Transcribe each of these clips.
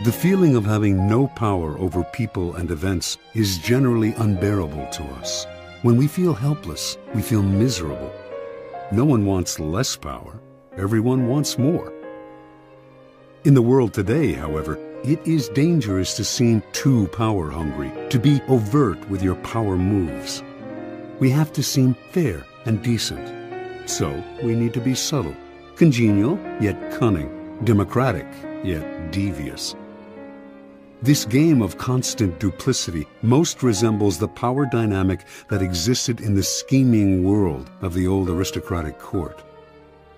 The feeling of having no power over people and events is generally unbearable to us. When we feel helpless, we feel miserable. No one wants less power. Everyone wants more. In the world today, however, it is dangerous to seem too power-hungry, to be overt with your power moves. We have to seem fair and decent. So we need to be subtle, congenial yet cunning, democratic yet devious. This game of constant duplicity most resembles the power dynamic that existed in the scheming world of the old aristocratic court.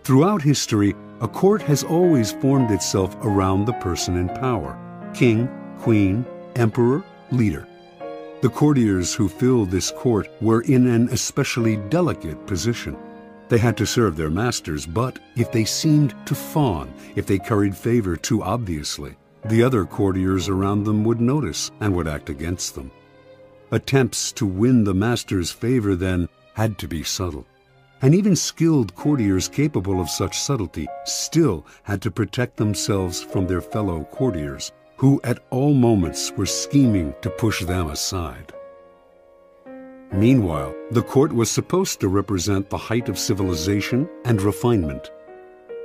Throughout history, a court has always formed itself around the person in power: king, queen, emperor, leader. The courtiers who filled this court were in an especially delicate position. They had to serve their masters, but if they seemed to fawn, if they curried favor too obviously, the other courtiers around them would notice and would act against them. Attempts to win the master's favor then had to be subtle. And even skilled courtiers capable of such subtlety still had to protect themselves from their fellow courtiers, who at all moments were scheming to push them aside. Meanwhile, the court was supposed to represent the height of civilization and refinement.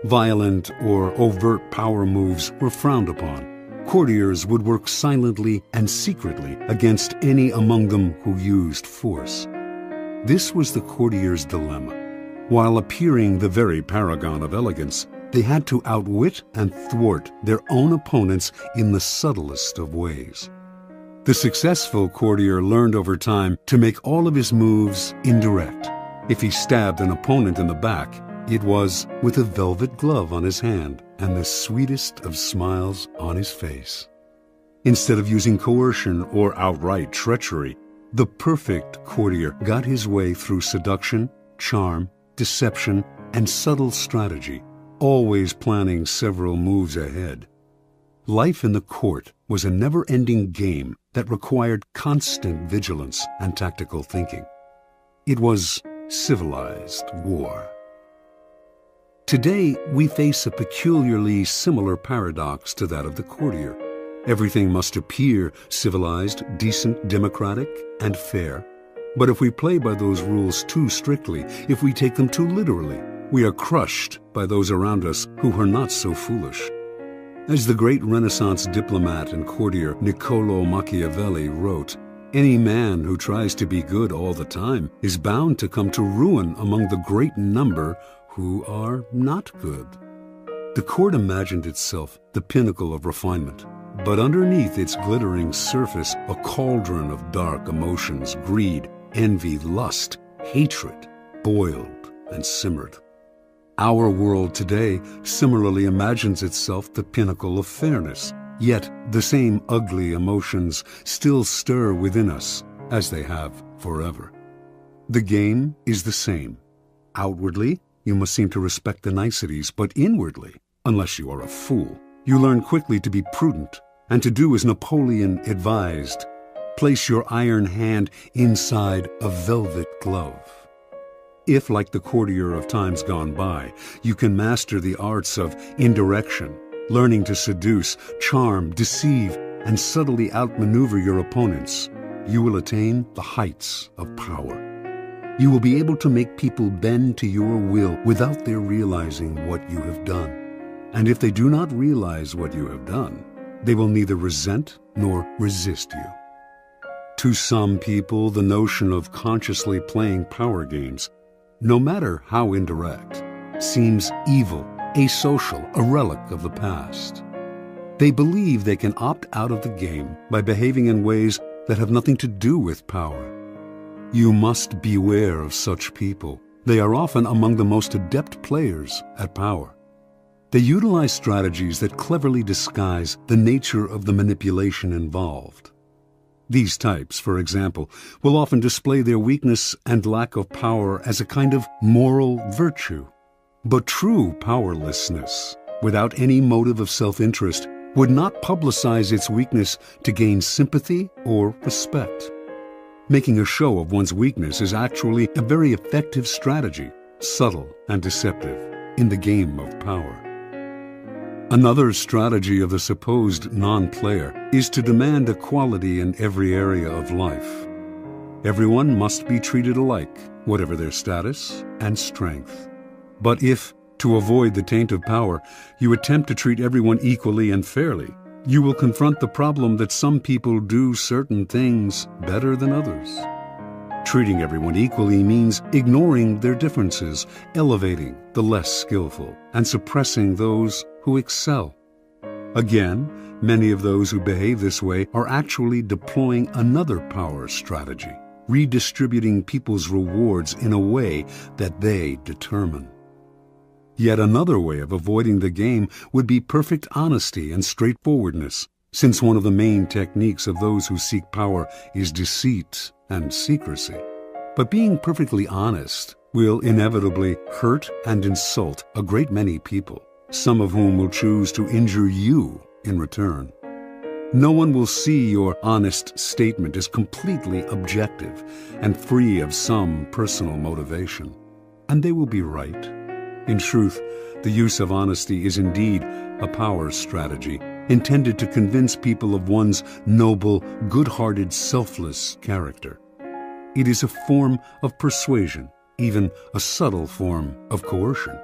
Violent or overt power moves were frowned upon. Courtiers would work silently and secretly against any among them who used force. This was the courtier's dilemma. While appearing the very paragon of elegance, they had to outwit and thwart their own opponents in the subtlest of ways. The successful courtier learned over time to make all of his moves indirect. If he stabbed an opponent in the back, it was with a velvet glove on his hand and the sweetest of smiles on his face. Instead of using coercion or outright treachery, the perfect courtier got his way through seduction, charm, deception, and subtle strategy, always planning several moves ahead. Life in the court was a never-ending game that required constant vigilance and tactical thinking. It was civilized war. Today, we face a peculiarly similar paradox to that of the courtier. Everything must appear civilized, decent, democratic, and fair. But if we play by those rules too strictly, if we take them too literally, we are crushed by those around us who are not so foolish. As the great Renaissance diplomat and courtier Niccolò Machiavelli wrote, "Any man who tries to be good all the time is bound to come to ruin among the great number who are not good." The court imagined itself the pinnacle of refinement, but underneath its glittering surface, a cauldron of dark emotions, greed, envy, lust, hatred, boiled and simmered. Our world today similarly imagines itself the pinnacle of fairness, yet the same ugly emotions still stir within us, as they have forever. The game is the same. Outwardly, you must seem to respect the niceties, but inwardly, unless you are a fool, you learn quickly to be prudent and to do as Napoleon advised: place your iron hand inside a velvet glove. If, like the courtier of times gone by, you can master the arts of indirection, learning to seduce, charm, deceive, and subtly outmaneuver your opponents, you will attain the heights of power. You will be able to make people bend to your will without their realizing what you have done. And if they do not realize what you have done, they will neither resent nor resist you. To some people, the notion of consciously playing power games, no matter how indirect, seems evil, asocial, a relic of the past. They believe they can opt out of the game by behaving in ways that have nothing to do with power. You must beware of such people. They are often among the most adept players at power. They utilize strategies that cleverly disguise the nature of the manipulation involved. These types, for example, will often display their weakness and lack of power as a kind of moral virtue. But true powerlessness, without any motive of self-interest, would not publicize its weakness to gain sympathy or respect. Making a show of one's weakness is actually a very effective strategy, subtle and deceptive, in the game of power. Another strategy of the supposed non-player is to demand equality in every area of life. Everyone must be treated alike, whatever their status and strength. But if, to avoid the taint of power, you attempt to treat everyone equally and fairly, you will confront the problem that some people do certain things better than others. Treating everyone equally means ignoring their differences, elevating the less skillful, and suppressing those who excel. Again, many of those who behave this way are actually deploying another power strategy, redistributing people's rewards in a way that they determine. Yet another way of avoiding the game would be perfect honesty and straightforwardness, since one of the main techniques of those who seek power is deceit and secrecy. But being perfectly honest will inevitably hurt and insult a great many people, some of whom will choose to injure you in return. No one will see your honest statement as completely objective and free of some personal motivation. And they will be right. In truth, the use of honesty is indeed a power strategy intended to convince people of one's noble, good-hearted, selfless character. It is a form of persuasion, even a subtle form of coercion.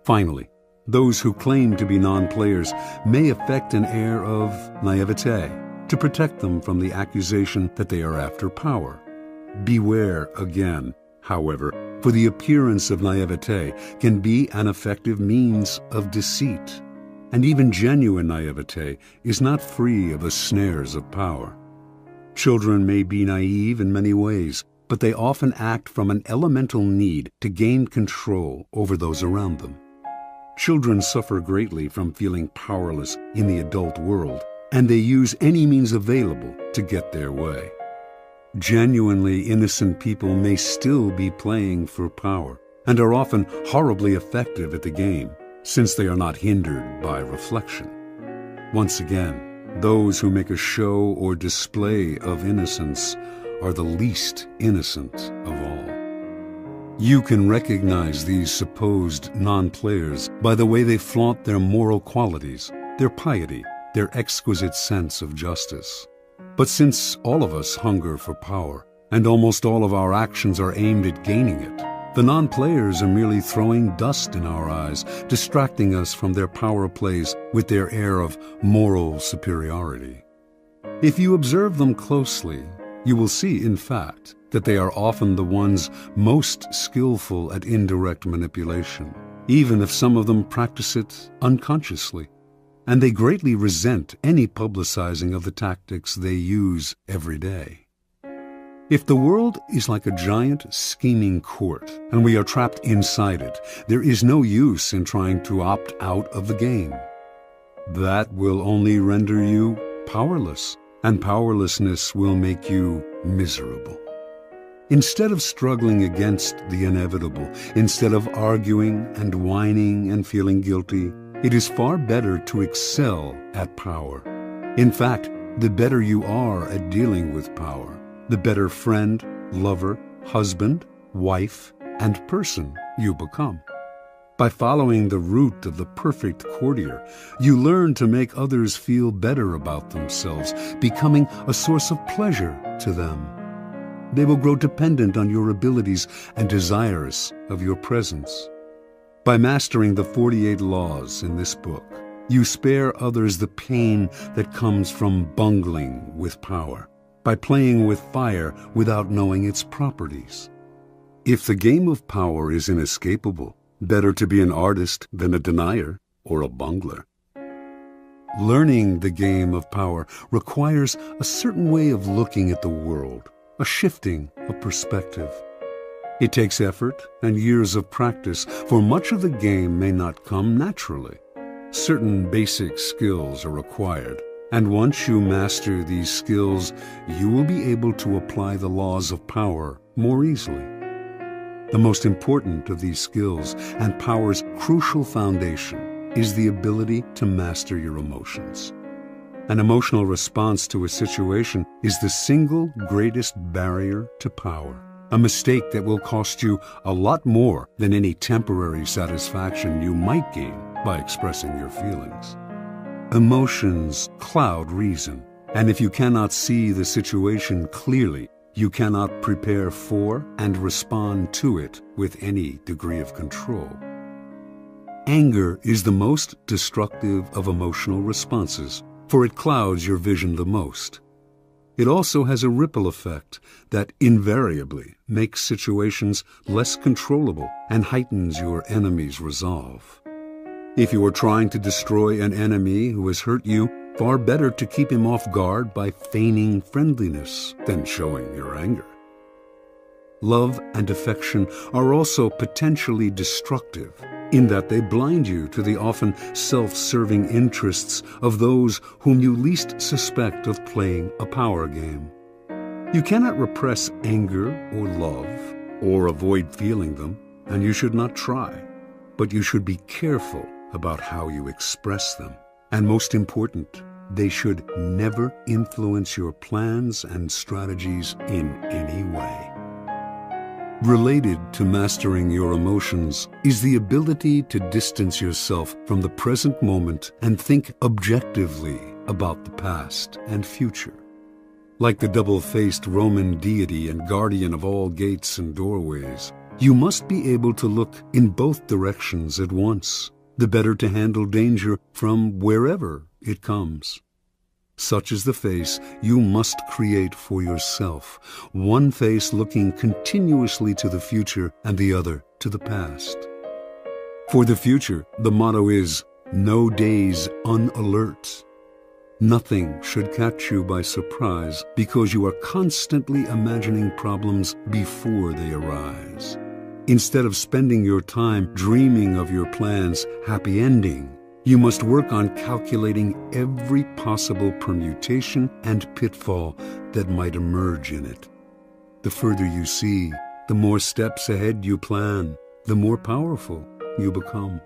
Finally, those who claim to be non-players may affect an air of naivete to protect them from the accusation that they are after power. Beware again, however, for the appearance of naivete can be an effective means of deceit, and even genuine naivete is not free of the snares of power. Children may be naive in many ways, but they often act from an elemental need to gain control over those around them. Children suffer greatly from feeling powerless in the adult world, and they use any means available to get their way. Genuinely innocent people may still be playing for power, and are often horribly effective at the game, since they are not hindered by reflection. Once again, those who make a show or display of innocence are the least innocent of all. You can recognize these supposed non-players by the way they flaunt their moral qualities, their piety, their exquisite sense of justice. But since all of us hunger for power, and almost all of our actions are aimed at gaining it, the non-players are merely throwing dust in our eyes, distracting us from their power plays with their air of moral superiority. If you observe them closely, you will see, in fact, that they are often the ones most skillful at indirect manipulation, even if some of them practice it unconsciously. And they greatly resent any publicizing of the tactics they use every day. If the world is like a giant scheming court, and we are trapped inside it, there is no use in trying to opt out of the game. That will only render you powerless, and powerlessness will make you miserable. Instead of struggling against the inevitable, instead of arguing and whining and feeling guilty, it is far better to excel at power. In fact, the better you are at dealing with power, the better friend, lover, husband, wife, and person you become. By following the route of the perfect courtier, you learn to make others feel better about themselves, becoming a source of pleasure to them. They will grow dependent on your abilities and desirous of your presence. By mastering the 48 laws in this book, you spare others the pain that comes from bungling with power, by playing with fire without knowing its properties. If the game of power is inescapable, better to be an artist than a denier or a bungler. Learning the game of power requires a certain way of looking at the world, a shifting of perspective. It takes effort and years of practice, for much of the game may not come naturally. Certain basic skills are required, and once you master these skills, you will be able to apply the laws of power more easily. The most important of these skills, and power's crucial foundation, is the ability to master your emotions. An emotional response to a situation is the single greatest barrier to power, a mistake that will cost you a lot more than any temporary satisfaction you might gain. by expressing your feelings. Emotions cloud reason, and if you cannot see the situation clearly, you cannot prepare for and respond to it with any degree of control. Anger is the most destructive of emotional responses, for it clouds your vision the most. It also has a ripple effect that invariably makes situations less controllable and heightens your enemy's resolve. If you are trying to destroy an enemy who has hurt you, far better to keep him off guard by feigning friendliness than showing your anger. Love and affection are also potentially destructive in that they blind you to the often self-serving interests of those whom you least suspect of playing a power game. You cannot repress anger or love or avoid feeling them, and you should not try, but you should be careful about how you express them. And most important, they should never influence your plans and strategies in any way. Related to mastering your emotions is the ability to distance yourself from the present moment and think objectively about the past and future. Like the double-faced Roman deity and guardian of all gates and doorways, you must be able to look in both directions at once, the better to handle danger from wherever it comes. Such is the face you must create for yourself, one face looking continuously to the future and the other to the past. For the future, the motto is, no days unalert. Nothing should catch you by surprise because you are constantly imagining problems before they arise. Instead of spending your time dreaming of your plan's happy ending, you must work on calculating every possible permutation and pitfall that might emerge in it. The further you see, the more steps ahead you plan, the more powerful you become.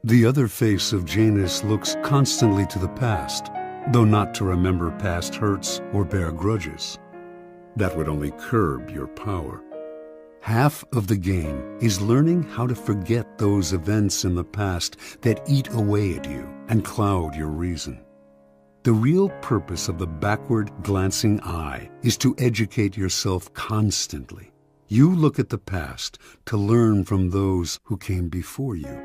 The other face of Janus looks constantly to the past, though not to remember past hurts or bear grudges. That would only curb your power. Half of the game is learning how to forget those events in the past that eat away at you and cloud your reason. The real purpose of the backward glancing eye is to educate yourself constantly. You look at the past to learn from those who came before you.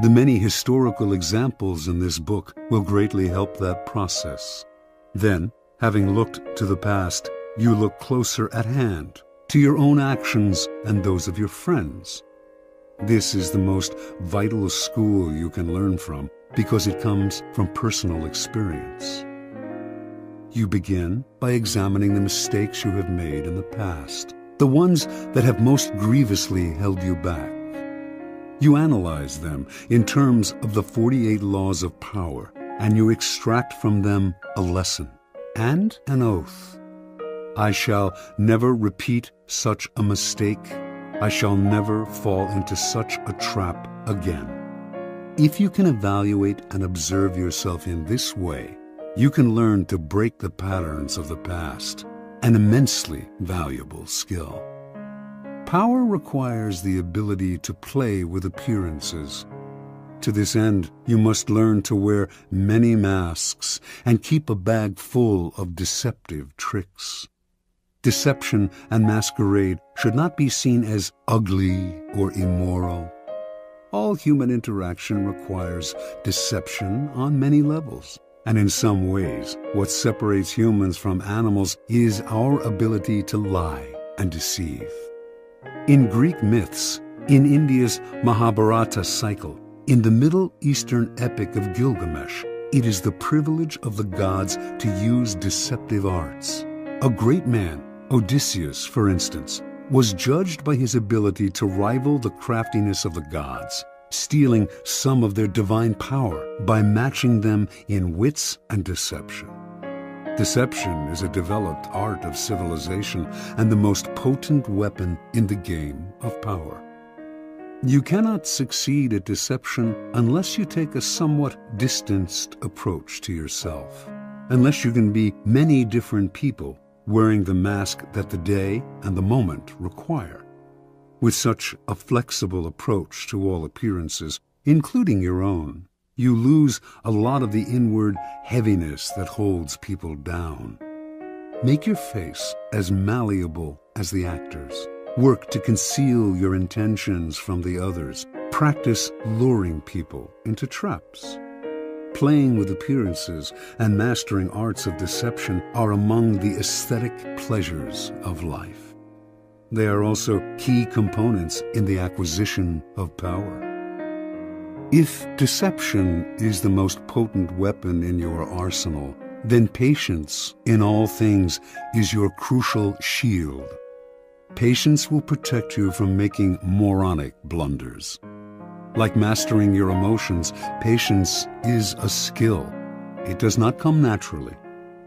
The many historical examples in this book will greatly help that process. Then, having looked to the past, you look closer at hand, to your own actions and those of your friends. This is the most vital school you can learn from because it comes from personal experience. You begin by examining the mistakes you have made in the past, the ones that have most grievously held you back. You analyze them in terms of the 48 laws of power, and you extract from them a lesson and an oath. I shall never repeat such a mistake. I shall never fall into such a trap again. If you can evaluate and observe yourself in this way, you can learn to break the patterns of the past, an immensely valuable skill. Power requires the ability to play with appearances. To this end, you must learn to wear many masks and keep a bag full of deceptive tricks. Deception and masquerade should not be seen as ugly or immoral. All human interaction requires deception on many levels, and in some ways, what separates humans from animals is our ability to lie and deceive. In Greek myths, in India's Mahabharata cycle, in the Middle Eastern epic of Gilgamesh, it is the privilege of the gods to use deceptive arts. A great man, Odysseus, for instance, was judged by his ability to rival the craftiness of the gods, stealing some of their divine power by matching them in wits and deception. Deception is a developed art of civilization and the most potent weapon in the game of power. You cannot succeed at deception unless you take a somewhat distanced approach to yourself, unless you can be many different people wearing the mask that the day and the moment require. With such a flexible approach to all appearances, including your own, you lose a lot of the inward heaviness that holds people down. Make your face as malleable as the actors. Work to conceal your intentions from the others. Practice luring people into traps. Playing with appearances and mastering arts of deception are among the aesthetic pleasures of life. They are also key components in the acquisition of power. If deception is the most potent weapon in your arsenal, then patience in all things is your crucial shield. Patience will protect you from making moronic blunders. Like mastering your emotions, patience is a skill. It does not come naturally,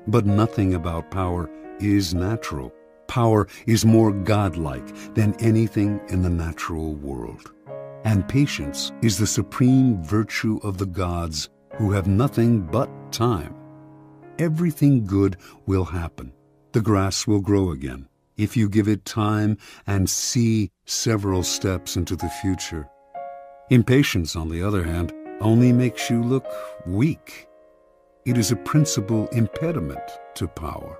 but nothing about power is natural. Power is more godlike than anything in the natural world. And patience is the supreme virtue of the gods who have nothing but time. Everything good will happen. The grass will grow again if you give it time and see several steps into the future. Impatience, on the other hand, only makes you look weak. It is a principal impediment to power.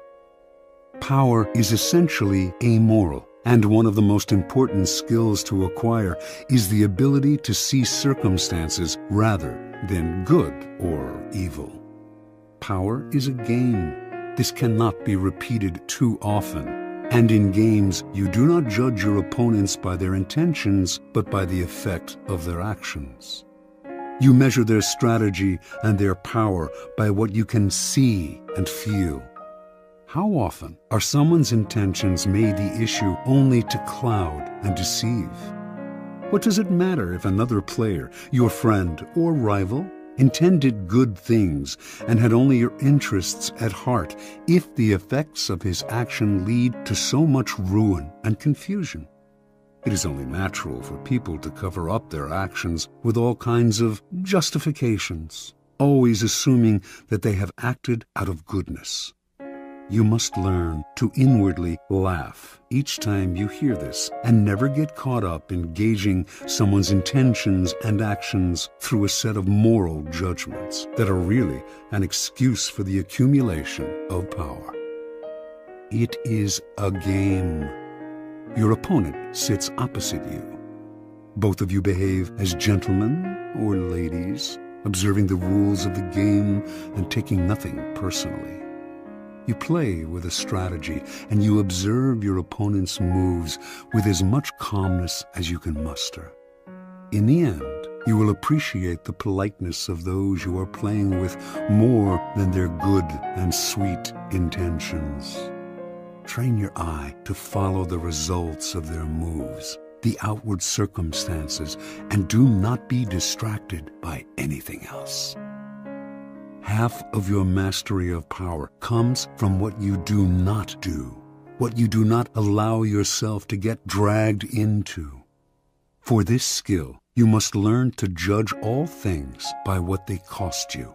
Power is essentially amoral, and one of the most important skills to acquire is the ability to see circumstances rather than good or evil. Power is a game. This cannot be repeated too often. And in games, you do not judge your opponents by their intentions, but by the effect of their actions. You measure their strategy and their power by what you can see and feel. How often are someone's intentions made the issue only to cloud and deceive? What does it matter if another player, your friend or rival, intended good things and had only your interests at heart if the effects of his action lead to so much ruin and confusion? It is only natural for people to cover up their actions with all kinds of justifications, always assuming that they have acted out of goodness. You must learn to inwardly laugh each time you hear this and never get caught up in gauging someone's intentions and actions through a set of moral judgments that are really an excuse for the accumulation of power. It is a game. Your opponent sits opposite you. Both of you behave as gentlemen or ladies, observing the rules of the game and taking nothing personally. You play with a strategy, and you observe your opponent's moves with as much calmness as you can muster. In the end, you will appreciate the politeness of those you are playing with more than their good and sweet intentions. Train your eye to follow the results of their moves, the outward circumstances, and do not be distracted by anything else. Half of your mastery of power comes from what you do not do, what you do not allow yourself to get dragged into. For this skill, you must learn to judge all things by what they cost you.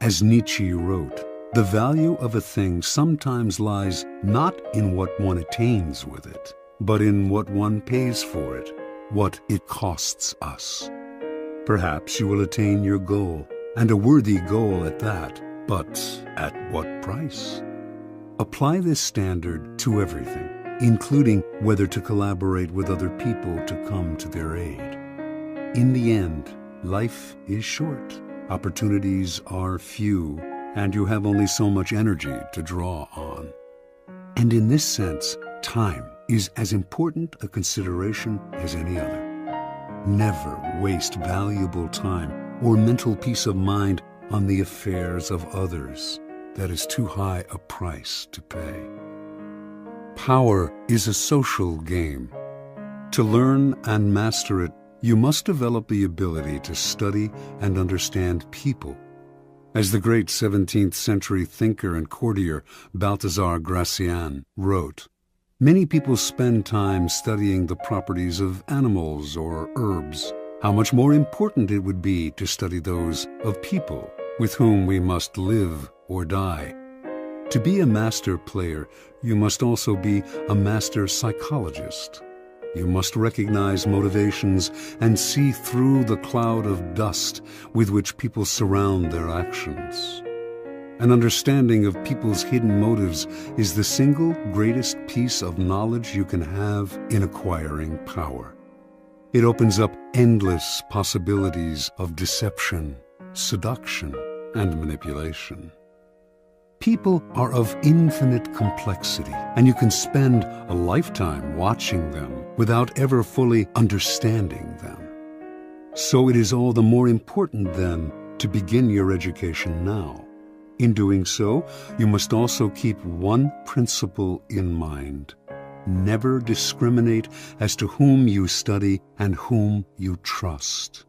As Nietzsche wrote, the value of a thing sometimes lies not in what one attains with it, but in what one pays for it, what it costs us. Perhaps you will attain your goal, and a worthy goal at that, but at what price? Apply this standard to everything, including whether to collaborate with other people to come to their aid. In the end, life is short, opportunities are few, and you have only so much energy to draw on. And in this sense, time is as important a consideration as any other. Never waste valuable time or mental peace of mind on the affairs of others. That is too high a price to pay. Power is a social game. To learn and master it, you must develop the ability to study and understand people. As the great 17th century thinker and courtier Balthazar Gracian wrote, many people spend time studying the properties of animals or herbs. How much more important it would be to study those of people with whom we must live or die. To be a master player, you must also be a master psychologist. you must recognize motivations and see through the cloud of dust with which people surround their actions. An understanding of people's hidden motives is the single greatest piece of knowledge you can have in acquiring power. It opens up endless possibilities of deception, seduction, and manipulation. People are of infinite complexity, and you can spend a lifetime watching them without ever fully understanding them. So it is all the more important, then, to begin your education now. In doing so, you must also keep one principle in mind. Never discriminate as to whom you study and whom you trust.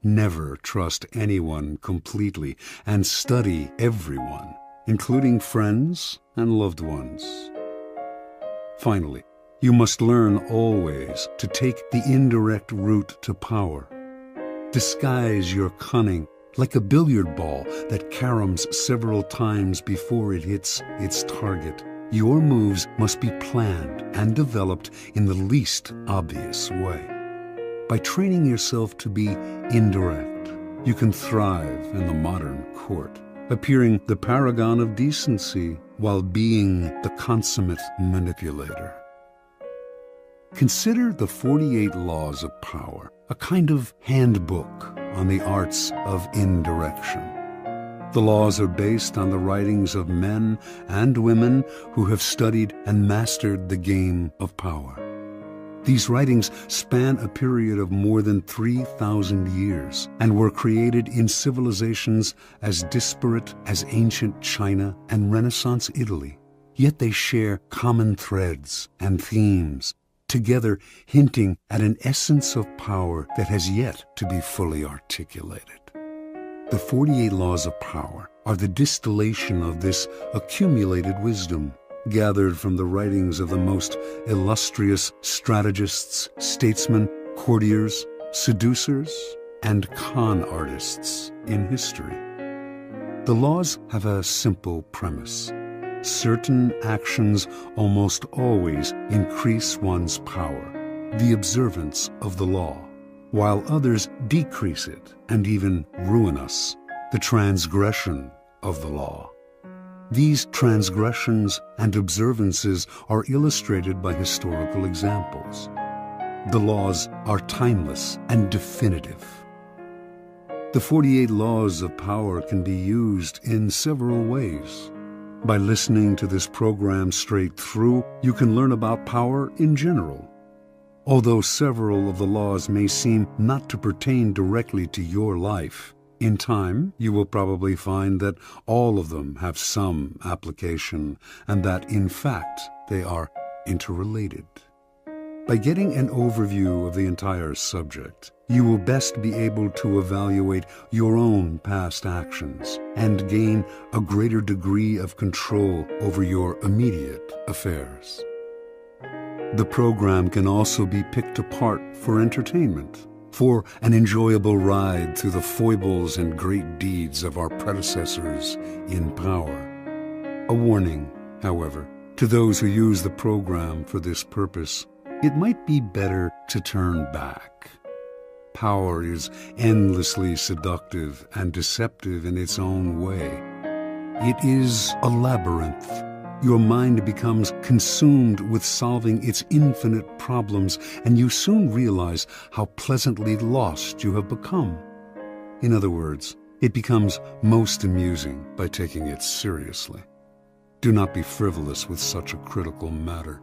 Never trust anyone completely, and study everyone, including friends and loved ones. Finally, you must learn always to take the indirect route to power. Disguise your cunning like a billiard ball that caroms several times before it hits its target. Your moves must be planned and developed in the least obvious way. By training yourself to be indirect, you can thrive in the modern court, appearing the paragon of decency while being the consummate manipulator. Consider the 48 Laws of Power, a kind of handbook on the arts of indirection. The laws are based on the writings of men and women who have studied and mastered the game of power. These writings span a period of more than 3,000 years and were created in civilizations as disparate as ancient China and Renaissance Italy. Yet they share common threads and themes, together hinting at an essence of power that has yet to be fully articulated. The 48 Laws of Power are the distillation of this accumulated wisdom, gathered from the writings of the most illustrious strategists, statesmen, courtiers, seducers, and con artists in history. The laws have a simple premise. Certain actions almost always increase one's power, the observance of the law, while others decrease it and even ruin us, the transgression of the law. These transgressions and observances are illustrated by historical examples. The laws are timeless and definitive. The 48 Laws of Power can be used in several ways. By listening to this program straight through, you can learn about power in general. Although several of the laws may seem not to pertain directly to your life, in time you will probably find that all of them have some application and that, in fact, they are interrelated. By getting an overview of the entire subject, you will best be able to evaluate your own past actions and gain a greater degree of control over your immediate affairs. The program can also be picked apart for entertainment, for an enjoyable ride through the foibles and great deeds of our predecessors in power. A warning, however, to those who use the program for this purpose: it might be better to turn back. Power is endlessly seductive and deceptive in its own way. It is a labyrinth. Your mind becomes consumed with solving its infinite problems, and you soon realize how pleasantly lost you have become. In other words, it becomes most amusing by taking it seriously. Do not be frivolous with such a critical matter.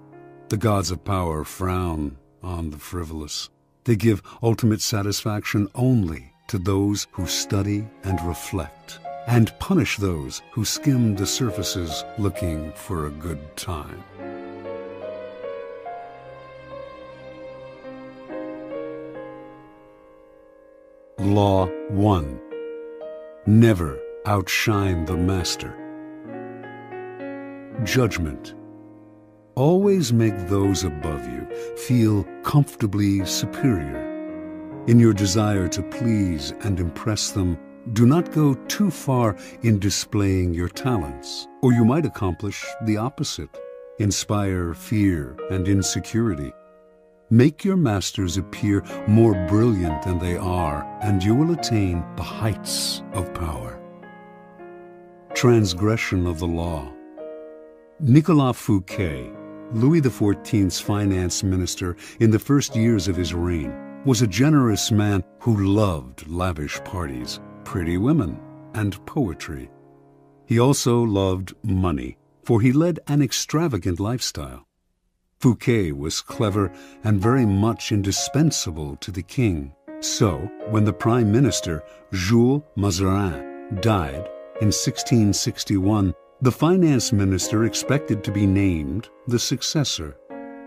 The gods of power frown on the frivolous. They give ultimate satisfaction only to those who study and reflect, and punish those who skim the surfaces looking for a good time. Law 1. Never outshine the master. Judgment. Always make those above you feel comfortably superior. In your desire to please and impress them, do not go too far in displaying your talents, or you might accomplish the opposite, inspire fear and insecurity. Make your masters appear more brilliant than they are, and you will attain the heights of power. Transgression of the law. Nicolas Fouquet, Louis XIV's finance minister in the first years of his reign, was a generous man who loved lavish parties, pretty women, and poetry. He also loved money, for he led an extravagant lifestyle. Fouquet was clever and very much indispensable to the king. So, when the prime minister, Jules Mazarin, died in 1661, the finance minister expected to be named the successor.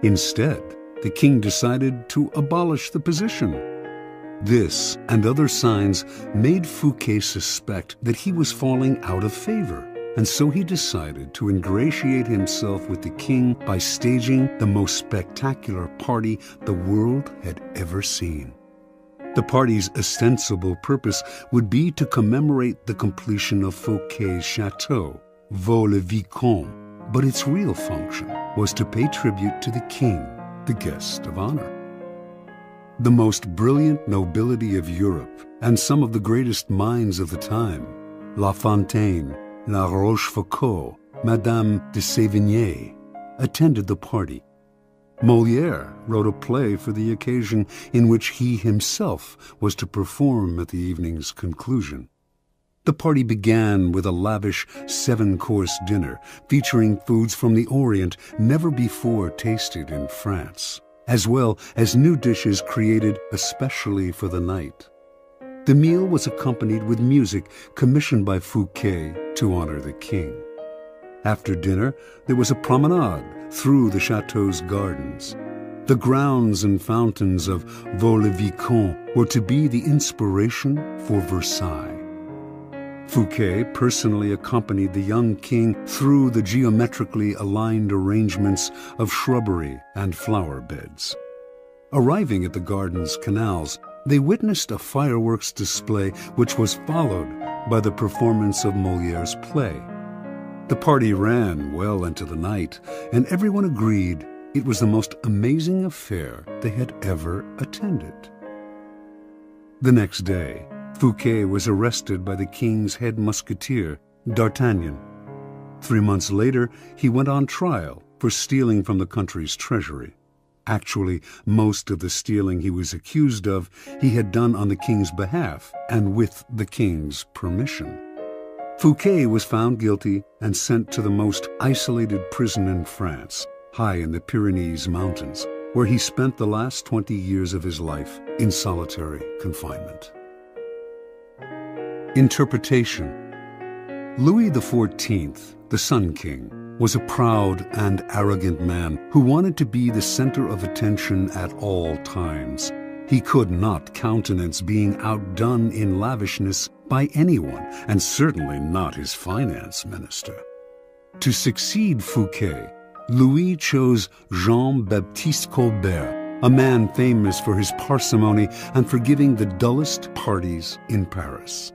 Instead, the king decided to abolish the position. This and other signs made Fouquet suspect that he was falling out of favor, and so he decided to ingratiate himself with the king by staging the most spectacular party the world had ever seen. The party's ostensible purpose would be to commemorate the completion of Fouquet's chateau, Vaux-le-Vicomte, but its real function was to pay tribute to the king, the guest of honor. The most brilliant nobility of Europe and some of the greatest minds of the time, La Fontaine, La Rochefoucauld, Madame de Sévigné, attended the party. Molière wrote a play for the occasion in which he himself was to perform at the evening's conclusion. The party began with a lavish 7-course dinner featuring foods from the Orient never before tasted in France, as well as new dishes created especially for the night. The meal was accompanied with music commissioned by Fouquet to honor the king. After dinner, there was a promenade through the chateau's gardens. The grounds and fountains of Vaux-le-Vicomte were to be the inspiration for Versailles. Fouquet personally accompanied the young king through the geometrically aligned arrangements of shrubbery and flower beds. Arriving at the garden's canals, they witnessed a fireworks display which was followed by the performance of Molière's play. The party ran well into the night, and everyone agreed it was the most amazing affair they had ever attended. The next day, Fouquet was arrested by the king's head musketeer, D'Artagnan. 3 months later, he went on trial for stealing from the country's treasury. Actually, most of the stealing he was accused of, he had done on the king's behalf and with the king's permission. Fouquet was found guilty and sent to the most isolated prison in France, high in the Pyrenees Mountains, where he spent the last 20 years of his life in solitary confinement. Interpretation. Louis XIV, the Sun King, was a proud and arrogant man who wanted to be the center of attention at all times. He could not countenance being outdone in lavishness by anyone, and certainly not his finance minister. To succeed Fouquet, Louis chose Jean-Baptiste Colbert, a man famous for his parsimony and for giving the dullest parties in Paris.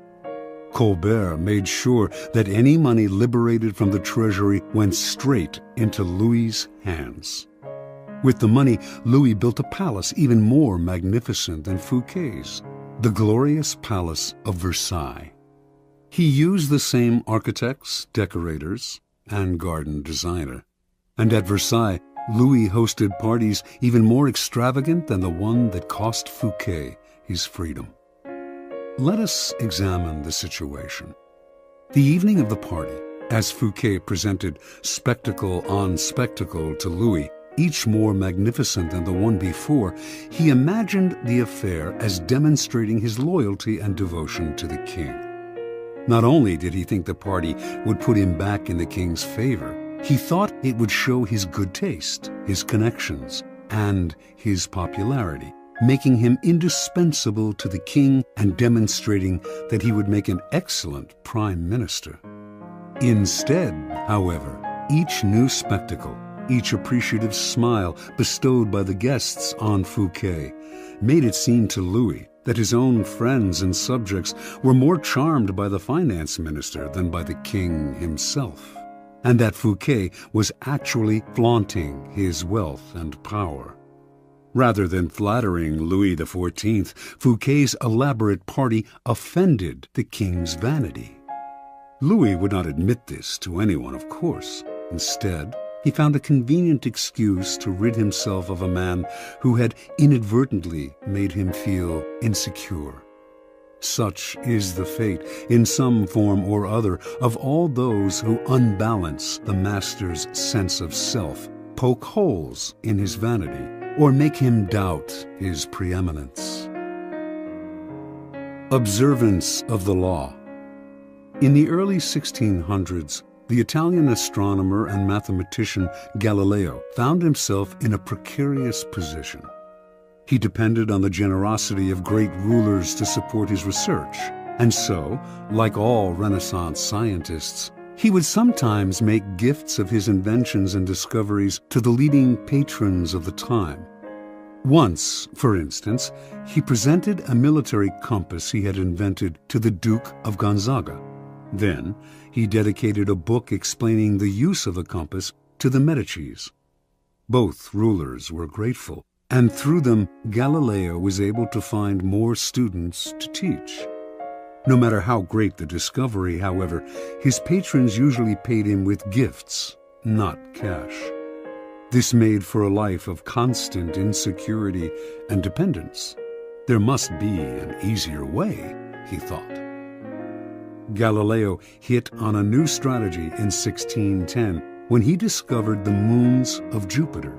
Colbert made sure that any money liberated from the treasury went straight into Louis's hands. With the money, Louis built a palace even more magnificent than Fouquet's, the glorious Palace of Versailles. He used the same architects, decorators, and garden designer. And at Versailles, Louis hosted parties even more extravagant than the one that cost Fouquet his freedom. Let us examine the situation. The evening of the party, as Fouquet presented spectacle on spectacle to Louis, each more magnificent than the one before, he imagined the affair as demonstrating his loyalty and devotion to the king. Not only did he think the party would put him back in the king's favor, he thought it would show his good taste, his connections, and his popularity, making him indispensable to the king and demonstrating that he would make an excellent prime minister. Instead, however, each new spectacle, each appreciative smile bestowed by the guests on Fouquet made it seem to Louis that his own friends and subjects were more charmed by the finance minister than by the king himself, and that Fouquet was actually flaunting his wealth and power. Rather than flattering Louis XIV, Fouquet's elaborate party offended the king's vanity. Louis would not admit this to anyone, of course. Instead, he found a convenient excuse to rid himself of a man who had inadvertently made him feel insecure. Such is the fate, in some form or other, of all those who unbalance the master's sense of self, poke holes in his vanity, or make him doubt his preeminence. Observance of the law. In the early 1600s, the Italian astronomer and mathematician Galileo found himself in a precarious position. He depended on the generosity of great rulers to support his research, and so, like all Renaissance scientists, he would sometimes make gifts of his inventions and discoveries to the leading patrons of the time. Once, for instance, he presented a military compass he had invented to the Duke of Gonzaga. Then, he dedicated a book explaining the use of the compass to the Medicis. Both rulers were grateful, and through them, Galileo was able to find more students to teach. No matter how great the discovery, however, his patrons usually paid him with gifts, not cash. This made for a life of constant insecurity and dependence. There must be an easier way, he thought. Galileo hit on a new strategy in 1610 when he discovered the moons of Jupiter.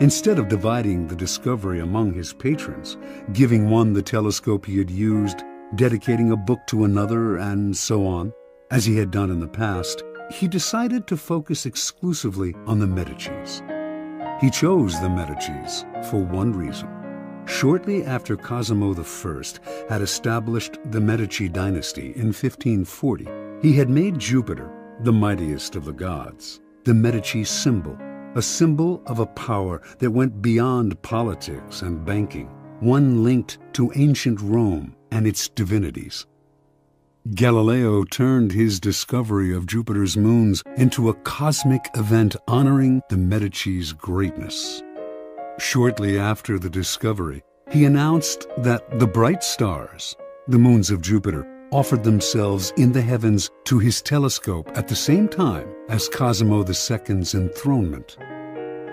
Instead of dividing the discovery among his patrons, giving one the telescope he had used, dedicating a book to another, and so on, as he had done in the past, he decided to focus exclusively on the Medicis. He chose the Medicis for one reason. Shortly after Cosimo I had established the Medici dynasty in 1540, he had made Jupiter, the mightiest of the gods, the Medici symbol, a symbol of a power that went beyond politics and banking, one linked to ancient Rome and its divinities. Galileo turned his discovery of Jupiter's moons into a cosmic event honoring the Medici's greatness. Shortly after the discovery, he announced that the bright stars, the moons of Jupiter, offered themselves in the heavens to his telescope at the same time as Cosimo II's enthronement.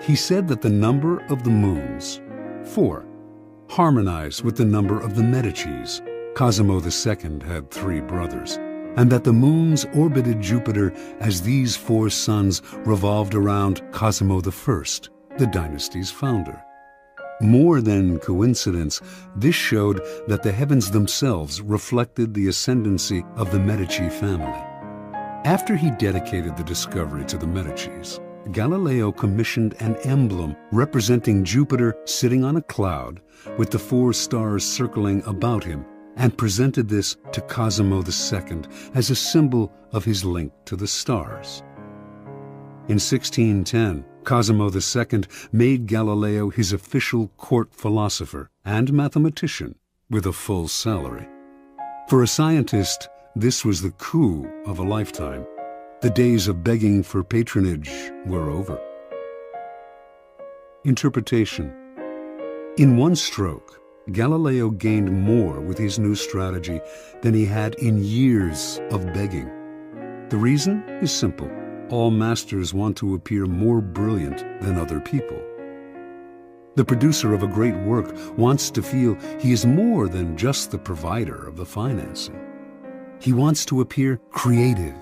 He said that the number of the moons, 4, harmonized with the number of the Medicis. Cosimo II had 3 brothers, and that the moons orbited Jupiter as these 4 suns revolved around Cosimo I, the dynasty's founder. More than coincidence, this showed that the heavens themselves reflected the ascendancy of the Medici family. After he dedicated the discovery to the Medicis, Galileo commissioned an emblem representing Jupiter sitting on a cloud with the 4 stars circling about him, and presented this to Cosimo II as a symbol of his link to the stars. In 1610, Cosimo II made Galileo his official court philosopher and mathematician with a full salary. For a scientist, this was the coup of a lifetime. The days of begging for patronage were over. Interpretation. In one stroke, Galileo gained more with his new strategy than he had in years of begging. The reason is simple. All masters want to appear more brilliant than other people. The producer of a great work wants to feel he is more than just the provider of the financing. He wants to appear creative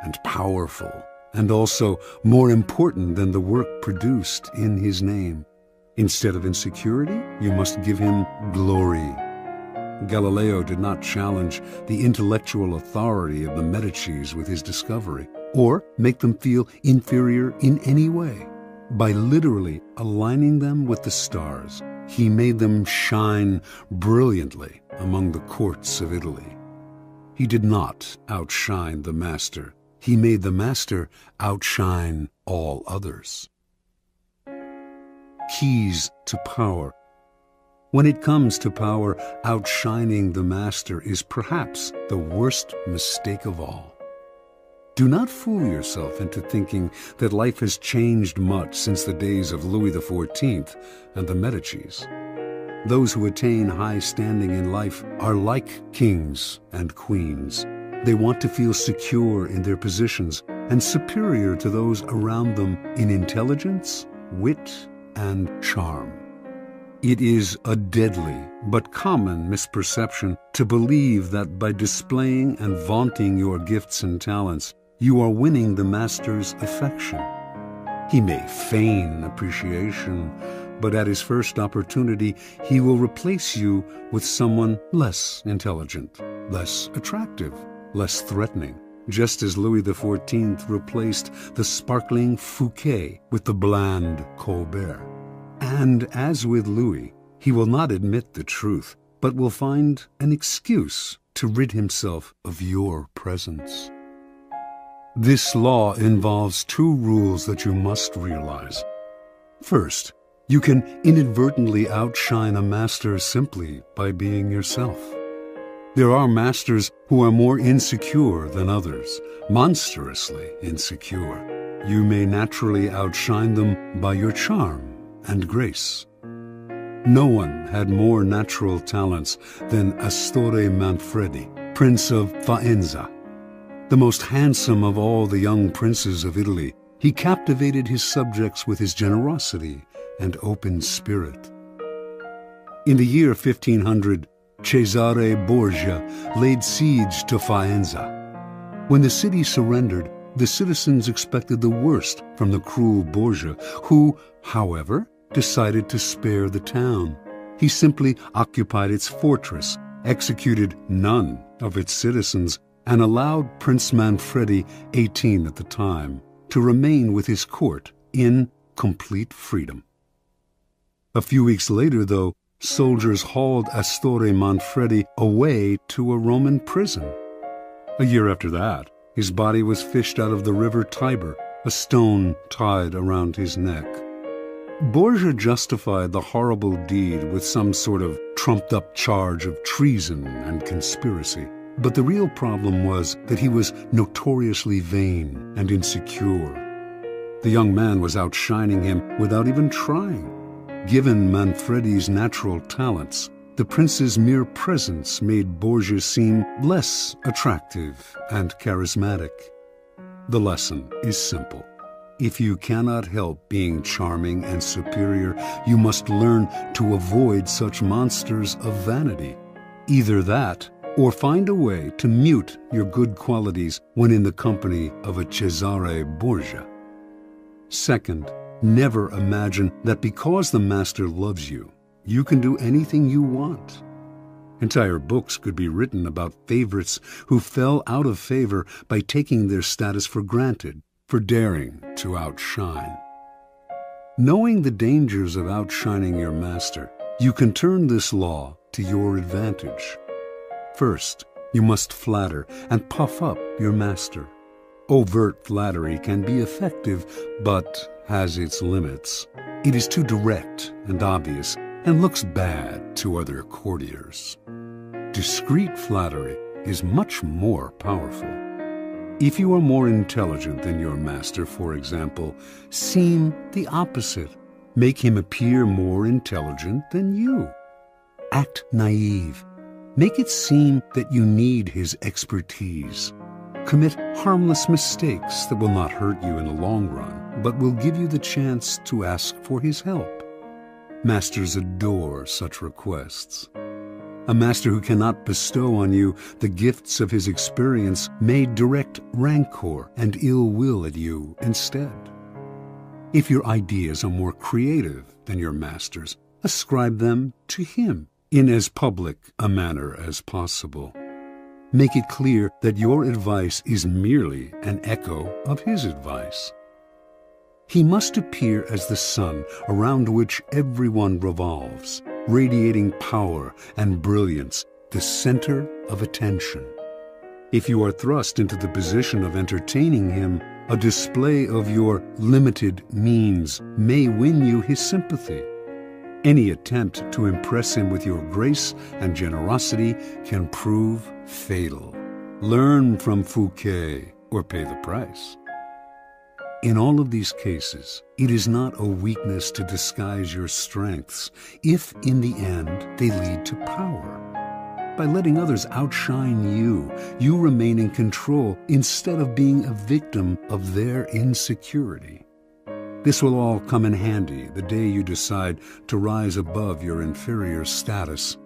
and powerful, and also more important than the work produced in his name. Instead of insecurity, you must give him glory. Galileo did not challenge the intellectual authority of the Medicis with his discovery, or make them feel inferior in any way. By literally aligning them with the stars, he made them shine brilliantly among the courts of Italy. He did not outshine the master. He made the master outshine all others. Keys to power. When it comes to power, outshining the master is perhaps the worst mistake of all. Do not fool yourself into thinking that life has changed much since the days of Louis XIV and the Medicis. Those who attain high standing in life are like kings and queens. They want to feel secure in their positions and superior to those around them in intelligence, wit, and charm. It is a deadly but common misperception to believe that by displaying and vaunting your gifts and talents, you are winning the master's affection. He may feign appreciation, but at his first opportunity, he will replace you with someone less intelligent, less attractive, less threatening, just as Louis XIV replaced the sparkling Fouquet with the bland Colbert. And as with Louis, he will not admit the truth, but will find an excuse to rid himself of your presence. This law involves two rules that you must realize. First, you can inadvertently outshine a master simply by being yourself. There are masters who are more insecure than others, monstrously insecure. You may naturally outshine them by your charm and grace. No one had more natural talents than Astorre Manfredi, Prince of Faenza. The most handsome of all the young princes of Italy, he captivated his subjects with his generosity and open spirit. In the year 1500, Cesare Borgia laid siege to Faenza. When the city surrendered, the citizens expected the worst from the cruel Borgia, who, however, decided to spare the town. He simply occupied its fortress, executed none of its citizens, and allowed Prince Manfredi, 18 at the time, to remain with his court in complete freedom. A few weeks later, though, soldiers hauled Astorre Manfredi away to a Roman prison. A year after that, his body was fished out of the river Tiber, a stone tied around his neck. Borgia justified the horrible deed with some sort of trumped-up charge of treason and conspiracy. But the real problem was that he was notoriously vain and insecure. The young man was outshining him without even trying. Given Manfredi's natural talents, the prince's mere presence made Borgia seem less attractive and charismatic. The lesson is simple. If you cannot help being charming and superior, you must learn to avoid such monsters of vanity. Either that, or find a way to mute your good qualities when in the company of a Cesare Borgia. Second, never imagine that because the master loves you, you can do anything you want. Entire books could be written about favorites who fell out of favor by taking their status for granted, for daring to outshine. Knowing the dangers of outshining your master, you can turn this law to your advantage. First, you must flatter and puff up your master. Overt flattery can be effective, but has its limits. It is too direct and obvious, and looks bad to other courtiers. Discreet flattery is much more powerful. If you are more intelligent than your master, for example, seem the opposite. Make him appear more intelligent than you. Act naive. Make it seem that you need his expertise. Commit harmless mistakes that will not hurt you in the long run, but will give you the chance to ask for his help. Masters adore such requests. A master who cannot bestow on you the gifts of his experience may direct rancor and ill will at you instead. If your ideas are more creative than your master's, ascribe them to him in as public a manner as possible. Make it clear that your advice is merely an echo of his advice. He must appear as the sun around which everyone revolves, radiating power and brilliance, the center of attention. If you are thrust into the position of entertaining him, a display of your limited means may win you his sympathy. Any attempt to impress him with your grace and generosity can prove fatal. Learn from Fouquet. or pay the price. In all of these cases, it is not a weakness to disguise your strengths if, in the end, they lead to power. By letting others outshine you, you remain in control instead of being a victim of their insecurity. This will all come in handy the day you decide to rise above your inferior status.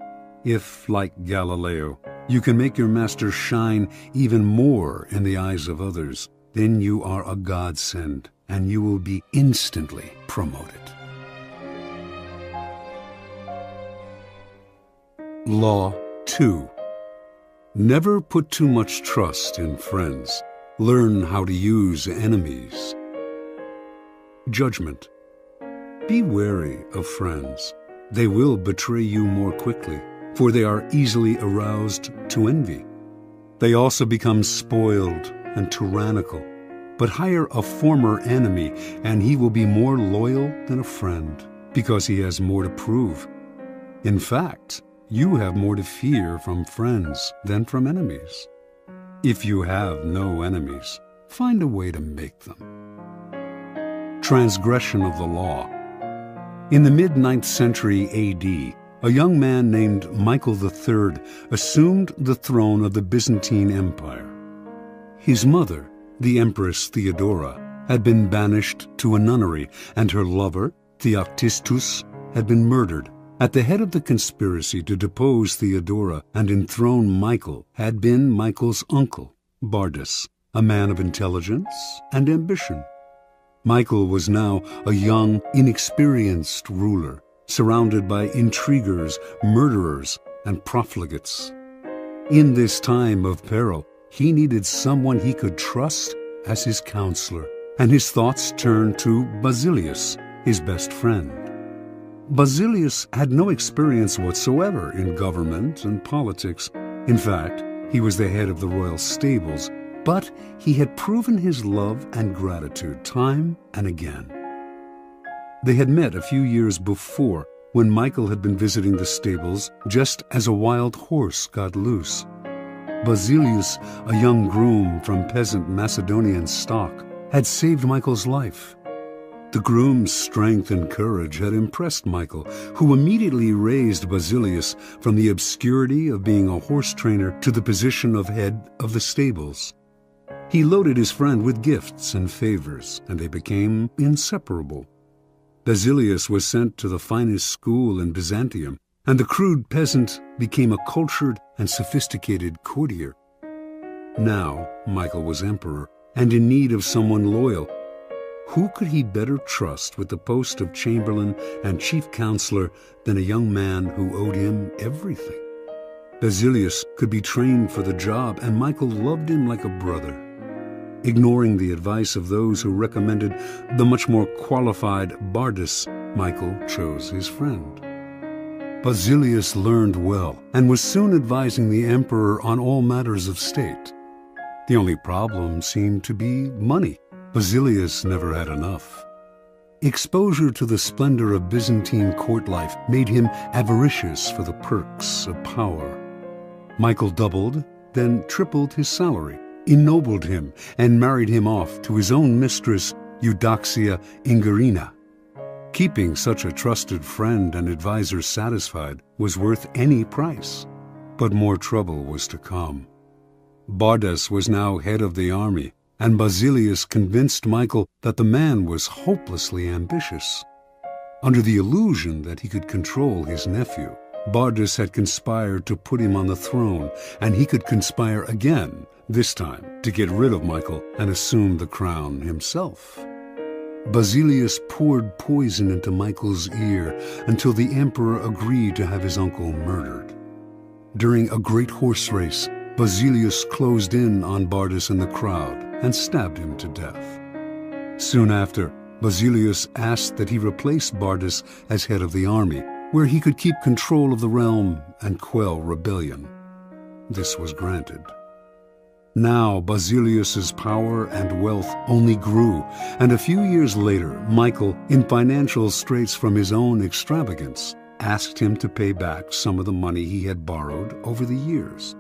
If, like Galileo, you can make your master shine even more in the eyes of others, then you are a godsend, and you will be instantly promoted. Law 2. Never put too much trust in friends. Learn how to use enemies. Judgment. Be wary of friends. They will betray you more quickly, for they are easily aroused to envy. They also become spoiled and tyrannical. But hire a former enemy, and he will be more loyal than a friend, because he has more to prove. In fact, you have more to fear from friends than from enemies. If you have no enemies, find a way to make them. Transgression of the law. In the mid-9th century A.D., a young man named Michael III assumed the throne of the Byzantine Empire. His mother, the Empress Theodora, had been banished to a nunnery, and her lover, Theoctistus, had been murdered. At the head of the conspiracy to depose Theodora and enthrone Michael had been Michael's uncle, Bardas, a man of intelligence and ambition. Michael was now a young, inexperienced ruler, surrounded by intriguers, murderers, and profligates. In this time of peril, he needed someone he could trust as his counselor, and his thoughts turned to Basilius, his best friend. Basilius had no experience whatsoever in government and politics. In fact, he was the head of the royal stables, but he had proven his love and gratitude time and again. They had met a few years before, when Michael had been visiting the stables just as a wild horse got loose. Basilius, a young groom from peasant Macedonian stock, had saved Michael's life. The groom's strength and courage had impressed Michael, who immediately raised Basilius from the obscurity of being a horse trainer to the position of head of the stables. He loaded his friend with gifts and favors, and they became inseparable. Basilius was sent to the finest school in Byzantium, and the crude peasant became a cultured and sophisticated courtier. Now Michael was emperor and in need of someone loyal. Who could he better trust with the post of chamberlain and chief counselor than a young man who owed him everything? Basilius could be trained for the job, and Michael loved him like a brother. Ignoring the advice of those who recommended the much more qualified Bardas, Michael chose his friend. Basilius learned well and was soon advising the emperor on all matters of state. The only problem seemed to be money. Basilius never had enough. Exposure to the splendor of Byzantine court life made him avaricious for the perks of power. Michael doubled, then tripled his salary, ennobled him, and married him off to his own mistress, Eudoxia Ingerina. Keeping such a trusted friend and advisor satisfied was worth any price. But more trouble was to come. Bardas was now head of the army, and Basilius convinced Michael that the man was hopelessly ambitious. Under the illusion that he could control his nephew, Bardas had conspired to put him on the throne, and he could conspire again, this time to get rid of Michael and assume the crown himself. Basilius poured poison into Michael's ear until the emperor agreed to have his uncle murdered. During a great horse race, Basilius closed in on Bardas in the crowd and stabbed him to death. Soon after, Basilius asked that he replace Bardas as head of the army, where he could keep control of the realm and quell rebellion. This was granted. Now Basilius's power and wealth only grew, and a few years later, Michael, in financial straits from his own extravagance, asked him to pay back some of the money he had borrowed over the years.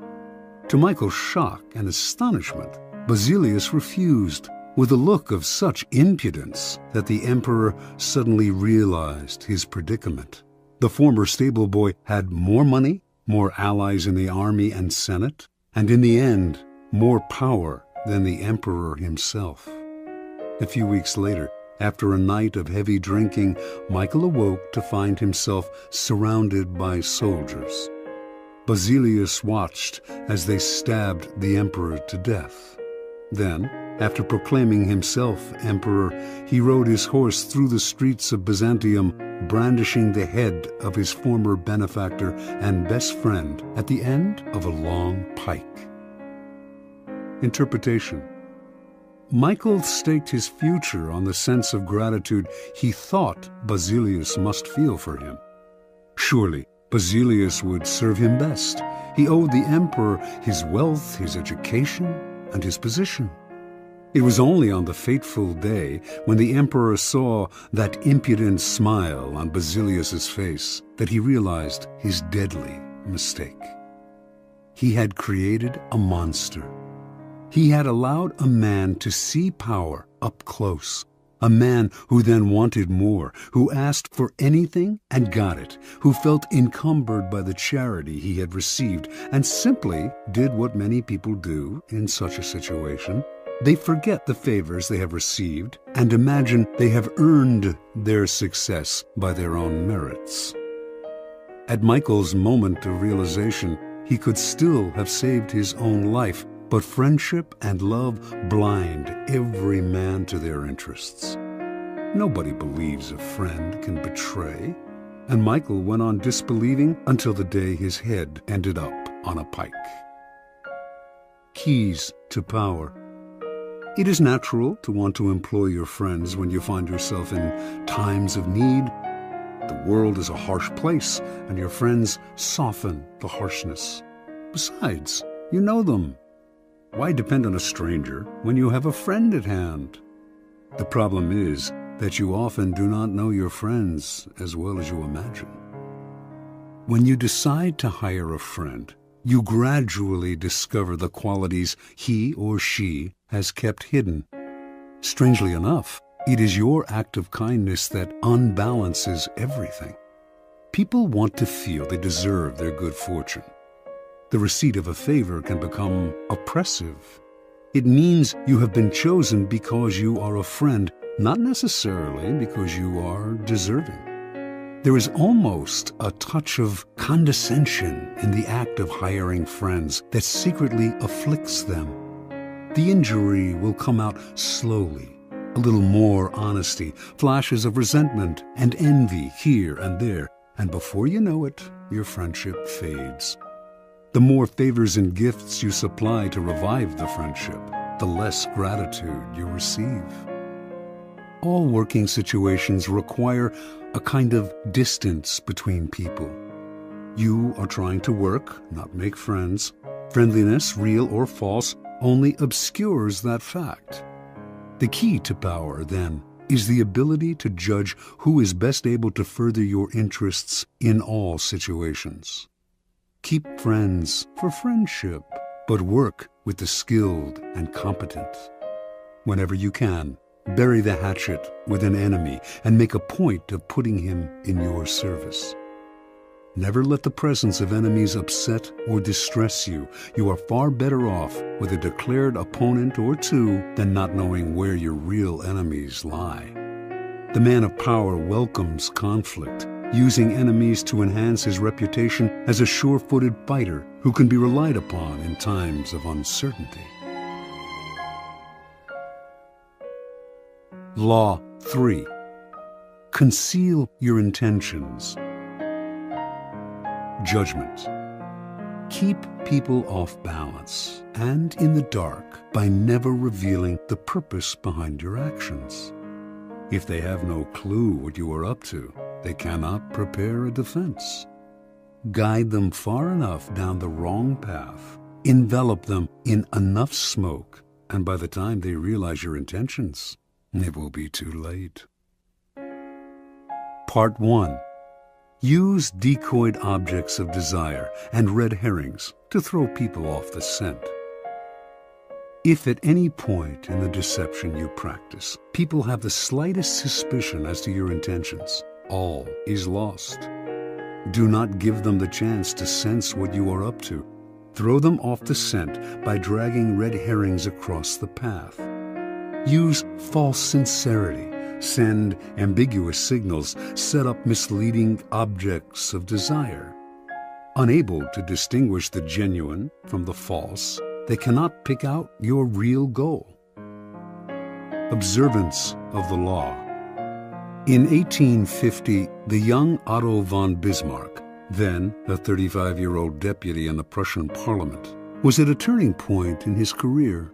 To Michael's shock and astonishment, Basilius refused, with a look of such impudence that the emperor suddenly realized his predicament. The former stable boy had more money, more allies in the army and senate, and in the end, more power than the emperor himself. A few weeks later, after a night of heavy drinking, Michael awoke to find himself surrounded by soldiers. Basilius watched as they stabbed the emperor to death. Then, after proclaiming himself emperor, he rode his horse through the streets of Byzantium, brandishing the head of his former benefactor and best friend at the end of a long pike. Interpretation. Michael staked his future on the sense of gratitude he thought Basilius must feel for him. Surely, Basilius would serve him best. He owed the emperor his wealth, his education, and his position. It was only on the fateful day when the emperor saw that impudent smile on Basilius's face that he realized his deadly mistake. He had created a monster. He had allowed a man to see power up close, a man who then wanted more, who asked for anything and got it, who felt encumbered by the charity he had received, and simply did what many people do in such a situation. They forget the favors they have received and imagine they have earned their success by their own merits. At Michael's moment of realization, he could still have saved his own life, but friendship and love blind every man to their interests. Nobody believes a friend can betray, and Michael went on disbelieving until the day his head ended up on a pike. Keys to power. It is natural to want to employ your friends when you find yourself in times of need. The world is a harsh place, and your friends soften the harshness. Besides, you know them. Why depend on a stranger when you have a friend at hand? The problem is that you often do not know your friends as well as you imagine. When you decide to hire a friend, you gradually discover the qualities he or she has kept hidden. Strangely enough, it is your act of kindness that unbalances everything. People want to feel they deserve their good fortune. The receipt of a favor can become oppressive. It means you have been chosen because you are a friend, not necessarily because you are deserving. There is almost a touch of condescension in the act of hiring friends that secretly afflicts them. The injury will come out slowly, a little more honesty, flashes of resentment and envy here and there, and before you know it, your friendship fades. The more favors and gifts you supply to revive the friendship, the less gratitude you receive. All working situations require a kind of distance between people. You are trying to work, not make friends. Friendliness, real or false, only obscures that fact. The key to power, then, is the ability to judge who is best able to further your interests in all situations. Keep friends for friendship, but work with the skilled and competent. Whenever you can, bury the hatchet with an enemy and make a point of putting him in your service. Never let the presence of enemies upset or distress you. You are far better off with a declared opponent or two than not knowing where your real enemies lie. The man of power welcomes conflict, using enemies to enhance his reputation as a sure-footed fighter who can be relied upon in times of uncertainty. Law 3. Conceal your intentions. Judgment. Keep people off balance and in the dark by never revealing the purpose behind your actions. If they have no clue what you are up to, they cannot prepare a defense. Guide them far enough down the wrong path, envelop them in enough smoke, and by the time they realize your intentions, it will be too late. Part 1. Use decoyed objects of desire and red herrings to throw people off the scent. If at any point in the deception you practice, people have the slightest suspicion as to your intentions, all is lost. Do not give them the chance to sense what you are up to. Throw them off the scent by dragging red herrings across the path. Use false sincerity, send ambiguous signals, set up misleading objects of desire. Unable to distinguish the genuine from the false, they cannot pick out your real goal. Observance of the law. In 1850, the young Otto von Bismarck, then a 35-year-old deputy in the Prussian parliament, was at a turning point in his career.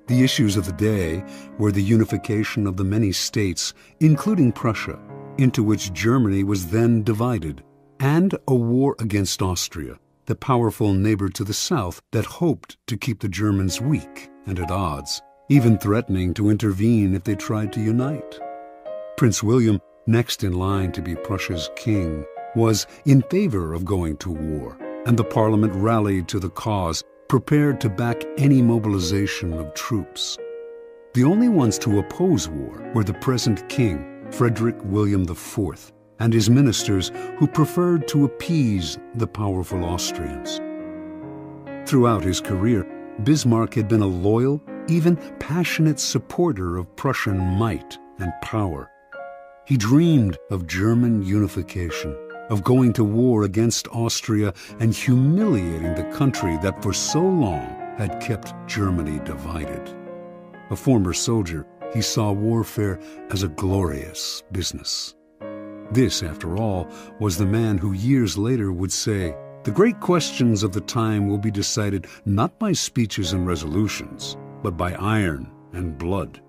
The issues of the day were the unification of the many states, including Prussia, into which Germany was then divided, and a war against Austria, the powerful neighbor to the south that hoped to keep the Germans weak and at odds, even threatening to intervene if they tried to unite. Prince William, next in line to be Prussia's king, was in favor of going to war, and the Parliament rallied to the cause, prepared to back any mobilization of troops. The only ones to oppose war were the present king, Frederick William IV, and his ministers who preferred to appease the powerful Austrians. Throughout his career, Bismarck had been a loyal, even passionate supporter of Prussian might and power. He dreamed of German unification, of going to war against Austria and humiliating the country that for so long had kept Germany divided. A former soldier, he saw warfare as a glorious business. This, after all, was the man who years later would say, "The great questions of the time will be decided not by speeches and resolutions, but by iron and blood."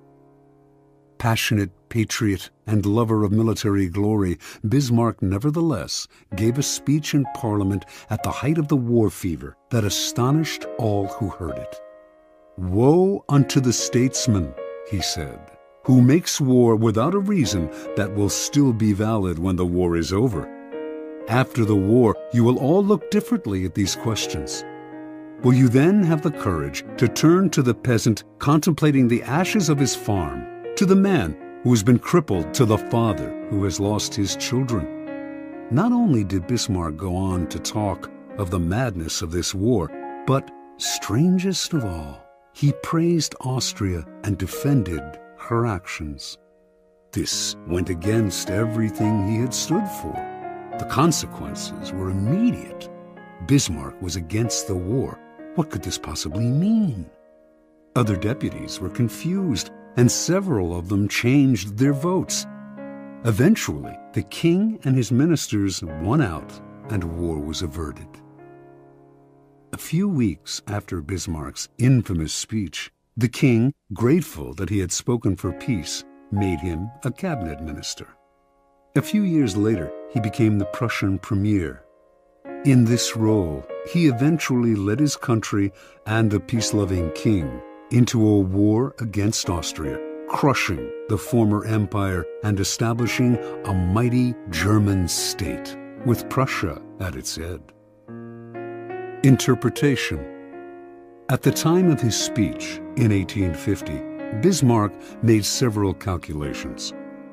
Passionate patriot and lover of military glory, Bismarck nevertheless gave a speech in Parliament at the height of the war fever that astonished all who heard it. "Woe unto the statesman," he said, "who makes war without a reason that will still be valid when the war is over. After the war, you will all look differently at these questions. Will you then have the courage to turn to the peasant contemplating the ashes of his farm, to the man who has been crippled, to the father who has lost his children?" Not only did Bismarck go on to talk of the madness of this war, but, strangest of all, he praised Austria and defended her actions. This went against everything he had stood for. The consequences were immediate. Bismarck was against the war. What could this possibly mean? Other deputies were confused, and several of them changed their votes. Eventually, the king and his ministers won out, and war was averted. A few weeks after Bismarck's infamous speech, the king, grateful that he had spoken for peace, made him a cabinet minister. A few years later, he became the Prussian premier. In this role, he eventually led his country and the peace-loving king into a war against Austria, crushing the former empire and establishing a mighty German state, with Prussia at its head. Interpretation. At the time of his speech in 1850, Bismarck made several calculations.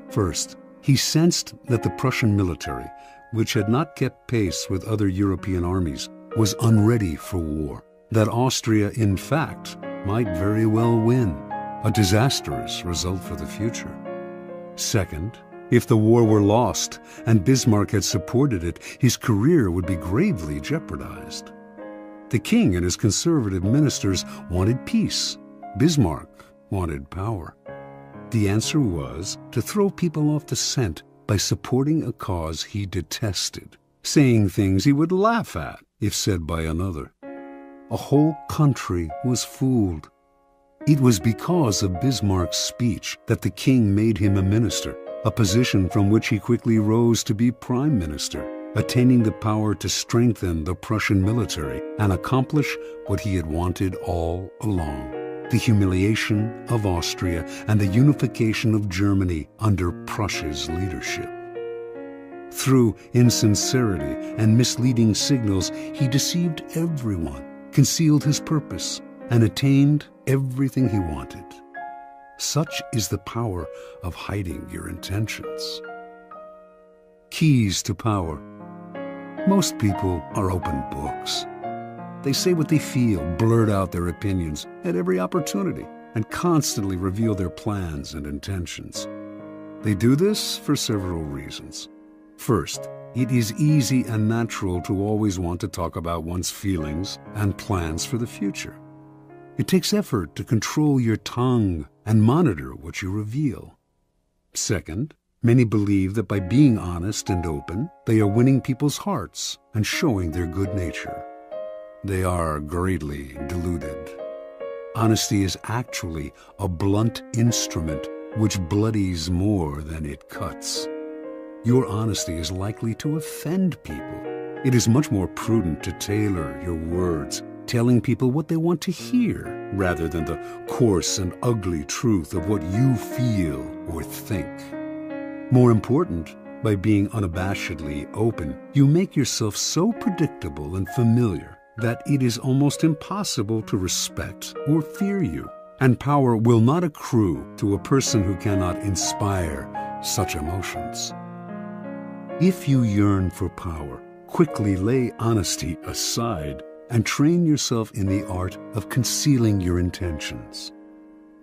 First, he sensed that the Prussian military, which had not kept pace with other European armies, was unready for war, that Austria, in fact, might very well win, a disastrous result for the future. Second, if the war were lost and Bismarck had supported it, his career would be gravely jeopardized. The king and his conservative ministers wanted peace. Bismarck wanted power. The answer was to throw people off the scent by supporting a cause he detested, saying things he would laugh at if said by another. A whole country was fooled. It was because of Bismarck's speech that the king made him a minister, a position from which he quickly rose to be prime minister, attaining the power to strengthen the Prussian military and accomplish what he had wanted all along: the humiliation of Austria and the unification of Germany under Prussia's leadership. Through insincerity and misleading signals, he deceived everyone, concealed his purpose, and attained everything he wanted. Such is the power of hiding your intentions. Keys to power. Most people are open books. They say what they feel, blurt out their opinions at every opportunity, and constantly reveal their plans and intentions. They do this for several reasons. First, it is easy and natural to always want to talk about one's feelings and plans for the future. It takes effort to control your tongue and monitor what you reveal. Second, many believe that by being honest and open, they are winning people's hearts and showing their good nature. They are greatly deluded. Honesty is actually a blunt instrument which bloodies more than it cuts. Your honesty is likely to offend people. It is much more prudent to tailor your words, telling people what they want to hear, rather than the coarse and ugly truth of what you feel or think. More important, by being unabashedly open, you make yourself so predictable and familiar that it is almost impossible to respect or fear you, and power will not accrue to a person who cannot inspire such emotions. If you yearn for power, quickly lay honesty aside and train yourself in the art of concealing your intentions.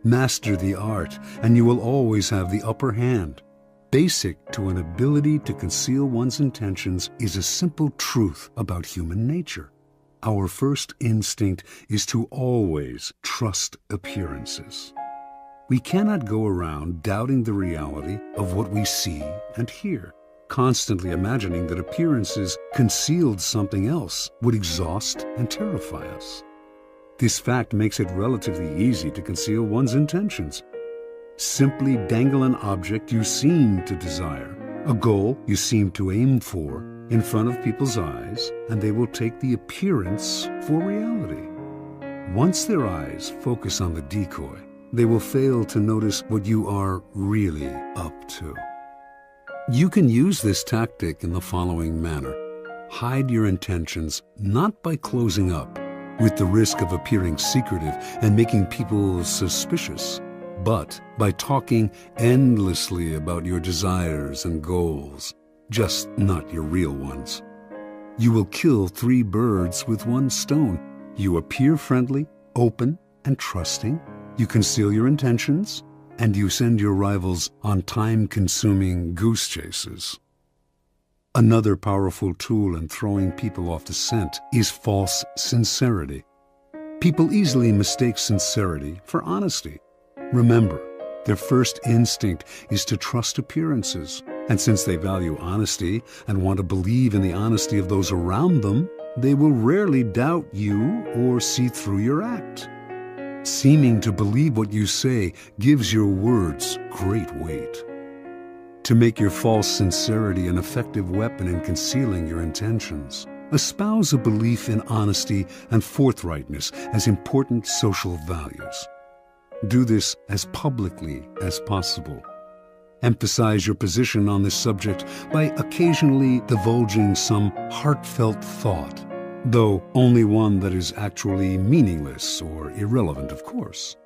Master the art, and you will always have the upper hand. Basic to an ability to conceal one's intentions is a simple truth about human nature. Our first instinct is to always trust appearances. We cannot go around doubting the reality of what we see and hear. Constantly imagining that appearances concealed something else would exhaust and terrify us. This fact makes it relatively easy to conceal one's intentions. Simply dangle an object you seem to desire, a goal you seem to aim for, in front of people's eyes, and they will take the appearance for reality. Once their eyes focus on the decoy, they will fail to notice what you are really up to. You can use this tactic in the following manner. Hide your intentions not by closing up, with the risk of appearing secretive and making people suspicious, but by talking endlessly about your desires and goals, just not your real ones. You will kill 3 birds with 1 stone. You appear friendly, open, and trusting. You conceal your intentions, and you send your rivals on time-consuming goose chases. Another powerful tool in throwing people off the scent is false sincerity. People easily mistake sincerity for honesty. Remember, their first instinct is to trust appearances, and since they value honesty and want to believe in the honesty of those around them, they will rarely doubt you or see through your act. Seeming to believe what you say gives your words great weight. To make your false sincerity an effective weapon in concealing your intentions, espouse a belief in honesty and forthrightness as important social values. Do this as publicly as possible. Emphasize your position on this subject by occasionally divulging some heartfelt thought, though only one that is actually meaningless or irrelevant, of course.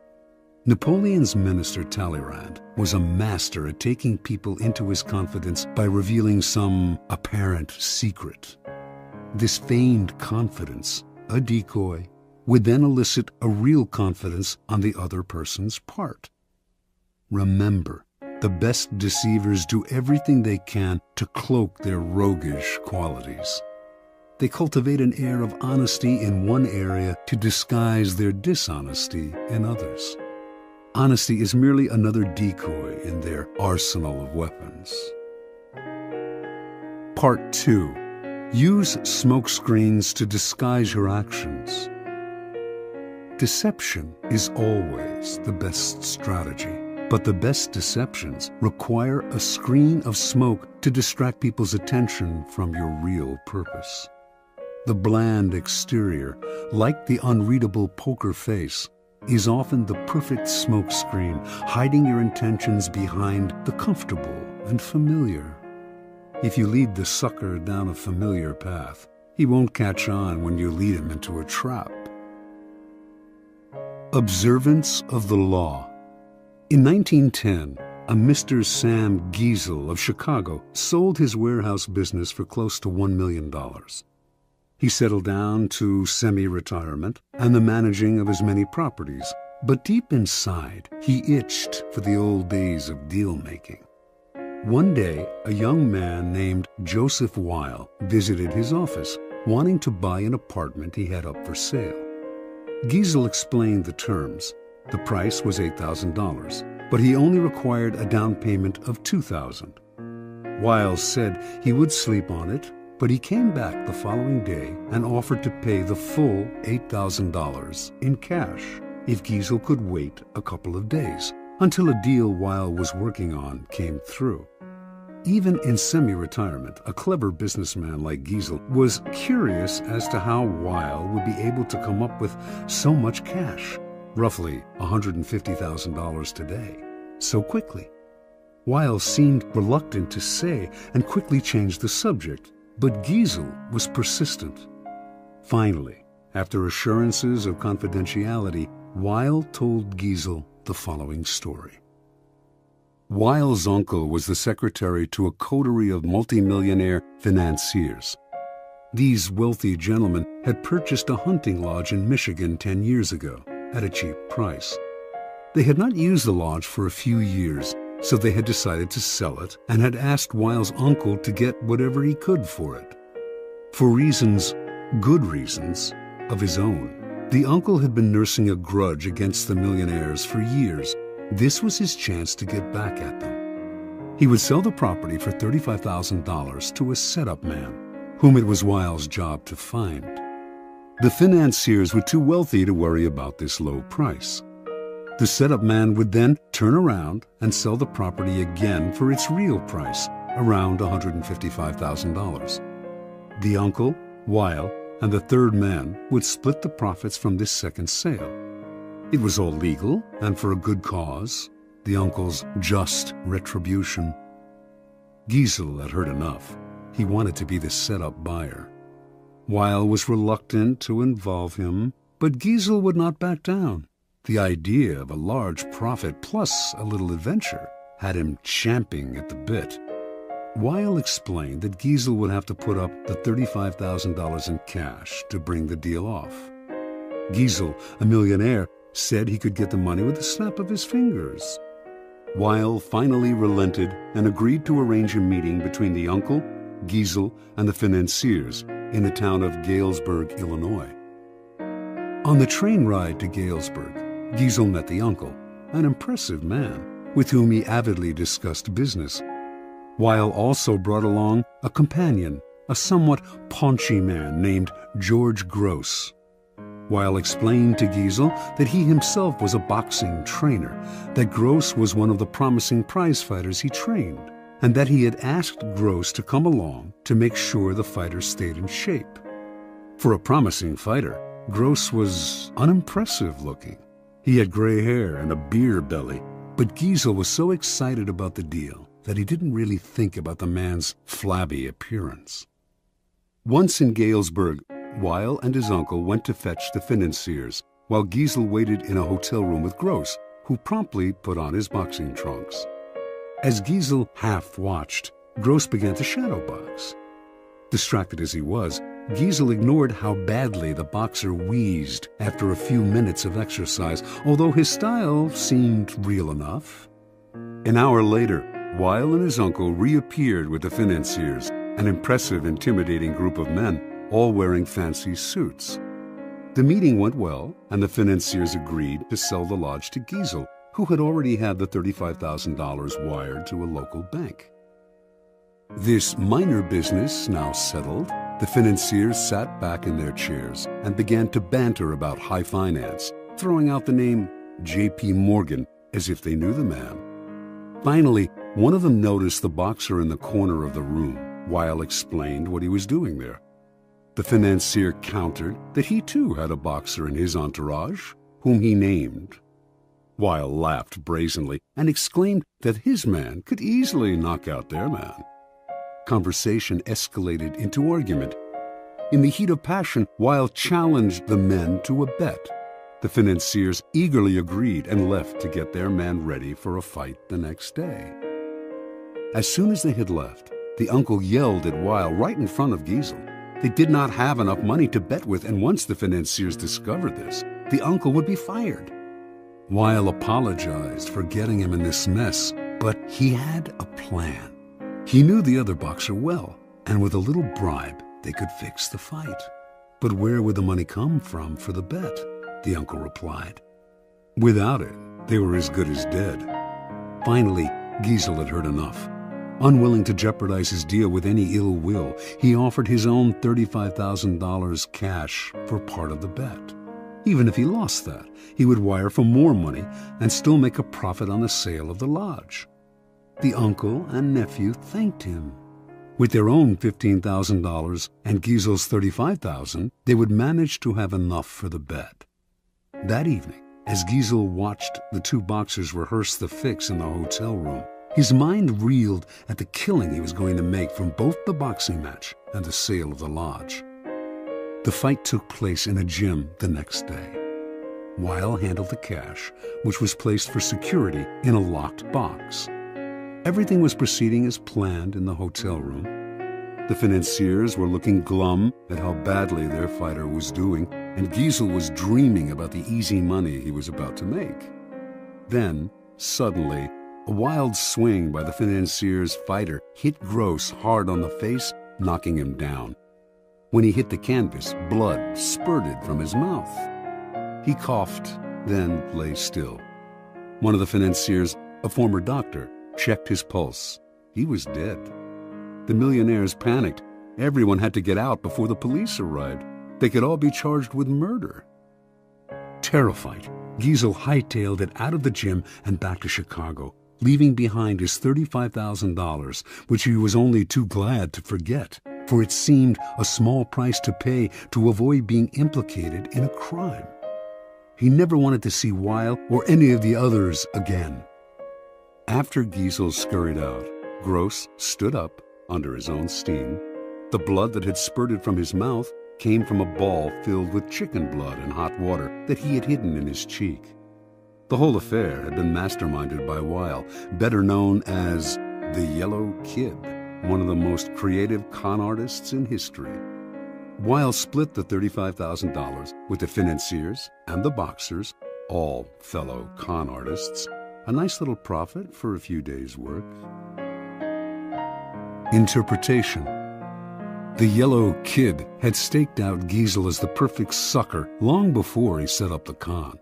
Napoleon's minister Talleyrand was a master at taking people into his confidence by revealing some apparent secret. This feigned confidence, a decoy, would then elicit a real confidence on the other person's part. Remember, the best deceivers do everything they can to cloak their roguish qualities. They cultivate an air of honesty in one area to disguise their dishonesty in others. Honesty is merely another decoy in their arsenal of weapons. Part 2. Use smoke screens to disguise your actions. Deception is always the best strategy, but the best deceptions require a screen of smoke to distract people's attention from your real purpose. The bland exterior, like the unreadable poker face, is often the perfect smoke screen, hiding your intentions behind the comfortable and familiar. If you lead the sucker down a familiar path, he won't catch on when you lead him into a trap. Observance of the law. In 1910, a Mr. Sam Giesel of Chicago sold his warehouse business for close to $1 million. He settled down to semi-retirement and the managing of his many properties, but deep inside, he itched for the old days of deal-making. One day, a young man named Joseph Weil visited his office, wanting to buy an apartment he had up for sale. Giesel explained the terms. The price was $8,000, but he only required a down payment of $2,000. Weil said he would sleep on it, but he came back the following day and offered to pay the full $8,000 in cash if Giesel could wait a couple of days until a deal Weil was working on came through. Even in semi-retirement, a clever businessman like Giesel was curious as to how Weil would be able to come up with so much cash, roughly $150,000 today, so quickly. Weil seemed reluctant to say and quickly changed the subject, but Giesel was persistent. Finally, after assurances of confidentiality, Weil told Giesel the following story. Weil's uncle was the secretary to a coterie of multimillionaire financiers. These wealthy gentlemen had purchased a hunting lodge in Michigan 10 years ago at a cheap price. They had not used the lodge for a few years, so they had decided to sell it and had asked Weil's uncle to get whatever he could for it. For reasons, good reasons, of his own, the uncle had been nursing a grudge against the millionaires for years. This was his chance to get back at them. He would sell the property for $35,000 to a setup man, whom it was Weil's job to find. The financiers were too wealthy to worry about this low price. The setup man would then turn around and sell the property again for its real price, around $155,000. The uncle, Weil, and the third man would split the profits from this second sale. It was all legal and for a good cause, the uncle's just retribution. Giesel had heard enough. He wanted to be the set-up buyer. Weil was reluctant to involve him, but Giesel would not back down. The idea of a large profit plus a little adventure had him champing at the bit. Weil explained that Giesel would have to put up the $35,000 in cash to bring the deal off. Giesel, a millionaire, said he could get the money with a snap of his fingers. Weil finally relented and agreed to arrange a meeting between the uncle, Giesel, and the financiers in the town of Galesburg, Illinois. On the train ride to Galesburg, Giesel met the uncle, an impressive man with whom he avidly discussed business. Weil also brought along a companion, a somewhat paunchy man named George Gross. Weil explained to Giesel that he himself was a boxing trainer, that Gross was one of the promising prize fighters he trained, and that he had asked Gross to come along to make sure the fighter stayed in shape. For a promising fighter, Gross was unimpressive looking. He had gray hair and a beer belly, but Giesel was so excited about the deal that he didn't really think about the man's flabby appearance. Once in Galesburg, Weil and his uncle went to fetch the financiers, while Giesel waited in a hotel room with Gross, who promptly put on his boxing trunks. As Giesel half-watched, Gross began to shadowbox. Distracted as he was, Giesel ignored how badly the boxer wheezed after a few minutes of exercise, although his style seemed real enough. An hour later, Weil and his uncle reappeared with the financiers, an impressive, intimidating group of men, all wearing fancy suits. The meeting went well, and the financiers agreed to sell the lodge to Giesel, who had already had the $35,000 wired to a local bank. This minor business now settled, the financiers sat back in their chairs and began to banter about high finance, throwing out the name J.P. Morgan as if they knew the man. Finally, one of them noticed the boxer in the corner of the room. Weil explained what he was doing there. The financier countered that he too had a boxer in his entourage, whom he named. Weil laughed brazenly and exclaimed that his man could easily knock out their man. Conversation escalated into argument. In the heat of passion, Weil challenged the men to a bet. The financiers eagerly agreed and left to get their man ready for a fight the next day. As soon as they had left, the uncle yelled at Weil right in front of Giesel. They did not have enough money to bet with, and once the financiers discovered this, the uncle would be fired. Weil apologized for getting him in this mess, but he had a plan. He knew the other boxer well, and with a little bribe, they could fix the fight. But where would the money come from for the bet? The uncle replied. Without it, they were as good as dead. Finally, Giesel had heard enough. Unwilling to jeopardize his deal with any ill will, he offered his own $35,000 cash for part of the bet. Even if he lost that, he would wire for more money and still make a profit on the sale of the lodge. The uncle and nephew thanked him. With their own $15,000 and Giesel's $35,000, they would manage to have enough for the bet. That evening, as Giesel watched the two boxers rehearse the fix in the hotel room, his mind reeled at the killing he was going to make from both the boxing match and the sale of the lodge. The fight took place in a gym the next day. Weil handled the cash, which was placed for security in a locked box. Everything was proceeding as planned in the hotel room. The financiers were looking glum at how badly their fighter was doing, and Giesel was dreaming about the easy money he was about to make. Then, suddenly, a wild swing by the financier's fighter hit Gross hard on the face, knocking him down. When he hit the canvas, blood spurted from his mouth. He coughed, then lay still. One of the financiers, a former doctor, checked his pulse. He was dead. The millionaires panicked. Everyone had to get out before the police arrived. They could all be charged with murder. Terrified, Giesel hightailed it out of the gym and back to Chicago, leaving behind his $35,000, which he was only too glad to forget, for it seemed a small price to pay to avoid being implicated in a crime. He never wanted to see Weil or any of the others again. After Giesel scurried out, Gross stood up under his own steam. The blood that had spurted from his mouth came from a ball filled with chicken blood and hot water that he had hidden in his cheek. The whole affair had been masterminded by Weil, better known as the Yellow Kid, one of the most creative con artists in history. Weil split the $35,000 with the financiers and the boxers, all fellow con artists, a nice little profit for a few days' work. Interpretation. The Yellow Kid had staked out Giesel as the perfect sucker long before he set up the con.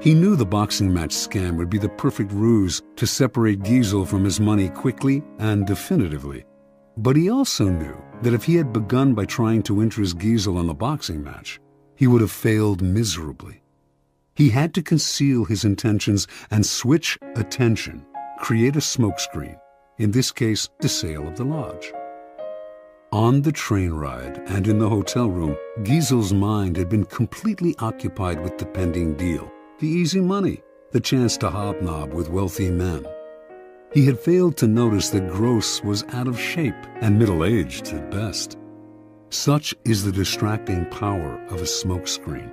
He knew the boxing match scam would be the perfect ruse to separate Giesel from his money quickly and definitively. But he also knew that if he had begun by trying to interest Giesel in the boxing match, he would have failed miserably. He had to conceal his intentions and switch attention, create a smokescreen, in this case, the sale of the lodge. On the train ride and in the hotel room, Giesel's mind had been completely occupied with the pending deal, the easy money, the chance to hobnob with wealthy men. He had failed to notice that Gross was out of shape and middle-aged at best. Such is the distracting power of a smokescreen.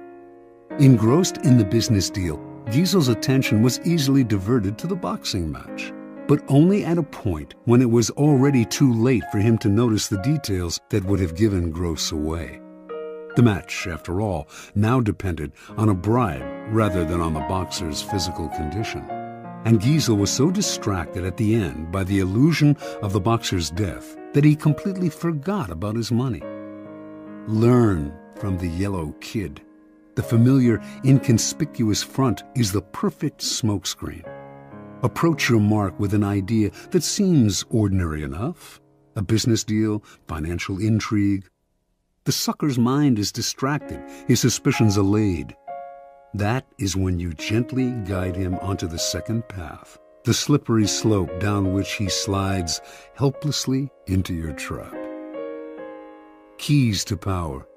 Engrossed in the business deal, Giesel's attention was easily diverted to the boxing match, but only at a point when it was already too late for him to notice the details that would have given Gross away. The match, after all, now depended on a bribe rather than on the boxer's physical condition. And Giesel was so distracted at the end by the illusion of the boxer's death that he completely forgot about his money. Learn from the Yellow Kid. The familiar, inconspicuous front is the perfect smokescreen. Approach your mark with an idea that seems ordinary enough. A business deal, financial intrigue. The sucker's mind is distracted, his suspicions allayed. That is when you gently guide him onto the second path, the slippery slope down which he slides helplessly into your trap. Keys to power.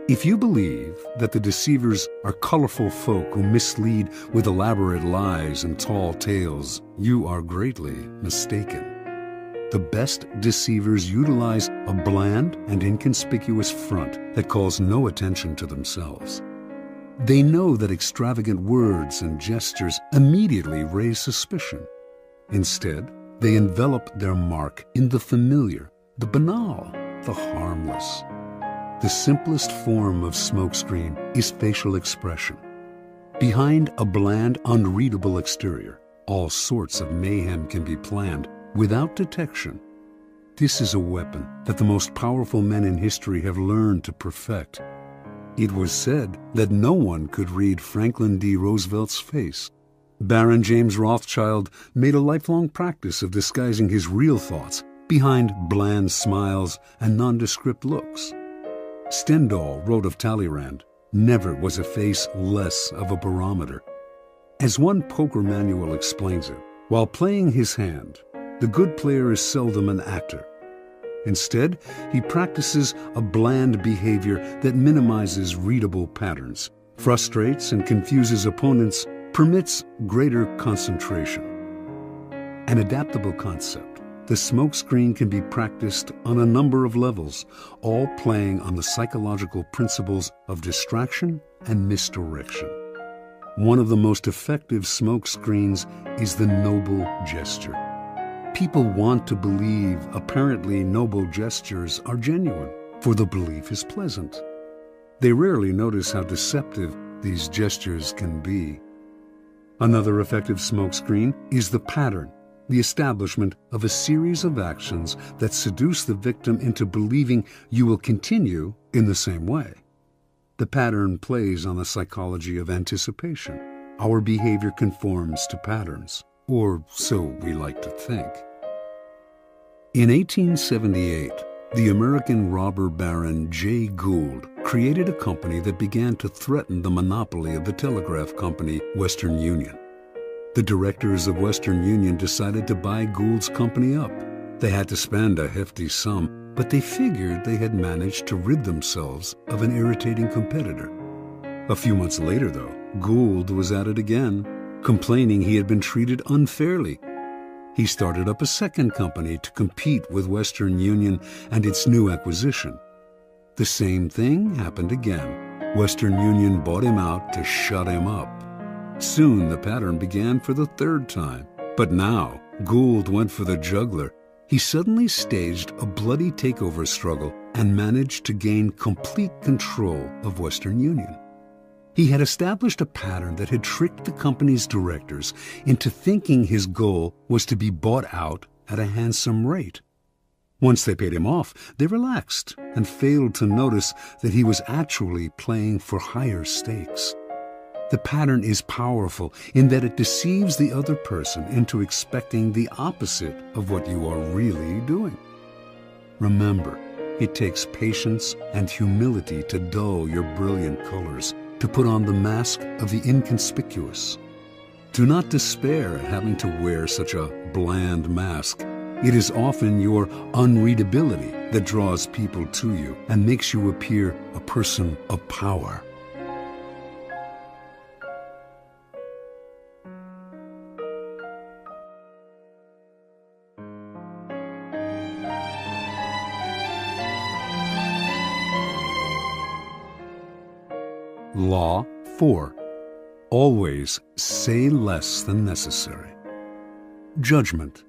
If you believe that the deceivers are colorful folk who mislead with elaborate lies and tall tales, you are greatly mistaken. The best deceivers utilize a bland and inconspicuous front that calls no attention to themselves. They know that extravagant words and gestures immediately raise suspicion. Instead, they envelop their mark in the familiar, the banal, the harmless. The simplest form of smokescreen is facial expression. Behind a bland, unreadable exterior, all sorts of mayhem can be planned without detection. This is a weapon that the most powerful men in history have learned to perfect. It was said that no one could read Franklin D. Roosevelt's face. Baron James Rothschild made a lifelong practice of disguising his real thoughts behind bland smiles and nondescript looks. Stendhal wrote of Talleyrand, "Never was a face less of a barometer." As one poker manual explains it, while playing his hand, the good player is seldom an actor. Instead, he practices a bland behavior that minimizes readable patterns, frustrates and confuses opponents, permits greater concentration. An adaptable concept, the smokescreen can be practiced on a number of levels, all playing on the psychological principles of distraction and misdirection. One of the most effective smokescreens is the noble gesture. People want to believe apparently noble gestures are genuine, for the belief is pleasant. They rarely notice how deceptive these gestures can be. Another effective smokescreen is the pattern, the establishment of a series of actions that seduce the victim into believing you will continue in the same way. The pattern plays on the psychology of anticipation. Our behavior conforms to patterns, or so we like to think. In 1878, the American robber baron Jay Gould created a company that began to threaten the monopoly of the telegraph company Western Union. The directors of Western Union decided to buy Gould's company up. They had to spend a hefty sum, but they figured they had managed to rid themselves of an irritating competitor. A few months later, though, Gould was at it again, complaining he had been treated unfairly. He started up a second company to compete with Western Union and its new acquisition. The same thing happened again. Western Union bought him out to shut him up. Soon the pattern began for the third time. But now Gould went for the jugular. He suddenly staged a bloody takeover struggle and managed to gain complete control of Western Union. He had established a pattern that had tricked the company's directors into thinking his goal was to be bought out at a handsome rate. Once they paid him off, they relaxed and failed to notice that he was actually playing for higher stakes. The pattern is powerful in that it deceives the other person into expecting the opposite of what you are really doing. Remember, it takes patience and humility to dull your brilliant colors, to put on the mask of the inconspicuous. Do not despair at having to wear such a bland mask. It is often your unreadability that draws people to you and makes you appear a person of power. Law 4. Always say less than necessary. Judgment.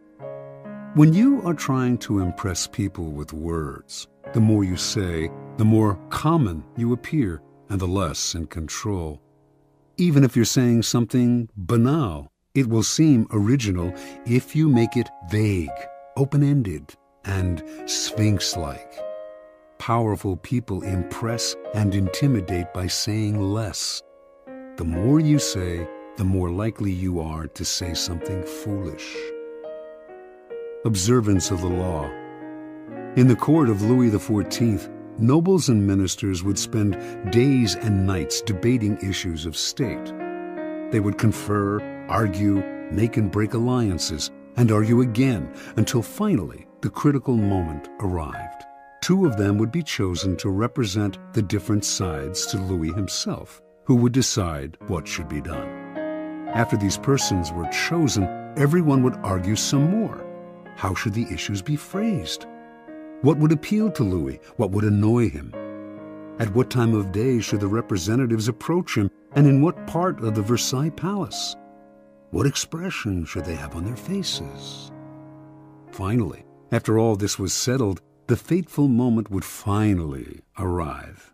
When you are trying to impress people with words, the more you say, the more common you appear and the less in control. Even if you're saying something banal, it will seem original if you make it vague, open-ended, and sphinx-like. Powerful people impress and intimidate by saying less. The more you say, the more likely you are to say something foolish. Observance of the law. In the court of Louis XIV, nobles and ministers would spend days and nights debating issues of state. They would confer, argue, make and break alliances, and argue again until finally the critical moment arrived. Two of them would be chosen to represent the different sides to Louis himself, who would decide what should be done. After these persons were chosen, everyone would argue some more. How should the issues be phrased? What would appeal to Louis? What would annoy him? At what time of day should the representatives approach him, and in what part of the Versailles Palace? What expression should they have on their faces? Finally, after all this was settled, the fateful moment would finally arrive.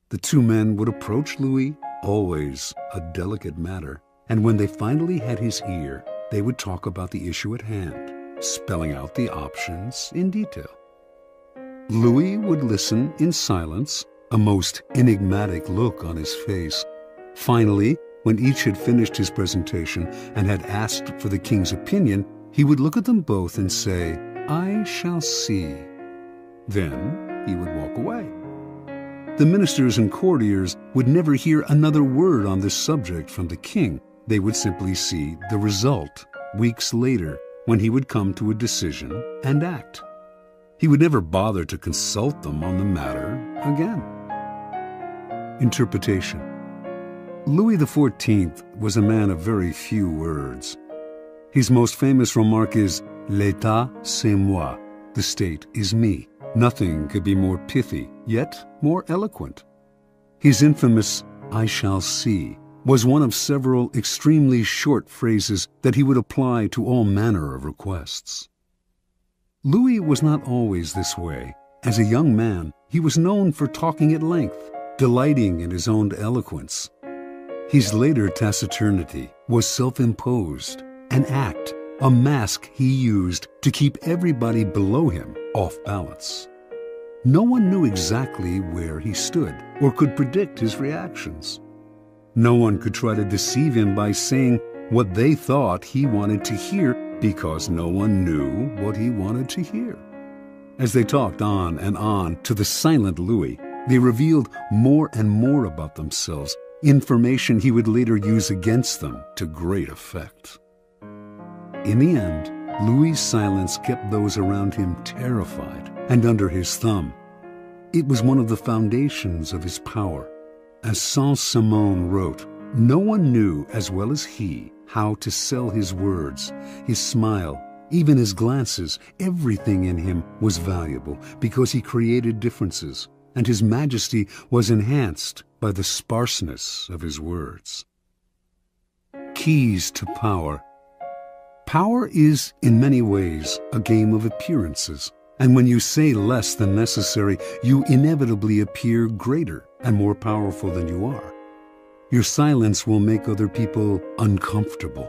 The two men would approach Louis, always a delicate matter, and when they finally had his ear, they would talk about the issue at hand, spelling out the options in detail. Louis would listen in silence, a most enigmatic look on his face. Finally, when each had finished his presentation and had asked for the king's opinion, he would look at them both and say, "I shall see." Then he would walk away. The ministers and courtiers would never hear another word on this subject from the king. They would simply see the result weeks later, when he would come to a decision and act. He would never bother to consult them on the matter again. Interpretation. Louis XIV was a man of very few words. His most famous remark is, "L'État, c'est moi." The state is me. Nothing could be more pithy, yet more eloquent. His infamous, "I shall see," was one of several extremely short phrases that he would apply to all manner of requests. Louis was not always this way. As a young man, he was known for talking at length, delighting in his own eloquence. His later taciturnity was self-imposed, an act, a mask he used to keep everybody below him off balance. No one knew exactly where he stood or could predict his reactions. No one could try to deceive him by saying what they thought he wanted to hear, because no one knew what he wanted to hear. As they talked on and on to the silent Louis, they revealed more and more about themselves, information he would later use against them to great effect. In the end, Louis's silence kept those around him terrified and under his thumb. It was one of the foundations of his power. As Saint-Simon wrote, no one knew as well as he how to sell his words, his smile, even his glances. Everything in him was valuable because he created differences, and his majesty was enhanced by the sparseness of his words. Keys to power. Power is, in many ways, a game of appearances, and when you say less than necessary, you inevitably appear greater and more powerful than you are. Your silence will make other people uncomfortable.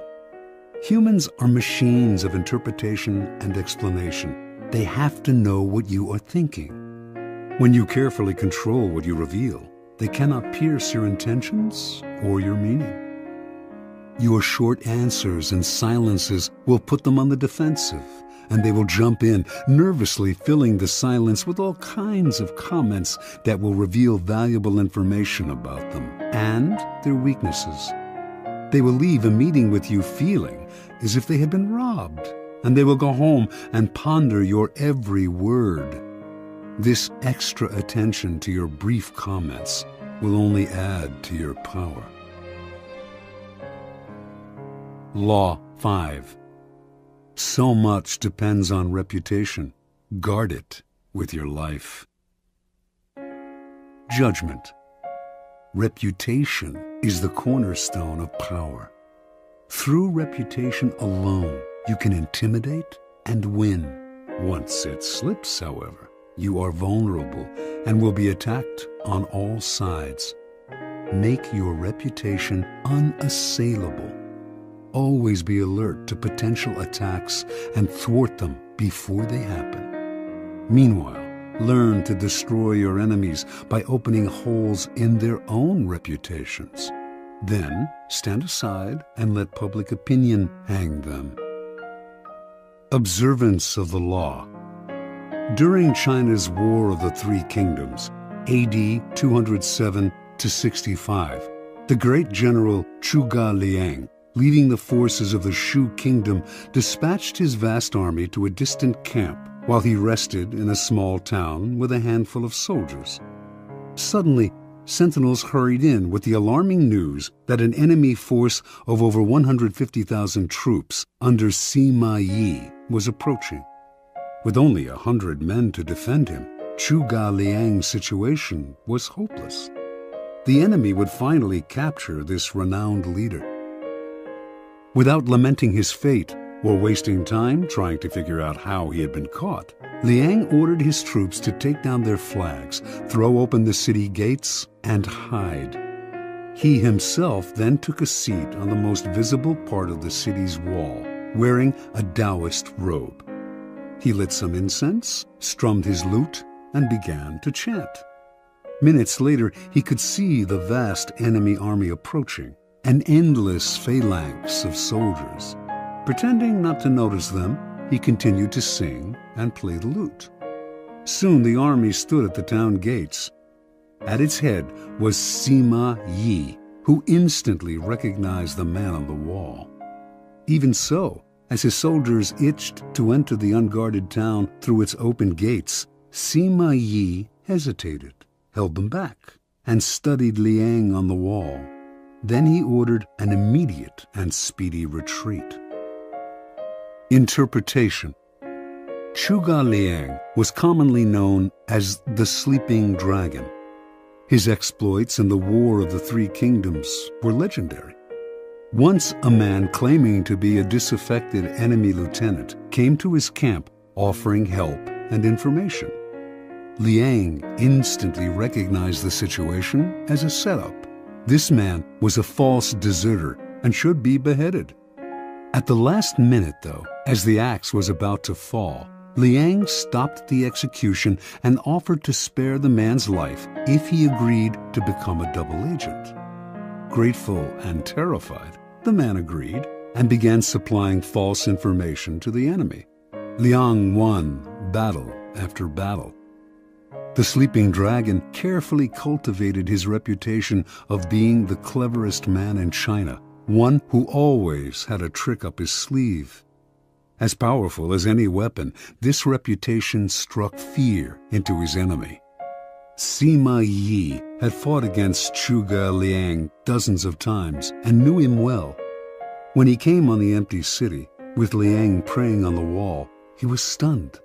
Humans are machines of interpretation and explanation. They have to know what you are thinking. When you carefully control what you reveal, they cannot pierce your intentions or your meaning. Your short answers and silences will put them on the defensive, and they will jump in, nervously filling the silence with all kinds of comments that will reveal valuable information about them and their weaknesses. They will leave a meeting with you feeling as if they had been robbed, and they will go home and ponder your every word. This extra attention to your brief comments will only add to your power. Law 5. So much depends on reputation. Guard it with your life. Judgment. Reputation is the cornerstone of power. Through reputation alone, you can intimidate and win. Once it slips, however, you are vulnerable and will be attacked on all sides. Make your reputation unassailable. Always be alert to potential attacks and thwart them before they happen. Meanwhile, learn to destroy your enemies by opening holes in their own reputations. Then stand aside and let public opinion hang them. Observance of the law. During China's War of the Three Kingdoms, AD 207 to 65, the great general Zhuge Liang, leading the forces of the Shu kingdom, dispatched his vast army to a distant camp while he rested in a small town with a handful of soldiers. Suddenly, sentinels hurried in with the alarming news that an enemy force of over 150,000 troops under Sima Yi was approaching. With only 100 men to defend him, Zhuge Liang's situation was hopeless. The enemy would finally capture this renowned leader. Without lamenting his fate or wasting time trying to figure out how he had been caught, Liang ordered his troops to take down their flags, throw open the city gates, and hide. He himself then took a seat on the most visible part of the city's wall, wearing a Taoist robe. He lit some incense, strummed his lute, and began to chant. Minutes later, he could see the vast enemy army approaching, an endless phalanx of soldiers. Pretending not to notice them, he continued to sing and play the lute. Soon the army stood at the town gates. At its head was Sima Yi, who instantly recognized the man on the wall. Even so, as his soldiers itched to enter the unguarded town through its open gates, Sima Yi hesitated, held them back, and studied Liang on the wall. Then he ordered an immediate and speedy retreat. Interpretation. Zhuge Liang was commonly known as the Sleeping Dragon. His exploits in the War of the Three Kingdoms were legendary. Once a man claiming to be a disaffected enemy lieutenant came to his camp offering help and information. Liang instantly recognized the situation as a setup. This man was a false deserter and should be beheaded. At the last minute, though, as the axe was about to fall, Liang stopped the execution and offered to spare the man's life if he agreed to become a double agent. Grateful and terrified, the man agreed and began supplying false information to the enemy. Liang won battle after battle. The Sleeping Dragon carefully cultivated his reputation of being the cleverest man in China, one who always had a trick up his sleeve. As powerful as any weapon, this reputation struck fear into his enemy. Sima Yi had fought against Zhuge Liang dozens of times and knew him well. When he came on the empty city, with Liang praying on the wall, he was stunned.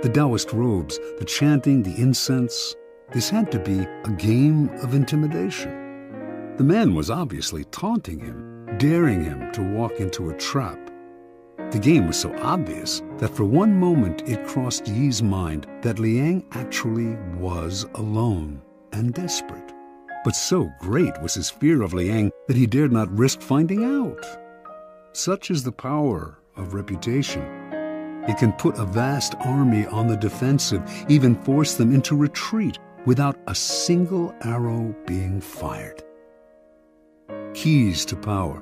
The Taoist robes, the chanting, the incense, this had to be a game of intimidation. The man was obviously taunting him, daring him to walk into a trap. The game was so obvious that for one moment it crossed Yi's mind that Liang actually was alone and desperate. But so great was his fear of Liang that he dared not risk finding out. Such is the power of reputation. It can put a vast army on the defensive, even force them into retreat without a single arrow being fired. Keys to power.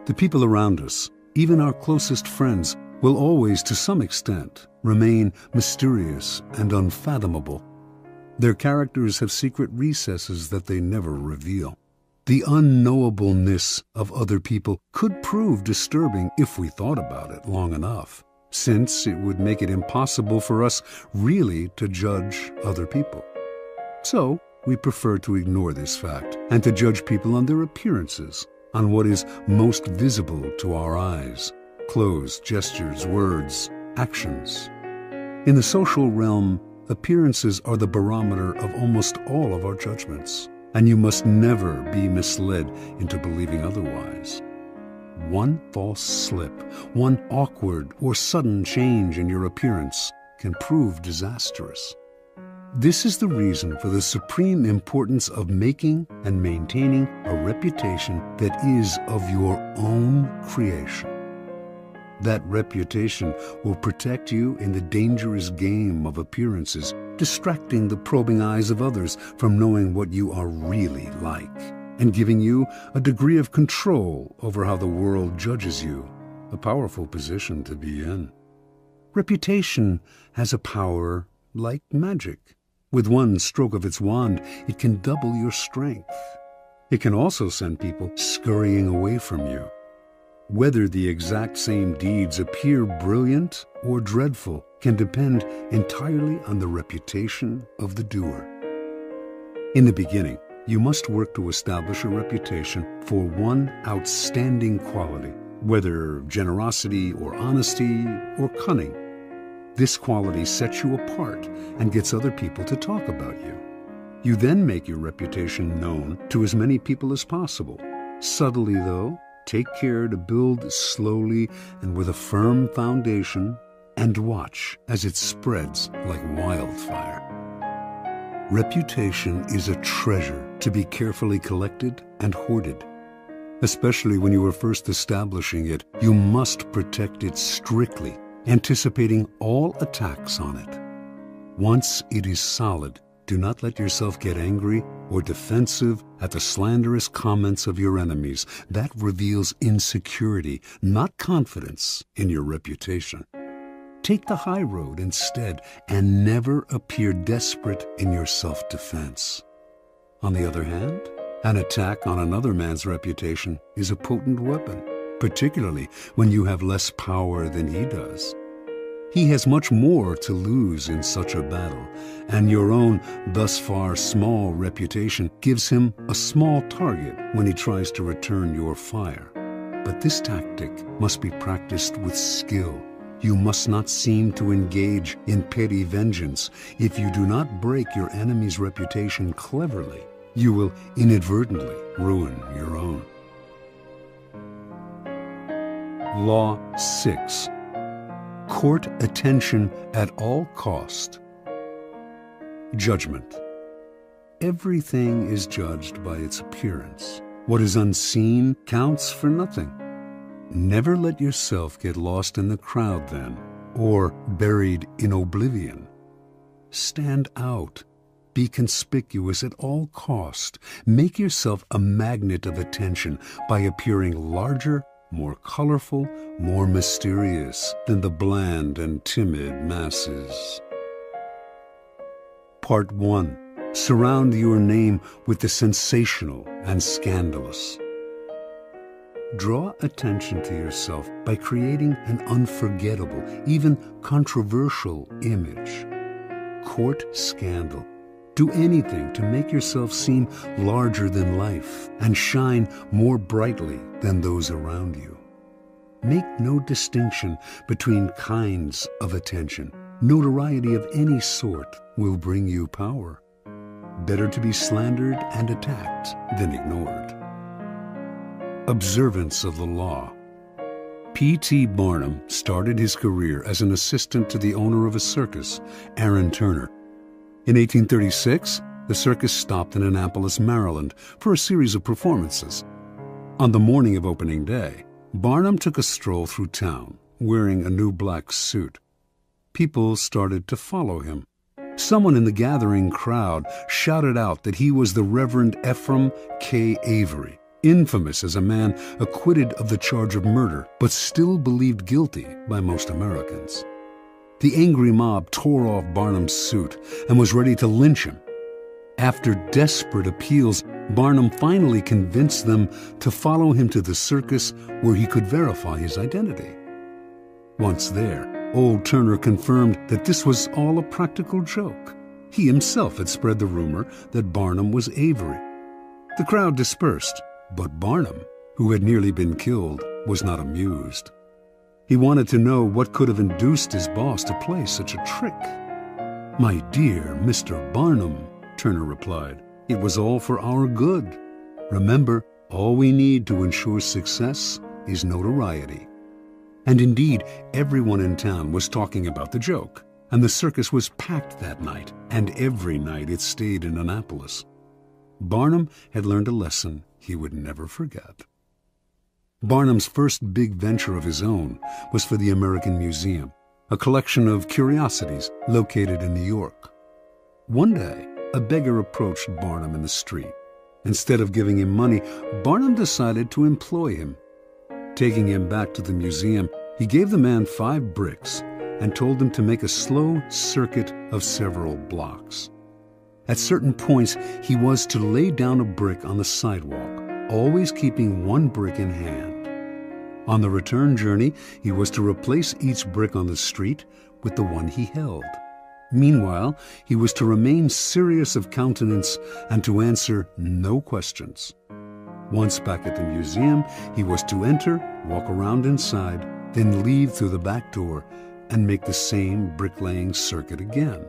The people around us, even our closest friends, will always, to some extent, remain mysterious and unfathomable. Their characters have secret recesses that they never reveal. The unknowableness of other people could prove disturbing if we thought about it long enough, since it would make it impossible for us really to judge other people. So, we prefer to ignore this fact and to judge people on their appearances, on what is most visible to our eyes: clothes, gestures, words, actions. In the social realm, appearances are the barometer of almost all of our judgments, and you must never be misled into believing otherwise. One false slip, one awkward or sudden change in your appearance can prove disastrous. This is the reason for the supreme importance of making and maintaining a reputation that is of your own creation. That reputation will protect you in the dangerous game of appearances, distracting the probing eyes of others from knowing what you are really like, and giving you a degree of control over how the world judges you, a powerful position to be in. Reputation has a power like magic. With one stroke of its wand, it can double your strength. It can also send people scurrying away from you. Whether the exact same deeds appear brilliant or dreadful can depend entirely on the reputation of the doer. In the beginning, you must work to establish a reputation for one outstanding quality, whether generosity or honesty or cunning. This quality sets you apart and gets other people to talk about you. You then make your reputation known to as many people as possible. Subtly, though, take care to build slowly and with a firm foundation, and watch as it spreads like wildfire. Reputation is a treasure to be carefully collected and hoarded. Especially when you are first establishing it, you must protect it strictly, anticipating all attacks on it. Once it is solid, do not let yourself get angry or defensive at the slanderous comments of your enemies. That reveals insecurity, not confidence in your reputation. Take the high road instead and never appear desperate in your self-defense. On the other hand, an attack on another man's reputation is a potent weapon, particularly when you have less power than he does. He has much more to lose in such a battle, and your own thus far small reputation gives him a small target when he tries to return your fire. But this tactic must be practiced with skill. You must not seem to engage in petty vengeance. If you do not break your enemy's reputation cleverly, you will inadvertently ruin your own. Law 6. Court attention at all cost. Judgment. Everything is judged by its appearance. What is unseen counts for nothing. Never let yourself get lost in the crowd then, or buried in oblivion. Stand out. Be conspicuous at all cost. Make yourself a magnet of attention by appearing larger, more colorful, more mysterious than the bland and timid masses. Part 1. Surround your name with the sensational and scandalous. Draw attention to yourself by creating an unforgettable, even controversial image. Court scandal. Do anything to make yourself seem larger than life and shine more brightly than those around you. Make no distinction between kinds of attention. Notoriety of any sort will bring you power. Better to be slandered and attacked than ignored. Observance of the law. P.T. Barnum started his career as an assistant to the owner of a circus, Aaron Turner. In 1836, the circus stopped in Annapolis, Maryland, for a series of performances. On the morning of opening day, Barnum took a stroll through town, wearing a new black suit. People started to follow him. Someone in the gathering crowd shouted out that he was the Reverend Ephraim K. Avery, infamous as a man acquitted of the charge of murder, but still believed guilty by most Americans. The angry mob tore off Barnum's suit and was ready to lynch him. After desperate appeals, Barnum finally convinced them to follow him to the circus where he could verify his identity. Once there, old Turner confirmed that this was all a practical joke. He himself had spread the rumor that Barnum was Avery. The crowd dispersed, but Barnum, who had nearly been killed, was not amused. He wanted to know what could have induced his boss to play such a trick. "My dear Mr. Barnum," Turner replied, "it was all for our good. Remember, all we need to ensure success is notoriety." And indeed, everyone in town was talking about the joke, and the circus was packed that night, and every night it stayed in Annapolis. Barnum had learned a lesson he would never forget. Barnum's first big venture of his own was for the American Museum, a collection of curiosities located in New York. One day, a beggar approached Barnum in the street. Instead of giving him money, Barnum decided to employ him. Taking him back to the museum, he gave the man 5 bricks and told him to make a slow circuit of several blocks. At certain points, he was to lay down a brick on the sidewalk, always keeping 1 brick in hand. On the return journey, he was to replace each brick on the street with the one he held. Meanwhile, he was to remain serious of countenance and to answer no questions. Once back at the museum, he was to enter, walk around inside, then leave through the back door, and make the same bricklaying circuit again.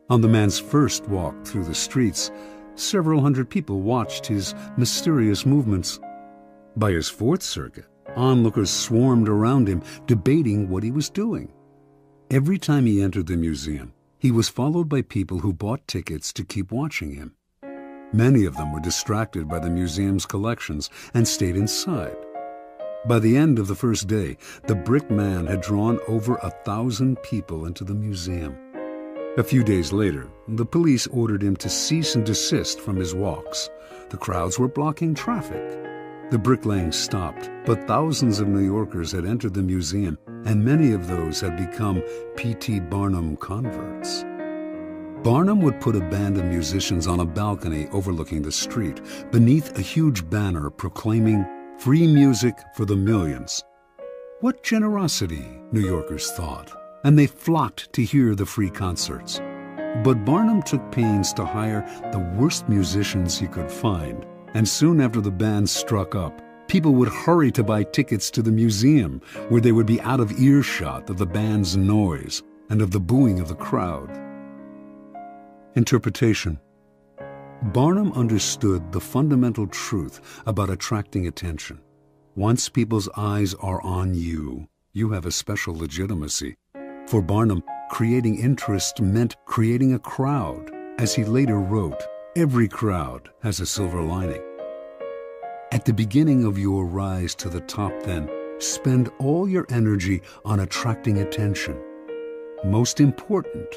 On the man's first walk through the streets, several hundred people watched his mysterious movements. By his fourth circuit, onlookers swarmed around him, debating what he was doing. Every time he entered the museum, he was followed by people who bought tickets to keep watching him. Many of them were distracted by the museum's collections and stayed inside. By the end of the first day, the brick man had drawn over 1,000 people into the museum. A few days later, the police ordered him to cease and desist from his walks. The crowds were blocking traffic. The bricklaying stopped, but thousands of New Yorkers had entered the museum, and many of those had become P.T. Barnum converts. Barnum would put a band of musicians on a balcony overlooking the street, beneath a huge banner proclaiming free music for the millions. What generosity, New Yorkers thought, and they flocked to hear the free concerts. But Barnum took pains to hire the worst musicians he could find, and soon after the band struck up, people would hurry to buy tickets to the museum, where they would be out of earshot of the band's noise and of the booing of the crowd. Interpretation. Barnum understood the fundamental truth about attracting attention. Once people's eyes are on you, you have a special legitimacy. For Barnum, creating interest meant creating a crowd. As he later wrote, every crowd has a silver lining. At the beginning of your rise to the top, then, spend all your energy on attracting attention. Most important,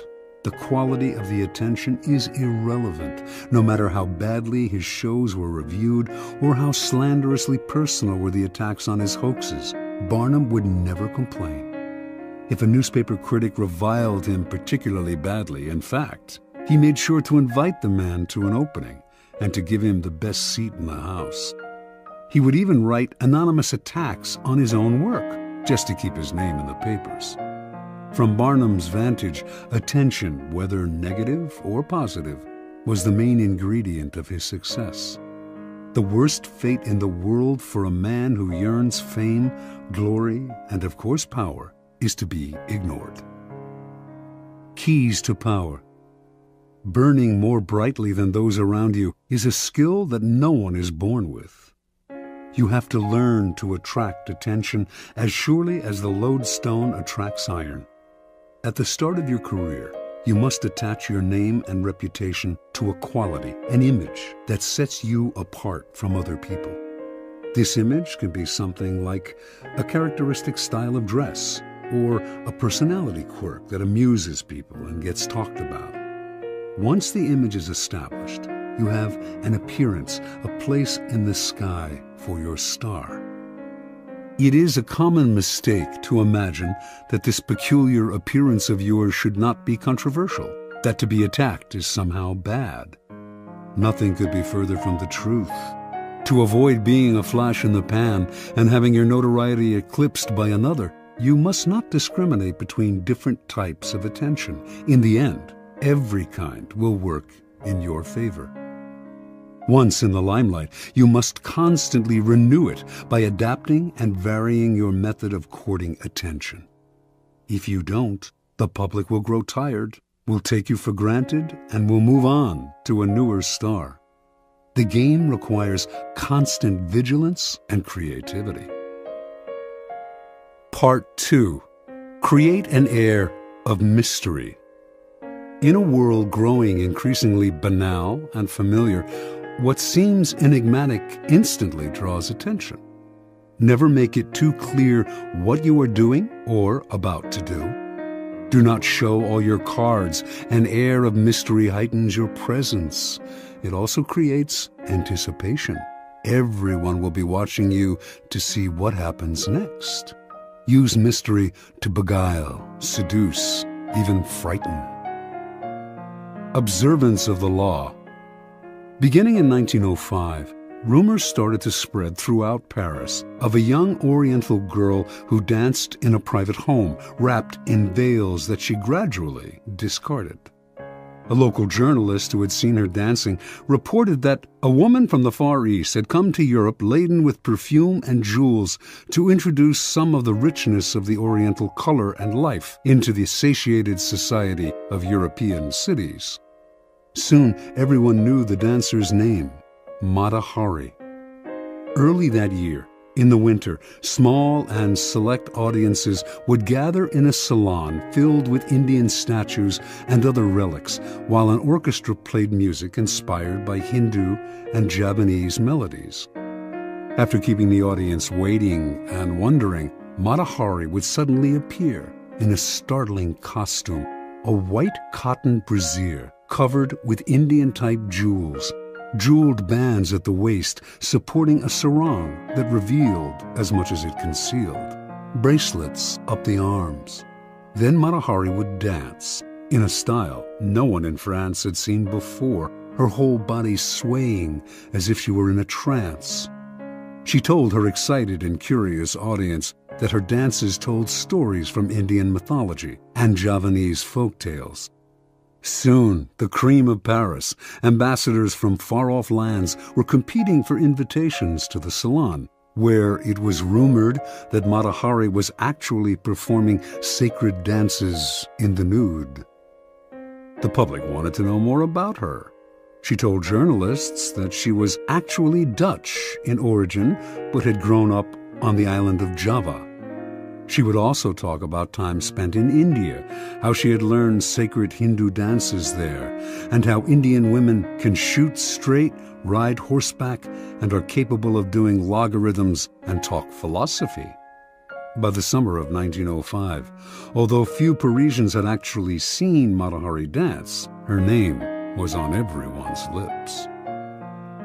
the quality of the attention is irrelevant, no matter how badly his shows were reviewed or how slanderously personal were the attacks on his hoaxes. Barnum would never complain. If a newspaper critic reviled him particularly badly, in fact, he made sure to invite the man to an opening and to give him the best seat in the house. He would even write anonymous attacks on his own work, just to keep his name in the papers. From Barnum's vantage, attention, whether negative or positive, was the main ingredient of his success. The worst fate in the world for a man who yearns fame, glory, and of course power is to be ignored. Keys to power. Burning more brightly than those around you is a skill that no one is born with. You have to learn to attract attention as surely as the lodestone attracts iron. At the start of your career, you must attach your name and reputation to a quality, an image that sets you apart from other people. This image can be something like a characteristic style of dress or a personality quirk that amuses people and gets talked about. Once the image is established, you have an appearance, a place in the sky for your star. It is a common mistake to imagine that this peculiar appearance of yours should not be controversial, that to be attacked is somehow bad. Nothing could be further from the truth. To avoid being a flash in the pan and having your notoriety eclipsed by another, you must not discriminate between different types of attention. In the end, every kind will work in your favor. Once in the limelight, you must constantly renew it by adapting and varying your method of courting attention. If you don't, the public will grow tired, will take you for granted, and will move on to a newer star. The game requires constant vigilance and creativity. Part 2. Create an air of mystery. In a world growing increasingly banal and familiar, what seems enigmatic instantly draws attention. Never make it too clear what you are doing or about to do. Do not show all your cards. An air of mystery heightens your presence. It also creates anticipation. Everyone will be watching you to see what happens next. Use mystery to beguile, seduce, even frighten. Observance of the law. Beginning in 1905, rumors started to spread throughout Paris of a young Oriental girl who danced in a private home, wrapped in veils that she gradually discarded. A local journalist who had seen her dancing reported that a woman from the Far East had come to Europe laden with perfume and jewels to introduce some of the richness of the Oriental color and life into the satiated society of European cities. Soon, everyone knew the dancer's name, Mata Hari. Early that year, in the winter, small and select audiences would gather in a salon filled with Indian statues and other relics, while an orchestra played music inspired by Hindu and Javanese melodies. After keeping the audience waiting and wondering, Mata Hari would suddenly appear in a startling costume, a white cotton brassiere covered with Indian-type jewels, jeweled bands at the waist supporting a sarong that revealed as much as it concealed, bracelets up the arms. Then Mata Hari would dance in a style no one in France had seen before, her whole body swaying as if she were in a trance. She told her excited and curious audience that her dances told stories from Indian mythology and Javanese folk tales. Soon, the cream of Paris, ambassadors from far-off lands, were competing for invitations to the salon, where it was rumored that Mata Hari was actually performing sacred dances in the nude. The public wanted to know more about her. She told journalists that she was actually Dutch in origin, but had grown up on the island of Java. She would also talk about time spent in India, how she had learned sacred Hindu dances there, and how Indian women can shoot straight, ride horseback, and are capable of doing logarithms and talk philosophy. By the summer of 1905, although few Parisians had actually seen Mata Hari dance, her name was on everyone's lips.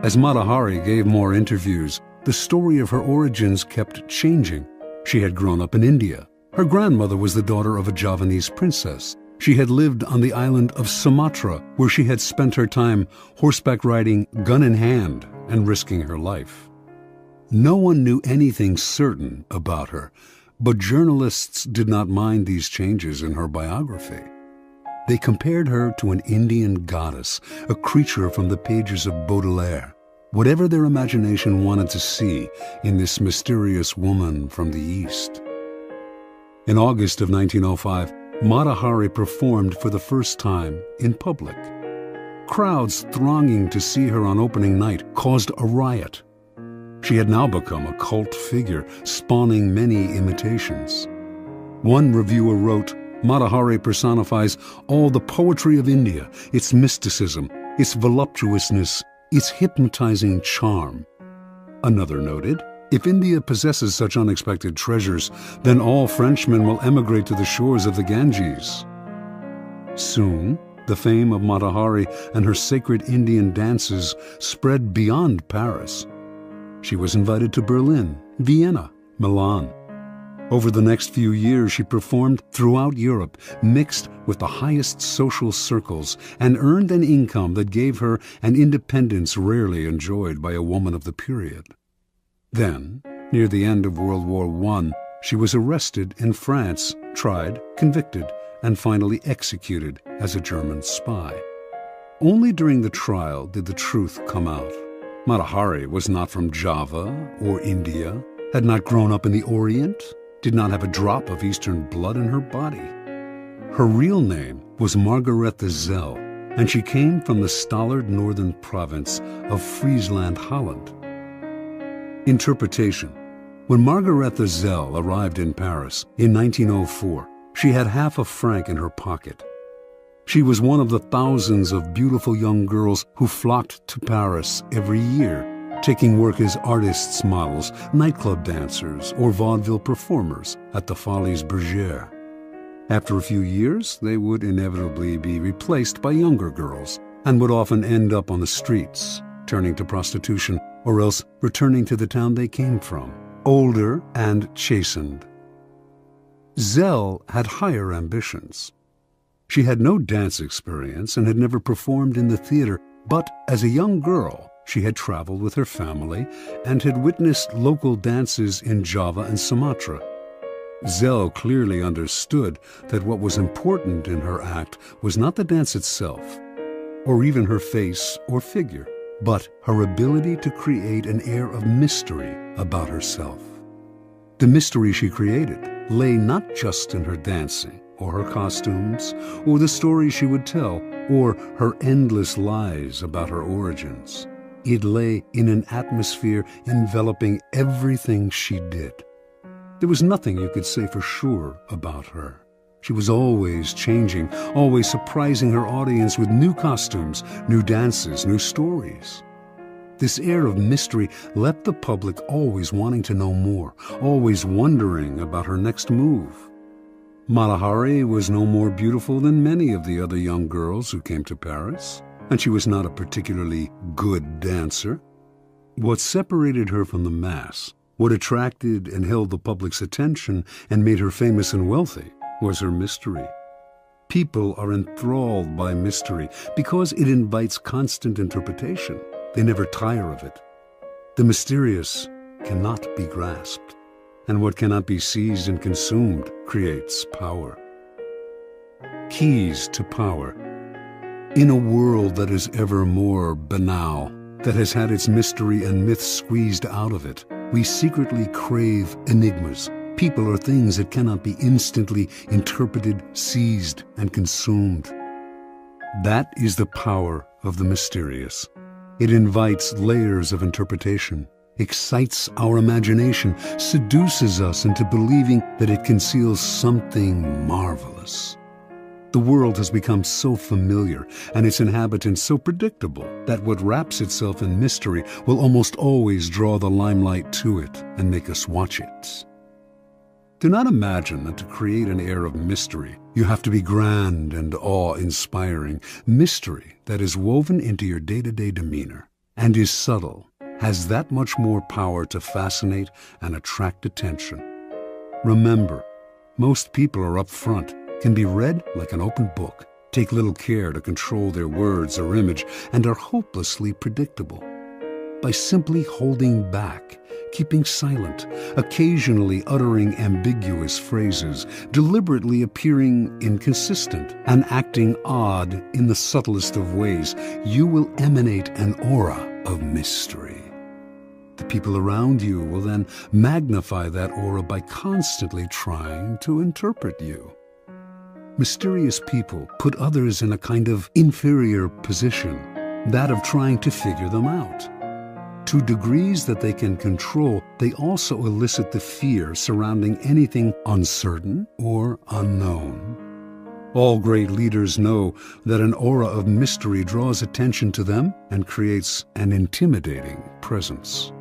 As Mata Hari gave more interviews, the story of her origins kept changing. She had grown up in India. Her grandmother was the daughter of a Javanese princess. She had lived on the island of Sumatra, where she had spent her time horseback riding, gun in hand, and risking her life. No one knew anything certain about her, but journalists did not mind these changes in her biography. They compared her to an Indian goddess, a creature from the pages of Baudelaire. Whatever their imagination wanted to see in this mysterious woman from the East. In August of 1905, Mata Hari performed for the first time in public. Crowds thronging to see her on opening night caused a riot. She had now become a cult figure, spawning many imitations. One reviewer wrote, "Mata Hari personifies all the poetry of India, its mysticism, its voluptuousness, its hypnotizing charm." Another noted, "If India possesses such unexpected treasures, then all Frenchmen will emigrate to the shores of the Ganges." Soon, the fame of Mata Hari and her sacred Indian dances spread beyond Paris. She was invited to Berlin, Vienna, Milan. Over the next few years, she performed throughout Europe, mixed with the highest social circles, and earned an income that gave her an independence rarely enjoyed by a woman of the period. Then, near the end of World War I, she was arrested in France, tried, convicted, and finally executed as a German spy. Only during the trial did the truth come out. Mata Hari was not from Java or India, had not grown up in the Orient, did not have a drop of Eastern blood in her body. Her real name was Margarethe Zell, and she came from the stolid northern province of Friesland, Holland. Interpretation. When Margarethe Zell arrived in Paris in 1904, she had half a franc in her pocket. She was one of the thousands of beautiful young girls who flocked to Paris every year, taking work as artists' models, nightclub dancers, or vaudeville performers at the Folies Bergère. After a few years, they would inevitably be replaced by younger girls and would often end up on the streets, turning to prostitution or else returning to the town they came from, older and chastened. Zell had higher ambitions. She had no dance experience and had never performed in the theater, but as a young girl, she had traveled with her family and had witnessed local dances in Java and Sumatra. Zell clearly understood that what was important in her act was not the dance itself, or even her face or figure, but her ability to create an air of mystery about herself. The mystery she created lay not just in her dancing, or her costumes, or the stories she would tell, or her endless lies about her origins. It lay in an atmosphere enveloping everything she did. There was nothing you could say for sure about her. She was always changing, always surprising her audience with new costumes, new dances, new stories. This air of mystery left the public always wanting to know more, always wondering about her next move. Mata Hari was no more beautiful than many of the other young girls who came to Paris, and she was not a particularly good dancer. What separated her from the mass, what attracted and held the public's attention and made her famous and wealthy, was her mystery. People are enthralled by mystery because it invites constant interpretation. They never tire of it. The mysterious cannot be grasped, and what cannot be seized and consumed creates power. Keys to power. In a world that is ever more banal, that has had its mystery and myth squeezed out of it, we secretly crave enigmas, people or things that cannot be instantly interpreted, seized, and consumed. That is the power of the mysterious. It invites layers of interpretation, excites our imagination, seduces us into believing that it conceals something marvelous. The world has become so familiar and its inhabitants so predictable that what wraps itself in mystery will almost always draw the limelight to it and make us watch it. Do not imagine that to create an air of mystery, you have to be grand and awe-inspiring. Mystery that is woven into your day-to-day demeanor and is subtle has that much more power to fascinate and attract attention. Remember, most people are up front, can be read like an open book, take little care to control their words or image, and are hopelessly predictable. By simply holding back, keeping silent, occasionally uttering ambiguous phrases, deliberately appearing inconsistent, and acting odd in the subtlest of ways, you will emanate an aura of mystery. The people around you will then magnify that aura by constantly trying to interpret you. Mysterious people put others in a kind of inferior position, that of trying to figure them out. To degrees that they can control, they also elicit the fear surrounding anything uncertain or unknown. All great leaders know that an aura of mystery draws attention to them and creates an intimidating presence.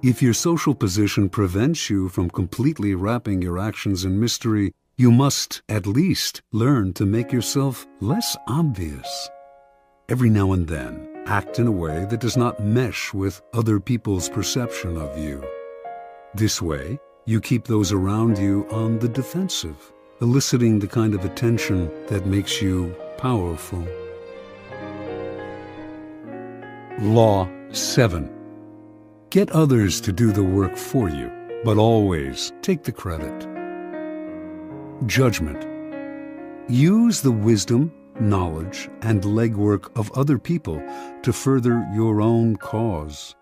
If your social position prevents you from completely wrapping your actions in mystery, you must at least learn to make yourself less obvious. Every now and then, act in a way that does not mesh with other people's perception of you. This way, you keep those around you on the defensive, eliciting the kind of attention that makes you powerful. Law 7. Get others to do the work for you, but always take the credit. Judgment. Use the wisdom, knowledge, and legwork of other people to further your own cause.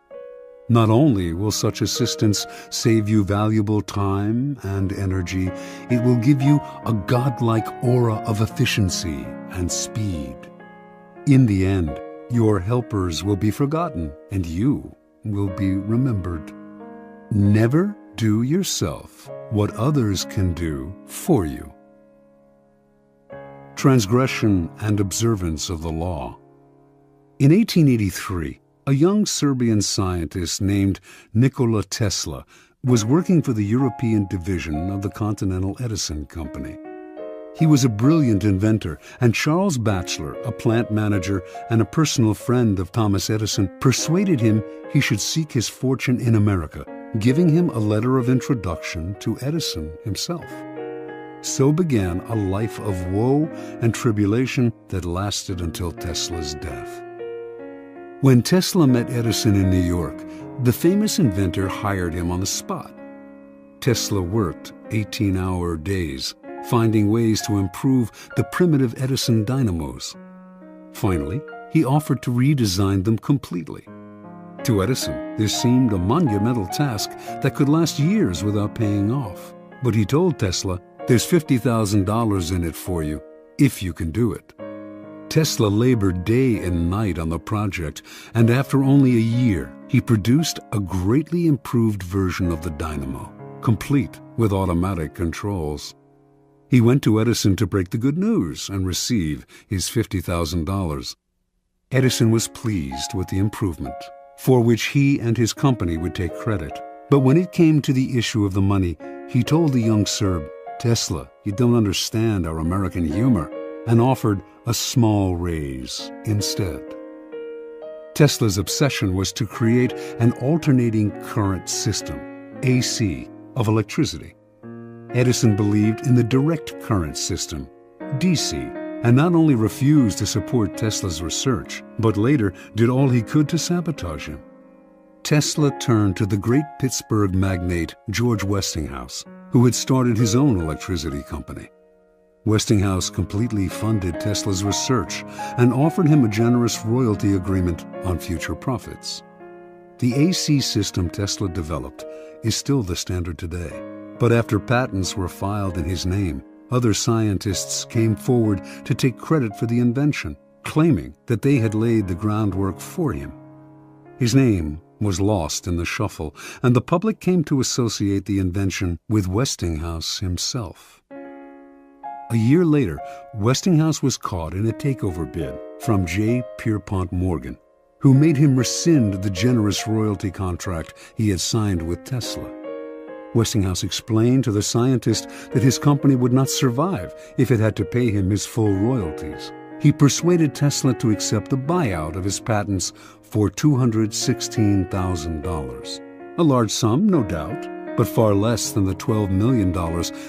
Not only will such assistance save you valuable time and energy, it will give you a godlike aura of efficiency and speed. In the end, your helpers will be forgotten and you will be remembered. Never do yourself what others can do for you. Transgression and observance of the law. In 1883, a young Serbian scientist named Nikola Tesla was working for the European division of the Continental Edison Company. He was a brilliant inventor, and Charles Batchelor, a plant manager and a personal friend of Thomas Edison, persuaded him he should seek his fortune in America, giving him a letter of introduction to Edison himself. So began a life of woe and tribulation that lasted until Tesla's death. When Tesla met Edison in New York, the famous inventor hired him on the spot. Tesla worked 18-hour days, finding ways to improve the primitive Edison dynamos. Finally, he offered to redesign them completely. To Edison, this seemed a monumental task that could last years without paying off. But he told Tesla, "There's $50,000 in it for you, if you can do it." Tesla labored day and night on the project, and after only a year, he produced a greatly improved version of the dynamo, complete with automatic controls. He went to Edison to break the good news and receive his $50,000. Edison was pleased with the improvement, for which he and his company would take credit. But when it came to the issue of the money, he told the young Serb, "Tesla, you don't understand our American humor," and offered a small raise instead. Tesla's obsession was to create an alternating current system, AC, of electricity. Edison believed in the direct current system, DC, and not only refused to support Tesla's research, but later did all he could to sabotage him. Tesla turned to the great Pittsburgh magnate George Westinghouse, who had started his own electricity company. Westinghouse completely funded Tesla's research and offered him a generous royalty agreement on future profits. The AC system Tesla developed is still the standard today, but after patents were filed in his name, other scientists came forward to take credit for the invention, claiming that they had laid the groundwork for him. His name was lost in the shuffle, and the public came to associate the invention with Westinghouse himself. A year later, Westinghouse was caught in a takeover bid from J. Pierpont Morgan, who made him rescind the generous royalty contract he had signed with Tesla. Westinghouse explained to the scientist that his company would not survive if it had to pay him his full royalties. He persuaded Tesla to accept the buyout of his patents for $216,000. A large sum, no doubt, but far less than the $12 million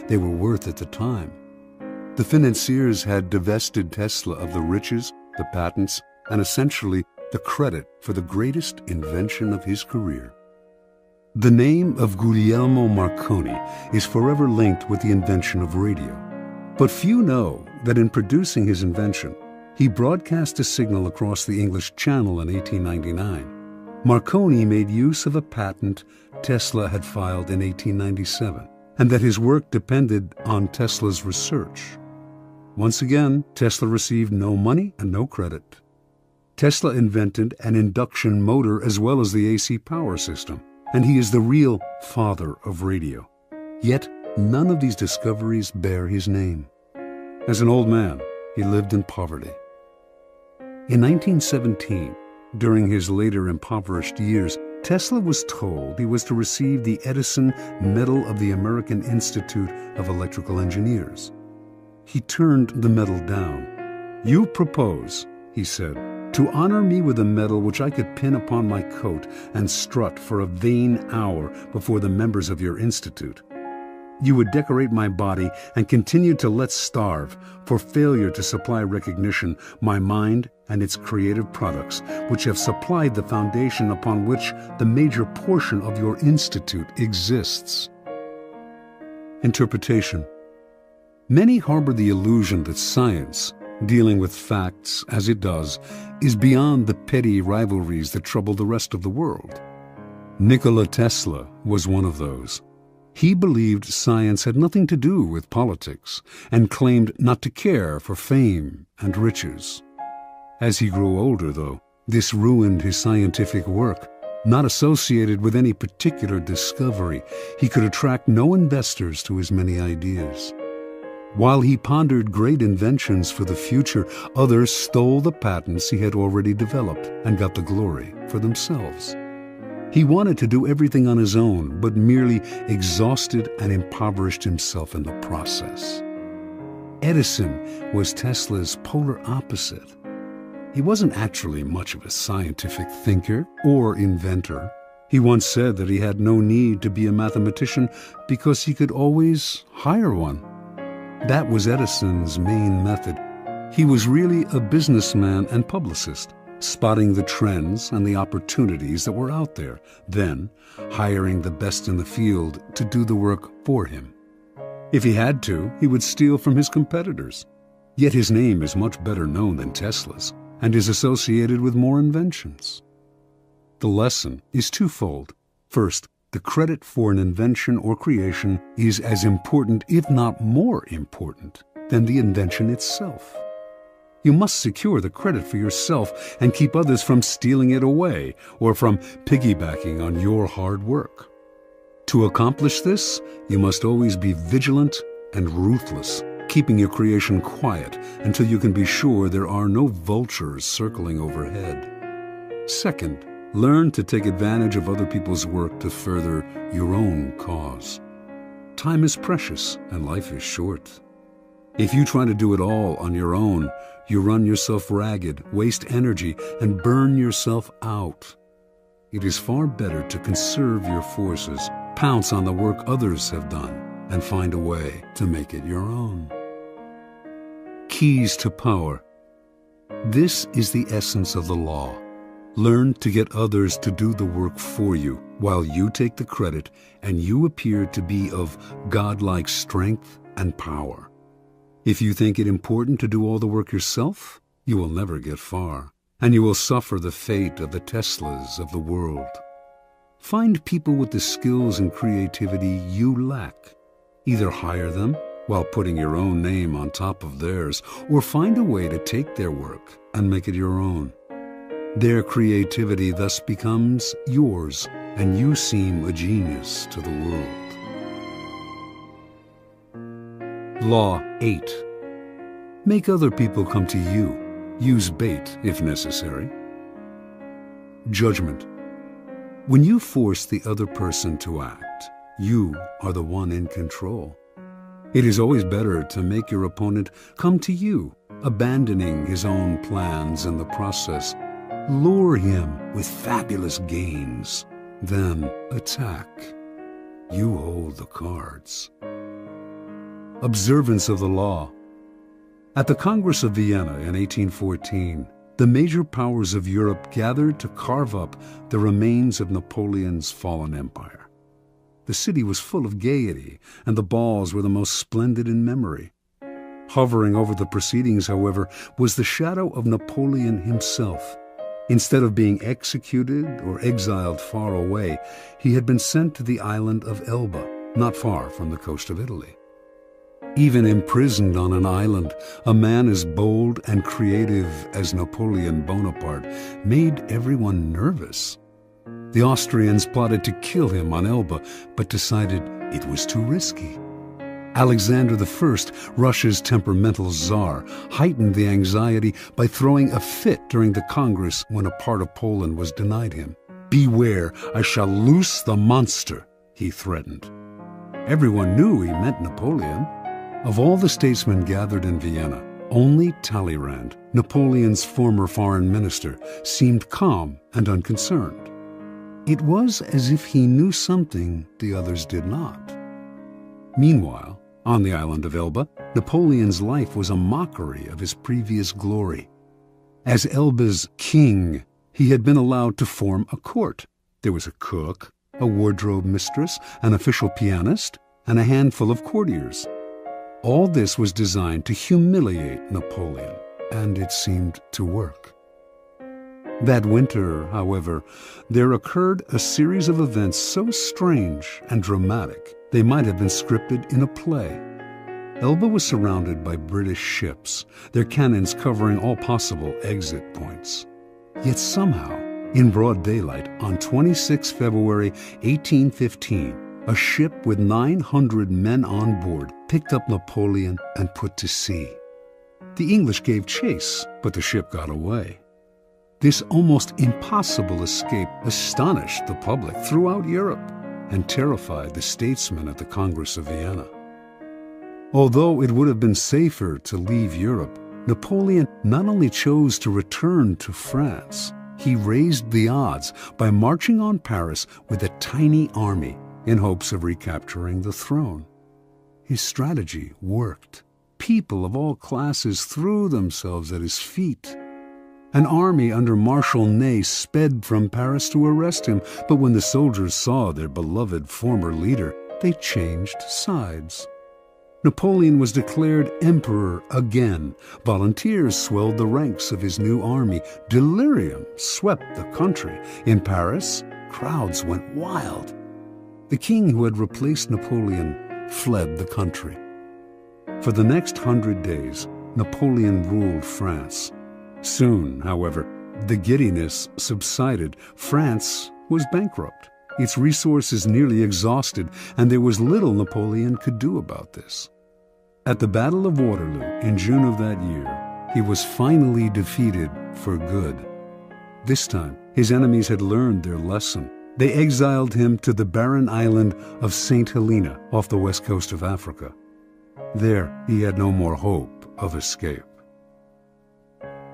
they were worth at the time. The financiers had divested Tesla of the riches, the patents, and essentially the credit for the greatest invention of his career. The name of Guglielmo Marconi is forever linked with the invention of radio. But few know that in producing his invention, he broadcast a signal across the English Channel in 1899. Marconi made use of a patent Tesla had filed in 1897, and that his work depended on Tesla's research. Once again, Tesla received no money and no credit. Tesla invented an induction motor as well as the AC power system, and he is the real father of radio. Yet, none of these discoveries bear his name. As an old man, he lived in poverty. In 1917, during his later impoverished years, Tesla was told he was to receive the Edison Medal of the American Institute of Electrical Engineers. He turned the medal down. "You propose," he said, "to honor me with a medal which I could pin upon my coat and strut for a vain hour before the members of your institute. You would decorate my body and continue to let starve for failure to supply recognition my mind and its creative products, which have supplied the foundation upon which the major portion of your institute exists." Interpretation. Many harbor the illusion that science, dealing with facts as it does, is beyond the petty rivalries that trouble the rest of the world. Nikola Tesla was one of those. He believed science had nothing to do with politics and claimed not to care for fame and riches. As he grew older, though, this ruined his scientific work. Not associated with any particular discovery, he could attract no investors to his many ideas. While he pondered great inventions for the future, others stole the patents he had already developed and got the glory for themselves. He wanted to do everything on his own, but merely exhausted and impoverished himself in the process. Edison was Tesla's polar opposite. He wasn't actually much of a scientific thinker or inventor. He once said that he had no need to be a mathematician because he could always hire one. That was Edison's main method. He was really a businessman and publicist, spotting the trends and the opportunities that were out there, then hiring the best in the field to do the work for him. If he had to, he would steal from his competitors. Yet his name is much better known than Tesla's, and is associated with more inventions. The lesson is twofold. First, the credit for an invention or creation is as important, if not more important, than the invention itself. You must secure the credit for yourself and keep others from stealing it away or from piggybacking on your hard work. To accomplish this, you must always be vigilant and ruthless, keeping your creation quiet until you can be sure there are no vultures circling overhead. Second, learn to take advantage of other people's work to further your own cause. Time is precious and life is short. If you try to do it all on your own, you run yourself ragged, waste energy, and burn yourself out. It is far better to conserve your forces, pounce on the work others have done, and find a way to make it your own. Keys to power. This is the essence of the law. Learn to get others to do the work for you, while you take the credit and you appear to be of godlike strength and power. If you think it important to do all the work yourself, you will never get far, and you will suffer the fate of the Teslas of the world. Find people with the skills and creativity you lack. Either hire them while putting your own name on top of theirs, or find a way to take their work and make it your own. Their creativity thus becomes yours, and you seem a genius to the world. Law 8. Make other people come to you. Use bait if necessary. Judgment. When you force the other person to act, you are the one in control. It is always better to make your opponent come to you, abandoning his own plans in the process. Lure him with fabulous gains, then attack. You hold the cards. Observance of the law. At the Congress of Vienna in 1814, the major powers of Europe gathered to carve up the remains of Napoleon's fallen empire. The city was full of gaiety, and the balls were the most splendid in memory. Hovering over the proceedings, however, was the shadow of Napoleon himself. Instead of being executed or exiled far away, he had been sent to the island of Elba, not far from the coast of Italy. Even imprisoned on an island, a man as bold and creative as Napoleon Bonaparte made everyone nervous. The Austrians plotted to kill him on Elba, but decided it was too risky. Alexander I, Russia's temperamental czar, heightened the anxiety by throwing a fit during the Congress when a part of Poland was denied him. "Beware, I shall loose the monster," he threatened. Everyone knew he meant Napoleon. Of all the statesmen gathered in Vienna, only Talleyrand, Napoleon's former foreign minister, seemed calm and unconcerned. It was as if he knew something the others did not. Meanwhile, on the island of Elba, Napoleon's life was a mockery of his previous glory. As Elba's king, he had been allowed to form a court. There was a cook, a wardrobe mistress, an official pianist, and a handful of courtiers. All this was designed to humiliate Napoleon, and it seemed to work. That winter, however, there occurred a series of events so strange and dramatic they might have been scripted in a play. Elba was surrounded by British ships, their cannons covering all possible exit points. Yet somehow, in broad daylight, on 26 February 1815, a ship with 900 men on board picked up Napoleon and put to sea. The English gave chase, but the ship got away. This almost impossible escape astonished the public throughout Europe and terrified the statesmen at the Congress of Vienna. Although it would have been safer to leave Europe, Napoleon not only chose to return to France, he raised the odds by marching on Paris with a tiny army in hopes of recapturing the throne. His strategy worked. People of all classes threw themselves at his feet. An army under Marshal Ney sped from Paris to arrest him, but when the soldiers saw their beloved former leader, they changed sides. Napoleon was declared emperor again. Volunteers swelled the ranks of his new army. Delirium swept the country. In Paris, crowds went wild. The king who had replaced Napoleon fled the country. For the next 100 days, Napoleon ruled France. Soon, however, the giddiness subsided. France was bankrupt, its resources nearly exhausted, and there was little Napoleon could do about this. At the Battle of Waterloo in June of that year, he was finally defeated for good. This time, his enemies had learned their lesson. They exiled him to the barren island of St. Helena off the west coast of Africa. There, he had no more hope of escape.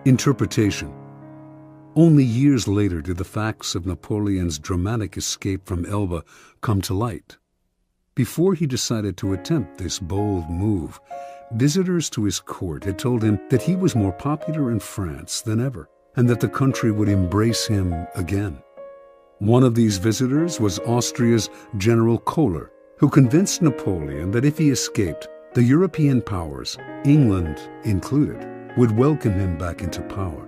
Interpretation. Only years later did the facts of Napoleon's dramatic escape from Elba come to light. Before he decided to attempt this bold move, visitors to his court had told him that he was more popular in France than ever, and that the country would embrace him again. One of these visitors was Austria's General Kohler, who convinced Napoleon that if he escaped, the European powers, England included, would welcome him back into power.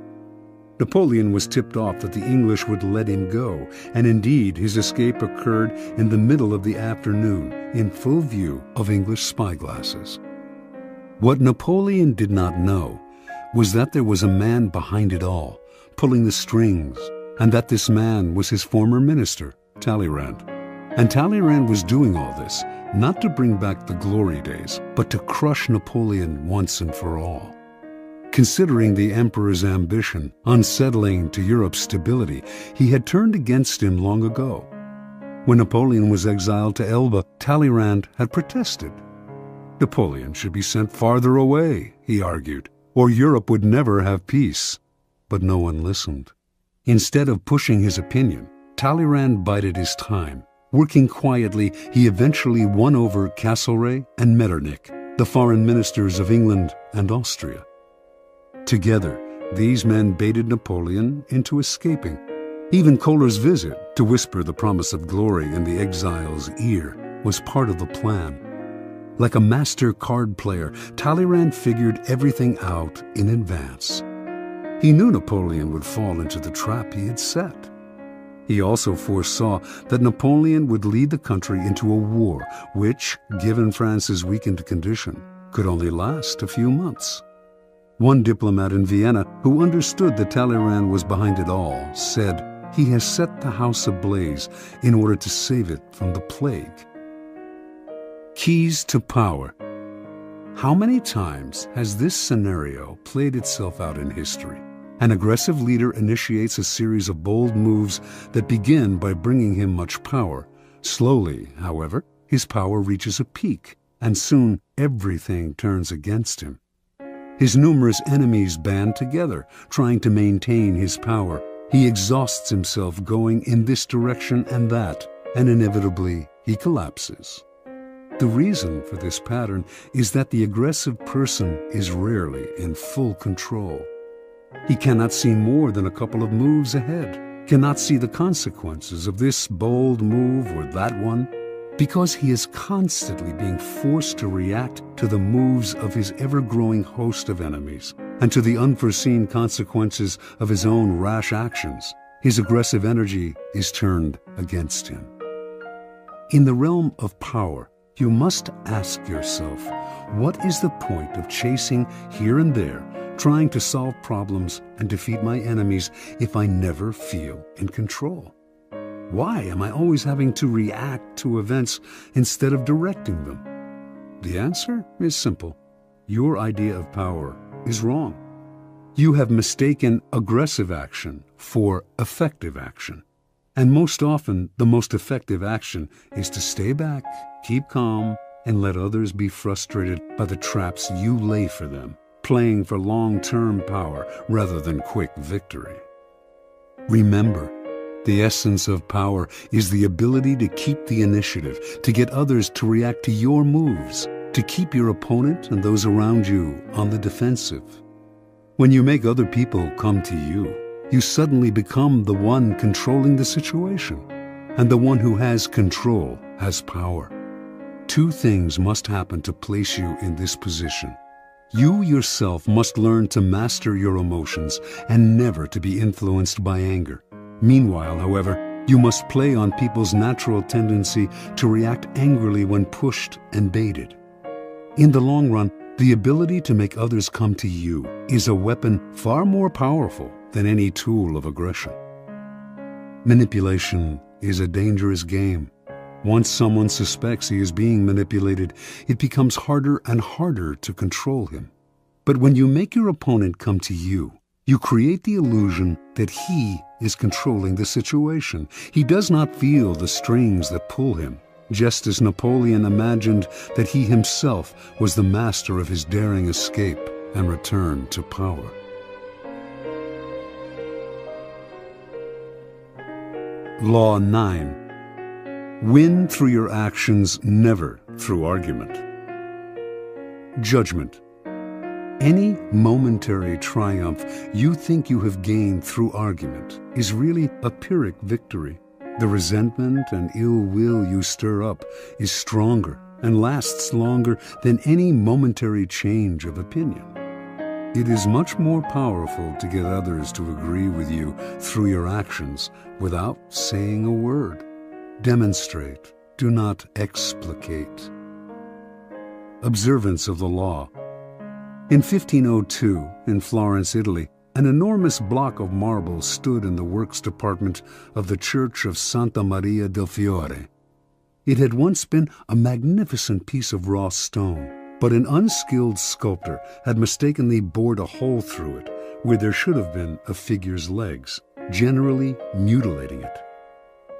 Napoleon was tipped off that the English would let him go, and indeed his escape occurred in the middle of the afternoon, in full view of English spyglasses. What Napoleon did not know was that there was a man behind it all, pulling the strings, and that this man was his former minister, Talleyrand. And Talleyrand was doing all this not to bring back the glory days, but to crush Napoleon once and for all. Considering the emperor's ambition unsettling to Europe's stability, he had turned against him long ago. When Napoleon was exiled to Elba, Talleyrand had protested. Napoleon should be sent farther away, he argued, or Europe would never have peace. But no one listened. Instead of pushing his opinion, Talleyrand bided his time. Working quietly, he eventually won over Castlereagh and Metternich, the foreign ministers of England and Austria. Together, these men baited Napoleon into escaping. Even Kohler's visit to whisper the promise of glory in the exile's ear was part of the plan. Like a master card player, Talleyrand figured everything out in advance. He knew Napoleon would fall into the trap he had set. He also foresaw that Napoleon would lead the country into a war which, given France's weakened condition, could only last a few months. One diplomat in Vienna, who understood that Talleyrand was behind it all, said, "He has set the house ablaze in order to save it from the plague." Keys to power. How many times has this scenario played itself out in history? An aggressive leader initiates a series of bold moves that begin by bringing him much power. Slowly, however, his power reaches a peak, and soon everything turns against him. His numerous enemies band together, trying to maintain his power. He exhausts himself going in this direction and that, and inevitably he collapses. The reason for this pattern is that the aggressive person is rarely in full control. He cannot see more than a couple of moves ahead, cannot see the consequences of this bold move or that one, because he is constantly being forced to react to the moves of his ever-growing host of enemies and to the unforeseen consequences of his own rash actions. His aggressive energy is turned against him. In the realm of power, you must ask yourself, what is the point of chasing here and there, trying to solve problems and defeat my enemies if I never feel in control? Why am I always having to react to events instead of directing them? The answer is simple. Your idea of power is wrong. You have mistaken aggressive action for effective action. And most often, the most effective action is to stay back, keep calm, and let others be frustrated by the traps you lay for them, playing for long-term power rather than quick victory. Remember, the essence of power is the ability to keep the initiative, to get others to react to your moves, to keep your opponent and those around you on the defensive. When you make other people come to you, you suddenly become the one controlling the situation, and the one who has control has power. Two things must happen to place you in this position. You yourself must learn to master your emotions and never to be influenced by anger. Meanwhile, however, you must play on people's natural tendency to react angrily when pushed and baited. In the long run, the ability to make others come to you is a weapon far more powerful than any tool of aggression. Manipulation is a dangerous game. Once someone suspects he is being manipulated, it becomes harder and harder to control him. But when you make your opponent come to you, you create the illusion that he is controlling the situation. He does not feel the strings that pull him, just as Napoleon imagined that he himself was the master of his daring escape and return to power. Law 9. Win through your actions, never through argument. Judgment. Any momentary triumph you think you have gained through argument is really a Pyrrhic victory. The resentment and ill will you stir up is stronger and lasts longer than any momentary change of opinion. It is much more powerful to get others to agree with you through your actions without saying a word. Demonstrate, do not explicate. Observance of the law. In 1502, in Florence, Italy, an enormous block of marble stood in the works department of the Church of Santa Maria del Fiore. It had once been a magnificent piece of raw stone, but an unskilled sculptor had mistakenly bored a hole through it where there should have been a figure's legs, generally mutilating it.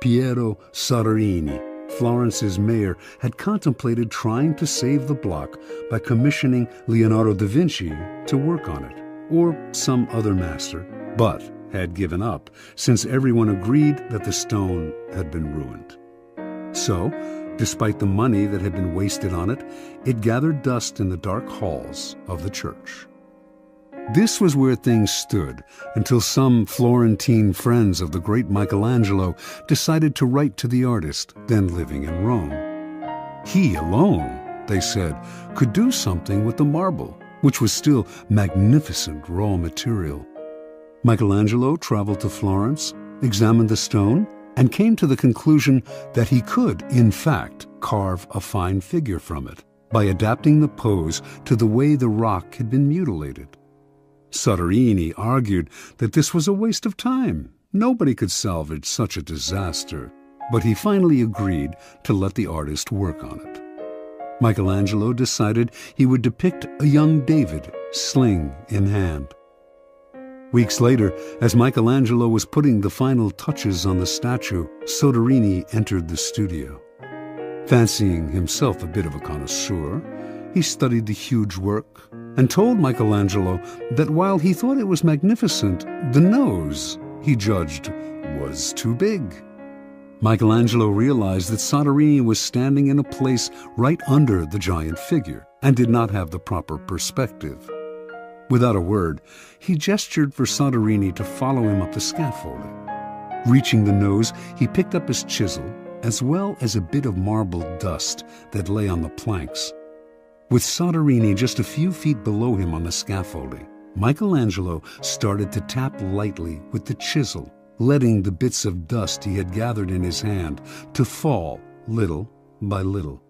Piero Soderini, Florence's mayor, had contemplated trying to save the block by commissioning Leonardo da Vinci to work on it, or some other master, but had given up since everyone agreed that the stone had been ruined. So, despite the money that had been wasted on it, it gathered dust in the dark halls of the church. This was where things stood until some Florentine friends of the great Michelangelo decided to write to the artist, then living in Rome. He alone, they said, could do something with the marble, which was still magnificent raw material. Michelangelo traveled to Florence, examined the stone, and came to the conclusion that he could, in fact, carve a fine figure from it by adapting the pose to the way the rock had been mutilated. Soderini argued that this was a waste of time. Nobody could salvage such a disaster, but he finally agreed to let the artist work on it. Michelangelo decided he would depict a young David, sling in hand. Weeks later, as Michelangelo was putting the final touches on the statue, Soderini entered the studio. Fancying himself a bit of a connoisseur, he studied the huge work and told Michelangelo that while he thought it was magnificent, the nose, he judged, was too big. Michelangelo realized that Soderini was standing in a place right under the giant figure and did not have the proper perspective. Without a word, he gestured for Soderini to follow him up the scaffolding. Reaching the nose, he picked up his chisel, as well as a bit of marble dust that lay on the planks. With Soderini just a few feet below him on the scaffolding, Michelangelo started to tap lightly with the chisel, letting the bits of dust he had gathered in his hand to fall little by little.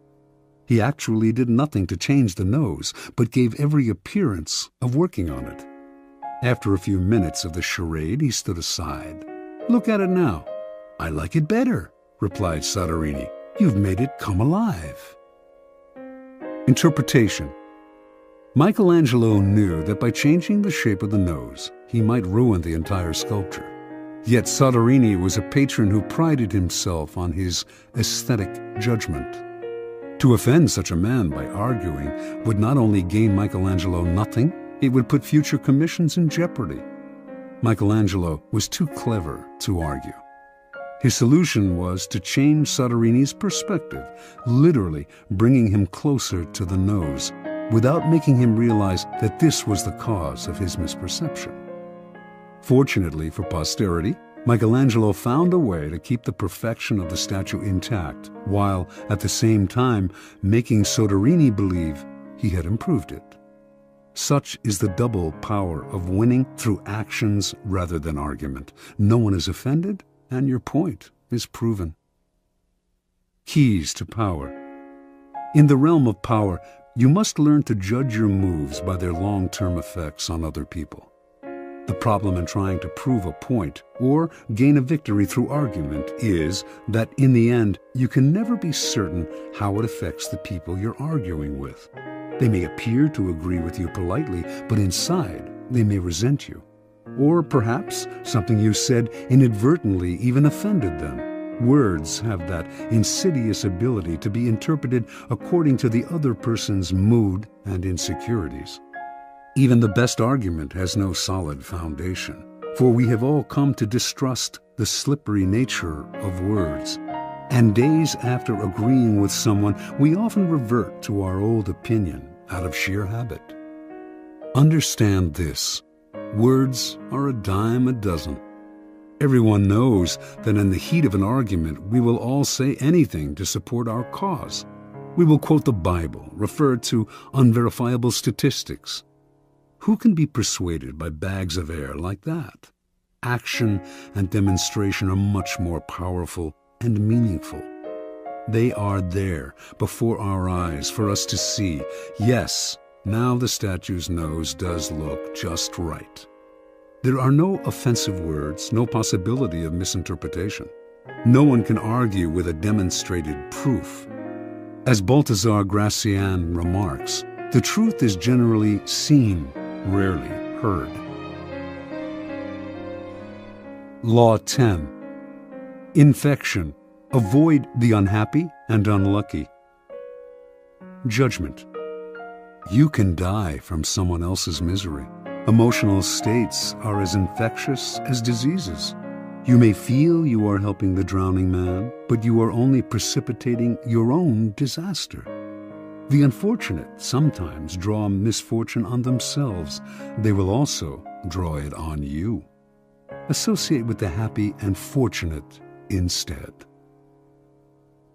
He actually did nothing to change the nose, but gave every appearance of working on it. After a few minutes of the charade, he stood aside. "Look at it now." "I like it better," replied Soderini. "You've made it come alive." Interpretation. Michelangelo knew that by changing the shape of the nose, he might ruin the entire sculpture. Yet Soderini was a patron who prided himself on his aesthetic judgment. To offend such a man by arguing would not only gain Michelangelo nothing, it would put future commissions in jeopardy. Michelangelo was too clever to argue. His solution was to change Soderini's perspective, literally bringing him closer to the nose, without making him realize that this was the cause of his misperception. Fortunately for posterity, Michelangelo found a way to keep the perfection of the statue intact, while at the same time making Soderini believe he had improved it. Such is the double power of winning through actions rather than argument. No one is offended, and your point is proven. Keys to power. In the realm of power, you must learn to judge your moves by their long-term effects on other people. The problem in trying to prove a point or gain a victory through argument is that in the end, you can never be certain how it affects the people you're arguing with. They may appear to agree with you politely, but inside they may resent you. Or perhaps something you said inadvertently even offended them. Words have that insidious ability to be interpreted according to the other person's mood and insecurities. Even the best argument has no solid foundation, for we have all come to distrust the slippery nature of words. And days after agreeing with someone, we often revert to our old opinion out of sheer habit. Understand this: words are a dime a dozen. Everyone knows that in the heat of an argument, we will all say anything to support our cause. We will quote the Bible, refer to unverifiable statistics. Who can be persuaded by bags of air like that? Action and demonstration are much more powerful and meaningful. They are there before our eyes for us to see. Yes, now the statue's nose does look just right. There are no offensive words, no possibility of misinterpretation. No one can argue with a demonstrated proof. As Balthazar Gracian remarks, the truth is generally seen, rarely heard. Law 10. Infection. Avoid the unhappy and unlucky. Judgment. You can die from someone else's misery. Emotional states are as infectious as diseases. You may feel you are helping the drowning man, but you are only precipitating your own disaster. The unfortunate sometimes draw misfortune on themselves. They will also draw it on you. Associate with the happy and fortunate instead.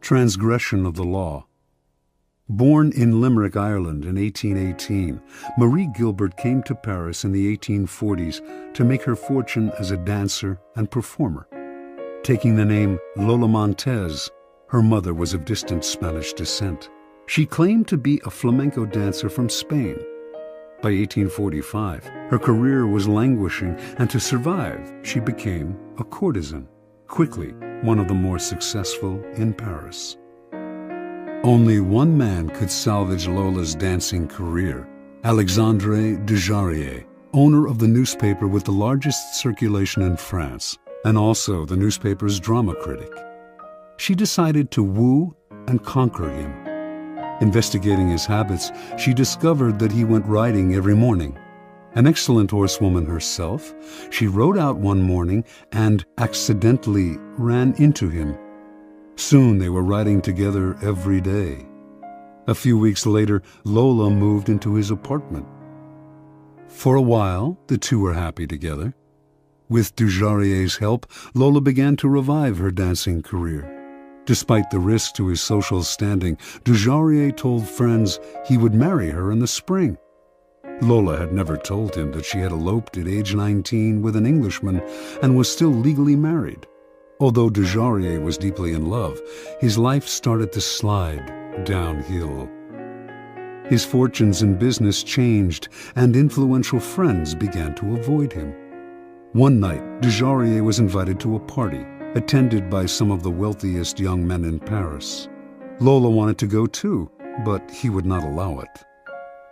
Transgression of the law. Born in Limerick, Ireland in 1818, Marie Gilbert came to Paris in the 1840s to make her fortune as a dancer and performer. Taking the name Lola Montez, her mother was of distant Spanish descent. She claimed to be a flamenco dancer from Spain. By 1845, her career was languishing, and to survive, she became a courtesan, quickly one of the more successful in Paris. Only one man could salvage Lola's dancing career: Alexandre Dujarier, owner of the newspaper with the largest circulation in France, and also the newspaper's drama critic. She decided to woo and conquer him. Investigating his habits, she discovered that he went riding every morning. An excellent horsewoman herself, she rode out one morning and accidentally ran into him. Soon they were riding together every day. A few weeks later, Lola moved into his apartment. For a while, the two were happy together. With Dujarrier's help, Lola began to revive her dancing career. Despite the risk to his social standing, Dujarrier told friends he would marry her in the spring. Lola had never told him that she had eloped at age 19 with an Englishman and was still legally married. Although Dujarrier was deeply in love, his life started to slide downhill. His fortunes in business changed, and influential friends began to avoid him. One night, Dujarrier was invited to a party, attended by some of the wealthiest young men in Paris. Lola wanted to go too, but he would not allow it.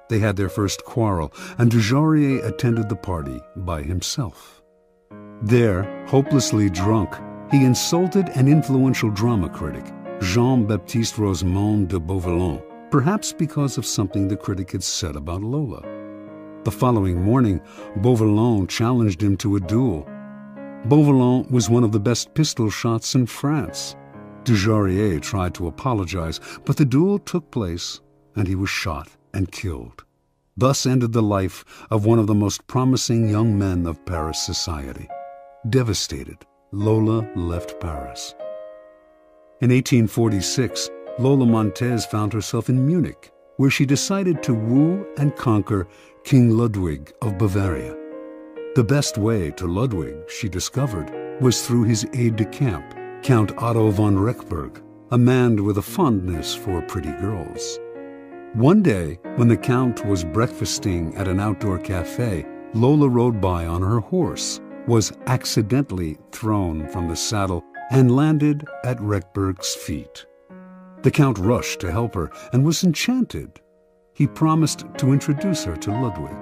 They had their first quarrel, and Dujarrier attended the party by himself. There, hopelessly drunk, he insulted an influential drama critic, Jean-Baptiste Rosemont de Beauvalon, perhaps because of something the critic had said about Lola. The following morning, Beauvalon challenged him to a duel. Beauvalon was one of the best pistol shots in France. Dujarrier tried to apologize, but the duel took place, and he was shot and killed. Thus ended the life of one of the most promising young men of Paris society. Devastated, Lola left Paris. In 1846, Lola Montez found herself in Munich, where she decided to woo and conquer King Ludwig of Bavaria. The best way to Ludwig, she discovered, was through his aide-de-camp, Count Otto von Rechberg, a man with a fondness for pretty girls. One day, when the Count was breakfasting at an outdoor cafe, Lola rode by on her horse, was accidentally thrown from the saddle, and landed at Rechberg's feet. The Count rushed to help her and was enchanted. He promised to introduce her to Ludwig.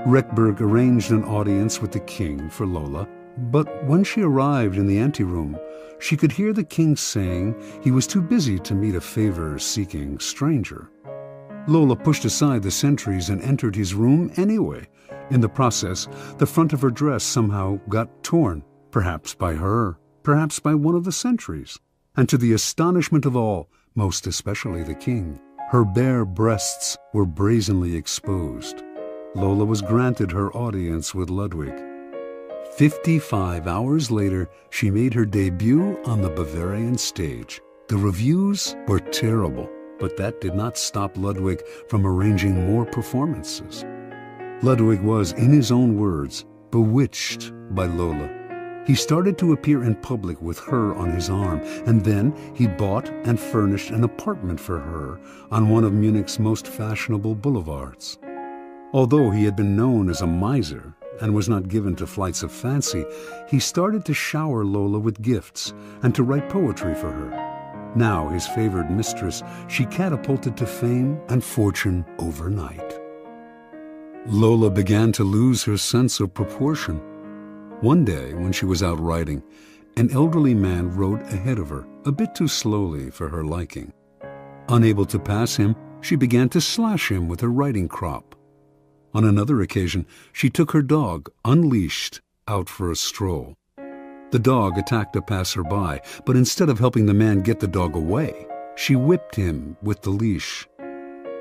Rechberg arranged an audience with the king for Lola, but when she arrived in the anteroom, she could hear the king saying he was too busy to meet a favor-seeking stranger. Lola pushed aside the sentries and entered his room anyway. In the process, the front of her dress somehow got torn, perhaps by her, perhaps by one of the sentries. And to the astonishment of all, most especially the king, her bare breasts were brazenly exposed. Lola was granted her audience with Ludwig. 55 hours later, she made her debut on the Bavarian stage. The reviews were terrible, but that did not stop Ludwig from arranging more performances. Ludwig was, in his own words, bewitched by Lola. He started to appear in public with her on his arm, and then he bought and furnished an apartment for her on one of Munich's most fashionable boulevards. Although he had been known as a miser and was not given to flights of fancy, he started to shower Lola with gifts and to write poetry for her. Now his favored mistress, she catapulted to fame and fortune overnight. Lola began to lose her sense of proportion. One day, when she was out riding, an elderly man rode ahead of her, a bit too slowly for her liking. Unable to pass him, she began to slash him with her riding crop. On another occasion, she took her dog, unleashed, out for a stroll. The dog attacked a passerby, but instead of helping the man get the dog away, she whipped him with the leash.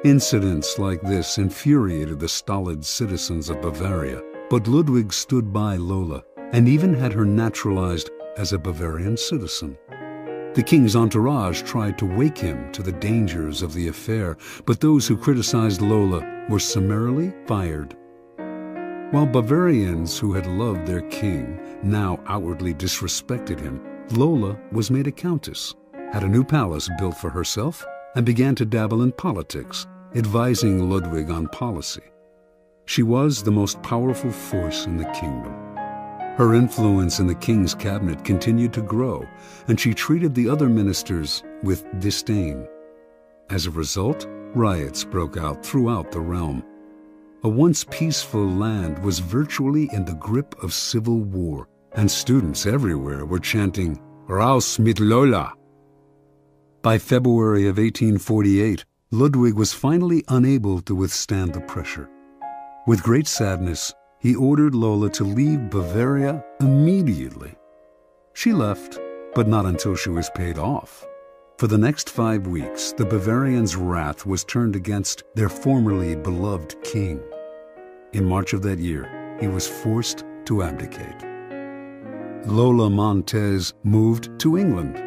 Incidents like this infuriated the stolid citizens of Bavaria, but Ludwig stood by Lola and even had her naturalized as a Bavarian citizen. The king's entourage tried to wake him to the dangers of the affair, but those who criticized Lola were summarily fired. While Bavarians who had loved their king now outwardly disrespected him, Lola was made a countess, had a new palace built for herself, and began to dabble in politics, advising Ludwig on policy. She was the most powerful force in the kingdom. Her influence in the king's cabinet continued to grow, and she treated the other ministers with disdain. As a result, riots broke out throughout the realm. A once peaceful land was virtually in the grip of civil war, and students everywhere were chanting, "Raus mit Lola!" By February of 1848, Ludwig was finally unable to withstand the pressure. With great sadness, he ordered Lola to leave Bavaria immediately. She left, but not until she was paid off. For the next 5 weeks, the Bavarians' wrath was turned against their formerly beloved king. In March of that year, he was forced to abdicate. Lola Montez moved to England.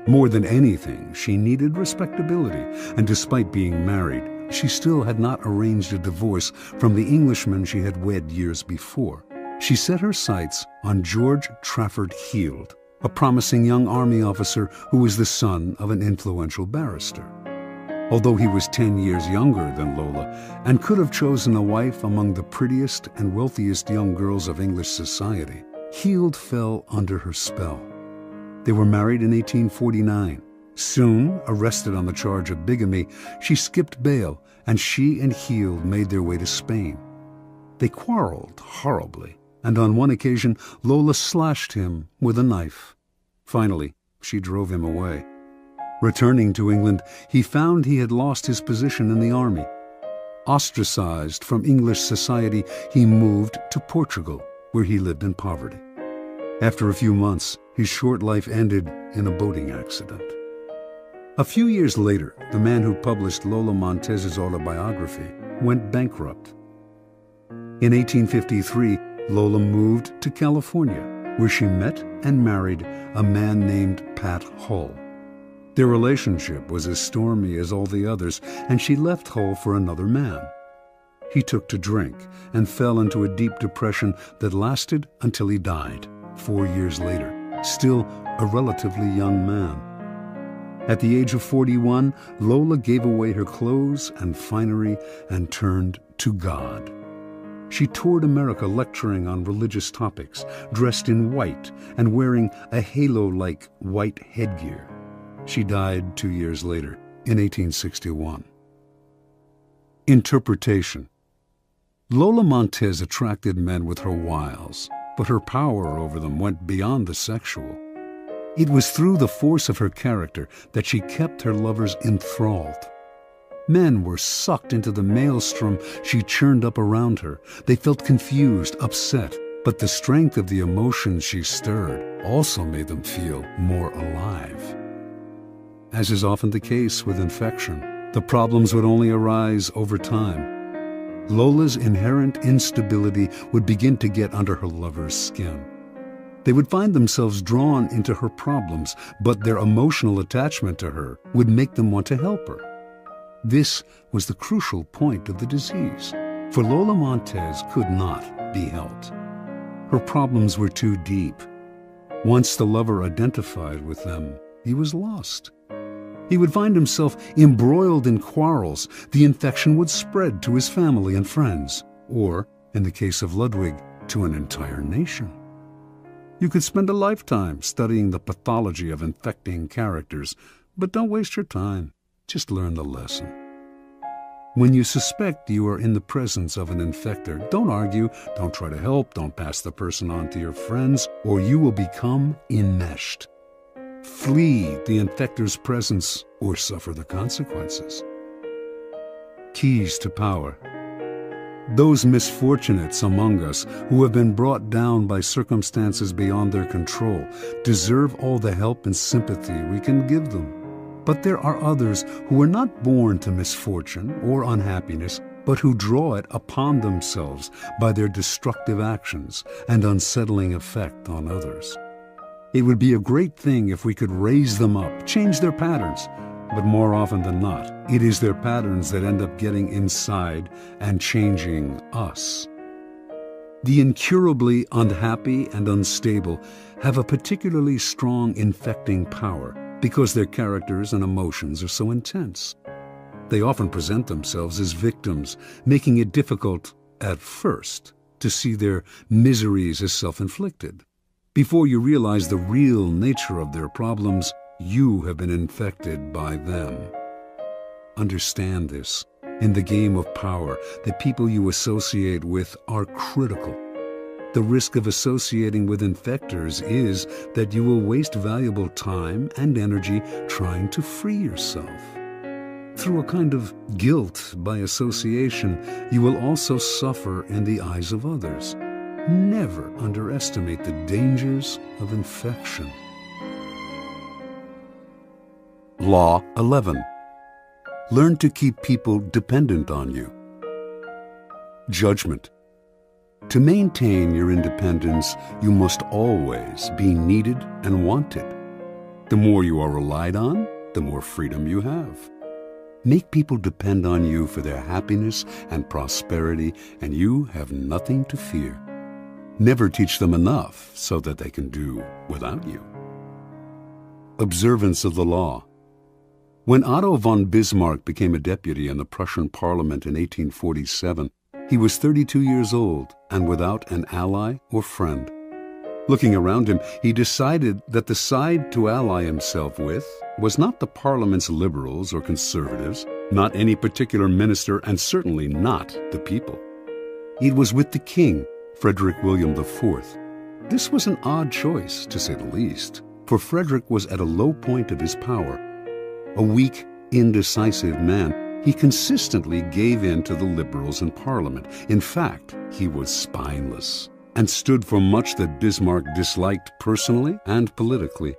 More than anything, she needed respectability, and despite being married, she still had not arranged a divorce from the Englishman she had wed years before. She set her sights on George Trafford Heald, a promising young army officer who was the son of an influential barrister. Although he was 10 years younger than Lola and could have chosen a wife among the prettiest and wealthiest young girls of English society, Heald fell under her spell. They were married in 1849. Soon, arrested on the charge of bigamy, she skipped bail, and she and Heald made their way to Spain. They quarreled horribly, and on one occasion, Lola slashed him with a knife. Finally, she drove him away. Returning to England, he found he had lost his position in the army. Ostracized from English society, he moved to Portugal, where he lived in poverty. After a few months, his short life ended in a boating accident. A few years later, the man who published Lola Montez's autobiography went bankrupt. In 1853, Lola moved to California. where she met and married a man named Pat Hull. Their relationship was as stormy as all the others, and she left Hull for another man. He took to drink and fell into a deep depression that lasted until he died 4 years later, still a relatively young man. At the age of 41, Lola gave away her clothes and finery and turned to God. She toured America lecturing on religious topics, dressed in white and wearing a halo-like white headgear. She died 2 years later, in 1861. Interpretation. Lola Montez attracted men with her wiles, but her power over them went beyond the sexual. It was through the force of her character that she kept her lovers enthralled. Men were sucked into the maelstrom she churned up around her. They felt confused, upset, but the strength of the emotions she stirred also made them feel more alive. As is often the case with infection, the problems would only arise over time. Lola's inherent instability would begin to get under her lover's skin. They would find themselves drawn into her problems, but their emotional attachment to her would make them want to help her. This was the crucial point of the disease, for Lola Montez could not be helped. Her problems were too deep. Once the lover identified with them, he was lost. He would find himself embroiled in quarrels. The infection would spread to his family and friends, or, in the case of Ludwig, to an entire nation. You could spend a lifetime studying the pathology of infecting characters, but don't waste your time. Just learn the lesson. When you suspect you are in the presence of an infector, don't argue, don't try to help, don't pass the person on to your friends, or you will become enmeshed. Flee the infector's presence or suffer the consequences. Keys to power. Those misfortunates among us who have been brought down by circumstances beyond their control deserve all the help and sympathy we can give them. But there are others who are not born to misfortune or unhappiness, but who draw it upon themselves by their destructive actions and unsettling effect on others. It would be a great thing if we could raise them up, change their patterns, but more often than not, it is their patterns that end up getting inside and changing us. The incurably unhappy and unstable have a particularly strong infecting power because their characters and emotions are so intense. They often present themselves as victims, making it difficult, at first, to see their miseries as self-inflicted. Before you realize the real nature of their problems, you have been infected by them. Understand this. In the game of power, the people you associate with are critical. The risk of associating with infectors is that you will waste valuable time and energy trying to free yourself. Through a kind of guilt by association, you will also suffer in the eyes of others. Never underestimate the dangers of infection. Law 11. Learn to keep people dependent on you. Judgment. To maintain your independence, you must always be needed and wanted. The more you are relied on, the more freedom you have. Make people depend on you for their happiness and prosperity, and you have nothing to fear. Never teach them enough so that they can do without you. Observance of the law. When Otto von Bismarck became a deputy in the Prussian Parliament in 1847, he was 32 years old and without an ally or friend. Looking around him, he decided that the side to ally himself with was not the Parliament's liberals or conservatives, not any particular minister, and certainly not the people. It was with the king, Frederick William IV. This was an odd choice, to say the least, for Frederick was at a low point of his power. A weak, indecisive man, he consistently gave in to the liberals in Parliament. In fact, he was spineless and stood for much that Bismarck disliked personally and politically.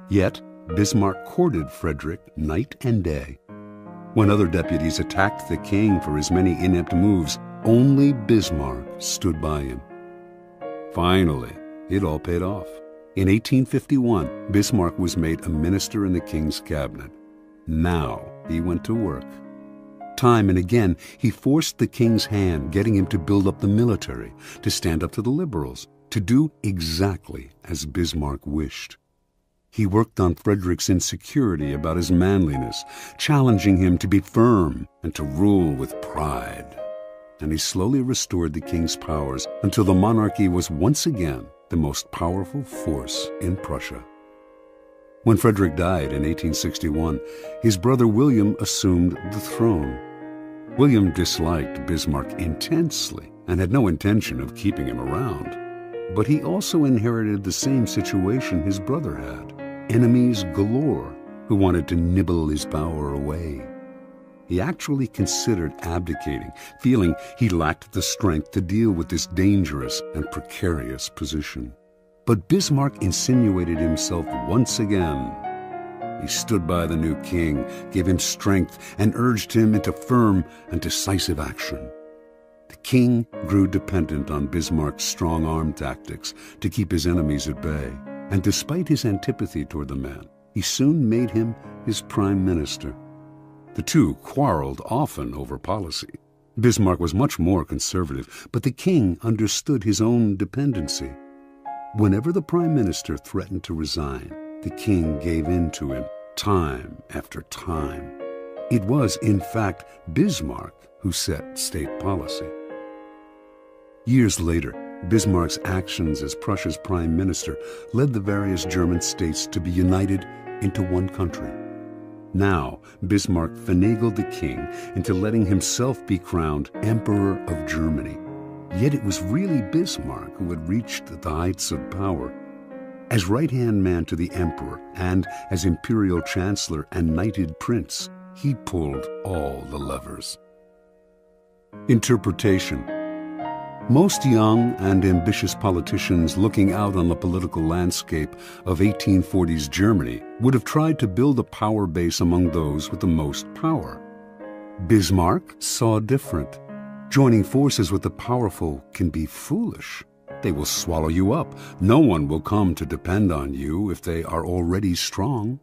Yet, Bismarck courted Frederick night and day. When other deputies attacked the king for his many inept moves, only Bismarck stood by him. Finally, it all paid off. In 1851, Bismarck was made a minister in the king's cabinet. Now he went to work. Time and again, he forced the king's hand, getting him to build up the military, to stand up to the liberals, to do exactly as Bismarck wished. He worked on Frederick's insecurity about his manliness, challenging him to be firm and to rule with pride. And he slowly restored the king's powers until the monarchy was once again the most powerful force in Prussia. When Frederick died in 1861, his brother William assumed the throne. William disliked Bismarck intensely and had no intention of keeping him around. But he also inherited the same situation his brother had: enemies galore who wanted to nibble his power away. He actually considered abdicating, feeling he lacked the strength to deal with this dangerous and precarious position. But Bismarck insinuated himself once again. He stood by the new king, gave him strength, and urged him into firm and decisive action. The king grew dependent on Bismarck's strong-arm tactics to keep his enemies at bay, and despite his antipathy toward the man, he soon made him his prime minister. The two quarreled often over policy. Bismarck was much more conservative, but the king understood his own dependency. Whenever the prime minister threatened to resign, the king gave in to him time after time. It was, in fact, Bismarck who set state policy. Years later, Bismarck's actions as Prussia's prime minister led the various German states to be united into one country. Now, Bismarck finagled the king into letting himself be crowned Emperor of Germany. Yet it was really Bismarck who had reached the heights of power. As right-hand man to the emperor and as imperial chancellor and knighted prince, he pulled all the levers. Interpretation. Most young and ambitious politicians looking out on the political landscape of 1840s Germany would have tried to build a power base among those with the most power. Bismarck saw different. Joining forces with the powerful can be foolish. They will swallow you up. No one will come to depend on you if they are already strong.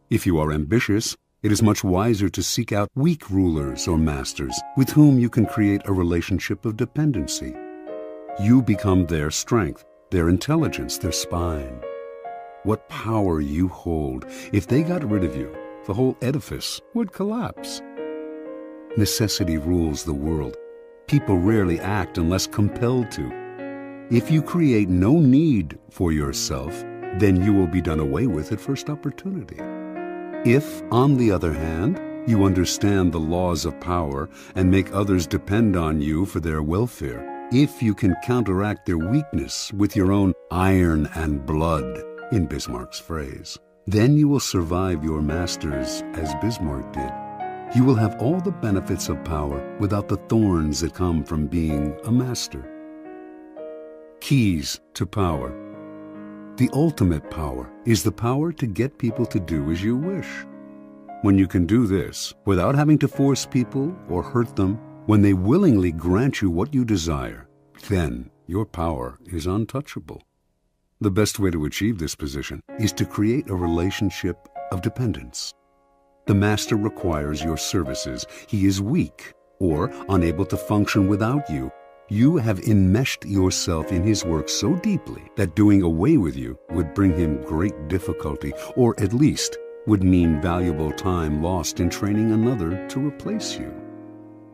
If you are ambitious, it is much wiser to seek out weak rulers or masters with whom you can create a relationship of dependency. You become their strength, their intelligence, their spine. What power you hold, if they got rid of you, the whole edifice would collapse. Necessity rules the world. People rarely act unless compelled to. If you create no need for yourself, then you will be done away with at first opportunity. If, on the other hand, you understand the laws of power and make others depend on you for their welfare, if you can counteract their weakness with your own iron and blood, in Bismarck's phrase, then you will survive your masters as Bismarck did. You will have all the benefits of power without the thorns that come from being a master. Keys to power. The ultimate power is the power to get people to do as you wish. When you can do this without having to force people or hurt them, when they willingly grant you what you desire, then your power is untouchable. The best way to achieve this position is to create a relationship of dependence. The master requires your services. He is weak or unable to function without you. You have enmeshed yourself in his work so deeply that doing away with you would bring him great difficulty, or at least would mean valuable time lost in training another to replace you.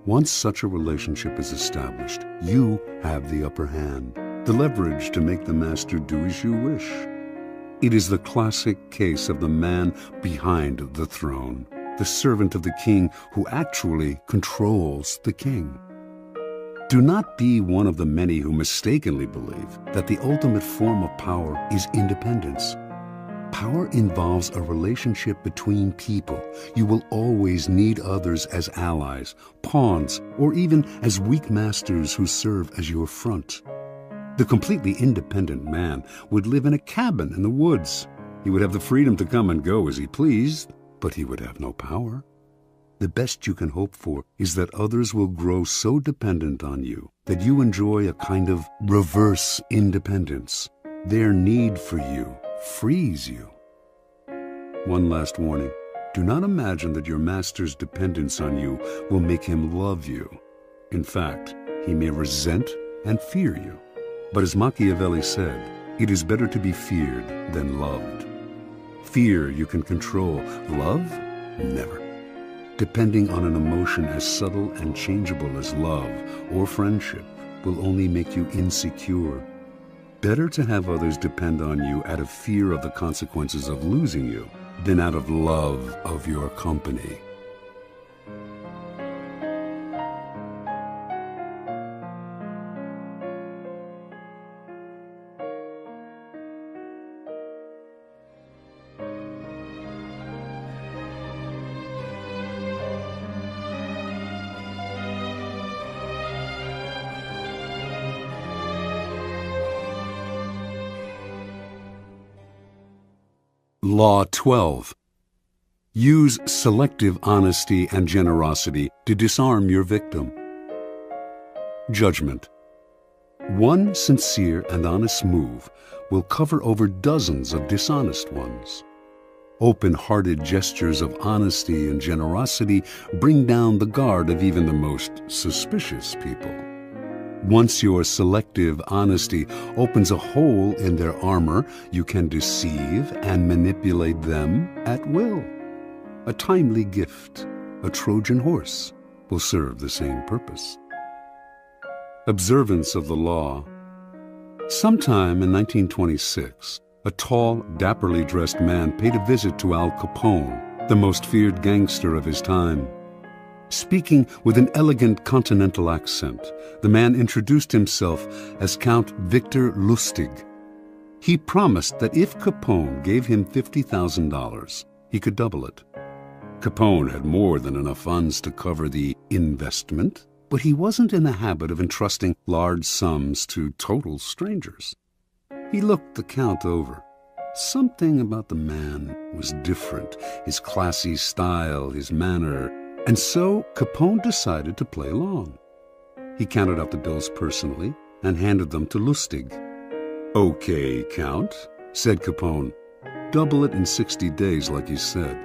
Once such a relationship is established, you have the upper hand, the leverage to make the master do as you wish. It is the classic case of the man behind the throne, the servant of the king who actually controls the king. Do not be one of the many who mistakenly believe that the ultimate form of power is independence. Power involves a relationship between people. You will always need others as allies, pawns, or even as weak masters who serve as your front. The completely independent man would live in a cabin in the woods. He would have the freedom to come and go as he pleased, but he would have no power. The best you can hope for is that others will grow so dependent on you that you enjoy a kind of reverse independence. Their need for you frees you. One last warning. Do not imagine that your master's dependence on you will make him love you. In fact, he may resent and fear you. But as Machiavelli said, it is better to be feared than loved. Fear you can control. Love? Never. Depending on an emotion as subtle and changeable as love or friendship will only make you insecure. Better to have others depend on you out of fear of the consequences of losing you than out of love of your company. Law 12. Use selective honesty and generosity to disarm your victim. Judgment. One sincere and honest move will cover over dozens of dishonest ones. Open-hearted gestures of honesty and generosity bring down the guard of even the most suspicious people. Once your selective honesty opens a hole in their armor, you can deceive and manipulate them at will. A timely gift, a Trojan horse, will serve the same purpose. Observance of the law. Sometime in 1926, a tall, dapperly dressed man paid a visit to Al Capone, the most feared gangster of his time. Speaking with an elegant continental accent, the man introduced himself as Count Victor Lustig. He promised that if Capone gave him $50,000, he could double it. Capone had more than enough funds to cover the investment, but he wasn't in the habit of entrusting large sums to total strangers. He looked the Count over. Something about the man was different, his classy style, his manner, and so Capone decided to play along. He counted out the bills personally and handed them to Lustig. "Okay, Count," said Capone. "Double it in 60 days like you said."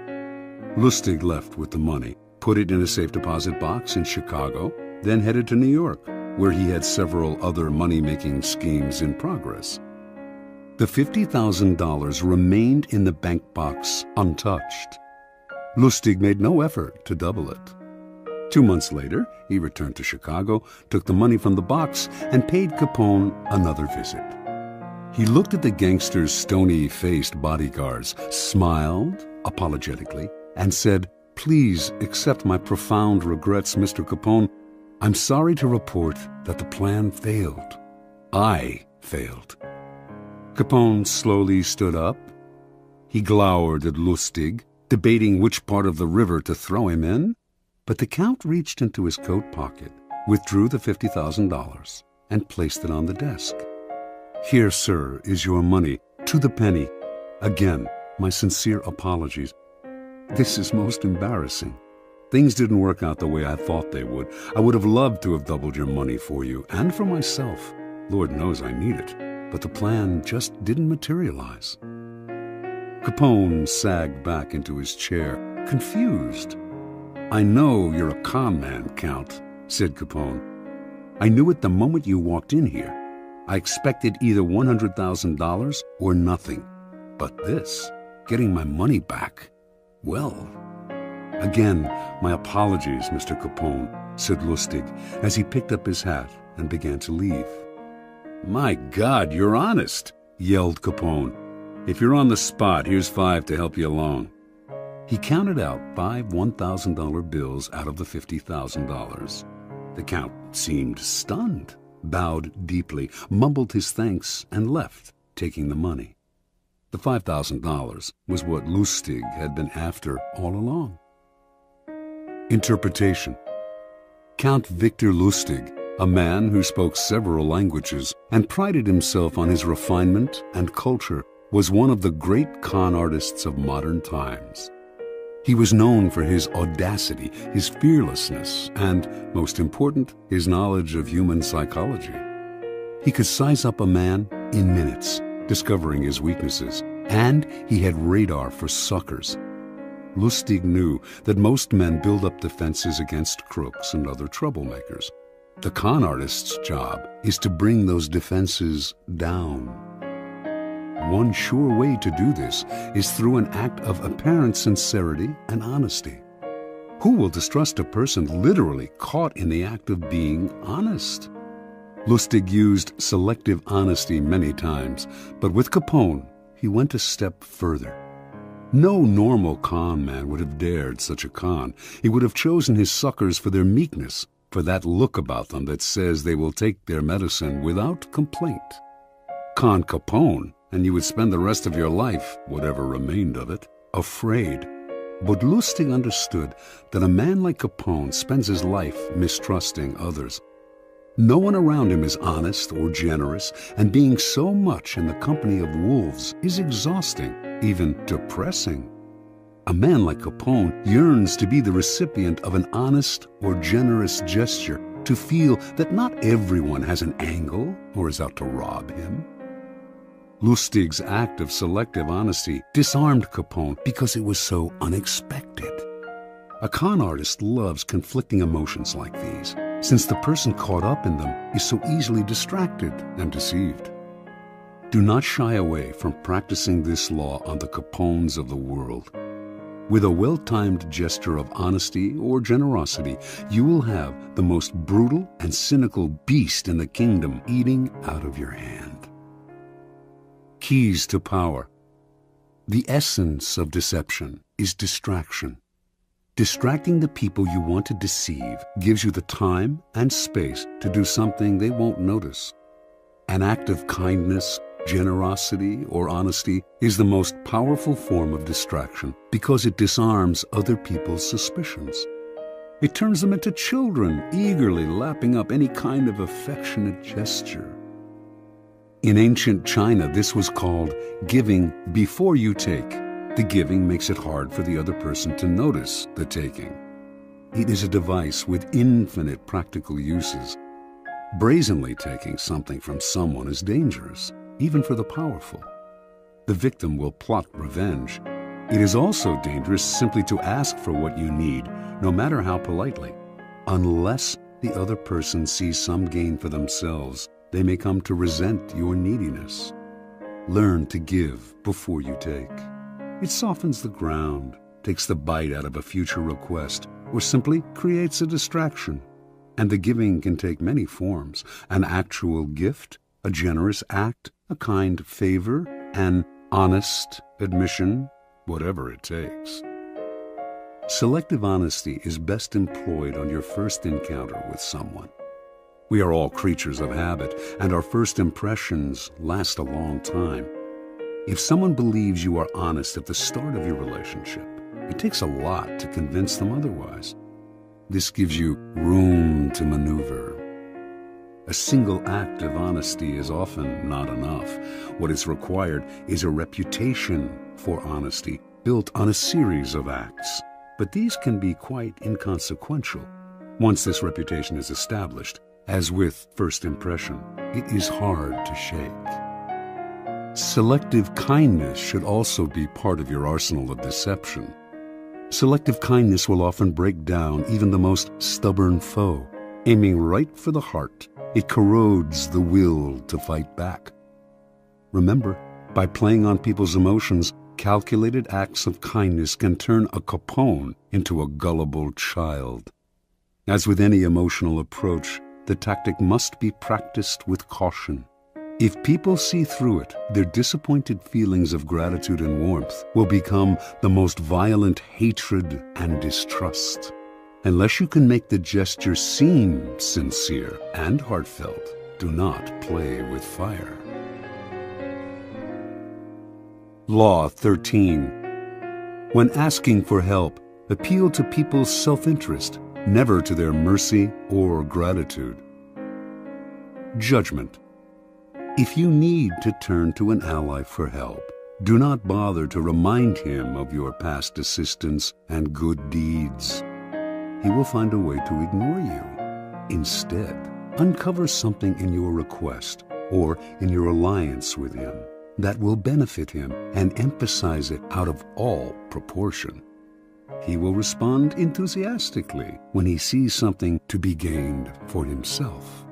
Lustig left with the money, put it in a safe deposit box in Chicago, then headed to New York, where he had several other money-making schemes in progress. The $50,000 remained in the bank box untouched. Lustig made no effort to double it. 2 months later, he returned to Chicago, took the money from the box, and paid Capone another visit. He looked at the gangster's stony-faced bodyguards, smiled apologetically, and said, "Please accept my profound regrets, Mr. Capone. I'm sorry to report that the plan failed. I failed." Capone slowly stood up. He glowered at Lustig, debating which part of the river to throw him in, but the Count reached into his coat pocket, withdrew the $50,000, and placed it on the desk. "Here, sir, is your money, to the penny. Again, my sincere apologies. This is most embarrassing. Things didn't work out the way I thought they would. I would have loved to have doubled your money for you and for myself. Lord knows I need it, but the plan just didn't materialize." Capone sagged back into his chair, confused. "I know you're a con man, Count," said Capone. "I knew it the moment you walked in here. I expected either $100,000 or nothing. But this, getting my money back, well... Again, my apologies, Mr. Capone," said Lustig as he picked up his hat and began to leave. "My God, you're honest," yelled Capone. "If you're on the spot, here's 5 to help you along." He counted out 5 $1,000 bills out of the $50,000. The Count seemed stunned, bowed deeply, mumbled his thanks, and left, taking the money. The $5,000 was what Lustig had been after all along. Interpretation. Count Victor Lustig, a man who spoke several languages and prided himself on his refinement and culture, was one of the great con artists of modern times. He was known for his audacity, his fearlessness, and, most important, his knowledge of human psychology. He could size up a man in minutes, discovering his weaknesses, and he had radar for suckers. Lustig knew that most men build up defenses against crooks and other troublemakers. The con artist's job is to bring those defenses down. One sure way to do this is through an act of apparent sincerity and honesty. Who will distrust a person literally caught in the act of being honest? Lustig used selective honesty many times, but with Capone, he went a step further. No normal con man would have dared such a con. He would have chosen his suckers for their meekness, for that look about them that says they will take their medicine without complaint. Con Capone, and you would spend the rest of your life, whatever remained of it, afraid. But Lustig understood that a man like Capone spends his life mistrusting others. No one around him is honest or generous, and being so much in the company of wolves is exhausting, even depressing. A man like Capone yearns to be the recipient of an honest or generous gesture, to feel that not everyone has an angle or is out to rob him. Lustig's act of selective honesty disarmed Capone because it was so unexpected. A con artist loves conflicting emotions like these, since the person caught up in them is so easily distracted and deceived. Do not shy away from practicing this law on the Capones of the world. With a well-timed gesture of honesty or generosity, you will have the most brutal and cynical beast in the kingdom eating out of your hand. Keys to power. The essence of deception is distraction. Distracting the people you want to deceive gives you the time and space to do something they won't notice. An act of kindness, generosity, or honesty is the most powerful form of distraction because it disarms other people's suspicions. It turns them into children, eagerly lapping up any kind of affectionate gesture. In ancient China, this was called giving before you take. The giving makes it hard for the other person to notice the taking. It is a device with infinite practical uses. Brazenly taking something from someone is dangerous, even for the powerful. The victim will plot revenge. It is also dangerous simply to ask for what you need, no matter how politely. Unless the other person sees some gain for themselves, they may come to resent your neediness. Learn to give before you take. It softens the ground, takes the bite out of a future request, or simply creates a distraction. And the giving can take many forms: an actual gift, a generous act, a kind favor, an honest admission, whatever it takes. Selective honesty is best employed on your first encounter with someone. We are all creatures of habit, and our first impressions last a long time. If someone believes you are honest at the start of your relationship, it takes a lot to convince them otherwise. This gives you room to maneuver. A single act of honesty is often not enough. What is required is a reputation for honesty built on a series of acts. But these can be quite inconsequential. Once this reputation is established, as with first impression, it is hard to shake. Selective kindness should also be part of your arsenal of deception. Selective kindness will often break down even the most stubborn foe. Aiming right for the heart, it corrodes the will to fight back. Remember, by playing on people's emotions, calculated acts of kindness can turn a Capone into a gullible child. As with any emotional approach, the tactic must be practiced with caution. If people see through it, their disappointed feelings of gratitude and warmth will become the most violent hatred and distrust. Unless you can make the gesture seem sincere and heartfelt, do not play with fire. Law 13. When asking for help, appeal to people's self-interest, never to their mercy or gratitude. Judgment. If you need to turn to an ally for help, do not bother to remind him of your past assistance and good deeds. He will find a way to ignore you. Instead, uncover something in your request or in your alliance with him. that will benefit him and emphasize it out of all proportion. He will respond enthusiastically when he sees something to be gained for himself.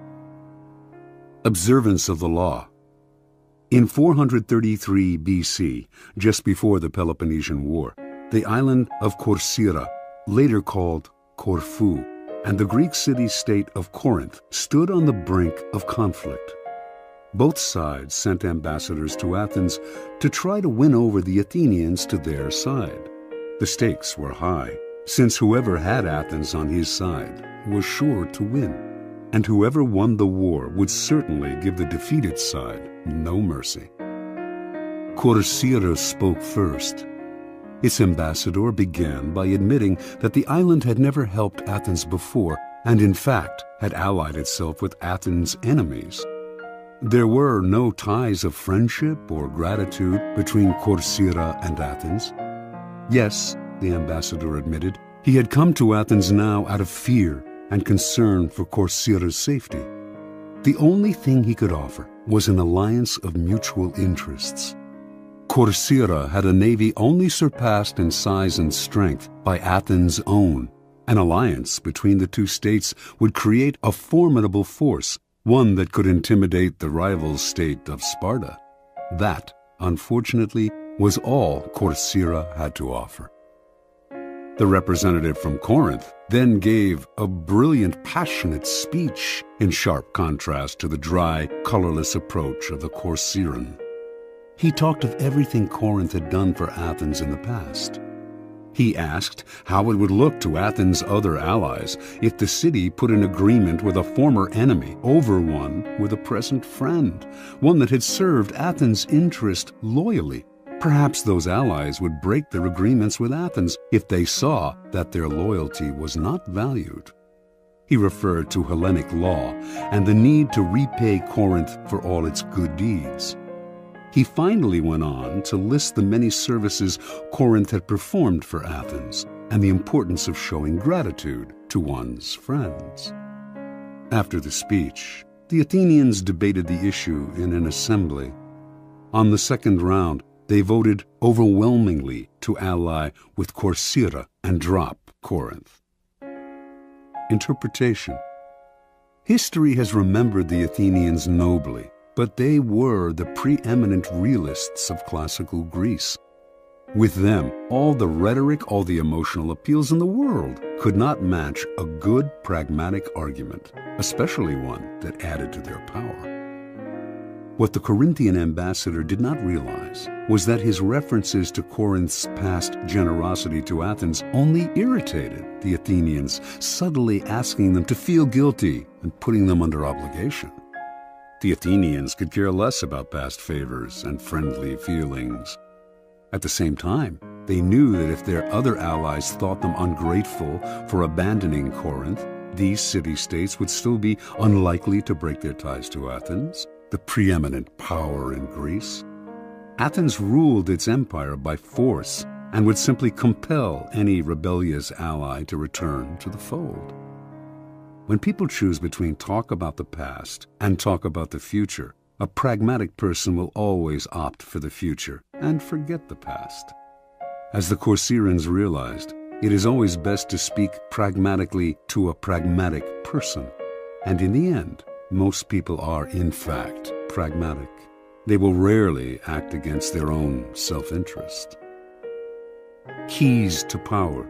Observance of the law. In 433 BC, just before the Peloponnesian War, the island of Corcyra, later called Corfu, and the Greek city-state of Corinth stood on the brink of conflict. Both sides sent ambassadors to Athens to try to win over the Athenians to their side. The stakes were high, since whoever had Athens on his side was sure to win, and whoever won the war would certainly give the defeated side no mercy. Corcyra spoke first. Its ambassador began by admitting that the island had never helped Athens before, and in fact had allied itself with Athens' enemies. There were no ties of friendship or gratitude between Corcyra and Athens. Yes, the ambassador admitted, he had come to Athens now out of fear and concern for Corcyra's safety. The only thing he could offer was an alliance of mutual interests. Corcyra had a navy only surpassed in size and strength by Athens' own. An alliance between the two states would create a formidable force, one that could intimidate the rival state of Sparta. That, unfortunately, was all Corcyra had to offer. The representative from Corinth then gave a brilliant, passionate speech in sharp contrast to the dry, colorless approach of the Corcyran. He talked of everything Corinth had done for Athens in the past. He asked how it would look to Athens' other allies if the city put an agreement with a former enemy over one with a present friend, one that had served Athens' interest loyally. Perhaps those allies would break their agreements with Athens if they saw that their loyalty was not valued. He referred to Hellenic law and the need to repay Corinth for all its good deeds. He finally went on to list the many services Corinth had performed for Athens and the importance of showing gratitude to one's friends. After the speech, the Athenians debated the issue in an assembly. On the second round, they voted overwhelmingly to ally with Corcyra and drop Corinth. Interpretation. History has remembered the Athenians nobly, but they were the preeminent realists of classical Greece. With them, all the rhetoric, all the emotional appeals in the world could not match a good, pragmatic argument, especially one that added to their power. What the Corinthian ambassador did not realize was that his references to Corinth's past generosity to Athens only irritated the Athenians, subtly asking them to feel guilty and putting them under obligation. The Athenians could care less about past favors and friendly feelings. At the same time, they knew that if their other allies thought them ungrateful for abandoning Corinth, these city-states would still be unlikely to break their ties to Athens, the preeminent power in Greece. Athens ruled its empire by force and would simply compel any rebellious ally to return to the fold. When people choose between talk about the past and talk about the future, a pragmatic person will always opt for the future and forget the past. As the Corcyrans realized, it is always best to speak pragmatically to a pragmatic person. And in the end, most people are, in fact, pragmatic. They will rarely act against their own self-interest. Keys to power.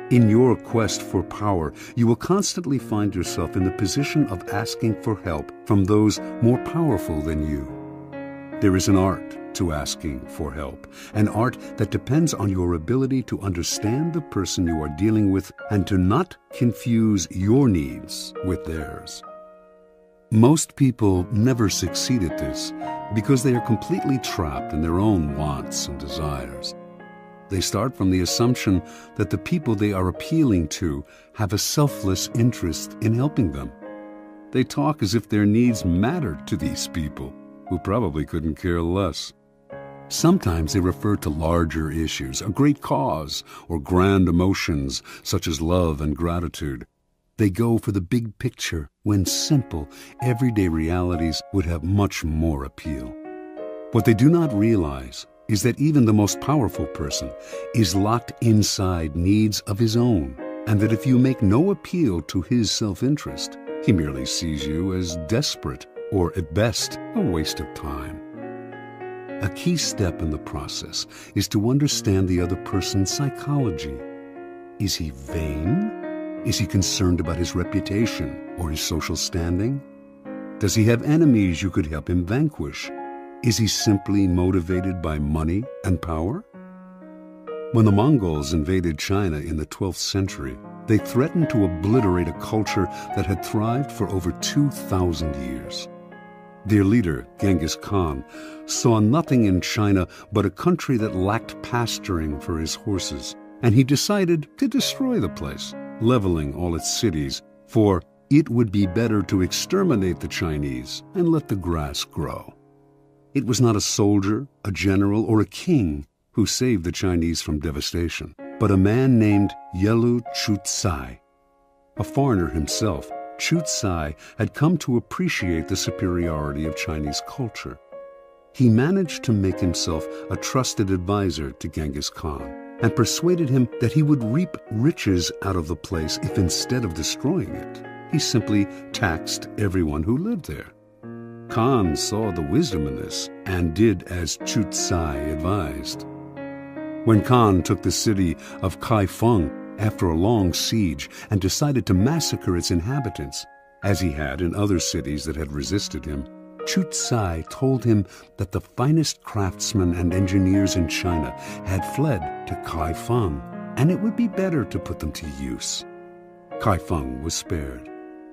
In your quest for power, you will constantly find yourself in the position of asking for help from those more powerful than you. There is an art to asking for help, an art that depends on your ability to understand the person you are dealing with and to not confuse your needs with theirs. Most people never succeed at this because they are completely trapped in their own wants and desires. They start from the assumption that the people they are appealing to have a selfless interest in helping them. They talk as if their needs mattered to these people, who probably couldn't care less. Sometimes they refer to larger issues, a great cause, or grand emotions such as love and gratitude. They go for the big picture when simple, everyday realities would have much more appeal. What they do not realize is that even the most powerful person is locked inside needs of his own, and that if you make no appeal to his self-interest, he merely sees you as desperate or, at best, a waste of time. A key step in the process is to understand the other person's psychology. Is he vain? Is he concerned about his reputation or his social standing? Does he have enemies you could help him vanquish? Is he simply motivated by money and power? When the Mongols invaded China in the 12th century, they threatened to obliterate a culture that had thrived for over 2,000 years. Their leader, Genghis Khan, saw nothing in China but a country that lacked pasturing for his horses, and he decided to destroy the place, leveling all its cities, for it would be better to exterminate the Chinese and let the grass grow. It was not a soldier, a general, or a king who saved the Chinese from devastation, but a man named Yelu Chucai. A foreigner himself, Chucai had come to appreciate the superiority of Chinese culture. He managed to make himself a trusted advisor to Genghis Khan and persuaded him that he would reap riches out of the place if, instead of destroying it, he simply taxed everyone who lived there. Khan saw the wisdom in this and did as Chucai advised. When Khan took the city of Kaifeng after a long siege and decided to massacre its inhabitants, as he had in other cities that had resisted him, Chucai told him that the finest craftsmen and engineers in China had fled to Kaifeng, and it would be better to put them to use. Kaifeng was spared.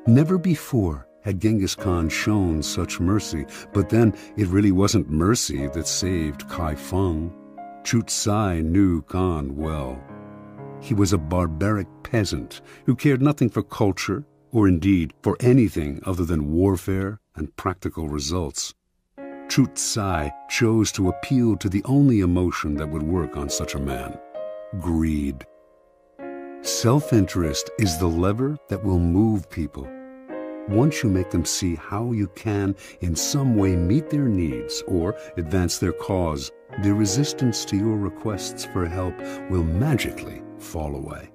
Never before had Genghis Khan shown such mercy, but then it really wasn't mercy that saved Kaifeng. Chucai knew Khan well. He was a barbaric peasant who cared nothing for culture, or indeed for anything other than warfare and practical results. Chucai chose to appeal to the only emotion that would work on such a man: greed. Self-interest is the lever that will move people. Once you make them see how you can in some way meet their needs or advance their cause, their resistance to your requests for help will magically fall away.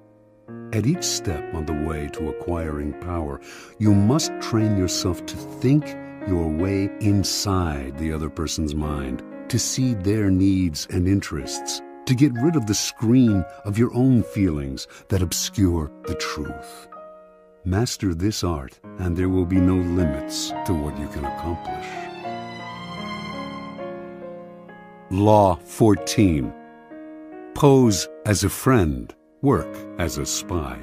At each step on the way to acquiring power, you must train yourself to think your way inside the other person's mind, to see their needs and interests, to get rid of the screen of your own feelings that obscure the truth. Master this art, and there will be no limits to what you can accomplish. Law 14. Pose as a friend, work as a spy.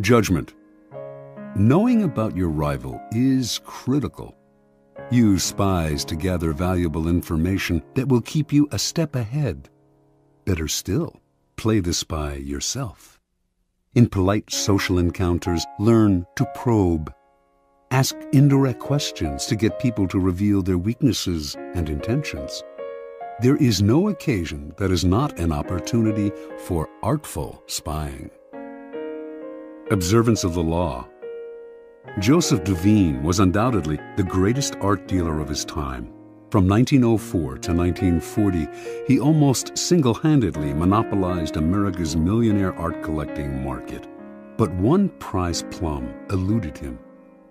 Judgment. Knowing about your rival is critical. Use spies to gather valuable information that will keep you a step ahead. Better still, play the spy yourself. In polite social encounters, learn to probe. Ask indirect questions to get people to reveal their weaknesses and intentions. There is no occasion that is not an opportunity for artful spying. Observance of the law. Joseph Duveen was undoubtedly the greatest art dealer of his time. From 1904 to 1940, he almost single-handedly monopolized America's millionaire art collecting market. But one prize plum eluded him: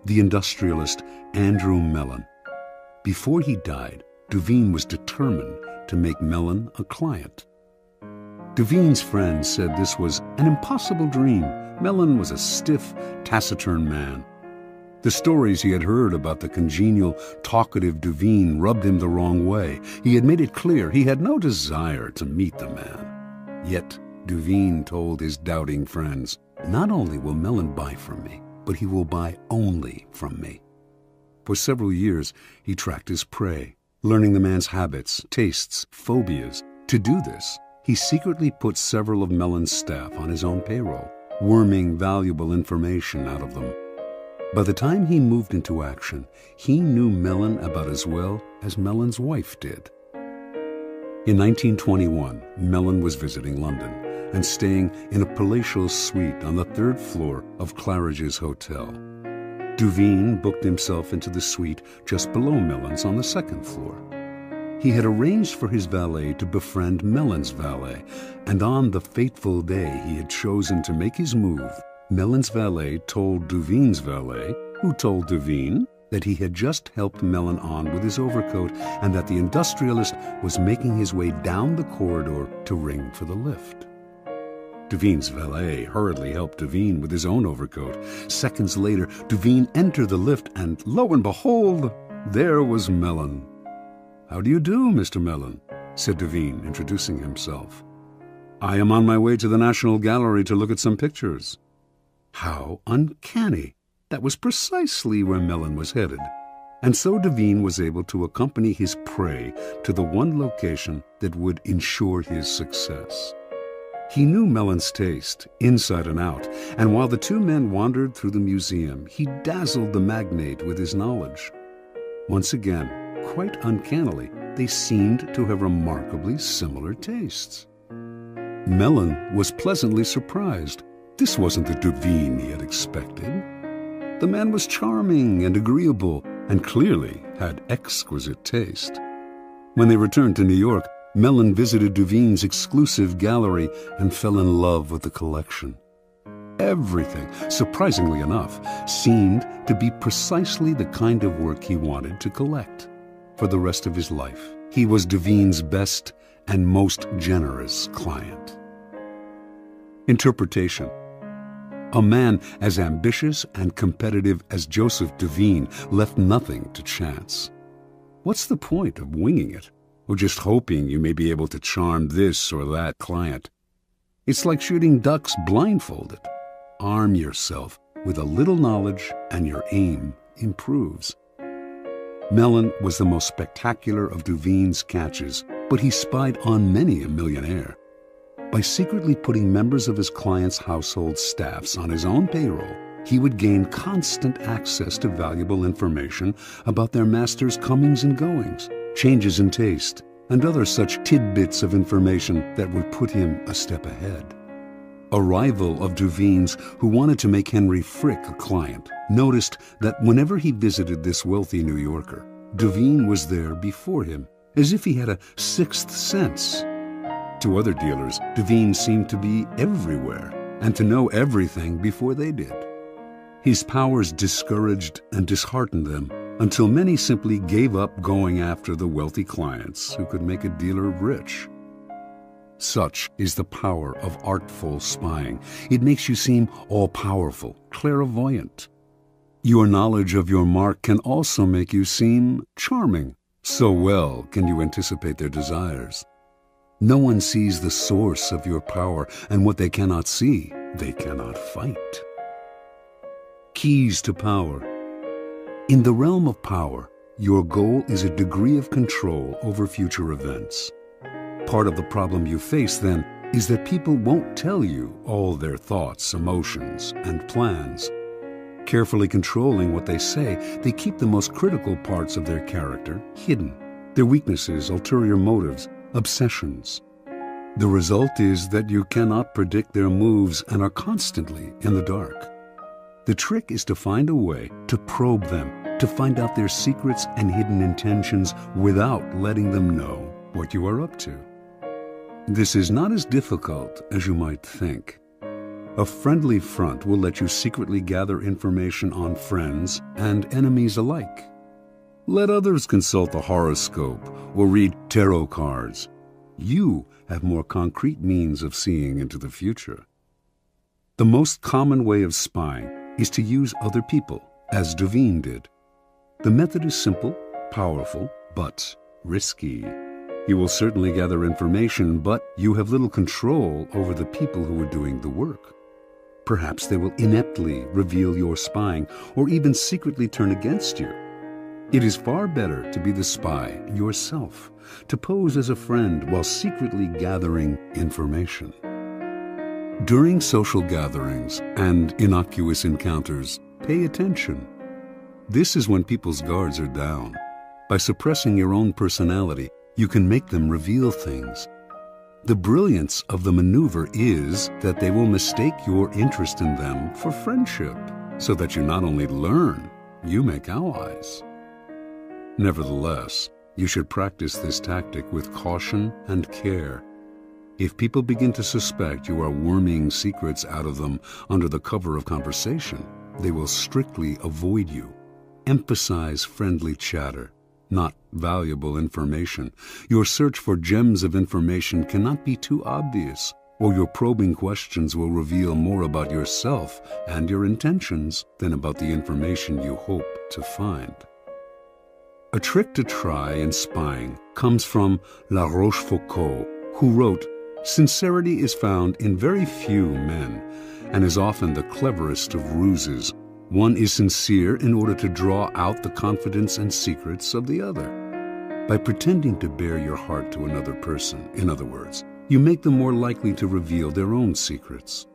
the industrialist Andrew Mellon. Before he died, Duveen was determined to make Mellon a client. Duveen's friends said this was an impossible dream. Mellon was a stiff, taciturn man. The stories he had heard about the congenial, talkative Duveen rubbed him the wrong way. He had made it clear he had no desire to meet the man. Yet Duveen told his doubting friends, "Not only will Mellon buy from me, but he will buy only from me." For several years, he tracked his prey, learning the man's habits, tastes, phobias. To do this, he secretly put several of Mellon's staff on his own payroll, worming valuable information out of them. By the time he moved into action, he knew Mellon about as well as Mellon's wife did. In 1921, Mellon was visiting London and staying in a palatial suite on the 3rd floor of Claridge's Hotel. Duveen booked himself into the suite just below Mellon's on the 2nd floor. He had arranged for his valet to befriend Mellon's valet, and on the fateful day he had chosen to make his move, Mellon's valet told Duveen's valet, who told Duveen that he had just helped Mellon on with his overcoat and that the industrialist was making his way down the corridor to ring for the lift. Duveen's valet hurriedly helped Duveen with his own overcoat. Seconds later, Duveen entered the lift, and lo and behold, there was Mellon. "How do you do, Mr. Mellon?" said Duveen, introducing himself. "I am on my way to the National Gallery to look at some pictures." How uncanny! That was precisely where Mellon was headed. And so Duveen was able to accompany his prey to the one location that would ensure his success. He knew Mellon's taste, inside and out, and while the two men wandered through the museum, he dazzled the magnate with his knowledge. Once again, quite uncannily, they seemed to have remarkably similar tastes. Mellon was pleasantly surprised. This wasn't the Duveen he had expected. The man was charming and agreeable, and clearly had exquisite taste. When they returned to New York, Mellon visited Duveen's exclusive gallery and fell in love with the collection. Everything, surprisingly enough, seemed to be precisely the kind of work he wanted to collect. For the rest of his life, he was Duveen's best and most generous client. Interpretation. A man as ambitious and competitive as Joseph Duveen left nothing to chance. What's the point of winging it, or just hoping you may be able to charm this or that client? It's like shooting ducks blindfolded. Arm yourself with a little knowledge and your aim improves. Mellon was the most spectacular of Duveen's catches, but he spied on many a millionaire. By secretly putting members of his clients' household staffs on his own payroll, he would gain constant access to valuable information about their master's comings and goings, changes in taste, and other such tidbits of information that would put him a step ahead. A rival of Duveen's, who wanted to make Henry Frick a client, noticed that whenever he visited this wealthy New Yorker, Duveen was there before him, as if he had a sixth sense. To other dealers, Duveen seemed to be everywhere and to know everything before they did. His powers discouraged and disheartened them until many simply gave up going after the wealthy clients who could make a dealer rich. Such is the power of artful spying. It makes you seem all-powerful, clairvoyant. Your knowledge of your mark can also make you seem charming. So well can you anticipate their desires. No one sees the source of your power, and what they cannot see, they cannot fight. Keys to power. In the realm of power, your goal is a degree of control over future events. Part of the problem you face, then, is that people won't tell you all their thoughts, emotions, and plans. Carefully controlling what they say, they keep the most critical parts of their character hidden, their weaknesses, ulterior motives, obsessions. The result is that you cannot predict their moves and are constantly in the dark. The trick is to find a way to probe them, to find out their secrets and hidden intentions without letting them know what you are up to. This is not as difficult as you might think. A friendly front will let you secretly gather information on friends and enemies alike. Let others consult the horoscope or read tarot cards. You have more concrete means of seeing into the future. The most common way of spying is to use other people, as Duveen did. The method is simple, powerful, but risky. You will certainly gather information, but you have little control over the people who are doing the work. Perhaps they will ineptly reveal your spying or even secretly turn against you. It is far better to be the spy yourself, to pose as a friend while secretly gathering information. During social gatherings and innocuous encounters, pay attention. This is when people's guards are down. By suppressing your own personality, you can make them reveal things. The brilliance of the maneuver is that they will mistake your interest in them for friendship, so that you not only learn, you make allies. Nevertheless, You should practice this tactic with caution and care. If people begin to suspect you are worming secrets out of them under the cover of conversation, they will strictly avoid you. Emphasize friendly chatter, not valuable information. Your search for gems of information cannot be too obvious, or your probing questions will reveal more about yourself and your intentions than about the information you hope to find. A trick to try in spying comes from La Rochefoucauld, who wrote, "Sincerity is found in very few men, and is often the cleverest of ruses. One is sincere in order to draw out the confidence and secrets of the other." By pretending to bare your heart to another person, in other words, you make them more likely to reveal their own secrets.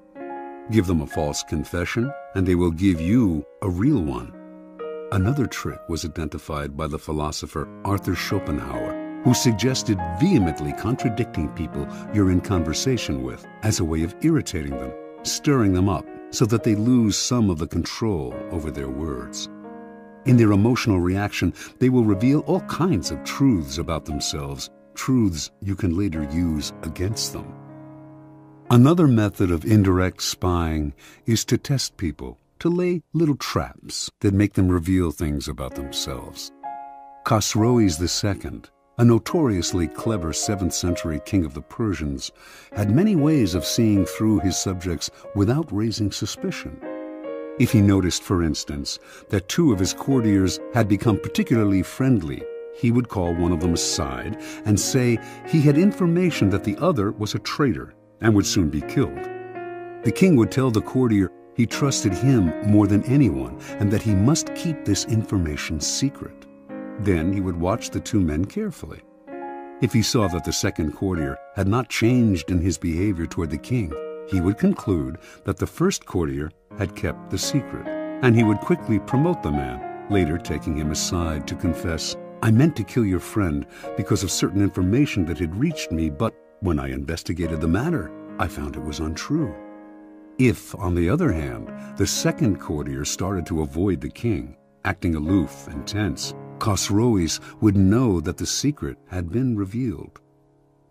Give them a false confession, and they will give you a real one. Another trick was identified by the philosopher Arthur Schopenhauer, who suggested vehemently contradicting people you're in conversation with as a way of irritating them, stirring them up so that they lose some of the control over their words. In their emotional reaction, they will reveal all kinds of truths about themselves, truths you can later use against them. Another method of indirect spying is to test people, to lay little traps that make them reveal things about themselves. Khosroes II, a notoriously clever 7th century king of the Persians, had many ways of seeing through his subjects without raising suspicion. If he noticed, for instance, that 2 of his courtiers had become particularly friendly, he would call one of them aside and say he had information that the other was a traitor and would soon be killed. The king would tell the courtier he trusted him more than anyone and that he must keep this information secret. Then he would watch the 2 men carefully. If he saw that the second courtier had not changed in his behavior toward the king, he would conclude that the first courtier had kept the secret, and he would quickly promote the man, later taking him aside to confess, "I meant to kill your friend because of certain information that had reached me, but when I investigated the matter, I found it was untrue." If, on the other hand, the second courtier started to avoid the king, acting aloof and tense, Khosroes would know that the secret had been revealed.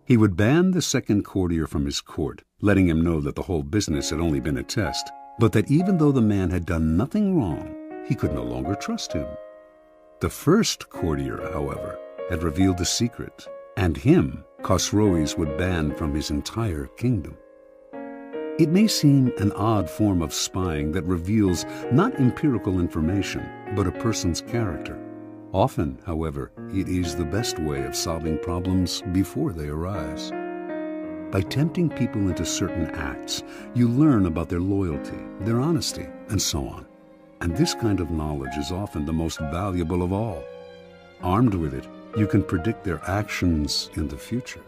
He would ban the second courtier from his court, letting him know that the whole business had only been a test, but that even though the man had done nothing wrong, he could no longer trust him. The first courtier, however, had revealed the secret, and him Khosroes would ban from his entire kingdom. It may seem an odd form of spying that reveals not empirical information, but a person's character. Often, however, it is the best way of solving problems before they arise. By tempting people into certain acts, you learn about their loyalty, their honesty, and so on. And this kind of knowledge is often the most valuable of all. Armed with it, you can predict their actions in the future.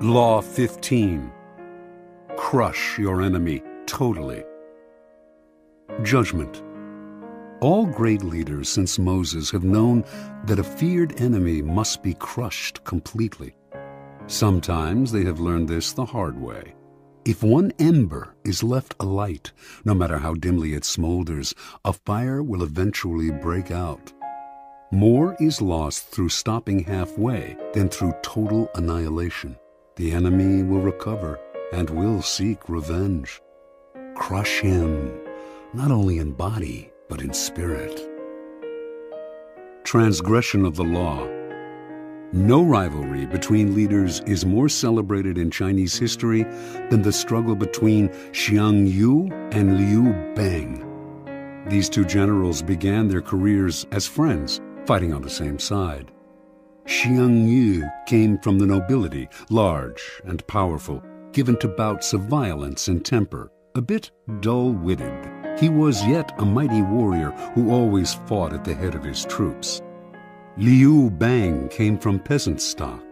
Law 15. Crush your enemy totally. Judgment. All great leaders since Moses have known that a feared enemy must be crushed completely. Sometimes they have learned this the hard way. If one ember is left alight, no matter how dimly it smolders, a fire will eventually break out. More is lost through stopping halfway than through total annihilation. The enemy will recover and will seek revenge. Crush him, not only in body, but in spirit. Transgression of the law. No rivalry between leaders is more celebrated in Chinese history than the struggle between Xiang Yu and Liu Bang. These 2 generals began their careers as friends, fighting on the same side. Xiang Yu came from the nobility, large and powerful, given to bouts of violence and temper, a bit dull-witted. He was yet a mighty warrior who always fought at the head of his troops. Liu Bang came from peasant stock.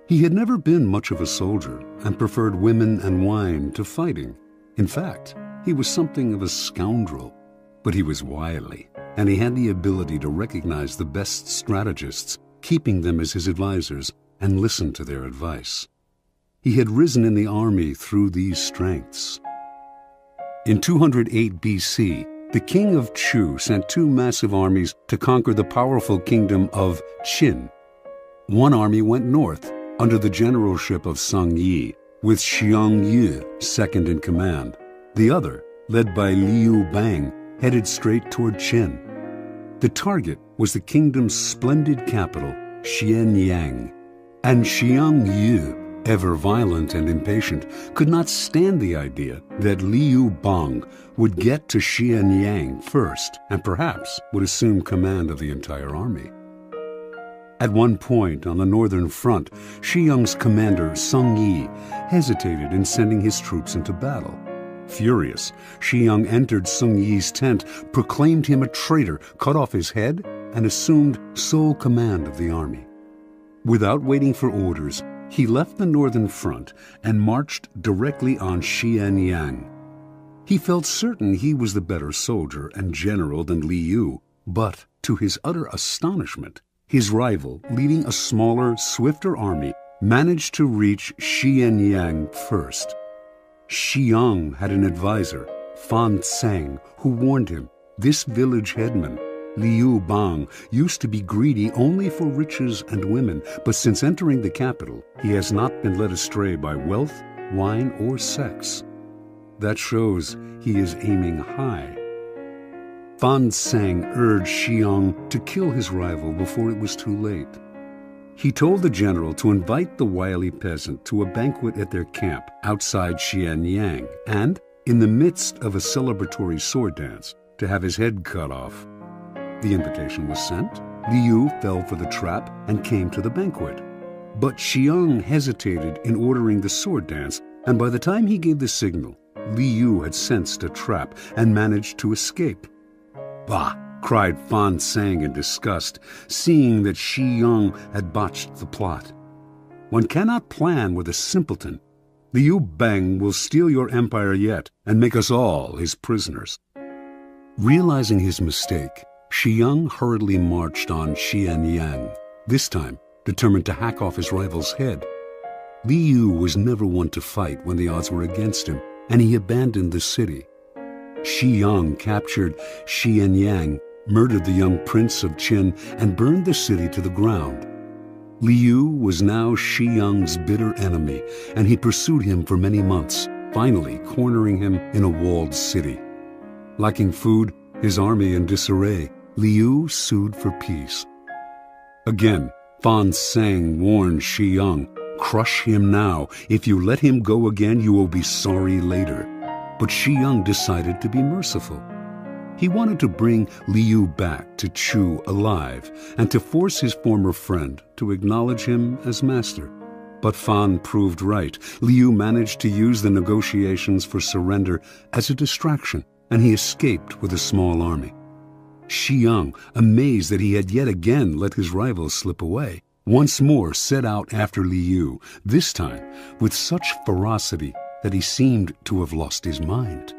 He had never been much of a soldier and preferred women and wine to fighting. In fact, he was something of a scoundrel, but he was wily, and he had the ability to recognize the best strategists, keeping them as his advisors, and listen to their advice. He had risen in the army through these strengths. In 208 BC, the king of Chu sent two massive armies to conquer the powerful kingdom of Qin. One army went north under the generalship of Sung Yi, with Xiang Yu second in command. The other, led by Liu Bang, headed straight toward Qin. The target was the kingdom's splendid capital, Xianyang, and Xiang Yu, ever violent and impatient, could not stand the idea that Liu Bang would get to Xianyang first and perhaps would assume command of the entire army. At one point on the northern front, Xiang's commander, Sung Yi, hesitated in sending his troops into battle. Furious, Xiang entered Sung Yi's tent, proclaimed him a traitor, cut off his head, and assumed sole command of the army. Without waiting for orders, he left the northern front and marched directly on Xianyang. He felt certain he was the better soldier and general than Liu, but to his utter astonishment, his rival, leading a smaller, swifter army, managed to reach Xianyang first. Xiang had an advisor, Fan Tsang, who warned him this village headman, Liu Bang, used to be greedy only for riches and women, but since entering the capital, he has not been led astray by wealth, wine, or sex. That shows he is aiming high. Fan Tsang urged Xiang to kill his rival before it was too late. He told the general to invite the wily peasant to a banquet at their camp outside Xianyang and, in the midst of a celebratory sword dance, to have his head cut off. The invitation was sent. Liu fell for the trap and came to the banquet. But Xiang hesitated in ordering the sword dance, and by the time he gave the signal, Liu had sensed a trap and managed to escape. "Bah!" cried Fan Tsang in disgust, seeing that Xiang had botched the plot. "One cannot plan with a simpleton. Liu Bang will steal your empire yet and make us all his prisoners." Realizing his mistake, Xiang hurriedly marched on Xianyang, this time determined to hack off his rival's head. Liu was never one to fight when the odds were against him, and he abandoned the city. Xiang captured Xianyang, murdered the young prince of Qin, and burned the city to the ground. Liu was now Xiang's bitter enemy, and he pursued him for many months, finally cornering him in a walled city. Lacking food, his army in disarray, Liu sued for peace. Again, Fan Tsang warned Xiang, "Crush him now. If you let him go again, you will be sorry later." But Xiang decided to be merciful. He wanted to bring Liu back to Chu alive and to force his former friend to acknowledge him as master. But Fan proved right. Liu managed to use the negotiations for surrender as a distraction, and he escaped with a small army. Xiang, amazed that he had yet again let his rival slip away, once more set out after Liu, this time with such ferocity that he seemed to have lost his mind.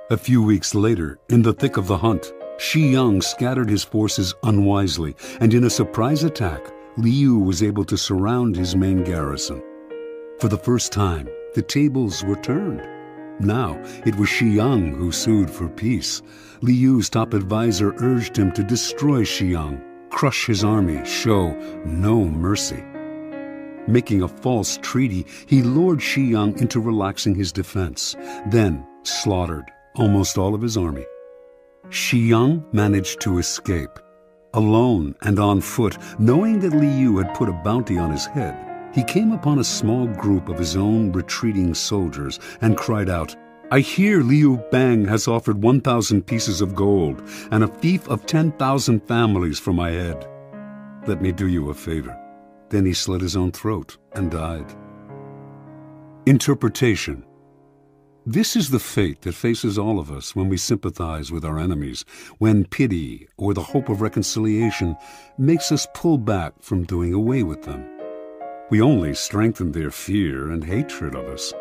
A few weeks later, in the thick of the hunt, Xiang scattered his forces unwisely, and in a surprise attack, Liu was able to surround his main garrison. For the first time, the tables were turned. Now, it was Xiang who sued for peace. Liu's top advisor urged him to destroy Xiang, crush his army, show no mercy. Making a false treaty, he lured Xiang into relaxing his defense, then slaughtered almost all of his army. Xiang managed to escape. Alone and on foot, knowing that Liu had put a bounty on his head, he came upon a small group of his own retreating soldiers and cried out, "I hear Liu Bang has offered 1,000 pieces of gold and a fief of 10,000 families for my head. Let me do you a favor." Then he slit his own throat and died. Interpretation. This is the fate that faces all of us when we sympathize with our enemies, when pity or the hope of reconciliation makes us pull back from doing away with them. We only strengthen their fear and hatred of us.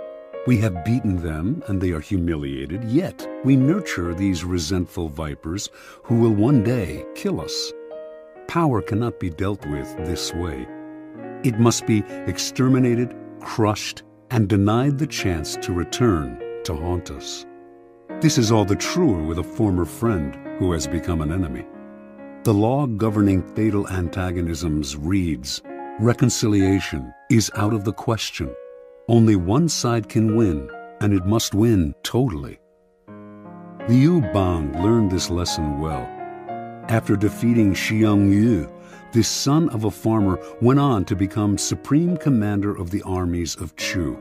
We have beaten them and they are humiliated, yet we nurture these resentful vipers who will one day kill us. Power cannot be dealt with this way. It must be exterminated, crushed, and denied the chance to return to haunt us. This is all the truer with a former friend who has become an enemy. The law governing fatal antagonisms reads, reconciliation is out of the question. Only one side can win, and it must win totally. Liu Bang learned this lesson well. After defeating Xiang Yu, this son of a farmer went on to become supreme commander of the armies of Chu.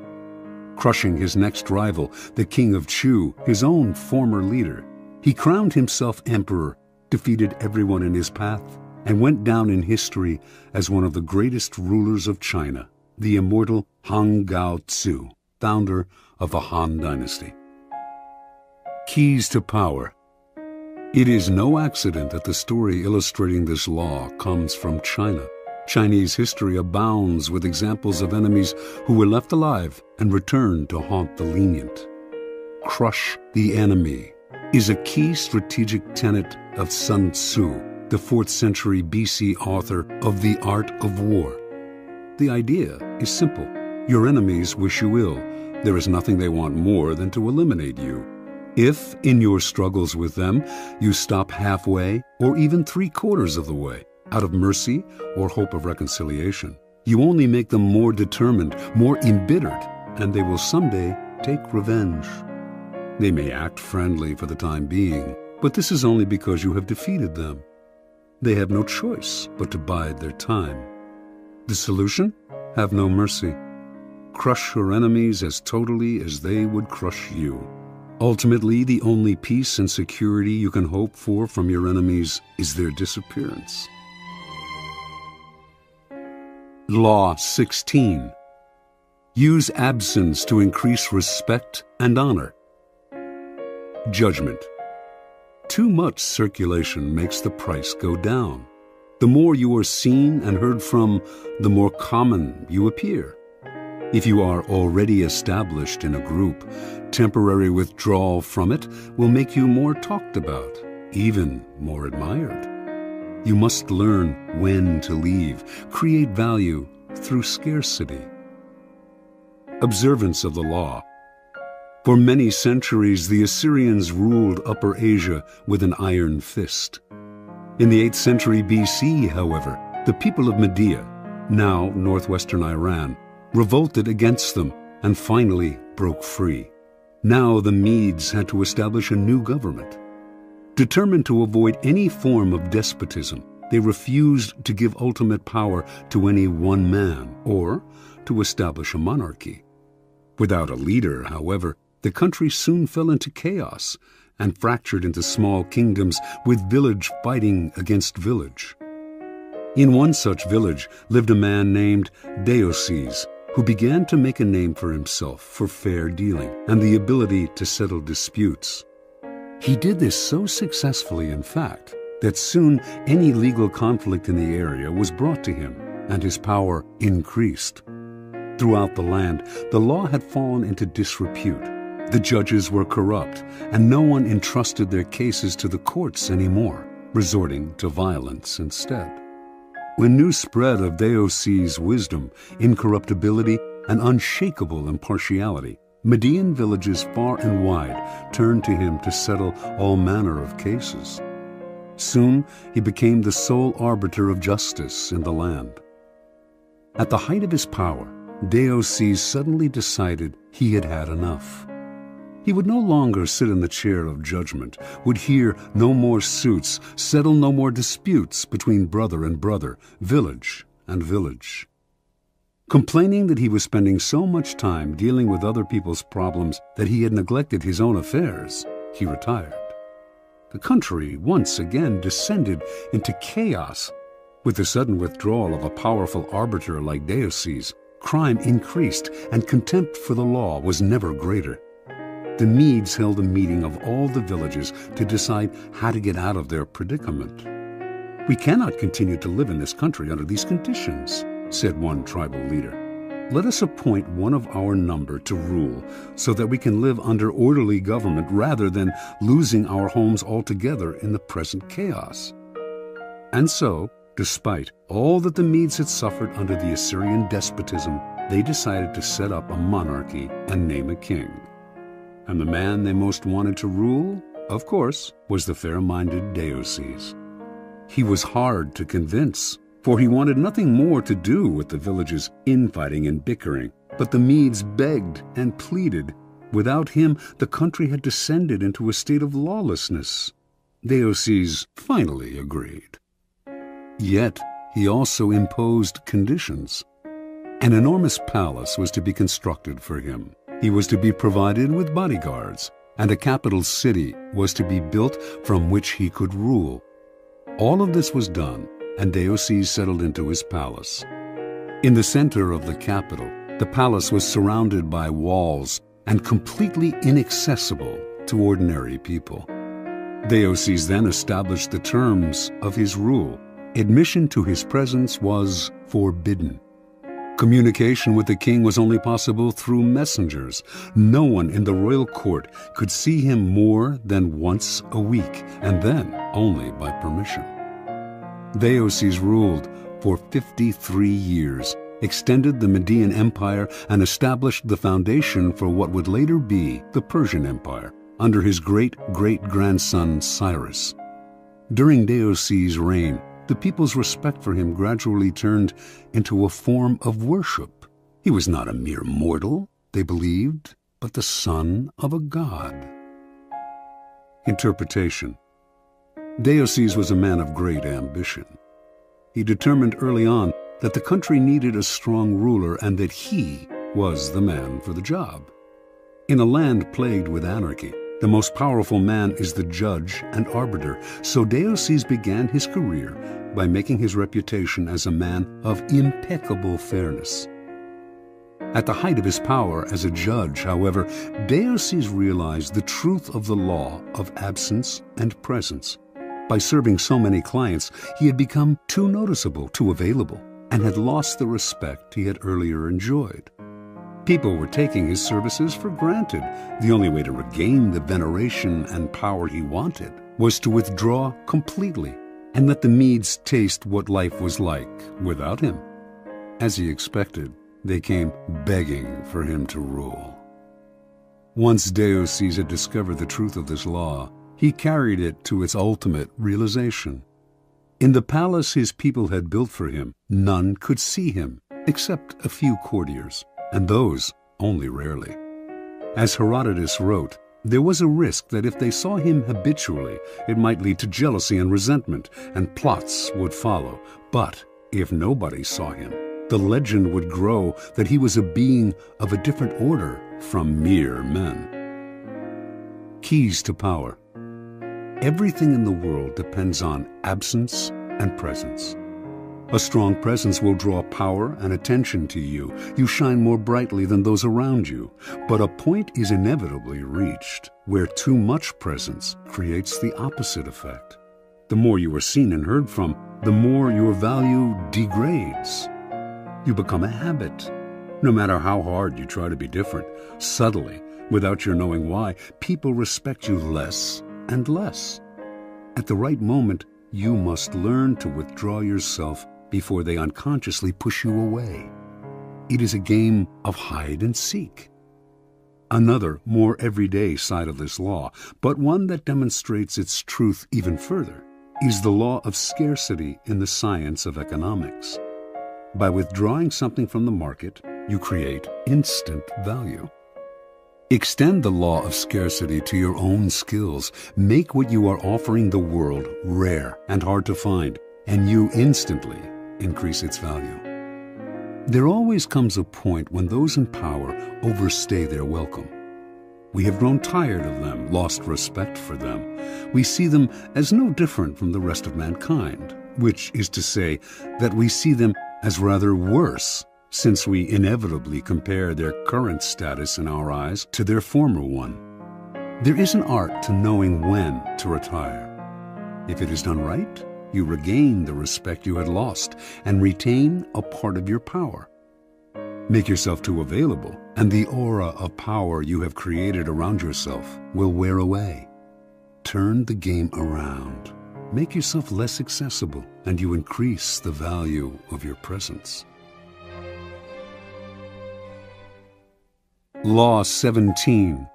Crushing his next rival, the king of Chu, his own former leader, he crowned himself emperor, defeated everyone in his path, and went down in history as one of the greatest rulers of China, the immortal Han Gao-tzu, founder of the Han Dynasty. Keys to power. It is no accident that the story illustrating this law comes from China. Chinese history abounds with examples of enemies who were left alive and returned to haunt the lenient. Crush the enemy is a key strategic tenet of Sun Tzu, the 4th century BC author of The Art of War. The idea is simple. Your enemies wish you ill. There is nothing they want more than to eliminate you. If, in your struggles with them, you stop halfway or even 3/4 of the way, out of mercy or hope of reconciliation, you only make them more determined, more embittered, and they will someday take revenge. They may act friendly for the time being, but this is only because you have defeated them. They have no choice but to bide their time. The solution? Have no mercy. Crush your enemies as totally as they would crush you. Ultimately, the only peace and security you can hope for from your enemies is their disappearance. Law 16. Use absence to increase respect and honor. Judgment. Too much circulation makes the price go down. The more you are seen and heard from, the more common you appear. If you are already established in a group, temporary withdrawal from it will make you more talked about, even more admired. You must learn when to leave, create value through scarcity. Observance of the law. For many centuries, the Assyrians ruled Upper Asia with an iron fist. In the 8th century BC, however, the people of Media, now northwestern Iran, revolted against them and finally broke free. Now the Medes had to establish a new government. Determined to avoid any form of despotism, they refused to give ultimate power to any one man or to establish a monarchy. Without a leader, however, the country soon fell into chaos and fractured into small kingdoms with village fighting against village. In one such village lived a man named Deioces, who began to make a name for himself for fair dealing and the ability to settle disputes. He did this so successfully, in fact, that soon any legal conflict in the area was brought to him, and his power increased. Throughout the land, the law had fallen into disrepute. The judges were corrupt, and no one entrusted their cases to the courts anymore, resorting to violence instead. When news spread of Deioces' wisdom, incorruptibility, and unshakable impartiality, Median villages far and wide turned to him to settle all manner of cases. Soon he became the sole arbiter of justice in the land. At the height of his power, Deioces suddenly decided he had had enough. He would no longer sit in the chair of judgment, would hear no more suits, settle no more disputes between brother and brother, village and village. Complaining that he was spending so much time dealing with other people's problems that he had neglected his own affairs, he retired. The country once again descended into chaos. With the sudden withdrawal of a powerful arbiter like Deioces, crime increased and contempt for the law was never greater. The Medes held a meeting of all the villages to decide how to get out of their predicament. "We cannot continue to live in this country under these conditions," said one tribal leader. "Let us appoint one of our number to rule so that we can live under orderly government rather than losing our homes altogether in the present chaos." And so, despite all that the Medes had suffered under the Assyrian despotism, they decided to set up a monarchy and name a king. And the man they most wanted to rule, of course, was the fair-minded Deoces. He was hard to convince, for he wanted nothing more to do with the village's infighting and bickering. But the Medes begged and pleaded. Without him, the country had descended into a state of lawlessness. Deoces finally agreed. Yet he also imposed conditions. An enormous palace was to be constructed for him. He was to be provided with bodyguards, and a capital city was to be built from which he could rule. All of this was done, and Deoces settled into his palace. In the center of the capital, the palace was surrounded by walls and completely inaccessible to ordinary people. Deoces then established the terms of his rule. Admission to his presence was forbidden. Communication with the king was only possible through messengers. No one in the royal court could see him more than once a week, and then only by permission. Deoces ruled for 53 years, extended the Median Empire, and established the foundation for what would later be the Persian Empire, under his great-great-grandson Cyrus. During Deoces' reign, the people's respect for him gradually turned into a form of worship. He was not a mere mortal, they believed, but the son of a god. Interpretation. Deoces was a man of great ambition. He determined early on that the country needed a strong ruler and that he was the man for the job. In a land plagued with anarchy, the most powerful man is the judge and arbiter, so Deoces began his career by making his reputation as a man of impeccable fairness. At the height of his power as a judge, however, Deoces realized the truth of the law of absence and presence. By serving so many clients, he had become too noticeable, too available, and had lost the respect he had earlier enjoyed. People were taking his services for granted. The only way to regain the veneration and power he wanted was to withdraw completely and let the Medes taste what life was like without him. As he expected, they came begging for him to rule. Once Deoces had discovered the truth of this law, he carried it to its ultimate realization. In the palace his people had built for him, none could see him except a few courtiers, and those only rarely. As Herodotus wrote, there was a risk that if they saw him habitually, it might lead to jealousy and resentment, and plots would follow. But if nobody saw him, the legend would grow that he was a being of a different order from mere men. Keys to power. Everything in the world depends on absence and presence. A strong presence will draw power and attention to you. You shine more brightly than those around you. But a point is inevitably reached where too much presence creates the opposite effect. The more you are seen and heard from, the more your value degrades. You become a habit. No matter how hard you try to be different, subtly, without your knowing why, people respect you less and less. At the right moment, you must learn to withdraw yourself before they unconsciously push you away. It is a game of hide and seek. Another, more everyday side of this law, but one that demonstrates its truth even further, is the law of scarcity in the science of economics. By withdrawing something from the market, you create instant value. Extend the law of scarcity to your own skills. Make what you are offering the world rare and hard to find, and you instantly increase its value. There always comes a point when those in power overstay their welcome. We have grown tired of them, lost respect for them. We see them as no different from the rest of mankind, which is to say that we see them as rather worse, since we inevitably compare their current status in our eyes to their former one. There is an art to knowing when to retire. If it is done right, you regain the respect you had lost and retain a part of your power. Make yourself too available, and the aura of power you have created around yourself will wear away. Turn the game around. Make yourself less accessible, and you increase the value of your presence. Law 17.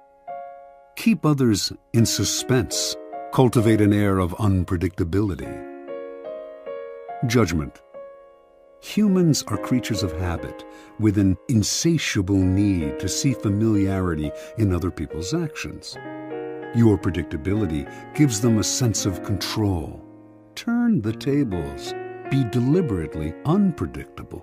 Keep others in suspense. Cultivate an air of unpredictability. Judgment. Humans are creatures of habit, with an insatiable need to see familiarity in other people's actions. Your predictability gives them a sense of control. Turn the tables. Be deliberately unpredictable.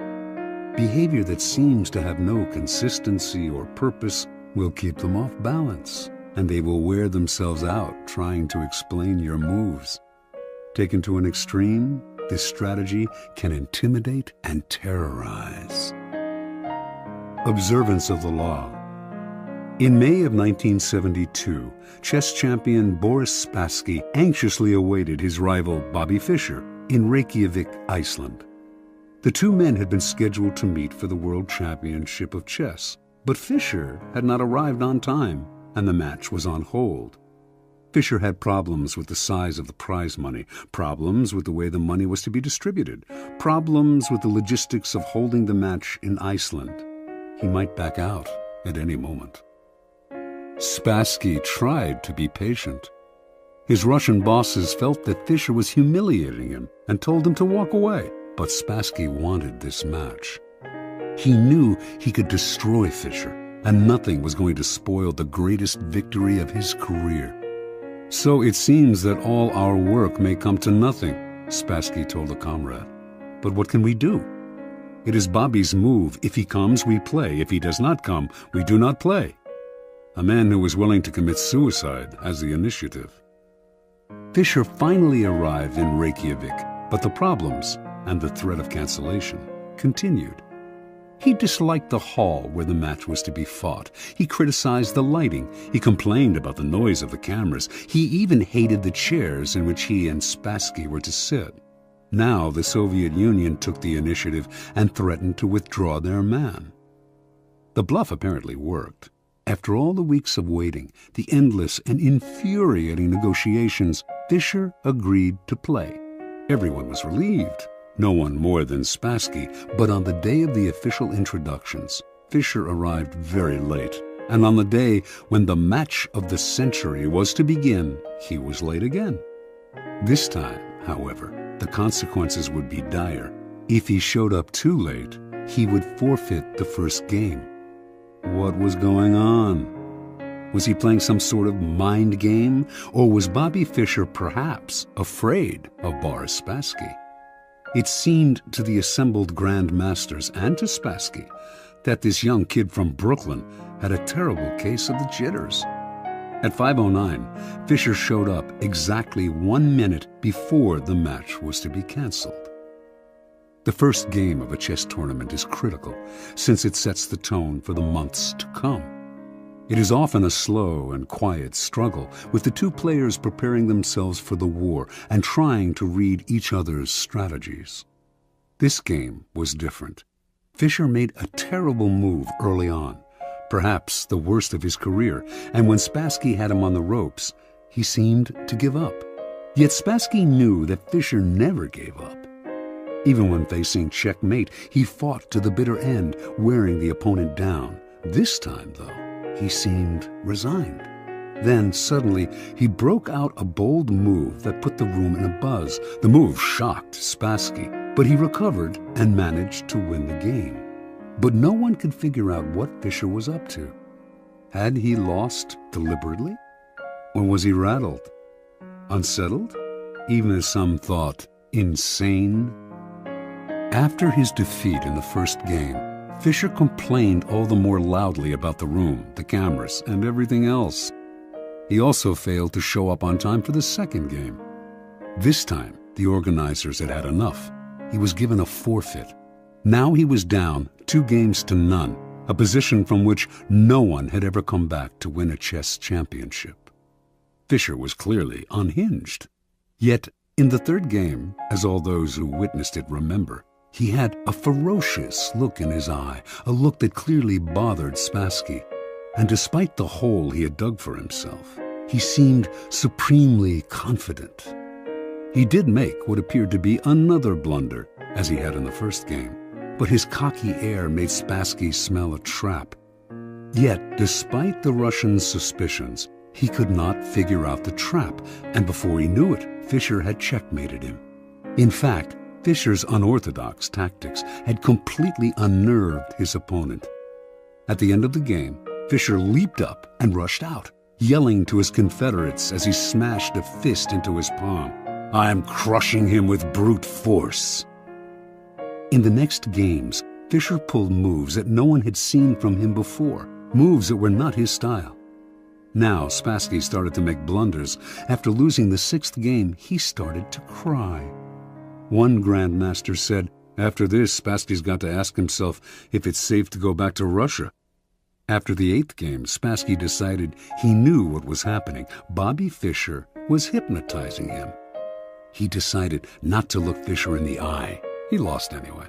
Behavior that seems to have no consistency or purpose will keep them off balance, and they will wear themselves out trying to explain your moves. Taken to an extreme, this strategy can intimidate and terrorize. Observance of the law. In May of 1972, chess champion Boris Spassky anxiously awaited his rival Bobby Fischer in Reykjavik, Iceland. The two men had been scheduled to meet for the World Championship of Chess, but Fischer had not arrived on time, and the match was on hold. Fischer had problems with the size of the prize money, problems with the way the money was to be distributed, problems with the logistics of holding the match in Iceland. He might back out at any moment. Spassky tried to be patient. His Russian bosses felt that Fischer was humiliating him and told him to walk away, but Spassky wanted this match. He knew he could destroy Fischer, and nothing was going to spoil the greatest victory of his career. So it seems that all our work may come to nothing, Spassky told a comrade. But what can we do? It is Bobby's move. If he comes, we play. If he does not come, we do not play. A man who was willing to commit suicide has the initiative. Fischer finally arrived in Reykjavik, but the problems and the threat of cancellation continued. He disliked the hall where the match was to be fought. He criticized the lighting. He complained about the noise of the cameras. He even hated the chairs in which he and Spassky were to sit. Now the Soviet Union took the initiative and threatened to withdraw their man. The bluff apparently worked. After all the weeks of waiting, the endless and infuriating negotiations, Fischer agreed to play. Everyone was relieved. No one more than Spassky, but on the day of the official introductions, Fischer arrived very late, and on the day when the match of the century was to begin, he was late again. This time, however, the consequences would be dire. If he showed up too late, he would forfeit the first game. What was going on? Was he playing some sort of mind game, or was Bobby Fischer perhaps afraid of Boris Spassky? It seemed to the assembled Grand Masters and to Spassky that this young kid from Brooklyn had a terrible case of the jitters. At 5:09, Fischer showed up exactly 1 minute before the match was to be canceled. The first game of a chess tournament is critical, since it sets the tone for the months to come. It is often a slow and quiet struggle, with the two players preparing themselves for the war and trying to read each other's strategies. This game was different. Fischer made a terrible move early on, perhaps the worst of his career, and when Spassky had him on the ropes, he seemed to give up. Yet Spassky knew that Fischer never gave up. Even when facing checkmate, he fought to the bitter end, wearing the opponent down. This time, though, he seemed resigned. Then, suddenly, he broke out a bold move that put the room in a buzz. The move shocked Spassky, but he recovered and managed to win the game. But no one could figure out what Fischer was up to. Had he lost deliberately? Or was he rattled? Unsettled? Even as some thought, insane? After his defeat in the first game, Fischer complained all the more loudly about the room, the cameras, and everything else. He also failed to show up on time for the second game. This time, the organizers had had enough. He was given a forfeit. Now he was down 2-0, a position from which no one had ever come back to win a chess championship. Fischer was clearly unhinged. Yet, in the third game, as all those who witnessed it remember, he had a ferocious look in his eye, a look that clearly bothered Spassky. And despite the hole he had dug for himself, he seemed supremely confident. He did make what appeared to be another blunder, as he had in the first game, but his cocky air made Spassky smell a trap. Yet, despite the Russian's suspicions, He could not figure out the trap, and before he knew it, Fischer had checkmated him. In fact, Fischer's unorthodox tactics had completely unnerved his opponent. At the end of the game, Fischer leaped up and rushed out, yelling to his confederates as he smashed a fist into his palm, "I am crushing him with brute force." In the next games, Fischer pulled moves that no one had seen from him before, moves that were not his style. Now Spassky started to make blunders. After losing the 6th game, he started to cry. One grandmaster said, "After this, Spassky's got to ask himself if it's safe to go back to Russia." After the 8th game, Spassky decided he knew what was happening. Bobby Fischer was hypnotizing him. He decided not to look Fischer in the eye. He lost anyway.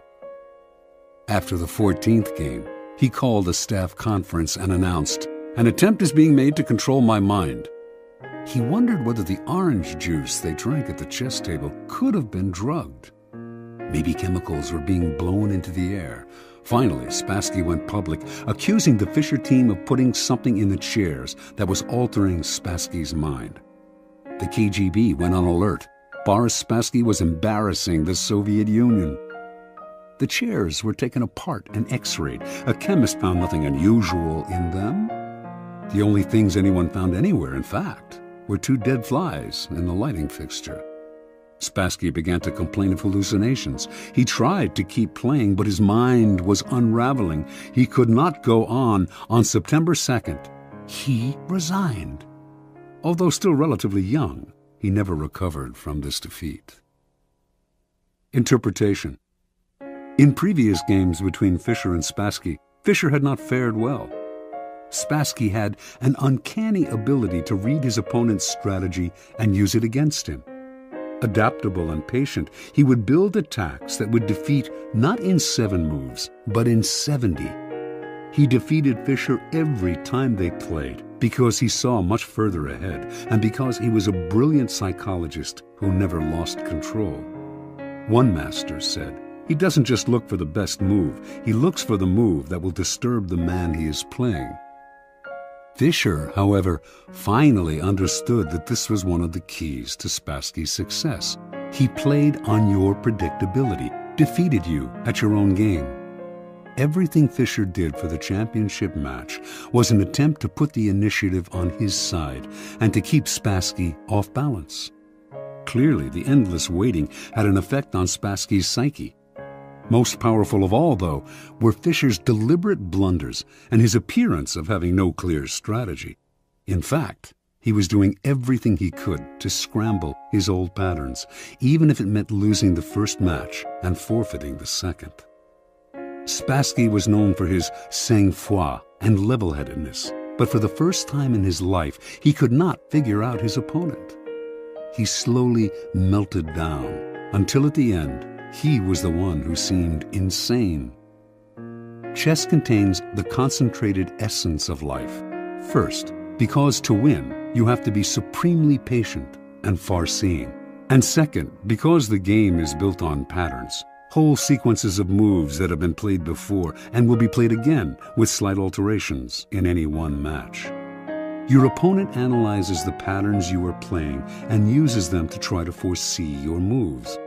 After the 14th game, he called a staff conference and announced, "An attempt is being made to control my mind." He wondered whether the orange juice they drank at the chess table could have been drugged. Maybe chemicals were being blown into the air. Finally, Spassky went public, accusing the Fischer team of putting something in the chairs that was altering Spassky's mind. The KGB went on alert. Boris Spassky was embarrassing the Soviet Union. The chairs were taken apart and x-rayed. A chemist found nothing unusual in them. The only things anyone found anywhere, in fact, were 2 dead flies in the lighting fixture. Spassky began to complain of hallucinations. He tried to keep playing, but his mind was unraveling. He could not go on. On September 2nd, he resigned. Although still relatively young, he never recovered from this defeat. Interpretation. In previous games between Fischer and Spassky, Fischer had not fared well. Spassky had an uncanny ability to read his opponent's strategy and use it against him. Adaptable and patient, he would build attacks that would defeat not in 7 moves, but in 70. He defeated Fischer every time they played because he saw much further ahead and because he was a brilliant psychologist who never lost control. One master said, "He doesn't just look for the best move, he looks for the move that will disturb the man he is playing." Fischer, however, finally understood that this was one of the keys to Spassky's success. He played on your predictability, defeated you at your own game. Everything Fischer did for the championship match was an attempt to put the initiative on his side and to keep Spassky off balance. Clearly, the endless waiting had an effect on Spassky's psyche. Most powerful of all, though, were Fischer's deliberate blunders and his appearance of having no clear strategy. In fact, he was doing everything he could to scramble his old patterns, even if it meant losing the first match and forfeiting the second. Spassky was known for his sang-froid and level-headedness, but for the first time in his life, he could not figure out his opponent. He slowly melted down until at the end, he was the one who seemed insane. Chess contains the concentrated essence of life. First, because to win, you have to be supremely patient and far-seeing. And second, because the game is built on patterns, whole sequences of moves that have been played before and will be played again with slight alterations in any one match. Your opponent analyzes the patterns you are playing and uses them to try to foresee your moves.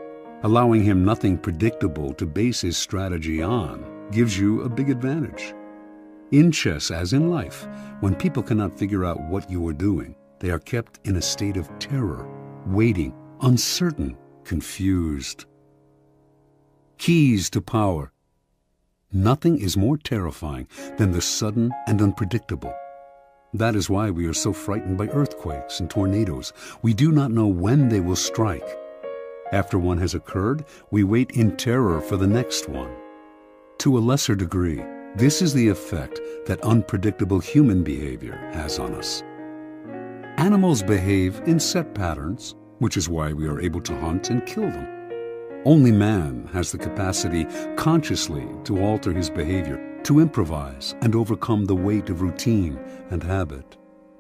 Allowing him nothing predictable to base his strategy on gives you a big advantage. In chess, as in life, when people cannot figure out what you are doing, they are kept in a state of terror, waiting, uncertain, confused. Keys to power. Nothing is more terrifying than the sudden and unpredictable. That is why we are so frightened by earthquakes and tornadoes. We do not know when they will strike. After one has occurred, we wait in terror for the next one. To a lesser degree, this is the effect that unpredictable human behavior has on us. Animals behave in set patterns, which is why we are able to hunt and kill them. Only man has the capacity consciously to alter his behavior, to improvise and overcome the weight of routine and habit.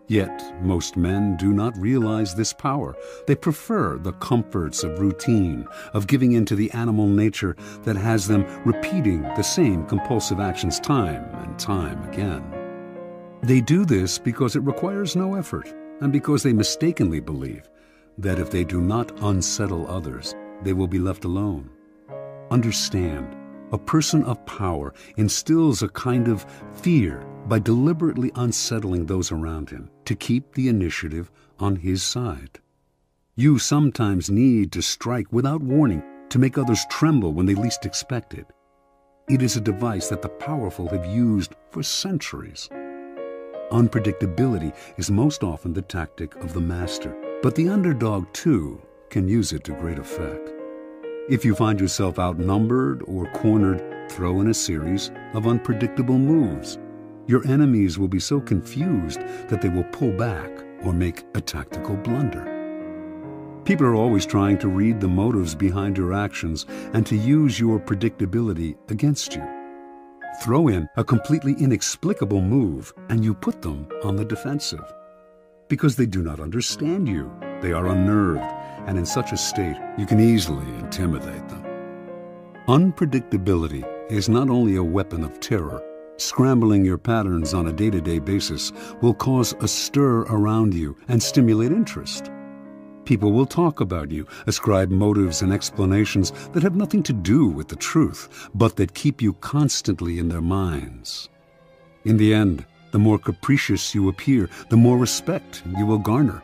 Yet, most men do not realize this power. They prefer the comforts of routine, of giving in to the animal nature that has them repeating the same compulsive actions time and time again. They do this because it requires no effort. and because they mistakenly believe that if they do not unsettle others, they will be left alone. Understand, a person of power instills a kind of fear by deliberately unsettling those around him to keep the initiative on his side. You sometimes need to strike without warning to make others tremble when they least expect it. It is a device that the powerful have used for centuries. Unpredictability is most often the tactic of the master, but the underdog, too, can use it to great effect. If you find yourself outnumbered or cornered, throw in a series of unpredictable moves. Your enemies will be so confused that they will pull back or make a tactical blunder. People are always trying to read the motives behind your actions and to use your predictability against you. Throw in a completely inexplicable move and you put them on the defensive. Because they do not understand you, they are unnerved, and in such a state, you can easily intimidate them. Unpredictability is not only a weapon of terror. Scrambling your patterns on a day-to-day basis will cause a stir around you and stimulate interest. People will talk about you, ascribe motives and explanations that have nothing to do with the truth, but that keep you constantly in their minds. In the end, the more capricious you appear, the more respect you will garner.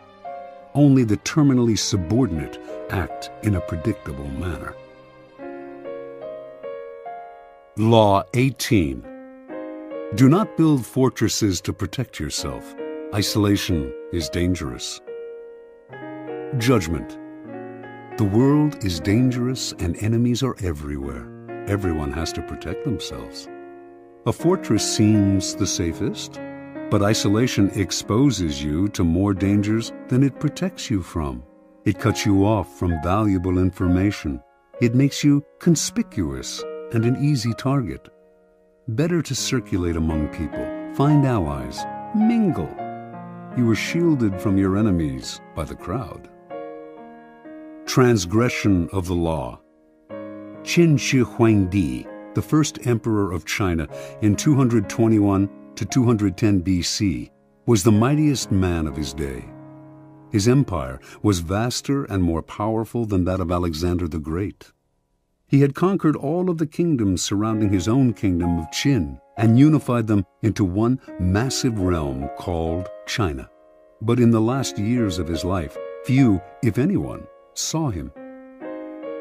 Only the terminally subordinate act in a predictable manner. Law 18. Do not build fortresses to protect yourself. Isolation is dangerous. Judgment. The world is dangerous and enemies are everywhere. Everyone has to protect themselves. A fortress seems the safest, but isolation exposes you to more dangers than it protects you from. It cuts you off from valuable information. It makes you conspicuous and an easy target. Better to circulate among people, find allies, mingle. You are shielded from your enemies by the crowd. Transgression of the law. Qin Shi Huangdi, the first emperor of China in 221 to 210 BC, was the mightiest man of his day. His empire was vaster and more powerful than that of Alexander the Great. He had conquered all of the kingdoms surrounding his own kingdom of Qin and unified them into one massive realm called China. But in the last years of his life, few, if anyone, saw him.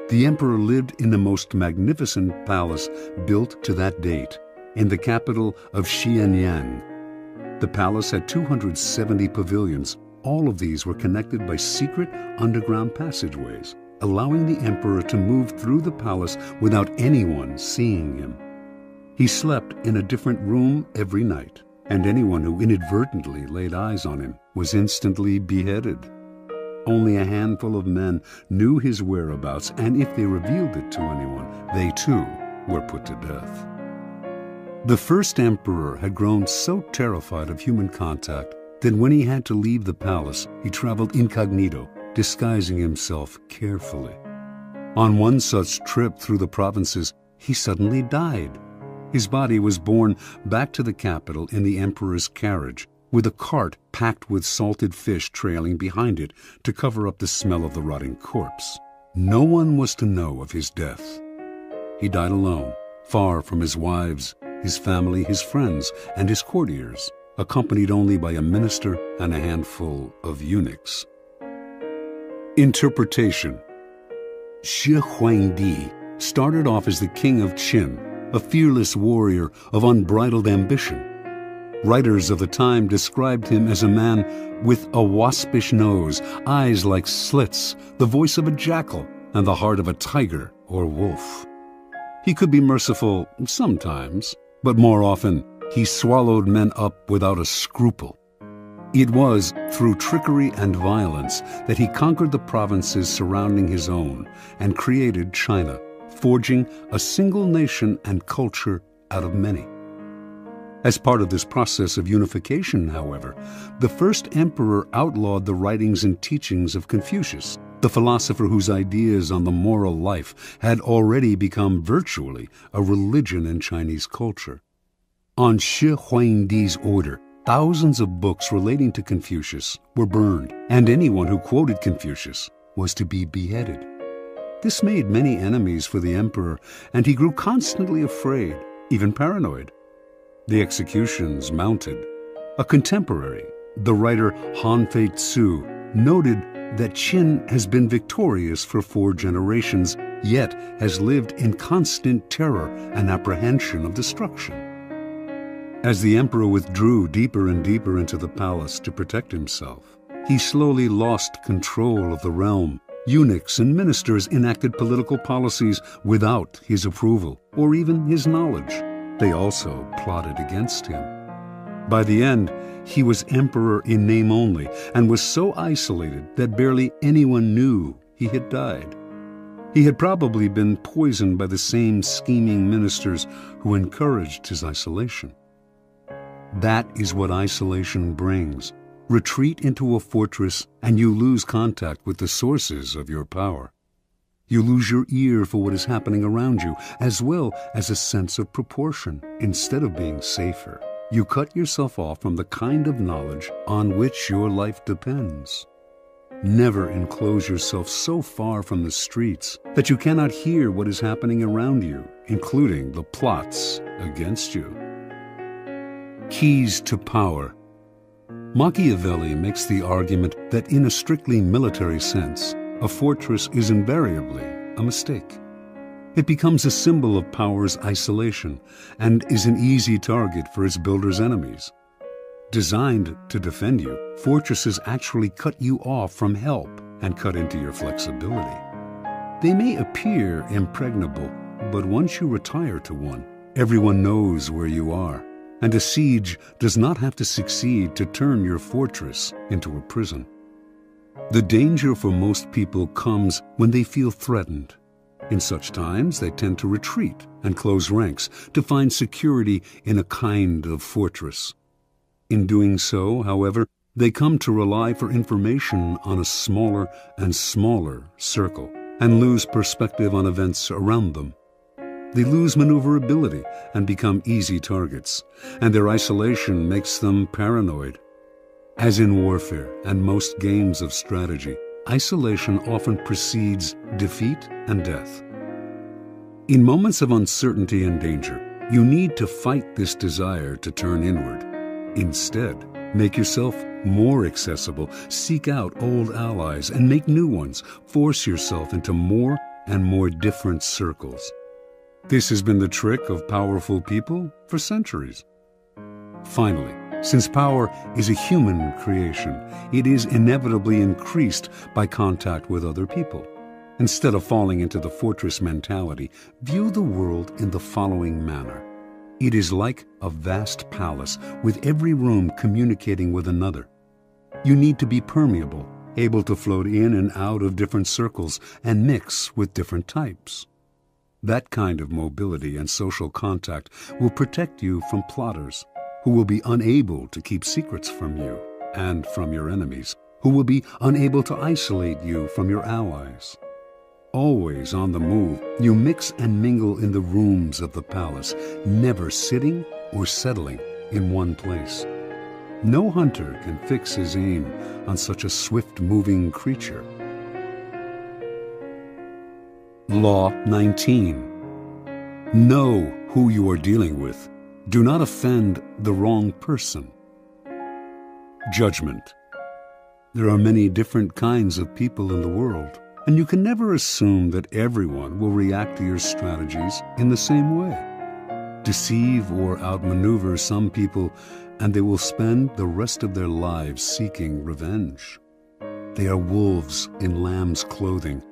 The emperor lived in the most magnificent palace built to that date, in the capital of Xianyang. The palace had 270 pavilions. All of these were connected by secret underground passageways, allowing the emperor to move through the palace without anyone seeing him. He slept in a different room every night, and anyone who inadvertently laid eyes on him was instantly beheaded. Only a handful of men knew his whereabouts, and if they revealed it to anyone, they too were put to death. The first emperor had grown so terrified of human contact that when he had to leave the palace, he traveled incognito, disguising himself carefully. On one such trip through the provinces, he suddenly died. His body was borne back to the capital in the emperor's carriage, with a cart packed with salted fish trailing behind it to cover up the smell of the rotting corpse. No one was to know of his death. He died alone, far from his wives, his family, his friends, and his courtiers, accompanied only by a minister and a handful of eunuchs. Interpretation. Shi Huangdi started off as the king of Qin, a fearless warrior of unbridled ambition. Writers of the time described him as a man with a waspish nose, eyes like slits, the voice of a jackal, and the heart of a tiger or wolf. He could be merciful sometimes, but more often he swallowed men up without a scruple. It was through trickery and violence that he conquered the provinces surrounding his own and created China, forging a single nation and culture out of many. As part of this process of unification, however, the first emperor outlawed the writings and teachings of Confucius, the philosopher whose ideas on the moral life had already become virtually a religion in Chinese culture. On Shi Huangdi's order, Thousands of books relating to Confucius were burned, and anyone who quoted Confucius was to be beheaded. This made many enemies for the emperor, and he grew constantly afraid, even paranoid. The executions mounted. A contemporary, the writer Han Fei Tzu, noted that Qin has been victorious for 4 generations, yet has lived in constant terror and apprehension of destruction. As the emperor withdrew deeper and deeper into the palace to protect himself, he slowly lost control of the realm. Eunuchs and ministers enacted political policies without his approval or even his knowledge. They also plotted against him. By the end, he was emperor in name only and was so isolated that barely anyone knew he had died. He had probably been poisoned by the same scheming ministers who encouraged his isolation. That is what isolation brings. Retreat into a fortress and you lose contact with the sources of your power. You lose your ear for what is happening around you, as well as a sense of proportion. Instead of being safer, you cut yourself off from the kind of knowledge on which your life depends. Never enclose yourself so far from the streets that you cannot hear what is happening around you, including the plots against you. Keys to power. Machiavelli makes the argument that in a strictly military sense, a fortress is invariably a mistake. It becomes a symbol of power's isolation and is an easy target for its builder's enemies. Designed to defend you, fortresses actually cut you off from help and cut into your flexibility. They may appear impregnable, but once you retire to one, everyone knows where you are. And a siege does not have to succeed to turn your fortress into a prison. The danger for most people comes when they feel threatened. In such times, they tend to retreat and close ranks to find security in a kind of fortress. In doing so, however, they come to rely for information on a smaller and smaller circle and lose perspective on events around them. They lose maneuverability and become easy targets, and their isolation makes them paranoid. As in warfare and most games of strategy, isolation often precedes defeat and death. In moments of uncertainty and danger, you need to fight this desire to turn inward. Instead, make yourself more accessible, seek out old allies and make new ones, force yourself into more and more different circles. This has been the trick of powerful people for centuries. Finally, since power is a human creation, it is inevitably increased by contact with other people. Instead of falling into the fortress mentality, view the world in the following manner. It is like a vast palace with every room communicating with another. You need to be permeable, able to float in and out of different circles and mix with different types. That kind of mobility and social contact will protect you from plotters, who will be unable to keep secrets from you and from your enemies, who will be unable to isolate you from your allies. Always on the move, you mix and mingle in the rooms of the palace, never sitting or settling in one place. No hunter can fix his aim on such a swift-moving creature. Law 19. Know who you are dealing with. Do not offend the wrong person. Judgment. There are many different kinds of people in the world, and you can never assume that everyone will react to your strategies in the same way. Deceive or outmaneuver some people, and they will spend the rest of their lives seeking revenge. They are wolves in lamb's clothing.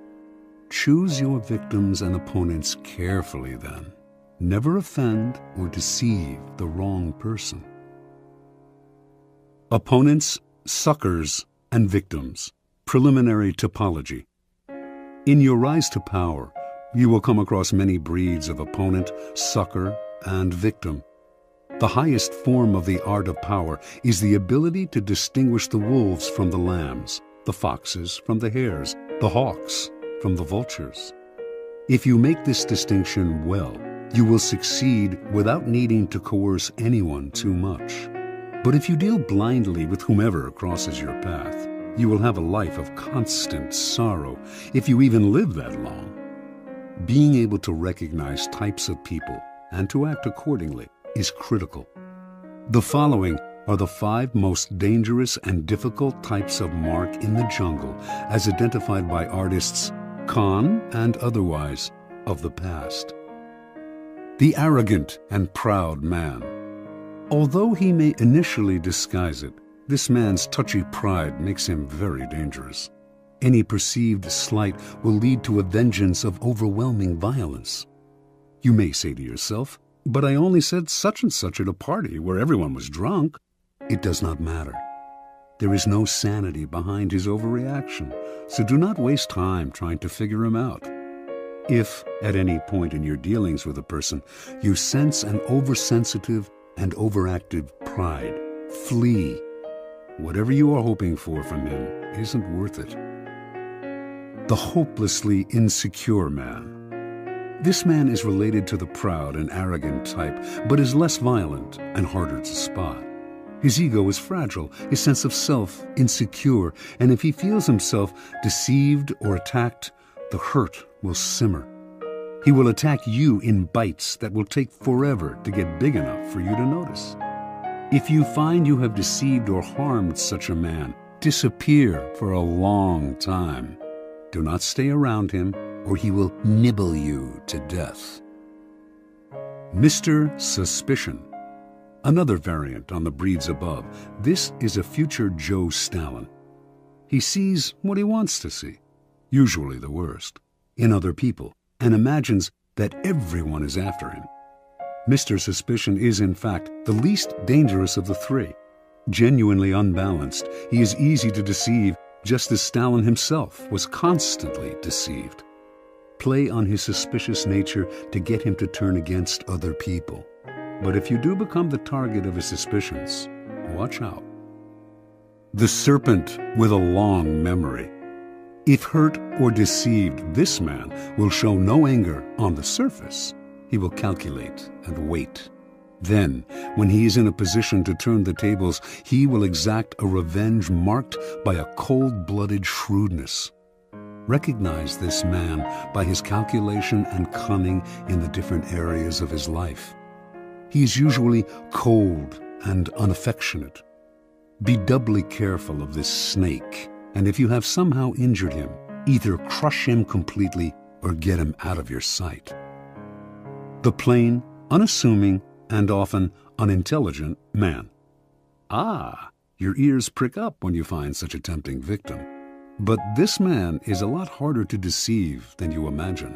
Choose your victims and opponents carefully then. Never offend or deceive the wrong person. Opponents, suckers, and victims. Preliminary topology. In your rise to power, you will come across many breeds of opponent, sucker, and victim. The highest form of the art of power is the ability to distinguish the wolves from the lambs, the foxes from the hares, the hawks from the vultures. If you make this distinction well, you will succeed without needing to coerce anyone too much. But if you deal blindly with whomever crosses your path, you will have a life of constant sorrow, if you even live that long. Being able to recognize types of people and to act accordingly is critical. The following are the 5 most dangerous and difficult types of mark in the jungle as identified by artists, con and otherwise, of the past. The arrogant and proud man. Although he may initially disguise it, this man's touchy pride makes him very dangerous. Any perceived slight will lead to a vengeance of overwhelming violence. You may say to yourself, "But I only said such and such at a party where everyone was drunk." It does not matter. There is no sanity behind his overreaction, so do not waste time trying to figure him out. If, at any point in your dealings with a person, you sense an oversensitive and overactive pride, flee. Whatever you are hoping for from him isn't worth it. The hopelessly insecure man. This man is related to the proud and arrogant type, but is less violent and harder to spot. His ego is fragile, his sense of self insecure, and if he feels himself deceived or attacked, the hurt will simmer. He will attack you in bites that will take forever to get big enough for you to notice. If you find you have deceived or harmed such a man, disappear for a long time. Do not stay around him, or he will nibble you to death. Mr. Suspicion. Another variant on the breeds above. This is a future Joe Stalin. He sees what he wants to see, usually the worst, in other people, and imagines that everyone is after him. Mr. Suspicion is, in fact, the least dangerous of the 3. Genuinely unbalanced, he is easy to deceive, just as Stalin himself was constantly deceived. Play on his suspicious nature to get him to turn against other people. But if you do become the target of his suspicions, watch out. The serpent with a long memory. If hurt or deceived, this man will show no anger on the surface. He will calculate and wait. Then, when he is in a position to turn the tables, he will exact a revenge marked by a cold-blooded shrewdness. Recognize this man by his calculation and cunning in the different areas of his life. He is usually cold and unaffectionate. Be doubly careful of this snake, and if you have somehow injured him, either crush him completely or get him out of your sight. The plain, unassuming, and often unintelligent man. Ah, your ears prick up when you find such a tempting victim. But this man is a lot harder to deceive than you imagine.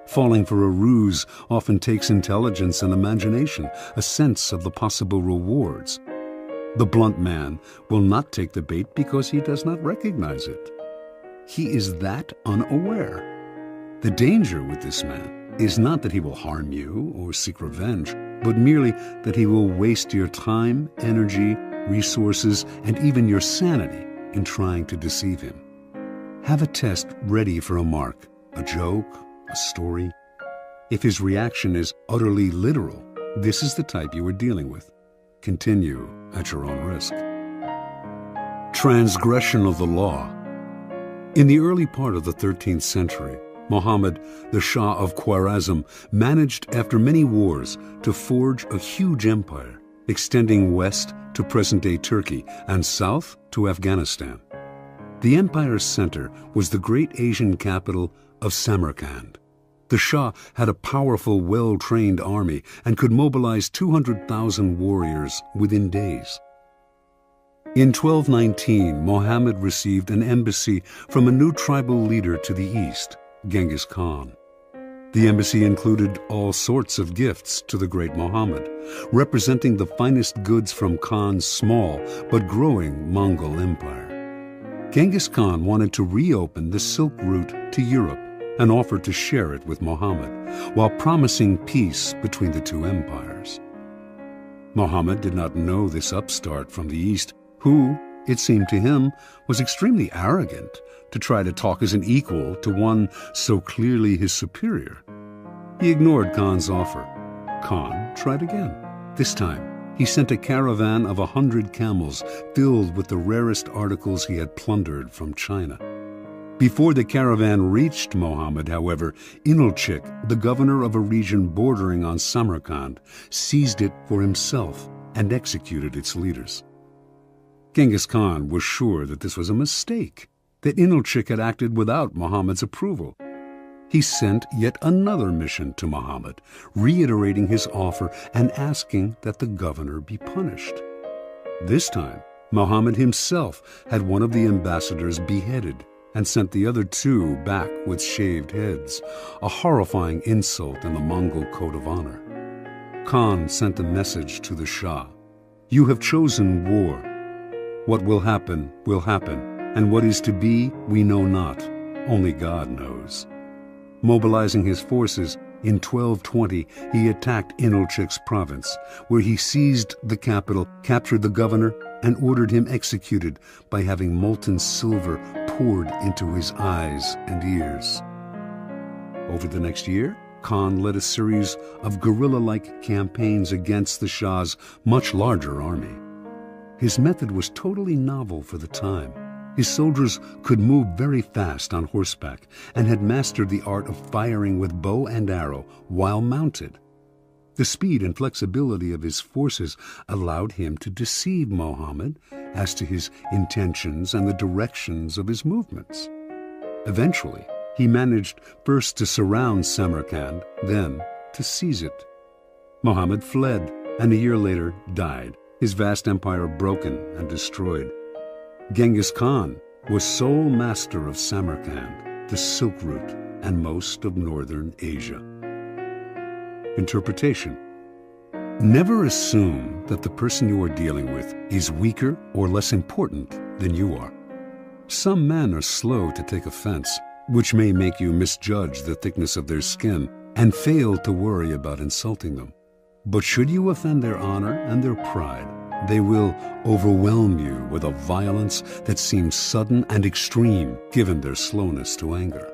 Falling for a ruse often takes intelligence and imagination, a sense of the possible rewards. The blunt man will not take the bait because he does not recognize it. He is that unaware. The danger with this man is not that he will harm you or seek revenge, but merely that he will waste your time, energy, resources, and even your sanity in trying to deceive him. Have a test ready for a mark, a joke, a story. If his reaction is utterly literal, this is the type you are dealing with. Continue at your own risk. Transgression of the law. In the early part of the 13th century, Muhammad, the Shah of Khwarezm, managed after many wars to forge a huge empire, extending west to present-day Turkey and south to Afghanistan. The empire's center was the great Asian capital of Samarkand. The Shah had a powerful, well-trained army and could mobilize 200,000 warriors within days. In 1219, Muhammad received an embassy from a new tribal leader to the east, Genghis Khan. The embassy included all sorts of gifts to the great Muhammad, representing the finest goods from Khan's small but growing Mongol empire. Genghis Khan wanted to reopen the Silk Route to Europe and offered to share it with Muhammad, while promising peace between the two empires. Muhammad did not know this upstart from the east, who, it seemed to him, was extremely arrogant to try to talk as an equal to one so clearly his superior. He ignored Khan's offer. Khan tried again. This time, he sent a caravan of 100 camels filled with the rarest articles he had plundered from China. Before the caravan reached Muhammad, however, Inalchik, the governor of a region bordering on Samarkand, seized it for himself and executed its leaders. Genghis Khan was sure that this was a mistake, that Inalchik had acted without Muhammad's approval. He sent yet another mission to Muhammad, reiterating his offer and asking that the governor be punished. This time, Muhammad himself had one of the ambassadors beheaded and sent the other two back with shaved heads, a horrifying insult in the Mongol code of honor. Khan sent a message to the Shah: "You have chosen war. What will happen, and what is to be, we know not. Only God knows." Mobilizing his forces, in 1220 he attacked Inalchik's province, where he seized the capital, captured the governor, and ordered him executed by having molten silver poured into his eyes and ears. Over the next year, Khan led a series of guerrilla-like campaigns against the Shah's much larger army. His method was totally novel for the time. His soldiers could move very fast on horseback and had mastered the art of firing with bow and arrow while mounted. The speed and flexibility of his forces allowed him to deceive Muhammad as to his intentions and the directions of his movements. Eventually, he managed first to surround Samarkand, then to seize it. Muhammad fled, and a year later died, his vast empire broken and destroyed. Genghis Khan was sole master of Samarkand, the Silk Route, and most of northern Asia. Interpretation: never assume that the person you are dealing with is weaker or less important than you are. Some men are slow to take offense, which may make you misjudge the thickness of their skin and fail to worry about insulting them. But should you offend their honor and their pride, they will overwhelm you with a violence that seems sudden and extreme given their slowness to anger.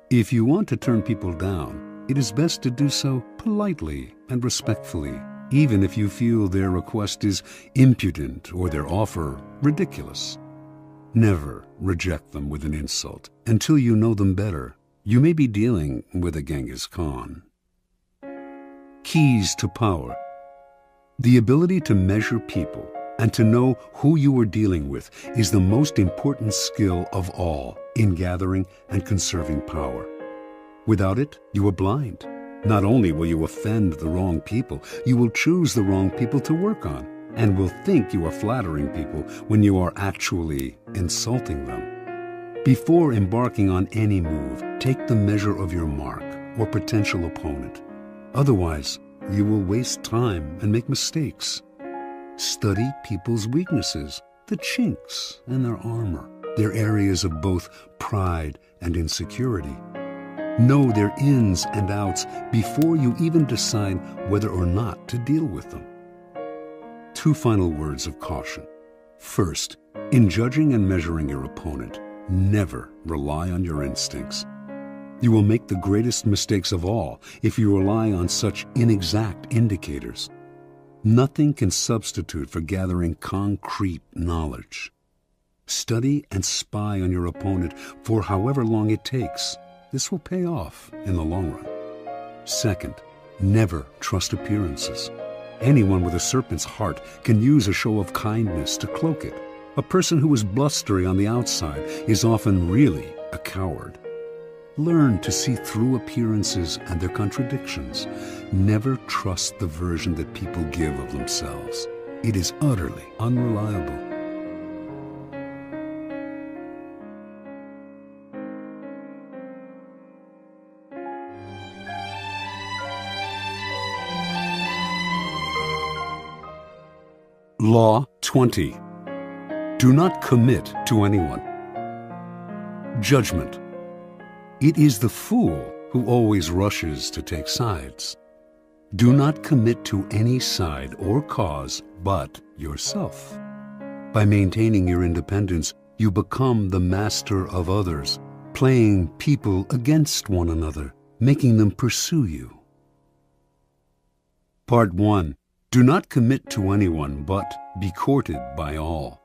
If you want to turn people down, it is best to do so politely and respectfully, even if you feel their request is impudent or their offer ridiculous. Never reject them with an insult until you know them better. You may be dealing with a Genghis Khan. Keys to power. The ability to measure people and to know who you are dealing with is the most important skill of all in gathering and conserving power. Without it, you are blind. Not only will you offend the wrong people, you will choose the wrong people to work on, and will think you are flattering people when you are actually insulting them. Before embarking on any move, take the measure of your mark or potential opponent. Otherwise, you will waste time and make mistakes. Study people's weaknesses, the chinks in their armor, their areas of both pride and insecurity. Know their ins and outs before you even decide whether or not to deal with them. Two final words of caution. First, in judging and measuring your opponent, never rely on your instincts. You will make the greatest mistakes of all if you rely on such inexact indicators. Nothing can substitute for gathering concrete knowledge. Study and spy on your opponent for however long it takes. This will pay off in the long run. Second, never trust appearances. Anyone with a serpent's heart can use a show of kindness to cloak it. A person who is blustery on the outside is often really a coward. Learn to see through appearances and their contradictions. Never trust the version that people give of themselves. It is utterly unreliable. Law 20. Do not commit to anyone. Judgment. It is the fool who always rushes to take sides. Do not commit to any side or cause but yourself. By maintaining your independence, you become the master of others, playing people against one another, making them pursue you. Part 1. Do not commit to anyone, but be courted by all.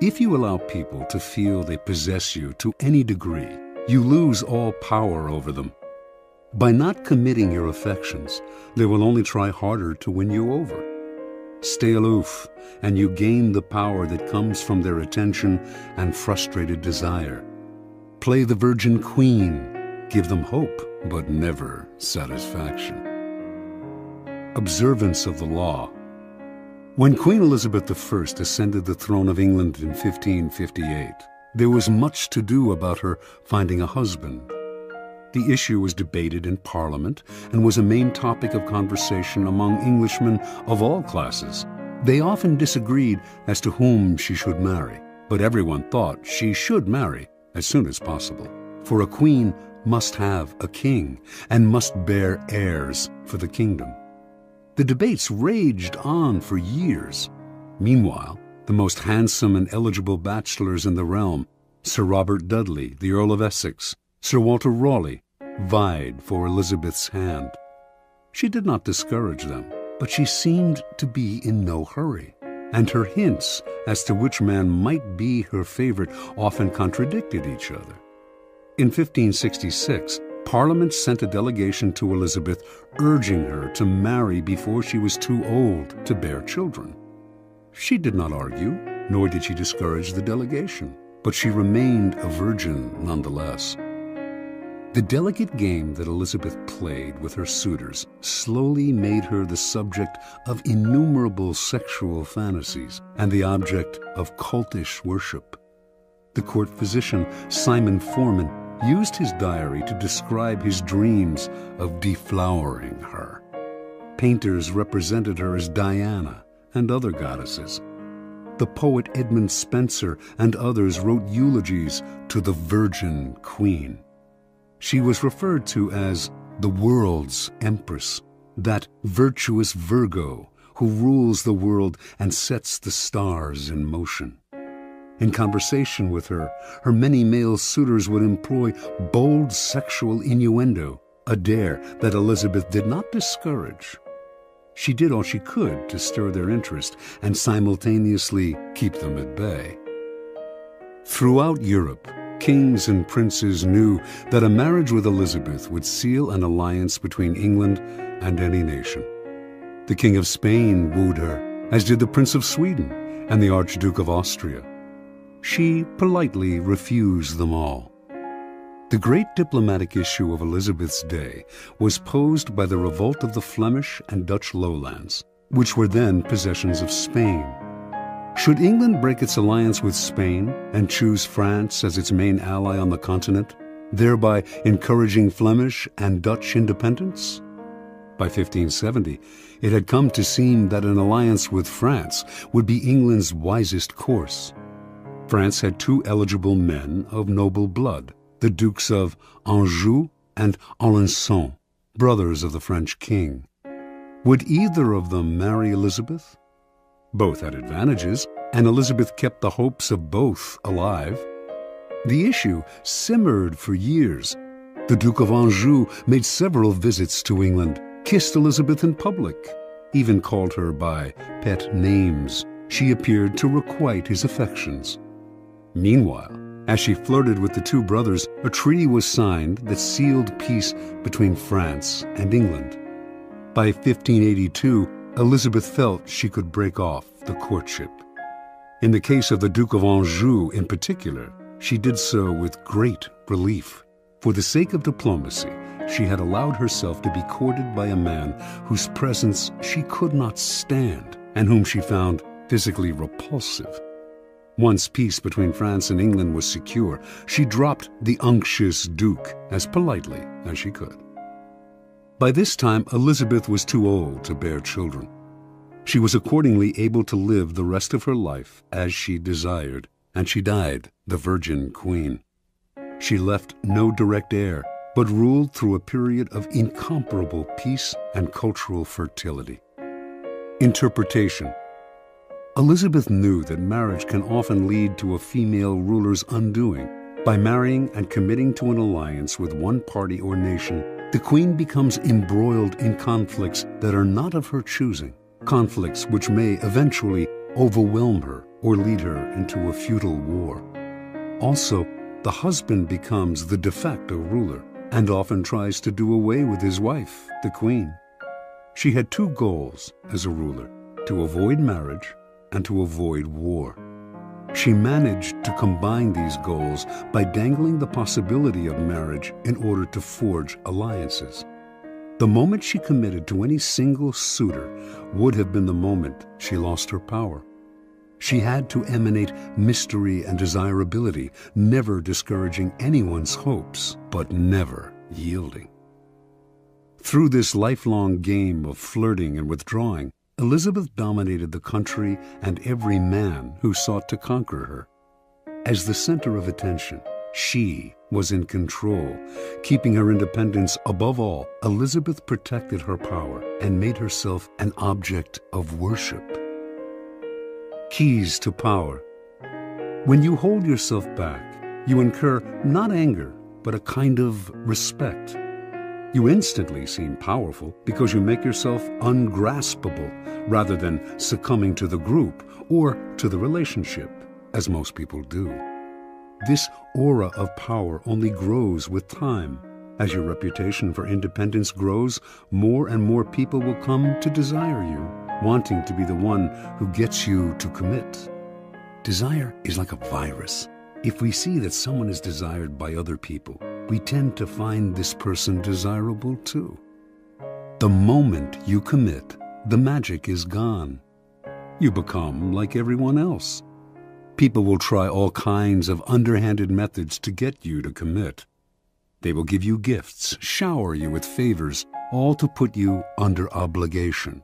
If you allow people to feel they possess you to any degree, you lose all power over them. By not committing your affections, they will only try harder to win you over. Stay aloof, and you gain the power that comes from their attention and frustrated desire. Play the virgin queen. Give them hope, but never satisfaction. Observance of the law. When Queen Elizabeth I ascended the throne of England in 1558, there was much to do about her finding a husband. The issue was debated in Parliament and was a main topic of conversation among Englishmen of all classes. They often disagreed as to whom she should marry, but everyone thought she should marry as soon as possible, for a queen must have a king and must bear heirs for the kingdom. The debates raged on for years. Meanwhile, the most handsome and eligible bachelors in the realm, Sir Robert Dudley, the Earl of Essex, Sir Walter Raleigh, vied for Elizabeth's hand. She did not discourage them, but she seemed to be in no hurry, and her hints as to which man might be her favorite often contradicted each other. In 1566, Parliament sent a delegation to Elizabeth urging her to marry before she was too old to bear children. She did not argue, nor did she discourage the delegation, but she remained a virgin nonetheless. The delicate game that Elizabeth played with her suitors slowly made her the subject of innumerable sexual fantasies and the object of cultish worship. The court physician, Simon Forman, used his diary to describe his dreams of deflowering her. Painters represented her as Diana and other goddesses. The poet Edmund Spenser and others wrote eulogies to the Virgin Queen. She was referred to as the world's empress, that virtuous Virgo who rules the world and sets the stars in motion. In conversation with her, her many male suitors would employ bold sexual innuendo, a dare that Elizabeth did not discourage. She did all she could to stir their interest and simultaneously keep them at bay. Throughout Europe, kings and princes knew that a marriage with Elizabeth would seal an alliance between England and any nation. The King of Spain wooed her, as did the Prince of Sweden and the Archduke of Austria. She politely refused them all. The great diplomatic issue of Elizabeth's day was posed by the revolt of the Flemish and Dutch lowlands, which were then possessions of Spain. Should England break its alliance with Spain and choose France as its main ally on the continent, thereby encouraging Flemish and Dutch independence? By 1570, it had come to seem that an alliance with France would be England's wisest course. France had two eligible men of noble blood, the Dukes of Anjou and Alençon, brothers of the French king. Would either of them marry Elizabeth? Both had advantages, and Elizabeth kept the hopes of both alive. The issue simmered for years. The Duke of Anjou made several visits to England, kissed Elizabeth in public, even called her by pet names. She appeared to requite his affections. Meanwhile, as she flirted with the two brothers, a treaty was signed that sealed peace between France and England. By 1582, Elizabeth felt she could break off the courtship. In the case of the Duke of Anjou in particular, she did so with great relief. For the sake of diplomacy, she had allowed herself to be courted by a man whose presence she could not stand and whom she found physically repulsive. Once peace between France and England was secure, she dropped the unctuous Duke as politely as she could. By this time, Elizabeth was too old to bear children. She was accordingly able to live the rest of her life as she desired, and she died the Virgin Queen. She left no direct heir, but ruled through a period of incomparable peace and cultural fertility. Interpretation. Elizabeth knew that marriage can often lead to a female ruler's undoing. By marrying and committing to an alliance with one party or nation, the queen becomes embroiled in conflicts that are not of her choosing, conflicts which may eventually overwhelm her or lead her into a futile war. Also, the husband becomes the de facto ruler and often tries to do away with his wife, the queen. She had two goals as a ruler: to avoid marriage and to avoid war. She managed to combine these goals by dangling the possibility of marriage in order to forge alliances. The moment she committed to any single suitor would have been the moment she lost her power. She had to emanate mystery and desirability, never discouraging anyone's hopes, but never yielding. Through this lifelong game of flirting and withdrawing, Elizabeth dominated the country and every man who sought to conquer her. As the center of attention, she was in control. Keeping her independence above all, Elizabeth protected her power and made herself an object of worship. Keys to power. When you hold yourself back, you incur not anger, but a kind of respect. You instantly seem powerful because you make yourself ungraspable rather than succumbing to the group or to the relationship, as most people do. This aura of power only grows with time. As your reputation for independence grows, more and more people will come to desire you, wanting to be the one who gets you to commit. Desire is like a virus. If we see that someone is desired by other people, we tend to find this person desirable too. The moment you commit, the magic is gone. You become like everyone else. People will try all kinds of underhanded methods to get you to commit. They will give you gifts, shower you with favors, all to put you under obligation.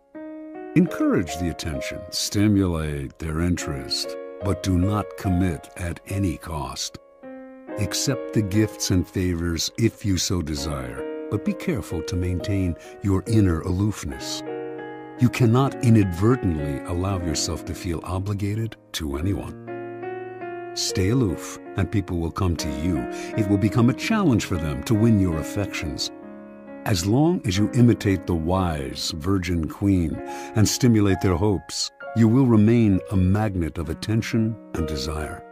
Encourage the attention, stimulate their interest, but do not commit at any cost. Accept the gifts and favors if you so desire, but be careful to maintain your inner aloofness. You cannot inadvertently allow yourself to feel obligated to anyone. Stay aloof, and people will come to you. It will become a challenge for them to win your affections. As long as you imitate the wise virgin queen and stimulate their hopes, you will remain a magnet of attention and desire.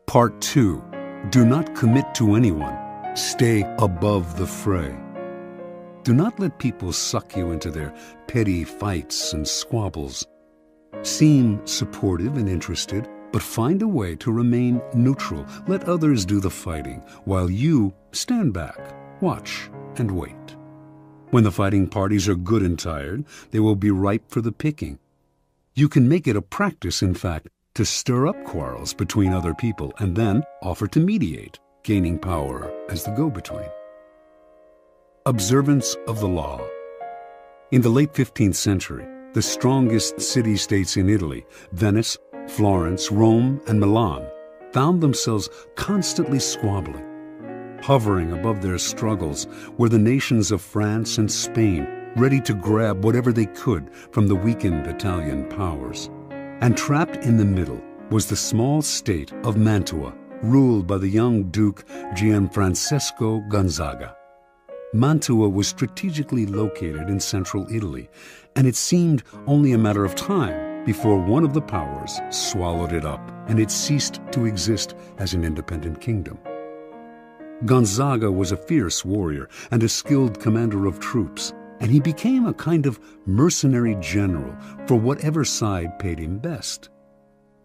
Part 2. Do not commit to anyone. Stay above the fray. Do not let people suck you into their petty fights and squabbles. Seem supportive and interested, but find a way to remain neutral. Let others do the fighting, while you stand back, watch, and wait. When the fighting parties are good and tired, they will be ripe for the picking. You can make it a practice, in fact, to stir up quarrels between other people and then offer to mediate, gaining power as the go-between. Observance of the law. In the late 15th century, the strongest city-states in Italy, Venice, Florence, Rome, and Milan, found themselves constantly squabbling. Hovering above their struggles were the nations of France and Spain, ready to grab whatever they could from the weakened Italian powers. And trapped in the middle was the small state of Mantua, ruled by the young Duke Gianfrancesco Gonzaga. Mantua was strategically located in central Italy, and it seemed only a matter of time before one of the powers swallowed it up and it ceased to exist as an independent kingdom. Gonzaga was a fierce warrior and a skilled commander of troops, and he became a kind of mercenary general for whatever side paid him best.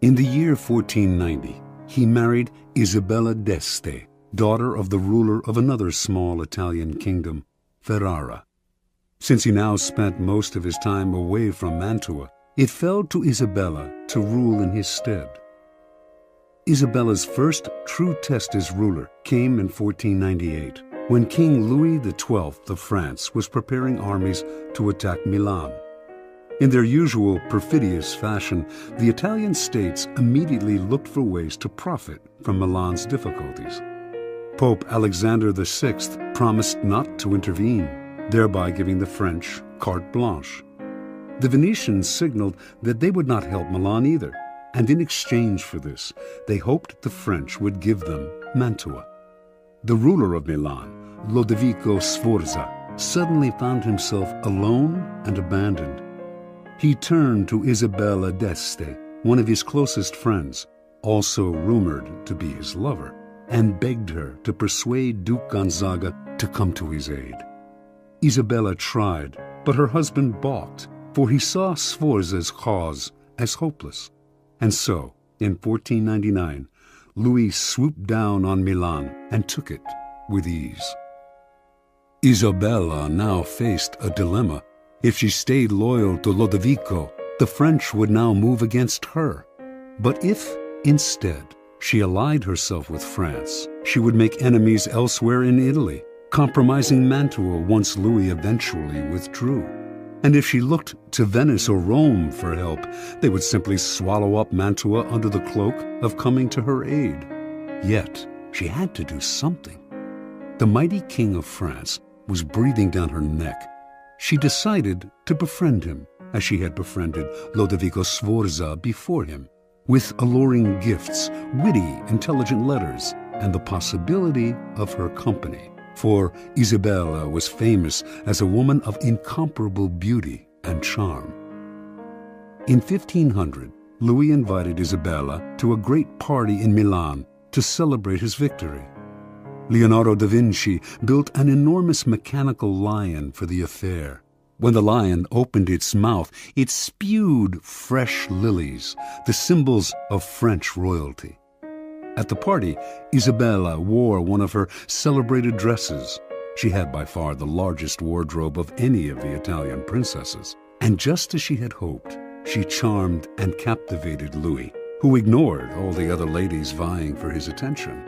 In the year 1490, he married Isabella d'Este, daughter of the ruler of another small Italian kingdom, Ferrara. Since he now spent most of his time away from Mantua, it fell to Isabella to rule in his stead. Isabella's first true test as ruler came in 1498, when King Louis XII of France was preparing armies to attack Milan. In their usual perfidious fashion, the Italian states immediately looked for ways to profit from Milan's difficulties. Pope Alexander VI promised not to intervene, thereby giving the French carte blanche. The Venetians signaled that they would not help Milan either, and in exchange for this, they hoped the French would give them Mantua. The ruler of Milan, Lodovico Sforza, suddenly found himself alone and abandoned. He turned to Isabella d'Este, one of his closest friends, also rumored to be his lover, and begged her to persuade Duke Gonzaga to come to his aid. Isabella tried, but her husband balked, for he saw Sforza's cause as hopeless. And so, in 1499, Louis swooped down on Milan and took it with ease. Isabella now faced a dilemma. If she stayed loyal to Lodovico, the French would now move against her. But if, instead, she allied herself with France, she would make enemies elsewhere in Italy, compromising Mantua once Louis eventually withdrew. And if she looked to Venice or Rome for help, they would simply swallow up Mantua under the cloak of coming to her aid. Yet, she had to do something. The mighty king of France was breathing down her neck. She decided to befriend him, as she had befriended Lodovico Sforza before him, with alluring gifts, witty, intelligent letters, and the possibility of her company. For Isabella was famous as a woman of incomparable beauty and charm. In 1500, Louis invited Isabella to a great party in Milan to celebrate his victory. Leonardo da Vinci built an enormous mechanical lion for the affair. When the lion opened its mouth, it spewed fresh lilies, the symbols of French royalty. At the party, Isabella wore one of her celebrated dresses. She had by far the largest wardrobe of any of the Italian princesses. And just as she had hoped, she charmed and captivated Louis, who ignored all the other ladies vying for his attention.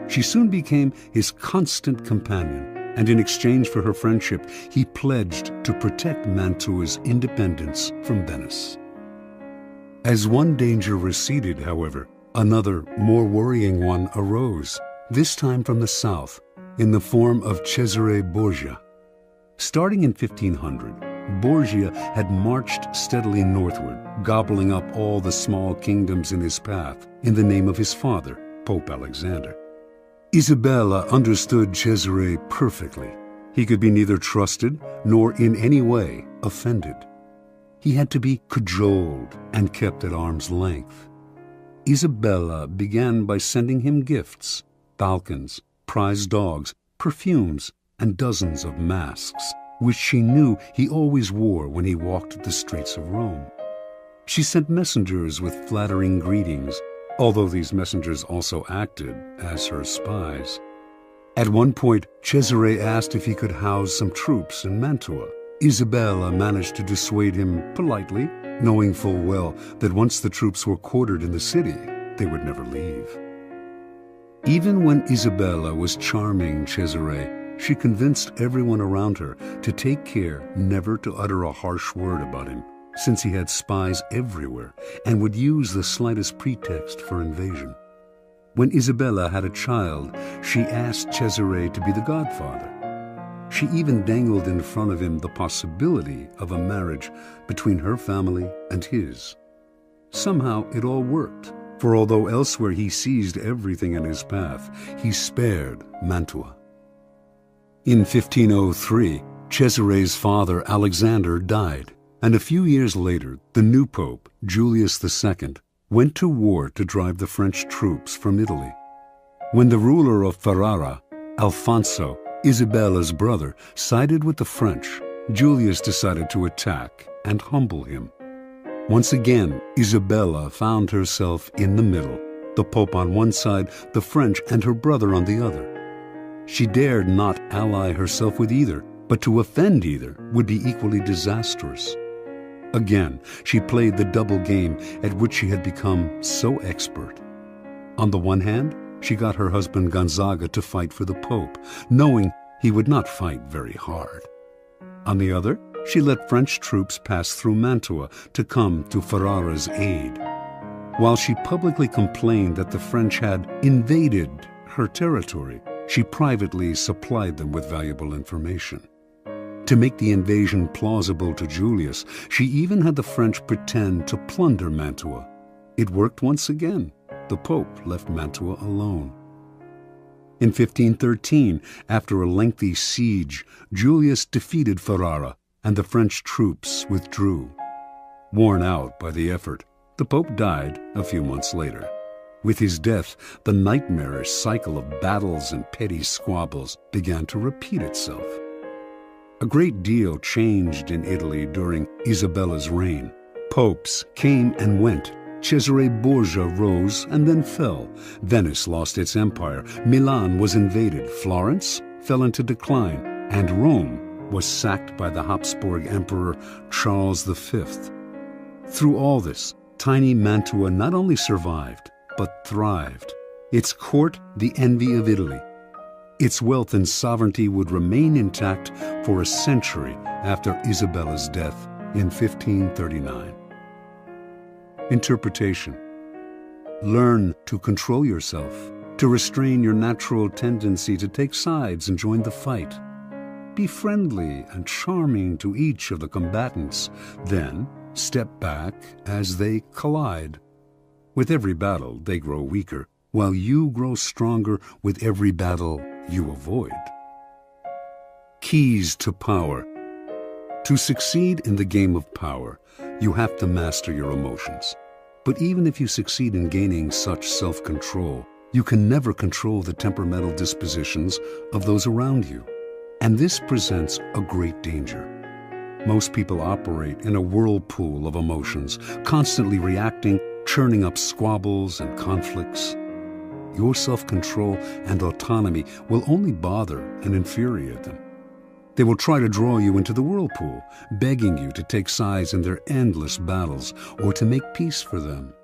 She soon became his constant companion, and in exchange for her friendship, he pledged to protect Mantua's independence from Venice. As one danger receded, however, another, more worrying one arose, this time from the south, in the form of Cesare Borgia. Starting in 1500, Borgia had marched steadily northward, gobbling up all the small kingdoms in his path in the name of his father, Pope Alexander. Isabella understood Cesare perfectly. He could be neither trusted nor in any way offended. He had to be cajoled and kept at arm's length. Isabella began by sending him gifts, falcons, prize dogs, perfumes, and dozens of masks, which she knew he always wore when he walked the streets of Rome. She sent messengers with flattering greetings, although these messengers also acted as her spies. At one point, Cesare asked if he could house some troops in Mantua. Isabella managed to dissuade him politely, knowing full well that once the troops were quartered in the city, they would never leave. Even when Isabella was charming Cesare, she convinced everyone around her to take care never to utter a harsh word about him, since he had spies everywhere and would use the slightest pretext for invasion. When Isabella had a child, she asked Cesare to be the godfather. She even dangled in front of him the possibility of a marriage between her family and his. Somehow it all worked, for although elsewhere he seized everything in his path, he spared Mantua. In 1503, Cesare's father Alexander died, and a few years later, the new pope, Julius II, went to war to drive the French troops from Italy. When the ruler of Ferrara, Alfonso, Isabella's brother, sided with the French, Julius decided to attack and humble him. Once again, Isabella found herself in the middle, the Pope on one side, the French and her brother on the other. She dared not ally herself with either, but to offend either would be equally disastrous. Again, she played the double game at which she had become so expert. On the one hand, she got her husband Gonzaga to fight for the Pope, knowing he would not fight very hard. On the other, she let French troops pass through Mantua to come to Ferrara's aid. While she publicly complained that the French had invaded her territory, she privately supplied them with valuable information. To make the invasion plausible to Julius, she even had the French pretend to plunder Mantua. It worked once again. The Pope left Mantua alone. In 1513, after a lengthy siege, Julius defeated Ferrara, and the French troops withdrew. Worn out by the effort, the Pope died a few months later. With his death, the nightmarish cycle of battles and petty squabbles began to repeat itself. A great deal changed in Italy during Isabella's reign. Popes came and went. Cesare Borgia rose and then fell. Venice lost its empire. Milan was invaded. Florence fell into decline. And Rome was sacked by the Habsburg Emperor Charles V. Through all this, tiny Mantua not only survived, but thrived. Its court, the envy of Italy. Its wealth and sovereignty would remain intact for a century after Isabella's death in 1539. Interpretation. Learn to control yourself, to restrain your natural tendency to take sides and join the fight. Be friendly and charming to each of the combatants, then step back as they collide. With every battle, they grow weaker, while you grow stronger with every battle you avoid. Keys to power. To succeed in the game of power, you have to master your emotions. But even if you succeed in gaining such self-control, you can never control the temperamental dispositions of those around you. And this presents a great danger. Most people operate in a whirlpool of emotions, constantly reacting, churning up squabbles and conflicts. Your self-control and autonomy will only bother and infuriate them. They will try to draw you into the whirlpool, begging you to take sides in their endless battles or to make peace for them.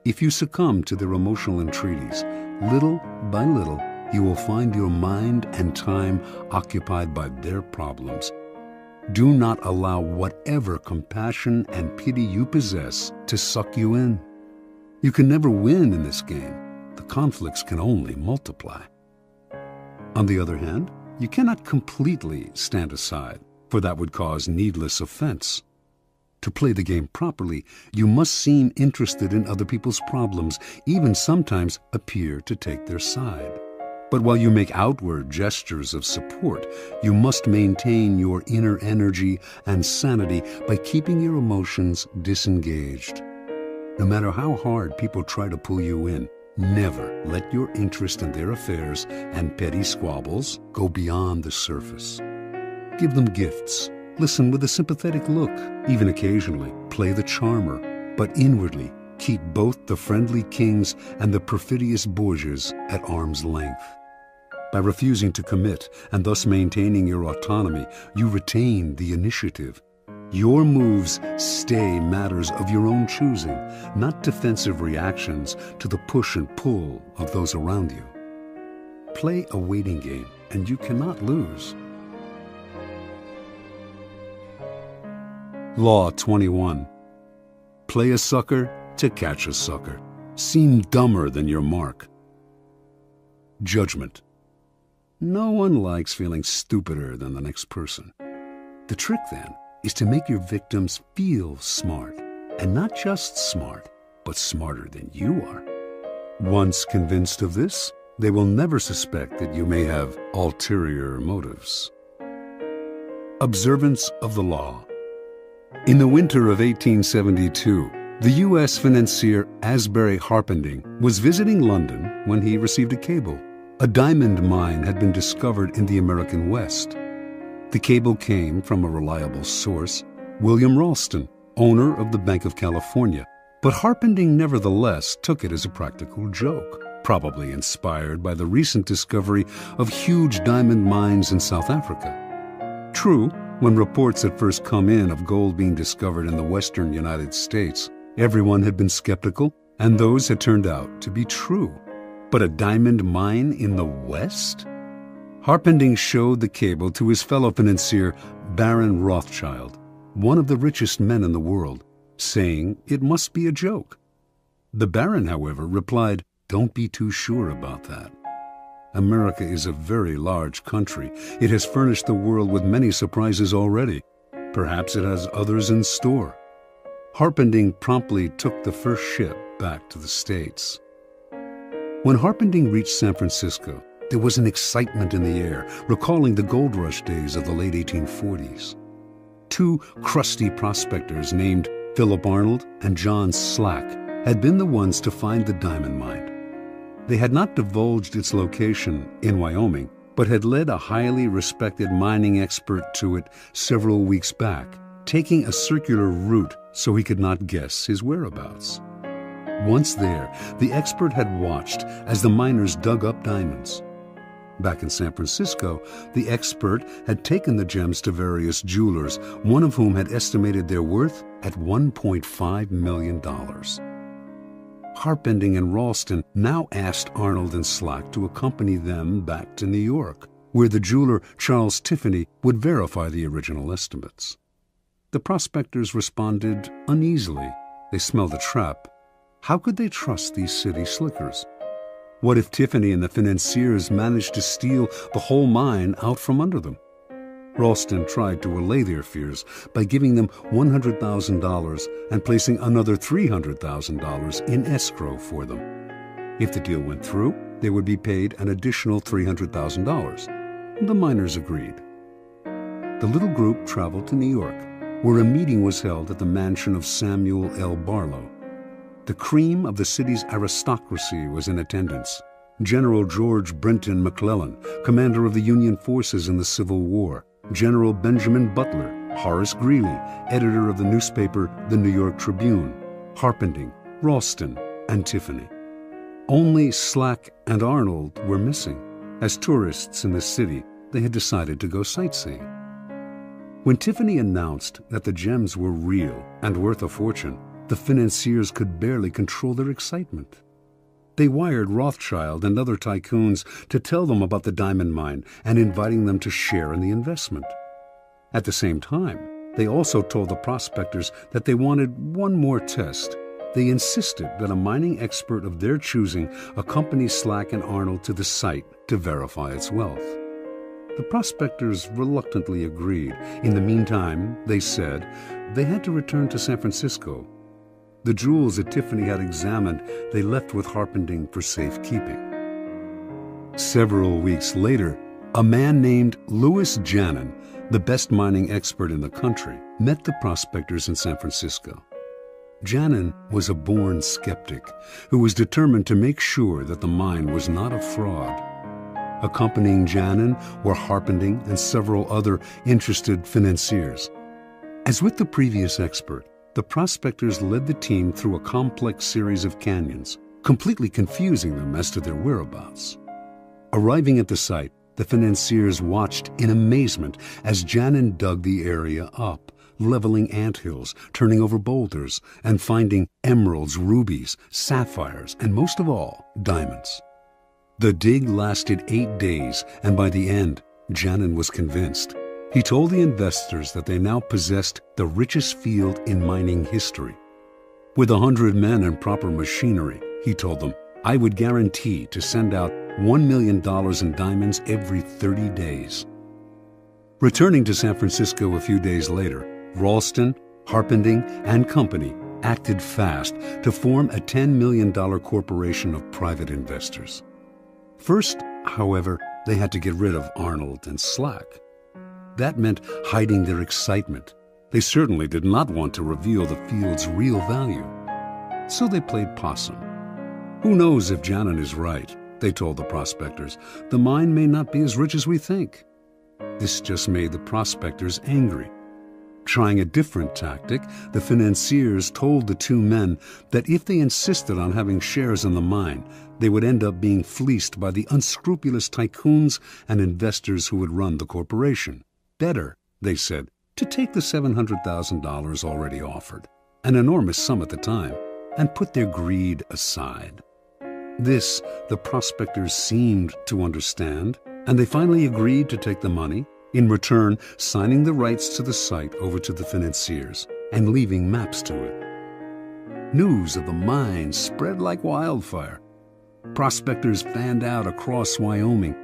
If you succumb to their emotional entreaties, little by little, you will find your mind and time occupied by their problems. Do not allow whatever compassion and pity you possess to suck you in. You can never win in this game. The conflicts can only multiply. On the other hand, you cannot completely stand aside, for that would cause needless offense. To play the game properly, you must seem interested in other people's problems, even sometimes appear to take their side. But while you make outward gestures of support, you must maintain your inner energy and sanity by keeping your emotions disengaged. No matter how hard people try to pull you in, never let your interest in their affairs and petty squabbles go beyond the surface. Give them gifts. Listen with a sympathetic look. Even occasionally, play the charmer. But inwardly, keep both the friendly kings and the perfidious Borgias at arm's length. By refusing to commit and thus maintaining your autonomy, you retain the initiative. Your moves stay matters of your own choosing, not defensive reactions to the push and pull of those around you. Play a waiting game, and you cannot lose. Law 21. Play a sucker to catch a sucker. Seem dumber than your mark. Judgment. No one likes feeling stupider than the next person. The trick, then, is to make your victims feel smart, and not just smart, but smarter than you are. Once convinced of this, they will never suspect that you may have ulterior motives. Observance of the law. In the winter of 1872, the U.S. financier Asbury Harpending was visiting London when he received a cable. A diamond mine had been discovered in the American West. The cable came from a reliable source, William Ralston, owner of the Bank of California, but Harpending nevertheless took it as a practical joke, probably inspired by the recent discovery of huge diamond mines in South Africa. True, when reports had first come in of gold being discovered in the western United States, everyone had been skeptical, and those had turned out to be true. But a diamond mine in the West? Harpending showed the cable to his fellow financier, Baron Rothschild, one of the richest men in the world, saying it must be a joke. The Baron, however, replied, "Don't be too sure about that. America is a very large country. It has furnished the world with many surprises already. Perhaps it has others in store." Harpending promptly took the first ship back to the States. When Harpending reached San Francisco, There was an excitement in the air, recalling the gold rush days of the late 1840s. Two crusty prospectors named Philip Arnold and John Slack had been the ones to find the diamond mine. They had not divulged its location in Wyoming, but had led a highly respected mining expert to it several weeks back, taking a circular route so he could not guess his whereabouts. Once there, the expert had watched as the miners dug up diamonds. Back in San Francisco, the expert had taken the gems to various jewelers, one of whom had estimated their worth at $1.5 million. Harpending and Ralston now asked Arnold and Slack to accompany them back to New York, where the jeweler Charles Tiffany would verify the original estimates. The prospectors responded uneasily. They smelled a trap. How could they trust these city slickers? What if Tiffany and the financiers managed to steal the whole mine out from under them? Ralston tried to allay their fears by giving them $100,000 and placing another $300,000 in escrow for them. If the deal went through, they would be paid an additional $300,000. The miners agreed. The little group traveled to New York, where a meeting was held at the mansion of Samuel L. Barlow. The cream of the city's aristocracy was in attendance. General George Brenton McClellan, commander of the Union forces in the Civil War, General Benjamin Butler, Horace Greeley, editor of the newspaper The New York Tribune, Harpending, Ralston, and Tiffany. Only Slack and Arnold were missing. As tourists in the city, they had decided to go sightseeing. When Tiffany announced that the gems were real and worth a fortune, the financiers could barely control their excitement. They wired Rothschild and other tycoons to tell them about the diamond mine and inviting them to share in the investment. At the same time, they also told the prospectors that they wanted one more test. They insisted that a mining expert of their choosing accompany Slack and Arnold to the site to verify its wealth. The prospectors reluctantly agreed. In the meantime, they said, they had to return to San Francisco. The jewels that Tiffany had examined, they left with Harpending for safekeeping. Several weeks later, a man named Louis Janin, the best mining expert in the country, met the prospectors in San Francisco. Janin was a born skeptic who was determined to make sure that the mine was not a fraud. Accompanying Janin were Harpending and several other interested financiers. As with the previous expert, the prospectors led the team through a complex series of canyons, completely confusing them as to their whereabouts. Arriving at the site, the financiers watched in amazement as Janin dug the area up, leveling anthills, turning over boulders, and finding emeralds, rubies, sapphires, and most of all, diamonds. The dig lasted 8 days, and by the end, Janin was convinced. He told the investors that they now possessed the richest field in mining history. With 100 men and proper machinery, he told them, I would guarantee to send out $1 million in diamonds every 30 days. Returning to San Francisco a few days later, Ralston, Harpending, and Company acted fast to form a $10 million corporation of private investors. First, however, they had to get rid of Arnold and Slack. That meant hiding their excitement. They certainly did not want to reveal the field's real value. So they played possum. Who knows if Janin is right, they told the prospectors. The mine may not be as rich as we think. This just made the prospectors angry. Trying a different tactic, the financiers told the two men that if they insisted on having shares in the mine, they would end up being fleeced by the unscrupulous tycoons and investors who would run the corporation. Better, they said, to take the $700,000 already offered, an enormous sum at the time, and put their greed aside. This the prospectors seemed to understand, and they finally agreed to take the money, in return signing the rights to the site over to the financiers and leaving maps to it. News of the mine spread like wildfire. Prospectors fanned out across Wyoming.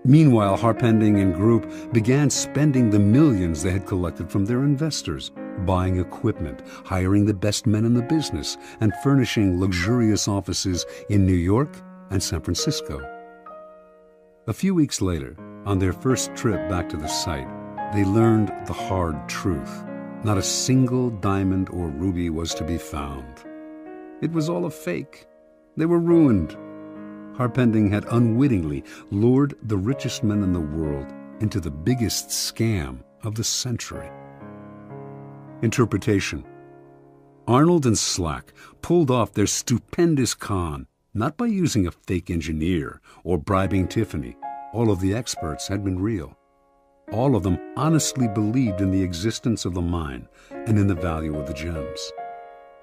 Meanwhile, Harpending and Group began spending the millions they had collected from their investors, buying equipment, hiring the best men in the business, and furnishing luxurious offices in New York and San Francisco. A few weeks later, on their first trip back to the site, they learned the hard truth. Not a single diamond or ruby was to be found. It was all a fake. They were ruined. Harpending had unwittingly lured the richest men in the world into the biggest scam of the century. Interpretation. Arnold and Slack pulled off their stupendous con, not by using a fake engineer or bribing Tiffany. All of the experts had been real. All of them honestly believed in the existence of the mine and in the value of the gems.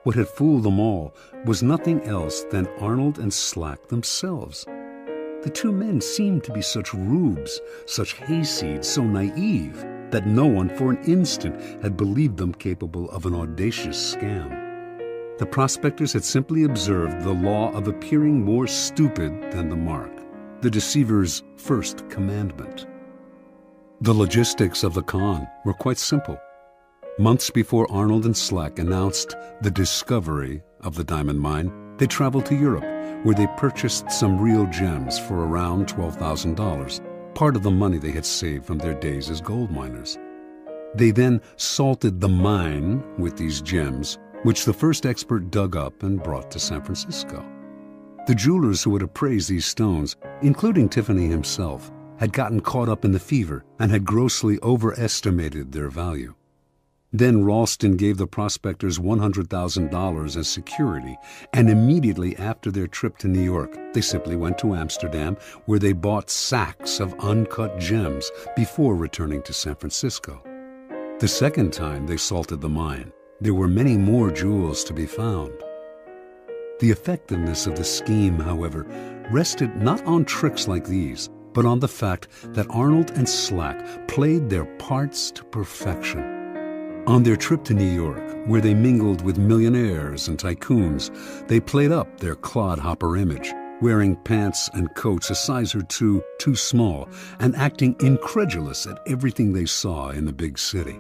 What had fooled them all was nothing else than Arnold and Slack themselves. The two men seemed to be such rubes, such hayseeds, so naive, that no one for an instant had believed them capable of an audacious scam. The prospectors had simply observed the law of appearing more stupid than the mark, the deceiver's first commandment. The logistics of the con were quite simple. Months before Arnold and Slack announced the discovery of the diamond mine, they traveled to Europe, where they purchased some real gems for around $12,000, part of the money they had saved from their days as gold miners. They then salted the mine with these gems, which the first expert dug up and brought to San Francisco. The jewelers who had appraised these stones, including Tiffany himself, had gotten caught up in the fever and had grossly overestimated their value. Then Ralston gave the prospectors $100,000 as security, and immediately after their trip to New York, they simply went to Amsterdam, where they bought sacks of uncut gems before returning to San Francisco. The second time they salted the mine, there were many more jewels to be found. The effectiveness of the scheme, however, rested not on tricks like these, but on the fact that Arnold and Slack played their parts to perfection. On their trip to New York, where they mingled with millionaires and tycoons, they played up their clodhopper image, wearing pants and coats a size or two too small and acting incredulous at everything they saw in the big city.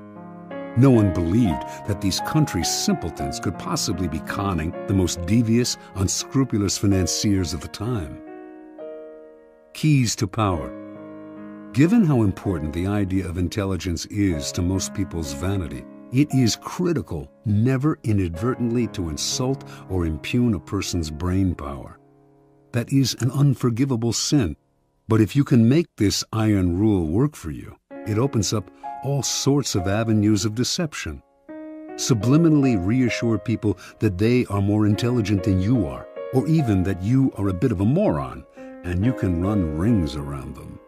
No one believed that these country simpletons could possibly be conning the most devious, unscrupulous financiers of the time. Keys to power. Given how important the idea of intelligence is to most people's vanity, it is critical never inadvertently to insult or impugn a person's brain power. That is an unforgivable sin, but if you can make this iron rule work for you, it opens up all sorts of avenues of deception. Subliminally reassure people that they are more intelligent than you are, or even that you are a bit of a moron, and you can run rings around them.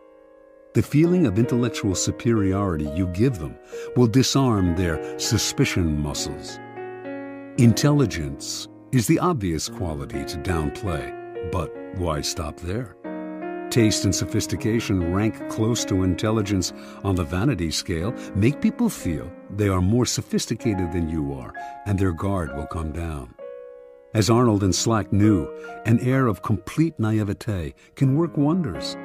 The feeling of intellectual superiority you give them will disarm their suspicion muscles. Intelligence is the obvious quality to downplay, but why stop there? Taste and sophistication rank close to intelligence on the vanity scale, make people feel they are more sophisticated than you are, and their guard will come down. As Arnold and Slack knew, an air of complete naivete can work wonders.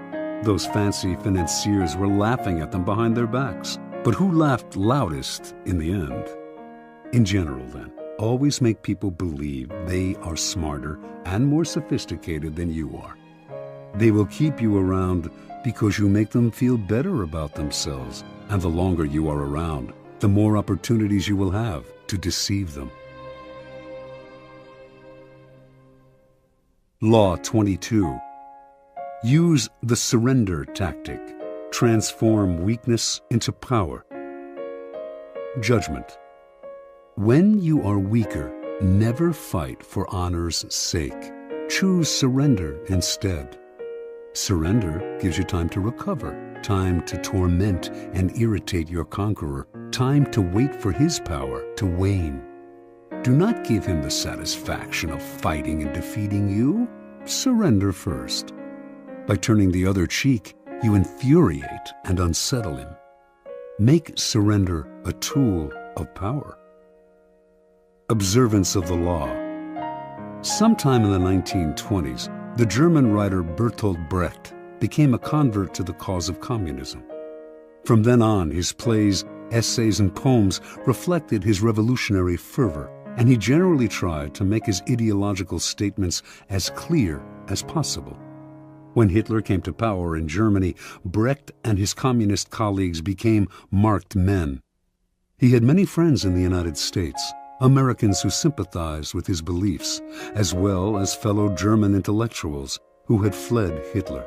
Those fancy financiers were laughing at them behind their backs. But who laughed loudest in the end? In general, then, always make people believe they are smarter and more sophisticated than you are. They will keep you around because you make them feel better about themselves, and the longer you are around, the more opportunities you will have to deceive them. Law 22. Use the surrender tactic. Transform weakness into power. Judgment. When you are weaker, never fight for honor's sake. Choose surrender instead. Surrender gives you time to recover, time to torment and irritate your conqueror, time to wait for his power to wane. Do not give him the satisfaction of fighting and defeating you. Surrender first. By turning the other cheek, you infuriate and unsettle him. Make surrender a tool of power. Observance of the law. Sometime in the 1920s, the German writer Bertolt Brecht became a convert to the cause of communism. From then on, his plays, essays, and poems reflected his revolutionary fervor, and he generally tried to make his ideological statements as clear as possible. When Hitler came to power in Germany, Brecht and his communist colleagues became marked men. He had many friends in the United States, Americans who sympathized with his beliefs, as well as fellow German intellectuals who had fled Hitler.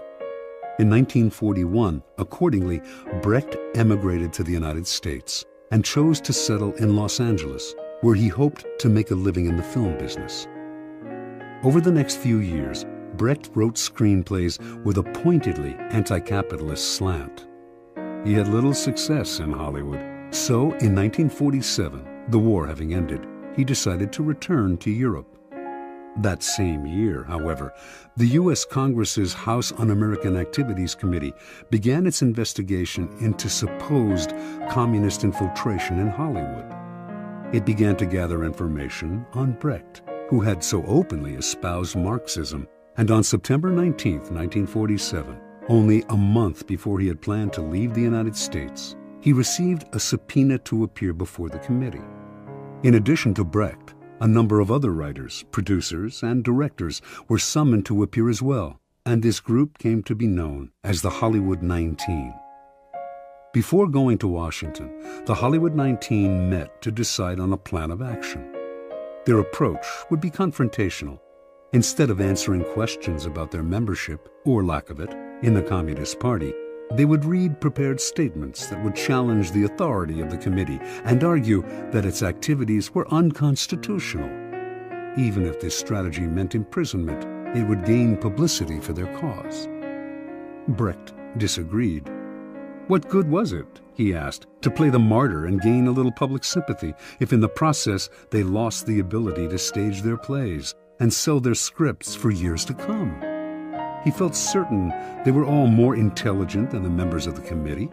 In 1941, accordingly, Brecht emigrated to the United States and chose to settle in Los Angeles, where he hoped to make a living in the film business. Over the next few years, Brecht wrote screenplays with a pointedly anti-capitalist slant. He had little success in Hollywood, so in 1947, the war having ended, he decided to return to Europe. That same year, however, the U.S. Congress's House Un-American Activities Committee began its investigation into supposed communist infiltration in Hollywood. It began to gather information on Brecht, who had so openly espoused Marxism, and on September 19, 1947, only a month before he had planned to leave the United States, he received a subpoena to appear before the committee. In addition to Brecht, a number of other writers, producers, and directors were summoned to appear as well, and this group came to be known as the Hollywood 19. Before going to Washington, the Hollywood 19 met to decide on a plan of action. Their approach would be confrontational. Instead of answering questions about their membership, or lack of it, in the Communist Party, they would read prepared statements that would challenge the authority of the committee and argue that its activities were unconstitutional. Even if this strategy meant imprisonment, it would gain publicity for their cause. Brecht disagreed. What good was it, he asked, to play the martyr and gain a little public sympathy if in the process they lost the ability to stage their plays and sell their scripts for years to come? He felt certain they were all more intelligent than the members of the committee.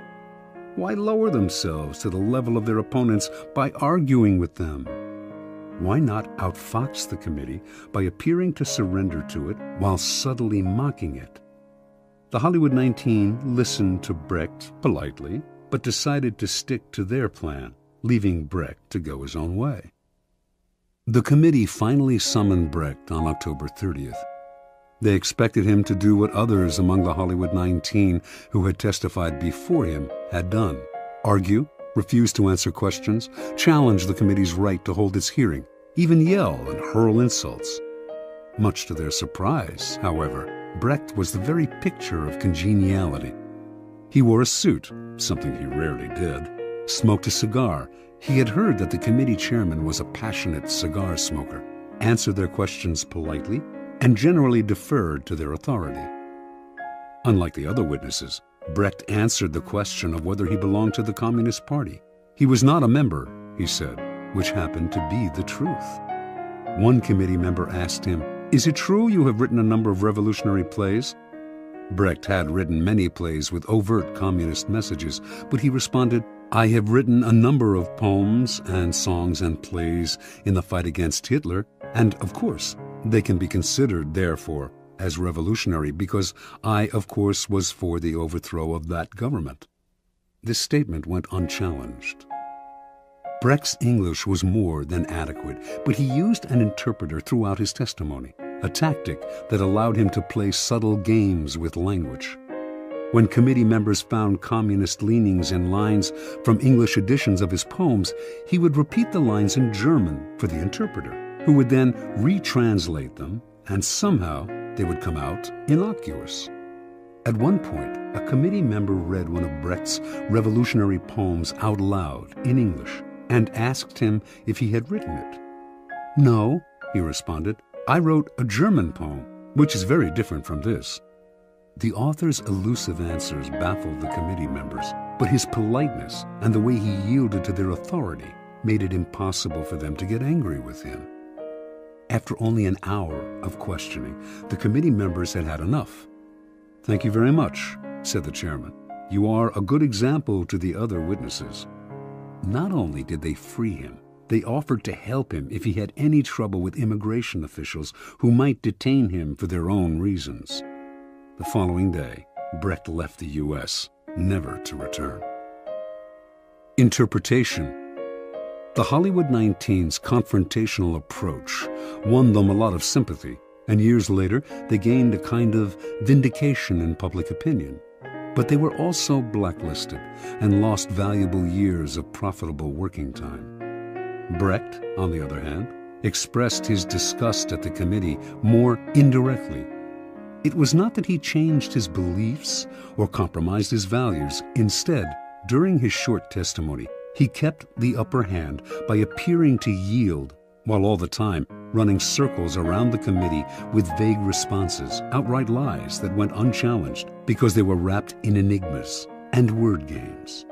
Why lower themselves to the level of their opponents by arguing with them? Why not outfox the committee by appearing to surrender to it while subtly mocking it? The Hollywood 19 listened to Brecht politely, but decided to stick to their plan, leaving Brecht to go his own way. The committee finally summoned Brecht on October 30th. They expected him to do what others among the Hollywood 19 who had testified before him had done: argue, refuse to answer questions, challenge the committee's right to hold its hearing, even yell and hurl insults. Much to their surprise, however, Brecht was the very picture of congeniality. He wore a suit, something he rarely did, smoked a cigar. He had heard that the committee chairman was a passionate cigar smoker, answered their questions politely, and generally deferred to their authority. Unlike the other witnesses, Brecht answered the question of whether he belonged to the Communist Party. He was not a member, he said, which happened to be the truth. One committee member asked him, "Is it true you have written a number of revolutionary plays?" Brecht had written many plays with overt communist messages, but he responded, "I have written a number of poems and songs and plays in the fight against Hitler, and, of course, they can be considered, therefore, as revolutionary because I, of course, was for the overthrow of that government." This statement went unchallenged. Brecht's English was more than adequate, but he used an interpreter throughout his testimony, a tactic that allowed him to play subtle games with language. When committee members found communist leanings in lines from English editions of his poems, he would repeat the lines in German for the interpreter, who would then retranslate them, and somehow they would come out innocuous. At one point, a committee member read one of Brecht's revolutionary poems out loud in English and asked him if he had written it. "No," he responded, "I wrote a German poem, which is very different from this." The author's elusive answers baffled the committee members, but his politeness and the way he yielded to their authority made it impossible for them to get angry with him. After only an hour of questioning, the committee members had had enough. "Thank you very much," said the chairman. "You are a good example to the other witnesses." Not only did they free him, they offered to help him if he had any trouble with immigration officials who might detain him for their own reasons. The following day, Brecht left the U.S., never to return. Interpretation. The Hollywood 19's confrontational approach won them a lot of sympathy, and years later they gained a kind of vindication in public opinion. But they were also blacklisted and lost valuable years of profitable working time. Brecht, on the other hand, expressed his disgust at the committee more indirectly. It was not that he changed his beliefs or compromised his values. Instead, during his short testimony, he kept the upper hand by appearing to yield, while all the time running circles around the committee with vague responses, outright lies that went unchallenged because they were wrapped in enigmas and word games.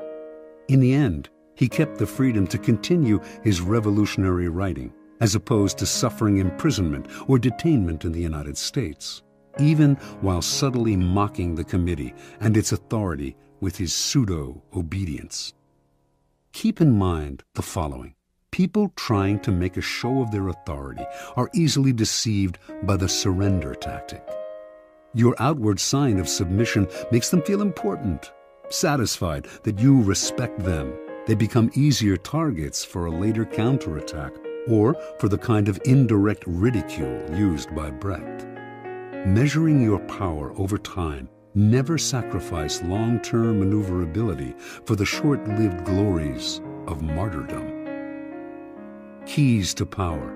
In the end, he kept the freedom to continue his revolutionary writing, as opposed to suffering imprisonment or detainment in the United States, even while subtly mocking the committee and its authority with his pseudo-obedience. Keep in mind the following. People trying to make a show of their authority are easily deceived by the surrender tactic. Your outward sign of submission makes them feel important, satisfied that you respect them. They become easier targets for a later counterattack or for the kind of indirect ridicule used by Brecht. Measuring your power over time, never sacrifice long-term maneuverability for the short-lived glories of martyrdom. Keys to power.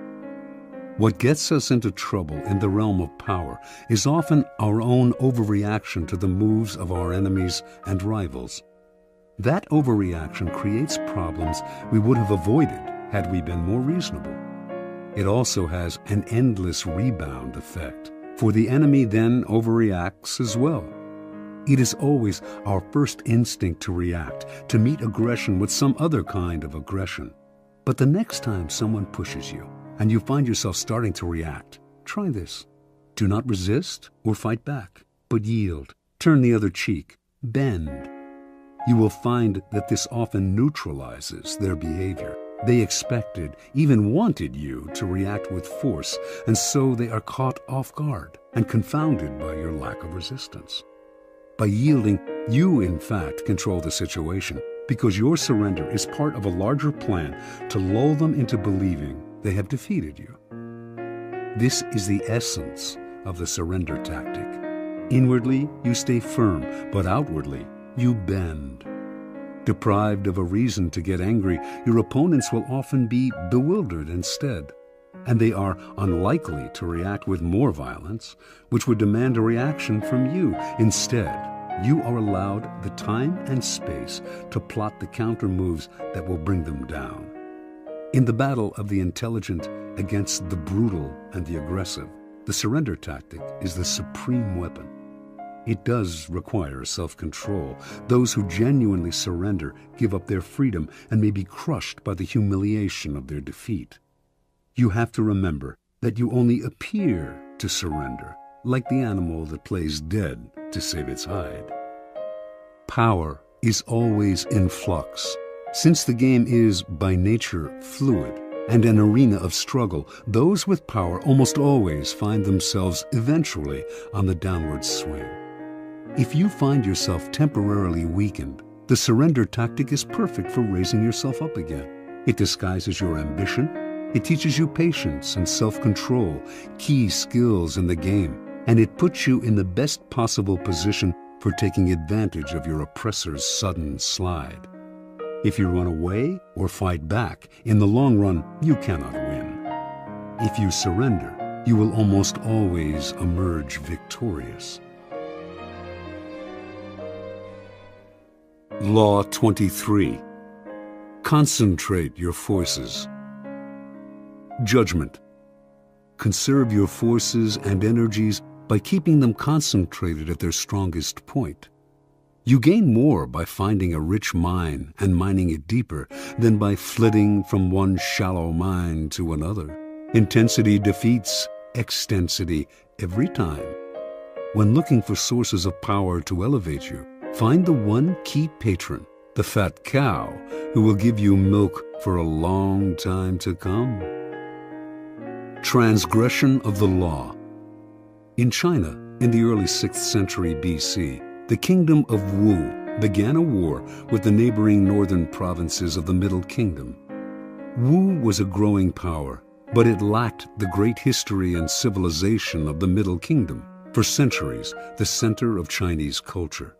What gets us into trouble in the realm of power is often our own overreaction to the moves of our enemies and rivals. That overreaction creates problems we would have avoided had we been more reasonable. It also has an endless rebound effect, for the enemy then overreacts as well. It is always our first instinct to react, to meet aggression with some other kind of aggression. But the next time someone pushes you and you find yourself starting to react, try this. Do not resist or fight back, but yield, turn the other cheek, bend. You will find that this often neutralizes their behavior. They expected, even wanted you to react with force, and so they are caught off guard and confounded by your lack of resistance. By yielding, you in fact control the situation, because your surrender is part of a larger plan to lull them into believing they have defeated you. This is the essence of the surrender tactic. Inwardly, you stay firm, but outwardly, you bend. Deprived of a reason to get angry, your opponents will often be bewildered instead, and they are unlikely to react with more violence, which would demand a reaction from you. Instead, you are allowed the time and space to plot the counter moves that will bring them down. In the battle of the intelligent against the brutal and the aggressive, the surrender tactic is the supreme weapon. It does require self-control. Those who genuinely surrender give up their freedom and may be crushed by the humiliation of their defeat. You have to remember that you only appear to surrender, like the animal that plays dead to save its hide. Power is always in flux. Since the game is, by nature, fluid and an arena of struggle, those with power almost always find themselves eventually on the downward swing. If you find yourself temporarily weakened, the surrender tactic is perfect for raising yourself up again. It disguises your ambition. It teaches you patience and self-control, key skills in the game, and it puts you in the best possible position for taking advantage of your oppressor's sudden slide. If you run away or fight back, in the long run, you cannot win. If you surrender, you will almost always emerge victorious. Law 23. Concentrate your forces. Judgment. Conserve your forces and energies by keeping them concentrated at their strongest point. You gain more by finding a rich mine and mining it deeper than by flitting from one shallow mine to another. Intensity defeats extensity every time. When looking for sources of power to elevate you, find the one key patron, the fat cow, who will give you milk for a long time to come. Transgression of the law. In China, in the early 6th century BC, the kingdom of Wu began a war with the neighboring northern provinces of the Middle Kingdom. Wu was a growing power, but it lacked the great history and civilization of the Middle Kingdom, for centuries the center of Chinese culture.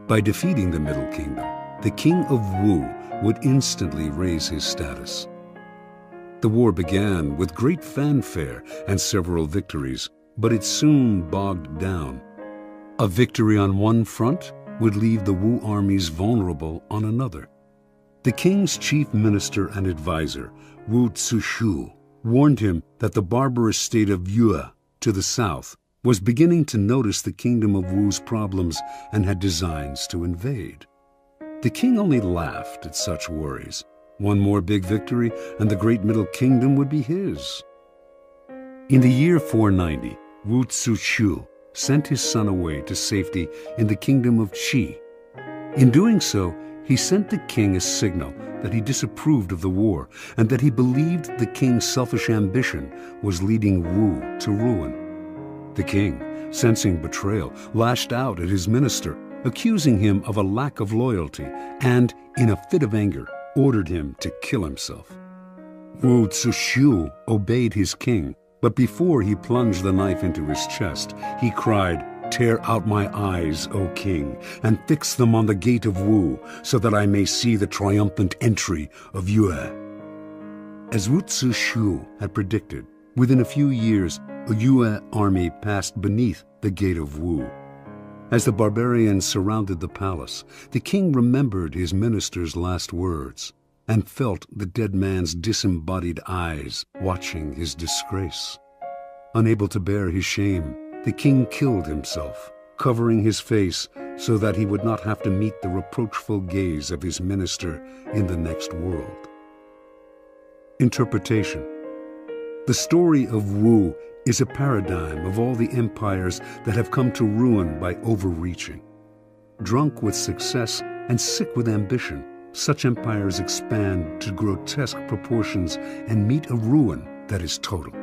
By defeating the Middle Kingdom, the king of Wu would instantly raise his status. The war began with great fanfare and several victories, but it soon bogged down. A victory on one front would leave the Wu armies vulnerable on another. The king's chief minister and advisor, Wu Zishu, warned him that the barbarous state of Yue to the south was beginning to notice the kingdom of Wu's problems and had designs to invade. The king only laughed at such worries. One more big victory and the great Middle Kingdom would be his. In the year 490, Wu Zishu sent his son away to safety in the kingdom of Qi. In doing so, he sent the king a signal that he disapproved of the war and that he believed the king's selfish ambition was leading Wu to ruin. The king, sensing betrayal, lashed out at his minister, accusing him of a lack of loyalty and, in a fit of anger, ordered him to kill himself. Wu Zishu obeyed his king, but before he plunged the knife into his chest, he cried, "Tear out my eyes, O king, and fix them on the gate of Wu, so that I may see the triumphant entry of Yue." As Wu Zishu had predicted, within a few years, a Yue army passed beneath the gate of Wu. As the barbarians surrounded the palace, the king remembered his minister's last words and felt the dead man's disembodied eyes watching his disgrace. Unable to bear his shame, the king killed himself, covering his face so that he would not have to meet the reproachful gaze of his minister in the next world. Interpretation. The story of Wu is a paradigm of all the empires that have come to ruin by overreaching. Drunk with success and sick with ambition, such empires expand to grotesque proportions and meet a ruin that is total.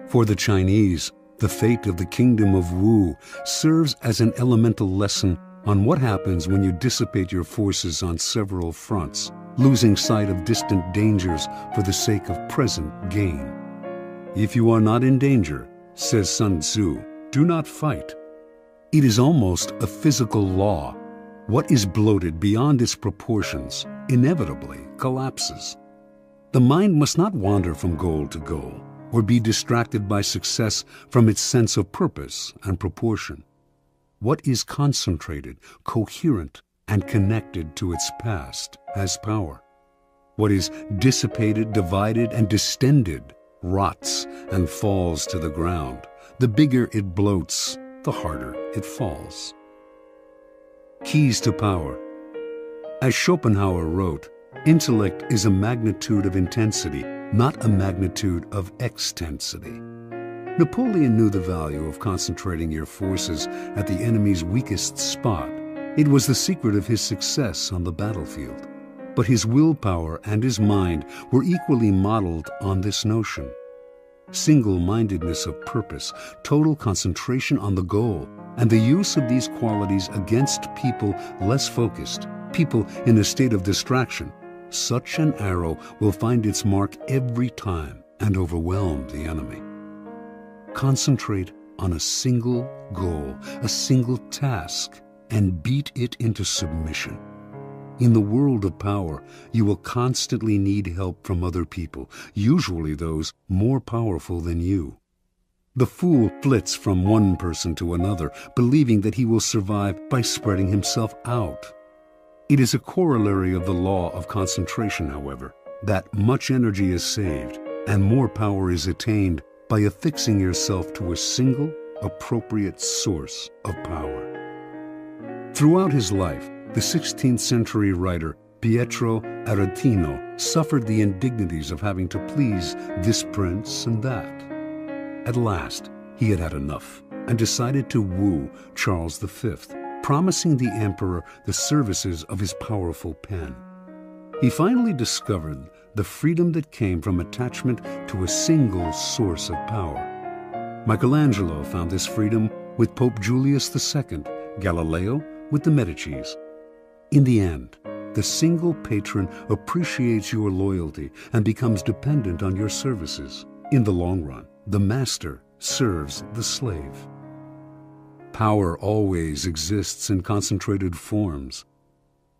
For the Chinese, the fate of the kingdom of Wu serves as an elemental lesson on what happens when you dissipate your forces on several fronts, losing sight of distant dangers for the sake of present gain. If you are not in danger, says Sun Tzu, do not fight. It is almost a physical law. What is bloated beyond its proportions inevitably collapses. The mind must not wander from goal to goal, or be distracted by success from its sense of purpose and proportion. What is concentrated, coherent, and connected to its past has power. What is dissipated, divided, and distended rots and falls to the ground. The bigger it bloats, the harder it falls. Keys to power. As Schopenhauer wrote, intellect is a magnitude of intensity, not a magnitude of extensity. Napoleon knew the value of concentrating your forces at the enemy's weakest spot. It was the secret of his success on the battlefield. But his willpower and his mind were equally modeled on this notion. Single-mindedness of purpose, total concentration on the goal, and the use of these qualities against people less focused, people in a state of distraction. Such an arrow will find its mark every time and overwhelm the enemy. Concentrate on a single goal, a single task, and beat it into submission. In the world of power, you will constantly need help from other people, usually those more powerful than you. The fool flits from one person to another, believing that he will survive by spreading himself out. It is a corollary of the law of concentration, however, that much energy is saved and more power is attained by affixing yourself to a single, appropriate source of power. Throughout his life, the 16th century writer Pietro Aretino suffered the indignities of having to please this prince and that. At last, he had had enough and decided to woo Charles V, promising the emperor the services of his powerful pen. He finally discovered the freedom that came from attachment to a single source of power. Michelangelo found this freedom with Pope Julius II, Galileo with the Medicis. In the end, the single patron appreciates your loyalty and becomes dependent on your services. In the long run, the master serves the slave. Power always exists in concentrated forms.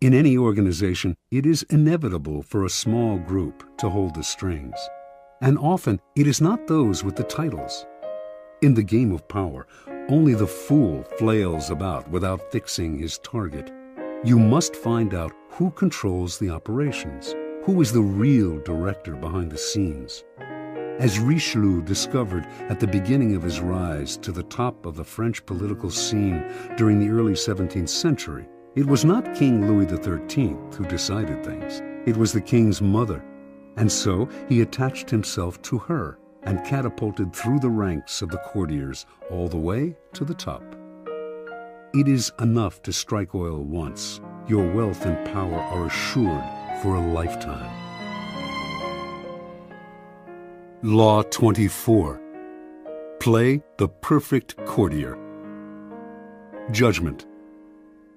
In any organization, it is inevitable for a small group to hold the strings. And often, it is not those with the titles. In the game of power, only the fool flails about without fixing his target. You must find out who controls the operations, who is the real director behind the scenes. As Richelieu discovered at the beginning of his rise to the top of the French political scene during the early 17th century, it was not King Louis XIII who decided things. It was the king's mother. And so he attached himself to her and catapulted through the ranks of the courtiers all the way to the top. It is enough to strike oil once. Your wealth and power are assured for a lifetime. Law 24. Play the perfect courtier. Judgment.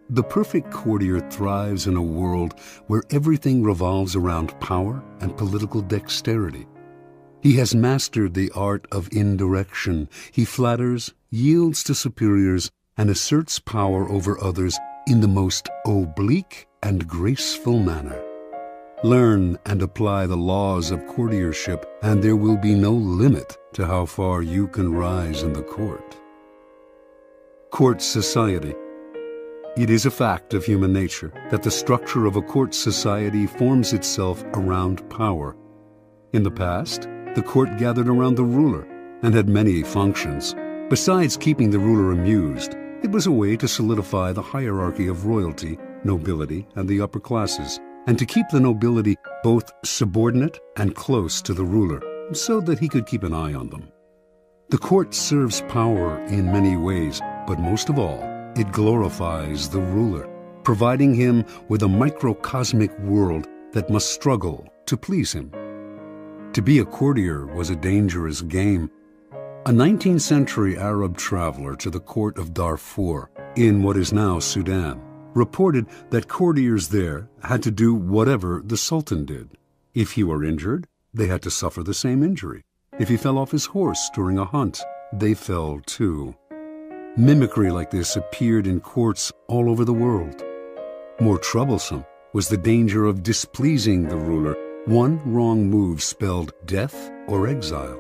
The perfect courtier thrives in a world where everything revolves around power and political dexterity. He has mastered the art of indirection. He flatters, yields to superiors, and asserts power over others in the most oblique and graceful manner. Learn and apply the laws of courtiership, and there will be no limit to how far you can rise in the court. Court society. It is a fact of human nature that the structure of a court society forms itself around power. In the past, the court gathered around the ruler and had many functions. Besides keeping the ruler amused, it was a way to solidify the hierarchy of royalty, nobility, and the upper classes, and to keep the nobility both subordinate and close to the ruler, so that he could keep an eye on them. The court serves power in many ways, but most of all, it glorifies the ruler, providing him with a microcosmic world that must struggle to please him. To be a courtier was a dangerous game. A 19th century Arab traveler to the court of Darfur, in what is now Sudan, reported that courtiers there had to do whatever the Sultan did. If he were injured, they had to suffer the same injury. If he fell off his horse during a hunt, they fell too. Mimicry like this appeared in courts all over the world. More troublesome was the danger of displeasing the ruler. One wrong move spelled death or exile.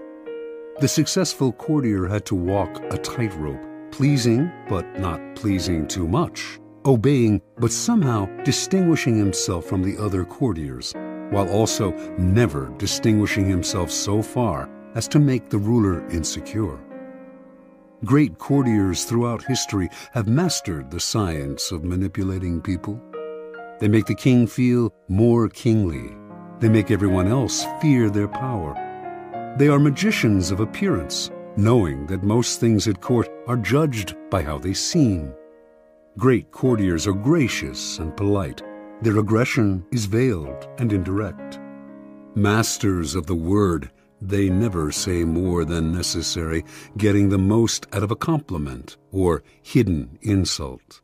The successful courtier had to walk a tightrope, pleasing but not pleasing too much, obeying but somehow distinguishing himself from the other courtiers, while also never distinguishing himself so far as to make the ruler insecure. Great courtiers throughout history have mastered the science of manipulating people. They make the king feel more kingly. They make everyone else fear their power. They are magicians of appearance, knowing that most things at court are judged by how they seem. Great courtiers are gracious and polite. Their aggression is veiled and indirect. Masters of the word, they never say more than necessary, getting the most out of a compliment or hidden insult.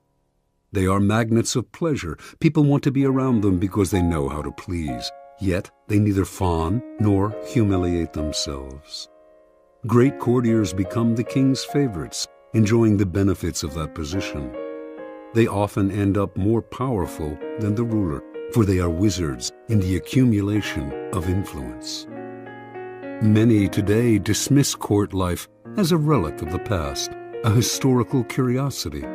They are magnets of pleasure. People want to be around them because they know how to please. Yet they neither fawn nor humiliate themselves. Great courtiers become the king's favorites, enjoying the benefits of that position. They often end up more powerful than the ruler, for they are wizards in the accumulation of influence. Many today dismiss court life as a relic of the past, a historical curiosity.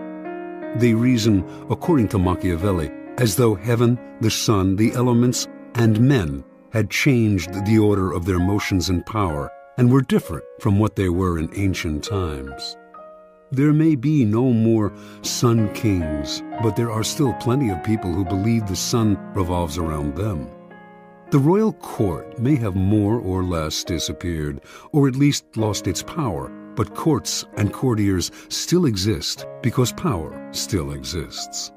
They reason, according to Machiavelli, as though heaven, the sun, the elements, and men had changed the order of their motions and power and were different from what they were in ancient times. There may be no more sun kings, but there are still plenty of people who believe the sun revolves around them. The royal court may have more or less disappeared, or at least lost its power, but courts and courtiers still exist because power still exists.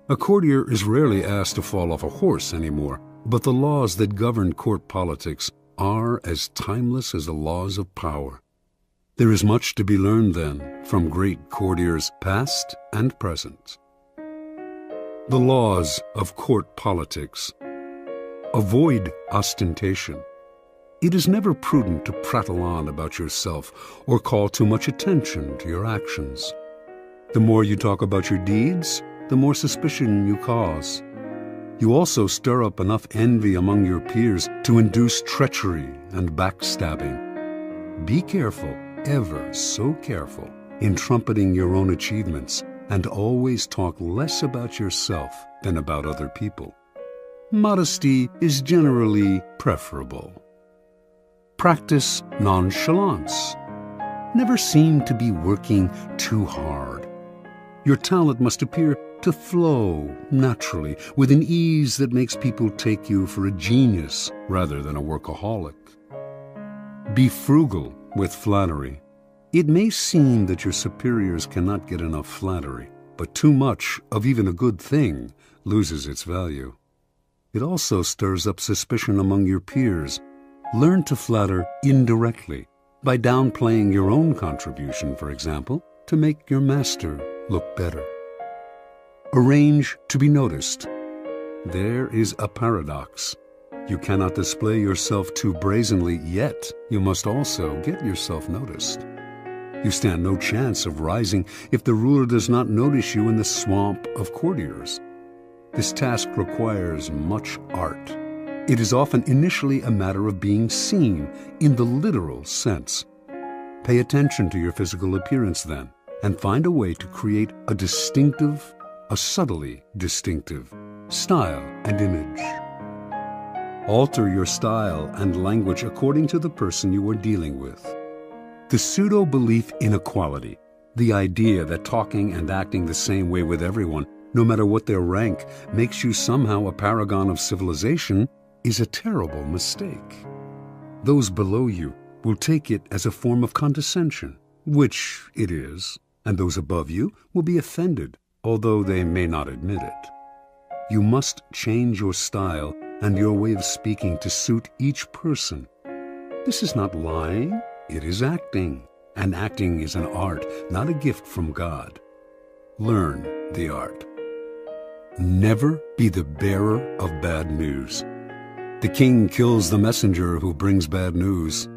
A courtier is rarely asked to fall off a horse anymore, but the laws that govern court politics are as timeless as the laws of power. There is much to be learned, then, from great courtiers past and present. The laws of court politics. Avoid ostentation. It is never prudent to prattle on about yourself or call too much attention to your actions. The more you talk about your deeds, the more suspicion you cause. You also stir up enough envy among your peers to induce treachery and backstabbing. Be careful, ever so careful, in trumpeting your own achievements, and always talk less about yourself than about other people. Modesty is generally preferable. Practice nonchalance. Never seem to be working too hard. Your talent must appear to flow naturally with an ease that makes people take you for a genius rather than a workaholic. Be frugal with flattery. It may seem that your superiors cannot get enough flattery, but too much of even a good thing loses its value. It also stirs up suspicion among your peers. Learn to flatter indirectly, by downplaying your own contribution, for example, to make your master look better. Arrange to be noticed. There is a paradox. You cannot display yourself too brazenly, yet you must also get yourself noticed. You stand no chance of rising if the ruler does not notice you in the swamp of courtiers. This task requires much art. It is often initially a matter of being seen in the literal sense. Pay attention to your physical appearance then, and find a way to create a subtly distinctive style and image. Alter your style and language according to the person you are dealing with. The pseudo-belief in equality, the idea that talking and acting the same way with everyone, no matter what their rank, makes you somehow a paragon of civilization, is a terrible mistake. Those below you will take it as a form of condescension, which it is, and those above you will be offended, although they may not admit it. You must change your style and your way of speaking to suit each person. This is not lying, it is acting, and acting is an art, not a gift from God. Learn the art. Never be the bearer of bad news. The king kills the messenger who brings bad news.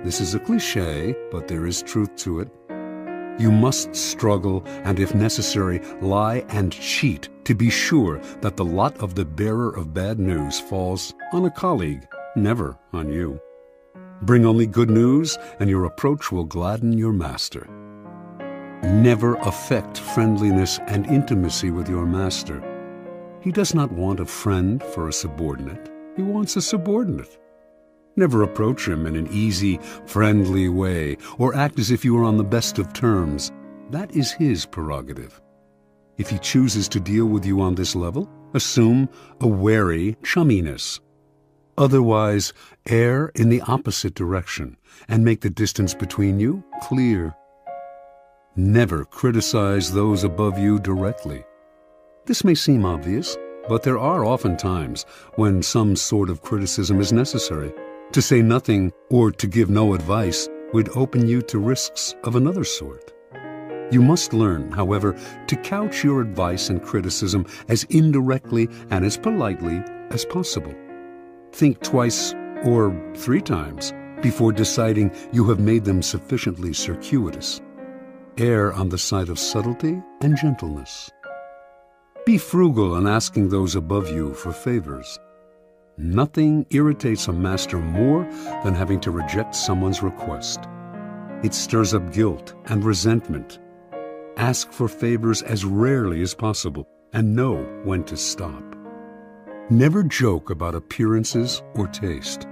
This is a cliché, but there is truth to it. You must struggle and, if necessary, lie and cheat to be sure that the lot of the bearer of bad news falls on a colleague, never on you. Bring only good news, and your approach will gladden your master. Never affect friendliness and intimacy with your master. He does not want a friend for a subordinate. He wants a subordinate. Never approach him in an easy, friendly way, or act as if you are on the best of terms. That is his prerogative. If he chooses to deal with you on this level, assume a wary chumminess. Otherwise, err in the opposite direction and make the distance between you clear. Never criticize those above you directly. This may seem obvious, but there are often times when some sort of criticism is necessary. To say nothing or to give no advice would open you to risks of another sort. You must learn, however, to couch your advice and criticism as indirectly and as politely as possible. Think twice or 3 times before deciding you have made them sufficiently circuitous. Err on the side of subtlety and gentleness. Be frugal in asking those above you for favors. Nothing irritates a master more than having to reject someone's request. It stirs up guilt and resentment. Ask for favors as rarely as possible and know when to stop. Never joke about appearances or taste.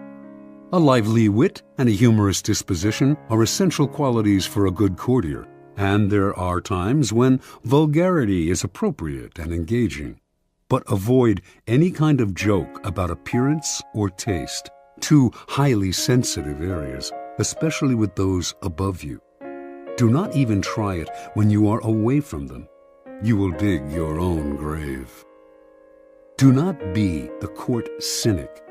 A lively wit and a humorous disposition are essential qualities for a good courtier, and there are times when vulgarity is appropriate and engaging. But avoid any kind of joke about appearance or taste, 2 highly sensitive areas, especially with those above you. Do not even try it when you are away from them. You will dig your own grave. Do not be the court cynic.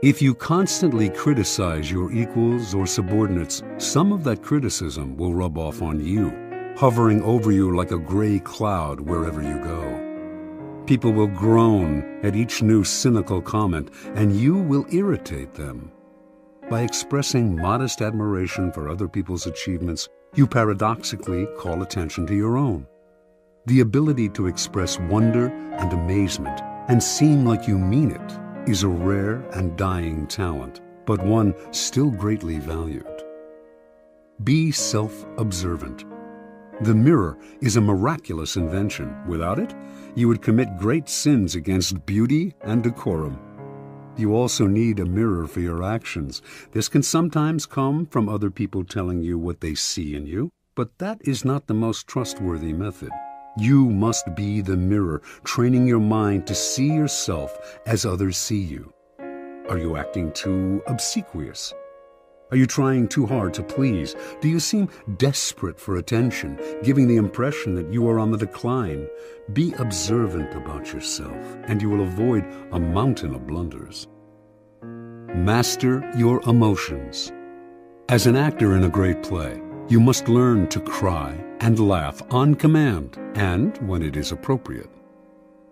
If you constantly criticize your equals or subordinates, some of that criticism will rub off on you, hovering over you like a gray cloud wherever you go. People will groan at each new cynical comment, and you will irritate them. By expressing modest admiration for other people's achievements, you paradoxically call attention to your own. The ability to express wonder and amazement and seem like you mean it is a rare and dying talent, but one still greatly valued. Be self-observant. The mirror is a miraculous invention. Without it, you would commit great sins against beauty and decorum. You also need a mirror for your actions. This can sometimes come from other people telling you what they see in you, but that is not the most trustworthy method. You must be the mirror, training your mind to see yourself as others see you. Are you acting too obsequious? Are you trying too hard to please? Do you seem desperate for attention, giving the impression that you are on the decline? Be observant about yourself, and you will avoid a mountain of blunders. Master your emotions. As an actor in a great play, you must learn to cry and laugh on command and when it is appropriate.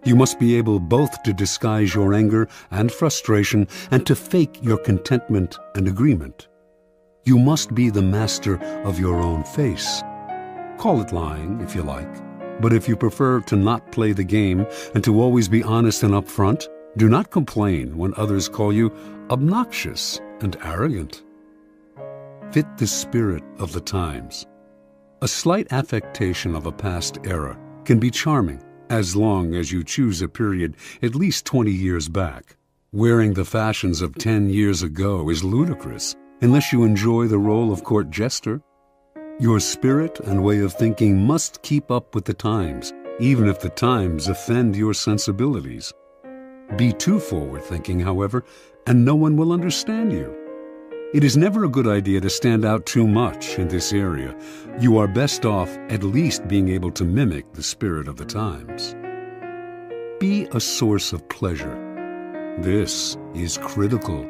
You must be able both to disguise your anger and frustration and to fake your contentment and agreement. You must be the master of your own face. Call it lying if you like, but if you prefer to not play the game and to always be honest and upfront, do not complain when others call you obnoxious and arrogant. Fit the spirit of the times. A slight affectation of a past era can be charming as long as you choose a period at least 20 years back. Wearing the fashions of 10 years ago is ludicrous unless you enjoy the role of court jester. Your spirit and way of thinking must keep up with the times, even if the times offend your sensibilities. Be too forward-thinking, however, and no one will understand you. It is never a good idea to stand out too much in this area. You are best off at least being able to mimic the spirit of the times. Be a source of pleasure. This is critical.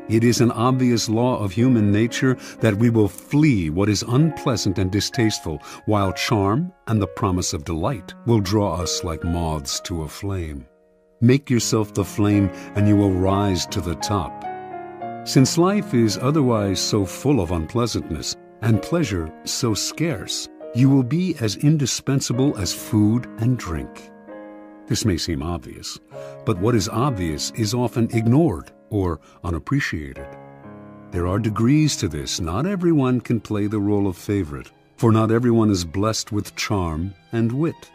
It is an obvious law of human nature that we will flee what is unpleasant and distasteful, while charm and the promise of delight will draw us like moths to a flame. Make yourself the flame, and you will rise to the top. Since life is otherwise so full of unpleasantness, and pleasure so scarce, you will be as indispensable as food and drink. This may seem obvious, but what is obvious is often ignored or unappreciated. There are degrees to this. Not everyone can play the role of favorite, for not everyone is blessed with charm and wit.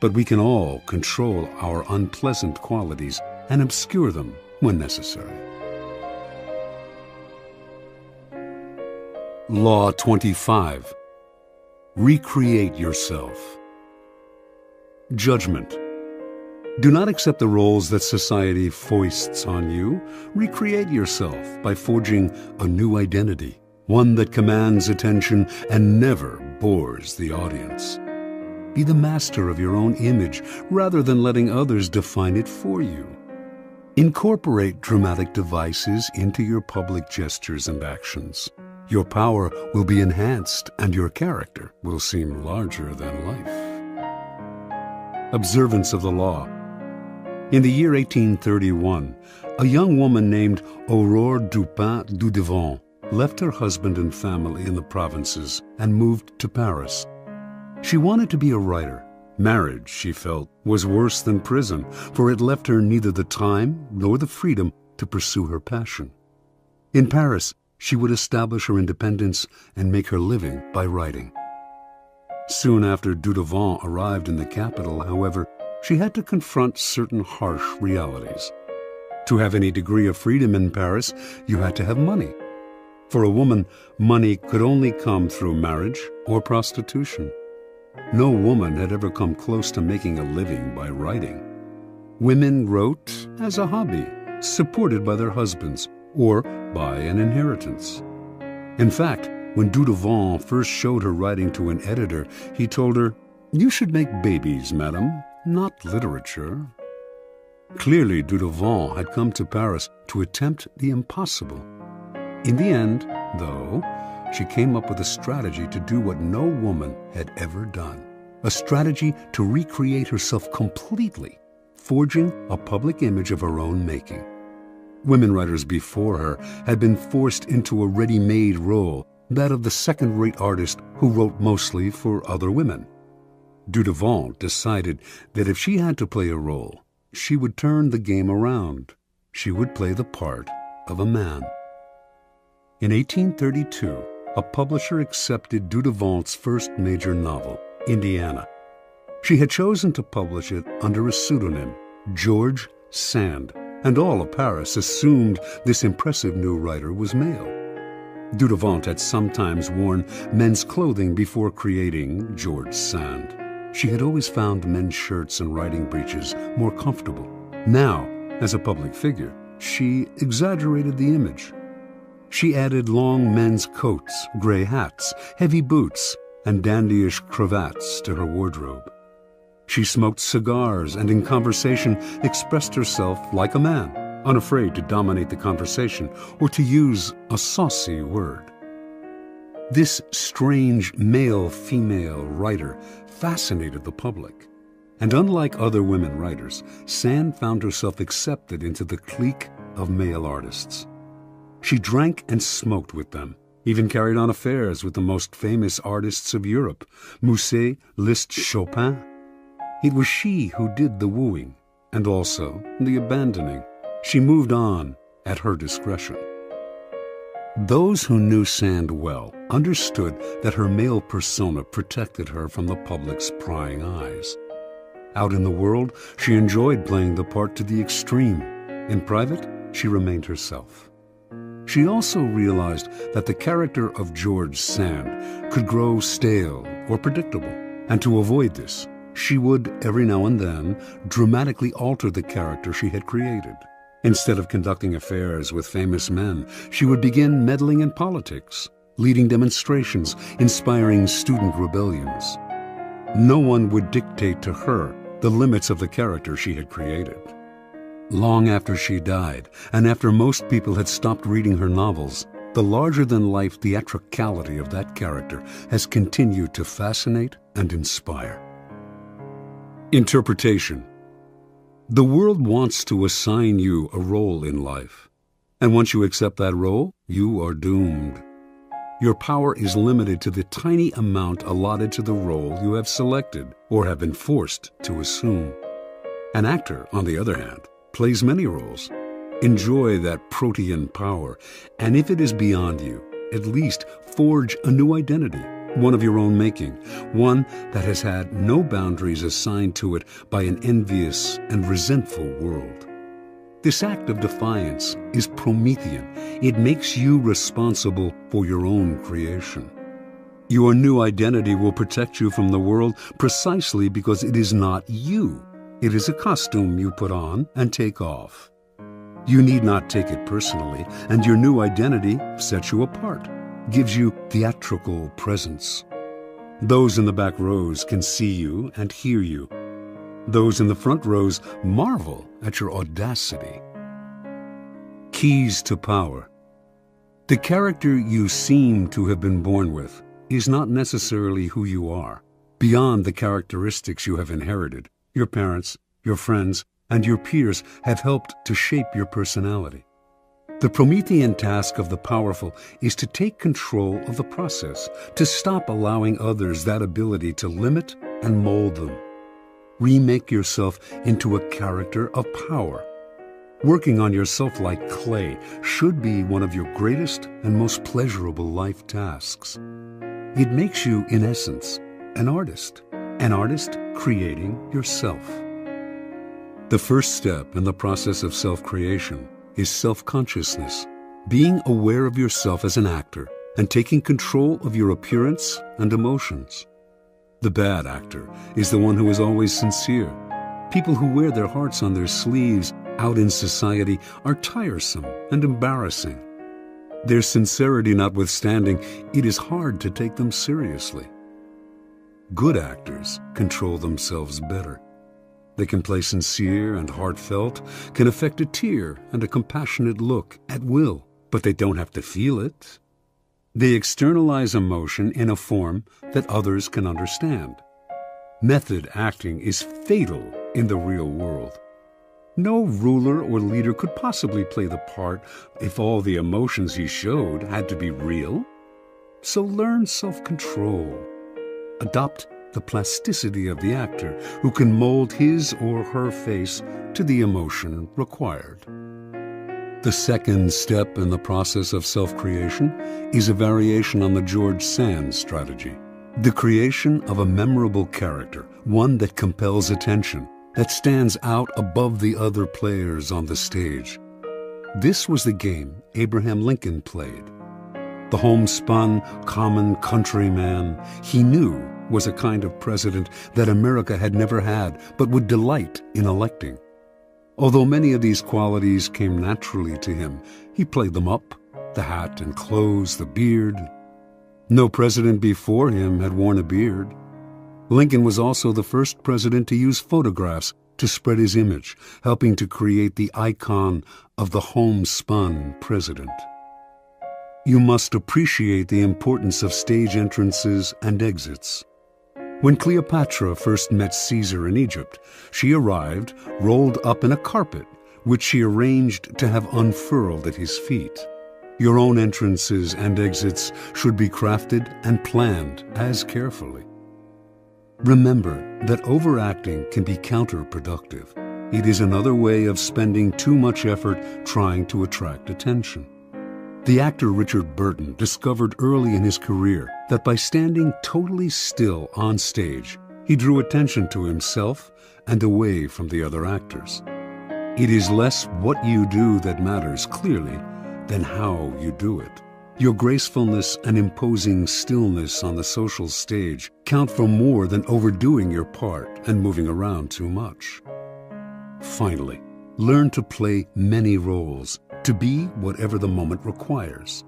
But we can all control our unpleasant qualities and obscure them when necessary. Law 25. Recreate yourself. Judgment. Do not accept the roles that society foists on you. Recreate yourself by forging a new identity, one that commands attention and never bores the audience. Be the master of your own image rather than letting others define it for you. Incorporate dramatic devices into your public gestures and actions. Your power will be enhanced and your character will seem larger than life. Observance of the law. In the year 1831, a young woman named Aurore Dupin du Devant left her husband and family in the provinces and moved to Paris. She wanted to be a writer. Marriage, she felt, was worse than prison, for it left her neither the time nor the freedom to pursue her passion. In Paris, she would establish her independence and make her living by writing. Soon after Dudevant arrived in the capital, however, she had to confront certain harsh realities. To have any degree of freedom in Paris, you had to have money. For a woman, money could only come through marriage or prostitution. No woman had ever come close to making a living by writing. Women wrote as a hobby, supported by their husbands or by an inheritance. In fact, when Dudevant first showed her writing to an editor, he told her, "You should make babies, madam, not literature." Clearly, Dudevant had come to Paris to attempt the impossible. In the end, though, she came up with a strategy to do what no woman had ever done. A strategy to recreate herself completely forging a public image of her own making. Women writers before her had been forced into a ready-made role, that of the second-rate artist who wrote mostly for other women. Dudevant decided that if she had to play a role, she would turn the game around. She would play the part of a man. In 1832, a publisher accepted Dudevant's first major novel, Indiana. She had chosen to publish it under a pseudonym, George Sand, and all of Paris assumed this impressive new writer was male. Dudevant had sometimes worn men's clothing before creating George Sand. She had always found men's shirts and riding breeches more comfortable. Now, as a public figure, she exaggerated the image. She added long men's coats, gray hats, heavy boots, and dandyish cravats to her wardrobe. She smoked cigars and in conversation expressed herself like a man, unafraid to dominate the conversation or to use a saucy word. This strange male-female writer fascinated the public, and unlike other women writers, Sand found herself accepted into the clique of male artists. She drank and smoked with them, even carried on affairs with the most famous artists of Europe, Musset, Liszt, Chopin. It was she who did the wooing, and also the abandoning. She moved on at her discretion. Those who knew Sand well understood that her male persona protected her from the public's prying eyes. Out in the world, she enjoyed playing the part to the extreme. In private, she remained herself. She also realized that the character of George Sand could grow stale or predictable, and to avoid this, she would, every now and then, dramatically alter the character she had created. Instead of conducting affairs with famous men, she would begin meddling in politics, leading demonstrations, inspiring student rebellions. No one would dictate to her the limits of the character she had created. Long after she died, and after most people had stopped reading her novels, the larger-than-life theatricality of that character has continued to fascinate and inspire. Interpretation. The world wants to assign you a role in life, and once you accept that role, you are doomed. Your power is limited to the tiny amount allotted to the role you have selected or have been forced to assume. An actor, on the other hand, plays many roles. Enjoy that protean power, and if it is beyond you, at least forge a new identity, one of your own making, one that has had no boundaries assigned to it by an envious and resentful world. This act of defiance is Promethean. It makes you responsible for your own creation. Your new identity will protect you from the world precisely because it is not you. It is a costume you put on and take off. You need not take it personally, and your new identity sets you apart, gives you theatrical presence. Those in the back rows can see you and hear you. Those in the front rows marvel at your audacity. Keys to power. The character you seem to have been born with is not necessarily who you are. Beyond the characteristics you have inherited, your parents, your friends, and your peers have helped to shape your personality. The Promethean task of the powerful is to take control of the process, to stop allowing others that ability to limit and mold them. Remake yourself into a character of power. Working on yourself like clay should be one of your greatest and most pleasurable life tasks. It makes you, in essence, an artist creating yourself. The first step in the process of self-creation is self-consciousness, being aware of yourself as an actor and taking control of your appearance and emotions. The bad actor is the one who is always sincere. People who wear their hearts on their sleeves out in society are tiresome and embarrassing. Their sincerity notwithstanding, it is hard to take them seriously. Good actors control themselves better. They can play sincere and heartfelt, can affect a tear and a compassionate look at will, but they don't have to feel it. They externalize emotion in a form that others can understand. Method acting is fatal in the real world. No ruler or leader could possibly play the part if all the emotions he showed had to be real. So learn self-control. Adopt the plasticity of the actor who can mold his or her face to the emotion required. The second step in the process of self-creation is a variation on the George Sand strategy. The creation of a memorable character, one that compels attention, that stands out above the other players on the stage. This was the game Abraham Lincoln played. The homespun, common countryman he knew was a kind of president that America had never had but would delight in electing. Although many of these qualities came naturally to him, he played them up: the hat and clothes, the beard. No president before him had worn a beard. Lincoln was also the first president to use photographs to spread his image, helping to create the icon of the homespun president. You must appreciate the importance of stage entrances and exits. When Cleopatra first met Caesar in Egypt, she arrived rolled up in a carpet, which she arranged to have unfurled at his feet. Your own entrances and exits should be crafted and planned as carefully. Remember that overacting can be counterproductive. It is another way of spending too much effort trying to attract attention. The actor Richard Burton discovered early in his career that by standing totally still on stage, he drew attention to himself and away from the other actors. It is less what you do that matters clearly than how you do it. Your gracefulness and imposing stillness on the social stage count for more than overdoing your part and moving around too much. Finally, learn to play many roles, to be whatever the moment requires.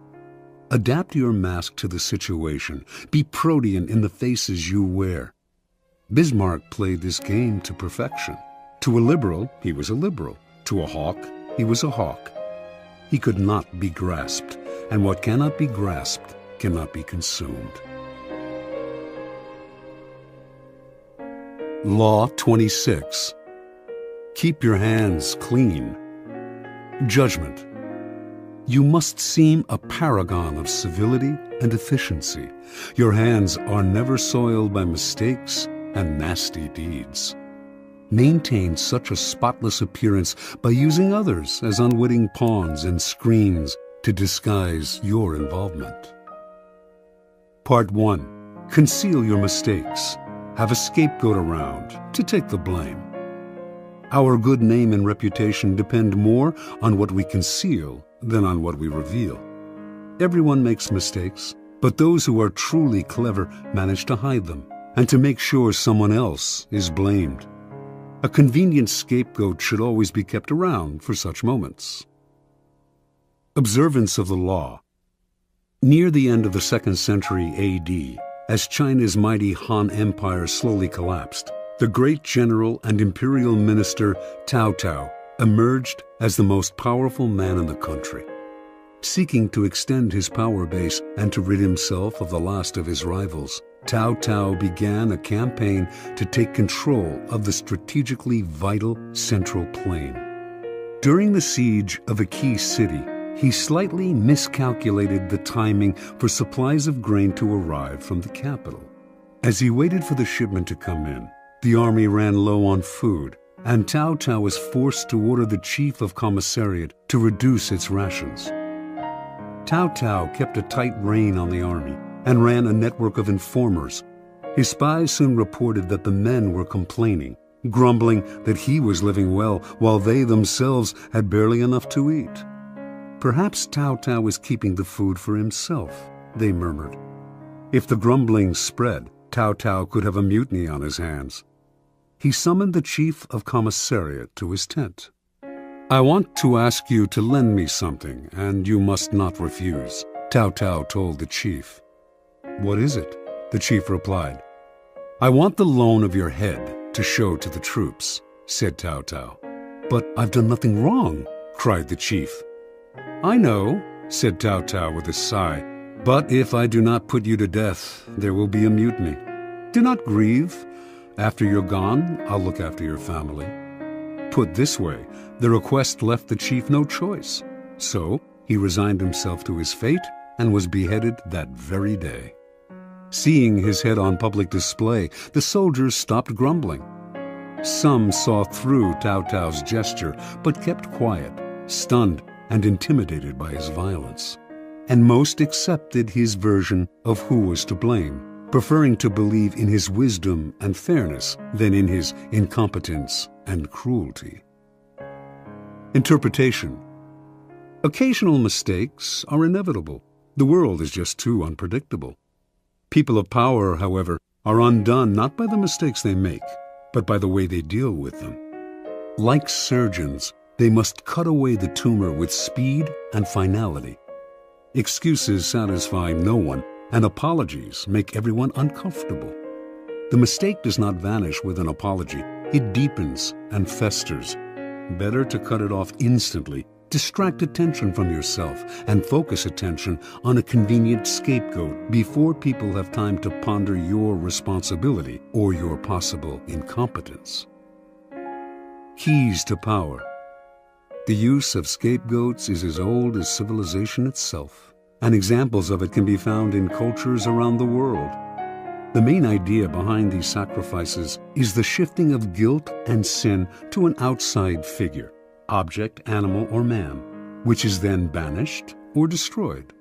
Adapt your mask to the situation. Be protean in the faces you wear. Bismarck played this game to perfection. To a liberal, he was a liberal. To a hawk, he was a hawk. He could not be grasped, and what cannot be grasped cannot be consumed. Law 26. Keep your hands clean. Judgment. You must seem a paragon of civility and efficiency. Your hands are never soiled by mistakes and nasty deeds. Maintain such a spotless appearance by using others as unwitting pawns and screens to disguise your involvement. Part 1. Conceal your mistakes. Have a scapegoat around to take the blame. Our good name and reputation depend more on what we conceal than on what we reveal. Everyone makes mistakes, but those who are truly clever manage to hide them and to make sure someone else is blamed. A convenient scapegoat should always be kept around for such moments. Observance of the law. Near the end of the 2nd century A.D., as China's mighty Han Empire slowly collapsed, the great general and imperial minister Cao Cao emerged as the most powerful man in the country. Seeking to extend his power base and to rid himself of the last of his rivals, Cao Cao began a campaign to take control of the strategically vital Central Plain. During the siege of a key city, he slightly miscalculated the timing for supplies of grain to arrive from the capital. As he waited for the shipment to come in, the army ran low on food, and Cao Cao was forced to order the chief of commissariat to reduce its rations. Cao Cao kept a tight rein on the army and ran a network of informers. His spies soon reported that the men were complaining, grumbling that he was living well while they themselves had barely enough to eat. Perhaps Cao Cao was keeping the food for himself, they murmured. If the grumbling spread, Cao Cao could have a mutiny on his hands. He summoned the chief of commissariat to his tent. "I want to ask you to lend me something, and you must not refuse," Cao Cao told the chief. "What is it?" the chief replied. "I want the loan of your head to show to the troops," said Cao Cao. "But I've done nothing wrong," cried the chief. "I know," said Cao Cao with a sigh, "but if I do not put you to death, there will be a mutiny. Do not grieve. After you're gone, I'll look after your family." Put this way, the request left the chief no choice. So he resigned himself to his fate and was beheaded that very day. Seeing his head on public display, the soldiers stopped grumbling. Some saw through Cao Cao's gesture, but kept quiet, stunned and intimidated by his violence. And most accepted his version of who was to blame, preferring to believe in his wisdom and fairness than in his incompetence and cruelty. Interpretation. Occasional mistakes are inevitable. The world is just too unpredictable. People of power, however, are undone not by the mistakes they make, but by the way they deal with them. Like surgeons, they must cut away the tumor with speed and finality. Excuses satisfy no one, and apologies make everyone uncomfortable. The mistake does not vanish with an apology. It deepens and festers. Better to cut it off instantly, distract attention from yourself, and focus attention on a convenient scapegoat before people have time to ponder your responsibility or your possible incompetence. Keys to power. The use of scapegoats is as old as civilization itself, and examples of it can be found in cultures around the world. The main idea behind these sacrifices is the shifting of guilt and sin to an outside figure, object, animal, or man, which is then banished or destroyed.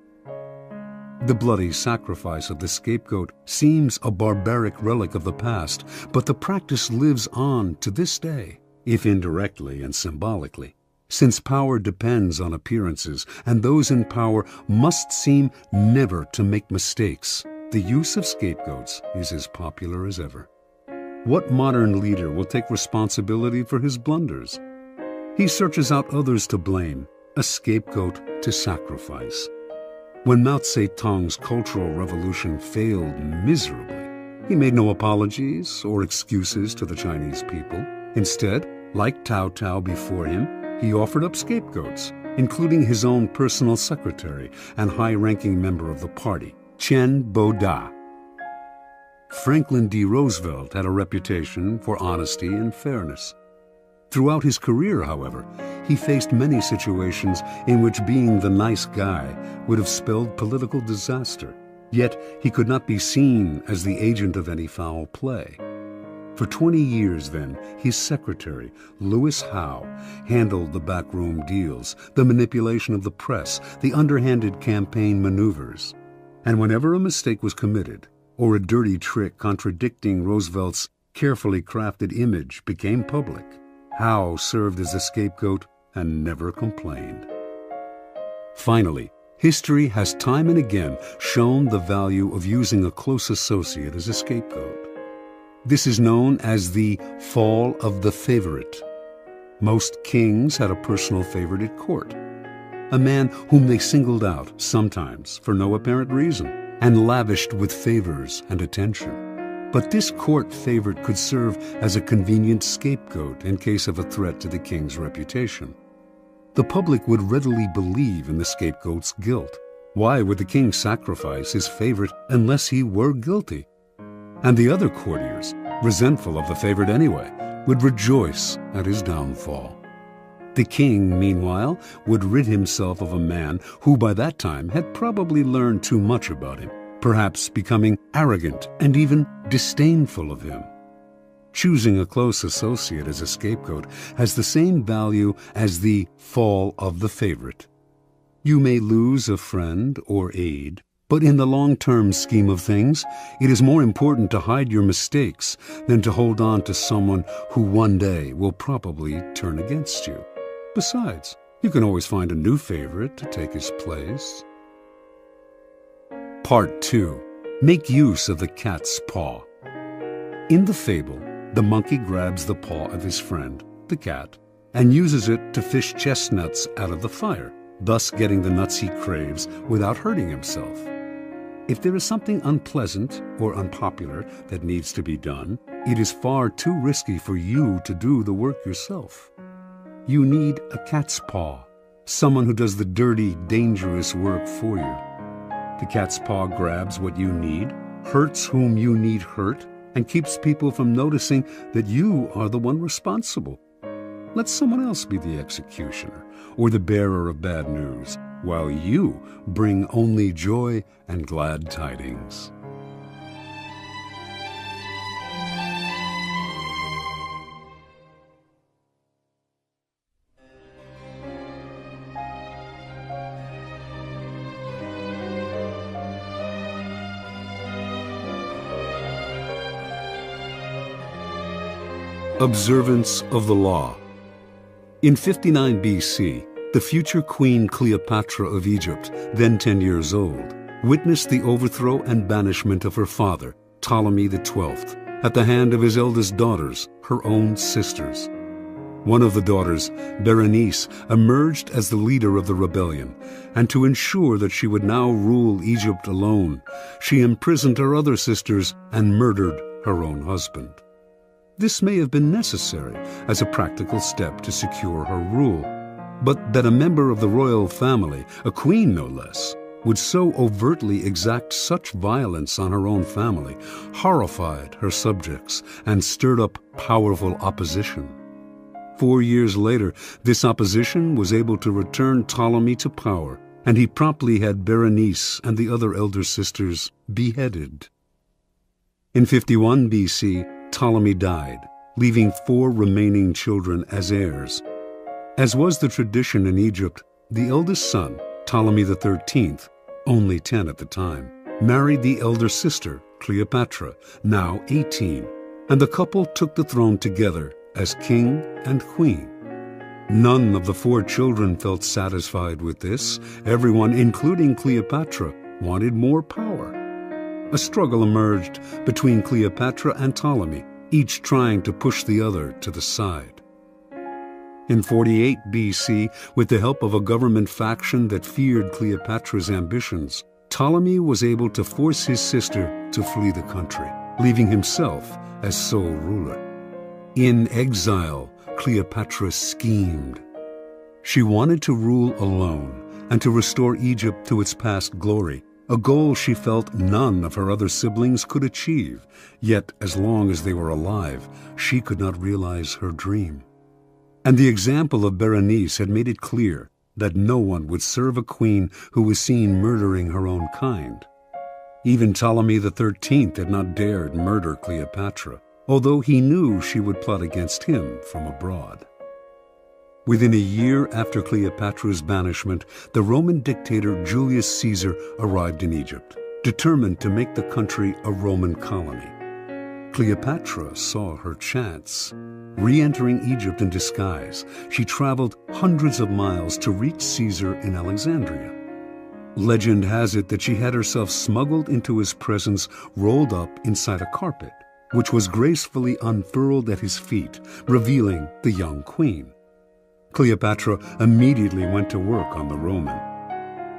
The bloody sacrifice of the scapegoat seems a barbaric relic of the past, but the practice lives on to this day, if indirectly and symbolically. Since power depends on appearances, and those in power must seem never to make mistakes, the use of scapegoats is as popular as ever. What modern leader will take responsibility for his blunders? He searches out others to blame, a scapegoat to sacrifice. When Mao Zedong's Cultural Revolution failed miserably, he made no apologies or excuses to the Chinese people. Instead, like Cao Cao before him, he offered up scapegoats, including his own personal secretary and high-ranking member of the party, Chen Boda. Franklin D. Roosevelt had a reputation for honesty and fairness. Throughout his career, however, he faced many situations in which being the nice guy would have spelled political disaster. Yet he could not be seen as the agent of any foul play. For 20 years then, his secretary, Lewis Howe, handled the backroom deals, the manipulation of the press, the underhanded campaign maneuvers. And whenever a mistake was committed, or a dirty trick contradicting Roosevelt's carefully crafted image became public, Howe served as a scapegoat and never complained. Finally, history has time and again shown the value of using a close associate as a scapegoat. This is known as the fall of the favorite. Most kings had a personal favorite at court, a man whom they singled out, sometimes for no apparent reason, and lavished with favors and attention. But this court favorite could serve as a convenient scapegoat in case of a threat to the king's reputation. The public would readily believe in the scapegoat's guilt. Why would the king sacrifice his favorite unless he were guilty? And the other courtiers, resentful of the favorite anyway, would rejoice at his downfall. The king, meanwhile, would rid himself of a man who by that time had probably learned too much about him, perhaps becoming arrogant and even disdainful of him. Choosing a close associate as a scapegoat has the same value as the fall of the favorite. You may lose a friend or aide, but in the long-term scheme of things, it is more important to hide your mistakes than to hold on to someone who one day will probably turn against you. Besides, you can always find a new favorite to take his place. Part 2. Make use of the cat's paw. In the fable, the monkey grabs the paw of his friend, the cat, and uses it to fish chestnuts out of the fire, thus getting the nuts he craves without hurting himself. If there is something unpleasant or unpopular that needs to be done, it is far too risky for you to do the work yourself. You need a cat's paw, someone who does the dirty, dangerous work for you. The cat's paw grabs what you need, hurts whom you need hurt, and keeps people from noticing that you are the one responsible. Let someone else be the executioner or the bearer of bad news, while you bring only joy and glad tidings. Observance of the law. In 59 BC, the future Queen Cleopatra of Egypt, then 10 years old, witnessed the overthrow and banishment of her father, Ptolemy XII, at the hand of his eldest daughters, her own sisters. One of the daughters, Berenice, emerged as the leader of the rebellion, and to ensure that she would now rule Egypt alone, she imprisoned her other sisters and murdered her own husband. This may have been necessary as a practical step to secure her rule, but that a member of the royal family, a queen no less, would so overtly exact such violence on her own family horrified her subjects and stirred up powerful opposition. 4 years later, this opposition was able to return Ptolemy to power, and he promptly had Berenice and the other elder sisters beheaded. In 51 BC, Ptolemy died, leaving 4 remaining children as heirs. As was the tradition in Egypt, the eldest son, Ptolemy XIII, only 10 at the time, married the elder sister, Cleopatra, now 18, and the couple took the throne together as king and queen. None of the 4 children felt satisfied with this. Everyone, including Cleopatra, wanted more power. A struggle emerged between Cleopatra and Ptolemy, each trying to push the other to the side. In 48 BC, with the help of a government faction that feared Cleopatra's ambitions, Ptolemy was able to force his sister to flee the country, leaving himself as sole ruler. In exile, Cleopatra schemed. She wanted to rule alone and to restore Egypt to its past glory, a goal she felt none of her other siblings could achieve, yet as long as they were alive, she could not realize her dream. And the example of Berenice had made it clear that no one would serve a queen who was seen murdering her own kind. Even Ptolemy XIII had not dared murder Cleopatra, although he knew she would plot against him from abroad. Within a year after Cleopatra's banishment, the Roman dictator Julius Caesar arrived in Egypt, determined to make the country a Roman colony. Cleopatra saw her chance. Re-entering Egypt in disguise, she traveled hundreds of miles to reach Caesar in Alexandria. Legend has it that she had herself smuggled into his presence, rolled up inside a carpet, which was gracefully unfurled at his feet, revealing the young queen. Cleopatra immediately went to work on the Roman.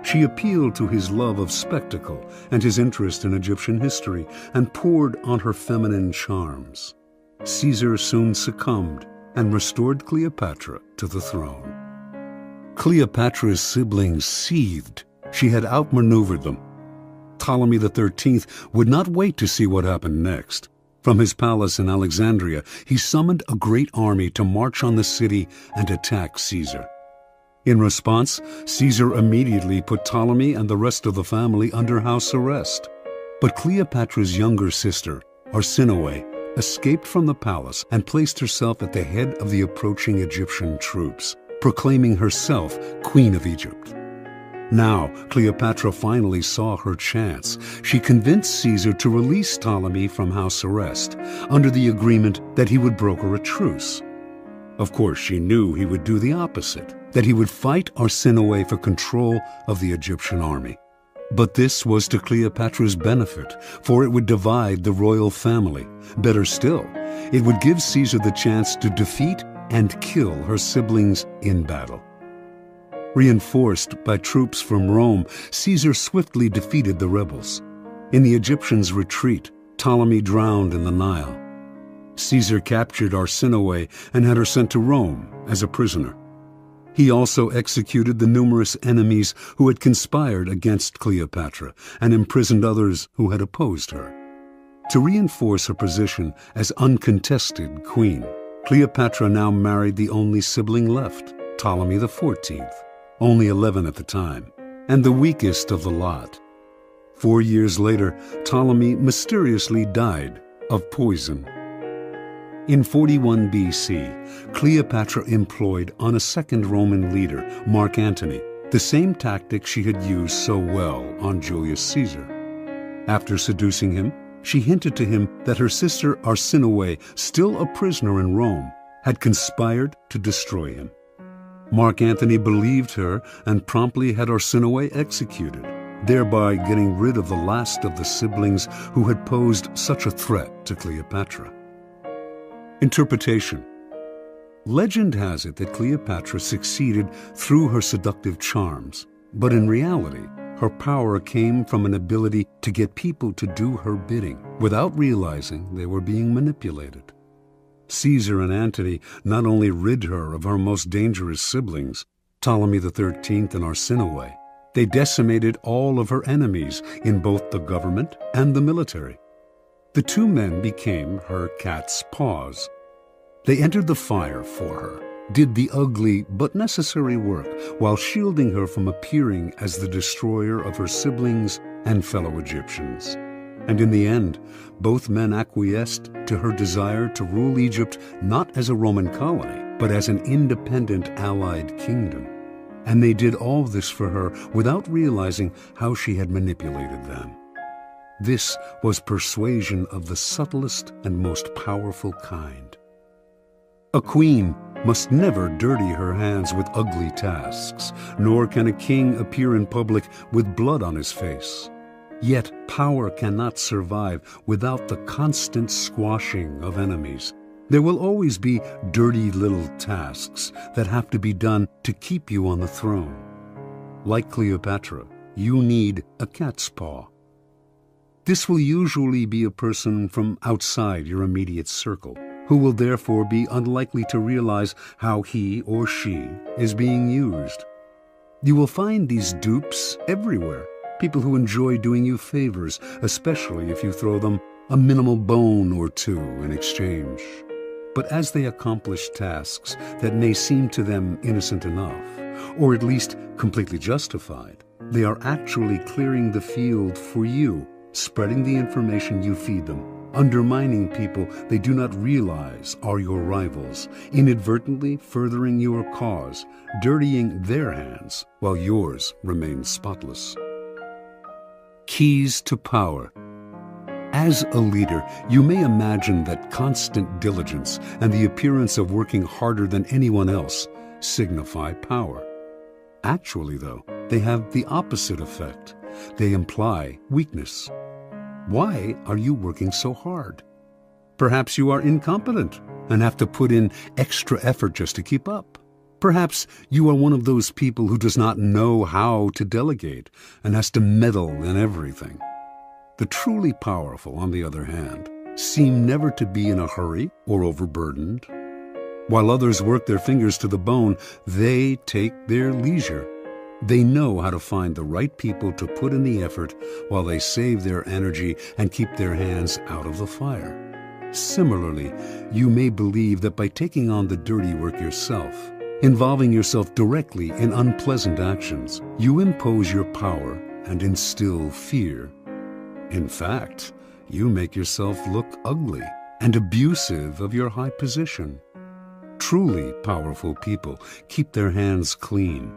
She appealed to his love of spectacle and his interest in Egyptian history and poured on her feminine charms. Caesar soon succumbed and restored Cleopatra to the throne. Cleopatra's siblings seethed. She had outmaneuvered them. Ptolemy XIII would not wait to see what happened next. From his palace in Alexandria, he summoned a great army to march on the city and attack Caesar. In response, Caesar immediately put Ptolemy and the rest of the family under house arrest. But Cleopatra's younger sister, Arsinoe, escaped from the palace and placed herself at the head of the approaching Egyptian troops, proclaiming herself Queen of Egypt. Now, Cleopatra finally saw her chance. She convinced Caesar to release Ptolemy from house arrest, under the agreement that he would broker a truce. Of course, she knew he would do the opposite, that he would fight Arsinoe for control of the Egyptian army. But this was to Cleopatra's benefit, for it would divide the royal family. Better still, it would give Caesar the chance to defeat and kill her siblings in battle. Reinforced by troops from Rome, Caesar swiftly defeated the rebels. In the Egyptians' retreat, Ptolemy drowned in the Nile. Caesar captured Arsinoe and had her sent to Rome as a prisoner. He also executed the numerous enemies who had conspired against Cleopatra and imprisoned others who had opposed her. To reinforce her position as uncontested queen, Cleopatra now married the only sibling left, Ptolemy XIV, only 11 at the time, and the weakest of the lot. 4 years later, Ptolemy mysteriously died of poison. In 41 BC, Cleopatra employed on a second Roman leader, Mark Antony, the same tactic she had used so well on Julius Caesar. After seducing him, she hinted to him that her sister Arsinoe, still a prisoner in Rome, had conspired to destroy him. Mark Antony believed her and promptly had Arsinoe executed, thereby getting rid of the last of the siblings who had posed such a threat to Cleopatra. Interpretation. Legend has it that Cleopatra succeeded through her seductive charms, but in reality, her power came from an ability to get people to do her bidding without realizing they were being manipulated. Caesar and Antony not only rid her of her most dangerous siblings, Ptolemy XIII and Arsinoe, they decimated all of her enemies in both the government and the military. The two men became her cat's paws. They entered the fire for her, did the ugly but necessary work while shielding her from appearing as the destroyer of her siblings and fellow Egyptians. And in the end, both men acquiesced to her desire to rule Egypt not as a Roman colony, but as an independent allied kingdom. And they did all this for her without realizing how she had manipulated them. This was persuasion of the subtlest and most powerful kind. A queen must never dirty her hands with ugly tasks, nor can a king appear in public with blood on his face. Yet power cannot survive without the constant squashing of enemies. There will always be dirty little tasks that have to be done to keep you on the throne. Like Cleopatra, you need a cat's paw. This will usually be a person from outside your immediate circle, who will therefore be unlikely to realize how he or she is being used. You will find these dupes everywhere, people who enjoy doing you favors, especially if you throw them a minimal bone or two in exchange. But as they accomplish tasks that may seem to them innocent enough, or at least completely justified, they are actually clearing the field for you, spreading the information you feed them, undermining people they do not realize are your rivals, inadvertently furthering your cause, dirtying their hands while yours remain spotless. Keys to power. As a leader, you may imagine that constant diligence and the appearance of working harder than anyone else signify power. Actually, though, they have the opposite effect. They imply weakness. Why are you working so hard? Perhaps you are incompetent and have to put in extra effort just to keep up. Perhaps you are one of those people who does not know how to delegate and has to meddle in everything. The truly powerful, on the other hand, seem never to be in a hurry or overburdened. While others work their fingers to the bone, they take their leisure. They know how to find the right people to put in the effort while they save their energy and keep their hands out of the fire. Similarly, you may believe that by taking on the dirty work yourself, involving yourself directly in unpleasant actions, you impose your power and instill fear. In fact, you make yourself look ugly and abusive of your high position. Truly powerful people keep their hands clean.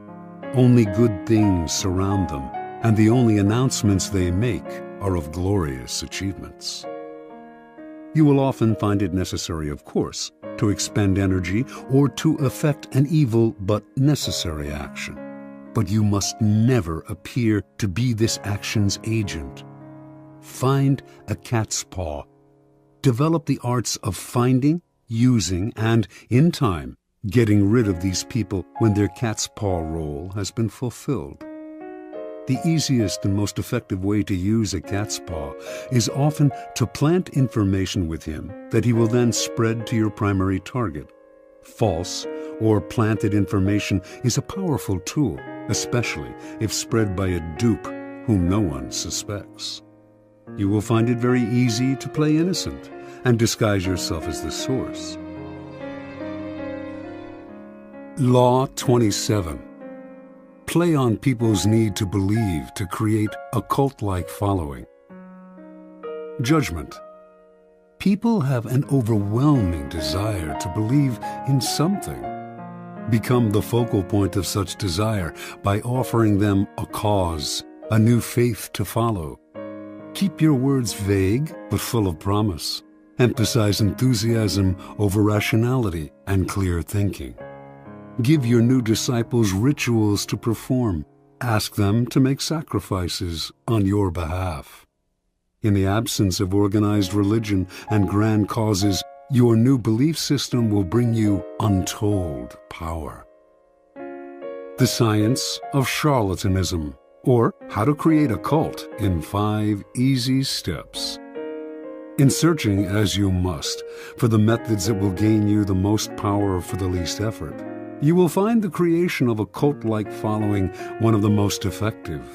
Only good things surround them, and the only announcements they make are of glorious achievements. You will often find it necessary, of course, to expend energy or to effect an evil but necessary action. But you must never appear to be this action's agent. Find a cat's paw. Develop the arts of finding, using, and, in time, getting rid of these people when their cat's paw role has been fulfilled. The easiest and most effective way to use a cat's paw is often to plant information with him that he will then spread to your primary target. False or planted information is a powerful tool, especially if spread by a dupe whom no one suspects. You will find it very easy to play innocent and disguise yourself as the source. Law 27. Play on people's need to believe to create a cult-like following. Judgment. People have an overwhelming desire to believe in something. Become the focal point of such desire by offering them a cause, a new faith to follow. Keep your words vague but full of promise. Emphasize enthusiasm over rationality and clear thinking. Give your new disciples rituals to perform. Ask them to make sacrifices on your behalf. In the absence of organized religion and grand causes, your new belief system will bring you untold power. The Science of Charlatanism, or How to Create a Cult in 5 Easy Steps. In searching, as you must, for the methods that will gain you the most power for the least effort, you will find the creation of a cult-like following one of the most effective.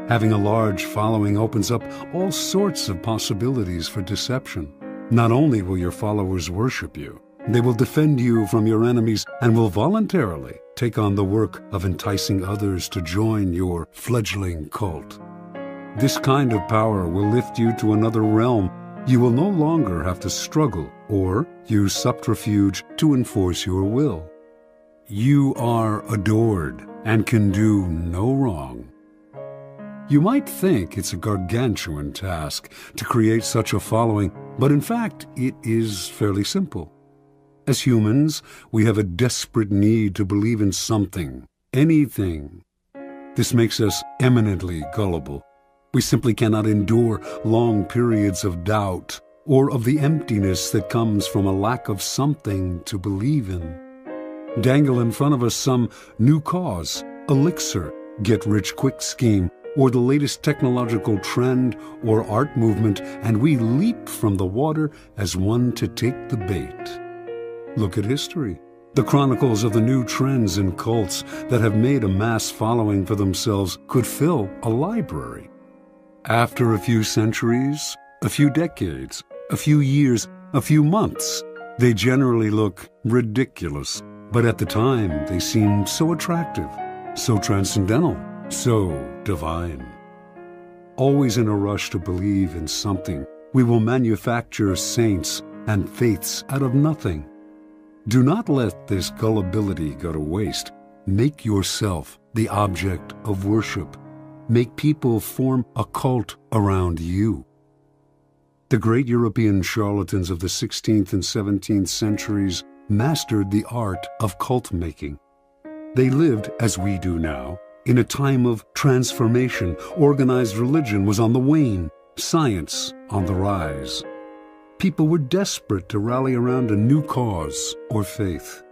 Having a large following opens up all sorts of possibilities for deception. Not only will your followers worship you, they will defend you from your enemies and will voluntarily take on the work of enticing others to join your fledgling cult. This kind of power will lift you to another realm. You will no longer have to struggle or use subterfuge to enforce your will. You are adored and can do no wrong. You might think it's a gargantuan task to create such a following, but in fact, it is fairly simple. As humans, we have a desperate need to believe in something, anything. This makes us eminently gullible. We simply cannot endure long periods of doubt or of the emptiness that comes from a lack of something to believe in. Dangle in front of us some new cause, elixir, get-rich-quick scheme, or the latest technological trend or art movement, and we leap from the water as one to take the bait. Look at history. The chronicles of the new trends in cults that have made a mass following for themselves could fill a library. After a few centuries, a few decades, a few years, a few months, they generally look ridiculous. But at the time, they seem so attractive, so transcendental, so divine. Always in a rush to believe in something, we will manufacture saints and faiths out of nothing. Do not let this gullibility go to waste. Make yourself the object of worship. Make people form a cult around you. The great European charlatans of the 16th and 17th centuries mastered the art of cult-making. They lived, as we do now, in a time of transformation. Organized religion was on the wane, science on the rise. People were desperate to rally around a new cause or faith.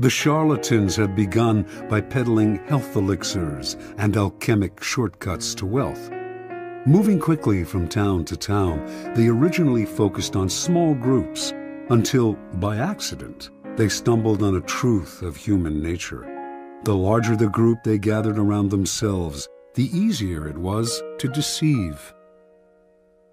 The charlatans had begun by peddling health elixirs and alchemic shortcuts to wealth. Moving quickly from town to town, they originally focused on small groups until, by accident, they stumbled on a truth of human nature. The larger the group they gathered around themselves, the easier it was to deceive.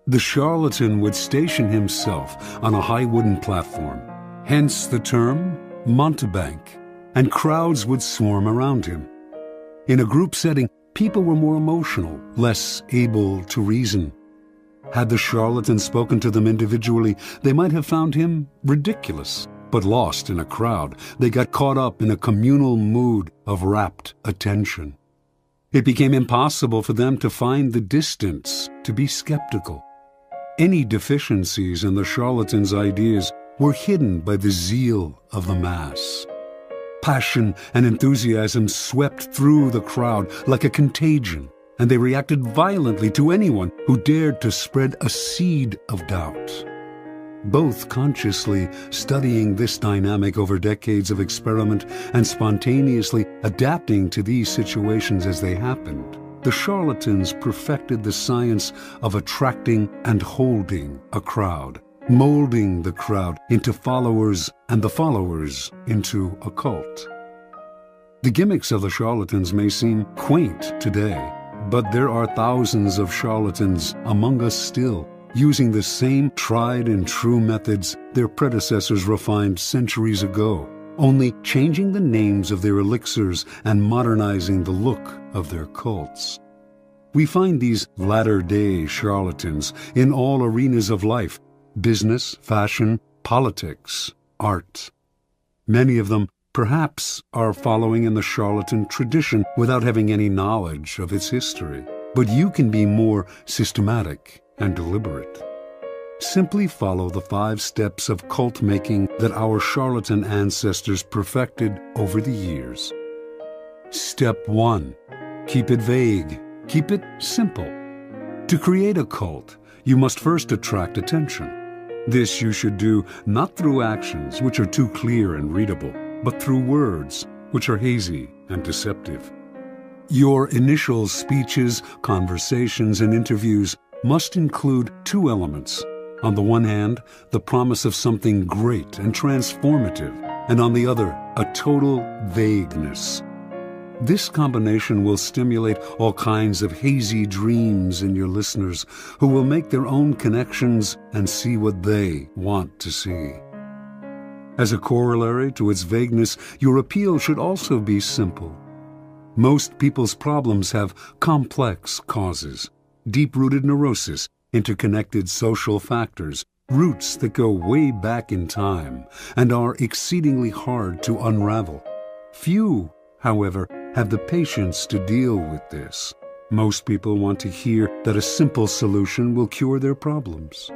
The charlatan would station himself on a high wooden platform, hence the term mountebank, and crowds would swarm around him. In a group setting, people were more emotional, less able to reason. Had the charlatan spoken to them individually, they might have found him ridiculous. But lost in a crowd, they got caught up in a communal mood of rapt attention. It became impossible for them to find the distance, to be skeptical. Any deficiencies in the charlatan's ideas were hidden by the zeal of the mass. Passion and enthusiasm swept through the crowd like a contagion, and they reacted violently to anyone who dared to spread a seed of doubt. Both consciously studying this dynamic over decades of experiment and spontaneously adapting to these situations as they happened, the charlatans perfected the science of attracting and holding a crowd, molding the crowd into followers and the followers into a cult. The gimmicks of the charlatans may seem quaint today, but there are thousands of charlatans among us still, using the same tried and true methods their predecessors refined centuries ago. only changing the names of their elixirs and modernizing the look of their cults. We find these latter-day charlatans in all arenas of life: business, fashion, politics, art. Many of them perhaps are following in the charlatan tradition without having any knowledge of its history. But you can be more systematic and deliberate. Simply follow the 5 steps of cult making that our charlatan ancestors perfected over the years. Step 1. Keep it vague. Keep it simple. To create a cult, you must first attract attention. This you should do not through actions, which are too clear and readable, but through words, which are hazy and deceptive. Your initial speeches, conversations, and interviews must include 2 elements. On the one hand, the promise of something great and transformative, and on the other, a total vagueness. This combination will stimulate all kinds of hazy dreams in your listeners, who will make their own connections and see what they want to see. As a corollary to its vagueness, your appeal should also be simple. Most people's problems have complex causes, deep-rooted neurosis, interconnected social factors, roots that go way back in time and are exceedingly hard to unravel. Few, however, have the patience to deal with this. Most people want to hear that a simple solution will cure their problems.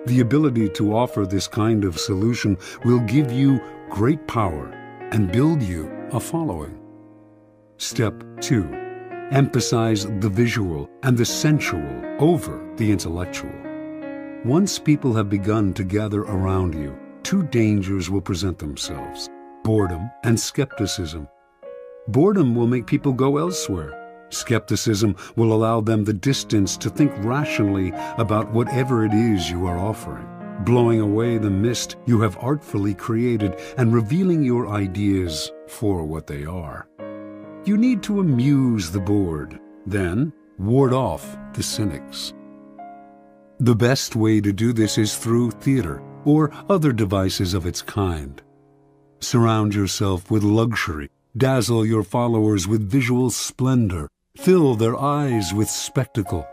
The ability to offer this kind of solution will give you great power and build you a following. Step 2. Emphasize the visual and the sensual over the intellectual. Once people have begun to gather around you, 2 dangers will present themselves: boredom and skepticism. Boredom will make people go elsewhere. Skepticism will allow them the distance to think rationally about whatever it is you are offering, blowing away the mist you have artfully created and revealing your ideas for what they are. You need to amuse the bored, then ward off the cynics. The best way to do this is through theater or other devices of its kind. Surround yourself with luxury, dazzle your followers with visual splendor, fill their eyes with spectacle.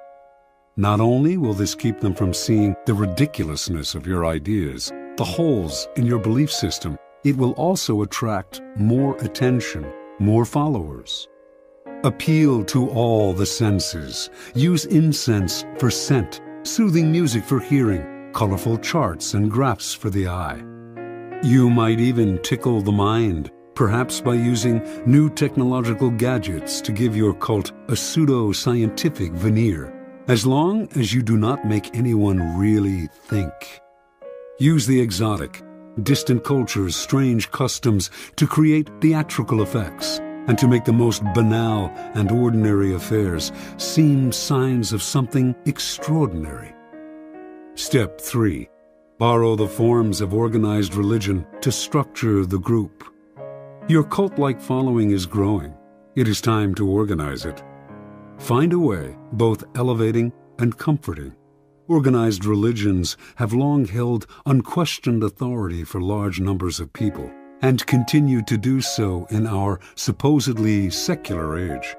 Not only will this keep them from seeing the ridiculousness of your ideas, the holes in your belief system, it will also attract more attention, more followers. Appeal to all the senses. Use incense for scent, soothing music for hearing, colorful charts and graphs for the eye. You might even tickle the mind, perhaps by using new technological gadgets to give your cult a pseudo-scientific veneer, as long as you do not make anyone really think. Use the exotic, distant cultures, strange customs to create theatrical effects and to make the most banal and ordinary affairs seem signs of something extraordinary. Step 3. Borrow the forms of organized religion to structure the group. Your cult-like following is growing. It is time to organize it. Find a way, both elevating and comforting. Organized religions have long held unquestioned authority for large numbers of people, and continue to do so in our supposedly secular age.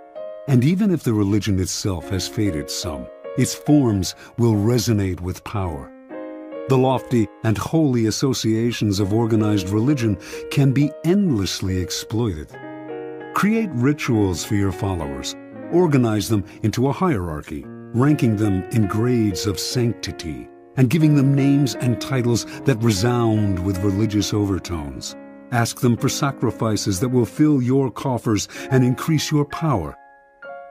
And even if the religion itself has faded some, its forms will resonate with power. The lofty and holy associations of organized religion can be endlessly exploited. Create rituals for your followers. Organize them into a hierarchy, ranking them in grades of sanctity, and giving them names and titles that resound with religious overtones. Ask them for sacrifices that will fill your coffers and increase your power.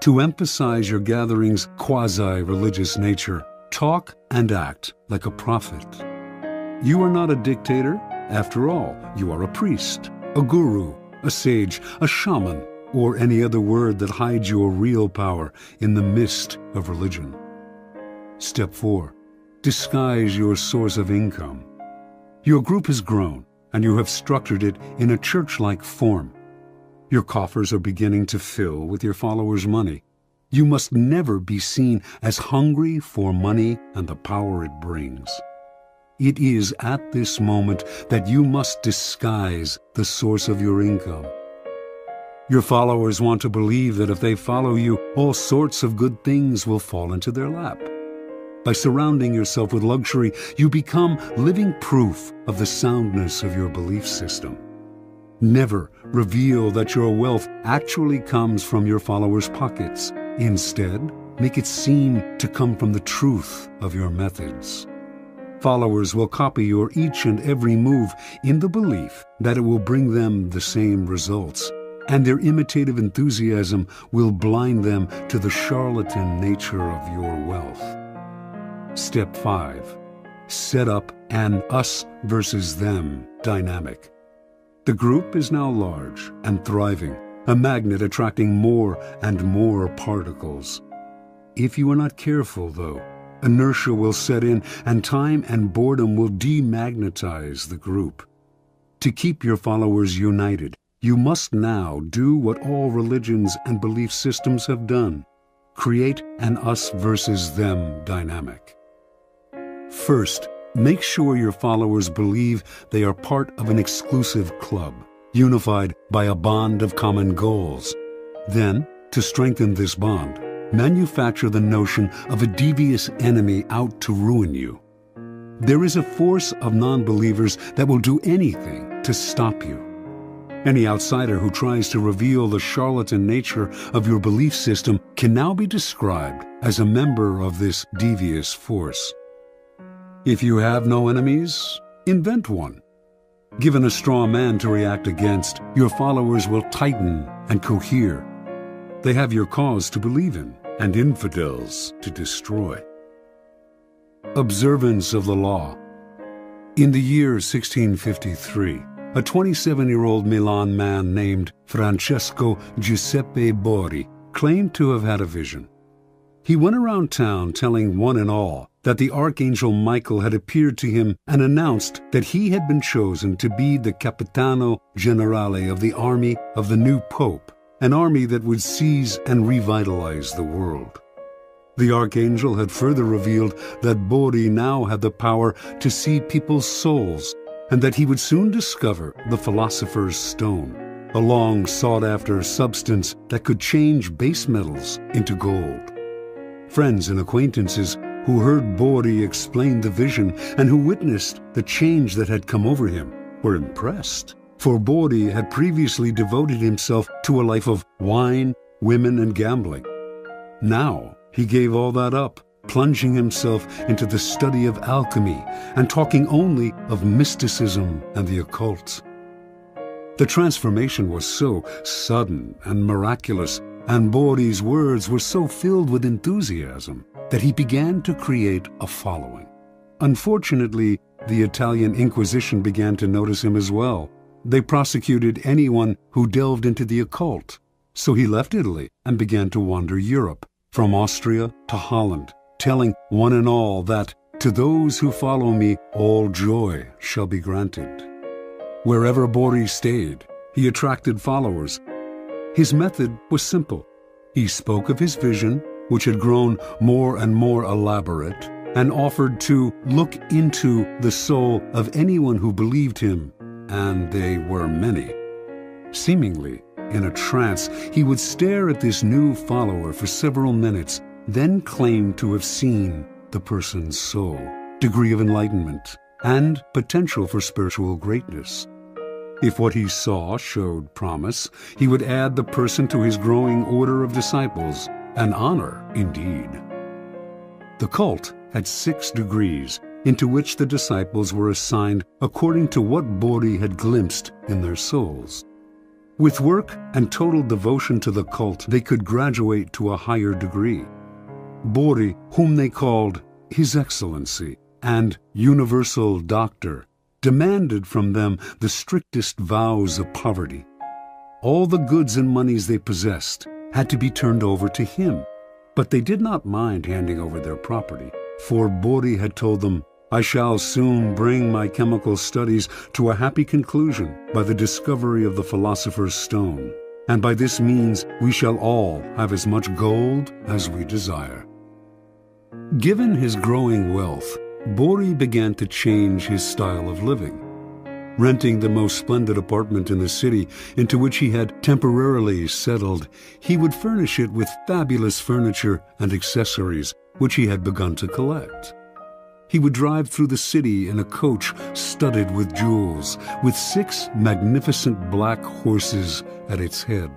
To emphasize your gathering's quasi-religious nature, talk and act like a prophet. You are not a dictator. After all, you are a priest, a guru, a sage, a shaman, or any other word that hides your real power in the mist of religion. Step 4. Disguise your source of income. Your group has grown, and you have structured it in a church-like form. Your coffers are beginning to fill with your followers' money. You must never be seen as hungry for money and the power it brings. It is at this moment that you must disguise the source of your income. Your followers want to believe that if they follow you, all sorts of good things will fall into their lap. By surrounding yourself with luxury, you become living proof of the soundness of your belief system. Never reveal that your wealth actually comes from your followers' pockets. Instead, make it seem to come from the truth of your methods. Followers will copy your each and every move in the belief that it will bring them the same results, and their imitative enthusiasm will blind them to the charlatan nature of your wealth. Step 5. Set up an us versus them dynamic. The group is now large and thriving, a magnet attracting more and more particles. If you are not careful, though, inertia will set in and time and boredom will demagnetize the group. To keep your followers united, you must now do what all religions and belief systems have done. Create an us versus them dynamic. First, make sure your followers believe they are part of an exclusive club, unified by a bond of common goals. Then, to strengthen this bond, manufacture the notion of a devious enemy out to ruin you. There is a force of non-believers that will do anything to stop you. Any outsider who tries to reveal the charlatan nature of your belief system can now be described as a member of this devious force. If you have no enemies, invent one. Given a straw man to react against, your followers will tighten and cohere. They have your cause to believe in and infidels to destroy. Observance of the law. In the year 1653, a 27-year-old Milan man named Francesco Giuseppe Borri claimed to have had a vision. He went around town telling one and all that the Archangel Michael had appeared to him and announced that he had been chosen to be the Capitano Generale of the army of the new Pope, an army that would seize and revitalize the world. The Archangel had further revealed that Borri now had the power to see people's souls, and that he would soon discover the Philosopher's Stone, a long sought-after substance that could change base metals into gold. Friends and acquaintances who heard Borri explain the vision and who witnessed the change that had come over him were impressed, for Borri had previously devoted himself to a life of wine, women, and gambling. Now he gave all that up, plunging himself into the study of alchemy and talking only of mysticism and the occult. The transformation was so sudden and miraculous, and Borri's words were so filled with enthusiasm, that he began to create a following. Unfortunately, the Italian Inquisition began to notice him as well. They prosecuted anyone who delved into the occult, so he left Italy and began to wander Europe, from Austria to Holland, telling one and all that, "To those who follow me, all joy shall be granted." Wherever Borri stayed, he attracted followers. His method was simple. He spoke of his vision, which had grown more and more elaborate, and offered to look into the soul of anyone who believed him, and they were many. Seemingly in a trance, he would stare at this new follower for several minutes, then claim to have seen the person's soul, degree of enlightenment, and potential for spiritual greatness. If what he saw showed promise, he would add the person to his growing order of disciples, an honor indeed. The cult had 6 degrees, into which the disciples were assigned according to what Borri had glimpsed in their souls. With work and total devotion to the cult, they could graduate to a higher degree. Borri, whom they called His Excellency and Universal Doctor, demanded from them the strictest vows of poverty. All the goods and monies they possessed had to be turned over to him, but they did not mind handing over their property, for Borri had told them, "I shall soon bring my chemical studies to a happy conclusion by the discovery of the Philosopher's Stone, and by this means we shall all have as much gold as we desire." Given his growing wealth, Bori began to change his style of living. Renting the most splendid apartment in the city into which he had temporarily settled, he would furnish it with fabulous furniture and accessories which he had begun to collect. He would drive through the city in a coach studded with jewels, with 6 magnificent black horses at its head.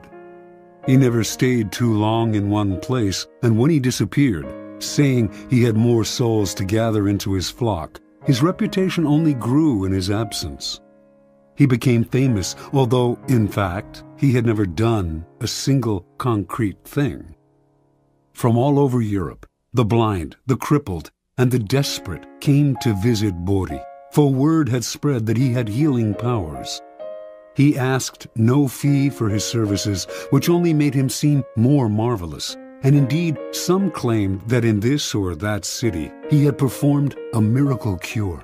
He never stayed too long in one place, and when he disappeared, saying he had more souls to gather into his flock, his reputation only grew in his absence. He became famous, although, in fact, he had never done a single concrete thing. From all over Europe, the blind, the crippled, and the desperate came to visit Bori, for word had spread that he had healing powers. He asked no fee for his services, which only made him seem more marvelous, and indeed some claimed that in this or that city he had performed a miracle cure.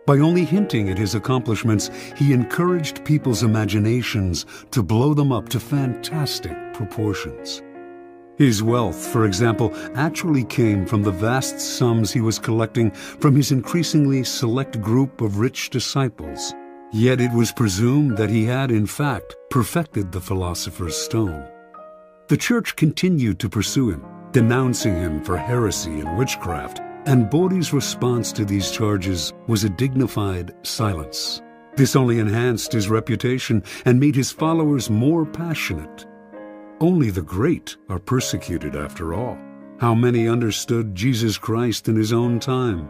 By only hinting at his accomplishments, he encouraged people's imaginations to blow them up to fantastic proportions. His wealth, for example, actually came from the vast sums he was collecting from his increasingly select group of rich disciples. Yet it was presumed that he had, in fact, perfected the philosopher's stone. The church continued to pursue him, denouncing him for heresy and witchcraft, and Bori's response to these charges was a dignified silence. This only enhanced his reputation and made his followers more passionate. Only the great are persecuted, after all. How many understood Jesus Christ in his own time?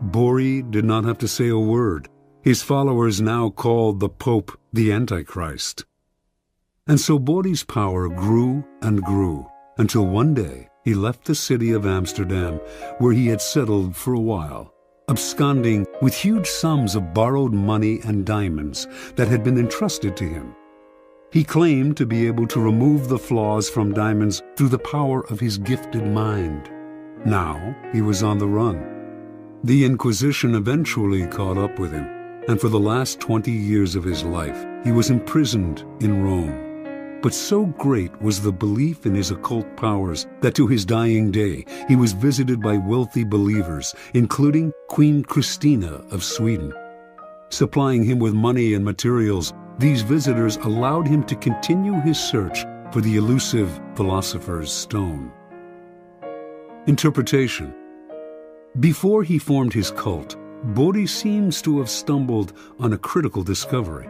Bori did not have to say a word. His followers now called the Pope the Antichrist. And so Bori's power grew and grew, until one day he left the city of Amsterdam, where he had settled for a while, absconding with huge sums of borrowed money and diamonds that had been entrusted to him. He claimed to be able to remove the flaws from diamonds through the power of his gifted mind. Now he was on the run. The Inquisition eventually caught up with him, and for the last 20 years of his life he was imprisoned in Rome. But so great was the belief in his occult powers that to his dying day he was visited by wealthy believers, including Queen Christina of Sweden. Supplying him with money and materials, these visitors allowed him to continue his search for the elusive philosopher's stone. Interpretation. Before he formed his cult, Bori seems to have stumbled on a critical discovery.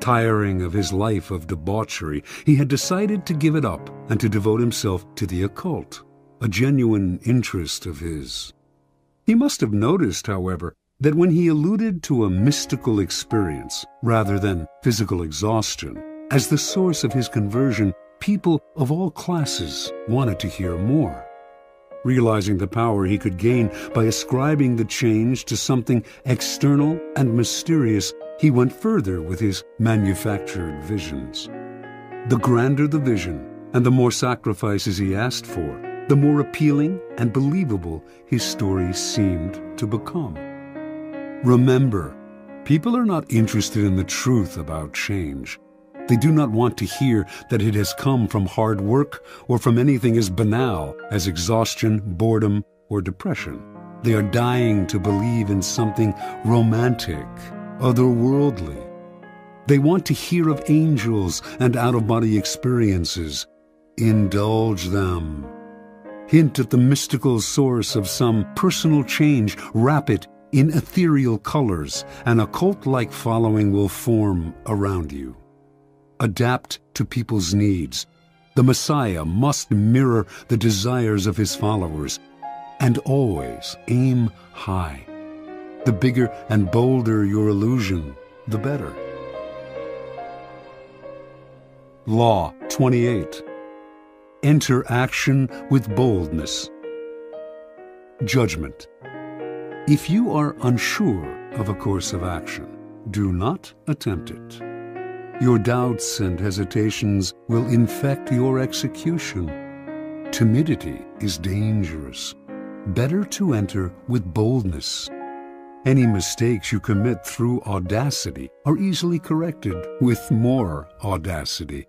Tiring of his life of debauchery, he had decided to give it up and to devote himself to the occult, a genuine interest of his. He must have noticed, however, that when he alluded to a mystical experience rather than physical exhaustion as the source of his conversion, people of all classes wanted to hear more. Realizing the power he could gain by ascribing the change to something external and mysterious, he went further with his manufactured visions. The grander the vision, and the more sacrifices he asked for, the more appealing and believable his story seemed to become. Remember, people are not interested in the truth about change. They do not want to hear that it has come from hard work or from anything as banal as exhaustion, boredom, or depression. They are dying to believe in something romantic, otherworldly. They want to hear of angels and out-of-body experiences. Indulge them. Hint at the mystical source of some personal change. Wrap it in ethereal colors. An occult-like following will form around you. Adapt to people's needs. The Messiah must mirror the desires of his followers. And always aim high. The bigger and bolder your illusion, the better. Law 28. Enter action with boldness. Judgment. If you are unsure of a course of action, do not attempt it. Your doubts and hesitations will infect your execution. Timidity is dangerous. Better to enter with boldness. Any mistakes you commit through audacity are easily corrected with more audacity.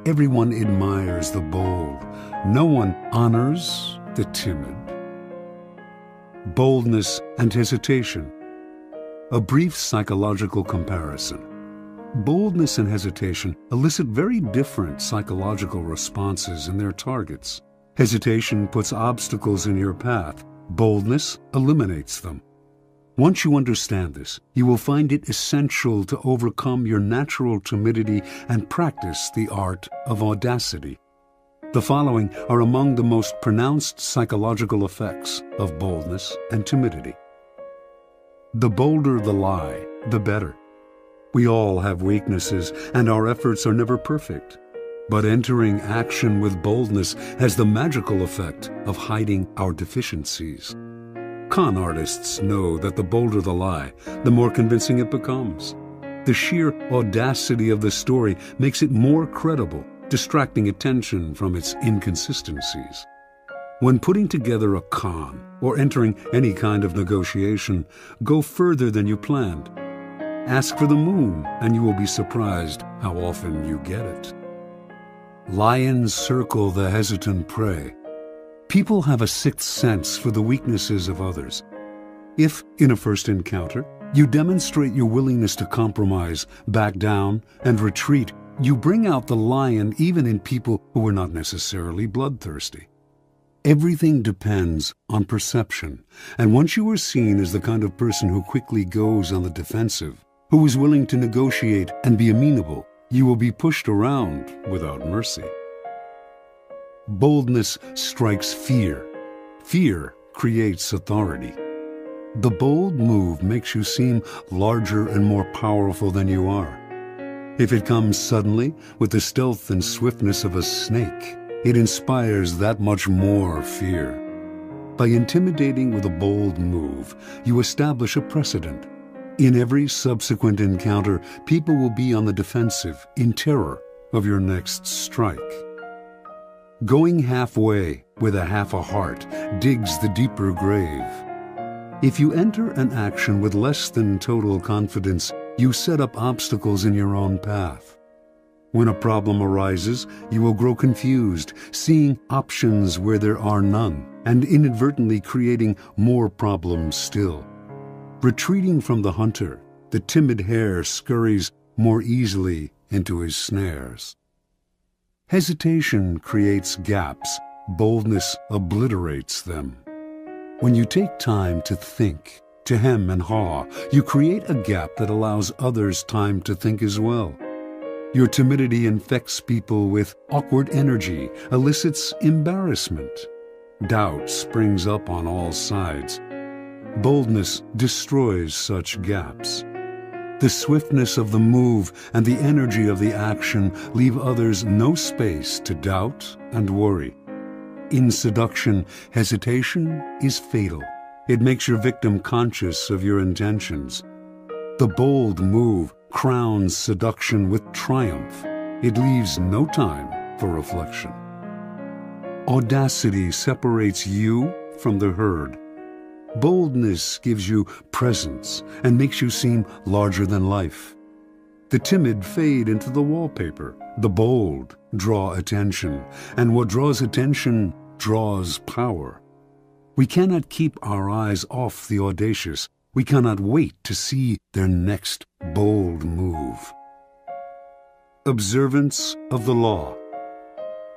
Everyone admires the bold. No one honors the timid. boldness and hesitation. A brief psychological comparison. Boldness and hesitation elicit very different psychological responses in their targets. Hesitation puts obstacles in your path. Boldness eliminates them. Once you understand this, you will find it essential to overcome your natural timidity and practice the art of audacity. The following are among the most pronounced psychological effects of boldness and timidity. The bolder the lie, the better. We all have weaknesses, and our efforts are never perfect. But entering action with boldness has the magical effect of hiding our deficiencies. Con artists know that the bolder the lie, the more convincing it becomes. The sheer audacity of the story makes it more credible, distracting attention from its inconsistencies. When putting together a con or entering any kind of negotiation, go further than you planned. Ask for the moon, and you will be surprised how often you get it. Lions circle the hesitant prey. People have a sixth sense for the weaknesses of others. If, in a first encounter, you demonstrate your willingness to compromise, back down, and retreat, you bring out the lion even in people who are not necessarily bloodthirsty. Everything depends on perception, and once you are seen as the kind of person who quickly goes on the defensive, who is willing to negotiate and be amenable, you will be pushed around without mercy. Boldness strikes fear. Fear creates authority. The bold move makes you seem larger and more powerful than you are. If it comes suddenly, with the stealth and swiftness of a snake, it inspires that much more fear. By intimidating with a bold move, you establish a precedent. In every subsequent encounter, people will be on the defensive, in terror of your next strike. Going halfway with a half a heart digs the deeper grave. If you enter an action with less than total confidence, you set up obstacles in your own path. When a problem arises, you will grow confused, seeing options where there are none, and inadvertently creating more problems still. Retreating from the hunter, the timid hare scurries more easily into his snares. Hesitation creates gaps, boldness obliterates them. When you take time to think, to hem and haw, you create a gap that allows others time to think as well. Your timidity infects people with awkward energy, elicits embarrassment. Doubt springs up on all sides. Boldness destroys such gaps. The swiftness of the move and the energy of the action leave others no space to doubt and worry. In seduction, hesitation is fatal. It makes your victim conscious of your intentions. The bold move crowns seduction with triumph. It leaves no time for reflection. Audacity separates you from the herd. Boldness gives you presence and makes you seem larger than life. The timid fade into the wallpaper. The bold draw attention, and what draws attention draws power. We cannot keep our eyes off the audacious. We cannot wait to see their next bold move. Observance of the law.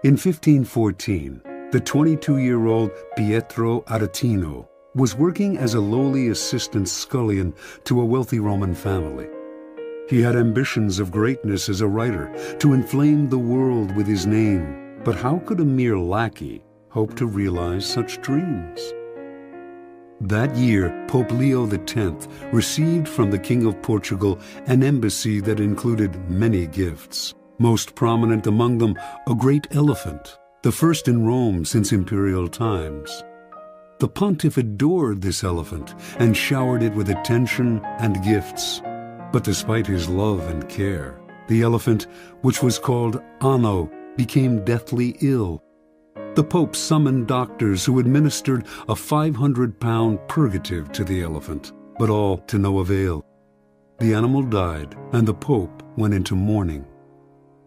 In 1514, the 22-year-old Pietro Aretino was working as a lowly assistant scullion to a wealthy Roman family. He had ambitions of greatness as a writer, to inflame the world with his name. But how could a mere lackey hope to realize such dreams? That year, Pope Leo X received from the King of Portugal an embassy that included many gifts. Most prominent among them, a great elephant, the first in Rome since imperial times. The pontiff adored this elephant and showered it with attention and gifts. But despite his love and care, the elephant, which was called Anno, became deathly ill. The Pope summoned doctors who administered a 500-pound purgative to the elephant, but all to no avail. The animal died, and the Pope went into mourning.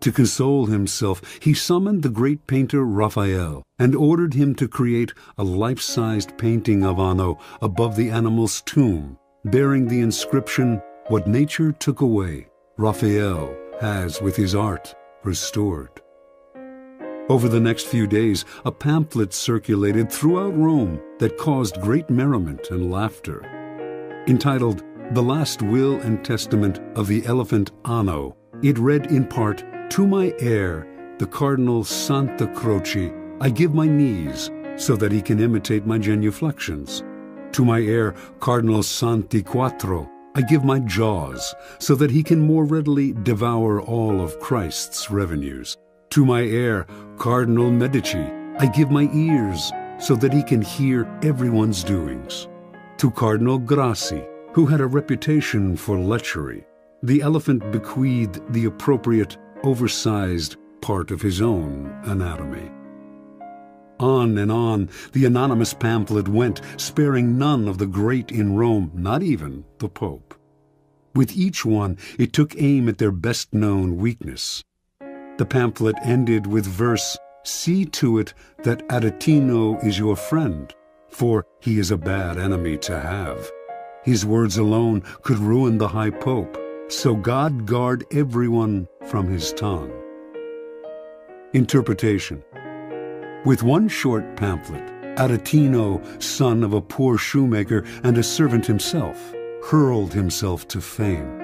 To console himself, he summoned the great painter Raphael and ordered him to create a life-sized painting of Anno above the animal's tomb, bearing the inscription, "What nature took away, Raphael has with his art restored." Over the next few days, a pamphlet circulated throughout Rome that caused great merriment and laughter. Entitled, "The Last Will and Testament of the Elephant Anno," it read in part, "To my heir, the Cardinal Santa Croce, I give my knees so that he can imitate my genuflections. To my heir, Cardinal Santi Quattro, I give my jaws so that he can more readily devour all of Christ's revenues. To my heir, Cardinal Medici, I give my ears so that he can hear everyone's doings. To Cardinal Grassi, who had a reputation for lechery, the elephant bequeathed the appropriate, oversized part of his own anatomy." On and on the anonymous pamphlet went, sparing none of the great in Rome, not even the Pope. With each one, it took aim at their best-known weakness. The pamphlet ended with verse, "See to it that Aretino is your friend, for he is a bad enemy to have. His words alone could ruin the High Pope, so God guard everyone from his tongue." Interpretation. With one short pamphlet, Aretino, son of a poor shoemaker and a servant himself, hurled himself to fame.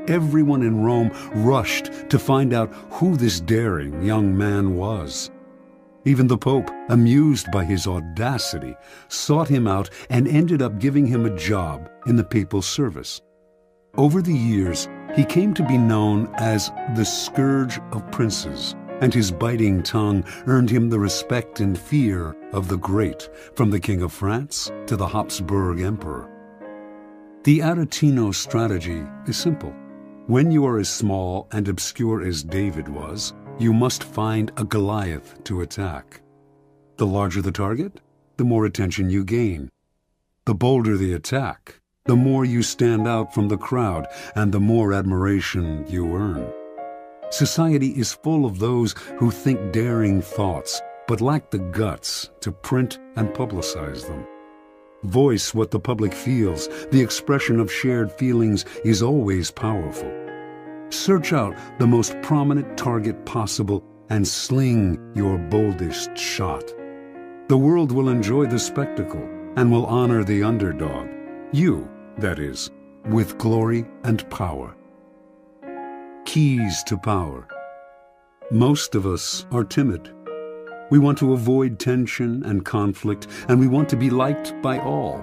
Everyone in Rome rushed to find out who this daring young man was. Even the Pope, amused by his audacity, sought him out and ended up giving him a job in the papal service. Over the years, he came to be known as the Scourge of Princes, and his biting tongue earned him the respect and fear of the great, from the King of France to the Habsburg Emperor. The Aretino strategy is simple. When you are as small and obscure as David was, you must find a Goliath to attack. The larger the target, the more attention you gain. The bolder the attack, the more you stand out from the crowd and the more admiration you earn. Society is full of those who think daring thoughts but lack the guts to print and publicize them. Voice what the public feels. The expression of shared feelings is always powerful. Search out the most prominent target possible and sling your boldest shot. The world will enjoy the spectacle and will honor the underdog. You, that is, with glory and power. Keys to power. Most of us are timid. We want to avoid tension and conflict, and we want to be liked by all.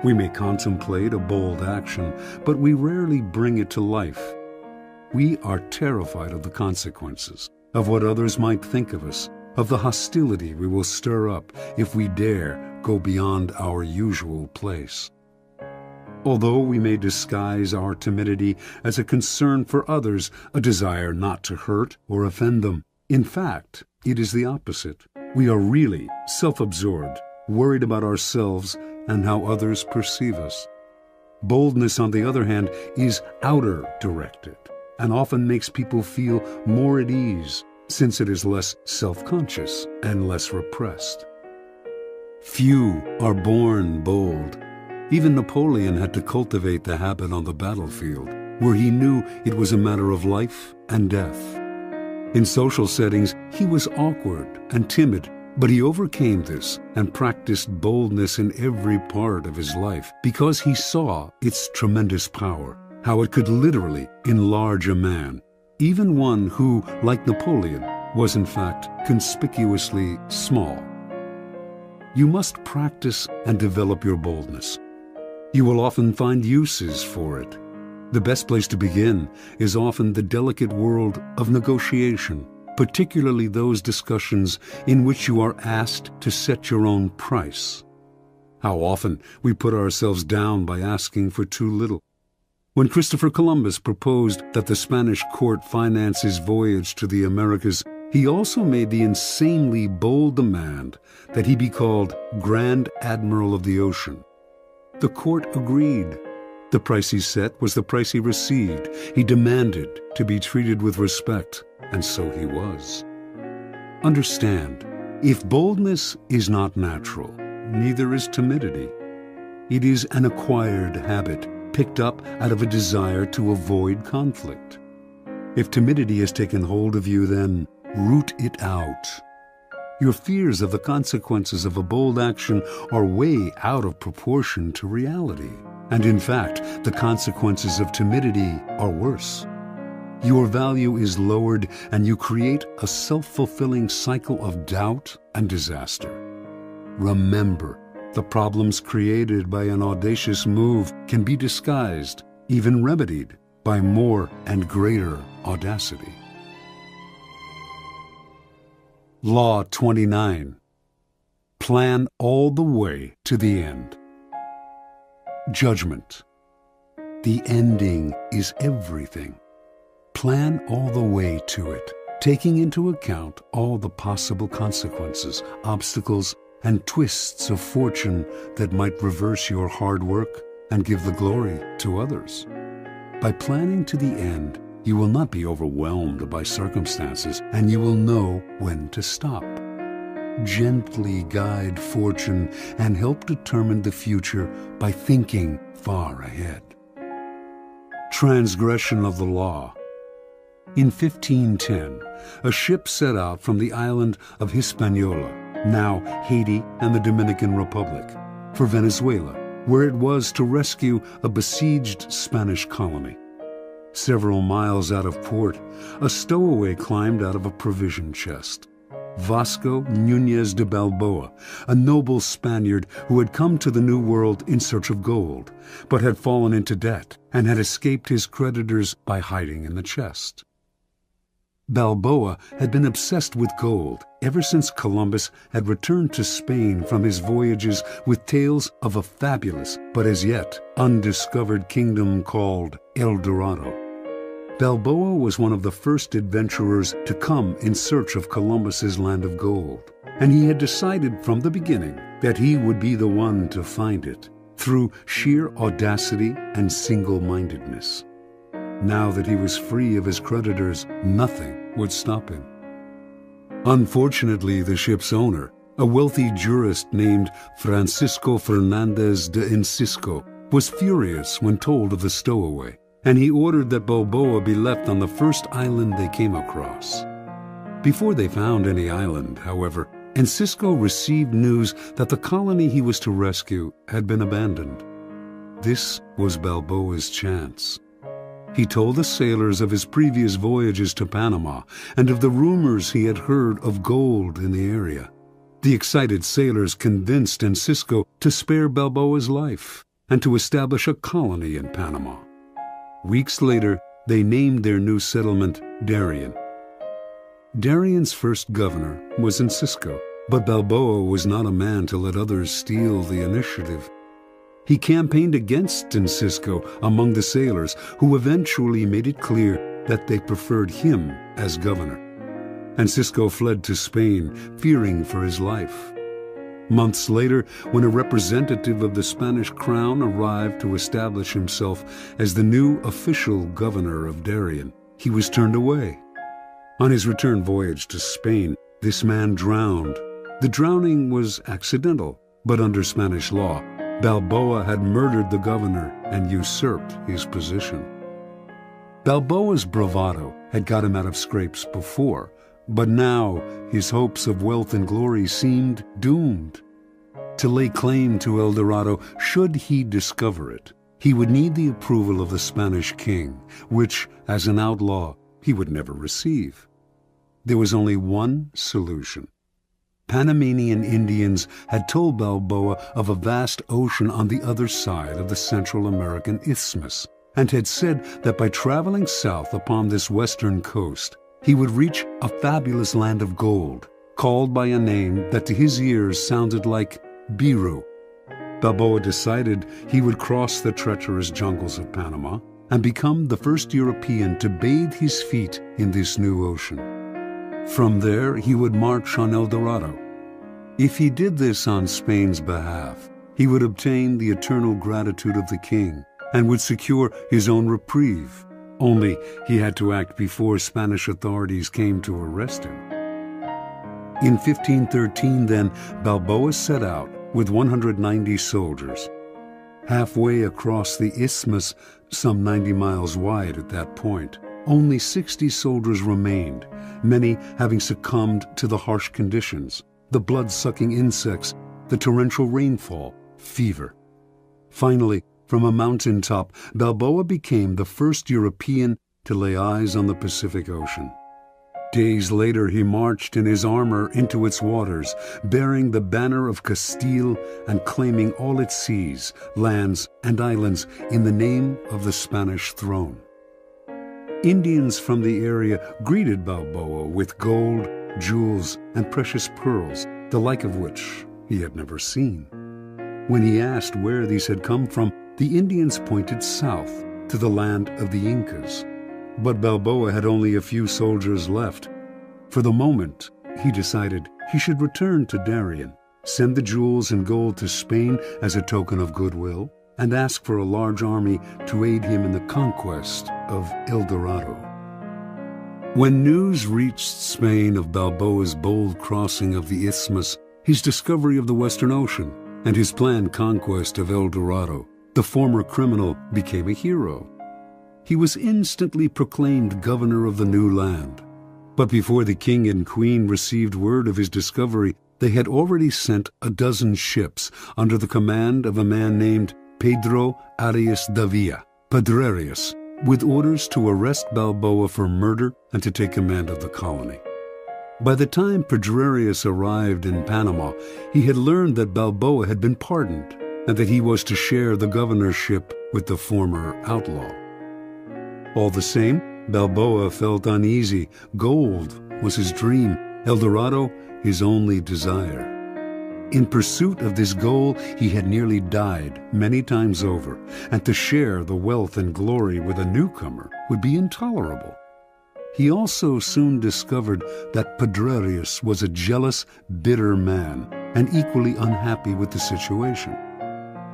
We may contemplate a bold action, but we rarely bring it to life. We are terrified of the consequences, of what others might think of us, of the hostility we will stir up if we dare go beyond our usual place. Although we may disguise our timidity as a concern for others, a desire not to hurt or offend them, in fact, it is the opposite. We are really self-absorbed, worried about ourselves and how others perceive us. Boldness, on the other hand, is outer-directed and often makes people feel more at ease, since it is less self-conscious and less repressed. Few are born bold. Even Napoleon had to cultivate the habit on the battlefield, where he knew it was a matter of life and death. In social settings, he was awkward and timid, but he overcame this and practiced boldness in every part of his life because he saw its tremendous power, how it could literally enlarge a man, even one who, like Napoleon, was in fact conspicuously small. You must practice and develop your boldness. You will often find uses for it. The best place to begin is often the delicate world of negotiation, particularly those discussions in which you are asked to set your own price. How often we put ourselves down by asking for too little. When Christopher Columbus proposed that the Spanish court finance his voyage to the Americas, he also made the insanely bold demand that he be called Grand Admiral of the Ocean. The court agreed, The price he set was the price he received. He demanded to be treated with respect, and so he was. Understand, if boldness is not natural, neither is timidity. It is an acquired habit, picked up out of a desire to avoid conflict. If timidity has taken hold of you, then root it out. Your fears of the consequences of a bold action are way out of proportion to reality. And in fact, the consequences of timidity are worse. Your value is lowered, and you create a self-fulfilling cycle of doubt and disaster. Remember, the problems created by an audacious move can be disguised, even remedied, by more and greater audacity. Law 29. Plan all the way to the end. Judgment. The ending is everything. Plan all the way to it, taking into account all the possible consequences, obstacles, and twists of fortune that might reverse your hard work and give the glory to others. By planning to the end, you will not be overwhelmed by circumstances, and you will know when to stop. Gently guide fortune and help determine the future by thinking far ahead. Transgression of the law. In 1510, a ship set out from the island of Hispaniola, now Haiti and the Dominican Republic, for Venezuela, where it was to rescue a besieged Spanish colony. Several miles out of port, a stowaway climbed out of a provision chest. Vasco Núñez de Balboa, a noble Spaniard who had come to the New World in search of gold, but had fallen into debt and had escaped his creditors by hiding in the chest. Balboa had been obsessed with gold ever since Columbus had returned to Spain from his voyages with tales of a fabulous but as yet undiscovered kingdom called El Dorado. Balboa was one of the first adventurers to come in search of Columbus's land of gold, and he had decided from the beginning that he would be the one to find it through sheer audacity and single-mindedness. Now that he was free of his creditors, nothing would stop him. Unfortunately, the ship's owner, a wealthy jurist named Francisco Fernandez de Incisco, was furious when told of the stowaway, and he ordered that Balboa be left on the first island they came across. Before they found any island, however, Incisco received news that the colony he was to rescue had been abandoned. This was Balboa's chance. He told the sailors of his previous voyages to Panama and of the rumors he had heard of gold in the area. The excited sailors convinced Incisco to spare Balboa's life and to establish a colony in Panama. Weeks later, they named their new settlement Darien. Darien's first governor was Incisco, but Balboa was not a man to let others steal the initiative. He campaigned against Incisco among the sailors, who eventually made it clear that they preferred him as governor. Incisco fled to Spain, fearing for his life. Months later, when a representative of the Spanish crown arrived to establish himself as the new official governor of Darien, he was turned away. On his return voyage to Spain, this man drowned. The drowning was accidental, but under Spanish law, Balboa had murdered the governor and usurped his position. Balboa's bravado had got him out of scrapes before, but now his hopes of wealth and glory seemed doomed. To lay claim to El Dorado, should he discover it, he would need the approval of the Spanish king, which, as an outlaw, he would never receive. There was only one solution. Panamanian Indians had told Balboa of a vast ocean on the other side of the Central American Isthmus, and had said that by traveling south upon this western coast, he would reach a fabulous land of gold, called by a name that to his ears sounded like Biru. Balboa decided he would cross the treacherous jungles of Panama and become the first European to bathe his feet in this new ocean. From there, he would march on El Dorado. If he did this on Spain's behalf, he would obtain the eternal gratitude of the king and would secure his own reprieve. Only he had to act before Spanish authorities came to arrest him. In 1513, then, Balboa set out with 190 soldiers. Halfway across the isthmus, some 90 miles wide at that point, only 60 soldiers remained, many having succumbed to the harsh conditions, the blood-sucking insects, the torrential rainfall, fever. Finally, from a mountaintop, Balboa became the first European to lay eyes on the Pacific Ocean. Days later, he marched in his armor into its waters, bearing the banner of Castile and claiming all its seas, lands, and islands in the name of the Spanish throne. Indians from the area greeted Balboa with gold, jewels, and precious pearls, the like of which he had never seen. When he asked where these had come from, the Indians pointed south to the land of the Incas. But Balboa had only a few soldiers left. For the moment, he decided he should return to Darien, send the jewels and gold to Spain as a token of goodwill, and ask for a large army to aid him in the conquest of El Dorado. When news reached Spain of Balboa's bold crossing of the isthmus, his discovery of the Western Ocean, and his planned conquest of El Dorado, the former criminal became a hero. He was instantly proclaimed governor of the new land. But before the king and queen received word of his discovery, they had already sent a dozen ships under the command of a man named Pedro Arias Davila, Pedrerius, with orders to arrest Balboa for murder and to take command of the colony. By the time Pedrerius arrived in Panama, he had learned that Balboa had been pardoned and that he was to share the governorship with the former outlaw. All the same, Balboa felt uneasy. Gold was his dream, El Dorado his only desire. In pursuit of this goal, he had nearly died many times over, and to share the wealth and glory with a newcomer would be intolerable. He also soon discovered that Pedrerius was a jealous, bitter man, and equally unhappy with the situation.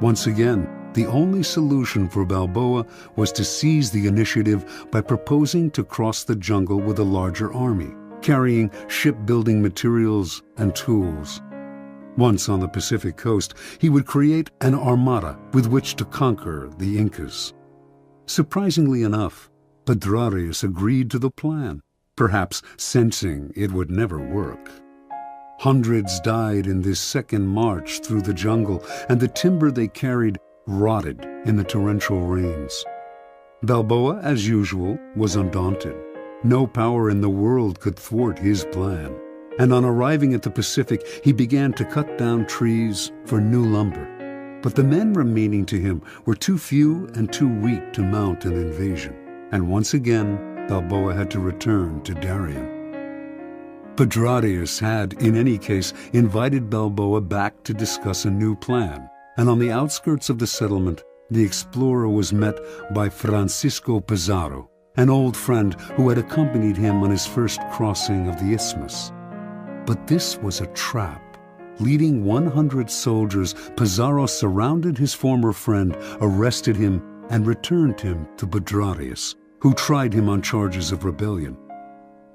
Once again, the only solution for Balboa was to seize the initiative by proposing to cross the jungle with a larger army, carrying shipbuilding materials and tools. Once on the Pacific coast, he would create an armada with which to conquer the Incas. Surprisingly enough, Pedrerius agreed to the plan, perhaps sensing it would never work. Hundreds died in this second march through the jungle, and the timber they carried rotted in the torrential rains. Balboa, as usual, was undaunted. No power in the world could thwart his plan. And on arriving at the Pacific, he began to cut down trees for new lumber. But the men remaining to him were too few and too weak to mount an invasion. And once again, Balboa had to return to Darien. Pedrerius had, in any case, invited Balboa back to discuss a new plan. And on the outskirts of the settlement, the explorer was met by Francisco Pizarro, an old friend who had accompanied him on his first crossing of the isthmus. But this was a trap. Leading 100 soldiers, Pizarro surrounded his former friend, arrested him, and returned him to Pedrerius, who tried him on charges of rebellion.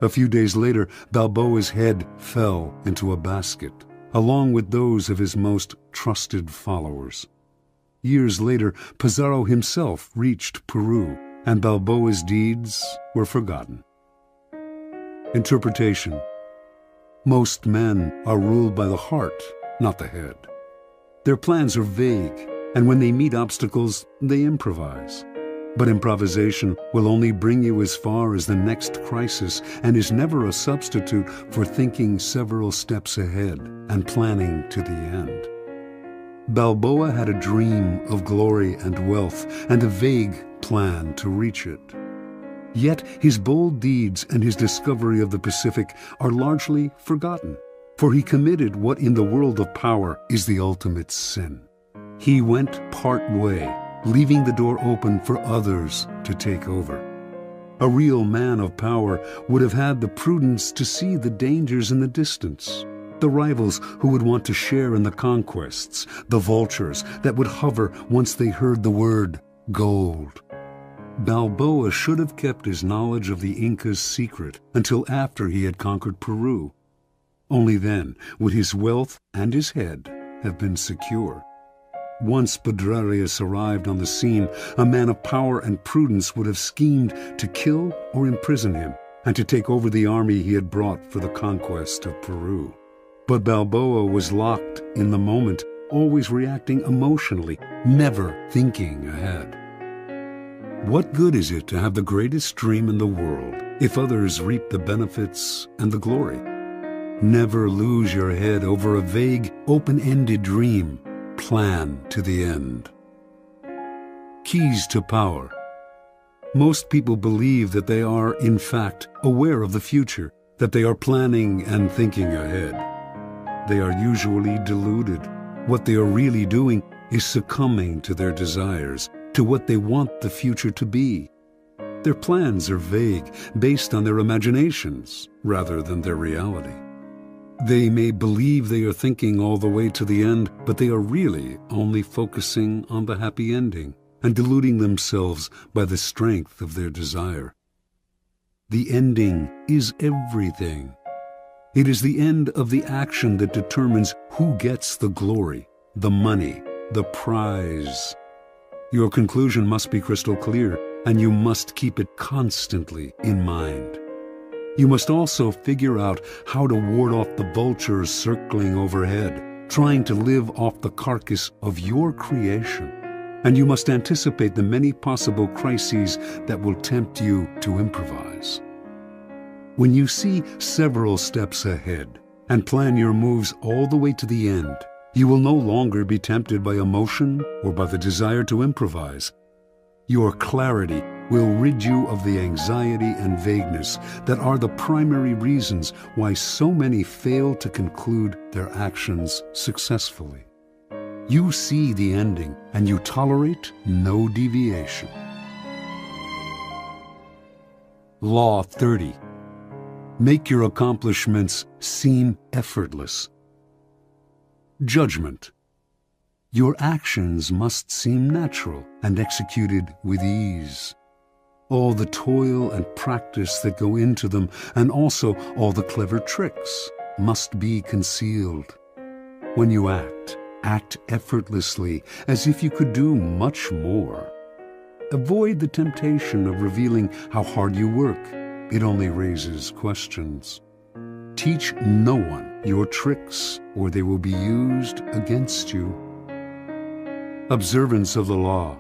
A few days later, Balboa's head fell into a basket, along with those of his most trusted followers. Years later, Pizarro himself reached Peru, and Balboa's deeds were forgotten. Interpretation. Most men are ruled by the heart, not the head. Their plans are vague, and when they meet obstacles, they improvise. But improvisation will only bring you as far as the next crisis and is never a substitute for thinking several steps ahead and planning to the end. Balboa had a dream of glory and wealth and a vague plan to reach it. Yet his bold deeds and his discovery of the Pacific are largely forgotten, for he committed what in the world of power is the ultimate sin. He went part way, leaving the door open for others to take over. A real man of power would have had the prudence to see the dangers in the distance, the rivals who would want to share in the conquests, the vultures that would hover once they heard the word gold. Balboa should have kept his knowledge of the Incas secret until after he had conquered Peru. Only then would his wealth and his head have been secure. Once Pedrarius arrived on the scene, a man of power and prudence would have schemed to kill or imprison him and to take over the army he had brought for the conquest of Peru. But Balboa was locked in the moment, always reacting emotionally, never thinking ahead. What good is it to have the greatest dream in the world if others reap the benefits and the glory? Never lose your head over a vague, open-ended dream. Plan to the end. Keys to power. Most people believe that they are, in fact, aware of the future, that they are planning and thinking ahead. They are usually deluded. What they are really doing is succumbing to their desires, to what they want the future to be. Their plans are vague, based on their imaginations rather than their reality. They may believe they are thinking all the way to the end, but they are really only focusing on the happy ending and deluding themselves by the strength of their desire. The ending is everything. It is the end of the action that determines who gets the glory, the money, the prize. Your conclusion must be crystal clear, and you must keep it constantly in mind. You must also figure out how to ward off the vultures circling overhead, trying to live off the carcass of your creation. And you must anticipate the many possible crises that will tempt you to improvise. When you see several steps ahead and plan your moves all the way to the end, you will no longer be tempted by emotion or by the desire to improvise. Your clarity will rid you of the anxiety and vagueness that are the primary reasons why so many fail to conclude their actions successfully. You see the ending and you tolerate no deviation. Law 30. Make your accomplishments seem effortless. Judgment. Your actions must seem natural and executed with ease. All the toil and practice that go into them, and also all the clever tricks, must be concealed. When you act effortlessly, as if you could do much more. Avoid the temptation of revealing how hard you work. It only raises questions. Teach no one your tricks, or they will be used against you. Observance of the law.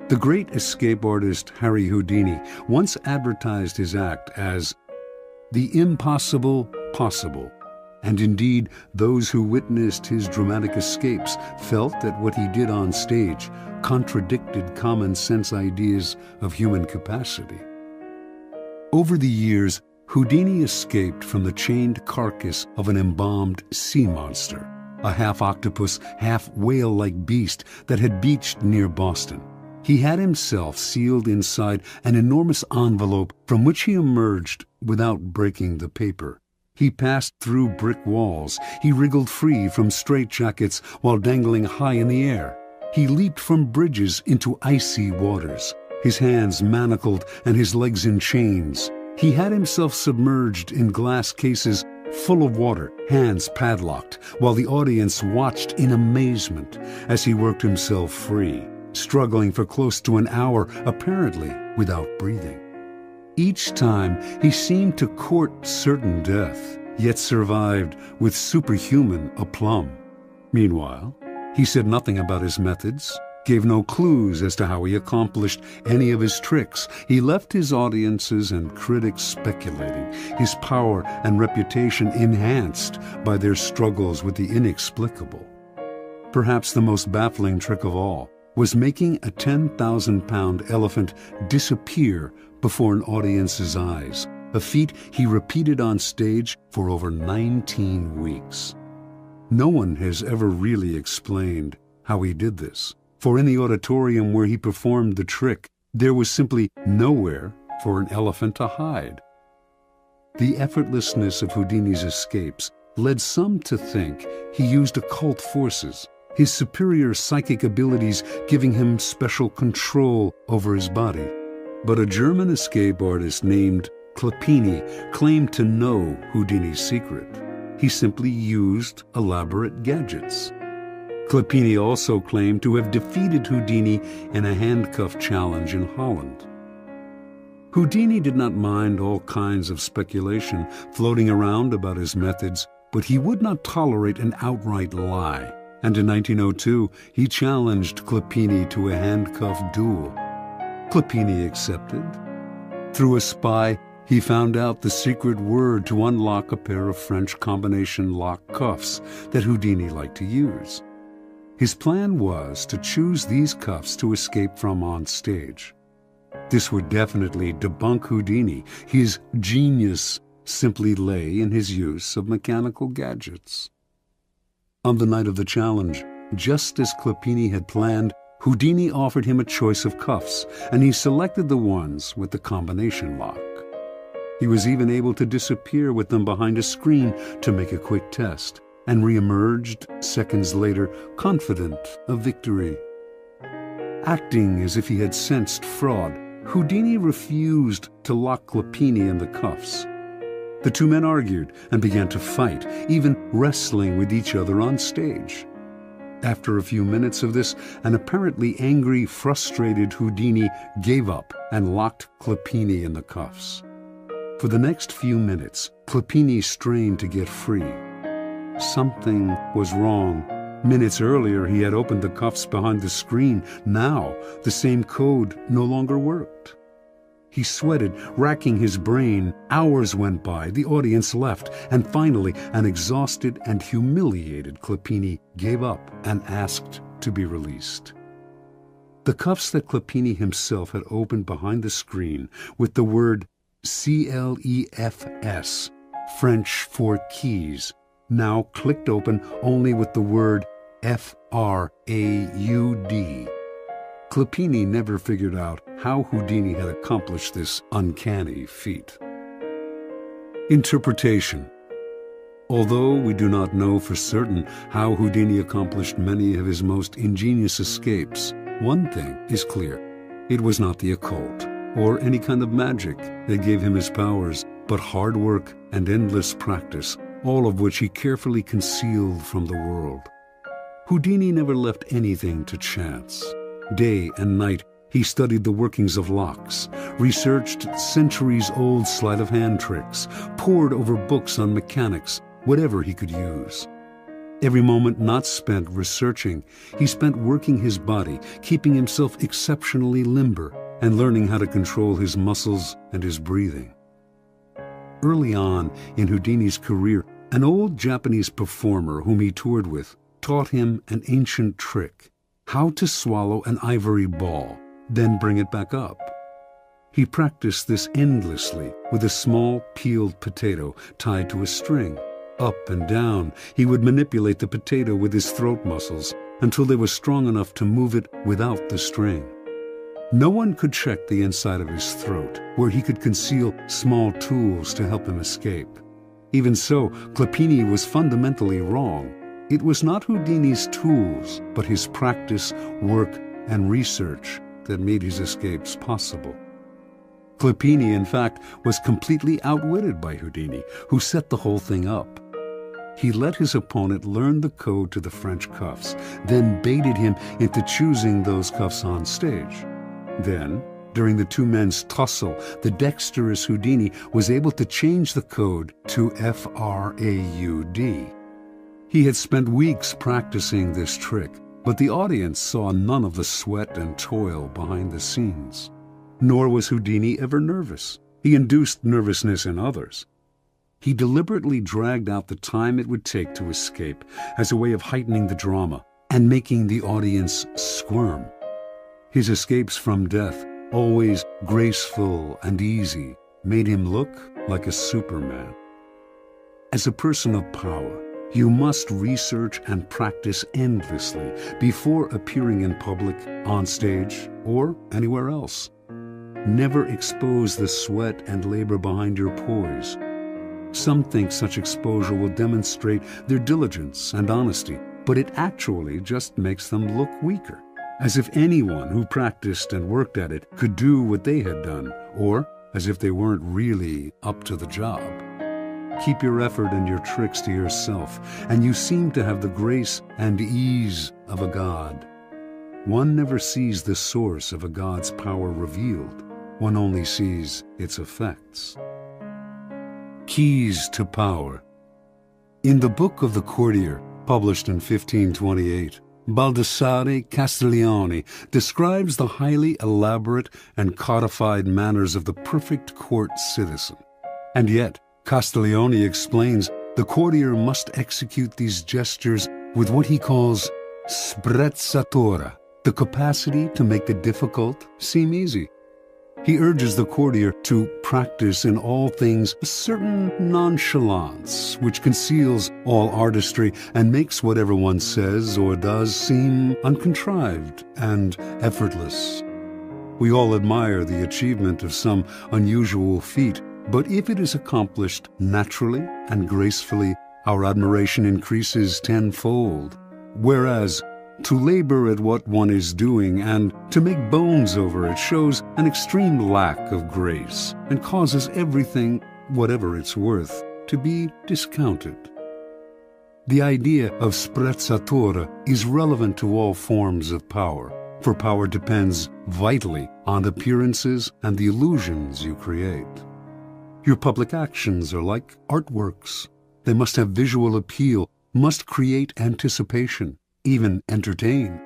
The great escape artist Harry Houdini once advertised his act as the impossible possible, and indeed those who witnessed his dramatic escapes felt that what he did on stage contradicted common sense ideas of human capacity. Over the years, Houdini escaped from the chained carcass of an embalmed sea monster, a half-octopus, half-whale-like beast that had beached near Boston. He had himself sealed inside an enormous envelope from which he emerged without breaking the paper. He passed through brick walls. He wriggled free from straitjackets while dangling high in the air. He leaped from bridges into icy waters, his hands manacled and his legs in chains. He had himself submerged in glass cases full of water, hands padlocked, while the audience watched in amazement as he worked himself free, struggling for close to an hour, apparently without breathing. Each time he seemed to court certain death, yet survived with superhuman aplomb. Meanwhile, he said nothing about his methods, gave no clues as to how he accomplished any of his tricks. He left his audiences and critics speculating, his power and reputation enhanced by their struggles with the inexplicable. Perhaps the most baffling trick of all was making a 10,000-pound elephant disappear before an audience's eyes, a feat he repeated on stage for over 19 weeks. No one has ever really explained how he did this, for in the auditorium where he performed the trick, there was simply nowhere for an elephant to hide. The effortlessness of Houdini's escapes led some to think he used occult forces, his superior psychic abilities giving him special control over his body. But a German escape artist named Clopini claimed to know Houdini's secret. He simply used elaborate gadgets. Clopini also claimed to have defeated Houdini in a handcuff challenge in Holland. Houdini did not mind all kinds of speculation floating around about his methods, but he would not tolerate an outright lie. And in 1902, he challenged Clopini to a handcuff duel. Clopini accepted. Through a spy, he found out the secret word to unlock a pair of French combination lock cuffs that Houdini liked to use. His plan was to choose these cuffs to escape from on stage. This would definitely debunk Houdini. His genius simply lay in his use of mechanical gadgets. On the night of the challenge, just as Clopini had planned, Houdini offered him a choice of cuffs, and he selected the ones with the combination lock. He was even able to disappear with them behind a screen to make a quick test, and re-emerged seconds later, confident of victory. Acting as if he had sensed fraud, Houdini refused to lock Clopini in the cuffs. The two men argued and began to fight, even wrestling with each other on stage. After a few minutes of this, an apparently angry, frustrated Houdini gave up and locked Clopini in the cuffs. For the next few minutes, Clopini strained to get free. Something was wrong. Minutes earlier, he had opened the cuffs behind the screen. Now, the same code no longer worked. He sweated, racking his brain. Hours went by, the audience left, and finally, an exhausted and humiliated Clopini gave up and asked to be released. The cuffs that Clopini himself had opened behind the screen with the word CLEFS, French for keys, now clicked open only with the word FRAUD. Clopini never figured out how Houdini had accomplished this uncanny feat. Interpretation. Although we do not know for certain how Houdini accomplished many of his most ingenious escapes, one thing is clear. It was not the occult or any kind of magic that gave him his powers, but hard work and endless practice, all of which he carefully concealed from the world. Houdini never left anything to chance. Day and night, he studied the workings of locks, researched centuries-old sleight-of-hand tricks, pored over books on mechanics, whatever he could use. Every moment not spent researching, he spent working his body, keeping himself exceptionally limber, and learning how to control his muscles and his breathing. Early on in Houdini's career, an old Japanese performer whom he toured with taught him an ancient trick: how to swallow an ivory ball, then bring it back up. He practiced this endlessly with a small peeled potato tied to a string. Up and down, he would manipulate the potato with his throat muscles until they were strong enough to move it without the string. No one could check the inside of his throat, where he could conceal small tools to help him escape. Even so, Clopini was fundamentally wrong. It was not Houdini's tools, but his practice, work, and research that made his escapes possible. Clopini, in fact, was completely outwitted by Houdini, who set the whole thing up. He let his opponent learn the code to the French cuffs, then baited him into choosing those cuffs on stage. Then, during the two men's tussle, the dexterous Houdini was able to change the code to FRAUD. He had spent weeks practicing this trick, but the audience saw none of the sweat and toil behind the scenes. Nor was Houdini ever nervous. He induced nervousness in others. He deliberately dragged out the time it would take to escape as a way of heightening the drama and making the audience squirm. His escapes from death, always graceful and easy, made him look like a Superman. As a person of power, you must research and practice endlessly before appearing in public, on stage, or anywhere else. Never expose the sweat and labor behind your poise. Some think such exposure will demonstrate their diligence and honesty, but it actually just makes them look weaker, as if anyone who practiced and worked at it could do what they had done, or as if they weren't really up to the job. Keep your effort and your tricks to yourself, and you seem to have the grace and ease of a god. One never sees the source of a god's power revealed. One only sees its effects. Keys to Power. In the Book of the Courtier, published in 1528, Baldassare Castiglione describes the highly elaborate and codified manners of the perfect court citizen. And yet, Castiglione explains the courtier must execute these gestures with what he calls sprezzatura, the capacity to make the difficult seem easy. He urges the courtier to practice in all things a certain nonchalance which conceals all artistry and makes whatever one says or does seem uncontrived and effortless. We all admire the achievement of some unusual feat, but if it is accomplished naturally and gracefully, our admiration increases tenfold. Whereas to labor at what one is doing and to make bones over it shows an extreme lack of grace and causes everything, whatever it's worth, to be discounted. The idea of sprezzatura is relevant to all forms of power, for power depends vitally on appearances and the illusions you create. Your public actions are like artworks. They must have visual appeal, must create anticipation, even entertain.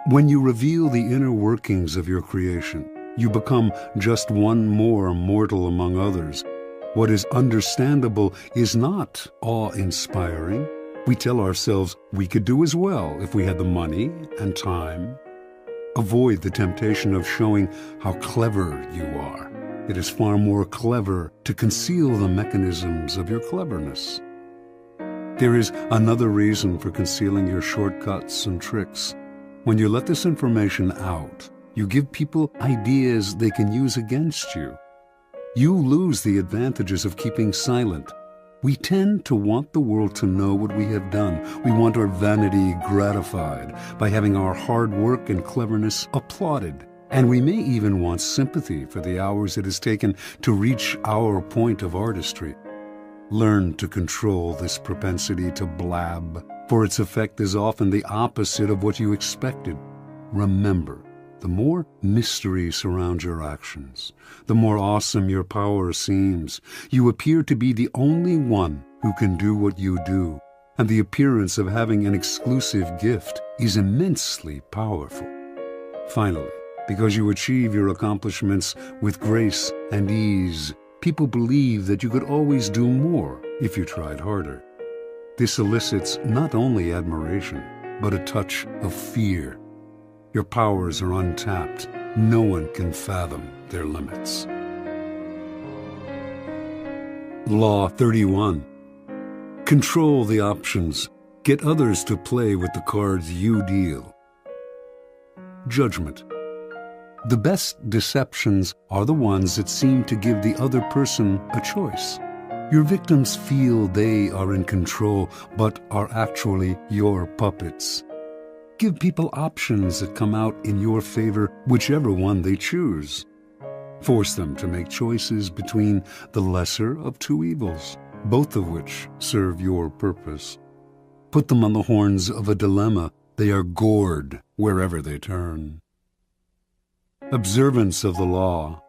When you reveal the inner workings of your creation, you become just one more mortal among others. What is understandable is not awe-inspiring. We tell ourselves we could do as well if we had the money and time. Avoid the temptation of showing how clever you are. It is far more clever to conceal the mechanisms of your cleverness. There is another reason for concealing your shortcuts and tricks. When you let this information out, you give people ideas they can use against you. You lose the advantages of keeping silent. We tend to want the world to know what we have done. We want our vanity gratified by having our hard work and cleverness applauded. And we may even want sympathy for the hours it has taken to reach our point of artistry. Learn to control this propensity to blab, for its effect is often the opposite of what you expected. Remember, the more mystery surrounds your actions, the more awesome your power seems. You appear to be the only one who can do what you do, and the appearance of having an exclusive gift is immensely powerful. Finally, because you achieve your accomplishments with grace and ease, people believe that you could always do more if you tried harder. This elicits not only admiration, but a touch of fear. Your powers are untapped. No one can fathom their limits. Law 31. Control the options. Get others to play with the cards you deal. Judgment. The best deceptions are the ones that seem to give the other person a choice. Your victims feel they are in control, but are actually your puppets. Give people options that come out in your favor, whichever one they choose. Force them to make choices between the lesser of two evils, both of which serve your purpose. Put them on the horns of a dilemma. They are gored wherever they turn. Observance of the law.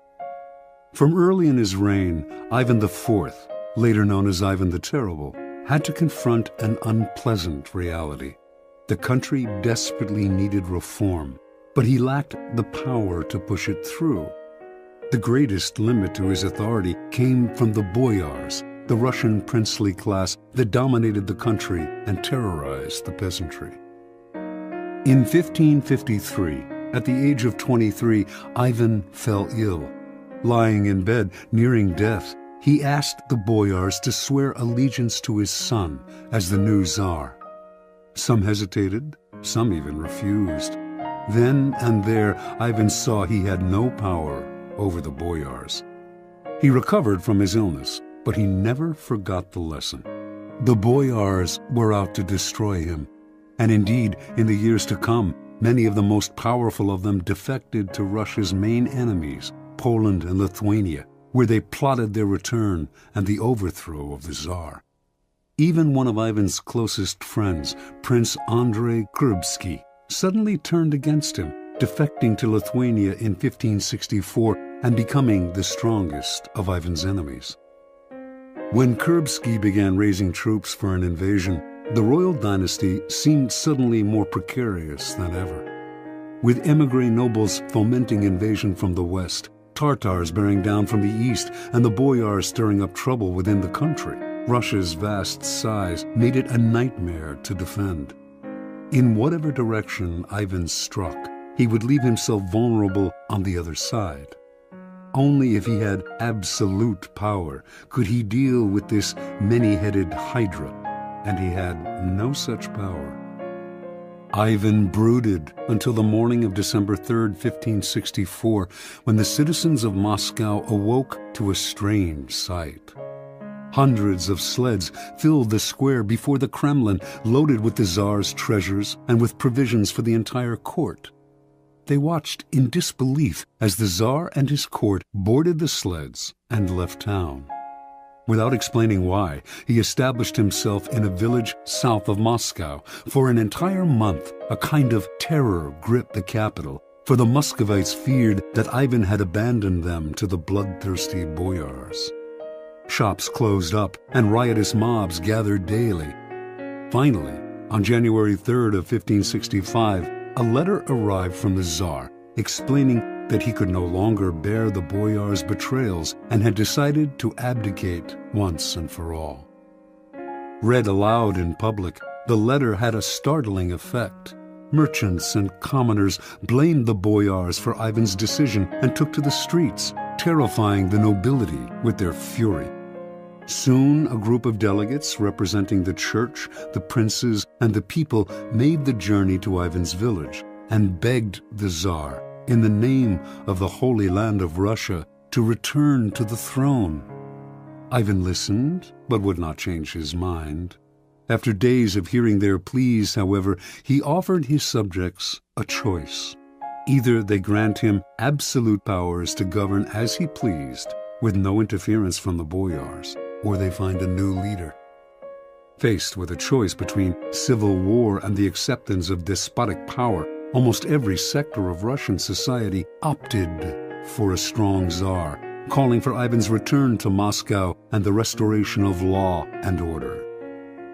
From early in his reign, Ivan IV, later known as Ivan the Terrible, had to confront an unpleasant reality. The country desperately needed reform, but he lacked the power to push it through. The greatest limit to his authority came from the boyars, the Russian princely class that dominated the country and terrorized the peasantry. In 1553, at the age of 23, Ivan fell ill. Lying in bed, nearing death, he asked the boyars to swear allegiance to his son as the new Tsar. Some hesitated, some even refused. Then and there, Ivan saw he had no power over the boyars. He recovered from his illness, but he never forgot the lesson. The boyars were out to destroy him. And indeed, in the years to come, many of the most powerful of them defected to Russia's main enemies, Poland and Lithuania, where they plotted their return and the overthrow of the Tsar. Even one of Ivan's closest friends, Prince Andrei Kurbsky, suddenly turned against him, defecting to Lithuania in 1564 and becoming the strongest of Ivan's enemies. When Kurbsky began raising troops for an invasion, the royal dynasty seemed suddenly more precarious than ever. With emigre nobles fomenting invasion from the west, Tartars bearing down from the east, and the boyars stirring up trouble within the country, Russia's vast size made it a nightmare to defend. In whatever direction Ivan struck, he would leave himself vulnerable on the other side. Only if he had absolute power could he deal with this many-headed hydra, and he had no such power. Ivan brooded until the morning of December 3rd, 1564, when the citizens of Moscow awoke to a strange sight. Hundreds of sleds filled the square before the Kremlin, loaded with the Tsar's treasures and with provisions for the entire court. They watched in disbelief as the Tsar and his court boarded the sleds and left town. Without explaining why, he established himself in a village south of Moscow. For an entire month, a kind of terror gripped the capital, for the Muscovites feared that Ivan had abandoned them to the bloodthirsty boyars. Shops closed up, and riotous mobs gathered daily. Finally, on January 3rd of 1565, a letter arrived from the Tsar explaining that he could no longer bear the boyars' betrayals and had decided to abdicate once and for all. Read aloud in public, the letter had a startling effect. Merchants and commoners blamed the boyars for Ivan's decision and took to the streets, terrifying the nobility with their fury. Soon, a group of delegates representing the church, the princes, and the people made the journey to Ivan's village and begged the Tsar, in the name of the Holy Land of Russia, to return to the throne. Ivan listened, but would not change his mind. After days of hearing their pleas, however, he offered his subjects a choice. Either they grant him absolute powers to govern as he pleased, with no interference from the boyars, or they find a new leader. Faced with a choice between civil war and the acceptance of despotic power, almost every sector of Russian society opted for a strong Tsar, calling for Ivan's return to Moscow and the restoration of law and order.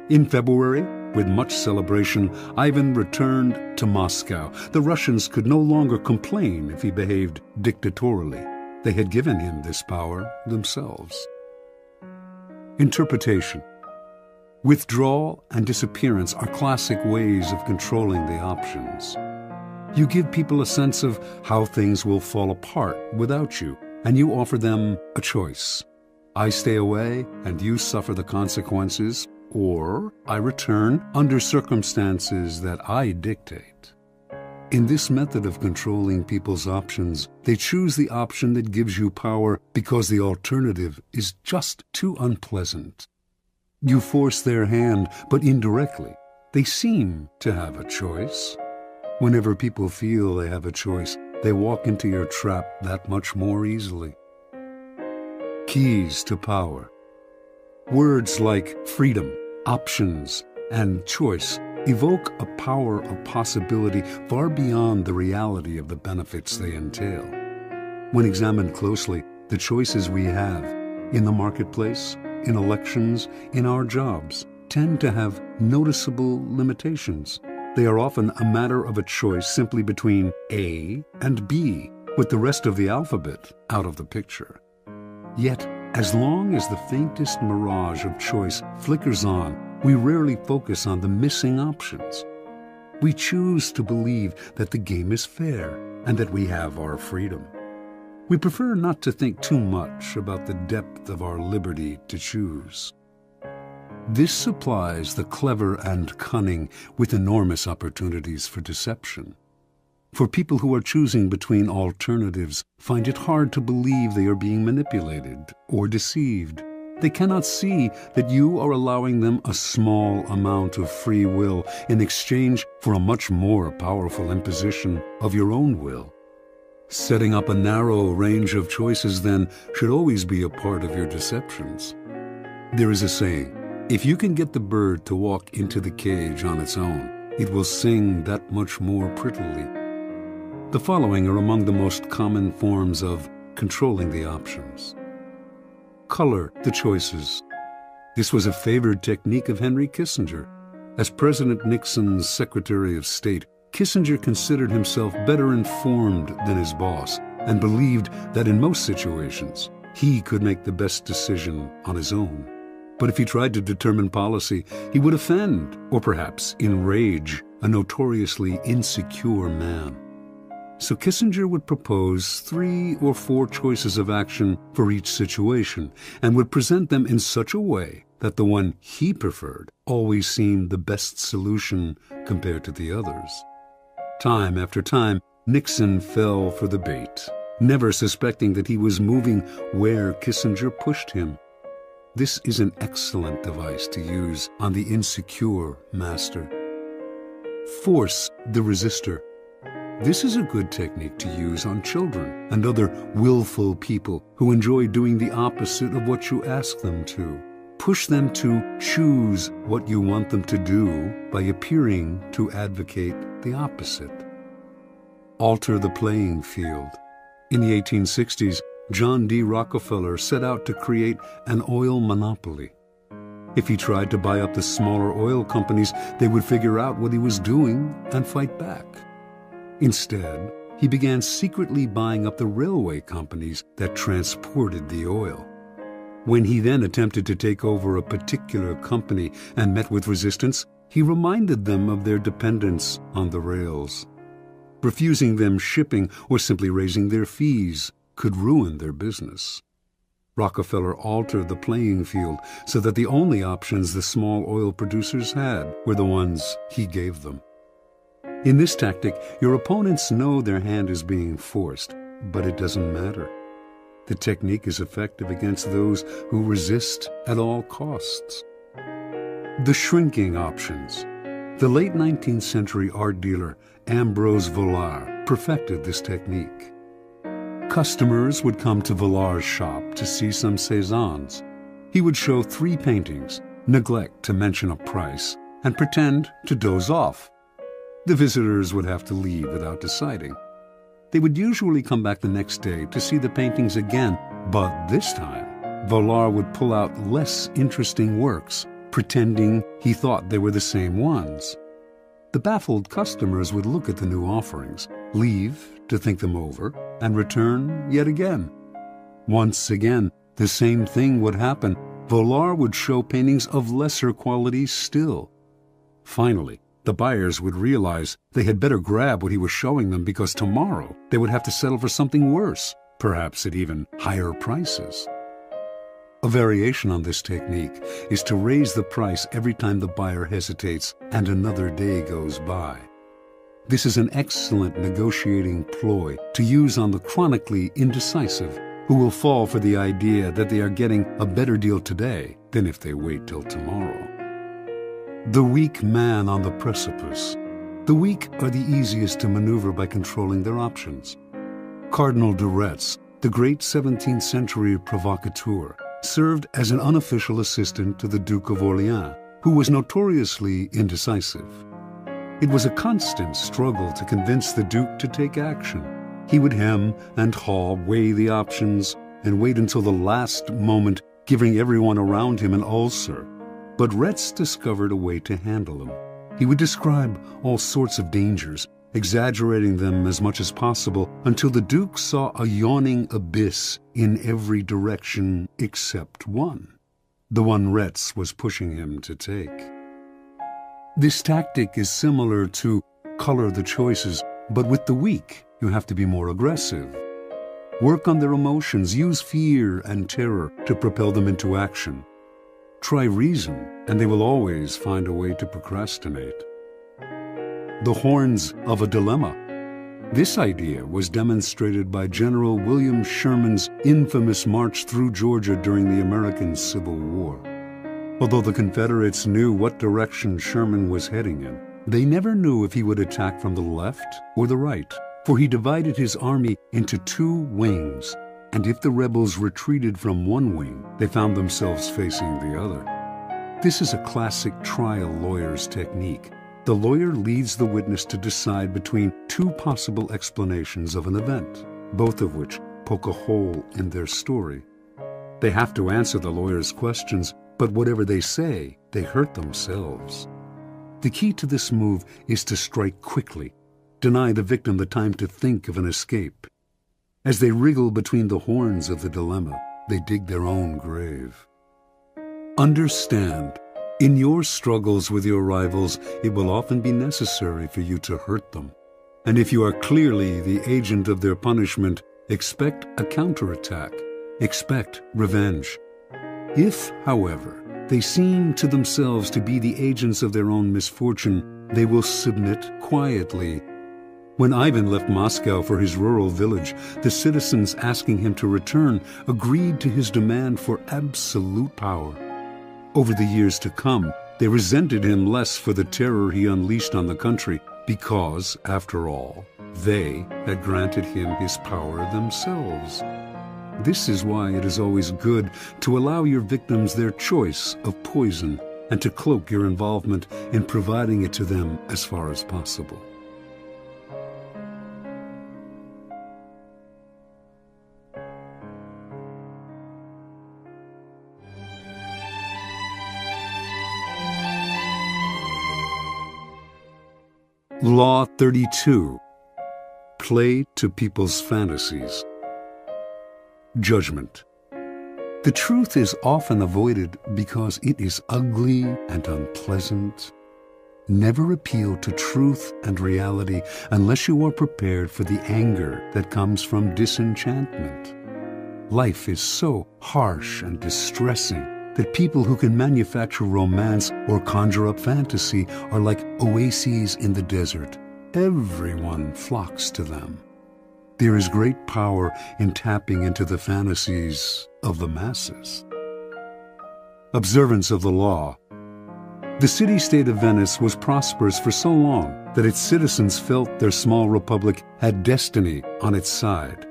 In February, with much celebration, Ivan returned to Moscow. The Russians could no longer complain if he behaved dictatorially. They had given him this power themselves. Interpretation. Withdrawal and disappearance are classic ways of controlling the options. You give people a sense of how things will fall apart without you, and you offer them a choice. I stay away and you suffer the consequences, or I return under circumstances that I dictate. In this method of controlling people's options, they choose the option that gives you power because the alternative is just too unpleasant. You force their hand, but indirectly. They seem to have a choice. Whenever people feel they have a choice, they walk into your trap that much more easily. Keys to power. Words like freedom, options, and choice evoke a power of possibility far beyond the reality of the benefits they entail. When examined closely, the choices we have in the marketplace, in elections, in our jobs, tend to have noticeable limitations. They are often a matter of a choice simply between A and B, with the rest of the alphabet out of the picture. Yet, as long as the faintest mirage of choice flickers on, we rarely focus on the missing options. We choose to believe that the game is fair and that we have our freedom. We prefer not to think too much about the depth of our liberty to choose. This supplies the clever and cunning with enormous opportunities for deception. For people who are choosing between alternatives find it hard to believe they are being manipulated or deceived. They cannot see that you are allowing them a small amount of free will in exchange for a much more powerful imposition of your own will. Setting up a narrow range of choices, then, should always be a part of your deceptions. There is a saying, if you can get the bird to walk into the cage on its own, it will sing that much more prettily. The following are among the most common forms of controlling the options. Color the choices. This was a favored technique of Henry Kissinger. As President Nixon's Secretary of State, Kissinger considered himself better informed than his boss and believed that in most situations, he could make the best decision on his own. But if he tried to determine policy, he would offend, or perhaps enrage, a notoriously insecure man. So Kissinger would propose 3 or 4 choices of action for each situation and would present them in such a way that the one he preferred always seemed the best solution compared to the others. Time after time, Nixon fell for the bait, never suspecting that he was moving where Kissinger pushed him. This is an excellent device to use on the insecure master. Force the resistor. This is a good technique to use on children and other willful people who enjoy doing the opposite of what you ask them to. Push them to choose what you want them to do by appearing to advocate the opposite. Alter the playing field. In the 1860s, John D. Rockefeller set out to create an oil monopoly. If he tried to buy up the smaller oil companies, they would figure out what he was doing and fight back. Instead, he began secretly buying up the railway companies that transported the oil. When he then attempted to take over a particular company and met with resistance, he reminded them of their dependence on the rails. Refusing them shipping or simply raising their fees could ruin their business. Rockefeller altered the playing field so that the only options the small oil producers had were the ones he gave them. In this tactic, your opponents know their hand is being forced, but it doesn't matter. The technique is effective against those who resist at all costs. The shrinking options. The late 19th century art dealer Ambrose Vollard perfected this technique. Customers would come to Vollard's shop to see some Cézannes. He would show 3 paintings, neglect to mention a price, and pretend to doze off. The visitors would have to leave without deciding. They would usually come back the next day to see the paintings again, but this time, Vollard would pull out less interesting works, pretending he thought they were the same ones. The baffled customers would look at the new offerings, leave to think them over, and return yet again. Once again, the same thing would happen. Vollard would show paintings of lesser quality still. Finally, the buyers would realize they had better grab what he was showing them because tomorrow they would have to settle for something worse, perhaps at even higher prices. A variation on this technique is to raise the price every time the buyer hesitates and another day goes by. This is an excellent negotiating ploy to use on the chronically indecisive who will fall for the idea that they are getting a better deal today than if they wait till tomorrow. The weak man on the precipice. The weak are the easiest to maneuver by controlling their options. Cardinal de Retz, the great 17th century provocateur, served as an unofficial assistant to the Duke of Orleans, who was notoriously indecisive. It was a constant struggle to convince the Duke to take action. He would hem and haw, weigh the options, and wait until the last moment, giving everyone around him an ulcer. But Retz discovered a way to handle him. He would describe all sorts of dangers, exaggerating them as much as possible until the Duke saw a yawning abyss in every direction except one, the one Retz was pushing him to take. This tactic is similar to color the choices, but with the weak, you have to be more aggressive. Work on their emotions, use fear and terror to propel them into action. Try reason, and they will always find a way to procrastinate. The horns of a dilemma. This idea was demonstrated by General William Sherman's infamous march through Georgia during the American Civil War. Although the Confederates knew what direction Sherman was heading in, they never knew if he would attack from the left or the right, for he divided his army into two wings, and if the rebels retreated from one wing, they found themselves facing the other. This is a classic trial lawyer's technique. The lawyer leads the witness to decide between two possible explanations of an event, both of which poke a hole in their story. They have to answer the lawyer's questions, but whatever they say, they hurt themselves. The key to this move is to strike quickly, deny the victim the time to think of an escape. As they wriggle between the horns of the dilemma, they dig their own grave. Understand, in your struggles with your rivals, it will often be necessary for you to hurt them. And if you are clearly the agent of their punishment, expect a counterattack. Expect revenge. If, however, they seem to themselves to be the agents of their own misfortune, they will submit quietly. When Ivan left Moscow for his rural village, the citizens asking him to return agreed to his demand for absolute power. Over the years to come, they resented him less for the terror he unleashed on the country because, after all, they had granted him his power themselves. This is why it is always good to allow your victims their choice of poison and to cloak your involvement in providing it to them as far as possible. Law 32. Play to people's fantasies. Judgment. The truth is often avoided because it is ugly and unpleasant. Never appeal to truth and reality unless you are prepared for the anger that comes from disenchantment. Life is so harsh and distressing that people who can manufacture romance or conjure up fantasy are like oases in the desert. Everyone flocks to them. There is great power in tapping into the fantasies of the masses. Observance of the law. The city-state of Venice was prosperous for so long that its citizens felt their small republic had destiny on its side.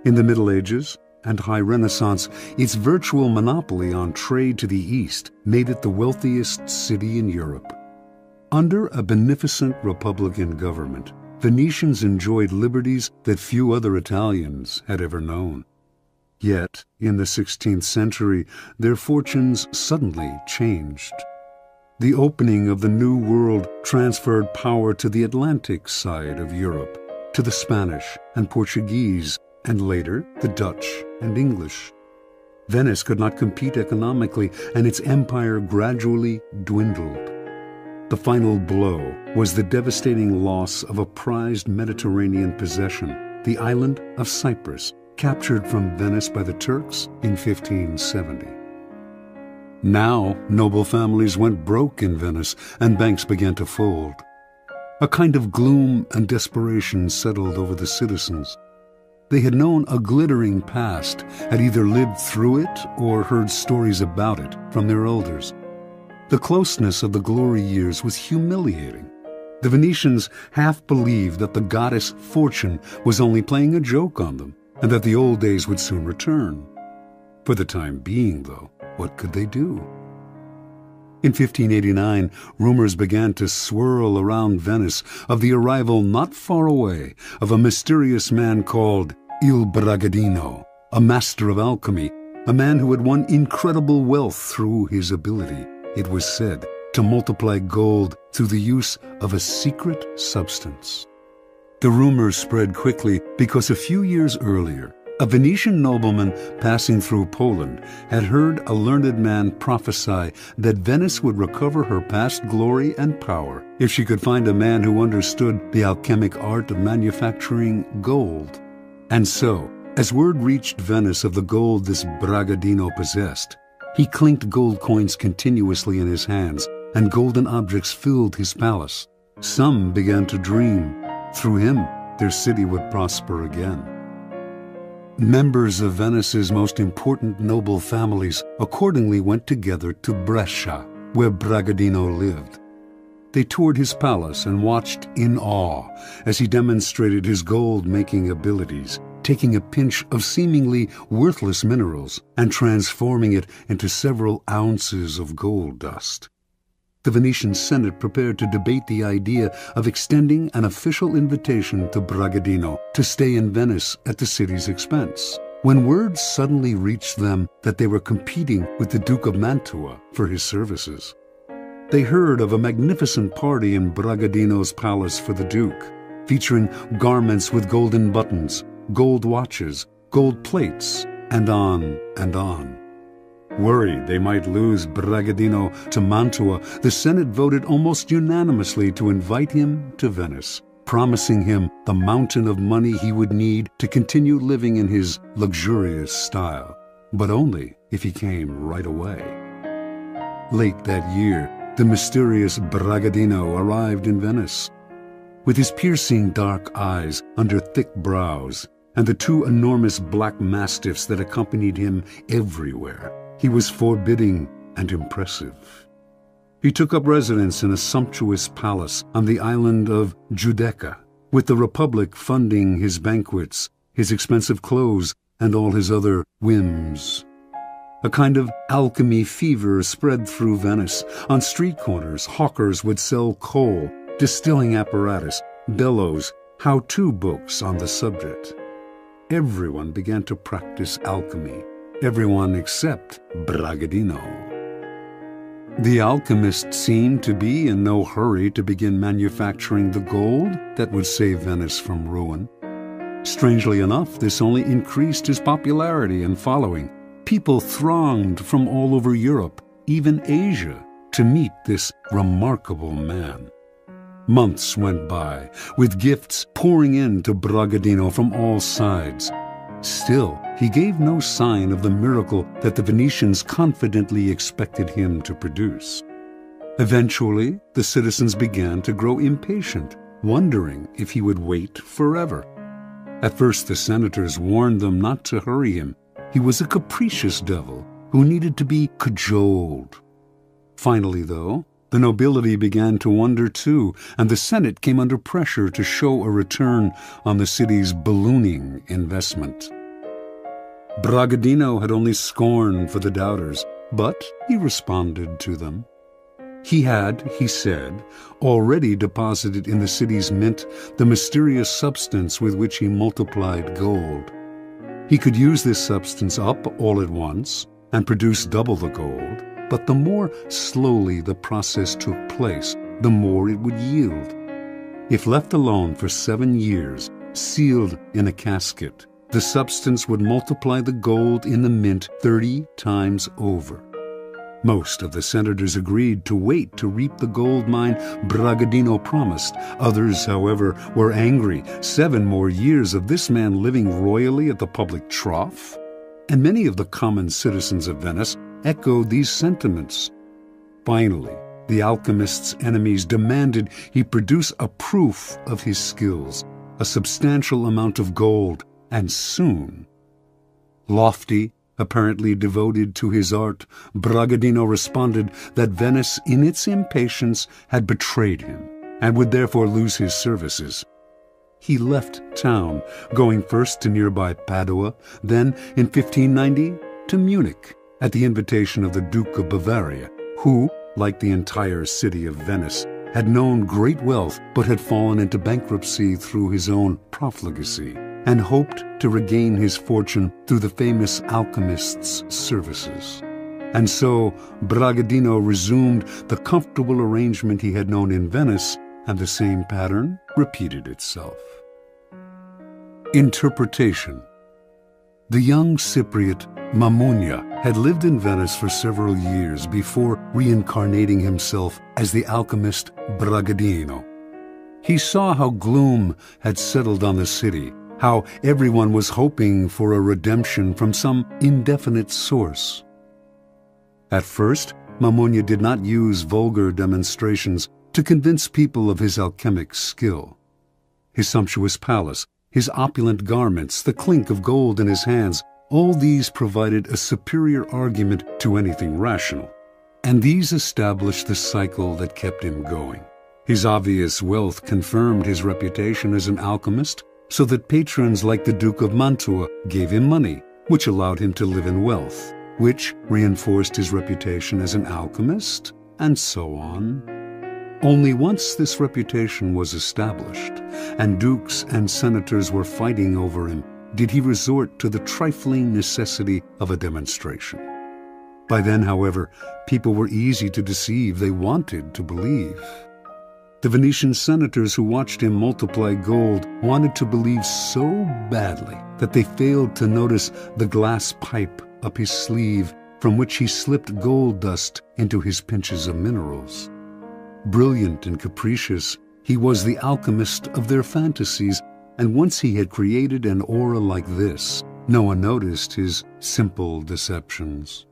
In the Middle Ages and High Renaissance, its virtual monopoly on trade to the East made it the wealthiest city in Europe. Under a beneficent republican government, Venetians enjoyed liberties that few other Italians had ever known. Yet, in the 16th century, their fortunes suddenly changed. The opening of the New World transferred power to the Atlantic side of Europe, to the Spanish and Portuguese, and later the Dutch and English. Venice could not compete economically, and its empire gradually dwindled. The final blow was the devastating loss of a prized Mediterranean possession, the island of Cyprus, captured from Venice by the Turks in 1570. Now, noble families went broke in Venice, and banks began to fold. A kind of gloom and desperation settled over the citizens. They had known a glittering past, had either lived through it or heard stories about it from their elders. The closeness of the glory years was humiliating. The Venetians half believed that the goddess Fortune was only playing a joke on them, and that the old days would soon return. For the time being, though, what could they do? In 1589, rumors began to swirl around Venice of the arrival not far away of a mysterious man called Il Bragadino, a master of alchemy, a man who had won incredible wealth through his ability, it was said, to multiply gold through the use of a secret substance. The rumors spread quickly because a few years earlier, a Venetian nobleman passing through Poland had heard a learned man prophesy that Venice would recover her past glory and power if she could find a man who understood the alchemic art of manufacturing gold. And so, as word reached Venice of the gold this Bragadino possessed, he clinked gold coins continuously in his hands, and golden objects filled his palace. Some began to dream. Through him, their city would prosper again. Members of Venice's most important noble families accordingly went together to Brescia, where Bragadino lived. They toured his palace and watched in awe as he demonstrated his gold-making abilities, taking a pinch of seemingly worthless minerals and transforming it into several ounces of gold dust. The Venetian Senate prepared to debate the idea of extending an official invitation to Bragadino to stay in Venice at the city's expense, when word suddenly reached them that they were competing with the Duke of Mantua for his services. They heard of a magnificent party in Bragadino's palace for the Duke, featuring garments with golden buttons, gold watches, gold plates, and on and on. Worried they might lose Bragadino to Mantua, the Senate voted almost unanimously to invite him to Venice, promising him the mountain of money he would need to continue living in his luxurious style, but only if he came right away. Late that year, the mysterious Bragadino arrived in Venice. With his piercing dark eyes under thick brows and the two enormous black mastiffs that accompanied him everywhere, he was forbidding and impressive. He took up residence in a sumptuous palace on the island of Giudecca, with the Republic funding his banquets, his expensive clothes, and all his other whims. A kind of alchemy fever spread through Venice. On street corners, hawkers would sell coal, distilling apparatus, bellows, how-to books on the subject. Everyone began to practice alchemy. Everyone except Bragadino. The alchemist seemed to be in no hurry to begin manufacturing the gold that would save Venice from ruin. Strangely enough, this only increased his popularity and following. People thronged from all over Europe, even Asia, to meet this remarkable man. Months went by, with gifts pouring in to Bragadino from all sides. Still, he gave no sign of the miracle that the Venetians confidently expected him to produce. Eventually, the citizens began to grow impatient, wondering if he would wait forever. At first, the senators warned them not to hurry him. He was a capricious devil who needed to be cajoled. Finally, though, the nobility began to wonder too, and the Senate came under pressure to show a return on the city's ballooning investment. Bragadino had only scorn for the doubters, but he responded to them. He had, he said, already deposited in the city's mint the mysterious substance with which he multiplied gold. He could use this substance up all at once and produce double the gold, but the more slowly the process took place, the more it would yield. If left alone for 7 years, sealed in a casket, the substance would multiply the gold in the mint 30 times over. Most of the senators agreed to wait to reap the gold mine Bragadino promised. Others, however, were angry. 7 more years of this man living royally at the public trough? And many of the common citizens of Venice echoed these sentiments. Finally, the alchemist's enemies demanded he produce a proof of his skills, a substantial amount of gold, and soon. Lofty, apparently devoted to his art, Bragadino responded that Venice, in its impatience, had betrayed him and would therefore lose his services. He left town, going first to nearby Padua, then, in 1590, to Munich, at the invitation of the Duke of Bavaria, who, like the entire city of Venice, had known great wealth but had fallen into bankruptcy through his own profligacy, and hoped to regain his fortune through the famous alchemist's services. And so Bragadino resumed the comfortable arrangement he had known in Venice, and the same pattern repeated itself. Interpretation. The young Cypriot Mamounia had lived in Venice for several years before reincarnating himself as the alchemist Bragadino. He saw how gloom had settled on the city, how everyone was hoping for a redemption from some indefinite source. At first, Mamounia did not use vulgar demonstrations to convince people of his alchemic skill. his sumptuous palace, his opulent garments, the clink of gold in his hands, all these provided a superior argument to anything rational. And these established the cycle that kept him going. His obvious wealth confirmed his reputation as an alchemist, so that patrons like the Duke of Mantua gave him money, which allowed him to live in wealth, which reinforced his reputation as an alchemist, and so on. Only once this reputation was established, and dukes and senators were fighting over him, did he resort to the trifling necessity of a demonstration. By then, however, people were easy to deceive. They wanted to believe. The Venetian senators who watched him multiply gold wanted to believe so badly that they failed to notice the glass pipe up his sleeve from which he slipped gold dust into his pinches of minerals. Brilliant and capricious, he was the alchemist of their fantasies, and once he had created an aura like this, no one noticed his simple deceptions.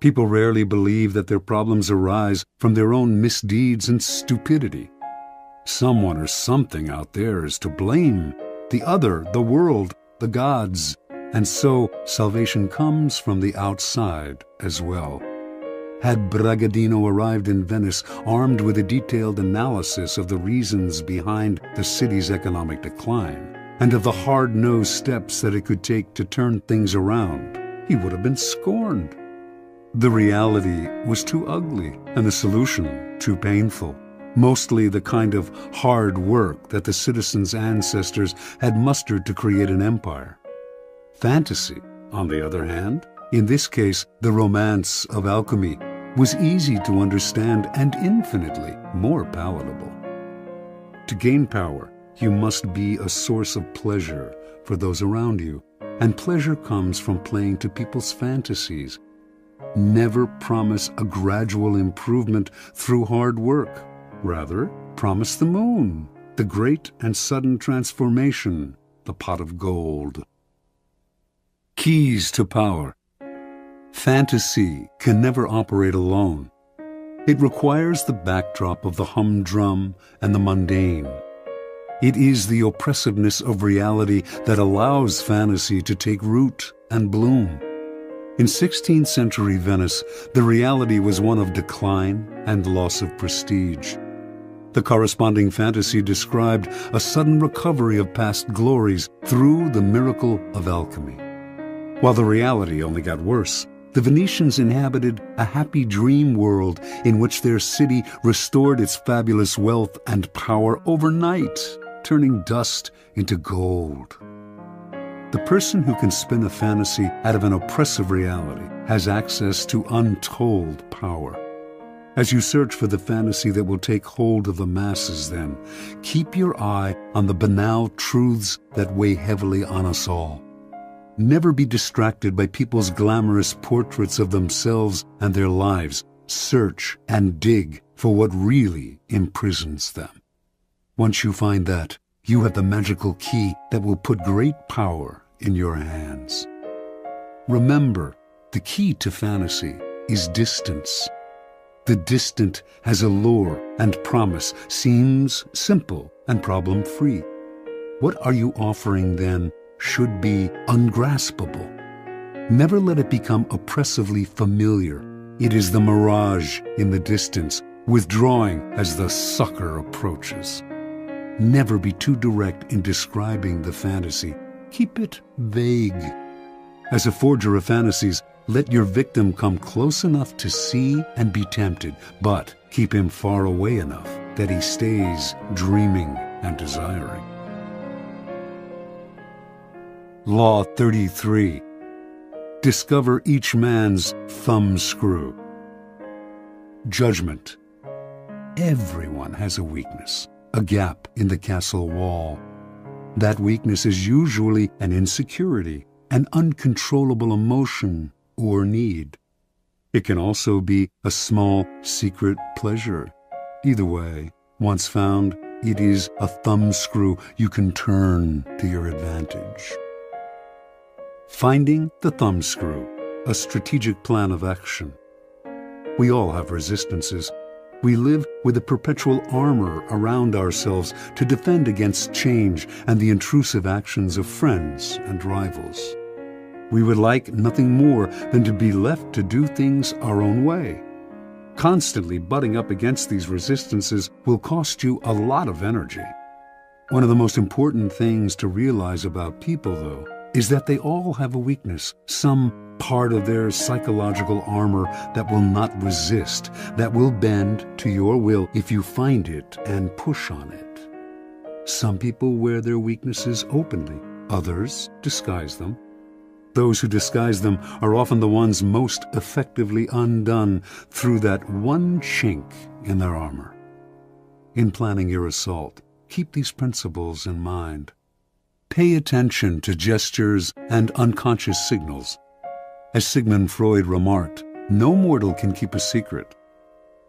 People rarely believe that their problems arise from their own misdeeds and stupidity. Someone or something out there is to blame, the other, the world, the gods, and so salvation comes from the outside as well. Had Bragadino arrived in Venice armed with a detailed analysis of the reasons behind the city's economic decline, and of the hard-nosed steps that it could take to turn things around, he would have been scorned. The reality was too ugly, and the solution too painful. Mostly the kind of hard work that the citizens' ancestors had mustered to create an empire. Fantasy, on the other hand, in this case the romance of alchemy, was easy to understand and infinitely more palatable. To gain power, you must be a source of pleasure for those around you, and pleasure comes from playing to people's fantasies. Never promise a gradual improvement through hard work. Rather, promise the moon, the great and sudden transformation, the pot of gold. Keys to power. Fantasy can never operate alone. It requires the backdrop of the humdrum and the mundane. It is the oppressiveness of reality that allows fantasy to take root and bloom. In 16th century Venice, the reality was one of decline and loss of prestige. The corresponding fantasy described a sudden recovery of past glories through the miracle of alchemy. While the reality only got worse, the Venetians inhabited a happy dream world in which their city restored its fabulous wealth and power overnight, turning dust into gold. The person who can spin a fantasy out of an oppressive reality has access to untold power. As you search for the fantasy that will take hold of the masses, then, keep your eye on the banal truths that weigh heavily on us all. Never be distracted by people's glamorous portraits of themselves and their lives. Search and dig for what really imprisons them. Once you find that, you have the magical key that will put great power in your hands. Remember, the key to fantasy is distance. The distant has allure and promise, seems simple and problem-free. What are you offering then should be ungraspable. Never let it become oppressively familiar. It is the mirage in the distance, withdrawing as the sucker approaches. Never be too direct in describing the fantasy. Keep it vague. As a forger of fantasies, let your victim come close enough to see and be tempted, but keep him far away enough that he stays dreaming and desiring. Law 33. Discover each man's thumbscrew. Judgment. Everyone has a weakness, a gap in the castle wall. That weakness is usually an insecurity, an uncontrollable emotion or need. It can also be a small secret pleasure. Either way, once found, it is a thumbscrew you can turn to your advantage. Finding the thumbscrew, a strategic plan of action. We all have resistances. We live with a perpetual armor around ourselves to defend against change and the intrusive actions of friends and rivals. We would like nothing more than to be left to do things our own way. Constantly butting up against these resistances will cost you a lot of energy. One of the most important things to realize about people, though, is that they all have a weakness, some part of their psychological armor that will not resist, that will bend to your will if you find it and push on it. Some people wear their weaknesses openly, others disguise them. Those who disguise them are often the ones most effectively undone through that one chink in their armor. In planning your assault, keep these principles in mind. Pay attention to gestures and unconscious signals. As Sigmund Freud remarked, no mortal can keep a secret.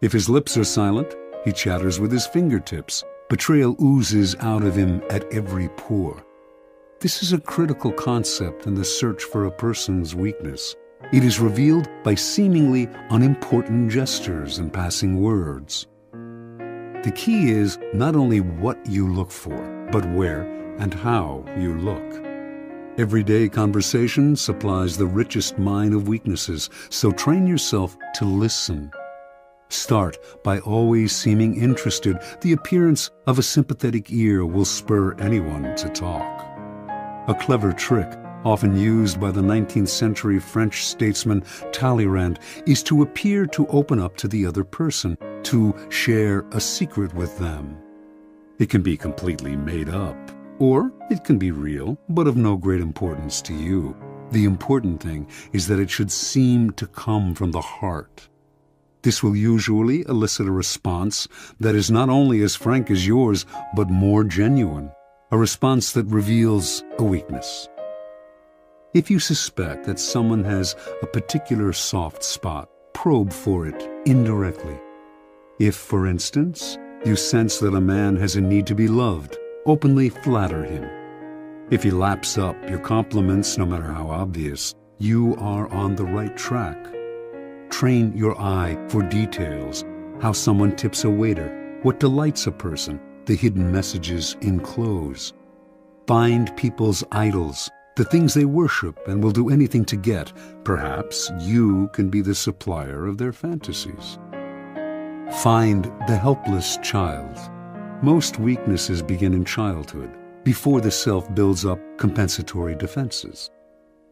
If his lips are silent, he chatters with his fingertips. Betrayal oozes out of him at every pore. This is a critical concept in the search for a person's weakness. It is revealed by seemingly unimportant gestures and passing words. The key is not only what you look for, but where and how you look. Everyday conversation supplies the richest mine of weaknesses, so train yourself to listen. Start by always seeming interested. The appearance of a sympathetic ear will spur anyone to talk. A clever trick, often used by the 19th century French statesman Talleyrand, is to appear to open up to the other person, to share a secret with them. It can be completely made up, or it can be real, but of no great importance to you. The important thing is that it should seem to come from the heart. This will usually elicit a response that is not only as frank as yours, but more genuine. A response that reveals a weakness. If you suspect that someone has a particular soft spot, probe for it indirectly. If, for instance, you sense that a man has a need to be loved, openly flatter him. If he laps up your compliments, no matter how obvious, you are on the right track. Train your eye for details, how someone tips a waiter, what delights a person, the hidden messages in clothes. Find people's idols, the things they worship and will do anything to get. Perhaps you can be the supplier of their fantasies. Find the helpless child. Most weaknesses begin in childhood, before the self builds up compensatory defenses.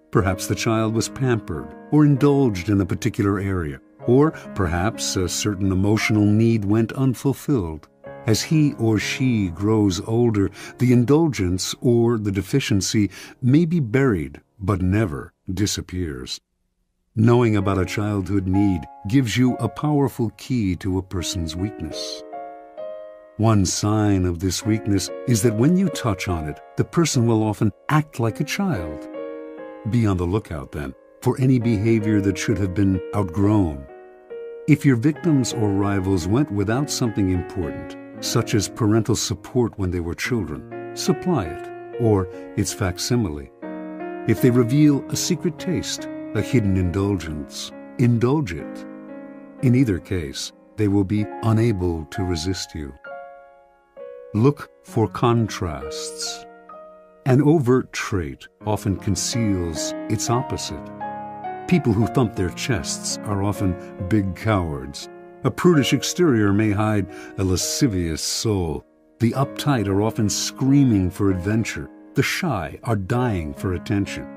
Perhaps the child was pampered or indulged in a particular area, or perhaps a certain emotional need went unfulfilled. As he or she grows older, the indulgence or the deficiency may be buried, but never disappears. Knowing about a childhood need gives you a powerful key to a person's weakness. One sign of this weakness is that when you touch on it, the person will often act like a child. Be on the lookout, then, for any behavior that should have been outgrown. If your victims or rivals went without something important, such as parental support when they were children, supply it, or its facsimile. If they reveal a secret taste, a hidden indulgence, indulge it. In either case, they will be unable to resist you. Look for contrasts. An overt trait often conceals its opposite. People who thump their chests are often big cowards. A prudish exterior may hide a lascivious soul. The uptight are often screaming for adventure. The shy are dying for attention.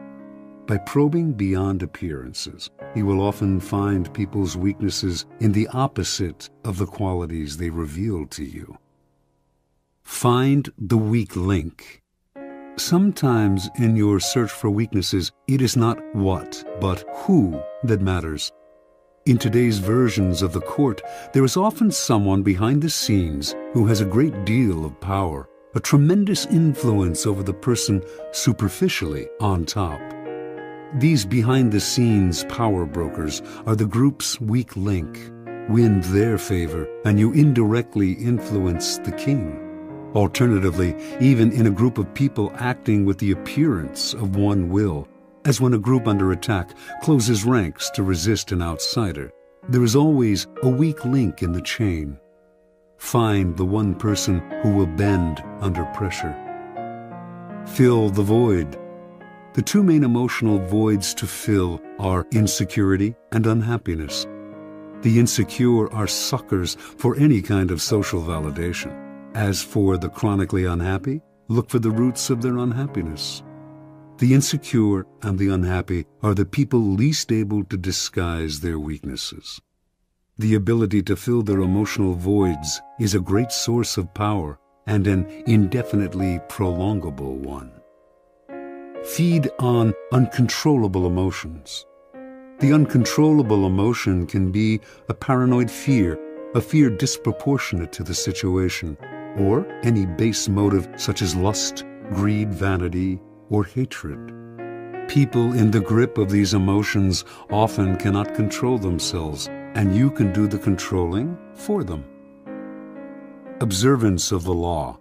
By probing beyond appearances, you will often find people's weaknesses in the opposite of the qualities they reveal to you. Find the weak link. Sometimes in your search for weaknesses, it is not what, but who that matters. In today's versions of the court, there is often someone behind the scenes who has a great deal of power, a tremendous influence over the person superficially on top. These behind-the-scenes power brokers are the group's weak link. Win their favor, and you indirectly influence the king. Alternatively, even in a group of people acting with the appearance of one will, as when a group under attack closes ranks to resist an outsider, There is always a weak link in the chain. Find the one person who will bend under pressure. Fill the void. The two main emotional voids to fill are insecurity and unhappiness. The insecure are suckers for any kind of social validation. As for the chronically unhappy, look for the roots of their unhappiness. The insecure and the unhappy are the people least able to disguise their weaknesses. The ability to fill their emotional voids is a great source of power and an indefinitely prolongable one. Feed on uncontrollable emotions. The uncontrollable emotion can be a paranoid fear, a fear disproportionate to the situation, or any base motive such as lust, greed, vanity, or hatred. People in the grip of these emotions often cannot control themselves, and you can do the controlling for them. Observance of the law.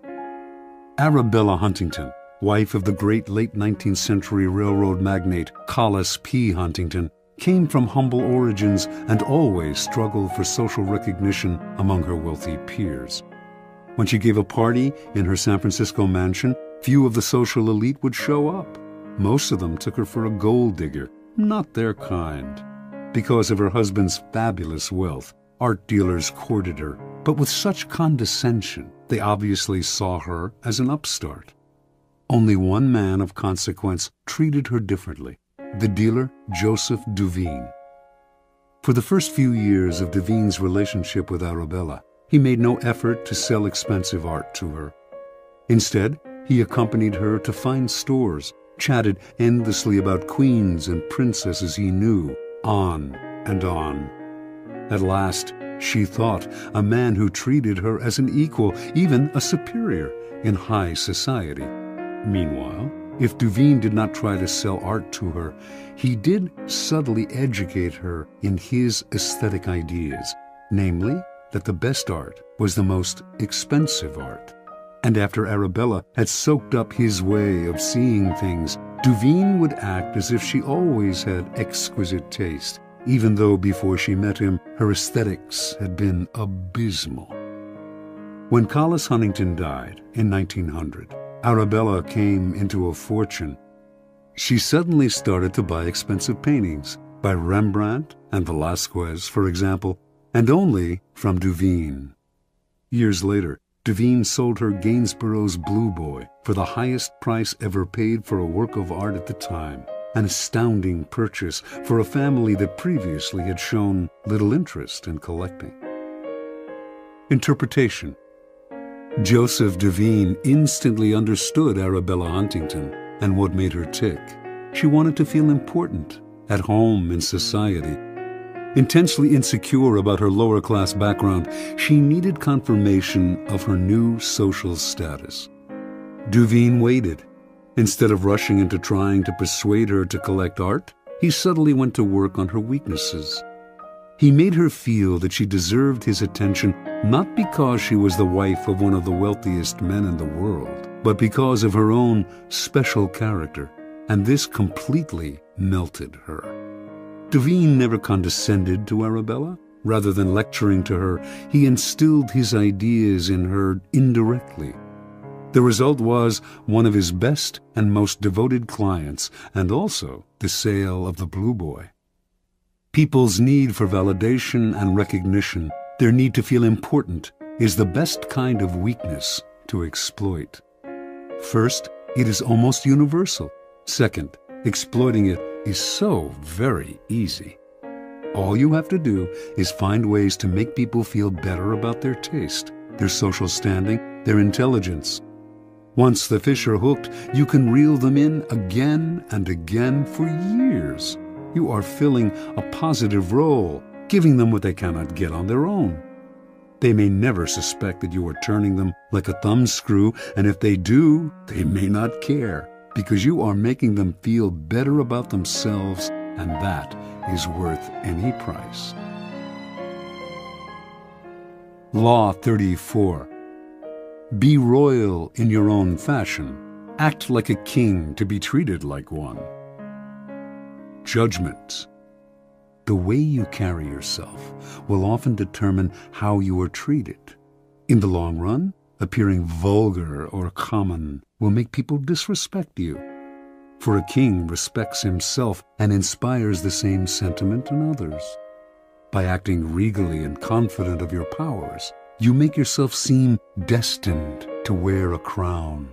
Arabella Huntington, wife of the great late 19th century railroad magnate Collis P. Huntington, came from humble origins and always struggled for social recognition among her wealthy peers. When she gave a party in her San Francisco mansion, few of the social elite would show up. Most of them took her for a gold digger, not their kind. Because of her husband's fabulous wealth, art dealers courted her, but with such condescension, they obviously saw her as an upstart. Only one man of consequence treated her differently, the dealer Joseph Duveen. For the first few years of Duveen's relationship with Arabella, he made no effort to sell expensive art to her. Instead, he accompanied her to fine stores, chatted endlessly about queens and princesses he knew, on and on. At last, she thought a man who treated her as an equal, even a superior, in high society. Meanwhile, if Duveen did not try to sell art to her, he did subtly educate her in his aesthetic ideas, namely, that the best art was the most expensive art. And after Arabella had soaked up his way of seeing things, Duveen would act as if she always had exquisite taste, even though before she met him, her aesthetics had been abysmal. When Collis Huntington died in 1900, Arabella came into a fortune. She suddenly started to buy expensive paintings, by Rembrandt and Velázquez, for example, and only from Duveen. Years later, Duveen sold her Gainsborough's Blue Boy for the highest price ever paid for a work of art at the time, an astounding purchase for a family that previously had shown little interest in collecting. Interpretation. Joseph Duveen instantly understood Arabella Huntington and what made her tick. She wanted to feel important, at home in society. Intensely insecure about her lower-class background, she needed confirmation of her new social status. Duveen waited. Instead of rushing into trying to persuade her to collect art, he subtly went to work on her weaknesses. He made her feel that she deserved his attention not because she was the wife of one of the wealthiest men in the world, but because of her own special character, and this completely melted her. Duveen never condescended to Arabella. Rather than lecturing to her, he instilled his ideas in her indirectly. The result was one of his best and most devoted clients, and also the sale of the Blue Boy. People's need for validation and recognition, their need to feel important, is the best kind of weakness to exploit. First, it is almost universal. Second, exploiting it is so very easy. All you have to do is find ways to make people feel better about their taste, their social standing, their intelligence. Once the fish are hooked, you can reel them in again and again for years. You are filling a positive role, giving them what they cannot get on their own. They may never suspect that you are turning them like a thumbscrew, and if they do, they may not care, because you are making them feel better about themselves, and that is worth any price. Law 34. Be royal in your own fashion. Act like a king to be treated like one. Judgment. The way you carry yourself will often determine how you are treated. In the long run, appearing vulgar or common will make people disrespect you. For a king respects himself and inspires the same sentiment in others. By acting regally and confident of your powers, you make yourself seem destined to wear a crown.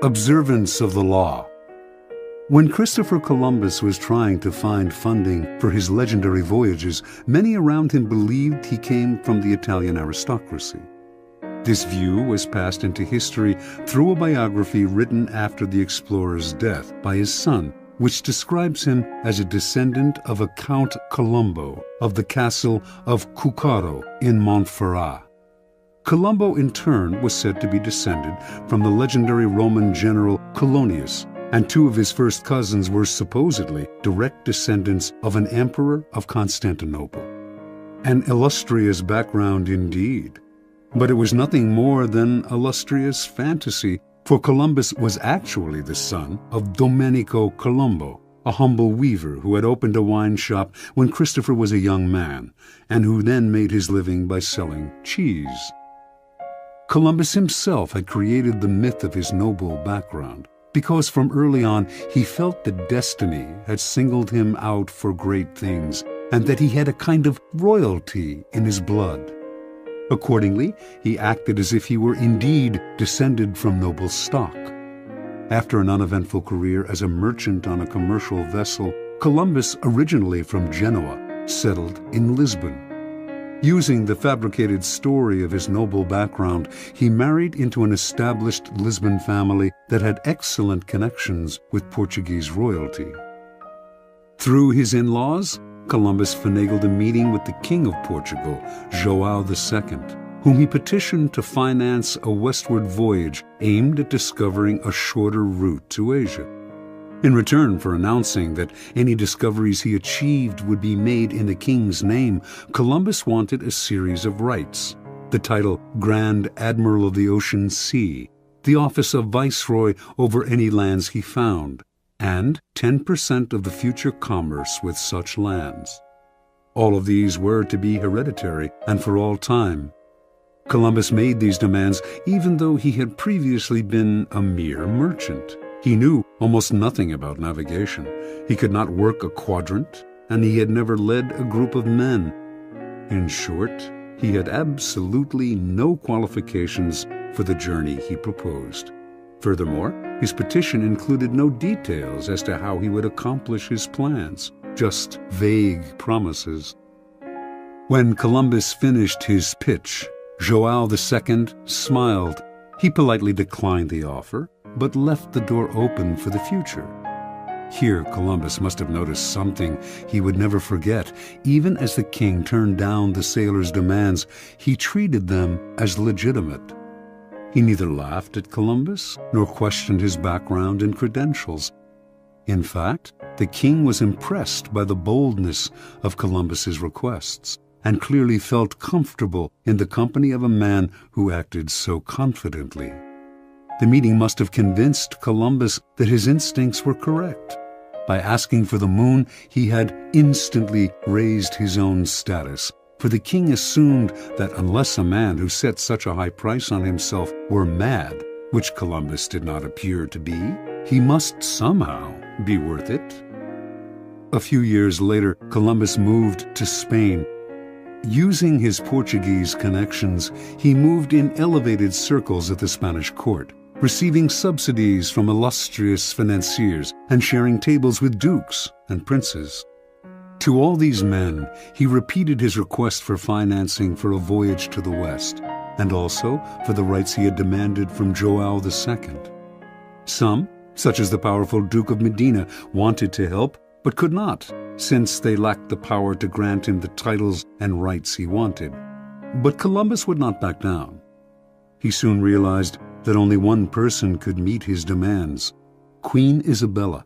Observance of the law. When Christopher Columbus was trying to find funding for his legendary voyages, many around him believed he came from the Italian aristocracy. This view was passed into history through a biography written after the explorer's death by his son, which describes him as a descendant of a Count Colombo of the castle of Cuccaro in Montferrat. Colombo, in turn, was said to be descended from the legendary Roman general Colonius, and two of his first cousins were supposedly direct descendants of an emperor of Constantinople. An illustrious background indeed. But it was nothing more than illustrious fantasy, for Columbus was actually the son of Domenico Colombo, a humble weaver who had opened a wine shop when Christopher was a young man, and who then made his living by selling cheese. Columbus himself had created the myth of his noble background, because from early on he felt that destiny had singled him out for great things, and that he had a kind of royalty in his blood. Accordingly, he acted as if he were indeed descended from noble stock. After an uneventful career as a merchant on a commercial vessel, Columbus, originally from Genoa, settled in Lisbon. Using the fabricated story of his noble background, he married into an established Lisbon family that had excellent connections with Portuguese royalty. Through his in-laws, Columbus finagled a meeting with the King of Portugal, João II, whom he petitioned to finance a westward voyage aimed at discovering a shorter route to Asia. In return for announcing that any discoveries he achieved would be made in the king's name, Columbus wanted a series of rights: the title Grand Admiral of the Ocean Sea, the office of Viceroy over any lands he found, and 10% of the future commerce with such lands. All of these were to be hereditary and for all time. Columbus made these demands even though he had previously been a mere merchant. He knew almost nothing about navigation. He could not work a quadrant, and he had never led a group of men. In short, he had absolutely no qualifications for the journey he proposed. Furthermore, his petition included no details as to how he would accomplish his plans, just vague promises. When Columbus finished his pitch, João II smiled. He politely declined the offer, but left the door open for the future. Here Columbus must have noticed something he would never forget. Even as the king turned down the sailors' demands, he treated them as legitimate. He neither laughed at Columbus nor questioned his background and credentials. In fact, the king was impressed by the boldness of Columbus's requests, and clearly felt comfortable in the company of a man who acted so confidently. The meeting must have convinced Columbus that his instincts were correct. By asking for the moon, he had instantly raised his own status, for the king assumed that unless a man who set such a high price on himself were mad, which Columbus did not appear to be, he must somehow be worth it. A few years later, Columbus moved to Spain. Using his Portuguese connections, he moved in elevated circles at the Spanish court, receiving subsidies from illustrious financiers and sharing tables with dukes and princes. To all these men, he repeated his request for financing for a voyage to the west, and also for the rights he had demanded from João II. Some, such as the powerful Duke of Medina, wanted to help, but could not, since they lacked the power to grant him the titles and rights he wanted. But Columbus would not back down. He soon realized that only one person could meet his demands: Queen Isabella.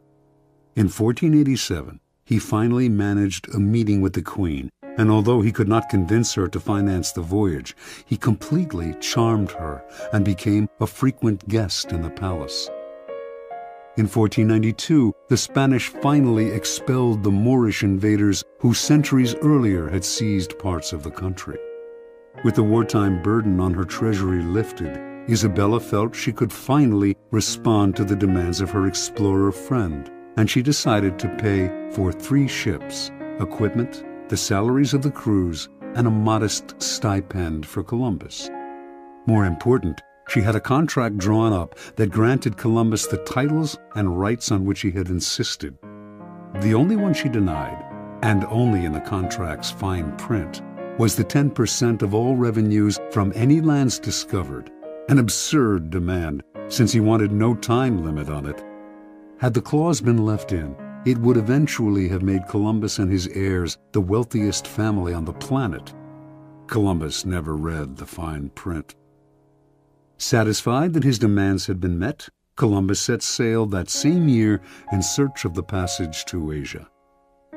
In 1487, he finally managed a meeting with the Queen, and although he could not convince her to finance the voyage, he completely charmed her and became a frequent guest in the palace. In 1492, the Spanish finally expelled the Moorish invaders who centuries earlier had seized parts of the country. With the wartime burden on her treasury lifted, Isabella felt she could finally respond to the demands of her explorer friend, and she decided to pay for 3 ships, equipment, the salaries of the crews, and a modest stipend for Columbus. More important, she had a contract drawn up that granted Columbus the titles and rights on which he had insisted. The only one she denied, and only in the contract's fine print, was the 10% of all revenues from any lands discovered, an absurd demand, since he wanted no time limit on it. Had the clause been left in, it would eventually have made Columbus and his heirs the wealthiest family on the planet. Columbus never read the fine print. Satisfied that his demands had been met, Columbus set sail that same year in search of the passage to Asia.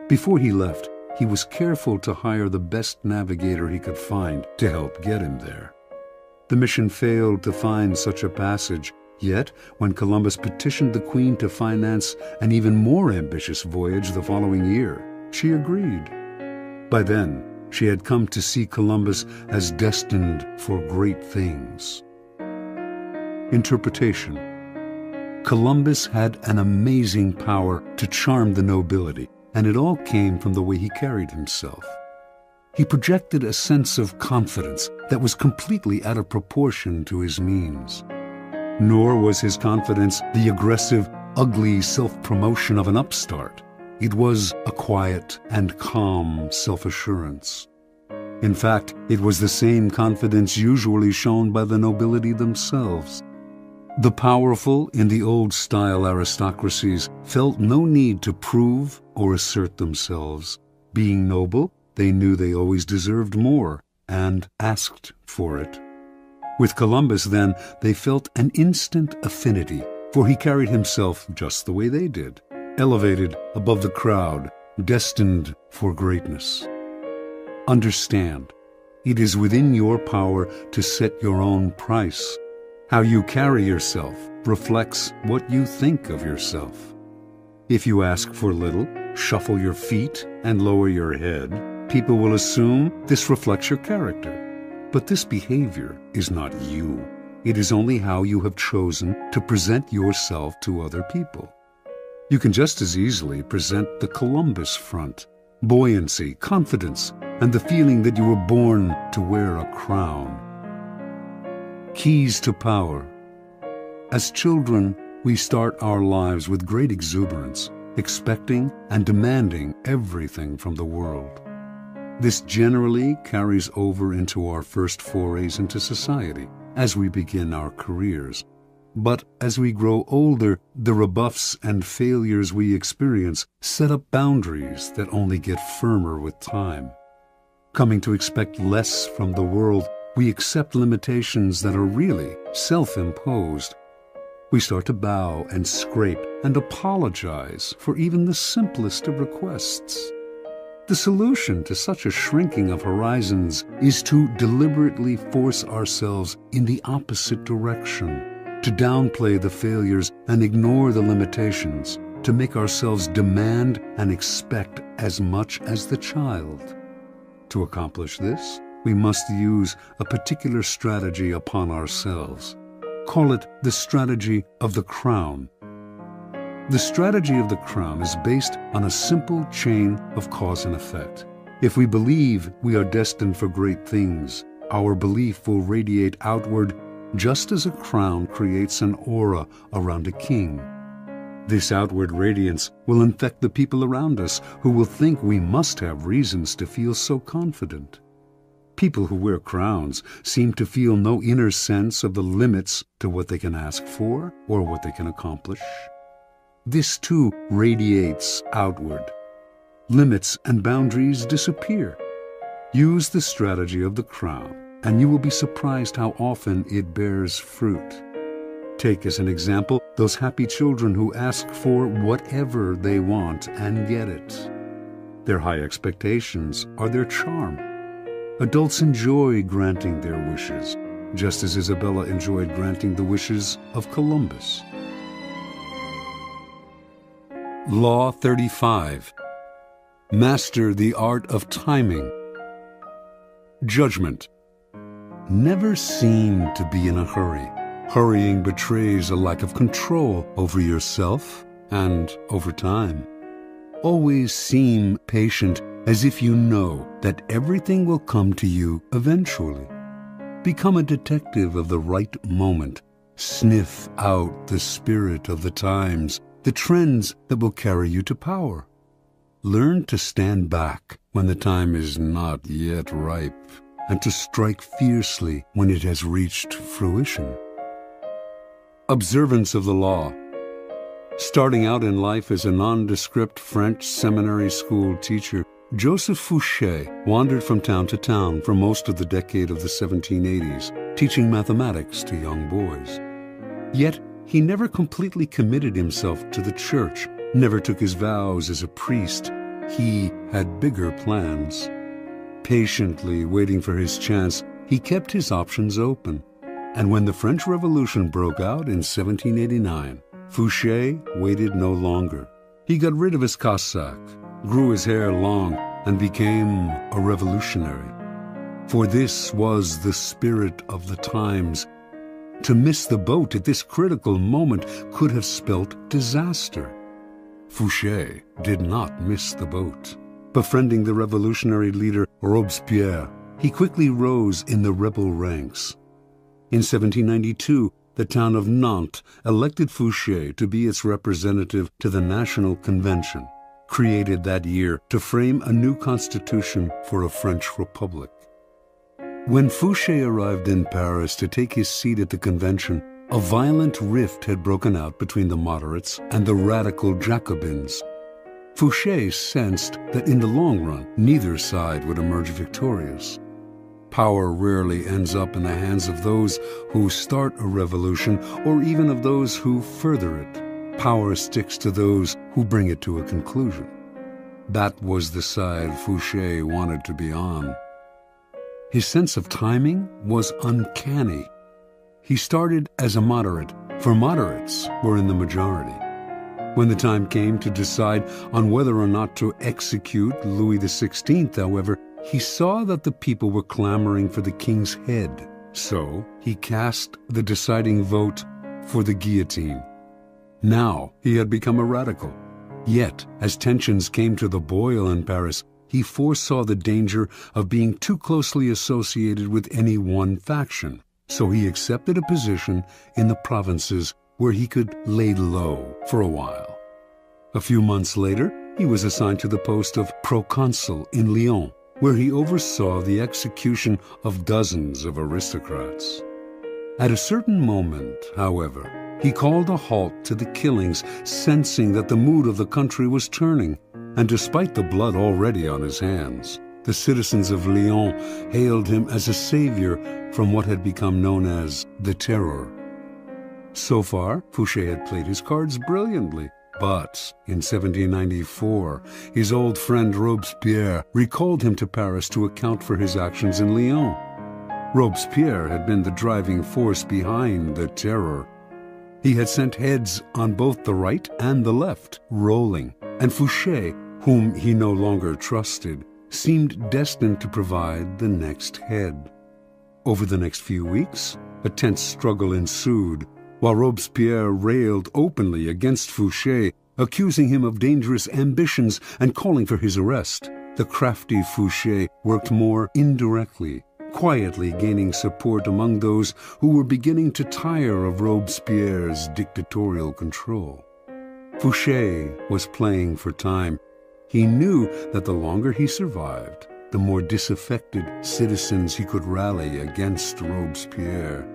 Before he left, he was careful to hire the best navigator he could find to help get him there. The mission failed to find such a passage, yet when Columbus petitioned the Queen to finance an even more ambitious voyage the following year, she agreed. By then, she had come to see Columbus as destined for great things. Interpretation. Columbus had an amazing power to charm the nobility, and it all came from the way he carried himself. He projected a sense of confidence that was completely out of proportion to his means. Nor was his confidence the aggressive, ugly self-promotion of an upstart. It was a quiet and calm self-assurance. In fact, it was the same confidence usually shown by the nobility themselves. The powerful in the old-style aristocracies felt no need to prove or assert themselves. Being noble, they knew they always deserved more and asked for it. With Columbus, then, they felt an instant affinity, for he carried himself just the way they did, elevated above the crowd, destined for greatness. Understand, it is within your power to set your own price. How you carry yourself reflects what you think of yourself. If you ask for little, shuffle your feet, and lower your head, people will assume this reflects your character. But this behavior is not you. It is only how you have chosen to present yourself to other people. You can just as easily present the Columbus front, buoyancy, confidence, and the feeling that you were born to wear a crown. Keys to power. As children, we start our lives with great exuberance, expecting and demanding everything from the world. This generally carries over into our first forays into society as we begin our careers. But as we grow older, the rebuffs and failures we experience set up boundaries that only get firmer with time. Coming to expect less from the world, we accept limitations that are really self-imposed. We start to bow and scrape and apologize for even the simplest of requests. The solution to such a shrinking of horizons is to deliberately force ourselves in the opposite direction, to downplay the failures and ignore the limitations, to make ourselves demand and expect as much as the child. To accomplish this, we must use a particular strategy upon ourselves. Call it the strategy of the crown. The strategy of the crown is based on a simple chain of cause and effect. If we believe we are destined for great things, our belief will radiate outward just as a crown creates an aura around a king. This outward radiance will infect the people around us, who will think we must have reasons to feel so confident. People who wear crowns seem to feel no inner sense of the limits to what they can ask for or what they can accomplish. This too radiates outward. Limits and boundaries disappear. Use the strategy of the crown, and you will be surprised how often it bears fruit. Take as an example those happy children who ask for whatever they want and get it. Their high expectations are their charm. Adults enjoy granting their wishes, just as Isabella enjoyed granting the wishes of Columbus. Law 35. Master the art of timing. Judgment. Never seem to be in a hurry. Hurrying betrays a lack of control over yourself and over time. Always seem patient, as if you know that everything will come to you eventually. Become a detective of the right moment. Sniff out the spirit of the times, the trends that will carry you to power. Learn to stand back when the time is not yet ripe, and to strike fiercely when it has reached fruition. Observance of the law. Starting out in life as a nondescript French seminary school teacher, Joseph Fouché wandered from town to town for most of the decade of the 1780s, teaching mathematics to young boys. Yet, he never completely committed himself to the church, never took his vows as a priest. He had bigger plans. Patiently waiting for his chance, he kept his options open. And when the French Revolution broke out in 1789, Fouché waited no longer. He got rid of his cassock, grew his hair long, and became a revolutionary. For this was the spirit of the times. To miss the boat at this critical moment could have spelt disaster. Fouché did not miss the boat. Befriending the revolutionary leader Robespierre, he quickly rose in the rebel ranks. In 1792, the town of Nantes elected Fouché to be its representative to the National Convention, created that year to frame a new constitution for a French republic. When Fouché arrived in Paris to take his seat at the convention, a violent rift had broken out between the moderates and the radical Jacobins. Fouché sensed that in the long run, neither side would emerge victorious. Power rarely ends up in the hands of those who start a revolution or even of those who further it. Power sticks to those who bring it to a conclusion. That was the side Fouché wanted to be on. His sense of timing was uncanny. He started as a moderate, for moderates were in the majority. When the time came to decide on whether or not to execute Louis XVI, however, he saw that the people were clamoring for the king's head. So he cast the deciding vote for the guillotine. Now he had become a radical. Yet, as tensions came to the boil in Paris, he foresaw the danger of being too closely associated with any one faction. So he accepted a position in the provinces where he could lay low for a while. A few months later, he was assigned to the post of proconsul in Lyon, where he oversaw the execution of dozens of aristocrats. At a certain moment, however, he called a halt to the killings, sensing that the mood of the country was turning, and despite the blood already on his hands, the citizens of Lyon hailed him as a savior from what had become known as the Terror. So far, Fouché had played his cards brilliantly. But in 1794, his old friend Robespierre recalled him to Paris to account for his actions in Lyon. Robespierre had been the driving force behind the Terror. He had sent heads on both the right and the left rolling, and Fouché, whom he no longer trusted, seemed destined to provide the next head. Over the next few weeks, a tense struggle ensued, while Robespierre railed openly against Fouché, accusing him of dangerous ambitions and calling for his arrest. The crafty Fouché worked more indirectly, quietly gaining support among those who were beginning to tire of Robespierre's dictatorial control. Fouché was playing for time. He knew that the longer he survived, the more disaffected citizens he could rally against Robespierre.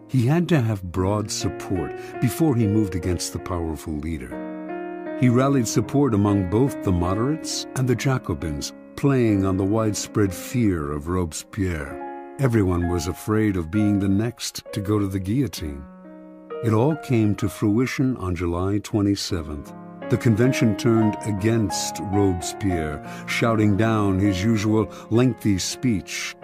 He had to have broad support before he moved against the powerful leader. He rallied support among both the moderates and the Jacobins, playing on the widespread fear of Robespierre. Everyone was afraid of being the next to go to the guillotine. It all came to fruition on July 27th. The convention turned against Robespierre, shouting down his usual lengthy speech.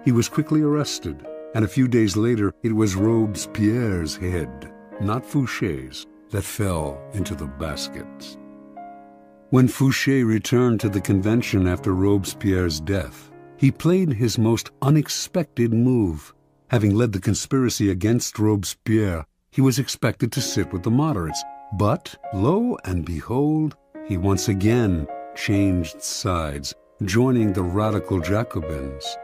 He was quickly arrested, and a few days later it was Robespierre's head, not Fouché's, that fell into the basket. When Fouché returned to the convention after Robespierre's death, he played his most unexpected move. Having led the conspiracy against Robespierre, he was expected to sit with the moderates. But, lo and behold, he once again changed sides, joining the radical Jacobins.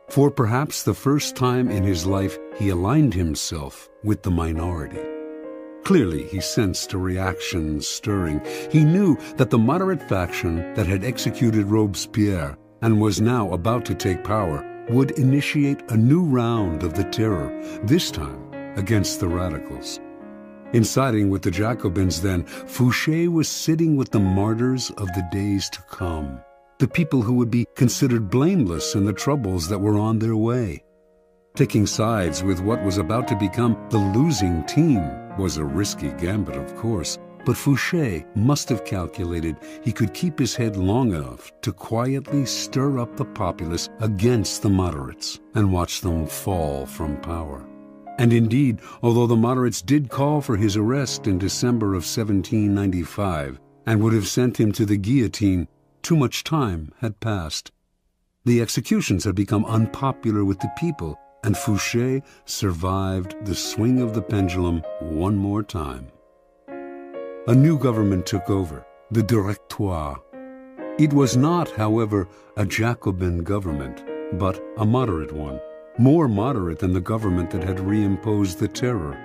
For perhaps the first time in his life, he aligned himself with the minority. Clearly, he sensed a reaction stirring. He knew that the moderate faction that had executed Robespierre and was now about to take power would initiate a new round of the terror, this time against the radicals. In siding with the Jacobins, then, Fouché was sitting with the martyrs of the days to come, the people who would be considered blameless in the troubles that were on their way. Taking sides with what was about to become the losing team was a risky gambit, of course, but Fouché must have calculated he could keep his head long enough to quietly stir up the populace against the moderates and watch them fall from power. And indeed, although the moderates did call for his arrest in December of 1795 and would have sent him to the guillotine, too much time had passed. The executions had become unpopular with the people, and Fouché survived the swing of the pendulum one more time. A new government took over, the Directoire. It was not, however, a Jacobin government, but a moderate one, more moderate than the government that had reimposed the terror.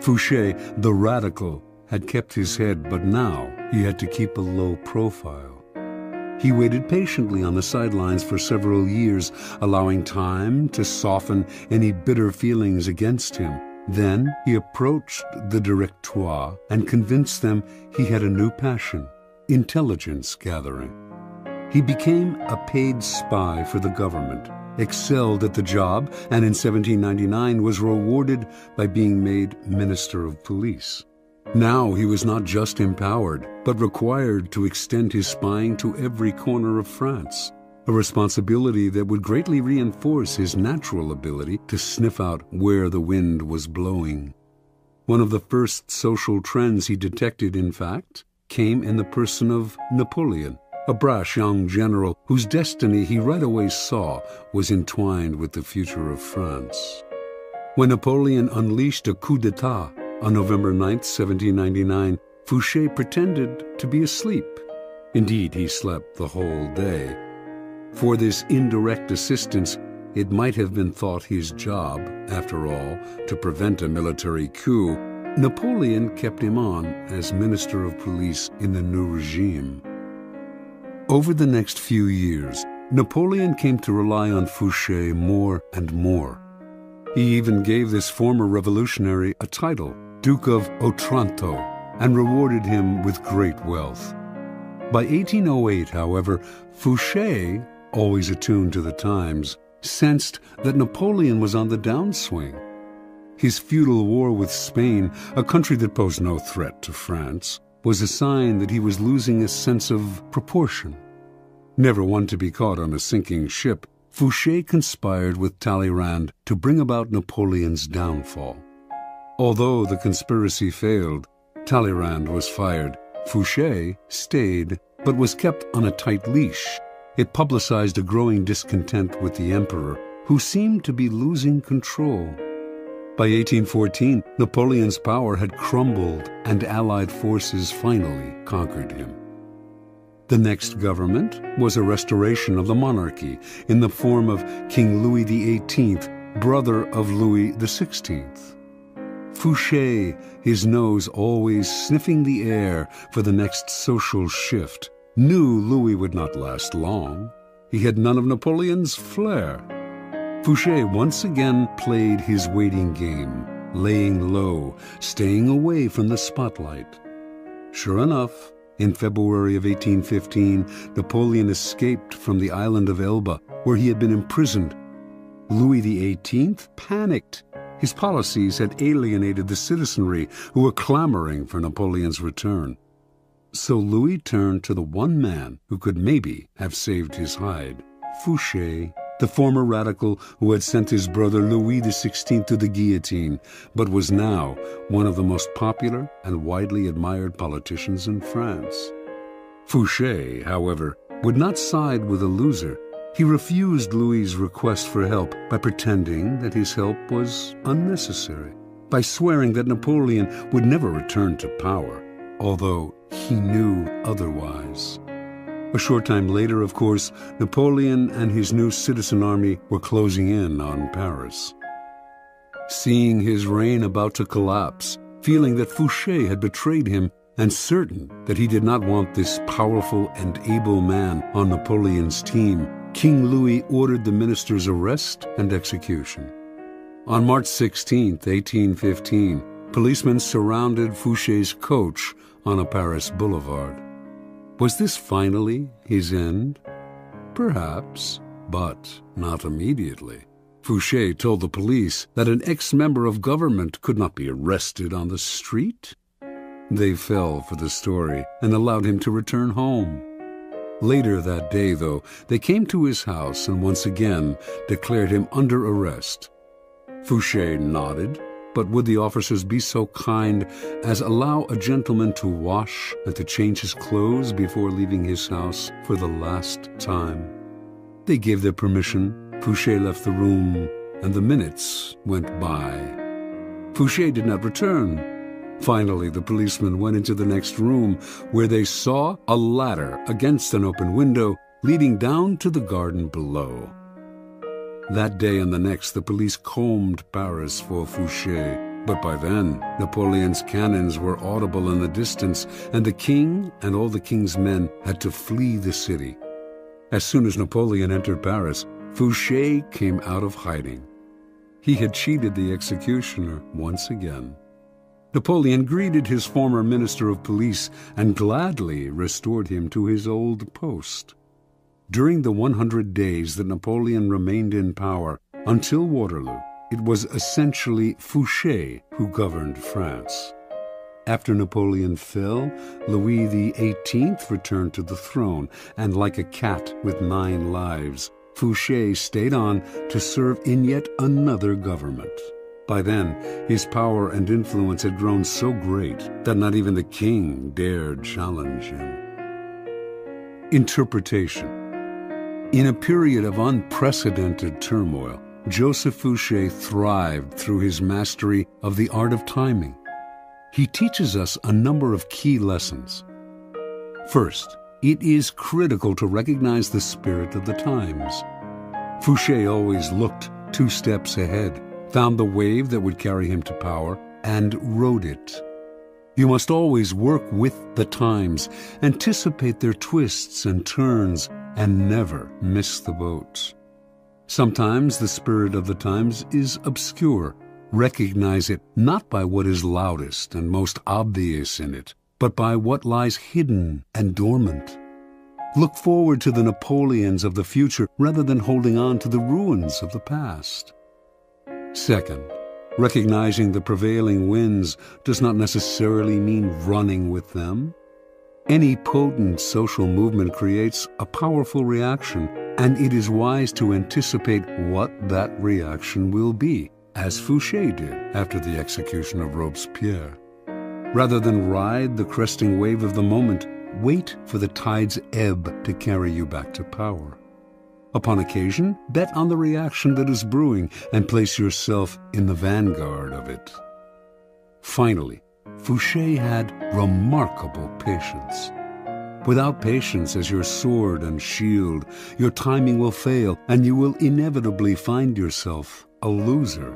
Fouché, the radical, had kept his head, but now he had to keep a low profile. He waited patiently on the sidelines for several years, allowing time to soften any bitter feelings against him. Then he approached the Directoire and convinced them he had a new passion, intelligence gathering. He became a paid spy for the government, excelled at the job, and in 1799 was rewarded by being made Minister of Police. Now he was not just empowered, but required to extend his spying to every corner of France, a responsibility that would greatly reinforce his natural ability to sniff out where the wind was blowing. One of the first social trends he detected, in fact, came in the person of Napoleon, a brash young general whose destiny he right away saw was entwined with the future of France. When Napoleon unleashed a coup d'etat on November 9, 1799, Fouché pretended to be asleep. Indeed, he slept the whole day. For this indirect assistance, it might have been thought his job, after all, to prevent a military coup. Napoleon kept him on as Minister of Police in the new regime. Over the next few years, Napoleon came to rely on Fouché more and more. He even gave this former revolutionary a title, Duke of Otranto, and rewarded him with great wealth. By 1808, however, Fouché, always attuned to the times, sensed that Napoleon was on the downswing. His feudal war with Spain, a country that posed no threat to France, was a sign that he was losing a sense of proportion. Never one to be caught on a sinking ship, Fouché conspired with Talleyrand to bring about Napoleon's downfall. Although the conspiracy failed, Talleyrand was fired. Fouché stayed, but was kept on a tight leash. It publicized a growing discontent with the emperor, who seemed to be losing control. By 1814, Napoleon's power had crumbled, and Allied forces finally conquered him. The next government was a restoration of the monarchy in the form of King Louis XVIII, brother of Louis XVI. Fouché, his nose always sniffing the air for the next social shift, knew Louis would not last long. He had none of Napoleon's flair. Fouché once again played his waiting game, laying low, staying away from the spotlight. Sure enough, in February of 1815, Napoleon escaped from the island of Elba, where he had been imprisoned. Louis XVIII panicked. His policies had alienated the citizenry, who were clamoring for Napoleon's return. So Louis turned to the one man who could maybe have saved his hide, Fouché, the former radical who had sent his brother Louis XVI to the guillotine, but was now one of the most popular and widely admired politicians in France. Fouché, however, would not side with a loser. He refused Louis's request for help by pretending that his help was unnecessary, by swearing that Napoleon would never return to power, although he knew otherwise. A short time later, of course, Napoleon and his new citizen army were closing in on Paris. Seeing his reign about to collapse, feeling that Fouché had betrayed him, and certain that he did not want this powerful and able man on Napoleon's team, King Louis ordered the minister's arrest and execution. On March 16, 1815, policemen surrounded Fouché's coach on a Paris boulevard. Was this finally his end? Perhaps, but not immediately. Fouché told the police that an ex-member of government could not be arrested on the street. They fell for the story and allowed him to return home. Later that day, though, they came to his house and once again declared him under arrest. Fouché nodded, but would the officers be so kind as allow a gentleman to wash and to change his clothes before leaving his house for the last time? They gave their permission. Fouché left the room, and the minutes went by. Fouché did not return. Finally, the policemen went into the next room, where they saw a ladder against an open window leading down to the garden below. That day and the next, the police combed Paris for Fouché, but by then, Napoleon's cannons were audible in the distance, and the king and all the king's men had to flee the city. As soon as Napoleon entered Paris, Fouché came out of hiding. He had cheated the executioner once again. Napoleon greeted his former minister of police and gladly restored him to his old post. During the 100 days that Napoleon remained in power, until Waterloo, it was essentially Fouché who governed France. After Napoleon fell, Louis XVIII returned to the throne, and like a cat with 9 lives, Fouché stayed on to serve in yet another government. By then, his power and influence had grown so great that not even the king dared challenge him. Interpretation. In a period of unprecedented turmoil, Joseph Fouché thrived through his mastery of the art of timing. He teaches us a number of key lessons. First, it is critical to recognize the spirit of the times. Fouché always looked 2 steps ahead, found the wave that would carry him to power, and rode it. You must always work with the times, anticipate their twists and turns, and never miss the boat. Sometimes the spirit of the times is obscure. Recognize it not by what is loudest and most obvious in it, but by what lies hidden and dormant. Look forward to the Napoleons of the future rather than holding on to the ruins of the past. Second, recognizing the prevailing winds does not necessarily mean running with them. Any potent social movement creates a powerful reaction, and it is wise to anticipate what that reaction will be, as Fouché did after the execution of Robespierre. Rather than ride the cresting wave of the moment, wait for the tide's ebb to carry you back to power. Upon occasion, bet on the reaction that is brewing and place yourself in the vanguard of it. Finally, Fouché had remarkable patience. Without patience as your sword and shield, your timing will fail and you will inevitably find yourself a loser.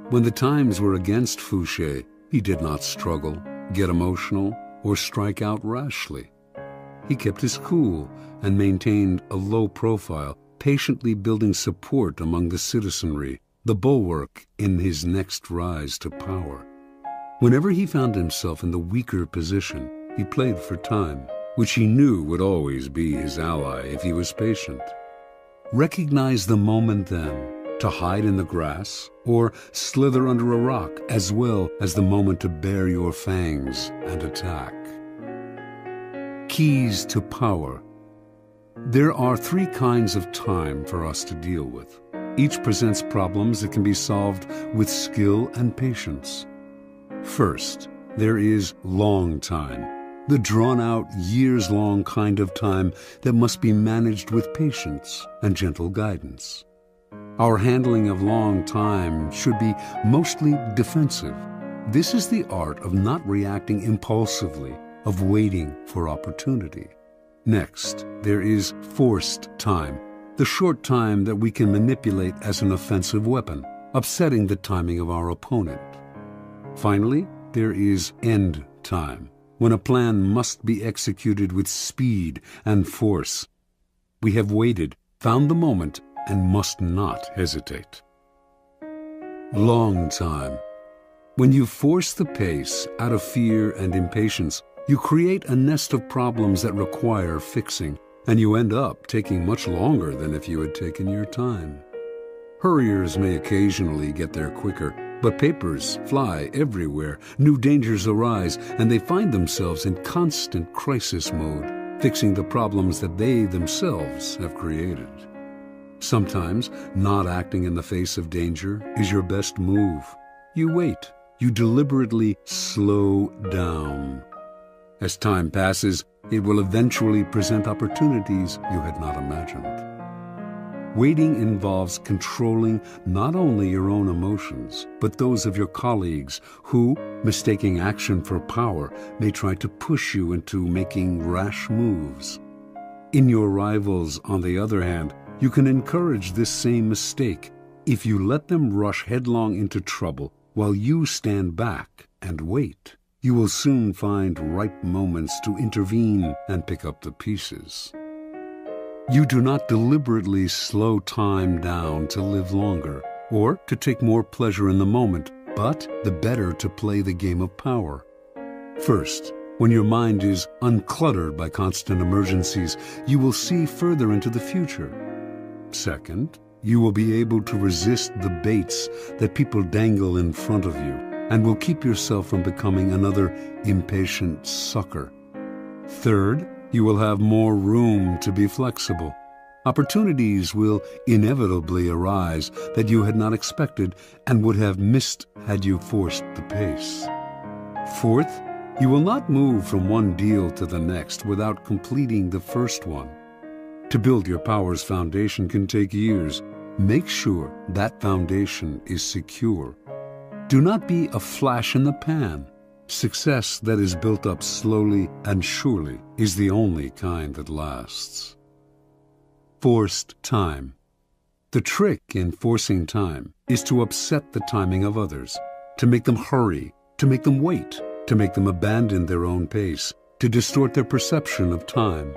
When the times were against Fouché, he did not struggle, get emotional, or strike out rashly. He kept his cool and maintained a low profile, patiently building support among the citizenry, the bulwark in his next rise to power. Whenever he found himself in the weaker position, he played for time, which he knew would always be his ally if he was patient. Recognize the moment then, to hide in the grass or slither under a rock, as well as the moment to bare your fangs and attack. Keys to power. There are 3 kinds of time for us to deal with. Each presents problems that can be solved with skill and patience. First, there is long time. the drawn-out, years-long kind of time that must be managed with patience and gentle guidance. Our handling of long time should be mostly defensive. This is the art of not reacting impulsively, of waiting for opportunity. Next, there is forced time, the short time that we can manipulate as an offensive weapon, upsetting the timing of our opponent. Finally, there is end time, when a plan must be executed with speed and force. We have waited, found the moment, and must not hesitate. Long time. When you force the pace out of fear and impatience, you create a nest of problems that require fixing, and you end up taking much longer than if you had taken your time. Hurriers may occasionally get there quicker, but papers fly everywhere, new dangers arise, and they find themselves in constant crisis mode, fixing the problems that they themselves have created. Sometimes, not acting in the face of danger is your best move. You wait. You deliberately slow down. As time passes, it will eventually present opportunities you had not imagined. Waiting involves controlling not only your own emotions, but those of your colleagues who, mistaking action for power, may try to push you into making rash moves. In your rivals, on the other hand, you can encourage this same mistake if you let them rush headlong into trouble while you stand back and wait. You will soon find ripe moments to intervene and pick up the pieces. You do not deliberately slow time down to live longer or to take more pleasure in the moment, but the better to play the game of power. First, when your mind is uncluttered by constant emergencies, you will see further into the future. Second, you will be able to resist the baits that people dangle in front of you and will keep yourself from becoming another impatient sucker. Third, you will have more room to be flexible. Opportunities will inevitably arise that you had not expected and would have missed had you forced the pace. Fourth, you will not move from one deal to the next without completing the first one. To build your power's foundation can take years. Make sure that foundation is secure. Do not be a flash in the pan. Success that is built up slowly and surely is the only kind that lasts. Forced time. The trick in forcing time is to upset the timing of others, to make them hurry, to make them wait, to make them abandon their own pace, to distort their perception of time.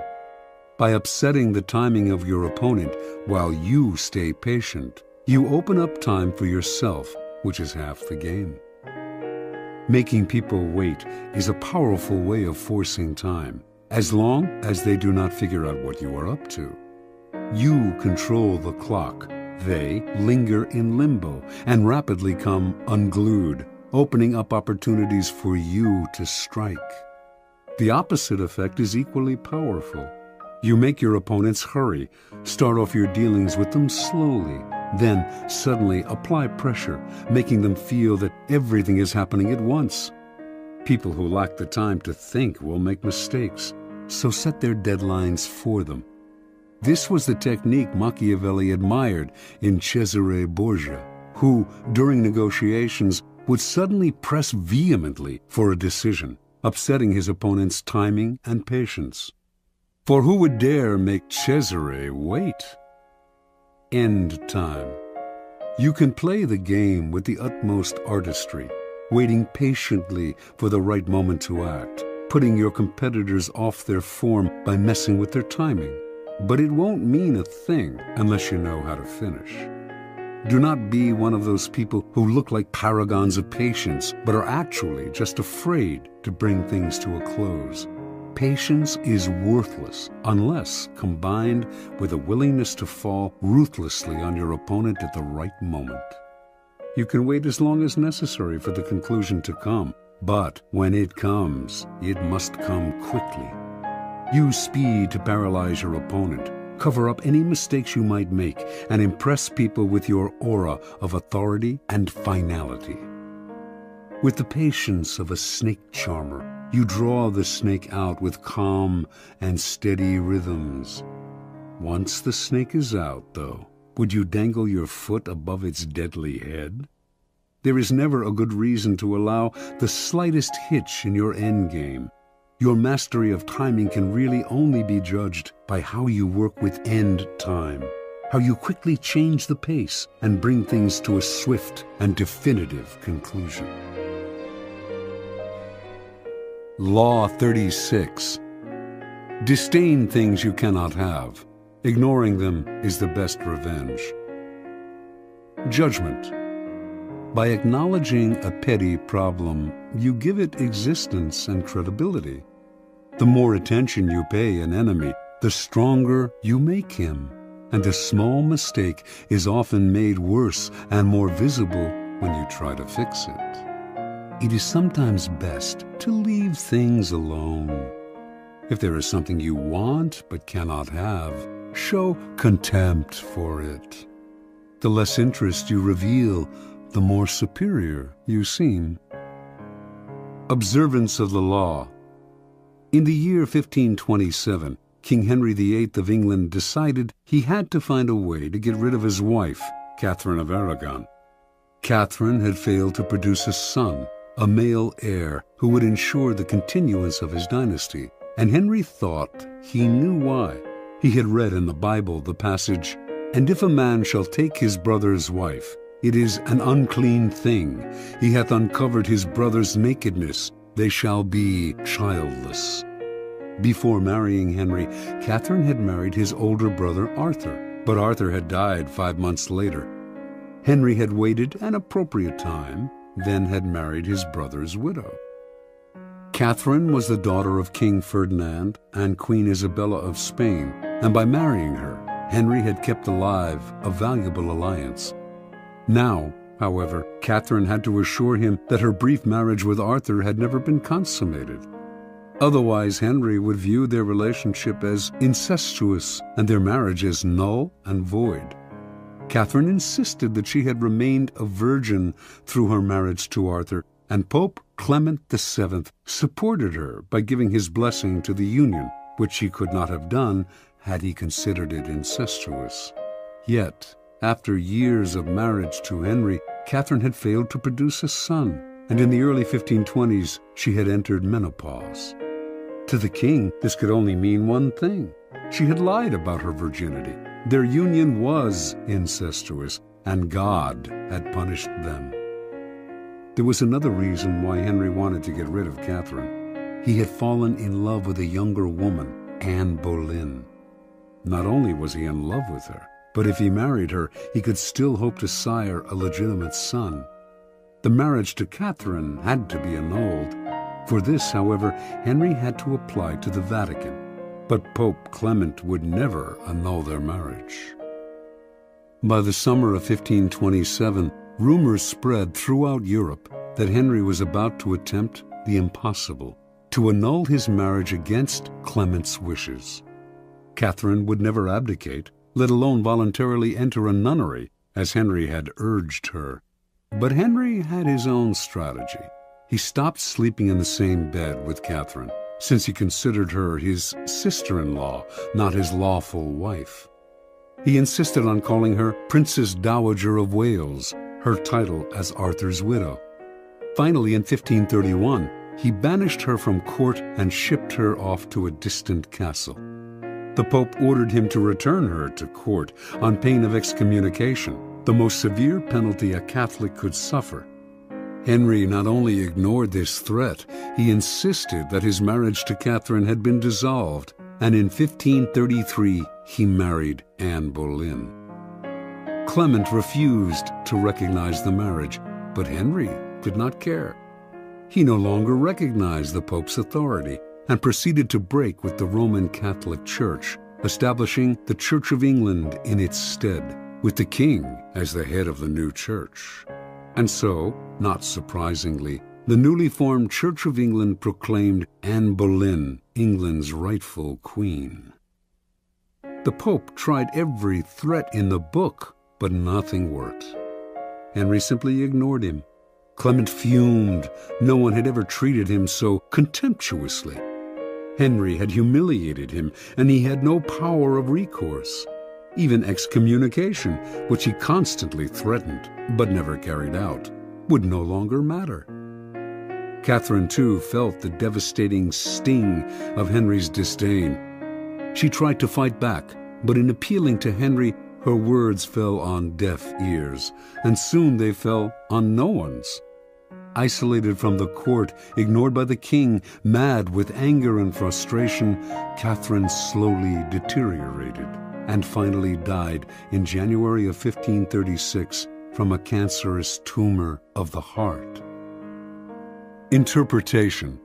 By upsetting the timing of your opponent while you stay patient, you open up time for yourself, which is half the game. Making people wait is a powerful way of forcing time, as long as they do not figure out what you are up to. You control the clock. They linger in limbo and rapidly come unglued, opening up opportunities for you to strike. The opposite effect is equally powerful. You make your opponents hurry, start off your dealings with them slowly, then suddenly apply pressure, making them feel that everything is happening at once. People who lack the time to think will make mistakes, so set their deadlines for them. This was the technique Machiavelli admired in Cesare Borgia, who, during negotiations, would suddenly press vehemently for a decision, upsetting his opponent's timing and patience. For who would dare make Cesare wait? End time. You can play the game with the utmost artistry, waiting patiently for the right moment to act, putting your competitors off their form by messing with their timing. But it won't mean a thing unless you know how to finish. Do not be one of those people who look like paragons of patience, but are actually just afraid to bring things to a close. Patience is worthless unless combined with a willingness to fall ruthlessly on your opponent at the right moment. You can wait as long as necessary for the conclusion to come, but when it comes, it must come quickly. Use speed to paralyze your opponent, cover up any mistakes you might make, and impress people with your aura of authority and finality. With the patience of a snake charmer, You draw the snake out with calm and steady rhythms. Once the snake is out, though, would you dangle your foot above its deadly head? There is never a good reason to allow the slightest hitch in your endgame. Your mastery of timing can really only be judged by how you work with end time, how you quickly change the pace and bring things to a swift and definitive conclusion. Law 36. Disdain things you cannot have. Ignoring them is the best revenge. Judgment. By acknowledging a petty problem, you give it existence and credibility. The more attention you pay an enemy, the stronger you make him, and a small mistake is often made worse and more visible when you try to fix it. It is sometimes best to leave things alone. If there is something you want but cannot have, show contempt for it. The less interest you reveal, the more superior you seem. Observance of the law. In the year 1527, King Henry VIII of England decided he had to find a way to get rid of his wife, Catherine of Aragon. Catherine had failed to produce a son, a male heir who would ensure the continuance of his dynasty, and Henry thought he knew why. He had read in the Bible the passage, "And if a man shall take his brother's wife, it is an unclean thing. He hath uncovered his brother's nakedness. They shall be childless." Before marrying Henry, Catherine had married his older brother Arthur, but Arthur had died 5 months later. Henry had waited an appropriate time, then had married his brother's widow. Catherine was the daughter of King Ferdinand and Queen Isabella of Spain, and by marrying her, Henry had kept alive a valuable alliance. Now, however, Catherine had to assure him that her brief marriage with Arthur had never been consummated. Otherwise, Henry would view their relationship as incestuous and their marriage as null and void. Catherine insisted that she had remained a virgin through her marriage to Arthur, and Pope Clement VII supported her by giving his blessing to the union, which he could not have done had he considered it incestuous. Yet, after years of marriage to Henry, Catherine had failed to produce a son, and in the early 1520s she had entered menopause. To the king, this could only mean one thing. She had lied about her virginity. Their union was incestuous, and God had punished them. There was another reason why Henry wanted to get rid of Catherine. He had fallen in love with a younger woman, Anne Boleyn. Not only was he in love with her, but if he married her, he could still hope to sire a legitimate son. The marriage to Catherine had to be annulled. For this, however, Henry had to apply to the Vatican, but Pope Clement would never annul their marriage. By the summer of 1527, rumors spread throughout Europe that Henry was about to attempt the impossible, to annul his marriage against Clement's wishes. Catherine would never abdicate, let alone voluntarily enter a nunnery, as Henry had urged her. But Henry had his own strategy. He stopped sleeping in the same bed with Catherine, since he considered her his sister-in-law, not his lawful wife. He insisted on calling her Princess Dowager of Wales, her title as Arthur's widow. Finally, in 1531, he banished her from court and shipped her off to a distant castle. The Pope ordered him to return her to court on pain of excommunication, the most severe penalty a Catholic could suffer. Henry not only ignored this threat, he insisted that his marriage to Catherine had been dissolved, and in 1533 he married Anne Boleyn. Clement refused to recognize the marriage, but Henry did not care. He no longer recognized the Pope's authority and proceeded to break with the Roman Catholic Church, establishing the Church of England in its stead, with the king as the head of the new church. And so, not surprisingly, the newly formed Church of England proclaimed Anne Boleyn England's rightful queen. The Pope tried every threat in the book, but nothing worked. Henry simply ignored him. Clement fumed. No one had ever treated him so contemptuously. Henry had humiliated him, and he had no power of recourse. Even excommunication, which he constantly threatened but never carried out, would no longer matter. Catherine, too, felt the devastating sting of Henry's disdain. She tried to fight back, but in appealing to Henry, her words fell on deaf ears, and soon they fell on no one's. Isolated from the court, ignored by the king, mad with anger and frustration, Catherine slowly deteriorated and finally died in January of 1536 from a cancerous tumor of the heart. Interpretation.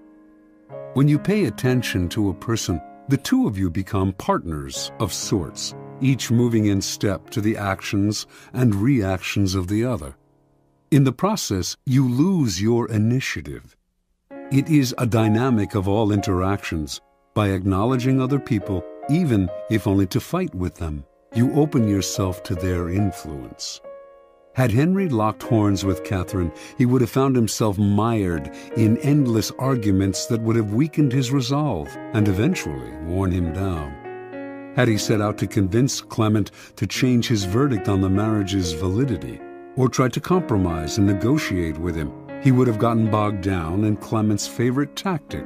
When you pay attention to a person, the two of you become partners of sorts, each moving in step to the actions and reactions of the other. In the process, you lose your initiative. It is a dynamic of all interactions. By acknowledging other people, even if only to fight with them, you open yourself to their influence. Had Henry locked horns with Catherine, he would have found himself mired in endless arguments that would have weakened his resolve and eventually worn him down. Had he set out to convince Clement to change his verdict on the marriage's validity, or tried to compromise and negotiate with him, he would have gotten bogged down in Clement's favorite tactic,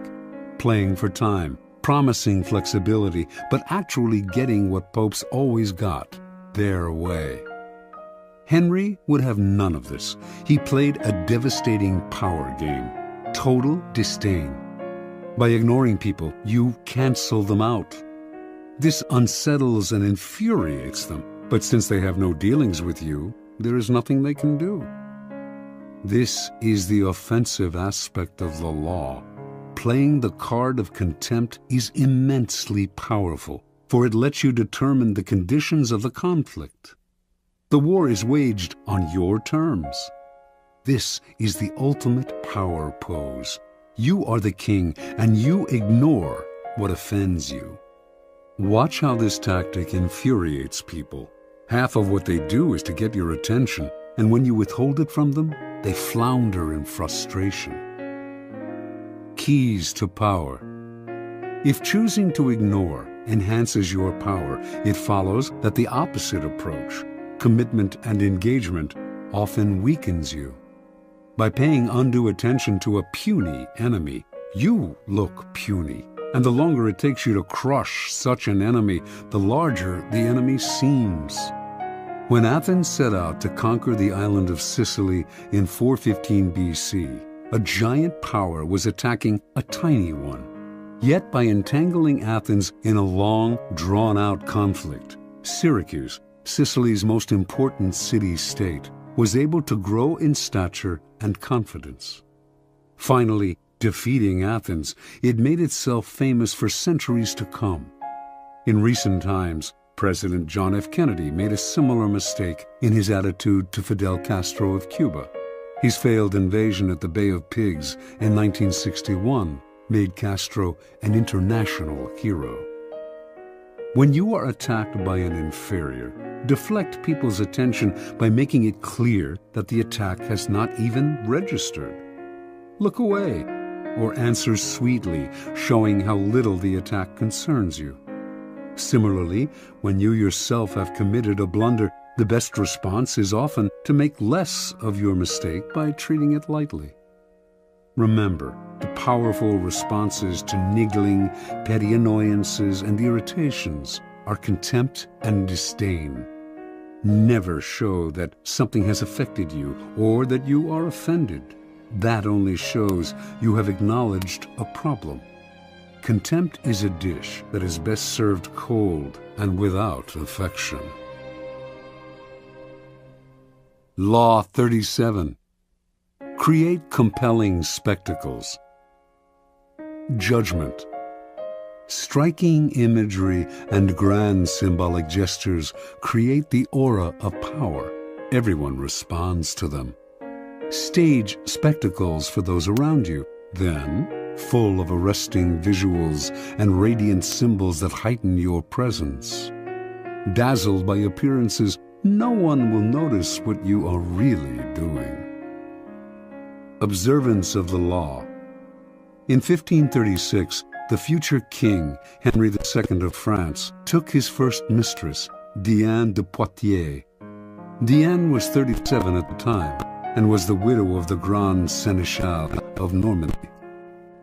playing for time, promising flexibility, but actually getting what popes always got, their way. Henry would have none of this. He played a devastating power game, total disdain. By ignoring people, you cancel them out. This unsettles and infuriates them, but since they have no dealings with you, there is nothing they can do. This is the offensive aspect of the law. Playing the card of contempt is immensely powerful, for it lets you determine the conditions of the conflict. The war is waged on your terms. This is the ultimate power pose. You are the king, and you ignore what offends you. Watch how this tactic infuriates people. Half of what they do is to get your attention, and when you withhold it from them, they flounder in frustration. Keys to power. If choosing to ignore enhances your power, it follows that the opposite approach, commitment and engagement, often weakens you. By paying undue attention to a puny enemy, you look puny, and the longer it takes you to crush such an enemy, the larger the enemy seems. When Athens set out to conquer the island of Sicily in 415 BC, a giant power was attacking a tiny one. Yet by entangling Athens in a long, drawn-out conflict, Syracuse, Sicily's most important city-state, was able to grow in stature and confidence. Finally, defeating Athens, it made itself famous for centuries to come. In recent times, President John F. Kennedy made a similar mistake in his attitude to Fidel Castro of Cuba. His failed invasion at the Bay of Pigs in 1961 made Castro an international hero. When you are attacked by an inferior, deflect people's attention by making it clear that the attack has not even registered. Look away, or answer sweetly, showing how little the attack concerns you. Similarly, when you yourself have committed a blunder, the best response is often to make less of your mistake by treating it lightly. Remember, the powerful responses to niggling, petty annoyances, and irritations are contempt and disdain. Never show that something has affected you or that you are offended. That only shows you have acknowledged a problem. Contempt is a dish that is best served cold and without affection. Law 37. Create compelling spectacles. Judgment. Striking imagery and grand symbolic gestures create the aura of power. Everyone responds to them. Stage spectacles for those around you. Then, full of arresting visuals and radiant symbols that heighten your presence. Dazzled by appearances, no one will notice what you are really doing. observance of the law. In 1536, the future king, Henry II of France, took his first mistress, Diane de Poitiers. Diane was 37 at the time and was the widow of the Grand Seneschal of Normandy.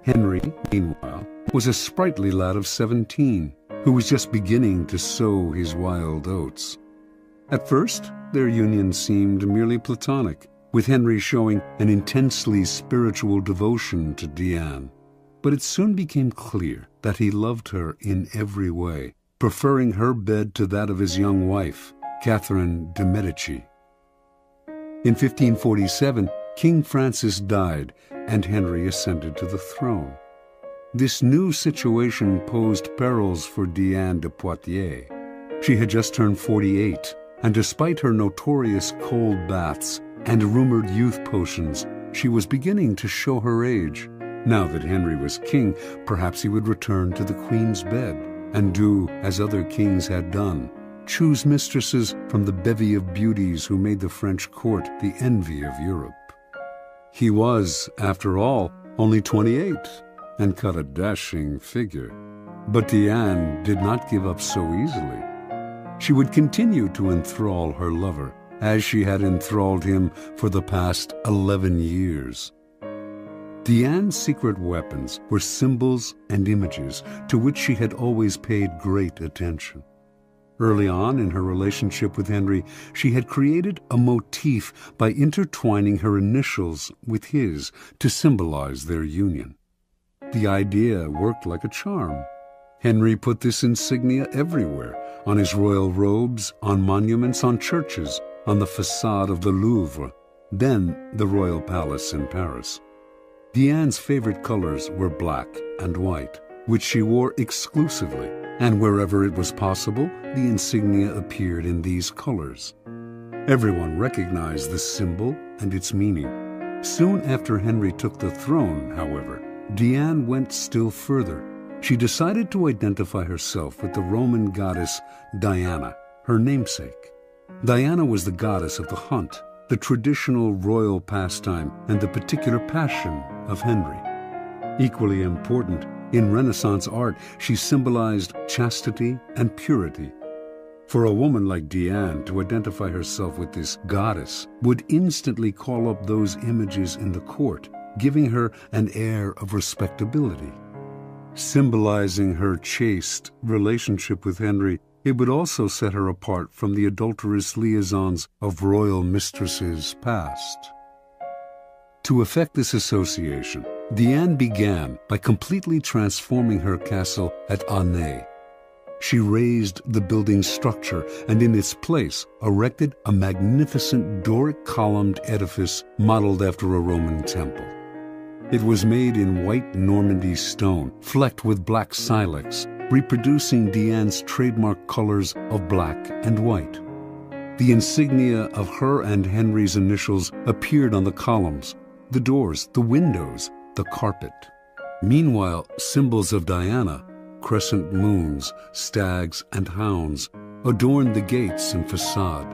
Henry, meanwhile, was a sprightly lad of 17 who was just beginning to sow his wild oats. At first, their union seemed merely platonic, with Henry showing an intensely spiritual devotion to Diane. But it soon became clear that he loved her in every way, preferring her bed to that of his young wife, Catherine de' Medici. In 1547, King Francis died, and Henry ascended to the throne. This new situation posed perils for Diane de Poitiers. She had just turned 48, and despite her notorious cold baths and rumored youth potions, she was beginning to show her age. Now that Henry was king, perhaps he would return to the Queen's bed and do as other kings had done, choose mistresses from the bevy of beauties who made the French court the envy of Europe. He was, after all, only 28 and cut a dashing figure. But Diane did not give up so easily. She would continue to enthrall her lover, as she had enthralled him for the past 11 years. Diane's secret weapons were symbols and images to which she had always paid great attention. Early on in her relationship with Henry, she had created a motif by intertwining her initials with his to symbolize their union. The idea worked like a charm. Henry put this insignia everywhere, on his royal robes, on monuments, on churches, on the facade of the Louvre, then the royal palace in Paris. Diane's favorite colors were black and white, which she wore exclusively, and wherever it was possible, the insignia appeared in these colors. Everyone recognized the symbol and its meaning. Soon after Henry took the throne, however, Diane went still further. She decided to identify herself with the Roman goddess Diana, her namesake. Diana was the goddess of the hunt, the traditional royal pastime, and the particular passion of Henry. Equally important, in Renaissance art, she symbolized chastity and purity. For a woman like Diane to identify herself with this goddess would instantly call up those images in the court, giving her an air of respectability. Symbolizing her chaste relationship with Henry, it would also set her apart from the adulterous liaisons of royal mistresses past. To effect this association, Diane began by completely transforming her castle at Anet. She razed the building's structure and in its place erected a magnificent Doric-columned edifice modeled after a Roman temple. It was made in white Normandy stone, flecked with black silex, reproducing Diane's trademark colors of black and white. The insignia of her and Henry's initials appeared on the columns, the doors, the windows, the carpet. Meanwhile, symbols of Diana, crescent moons, stags, and hounds, adorned the gates and facade.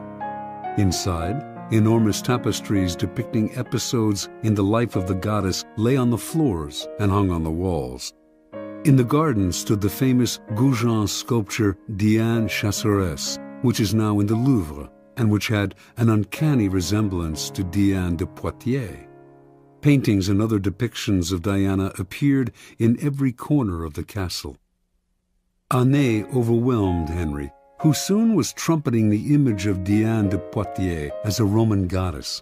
Inside, enormous tapestries depicting episodes in the life of the goddess lay on the floors and hung on the walls. In the garden stood the famous Goujon sculpture Diane Chasseresse, which is now in the Louvre, and which had an uncanny resemblance to Diane de Poitiers. Paintings and other depictions of Diana appeared in every corner of the castle. Anet overwhelmed Henry, who soon was trumpeting the image of Diane de Poitiers as a Roman goddess.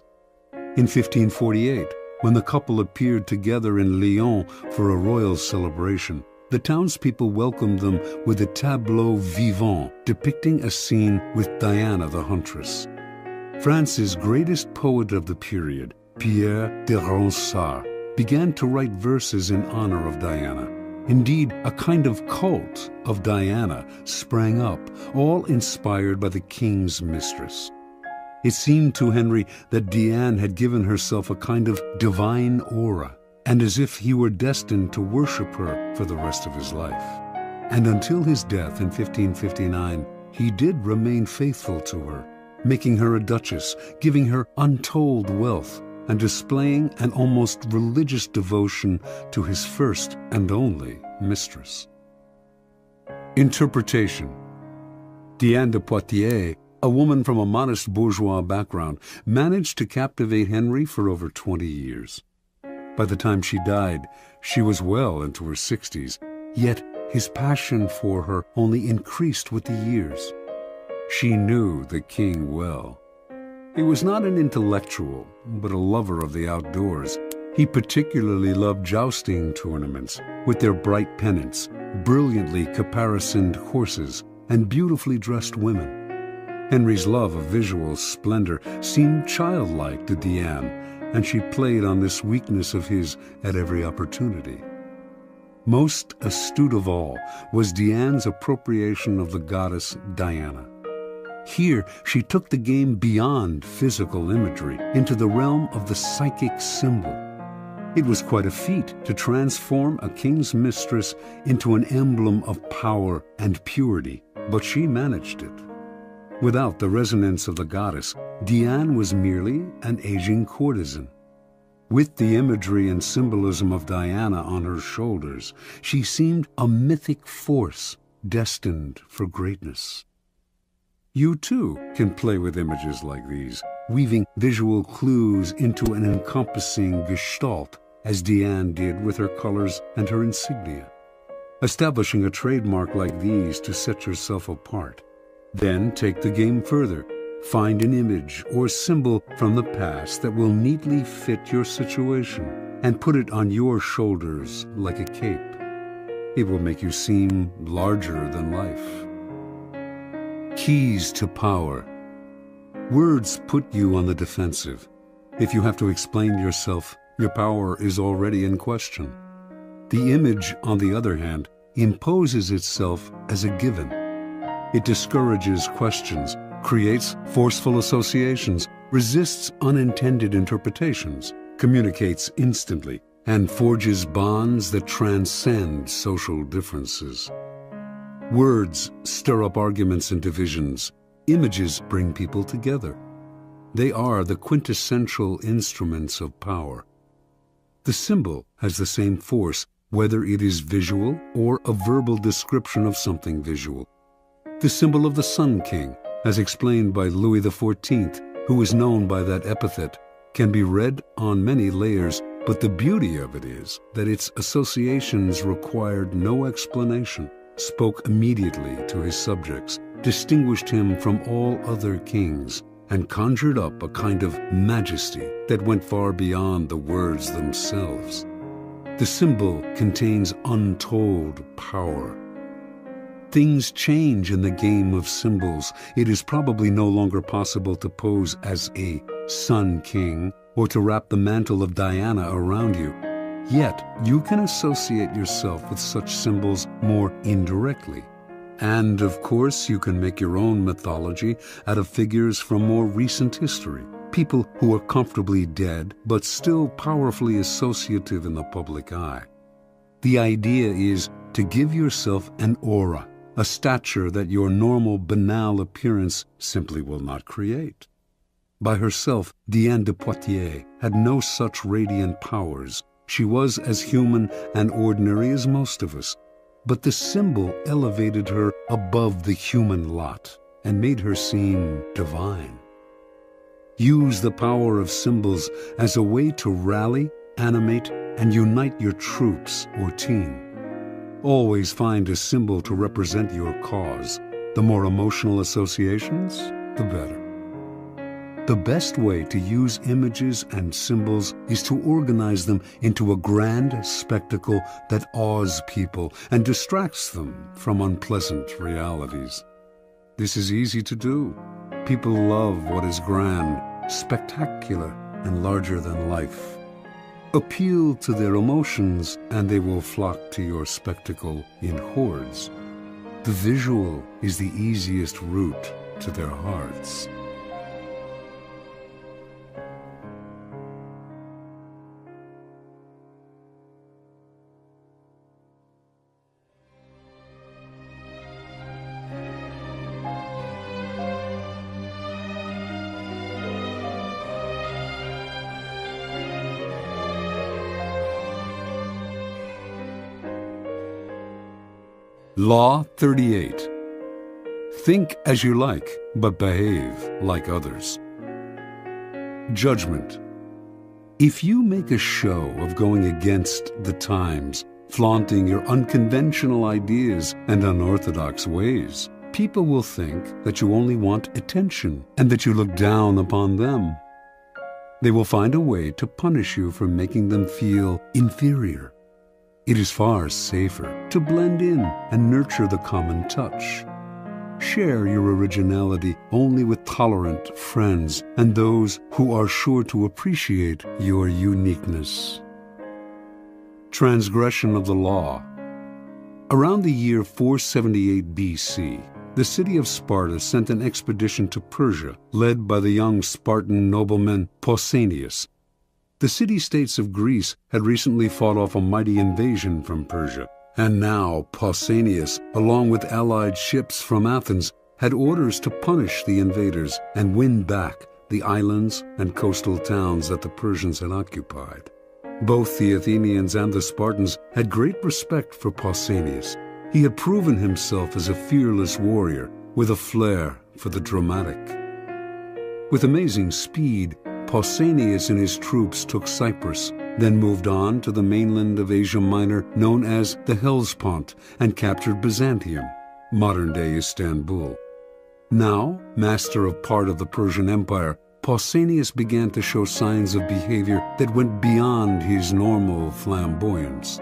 In 1548, when the couple appeared together in Lyon for a royal celebration, the townspeople welcomed them with a tableau vivant depicting a scene with Diana the huntress. France's greatest poet of the period, Pierre de Ronsard, began to write verses in honor of Diana. Indeed, a kind of cult of Diana sprang up, all inspired by the king's mistress. It seemed to Henry that Diane had given herself a kind of divine aura, and as if he were destined to worship her for the rest of his life. And until his death in 1559, he did remain faithful to her, making her a duchess, giving her untold wealth, and displaying an almost religious devotion to his first and only mistress. Interpretation. Diane de Poitiers, a woman from a modest bourgeois background, managed to captivate Henry for over 20 years. By the time she died, she was well into her 60s, yet his passion for her only increased with the years. She knew the king well. He was not an intellectual, but a lover of the outdoors. He particularly loved jousting tournaments with their bright pennants, brilliantly caparisoned horses, and beautifully dressed women. Henry's love of visual splendor seemed childlike to Diane, and she played on this weakness of his at every opportunity. Most astute of all was Diane's appropriation of the goddess Diana. Here, she took the game beyond physical imagery into the realm of the psychic symbol. It was quite a feat to transform a king's mistress into an emblem of power and purity, but she managed it. Without the resonance of the goddess, Diane was merely an aging courtesan. With the imagery and symbolism of Diana on her shoulders, she seemed a mythic force destined for greatness. You too can play with images like these, weaving visual clues into an encompassing gestalt, as Diane did with her colors and her insignia. Establishing a trademark like these to set yourself apart. Then take the game further. Find an image or symbol from the past that will neatly fit your situation and put it on your shoulders like a cape. It will make you seem larger than life. Keys to power. Words put you on the defensive. If you have to explain yourself, your power is already in question. The image, on the other hand, imposes itself as a given. It discourages questions, creates forceful associations, resists unintended interpretations, communicates instantly, and forges bonds that transcend social differences. Words stir up arguments and divisions. Images bring people together. They are the quintessential instruments of power. The symbol has the same force, whether it is visual or a verbal description of something visual. The symbol of the Sun King, as explained by Louis XIV, who was known by that epithet, can be read on many layers, but the beauty of it is that its associations required no explanation, spoke immediately to his subjects, distinguished him from all other kings, and conjured up a kind of majesty that went far beyond the words themselves. The symbol contains untold power. Things change in the game of symbols. It is probably no longer possible to pose as a Sun King or to wrap the mantle of Diana around you. Yet, you can associate yourself with such symbols more indirectly. And, of course, you can make your own mythology out of figures from more recent history, people who are comfortably dead but still powerfully associative in the public eye. The idea is to give yourself an aura, a stature that your normal banal appearance simply will not create. By herself, Diane de Poitiers had no such radiant powers. She was as human and ordinary as most of us, but the symbol elevated her above the human lot and made her seem divine. Use the power of symbols as a way to rally, animate, and unite your troops or team. Always find a symbol to represent your cause. The more emotional associations, the better. The best way to use images and symbols is to organize them into a grand spectacle that awes people and distracts them from unpleasant realities. This is easy to do. People love what is grand, spectacular, and larger than life. Appeal to their emotions, and they will flock to your spectacle in hordes. The visual is the easiest route to their hearts. Law 38. Think as you like, but behave like others. Judgment. If you make a show of going against the times, flaunting your unconventional ideas and unorthodox ways, people will think that you only want attention and that you look down upon them. They will find a way to punish you for making them feel inferior. It is far safer to blend in and nurture the common touch. Share your originality only with tolerant friends and those who are sure to appreciate your uniqueness. Transgression of the law. Around the year 478 BC, the city of Sparta sent an expedition to Persia, led by the young Spartan nobleman Pausanias. The city-states of Greece had recently fought off a mighty invasion from Persia, and now Pausanias, along with allied ships from Athens, had orders to punish the invaders and win back the islands and coastal towns that the Persians had occupied. Both the Athenians and the Spartans had great respect for Pausanias. He had proven himself as a fearless warrior with a flair for the dramatic. With amazing speed, Pausanias and his troops took Cyprus, then moved on to the mainland of Asia Minor known as the Hellespont and captured Byzantium, modern-day Istanbul. Now, master of part of the Persian Empire, Pausanias began to show signs of behavior that went beyond his normal flamboyance.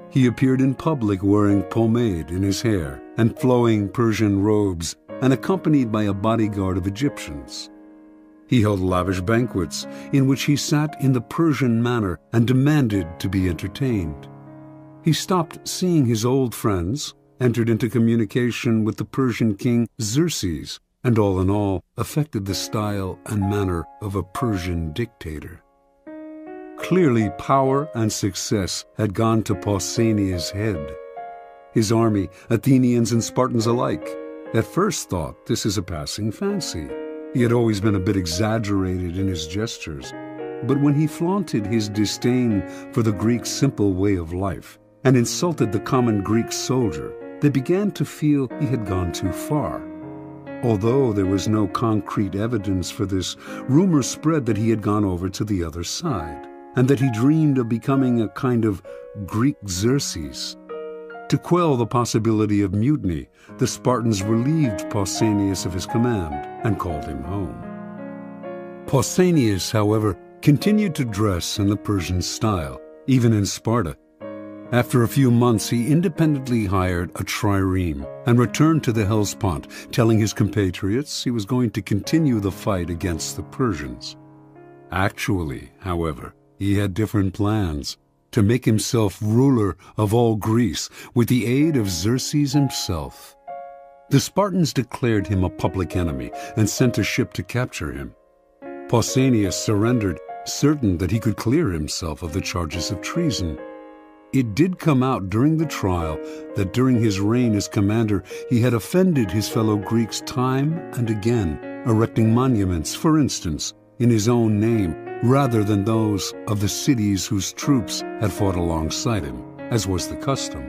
He appeared in public wearing pomade in his hair and flowing Persian robes and accompanied by a bodyguard of Egyptians. He held lavish banquets in which he sat in the Persian manner and demanded to be entertained. He stopped seeing his old friends, entered into communication with the Persian king Xerxes, and all in all affected the style and manner of a Persian dictator. Clearly, power and success had gone to Pausanias' head. His army, Athenians and Spartans alike, at first thought this is a passing fancy. He had always been a bit exaggerated in his gestures, but when he flaunted his disdain for the Greek's simple way of life and insulted the common Greek soldier, they began to feel he had gone too far. Although there was no concrete evidence for this, rumors spread that he had gone over to the other side, and that he dreamed of becoming a kind of Greek Xerxes. To quell the possibility of mutiny, the Spartans relieved Pausanias of his command and called him home. Pausanias, however, continued to dress in the Persian style, even in Sparta. After a few months, he independently hired a trireme and returned to the Hellespont, telling his compatriots he was going to continue the fight against the Persians. Actually, however, he had different plans: to make himself ruler of all Greece with the aid of Xerxes himself. The Spartans declared him a public enemy and sent a ship to capture him. Pausanias surrendered, certain that he could clear himself of the charges of treason. It did come out during the trial that during his reign as commander, he had offended his fellow Greeks time and again, erecting monuments, for instance, in his own name, rather than those of the cities whose troops had fought alongside him, as was the custom.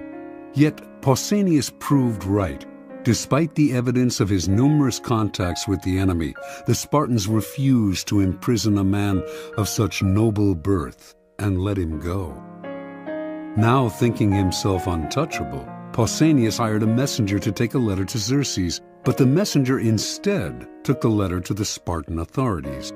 Yet Pausanias proved right. Despite the evidence of his numerous contacts with the enemy, the Spartans refused to imprison a man of such noble birth and let him go. Now thinking himself untouchable, Pausanias hired a messenger to take a letter to Xerxes, but the messenger instead took the letter to the Spartan authorities.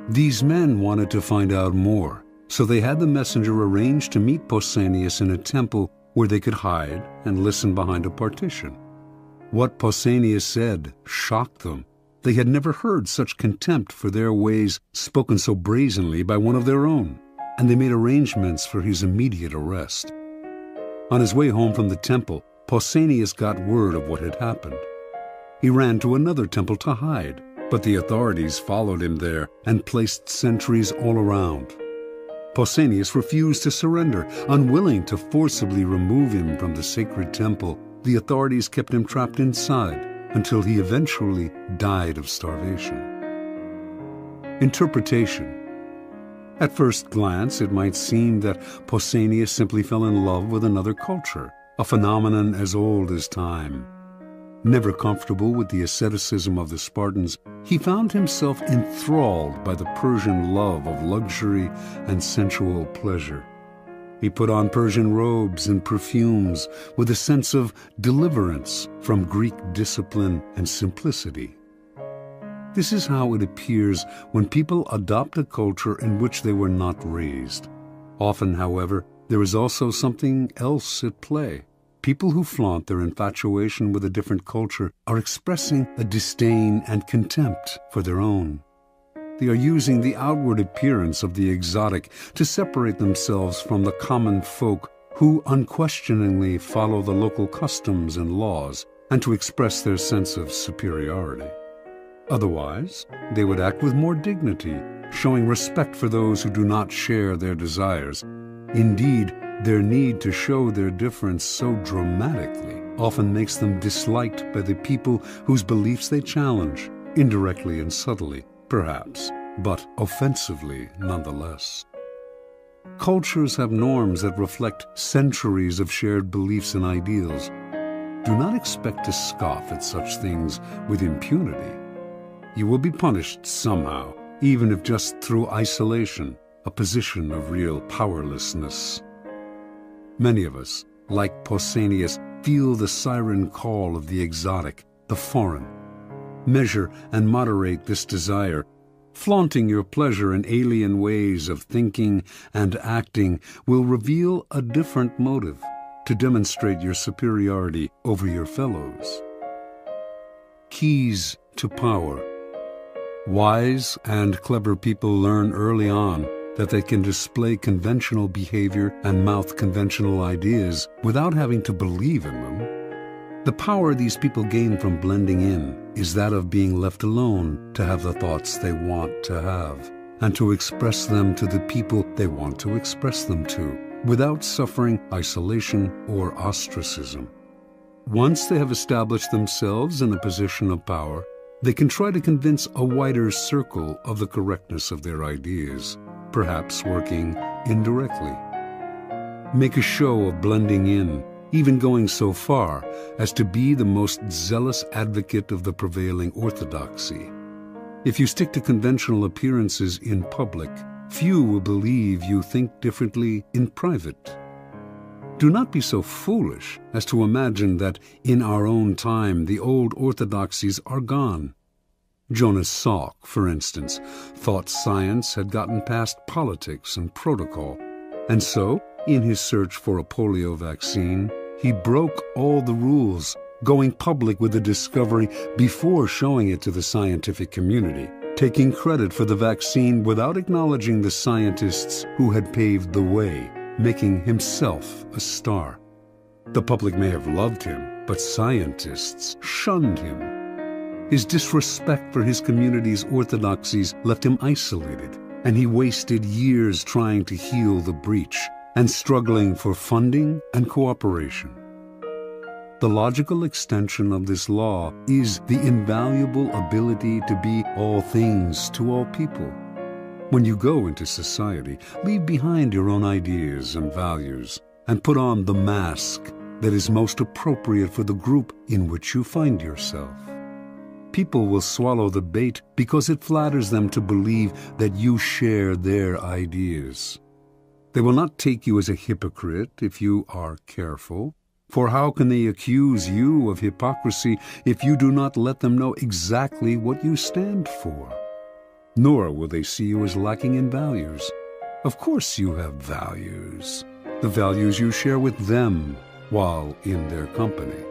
These men wanted to find out more, so they had the messenger arrange to meet Pausanias in a temple where they could hide and listen behind a partition. What Pausanias said shocked them. They had never heard such contempt for their ways spoken so brazenly by one of their own, and they made arrangements for his immediate arrest. On his way home from the temple, Pausanias got word of what had happened. He ran to another temple to hide, but the authorities followed him there and placed sentries all around. Pausanias refused to surrender. Unwilling to forcibly remove him from the sacred temple, the authorities kept him trapped inside until he eventually died of starvation. Interpretation. At first glance, it might seem that Pausanias simply fell in love with another culture a phenomenon as old as time. Never comfortable with the asceticism of the Spartans, he found himself enthralled by the Persian love of luxury and sensual pleasure. He put on Persian robes and perfumes with a sense of deliverance from Greek discipline and simplicity. This is how it appears when people adopt a culture in which they were not raised. Often, however, there is also something else at play. People who flaunt their infatuation with a different culture are expressing a disdain and contempt for their own. They are using the outward appearance of the exotic to separate themselves from the common folk who unquestioningly follow the local customs and laws, and to express their sense of superiority. Otherwise, they would act with more dignity, showing respect for those who do not share their desires. Indeed, their need to show their difference so dramatically often makes them disliked by the people whose beliefs they challenge, indirectly and subtly, perhaps, but offensively nonetheless. Cultures have norms that reflect centuries of shared beliefs and ideals. Do not expect to scoff at such things with impunity. You will be punished somehow, even if just through isolation, a position of real powerlessness. Many of us, like Pausanias, feel the siren call of the exotic, the foreign. Measure and moderate this desire. Flaunting your pleasure in alien ways of thinking and acting will reveal a different motive to demonstrate your superiority over your fellows. Keys to power. Wise and clever people learn early on that they can display conventional behavior and mouth conventional ideas without having to believe in them. The power these people gain from blending in is that of being left alone to have the thoughts they want to have, and to express them to the people they want to express them to, without suffering isolation or ostracism. Once they have established themselves in a position of power, they can try to convince a wider circle of the correctness of their ideas, perhaps working indirectly. Make a show of blending in, even going so far as to be the most zealous advocate of the prevailing orthodoxy. If you stick to conventional appearances in public, few will believe you think differently in private. Do not be so foolish as to imagine that in our own time the old orthodoxies are gone. Jonas Salk, for instance, thought science had gotten past politics and protocol, and so, in his search for a polio vaccine, he broke all the rules, going public with the discovery before showing it to the scientific community, taking credit for the vaccine without acknowledging the scientists who had paved the way, making himself a star. The public may have loved him, but scientists shunned him. His disrespect for his community's orthodoxies left him isolated, and he wasted years trying to heal the breach and struggling for funding and cooperation. The logical extension of this law is the invaluable ability to be all things to all people. When you go into society, leave behind your own ideas and values and put on the mask that is most appropriate for the group in which you find yourself. People will swallow the bait because it flatters them to believe that you share their ideas. They will not take you as a hypocrite if you are careful, for how can they accuse you of hypocrisy if you do not let them know exactly what you stand for? Nor will they see you as lacking in values. Of course you have values, the values you share with them while in their company.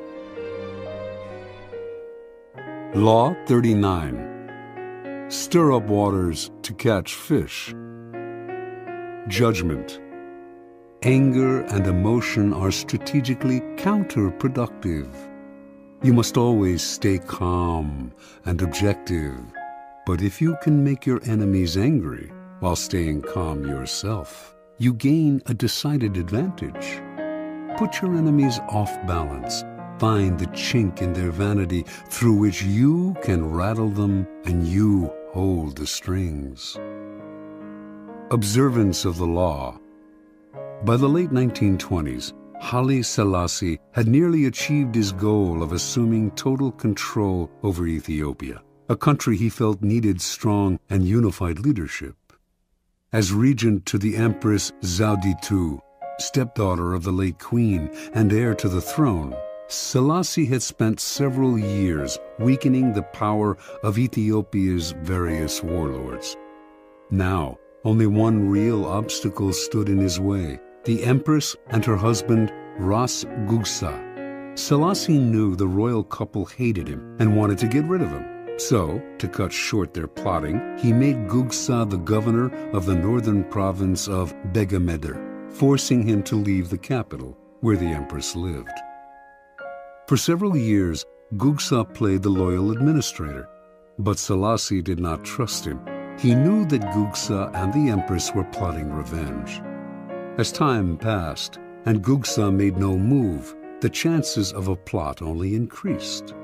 Law 39. Stir up waters to catch fish. Judgment. Anger and emotion are strategically counterproductive. You must always stay calm and objective. But if you can make your enemies angry while staying calm yourself, you gain a decided advantage. Put your enemies off balance. Find the chink in their vanity through which you can rattle them and you hold the strings. Observance of the law. By the late 1920s, Haile Selassie had nearly achieved his goal of assuming total control over Ethiopia, a country he felt needed strong and unified leadership. As regent to the Empress Zewditu, stepdaughter of the late queen and heir to the throne, Selassie had spent several years weakening the power of Ethiopia's various warlords. Now, only one real obstacle stood in his way: the empress and her husband, Ras Gugsa. Selassie knew the royal couple hated him and wanted to get rid of him. So, to cut short their plotting, he made Gugsa the governor of the northern province of Begemeder, forcing him to leave the capital, where the empress lived. For several years, Gugsa played the loyal administrator, but Selassie did not trust him. He knew that Gugsa and the empress were plotting revenge. As time passed, and Gugsa made no move, the chances of a plot only increased.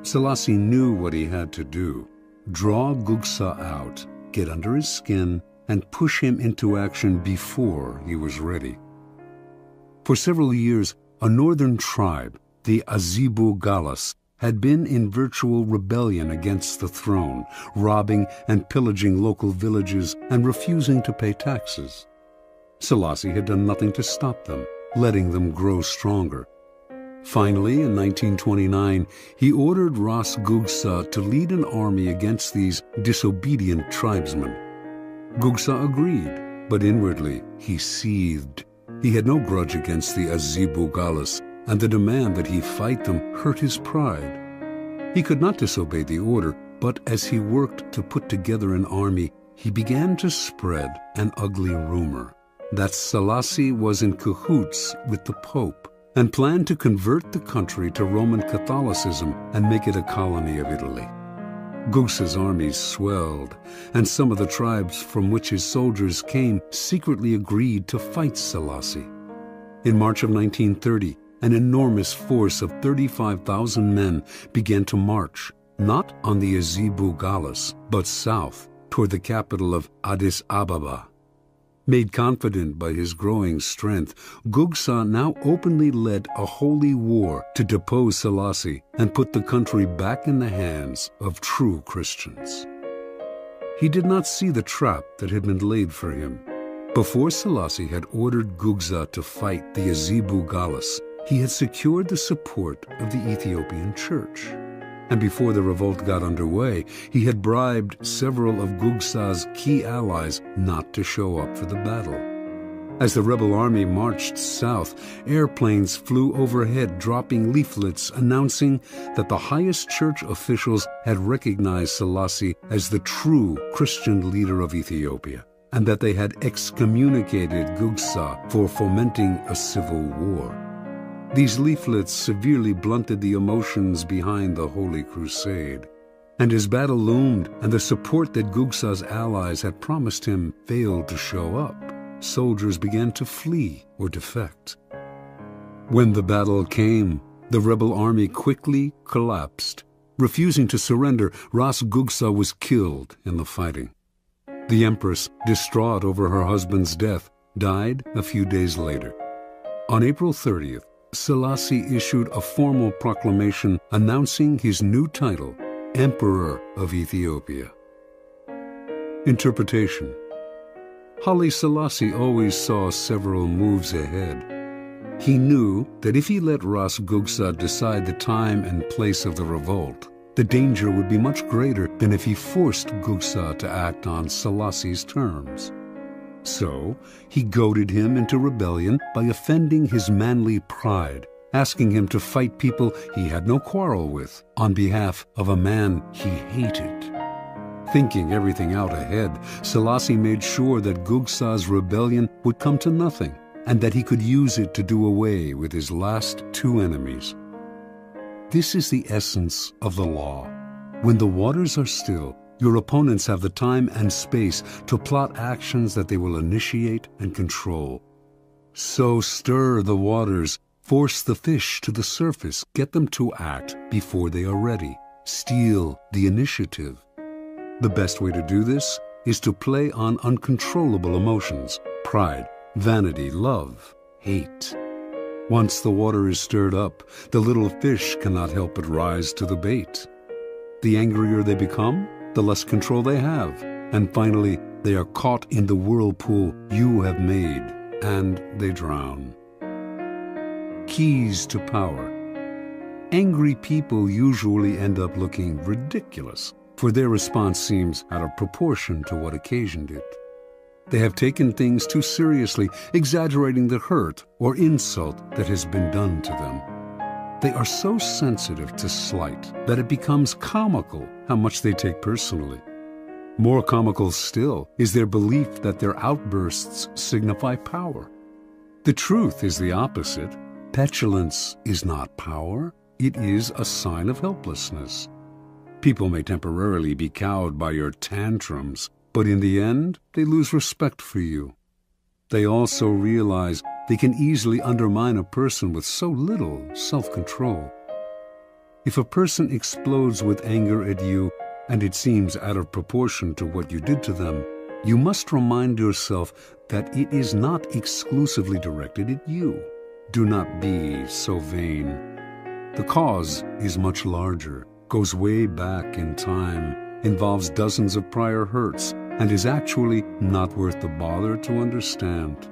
Selassie knew what he had to do: draw Gugsa out, get under his skin, and push him into action before he was ready. For several years, a northern tribe, the Azibu Galas, had been in virtual rebellion against the throne, robbing and pillaging local villages and refusing to pay taxes. Selassie had done nothing to stop them, letting them grow stronger. Finally, in 1929, he ordered Ras Gugsa to lead an army against these disobedient tribesmen. Gugsa agreed, but inwardly he seethed. He had no grudge against the Azibu Galas, and the demand that he fight them hurt his pride. He could not disobey the order, but as he worked to put together an army, he began to spread an ugly rumor that Selassie was in cahoots with the Pope and planned to convert the country to Roman Catholicism and make it a colony of Italy. Gugsa's armies swelled, and some of the tribes from which his soldiers came secretly agreed to fight Selassie. In March of 1930, an enormous force of 35,000 men began to march, not on the Azibu Galas, but south toward the capital of Addis Ababa. Made confident by his growing strength, Gugsa now openly led a holy war to depose Selassie and put the country back in the hands of true Christians. He did not see the trap that had been laid for him. Before Selassie had ordered Gugsa to fight the Azibu Galas, he had secured the support of the Ethiopian Church. And before the revolt got underway, he had bribed several of Gugsa's key allies not to show up for the battle. As the rebel army marched south, airplanes flew overhead dropping leaflets announcing that the highest church officials had recognized Selassie as the true Christian leader of Ethiopia, and that they had excommunicated Gugsa for fomenting a civil war. These leaflets severely blunted the emotions behind the Holy Crusade. And as battle loomed and the support that Gugsa's allies had promised him failed to show up, soldiers began to flee or defect. When the battle came, the rebel army quickly collapsed. Refusing to surrender, Ras Gugsa was killed in the fighting. The empress, distraught over her husband's death, died a few days later. On April 30th, Selassie issued a formal proclamation announcing his new title, Emperor of Ethiopia. Interpretation: Haile Selassie always saw several moves ahead. He knew that if he let Ras Gugsa decide the time and place of the revolt, the danger would be much greater than if he forced Gugsa to act on Selassie's terms. So, he goaded him into rebellion by offending his manly pride, asking him to fight people he had no quarrel with on behalf of a man he hated. Thinking everything out ahead, Selassie made sure that Gugsa's rebellion would come to nothing and that he could use it to do away with his last two enemies. This is the essence of the law. When the waters are still, your opponents have the time and space to plot actions that they will initiate and control. So stir the waters, force the fish to the surface, get them to act before they are ready. Steal the initiative. The best way to do this is to play on uncontrollable emotions: pride, vanity, love, hate. Once the water is stirred up, the little fish cannot help but rise to the bait. The angrier they become, the less control they have, and finally they are caught in the whirlpool you have made, and they drown. Keys to power. Angry people usually end up looking ridiculous, for their response seems out of proportion to what occasioned it. They have taken things too seriously, exaggerating the hurt or insult that has been done to them. They are so sensitive to slight that it becomes comical how much they take personally. More comical still is their belief that their outbursts signify power. The truth is the opposite. Petulance is not power, it is a sign of helplessness. People may temporarily be cowed by your tantrums, but in the end, they lose respect for you. They also realize they can easily undermine a person with so little self-control. If a person explodes with anger at you, and it seems out of proportion to what you did to them, you must remind yourself that it is not exclusively directed at you. Do not be so vain. The cause is much larger, goes way back in time, involves dozens of prior hurts, and is actually not worth the bother to understand.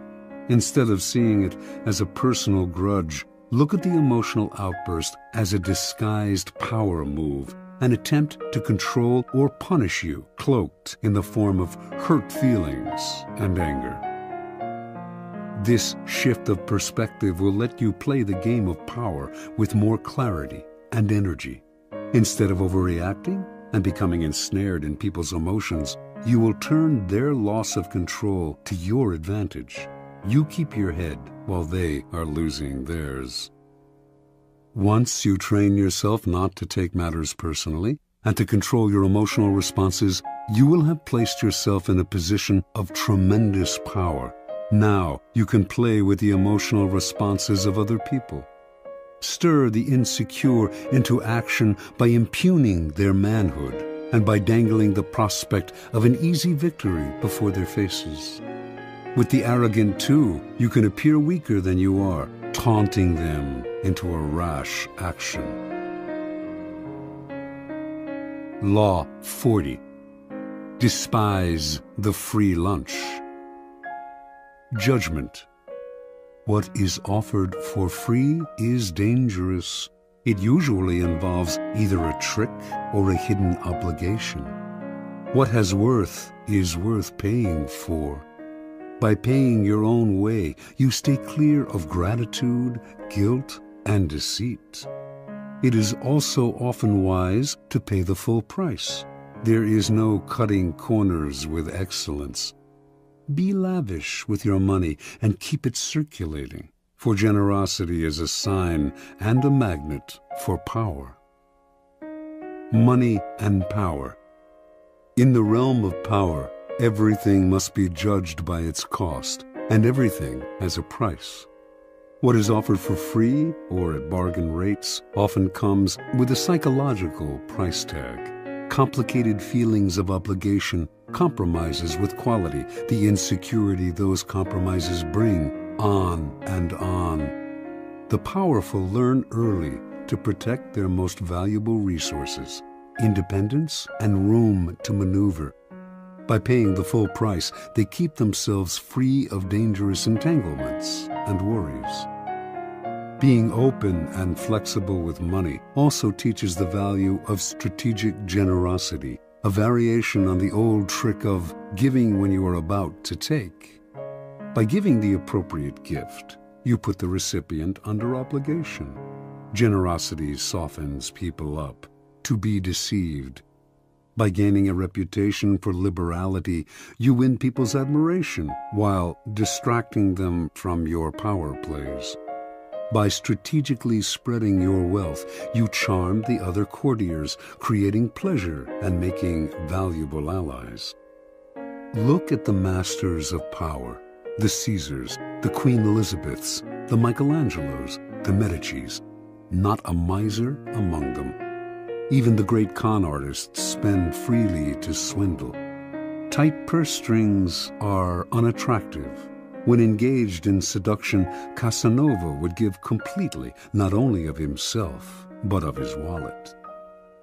Instead of seeing it as a personal grudge, look at the emotional outburst as a disguised power move, an attempt to control or punish you, cloaked in the form of hurt feelings and anger. This shift of perspective will let you play the game of power with more clarity and energy. Instead of overreacting and becoming ensnared in people's emotions, you will turn their loss of control to your advantage. You keep your head while they are losing theirs. Once you train yourself not to take matters personally and to control your emotional responses, you will have placed yourself in a position of tremendous power. Now you can play with the emotional responses of other people. Stir the insecure into action by impugning their manhood and by dangling the prospect of an easy victory before their faces. With the arrogant, too, you can appear weaker than you are, taunting them into a rash action. Law 40. Despise the free lunch. Judgment. What is offered for free is dangerous. It usually involves either a trick or a hidden obligation. What has worth is worth paying for. By paying your own way, you stay clear of gratitude, guilt, and deceit. It is also often wise to pay the full price. There is no cutting corners with excellence. Be lavish with your money and keep it circulating, for generosity is a sign and a magnet for power. Money and power. In the realm of power, everything must be judged by its cost, and everything has a price. What is offered for free or at bargain rates often comes with a psychological price tag. Complicated feelings of obligation, compromises with quality, the insecurity those compromises bring, on and on. The powerful learn early to protect their most valuable resources, independence and room to maneuver. By paying the full price, they keep themselves free of dangerous entanglements and worries. Being open and flexible with money also teaches the value of strategic generosity, a variation on the old trick of giving when you are about to take. By giving the appropriate gift, you put the recipient under obligation. Generosity softens people up to be deceived. By gaining a reputation for liberality, you win people's admiration while distracting them from your power plays. By strategically spreading your wealth, you charm the other courtiers, creating pleasure and making valuable allies. Look at the masters of power, the Caesars, the Queen Elizabeths, the Michelangelos, the Medicis. Not a miser among them. Even the great con artists spend freely to swindle. Tight purse strings are unattractive. When engaged in seduction, Casanova would give completely, not only of himself, but of his wallet.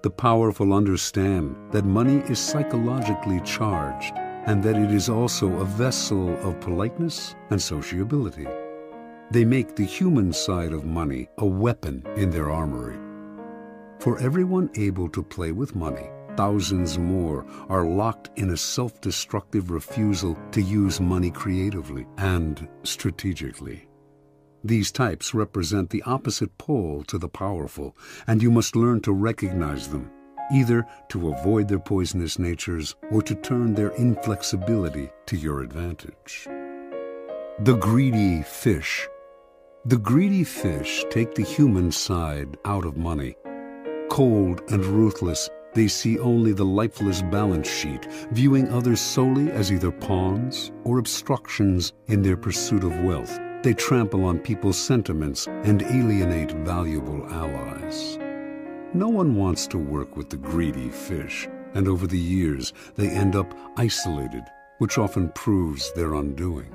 The powerful understand that money is psychologically charged, and that it is also a vessel of politeness and sociability. They make the human side of money a weapon in their armory. For everyone able to play with money, thousands more are locked in a self-destructive refusal to use money creatively and strategically. These types represent the opposite pole to the powerful, and you must learn to recognize them, either to avoid their poisonous natures or to turn their inflexibility to your advantage. The greedy fish. The greedy fish take the human side out of money. Cold and ruthless, they see only the lifeless balance sheet, viewing others solely as either pawns or obstructions in their pursuit of wealth. They trample on people's sentiments and alienate valuable allies. No one wants to work with the greedy fish, and over the years they end up isolated, which often proves their undoing.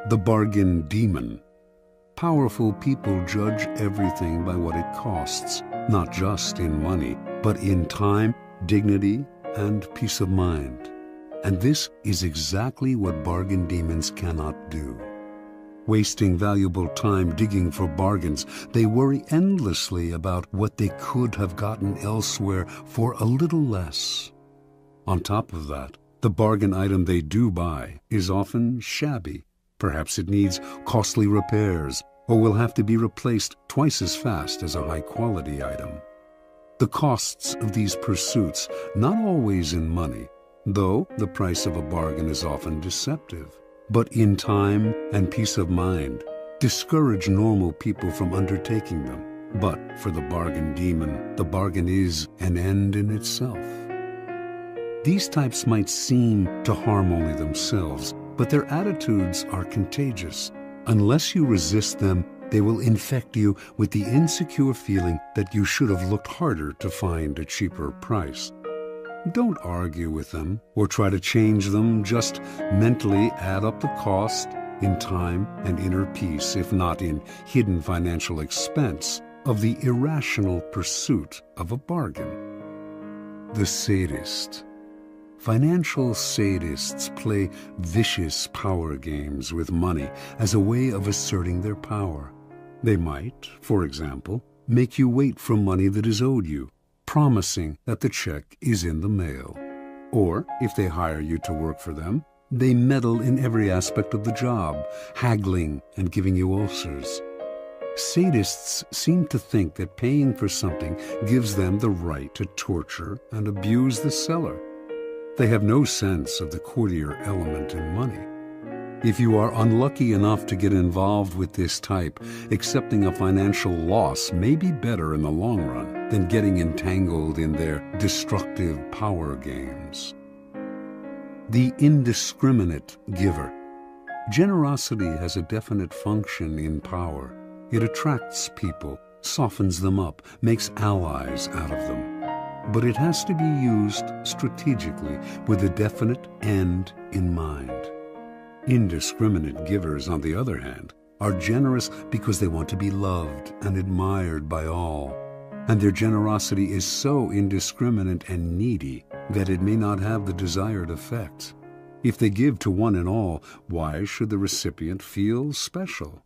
The bargain demon. Powerful people judge everything by what it costs, not just in money, but in time, dignity, and peace of mind. And this is exactly what bargain demons cannot do. Wasting valuable time digging for bargains, they worry endlessly about what they could have gotten elsewhere for a little less. On top of that, the bargain item they do buy is often shabby. Perhaps it needs costly repairs, or will have to be replaced twice as fast as a high-quality item. The costs of these pursuits, not always in money, though the price of a bargain is often deceptive, but in time and peace of mind, discourage normal people from undertaking them. But for the bargain demon, the bargain is an end in itself. These types might seem to harm only themselves, but their attitudes are contagious. Unless you resist them, they will infect you with the insecure feeling that you should have looked harder to find a cheaper price. Don't argue with them or try to change them. Just mentally add up the cost in time and inner peace, if not in hidden financial expense, of the irrational pursuit of a bargain. The sadist. Financial sadists play vicious power games with money as a way of asserting their power. They might, for example, make you wait for money that is owed you, promising that the check is in the mail. Or, if they hire you to work for them, they meddle in every aspect of the job, haggling and giving you ulcers. Sadists seem to think that paying for something gives them the right to torture and abuse the seller. They have no sense of the courtier element in money. If you are unlucky enough to get involved with this type, accepting a financial loss may be better in the long run than getting entangled in their destructive power games. The indiscriminate giver. Generosity has a definite function in power. It attracts people, softens them up, makes allies out of them. But it has to be used strategically with a definite end in mind. Indiscriminate givers, on the other hand, are generous because they want to be loved and admired by all. And their generosity is so indiscriminate and needy that it may not have the desired effect. If they give to one and all, why should the recipient feel special?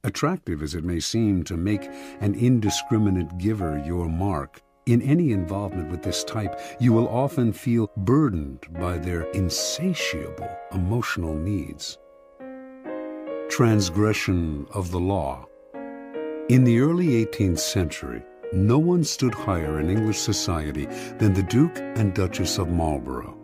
Attractive as it may seem to make an indiscriminate giver your mark, in any involvement with this type, you will often feel burdened by their insatiable emotional needs. Transgression of the law. In the early 18th century, no one stood higher in English society than the Duke and Duchess of Marlborough.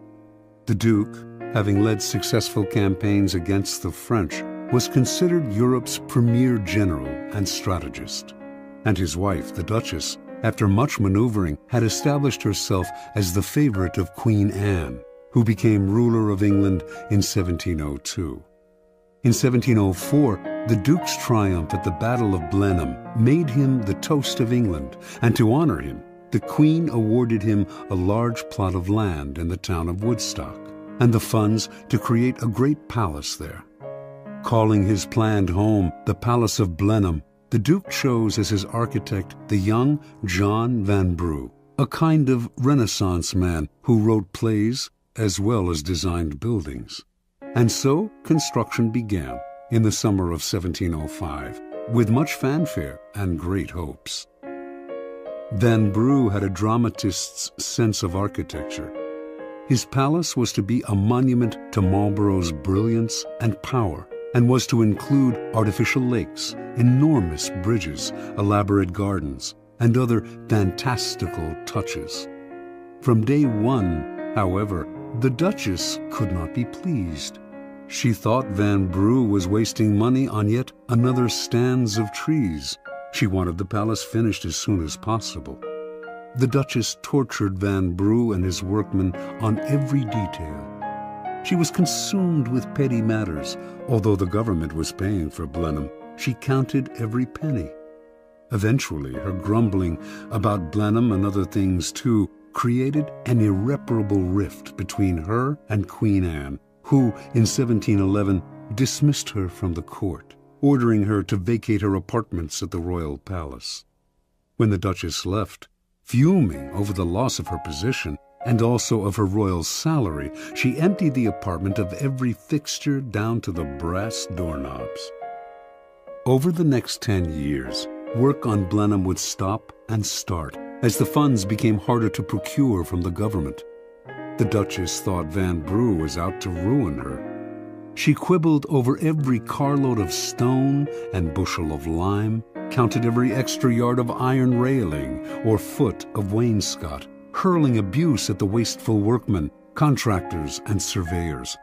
The Duke, having led successful campaigns against the French, was considered Europe's premier general and strategist. And his wife, the Duchess, after much maneuvering, had established herself as the favorite of Queen Anne, who became ruler of England in 1702. In 1704, the Duke's triumph at the Battle of Blenheim made him the toast of England, and to honor him, the Queen awarded him a large plot of land in the town of Woodstock, and the funds to create a great palace there. Calling his planned home the Palace of Blenheim, the Duke chose as his architect the young John Vanbrugh, a kind of Renaissance man who wrote plays as well as designed buildings. And so construction began in the summer of 1705, with much fanfare and great hopes. Vanbrugh had a dramatist's sense of architecture. His palace was to be a monument to Marlborough's brilliance and power, and was to include artificial lakes, enormous bridges, elaborate gardens, and other fantastical touches. From day one, however, the Duchess could not be pleased. She thought Vanbrugh was wasting money on yet another stands of trees. She wanted the palace finished as soon as possible. The Duchess tortured Vanbrugh and his workmen on every detail. She was consumed with petty matters. Although the government was paying for Blenheim, she counted every penny. Eventually, her grumbling about Blenheim and other things too created an irreparable rift between her and Queen Anne, who, in 1711, dismissed her from the court, ordering her to vacate her apartments at the royal palace. When the Duchess left, fuming over the loss of her position and also of her royal salary, she emptied the apartment of every fixture down to the brass doorknobs. Over the next 10 years, work on Blenheim would stop and start as the funds became harder to procure from the government. The Duchess thought Vanbrugh was out to ruin her. She quibbled over every carload of stone and bushel of lime, counted every extra yard of iron railing or foot of wainscot, hurling abuse at the wasteful workmen, contractors, and surveyors.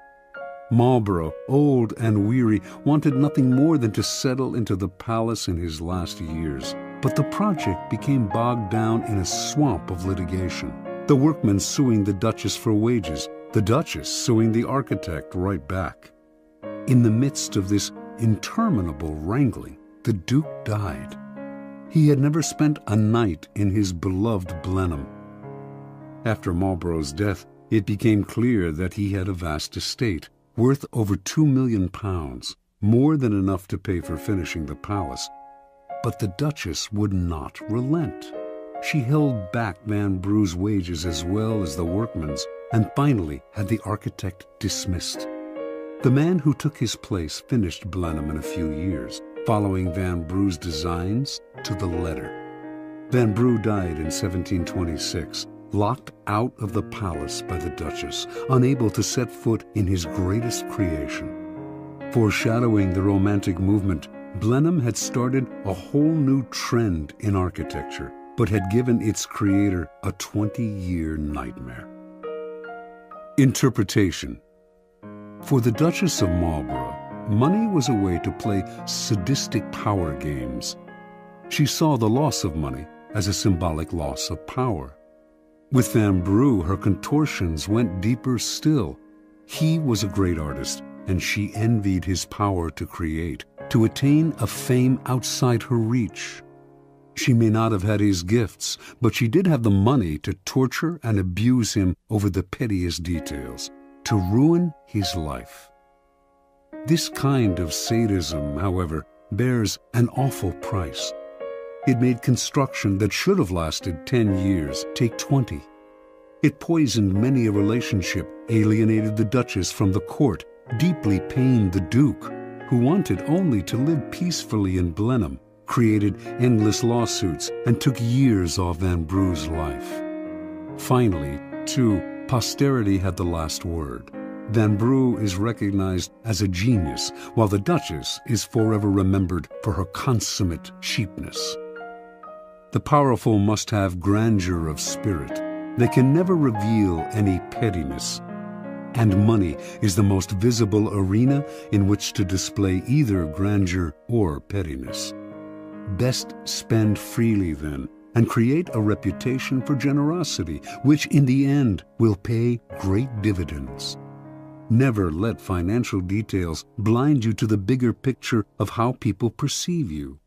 Marlborough, old and weary, wanted nothing more than to settle into the palace in his last years. But the project became bogged down in a swamp of litigation. The workmen suing the Duchess for wages, the Duchess suing the architect right back. In the midst of this interminable wrangling, the Duke died. He had never spent a night in his beloved Blenheim. After Marlborough's death, it became clear that he had a vast estate, worth over £2 million, more than enough to pay for finishing the palace. But the Duchess would not relent. She held back Vanbrugh's wages as well as the workmen's, and finally had the architect dismissed. The man who took his place finished Blenheim in a few years, following Vanbrugh's designs to the letter. Vanbrugh died in 1726, locked out of the palace by the Duchess, unable to set foot in his greatest creation. Foreshadowing the Romantic movement, Blenheim had started a whole new trend in architecture, but had given its creator a 20-year nightmare. Interpretation. For the Duchess of Marlborough, money was a way to play sadistic power games. She saw the loss of money as a symbolic loss of power. With Vanbrugh, her contortions went deeper still. He was a great artist, and she envied his power to create, to attain a fame outside her reach. She may not have had his gifts, but she did have the money to torture and abuse him over the pettiest details, to ruin his life. This kind of sadism, however, bears an awful price. It made construction that should have lasted 10 years take 20. It poisoned many a relationship, alienated the Duchess from the court, deeply pained the Duke, who wanted only to live peacefully in Blenheim, created endless lawsuits, and took years off Vanbrugh's life. Finally, too, posterity had the last word. Vanbrugh is recognized as a genius, while the Duchess is forever remembered for her consummate cheapness. The powerful must have grandeur of spirit. They can never reveal any pettiness. And money is the most visible arena in which to display either grandeur or pettiness. Best spend freely then, and create a reputation for generosity, which in the end will pay great dividends. Never let financial details blind you to the bigger picture of how people perceive you.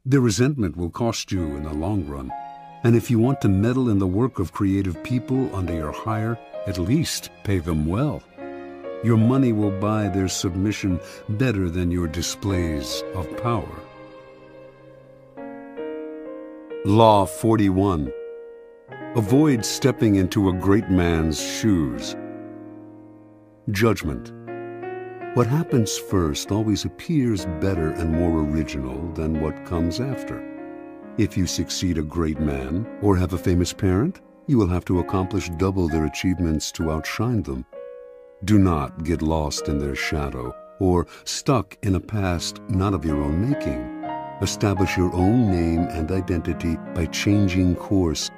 Their resentment will cost you in the long run, and if you want to meddle in the work of creative people under your hire, at least pay them well. Your money will buy their submission better than your displays of power. Law 41. Avoid stepping into a great man's shoes. Judgment. What happens first always appears better and more original than what comes after. If you succeed a great man or have a famous parent, you will have to accomplish double their achievements to outshine them. Do not get lost in their shadow or stuck in a past not of your own making. Establish your own name and identity by changing course.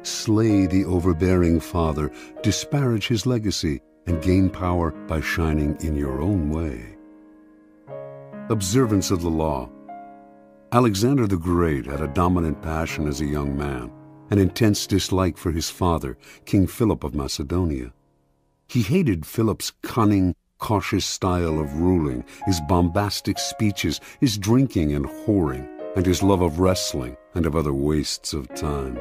Slay the overbearing father, disparage his legacy, and gain power by shining in your own way. Observance of the law. Alexander the Great had a dominant passion as a young man, an intense dislike for his father, King Philip of Macedonia. He hated Philip's cunning, cautious style of ruling, his bombastic speeches, his drinking and whoring, and his love of wrestling and of other wastes of time.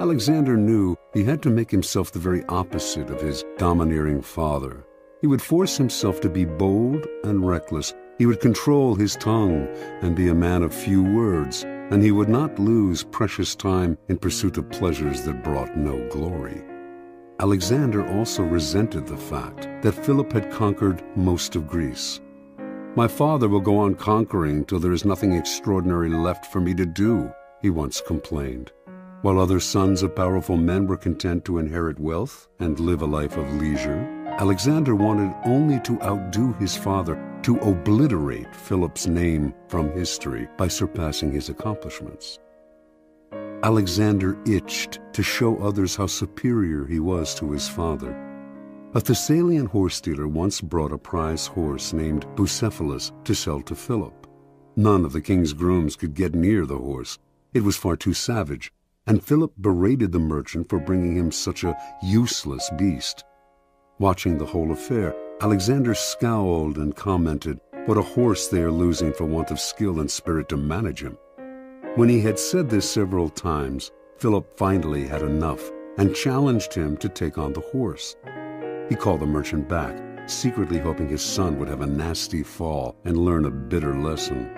Alexander knew he had to make himself the very opposite of his domineering father. He would force himself to be bold and reckless. He would control his tongue and be a man of few words, and he would not lose precious time in pursuit of pleasures that brought no glory. Alexander also resented the fact that Philip had conquered most of Greece. "My father will go on conquering till there is nothing extraordinary left for me to do," he once complained. While other sons of powerful men were content to inherit wealth and live a life of leisure, Alexander wanted only to outdo his father, to obliterate Philip's name from history by surpassing his accomplishments. Alexander itched to show others how superior he was to his father. A Thessalian horse dealer once brought a prize horse named Bucephalus to sell to Philip. None of the king's grooms could get near the horse. It was far too savage, and Philip berated the merchant for bringing him such a useless beast. Watching the whole affair, Alexander scowled and commented, "What a horse they are losing for want of skill and spirit to manage him." When he had said this several times, Philip finally had enough and challenged him to take on the horse. He called the merchant back, secretly hoping his son would have a nasty fall and learn a bitter lesson.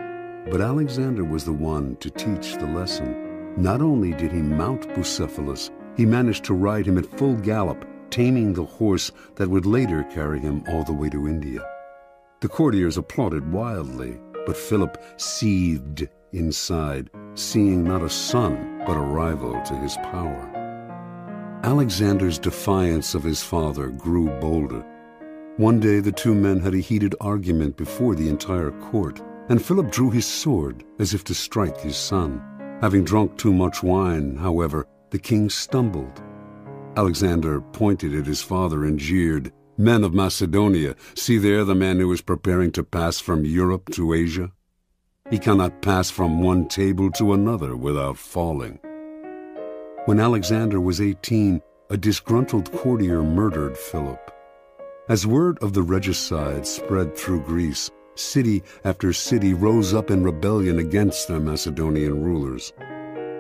But Alexander was the one to teach the lesson. Not only did he mount Bucephalus, he managed to ride him at full gallop, taming the horse that would later carry him all the way to India. The courtiers applauded wildly, but Philip seethed inside, seeing not a son but a rival to his power. Alexander's defiance of his father grew bolder. One day the two men had a heated argument before the entire court, and Philip drew his sword as if to strike his son. Having drunk too much wine, however, the king stumbled. Alexander pointed at his father and jeered, "Men of Macedonia, see there the man who is preparing to pass from Europe to Asia? He cannot pass from one table to another without falling." When Alexander was 18, a disgruntled courtier murdered Philip. As word of the regicide spread through Greece, city after city rose up in rebellion against their Macedonian rulers.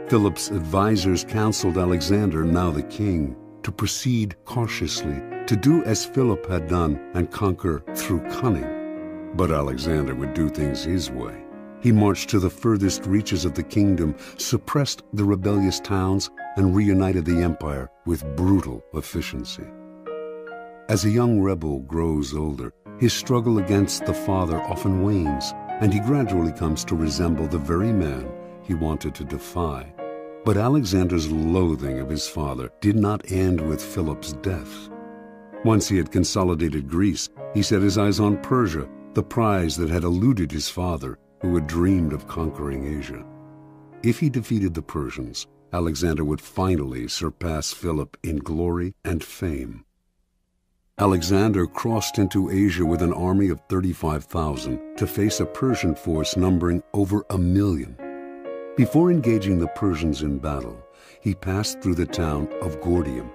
Philip's advisors counseled Alexander, now the king, to proceed cautiously, to do as Philip had done and conquer through cunning. But Alexander would do things his way. He marched to the furthest reaches of the kingdom, suppressed the rebellious towns, and reunited the empire with brutal efficiency. As a young rebel grows older, his struggle against the father often wanes, and he gradually comes to resemble the very man he wanted to defy. But Alexander's loathing of his father did not end with Philip's death. Once he had consolidated Greece, he set his eyes on Persia, the prize that had eluded his father, who had dreamed of conquering Asia. If he defeated the Persians, Alexander would finally surpass Philip in glory and fame. Alexander crossed into Asia with an army of 35,000 to face a Persian force numbering over 1 million. Before engaging the Persians in battle, he passed through the town of Gordium.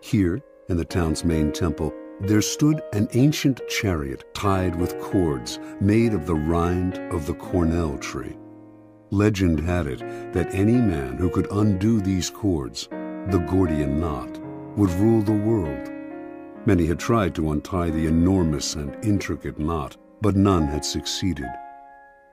Here, in the town's main temple, there stood an ancient chariot tied with cords made of the rind of the cornel tree. Legend had it that any man who could undo these cords, the Gordian knot, would rule the world. Many had tried to untie the enormous and intricate knot, but none had succeeded.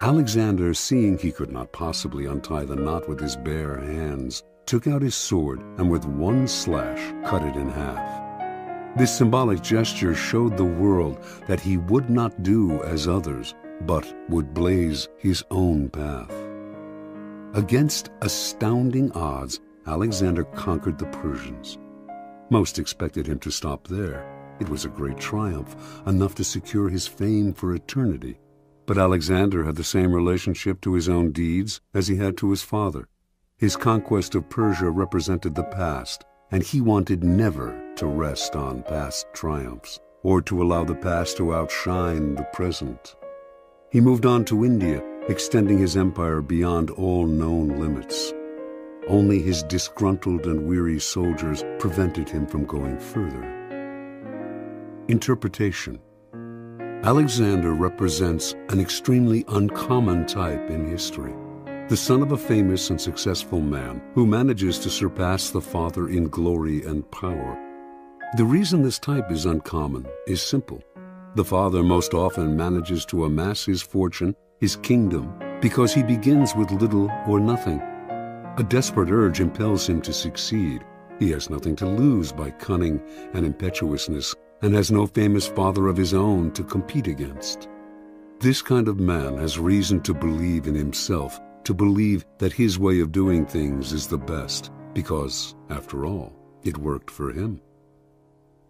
Alexander, seeing he could not possibly untie the knot with his bare hands, took out his sword and with one slash cut it in half. This symbolic gesture showed the world that he would not do as others, but would blaze his own path. Against astounding odds, Alexander conquered the Persians. Most expected him to stop there. It was a great triumph, enough to secure his fame for eternity. But Alexander had the same relationship to his own deeds as he had to his father. His conquest of Persia represented the past, and he wanted never to rest on past triumphs, or to allow the past to outshine the present. He moved on to India, extending his empire beyond all known limits. Only his disgruntled and weary soldiers prevented him from going further. Interpretation. Alexander represents an extremely uncommon type in history, the son of a famous and successful man who manages to surpass the father in glory and power. The reason this type is uncommon is simple. The father most often manages to amass his fortune, his kingdom, because he begins with little or nothing. A desperate urge impels him to succeed. He has nothing to lose by cunning and impetuousness, and has no famous father of his own to compete against. This kind of man has reason to believe in himself, to believe that his way of doing things is the best, because, after all, it worked for him.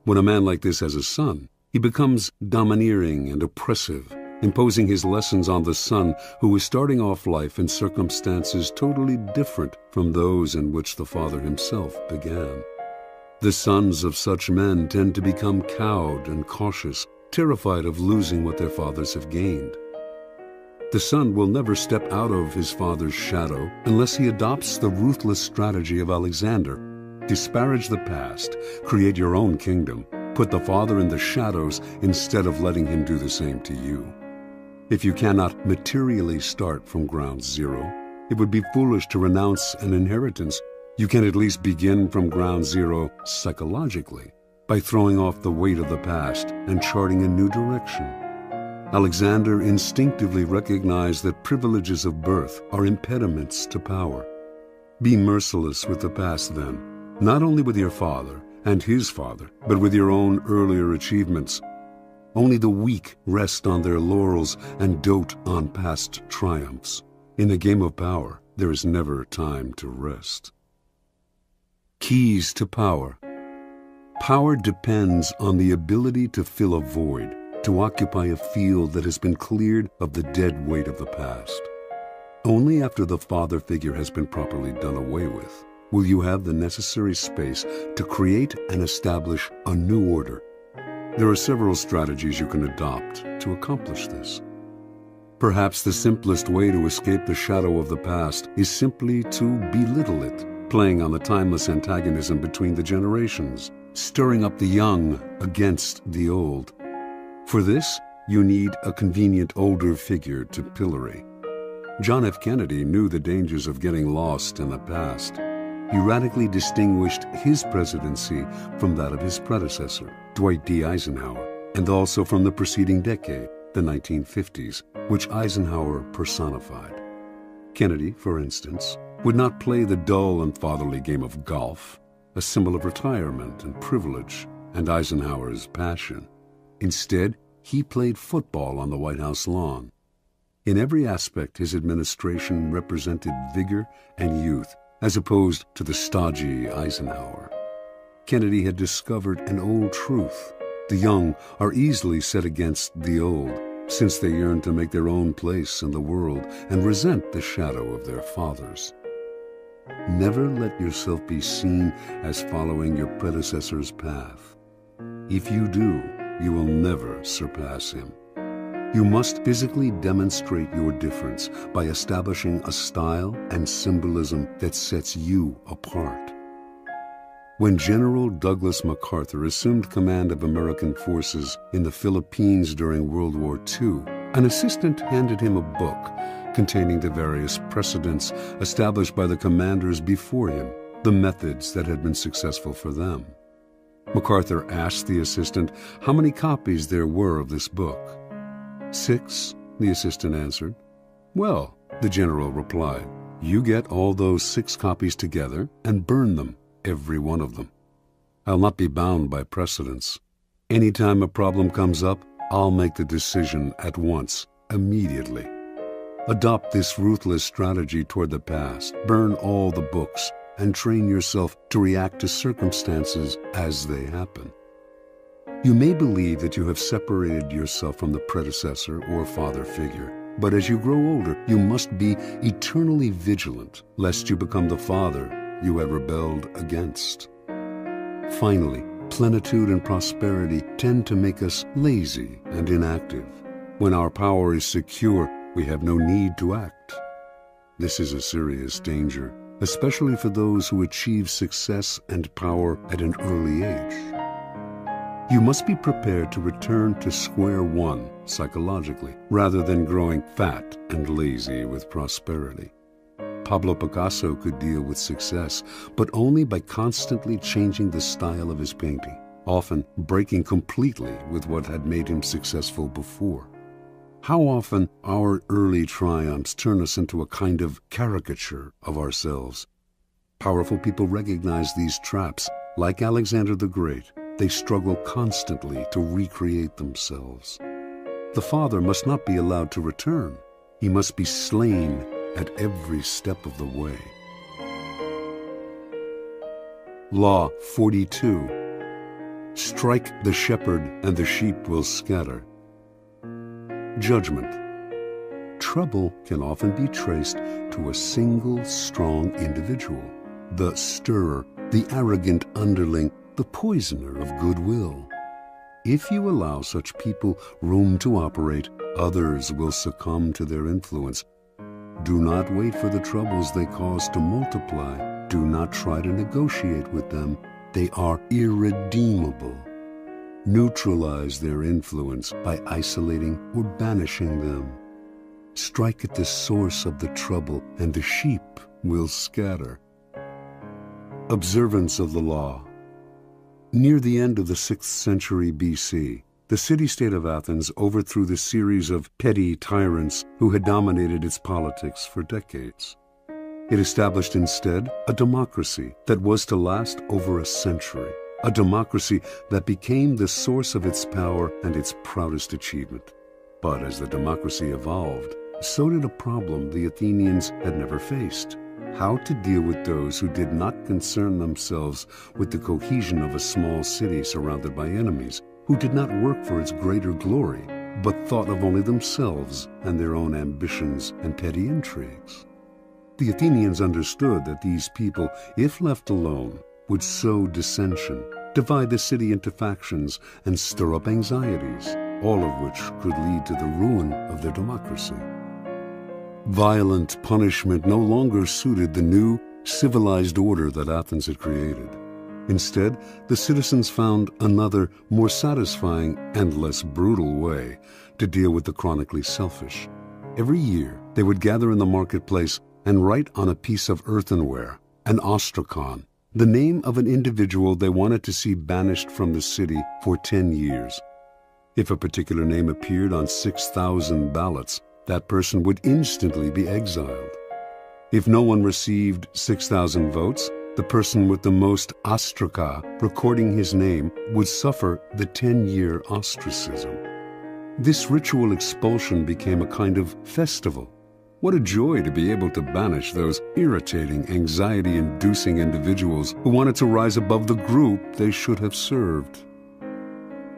When a man like this has a son, he becomes domineering and oppressive, imposing his lessons on the son who is starting off life in circumstances totally different from those in which the father himself began. The sons of such men tend to become cowed and cautious, terrified of losing what their fathers have gained. The son will never step out of his father's shadow unless he adopts the ruthless strategy of Alexander. Disparage the past, create your own kingdom, put the father in the shadows instead of letting him do the same to you. If you cannot materially start from ground zero, it would be foolish to renounce an inheritance. You can at least begin from ground zero psychologically by throwing off the weight of the past and charting a new direction. Alexander instinctively recognized that privileges of birth are impediments to power. Be merciless with the past then, not only with your father and his father, but with your own earlier achievements. Only the weak rest on their laurels and dote on past triumphs. In a game of power, there is never time to rest. Keys to power. Power depends on the ability to fill a void, to occupy a field that has been cleared of the dead weight of the past. Only after the father figure has been properly done away with will you have the necessary space to create and establish a new order. There are several strategies you can adopt to accomplish this. Perhaps the simplest way to escape the shadow of the past is simply to belittle it, playing on the timeless antagonism between the generations, stirring up the young against the old. For this, you need a convenient older figure to pillory. John F. Kennedy knew the dangers of getting lost in the past. He radically distinguished his presidency from that of his predecessor, Dwight D. Eisenhower, and also from the preceding decade, the 1950s, which Eisenhower personified. Kennedy, for instance, would not play the dull and fatherly game of golf, a symbol of retirement and privilege, and Eisenhower's passion. Instead, he played football on the White House lawn. In every aspect, his administration represented vigor and youth, as opposed to the stodgy Eisenhower. Kennedy had discovered an old truth. The young are easily set against the old, since they yearn to make their own place in the world and resent the shadow of their fathers. Never let yourself be seen as following your predecessor's path. If you do, you will never surpass him. You must physically demonstrate your difference by establishing a style and symbolism that sets you apart. When General Douglas MacArthur assumed command of American forces in the Philippines during World War II, an assistant handed him a book containing the various precedents established by the commanders before him, the methods that had been successful for them. MacArthur asked the assistant how many copies there were of this book. 6, the assistant answered. Well, the general replied, you get all those 6 copies together and burn them, every one of them. I'll not be bound by precedents. Anytime a problem comes up, I'll make the decision at once, immediately. Adopt this ruthless strategy toward the past. Burn all the books and train yourself to react to circumstances as they happen. You may believe that you have separated yourself from the predecessor or father figure, but as you grow older, you must be eternally vigilant, lest you become the father you had rebelled against. Finally, plenitude and prosperity tend to make us lazy and inactive. When our power is secure, we have no need to act. This is a serious danger, especially for those who achieve success and power at an early age. You must be prepared to return to square one psychologically, rather than growing fat and lazy with prosperity. Pablo Picasso could deal with success, but only by constantly changing the style of his painting, often breaking completely with what had made him successful before. How often our early triumphs turn us into a kind of caricature of ourselves. Powerful people recognize these traps. Like Alexander the Great, they struggle constantly to recreate themselves. The father must not be allowed to return. He must be slain at every step of the way. Law 42. Strike the shepherd and the sheep will scatter. Judgment. Trouble can often be traced to a single strong individual, the stirrer, the arrogant underling, the poisoner of goodwill. If you allow such people room to operate, others will succumb to their influence. Do not wait for the troubles they cause to multiply. Do not try to negotiate with them. They are irredeemable. Neutralize their influence by isolating or banishing them. Strike at the source of the trouble, and the sheep will scatter. Observance of the law. Near the end of the 6th century BC, the city-state of Athens overthrew the series of petty tyrants who had dominated its politics for decades. It established instead a democracy that was to last over a century, a democracy that became the source of its power and its proudest achievement. But as the democracy evolved, so did a problem the Athenians had never faced: how to deal with those who did not concern themselves with the cohesion of a small city surrounded by enemies, who did not work for its greater glory, but thought of only themselves and their own ambitions and petty intrigues. The Athenians understood that these people, if left alone, would sow dissension, divide the city into factions, and stir up anxieties, all of which could lead to the ruin of their democracy. Violent punishment no longer suited the new, civilized order that Athens had created. Instead, the citizens found another, more satisfying and less brutal way to deal with the chronically selfish. Every year, they would gather in the marketplace and write on a piece of earthenware, an ostrakon, the name of an individual they wanted to see banished from the city for 10 years. If a particular name appeared on 6,000 ballots, that person would instantly be exiled. If no one received 6,000 votes, the person with the most ostraka recording his name would suffer the 10-year ostracism. This ritual expulsion became a kind of festival. What a joy to be able to banish those irritating, anxiety-inducing individuals who wanted to rise above the group they should have served.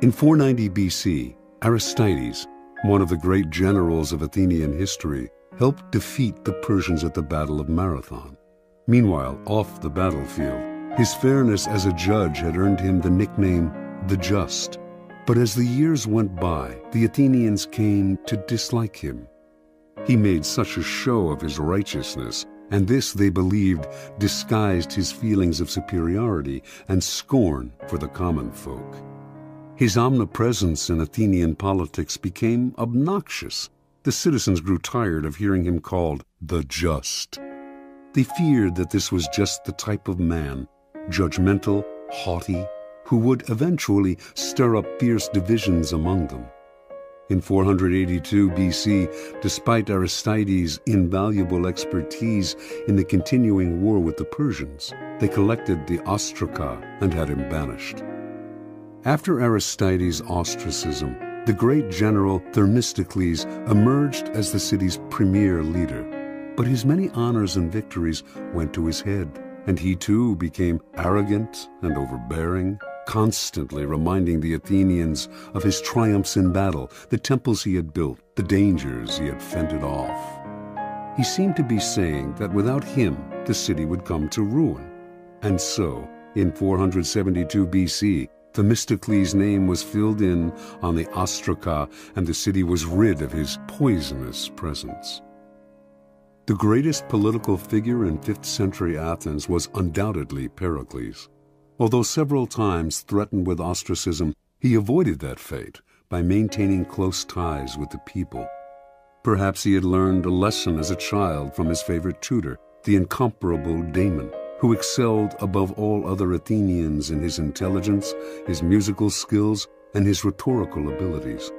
In 490 BC, Aristides, one of the great generals of Athenian history, helped defeat the Persians at the Battle of Marathon. Meanwhile, off the battlefield, his fairness as a judge had earned him the nickname the Just. But as the years went by, the Athenians came to dislike him. He made such a show of his righteousness, and this, they believed, disguised his feelings of superiority and scorn for the common folk. His omnipresence in Athenian politics became obnoxious. The citizens grew tired of hearing him called the Just. They feared that this was just the type of man, judgmental, haughty, who would eventually stir up fierce divisions among them. In 482 BC, despite Aristides' invaluable expertise in the continuing war with the Persians, they collected the ostraca and had him banished. After Aristides' ostracism, the great general Themistocles emerged as the city's premier leader. But his many honors and victories went to his head, and he too became arrogant and overbearing, constantly reminding the Athenians of his triumphs in battle, the temples he had built, the dangers he had fended off. He seemed to be saying that without him, the city would come to ruin. And so, in 472 BC, Themistocles' name was filled in on the ostraca, and the city was rid of his poisonous presence. The greatest political figure in 5th century Athens was undoubtedly Pericles. Although several times threatened with ostracism, he avoided that fate by maintaining close ties with the people. Perhaps he had learned a lesson as a child from his favorite tutor, the incomparable Damon, who excelled above all other Athenians in his intelligence, his musical skills, and his rhetorical abilities.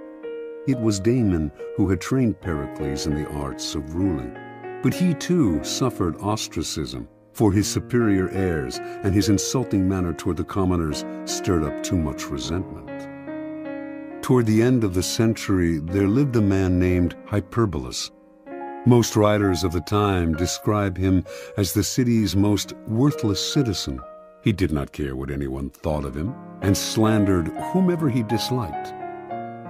It was Damon who had trained Pericles in the arts of ruling. But he too suffered ostracism, for his superior airs and his insulting manner toward the commoners stirred up too much resentment. Toward the end of the century, there lived a man named Hyperbolus. Most writers of the time describe him as the city's most worthless citizen. He did not care what anyone thought of him, and slandered whomever he disliked.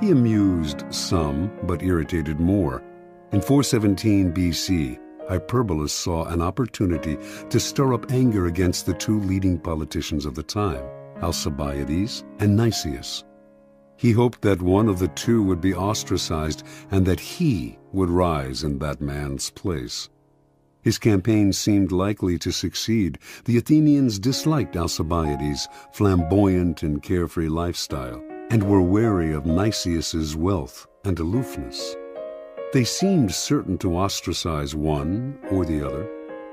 He amused some, but irritated more. In 417 BC, Hyperbolus saw an opportunity to stir up anger against the two leading politicians of the time, Alcibiades and Nicias. He hoped that one of the two would be ostracized and that he would rise in that man's place. His campaign seemed likely to succeed. The Athenians disliked Alcibiades' flamboyant and carefree lifestyle and were wary of Nicias's wealth and aloofness. They seemed certain to ostracize one or the other,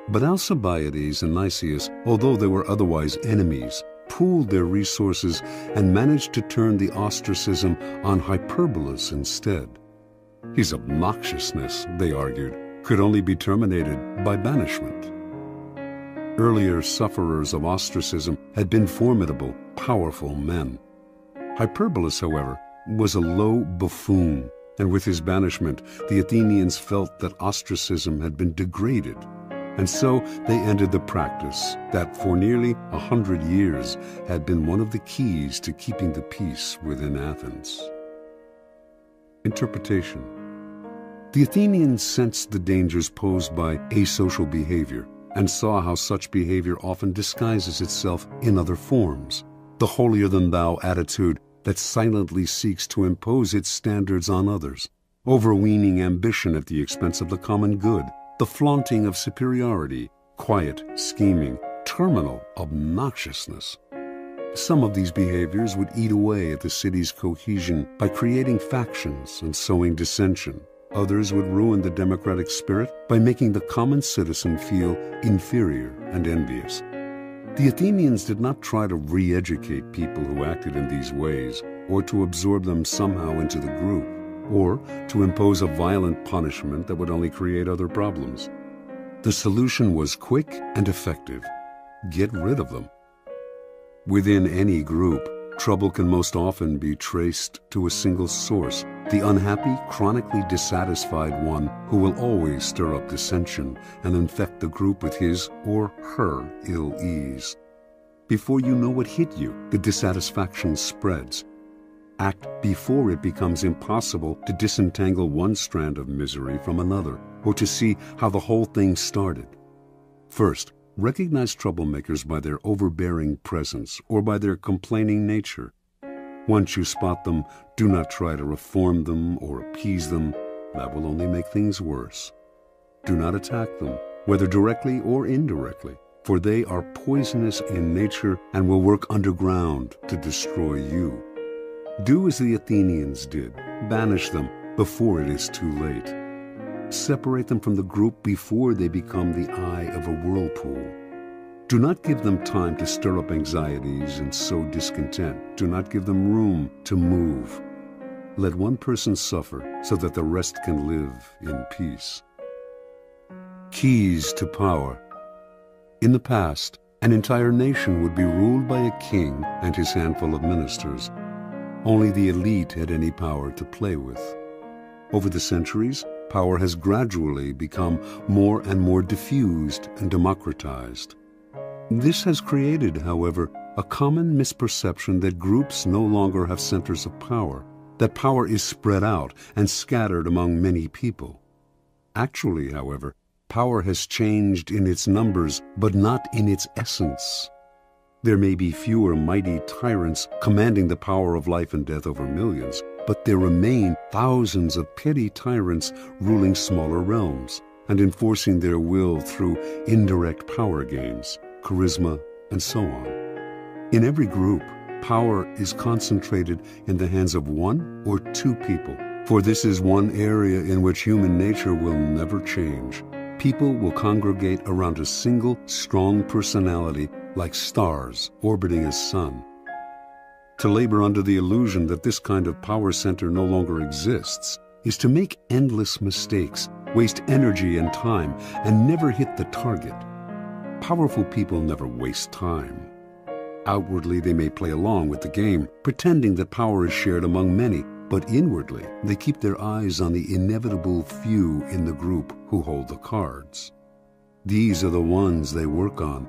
but Alcibiades and Nicias, although they were otherwise enemies, pooled their resources and managed to turn the ostracism on Hyperbolus instead. His obnoxiousness, they argued, could only be terminated by banishment. Earlier sufferers of ostracism had been formidable, powerful men. Hyperbolus, however, was a low buffoon, and with his banishment, the Athenians felt that ostracism had been degraded, and so they ended the practice that for nearly 100 years had been one of the keys to keeping the peace within Athens. Interpretation. The Athenians sensed the dangers posed by asocial behavior and saw how such behavior often disguises itself in other forms. The holier-than-thou attitude that silently seeks to impose its standards on others, overweening ambition at the expense of the common good, the flaunting of superiority, quiet scheming, terminal obnoxiousness. Some of these behaviors would eat away at the city's cohesion by creating factions and sowing dissension. Others would ruin the democratic spirit by making the common citizen feel inferior and envious. The Athenians did not try to re-educate people who acted in these ways, or to absorb them somehow into the group, or to impose a violent punishment that would only create other problems. The solution was quick and effective. Get rid of them. Within any group, trouble can most often be traced to a single source, the unhappy, chronically dissatisfied one who will always stir up dissension and infect the group with his or her ill ease. Before you know what hit you, the dissatisfaction spreads. Act before it becomes impossible to disentangle one strand of misery from another, or to see how the whole thing started. First, recognize troublemakers by their overbearing presence or by their complaining nature. Once you spot them, do not try to reform them or appease them. That will only make things worse. Do not attack them, whether directly or indirectly, for they are poisonous in nature and will work underground to destroy you. Do as the Athenians did. Banish them before it is too late. Separate them from the group before they become the eye of a whirlpool. Do not give them time to stir up anxieties and sow discontent. Do not give them room to move. Let one person suffer so that the rest can live in peace. Keys to power. In the past, an entire nation would be ruled by a king and his handful of ministers. Only the elite had any power to play with. Over the centuries, power has gradually become more and more diffused and democratized. This has created, however, a common misperception that groups no longer have centers of power, that power is spread out and scattered among many people. Actually, however, power has changed in its numbers, but not in its essence. There may be fewer mighty tyrants commanding the power of life and death over millions, but there remain thousands of petty tyrants ruling smaller realms and enforcing their will through indirect power games, charisma, and so on. In every group, power is concentrated in the hands of one or two people, for this is one area in which human nature will never change. People will congregate around a single, strong personality like stars orbiting a sun. To labor under the illusion that this kind of power center no longer exists is to make endless mistakes, waste energy and time, and never hit the target. Powerful people never waste time. Outwardly, they may play along with the game, pretending that power is shared among many, but inwardly, they keep their eyes on the inevitable few in the group who hold the cards. These are the ones they work on.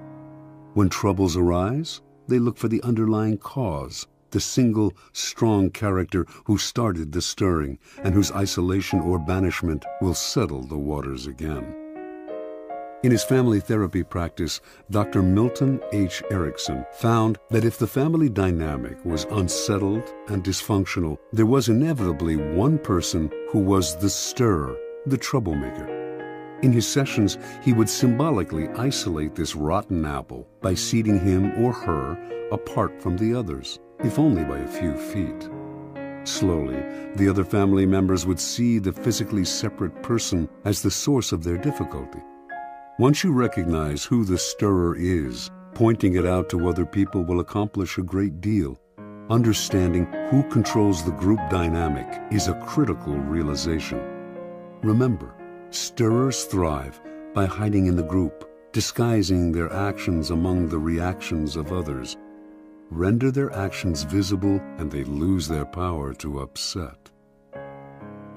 When troubles arise, they look for the underlying cause, the single, strong character who started the stirring and whose isolation or banishment will settle the waters again. In his family therapy practice, Dr. Milton H. Erickson found that if the family dynamic was unsettled and dysfunctional, there was inevitably one person who was the stirrer, the troublemaker. In his sessions, he would symbolically isolate this rotten apple by seating him or her apart from the others, if only by a few feet. Slowly, the other family members would see the physically separate person as the source of their difficulty. Once you recognize who the stirrer is, pointing it out to other people will accomplish a great deal. Understanding who controls the group dynamic is a critical realization. Remember, stirrers thrive by hiding in the group, disguising their actions among the reactions of others. Render their actions visible and they lose their power to upset.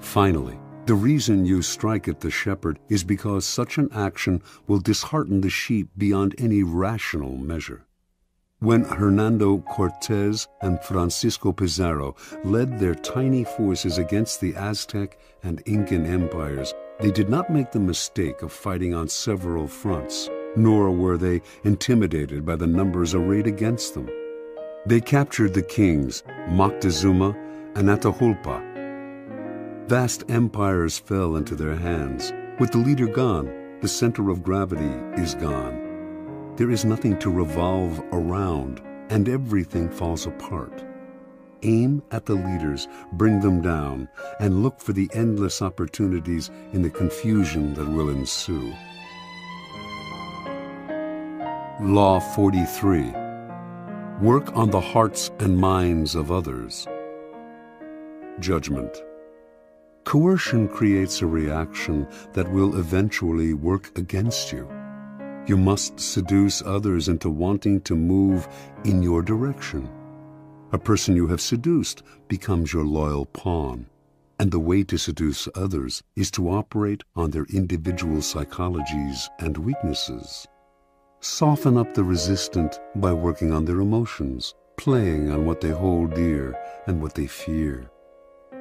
Finally, the reason you strike at the shepherd is because such an action will dishearten the sheep beyond any rational measure. When Hernando Cortés and Francisco Pizarro led their tiny forces against the Aztec and Incan empires, they did not make the mistake of fighting on several fronts, nor were they intimidated by the numbers arrayed against them. They captured the kings, Moctezuma and Atahualpa. Vast empires fell into their hands. With the leader gone, the center of gravity is gone. There is nothing to revolve around, and everything falls apart. Aim at the leaders, bring them down, and look for the endless opportunities in the confusion that will ensue. Law 43. Work on the hearts and minds of others. Judgment. Coercion creates a reaction that will eventually work against you. You must seduce others into wanting to move in your direction. A person you have seduced becomes your loyal pawn, and the way to seduce others is to operate on their individual psychologies and weaknesses. Soften up the resistant by working on their emotions, playing on what they hold dear and what they fear.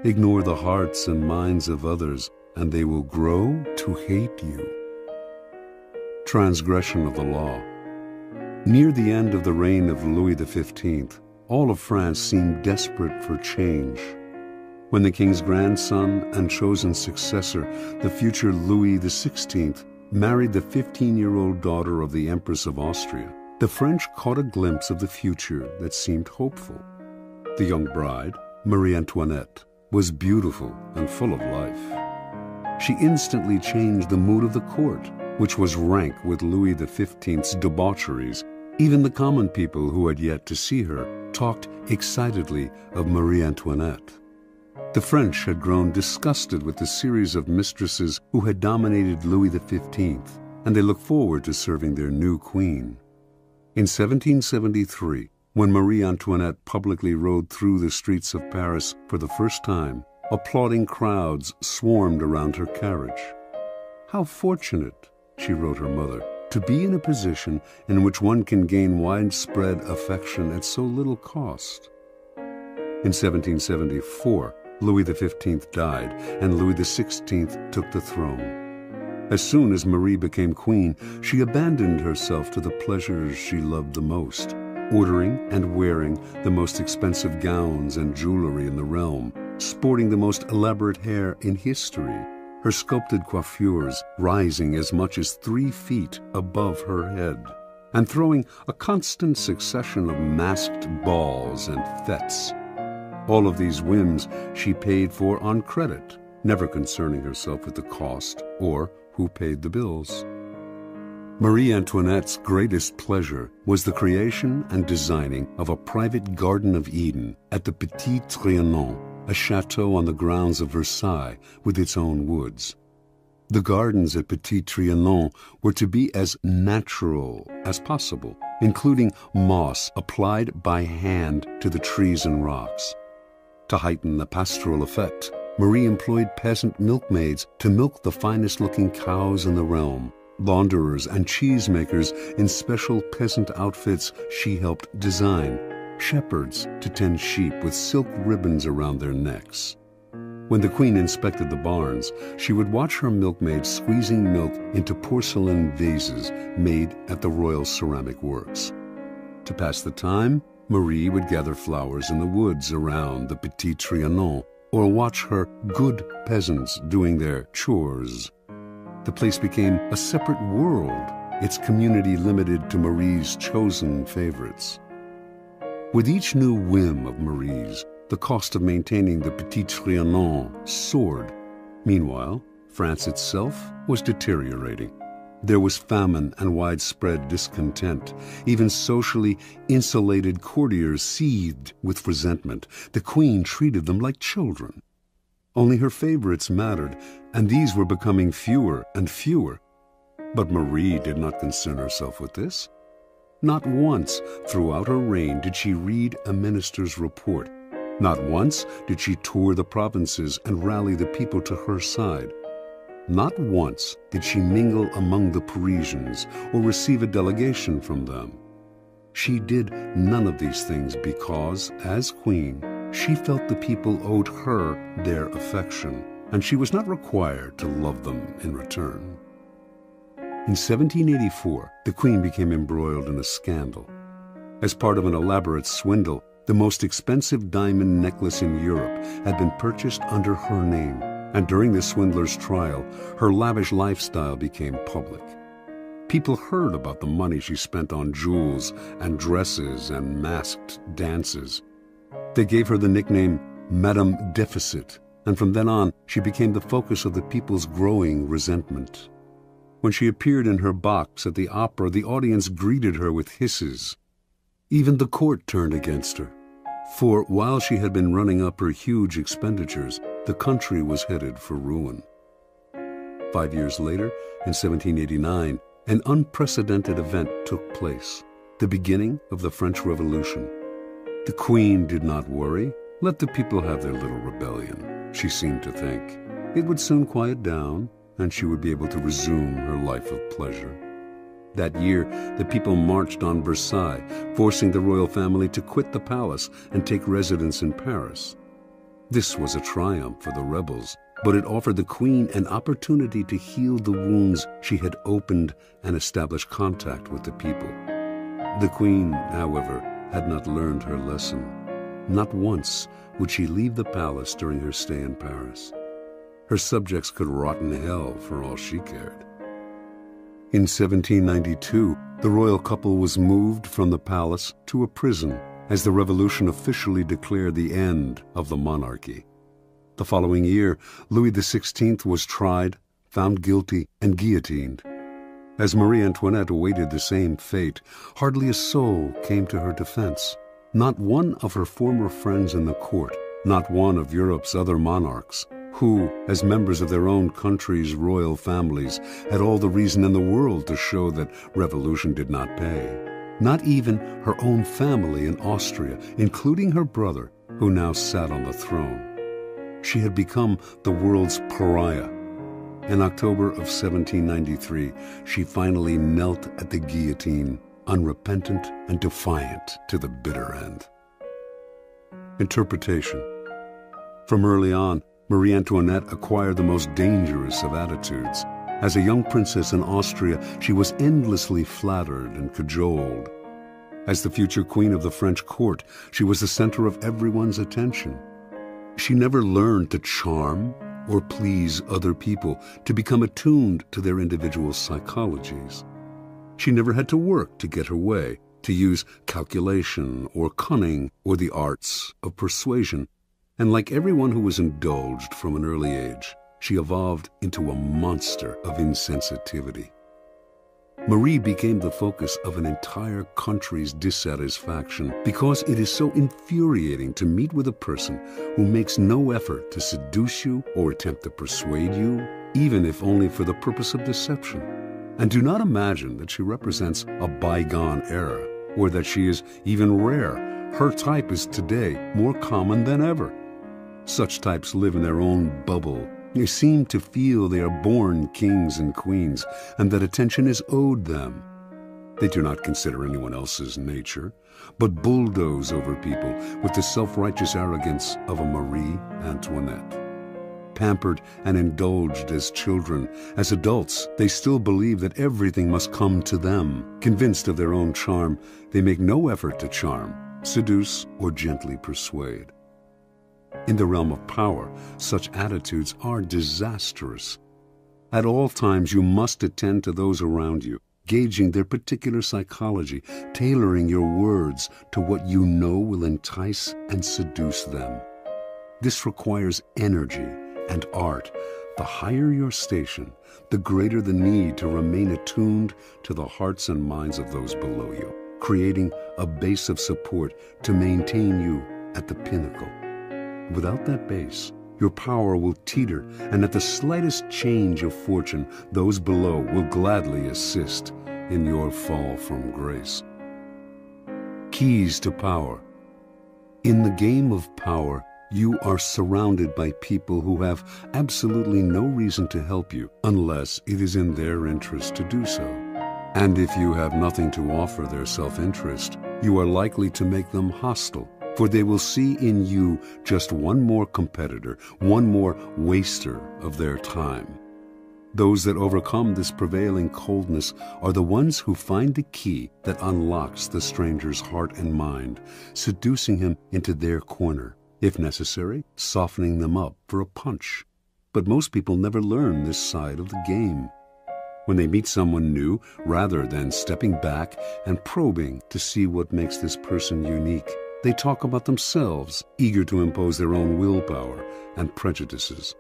Ignore the hearts and minds of others, and they will grow to hate you. Transgression of the law. Near the end of the reign of Louis XV, all of France seemed desperate for change. When the king's grandson and chosen successor, the future Louis XVI, married the 15-year-old daughter of the Empress of Austria, the French caught a glimpse of the future that seemed hopeful. The young bride, Marie Antoinette, was beautiful and full of life. She instantly changed the mood of the court, which was rank with Louis XV's debaucheries. Even the common people who had yet to see her talked excitedly of Marie Antoinette. The French had grown disgusted with the series of mistresses who had dominated Louis XV, and they looked forward to serving their new queen. In 1773, when Marie Antoinette publicly rode through the streets of Paris for the first time, applauding crowds swarmed around her carriage. "How fortunate," she wrote her mother, "to be in a position in which one can gain widespread affection at so little cost." In 1774, Louis XV died, and Louis XVI took the throne. As soon as Marie became queen, she abandoned herself to the pleasures she loved the most, ordering and wearing the most expensive gowns and jewelry in the realm, sporting the most elaborate hair in history, her sculpted coiffures rising as much as 3 feet above her head, and throwing a constant succession of masked balls and fetes. All of these whims she paid for on credit, never concerning herself with the cost or who paid the bills. Marie Antoinette's greatest pleasure was the creation and designing of a private Garden of Eden at the Petit Trianon, a chateau on the grounds of Versailles with its own woods. The gardens at Petit Trianon were to be as natural as possible, including moss applied by hand to the trees and rocks. To heighten the pastoral effect, Marie employed peasant milkmaids to milk the finest-looking cows in the realm. Launderers and cheesemakers in special peasant outfits she helped design. Shepherds to tend sheep with silk ribbons around their necks. When the queen inspected the barns, she would watch her milkmaids squeezing milk into porcelain vases made at the Royal Ceramic Works. To pass the time, Marie would gather flowers in the woods around the Petit Trianon, or watch her good peasants doing their chores. The place became a separate world, its community limited to Marie's chosen favorites. With each new whim of Marie's, the cost of maintaining the Petit Trianon soared. Meanwhile, France itself was deteriorating. There was famine and widespread discontent. Even socially insulated courtiers seethed with resentment. The queen treated them like children. Only her favorites mattered, and these were becoming fewer and fewer. But Marie did not concern herself with this. Not once throughout her reign did she read a minister's report. Not once did she tour the provinces and rally the people to her side. Not once did she mingle among the Parisians or receive a delegation from them. She did none of these things because, as queen, she felt the people owed her their affection, and she was not required to love them in return. In 1784, the queen became embroiled in a scandal. As part of an elaborate swindle, the most expensive diamond necklace in Europe had been purchased under her name. And during the swindler's trial, her lavish lifestyle became public. People heard about the money she spent on jewels and dresses and masked dances. They gave her the nickname Madame Deficit, and from then on, she became the focus of the people's growing resentment. When she appeared in her box at the opera, the audience greeted her with hisses. Even the court turned against her. For while she had been running up her huge expenditures, the country was headed for ruin. 5 years later, in 1789, an unprecedented event took place, the beginning of the French Revolution. The queen did not worry. Let the people have their little rebellion, she seemed to think. It would soon quiet down, and she would be able to resume her life of pleasure. That year, the people marched on Versailles, forcing the royal family to quit the palace and take residence in Paris. This was a triumph for the rebels, but it offered the queen an opportunity to heal the wounds she had opened and establish contact with the people. The queen, however, had not learned her lesson. Not once would she leave the palace during her stay in Paris. Her subjects could rot in hell for all she cared. In 1792, the royal couple was moved from the palace to a prison as the revolution officially declared the end of the monarchy. The following year, Louis XVI was tried, found guilty, and guillotined. As Marie Antoinette awaited the same fate, hardly a soul came to her defense. Not one of her former friends in the court, not one of Europe's other monarchs, who, as members of their own country's royal families, had all the reason in the world to show that revolution did not pay. Not even her own family in Austria, including her brother, who now sat on the throne. She had become the world's pariah. In October of 1793, she finally knelt at the guillotine, unrepentant and defiant to the bitter end. Interpretation. From early on, Marie Antoinette acquired the most dangerous of attitudes. As a young princess in Austria, she was endlessly flattered and cajoled. As the future queen of the French court, she was the center of everyone's attention. She never learned to charm or please other people, to become attuned to their individual psychologies. She never had to work to get her way, to use calculation or cunning or the arts of persuasion. And like everyone who was indulged from an early age, she evolved into a monster of insensitivity. Marie became the focus of an entire country's dissatisfaction because it is so infuriating to meet with a person who makes no effort to seduce you or attempt to persuade you, even if only for the purpose of deception. And do not imagine that she represents a bygone era, or that she is even rare. Her type is today more common than ever. Such types live in their own bubble. They seem to feel they are born kings and queens, and that attention is owed them. They do not consider anyone else's nature, but bulldoze over people with the self-righteous arrogance of a Marie Antoinette. Pampered and indulged as children, as adults, they still believe that everything must come to them. Convinced of their own charm, they make no effort to charm, seduce, or gently persuade. In the realm of power, such attitudes are disastrous. At all times, you must attend to those around you, gauging their particular psychology, tailoring your words to what you know will entice and seduce them. This requires energy and art. The higher your station, the greater the need to remain attuned to the hearts and minds of those below you, creating a base of support to maintain you at the pinnacle. Without that base, your power will teeter, and at the slightest change of fortune, those below will gladly assist in your fall from grace. Keys to power. In the game of power, you are surrounded by people who have absolutely no reason to help you unless it is in their interest to do so. And if you have nothing to offer their self-interest, you are likely to make them hostile, for they will see in you just one more competitor, one more waster of their time. Those that overcome this prevailing coldness are the ones who find the key that unlocks the stranger's heart and mind, seducing him into their corner, if necessary, softening them up for a punch. But most people never learn this side of the game. When they meet someone new, rather than stepping back and probing to see what makes this person unique, they talk about themselves, eager to impose their own willpower and prejudices.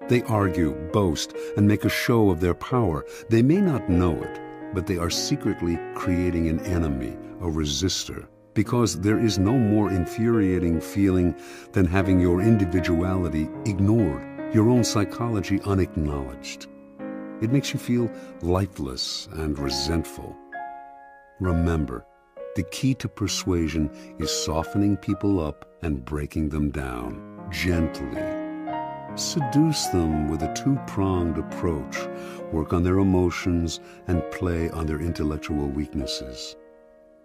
They argue, boast, and make a show of their power. They may not know it, but they are secretly creating an enemy, a resistor, because there is no more infuriating feeling than having your individuality ignored, your own psychology unacknowledged. It makes you feel lifeless and resentful. Remember, the key to persuasion is softening people up and breaking them down gently. Seduce them with a two-pronged approach. Work on their emotions and play on their intellectual weaknesses.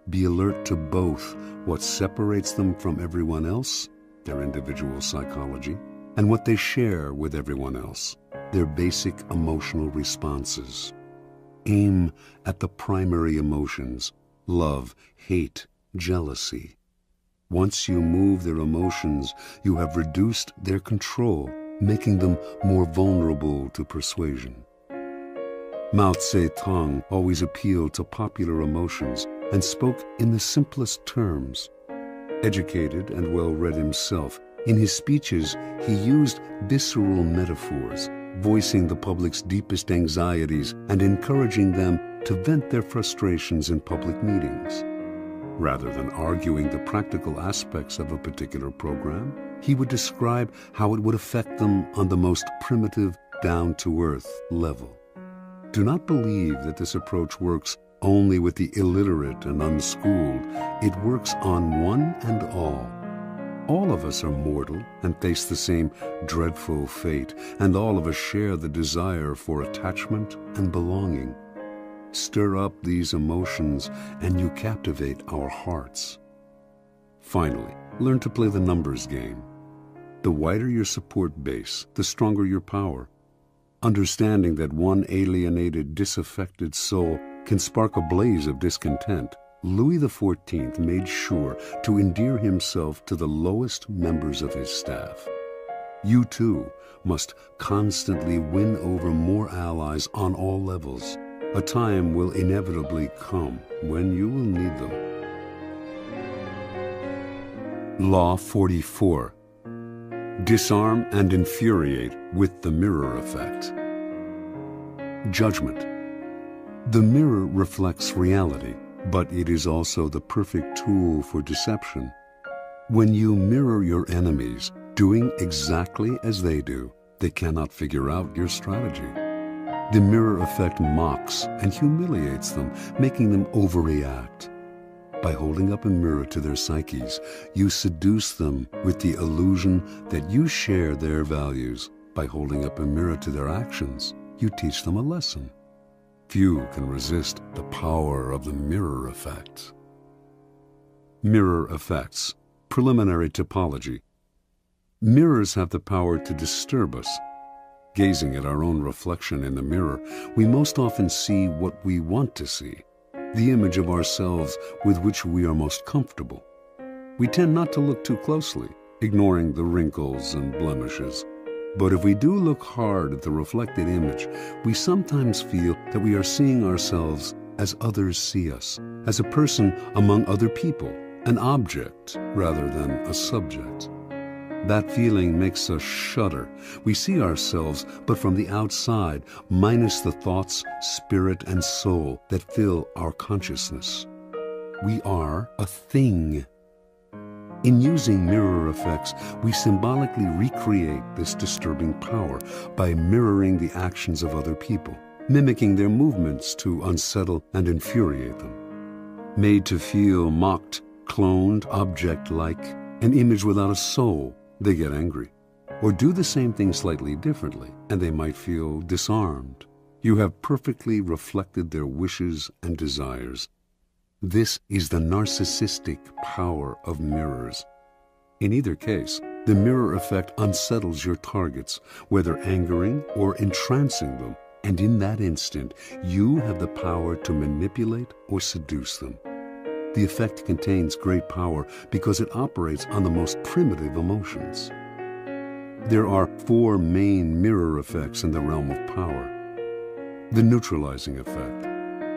Be alert to both what separates them from everyone else, their individual psychology, and what they share with everyone else, their basic emotional responses. Aim at the primary emotions: love, hate, jealousy. Once you move their emotions, you have reduced their control, making them more vulnerable to persuasion. Mao Zedong always appealed to popular emotions and spoke in the simplest terms. Educated and well-read himself, in his speeches he used visceral metaphors, voicing the public's deepest anxieties and encouraging them to vent their frustrations in public meetings. Rather than arguing the practical aspects of a particular program, he would describe how it would affect them on the most primitive, down-to-earth level. Do not believe that this approach works only with the illiterate and unschooled. It works on one and all. All of us are mortal and face the same dreadful fate, and all of us share the desire for attachment and belonging. Stir up these emotions and you captivate our hearts. Finally, learn to play the numbers game. The wider your support base, the stronger your power. Understanding that one alienated, disaffected soul can spark a blaze of discontent, Louis XIV made sure to endear himself to the lowest members of his staff. You too must constantly win over more allies on all levels. A time will inevitably come when you will need them. Law 44. Disarm and infuriate with the mirror effect. Judgment. The mirror reflects reality, but it is also the perfect tool for deception. When you mirror your enemies, doing exactly as they do, they cannot figure out your strategy. The mirror effect mocks and humiliates them, making them overreact. By holding up a mirror to their psyches, you seduce them with the illusion that you share their values. By holding up a mirror to their actions, you teach them a lesson. Few can resist the power of the mirror effect. Mirror effects. Preliminary topology. Mirrors have the power to disturb us. Gazing at our own reflection in the mirror, we most often see what we want to see, the image of ourselves with which we are most comfortable. We tend not to look too closely, ignoring the wrinkles and blemishes. But if we do look hard at the reflected image, we sometimes feel that we are seeing ourselves as others see us, as a person among other people, an object rather than a subject. That feeling makes us shudder. We see ourselves, but from the outside, minus the thoughts, spirit, and soul that fill our consciousness. We are a thing. In using mirror effects, we symbolically recreate this disturbing power by mirroring the actions of other people, mimicking their movements to unsettle and infuriate them. Made to feel mocked, cloned, object-like, an image without a soul, they get angry. Or do the same thing slightly differently, and they might feel disarmed. You have perfectly reflected their wishes and desires. This is the narcissistic power of mirrors. In either case, the mirror effect unsettles your targets, whether angering or entrancing them, and in that instant, you have the power to manipulate or seduce them. The effect contains great power because it operates on the most primitive emotions. There are 4 main mirror effects in the realm of power. The neutralizing effect.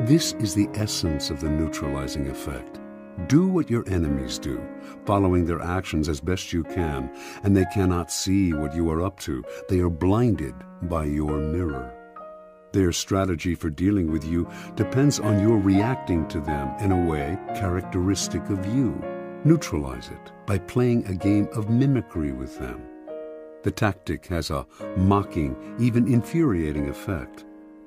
This is the essence of the neutralizing effect. Do what your enemies do, following their actions as best you can, and they cannot see what you are up to. They are blinded by your mirror. Their strategy for dealing with you depends on your reacting to them in a way characteristic of you. Neutralize it by playing a game of mimicry with them. The tactic has a mocking, even infuriating effect.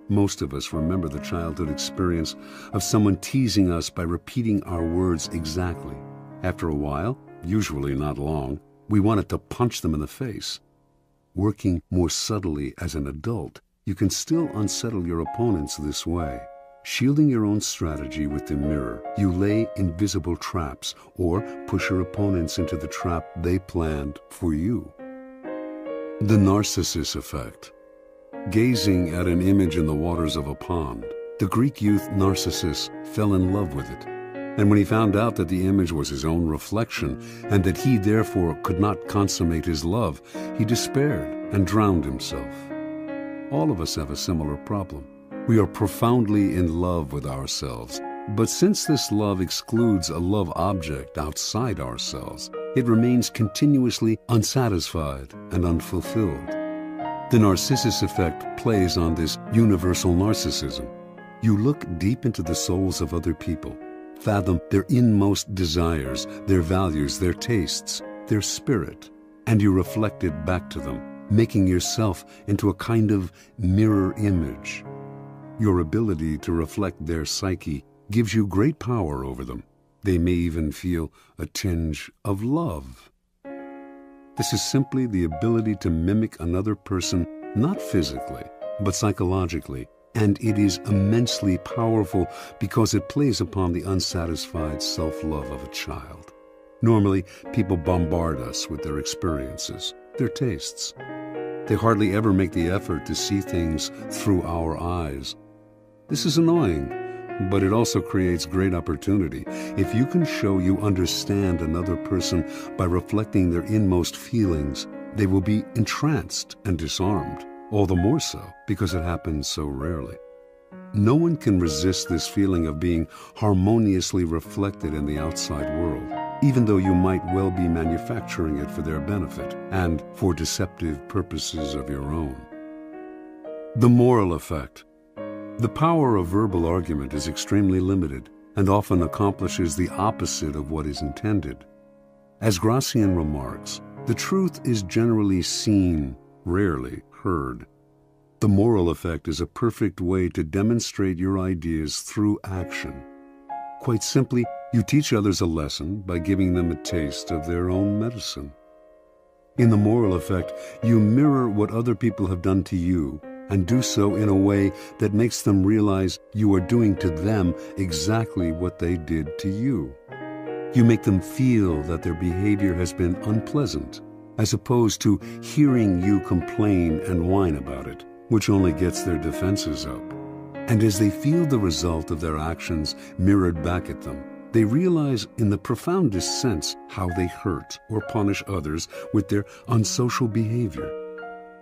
Most of us remember the childhood experience of someone teasing us by repeating our words exactly. After a while, usually not long, we wanted to punch them in the face. Working more subtly as an adult, you can still unsettle your opponents this way. Shielding your own strategy with the mirror, you lay invisible traps or push your opponents into the trap they planned for you. The narcissus effect. Gazing at an image in the waters of a pond, the Greek youth Narcissus fell in love with it. And when he found out that the image was his own reflection and that he therefore could not consummate his love, he despaired and drowned himself. All of us have a similar problem. We are profoundly in love with ourselves, but since this love excludes a love object outside ourselves, it remains continuously unsatisfied and unfulfilled. The Narcissus effect plays on this universal narcissism. You look deep into the souls of other people, fathom their inmost desires, their values, their tastes, their spirit, and you reflect it back to them, making yourself into a kind of mirror image. Your ability to reflect their psyche gives you great power over them. They may even feel a tinge of love. This is simply the ability to mimic another person, not physically, but psychologically, and it is immensely powerful because it plays upon the unsatisfied self-love of a child. Normally, people bombard us with their experiences, their tastes. They hardly ever make the effort to see things through our eyes. This is annoying, but it also creates great opportunity. If you can show you understand another person by reflecting their inmost feelings, they will be entranced and disarmed, all the more so because it happens so rarely. No one can resist this feeling of being harmoniously reflected in the outside world, even though you might well be manufacturing it for their benefit and for deceptive purposes of your own. The moral effect. The power of verbal argument is extremely limited and often accomplishes the opposite of what is intended. As Gracian remarks, the truth is generally seen, rarely heard. The moral effect is a perfect way to demonstrate your ideas through action. Quite simply, you teach others a lesson by giving them a taste of their own medicine. In the moral effect, you mirror what other people have done to you and do so in a way that makes them realize you are doing to them exactly what they did to you. You make them feel that their behavior has been unpleasant, as opposed to hearing you complain and whine about it, which only gets their defenses up. And as they feel the result of their actions mirrored back at them, they realize in the profoundest sense how they hurt or punish others with their unsocial behavior.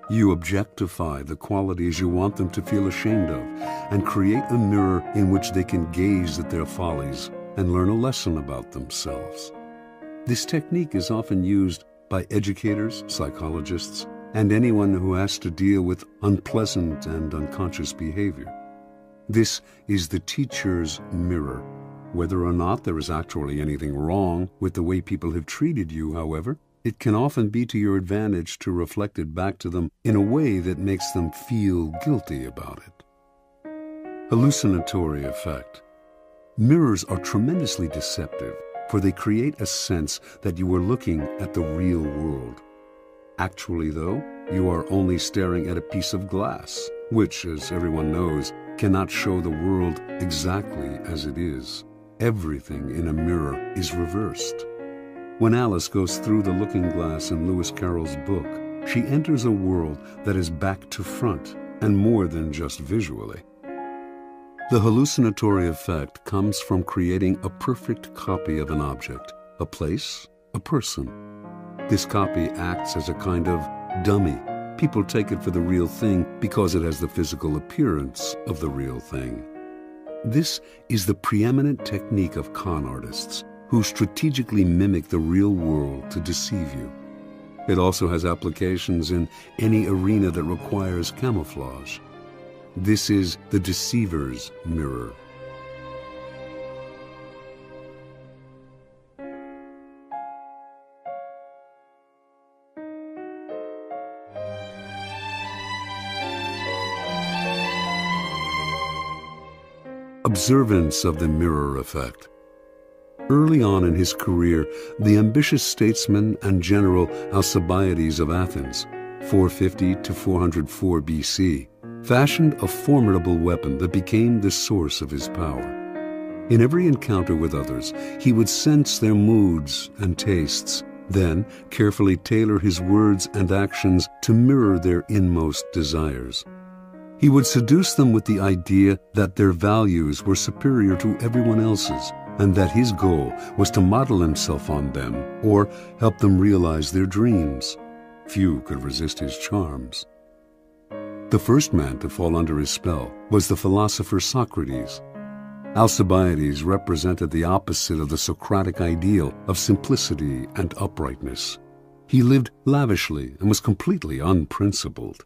You objectify the qualities you want them to feel ashamed of and create a mirror in which they can gaze at their follies and learn a lesson about themselves. This technique is often used by educators, psychologists, and anyone who has to deal with unpleasant and unconscious behavior. This is the teacher's mirror. Whether or not there is actually anything wrong with the way people have treated you, however, it can often be to your advantage to reflect it back to them in a way that makes them feel guilty about it. Hallucinatory effect. Mirrors are tremendously deceptive, for they create a sense that you are looking at the real world. Actually, though, you are only staring at a piece of glass, which, as everyone knows, cannot show the world exactly as it is. Everything in a mirror is reversed. When Alice goes through the looking glass in Lewis Carroll's book, she enters a world that is back to front, and more than just visually. The hallucinatory effect comes from creating a perfect copy of an object, a place, a person. This copy acts as a kind of dummy. People take it for the real thing because it has the physical appearance of the real thing. This is the preeminent technique of con artists, who strategically mimic the real world to deceive you. It also has applications in any arena that requires camouflage. This is the deceiver's mirror. Observance of the mirror effect. Early on in his career, the ambitious statesman and general Alcibiades of Athens, 450 to 404 BC, fashioned a formidable weapon that became the source of his power. In every encounter with others, he would sense their moods and tastes, then carefully tailor his words and actions to mirror their inmost desires. He would seduce them with the idea that their values were superior to everyone else's, and that his goal was to model himself on them or help them realize their dreams. Few could resist his charms. The first man to fall under his spell was the philosopher Socrates. Alcibiades represented the opposite of the Socratic ideal of simplicity and uprightness. He lived lavishly and was completely unprincipled.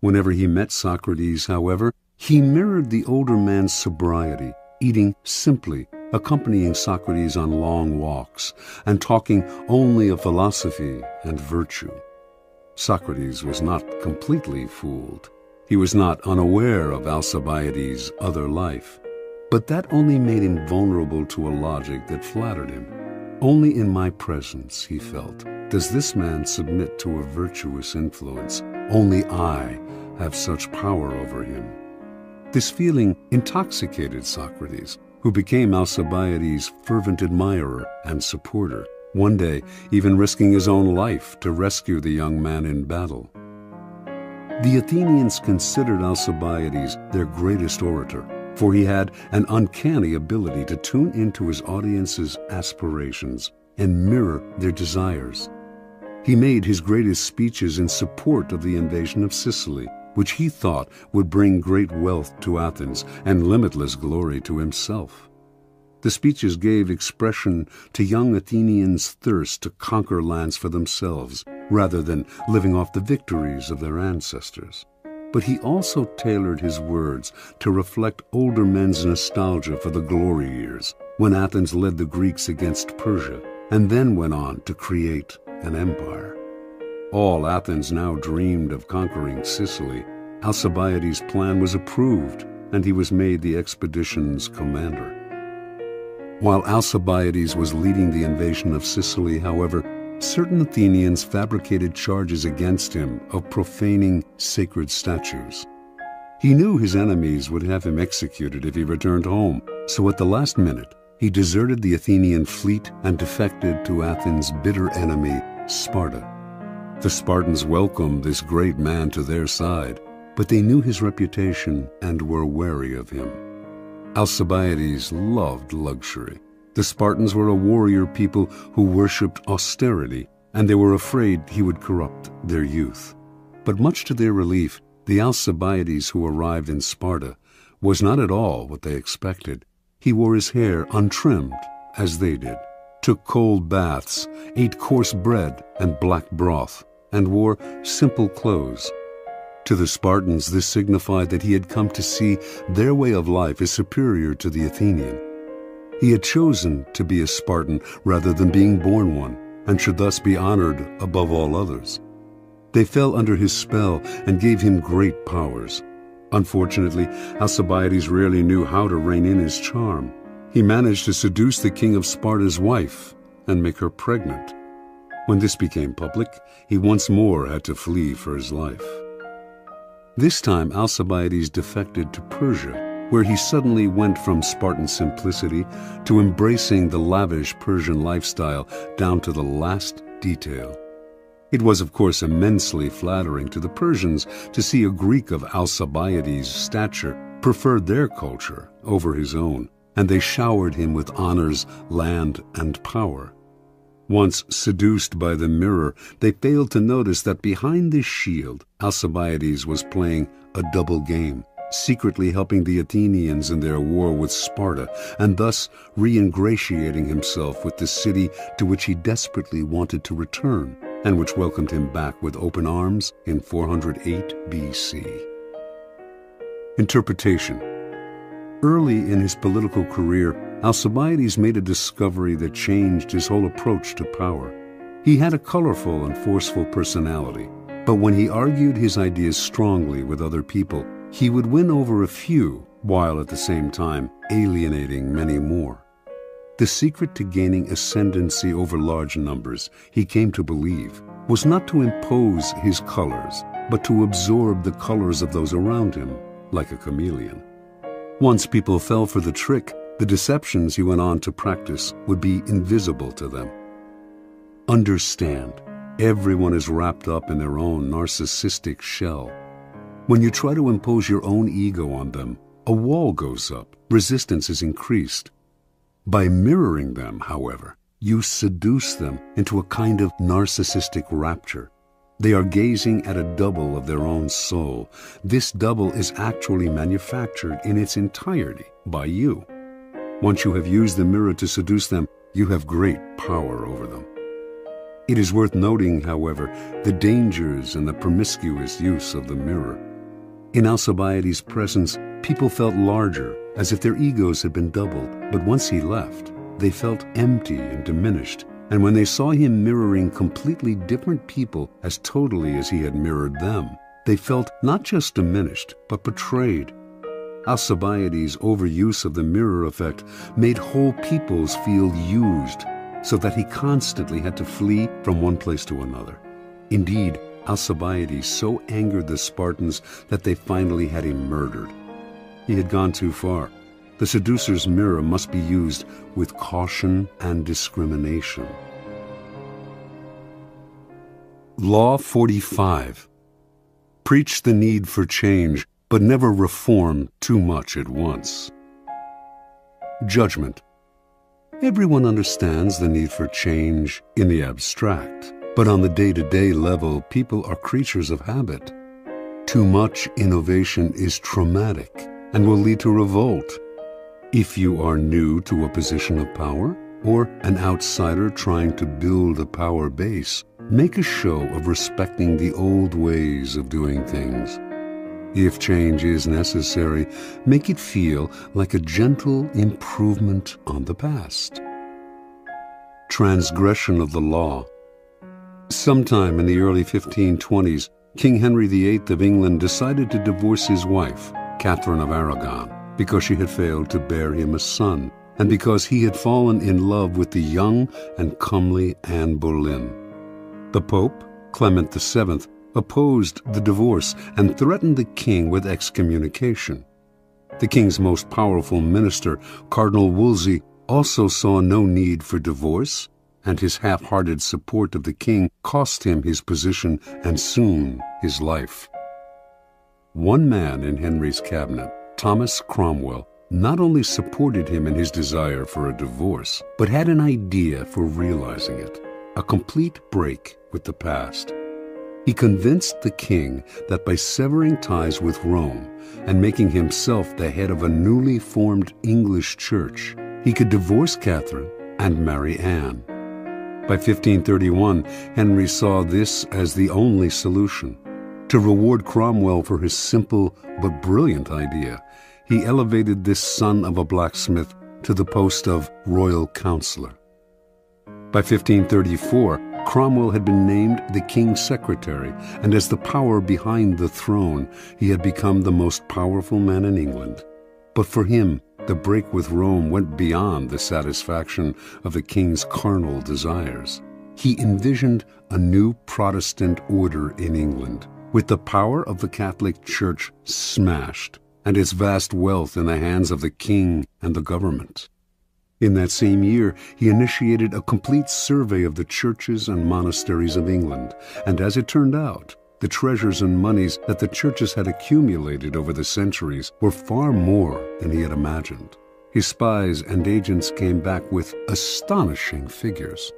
Whenever he met Socrates, however, he mirrored the older man's sobriety, eating simply, accompanying Socrates on long walks, and talking only of philosophy and virtue. Socrates was not completely fooled. He was not unaware of Alcibiades' other life, but that only made him vulnerable to a logic that flattered him. Only in my presence, he felt, does this man submit to a virtuous influence. Only I have such power over him. This feeling intoxicated Socrates, who became Alcibiades' fervent admirer and supporter, one day even risking his own life to rescue the young man in battle. The Athenians considered Alcibiades their greatest orator, for he had an uncanny ability to tune into his audience's aspirations and mirror their desires. He made his greatest speeches in support of the invasion of Sicily, which he thought would bring great wealth to Athens and limitless glory to himself. The speeches gave expression to young Athenians' thirst to conquer lands for themselves, rather than living off the victories of their ancestors. But he also tailored his words to reflect older men's nostalgia for the glory years, when Athens led the Greeks against Persia, and then went on to create an empire. All Athens now dreamed of conquering Sicily. Alcibiades' plan was approved, and he was made the expedition's commander. While Alcibiades was leading the invasion of Sicily, however, certain Athenians fabricated charges against him of profaning sacred statues. He knew his enemies would have him executed if he returned home, so at the last minute, he deserted the Athenian fleet and defected to Athens' bitter enemy, Sparta. The Spartans welcomed this great man to their side, but they knew his reputation and were wary of him. Alcibiades loved luxury. The Spartans were a warrior people who worshipped austerity, and they were afraid he would corrupt their youth. But much to their relief, the Alcibiades who arrived in Sparta was not at all what they expected. He wore his hair untrimmed, as they did, took cold baths, ate coarse bread and black broth, and wore simple clothes. To the Spartans, this signified that he had come to see their way of life as superior to the Athenian. He had chosen to be a Spartan rather than being born one, and should thus be honored above all others. They fell under his spell and gave him great powers. Unfortunately, Alcibiades rarely knew how to rein in his charm. He managed to seduce the king of Sparta's wife and make her pregnant. When this became public, he once more had to flee for his life. This time Alcibiades defected to Persia, where he suddenly went from Spartan simplicity to embracing the lavish Persian lifestyle down to the last detail. It was, of course, immensely flattering to the Persians to see a Greek of Alcibiades' stature preferred their culture over his own, and they showered him with honors, land, and power. Once seduced by the mirror, they failed to notice that behind this shield, Alcibiades was playing a double game, secretly helping the Athenians in their war with Sparta, and thus re-ingratiating himself with the city to which he desperately wanted to return, and which welcomed him back with open arms in 408 BC. Interpretation. Early in his political career, Alcibiades made a discovery that changed his whole approach to power. He had a colorful and forceful personality, but when he argued his ideas strongly with other people, he would win over a few, while at the same time alienating many more. The secret to gaining ascendancy over large numbers, he came to believe, was not to impose his colors, but to absorb the colors of those around him, like a chameleon. Once people fell for the trick, the deceptions he went on to practice would be invisible to them. Understand, everyone is wrapped up in their own narcissistic shell. When you try to impose your own ego on them, a wall goes up, resistance is increased. By mirroring them, however, you seduce them into a kind of narcissistic rapture. They are gazing at a double of their own soul. This double is actually manufactured in its entirety by you. Once you have used the mirror to seduce them, you have great power over them. It is worth noting, however, the dangers and the promiscuous use of the mirror. In Alcibiades' presence, people felt larger, as if their egos had been doubled. But once he left, they felt empty and diminished. And when they saw him mirroring completely different people as totally as he had mirrored them, they felt not just diminished, but betrayed. Alcibiades' overuse of the mirror effect made whole peoples feel used, so that he constantly had to flee from one place to another. Indeed, Alcibiades so angered the Spartans that they finally had him murdered. He had gone too far. The seducer's mirror must be used with caution and discrimination. Law 45. Preach the need for change, but never reform too much at once. Judgment. Everyone understands the need for change in the abstract, but on the day-to-day level, people are creatures of habit. Too much innovation is traumatic and will lead to revolt. If you are new to a position of power, or an outsider trying to build a power base, make a show of respecting the old ways of doing things. If change is necessary, make it feel like a gentle improvement on the past. Transgression of the law. Sometime in the early 1520s, King Henry VIII of England decided to divorce his wife, Catherine of Aragon, because she had failed to bear him a son, and because he had fallen in love with the young and comely Anne Boleyn. The Pope, Clement VII, opposed the divorce and threatened the king with excommunication. The king's most powerful minister, Cardinal Wolsey, also saw no need for divorce, and his half-hearted support of the king cost him his position and soon his life. One man in Henry's cabinet, Thomas Cromwell, not only supported him in his desire for a divorce, but had an idea for realizing it, a complete break with the past. He convinced the king that by severing ties with Rome and making himself the head of a newly formed English church, he could divorce Catherine and marry Anne. By 1531, Henry saw this as the only solution. To reward Cromwell for his simple but brilliant idea, he elevated this son of a blacksmith to the post of royal counselor. By 1534, Cromwell had been named the king's secretary, and as the power behind the throne, he had become the most powerful man in England. But for him, the break with Rome went beyond the satisfaction of the king's carnal desires. He envisioned a new Protestant order in England, with the power of the Catholic Church smashed and its vast wealth in the hands of the king and the government. In that same year, he initiated a complete survey of the churches and monasteries of England, and as it turned out, the treasures and monies that the churches had accumulated over the centuries were far more than he had imagined. His spies and agents came back with astonishing figures.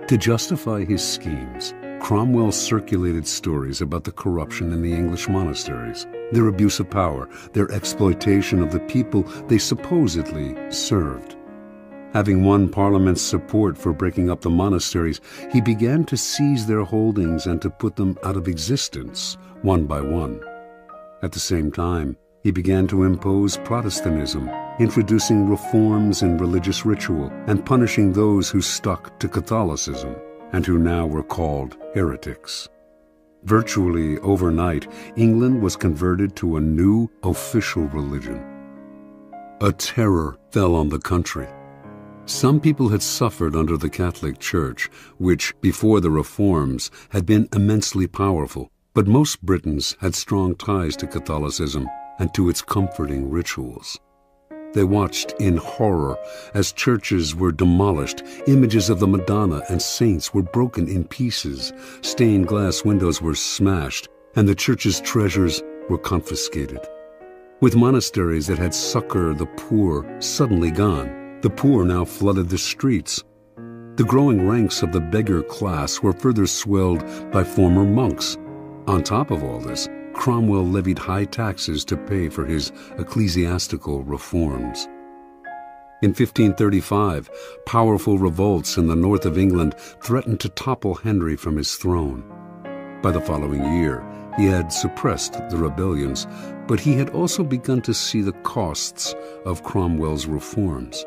To justify his schemes, Cromwell circulated stories about the corruption in the English monasteries, their abuse of power, their exploitation of the people they supposedly served. Having won Parliament's support for breaking up the monasteries, he began to seize their holdings and to put them out of existence, one by one. At the same time, he began to impose Protestantism, introducing reforms in religious ritual and punishing those who stuck to Catholicism and who now were called heretics. Virtually overnight, England was converted to a new official religion. A terror fell on the country. Some people had suffered under the Catholic Church, which, before the reforms, had been immensely powerful, but most Britons had strong ties to Catholicism and to its comforting rituals. They watched in horror as churches were demolished, images of the Madonna and saints were broken in pieces, stained glass windows were smashed, and the church's treasures were confiscated. With monasteries that had succored the poor suddenly gone, the poor now flooded the streets. The growing ranks of the beggar class were further swelled by former monks. On top of all this, Cromwell levied high taxes to pay for his ecclesiastical reforms. In 1535, powerful revolts in the north of England threatened to topple Henry from his throne. By the following year, He had suppressed the rebellions, but he had also begun to see the costs of Cromwell's reforms.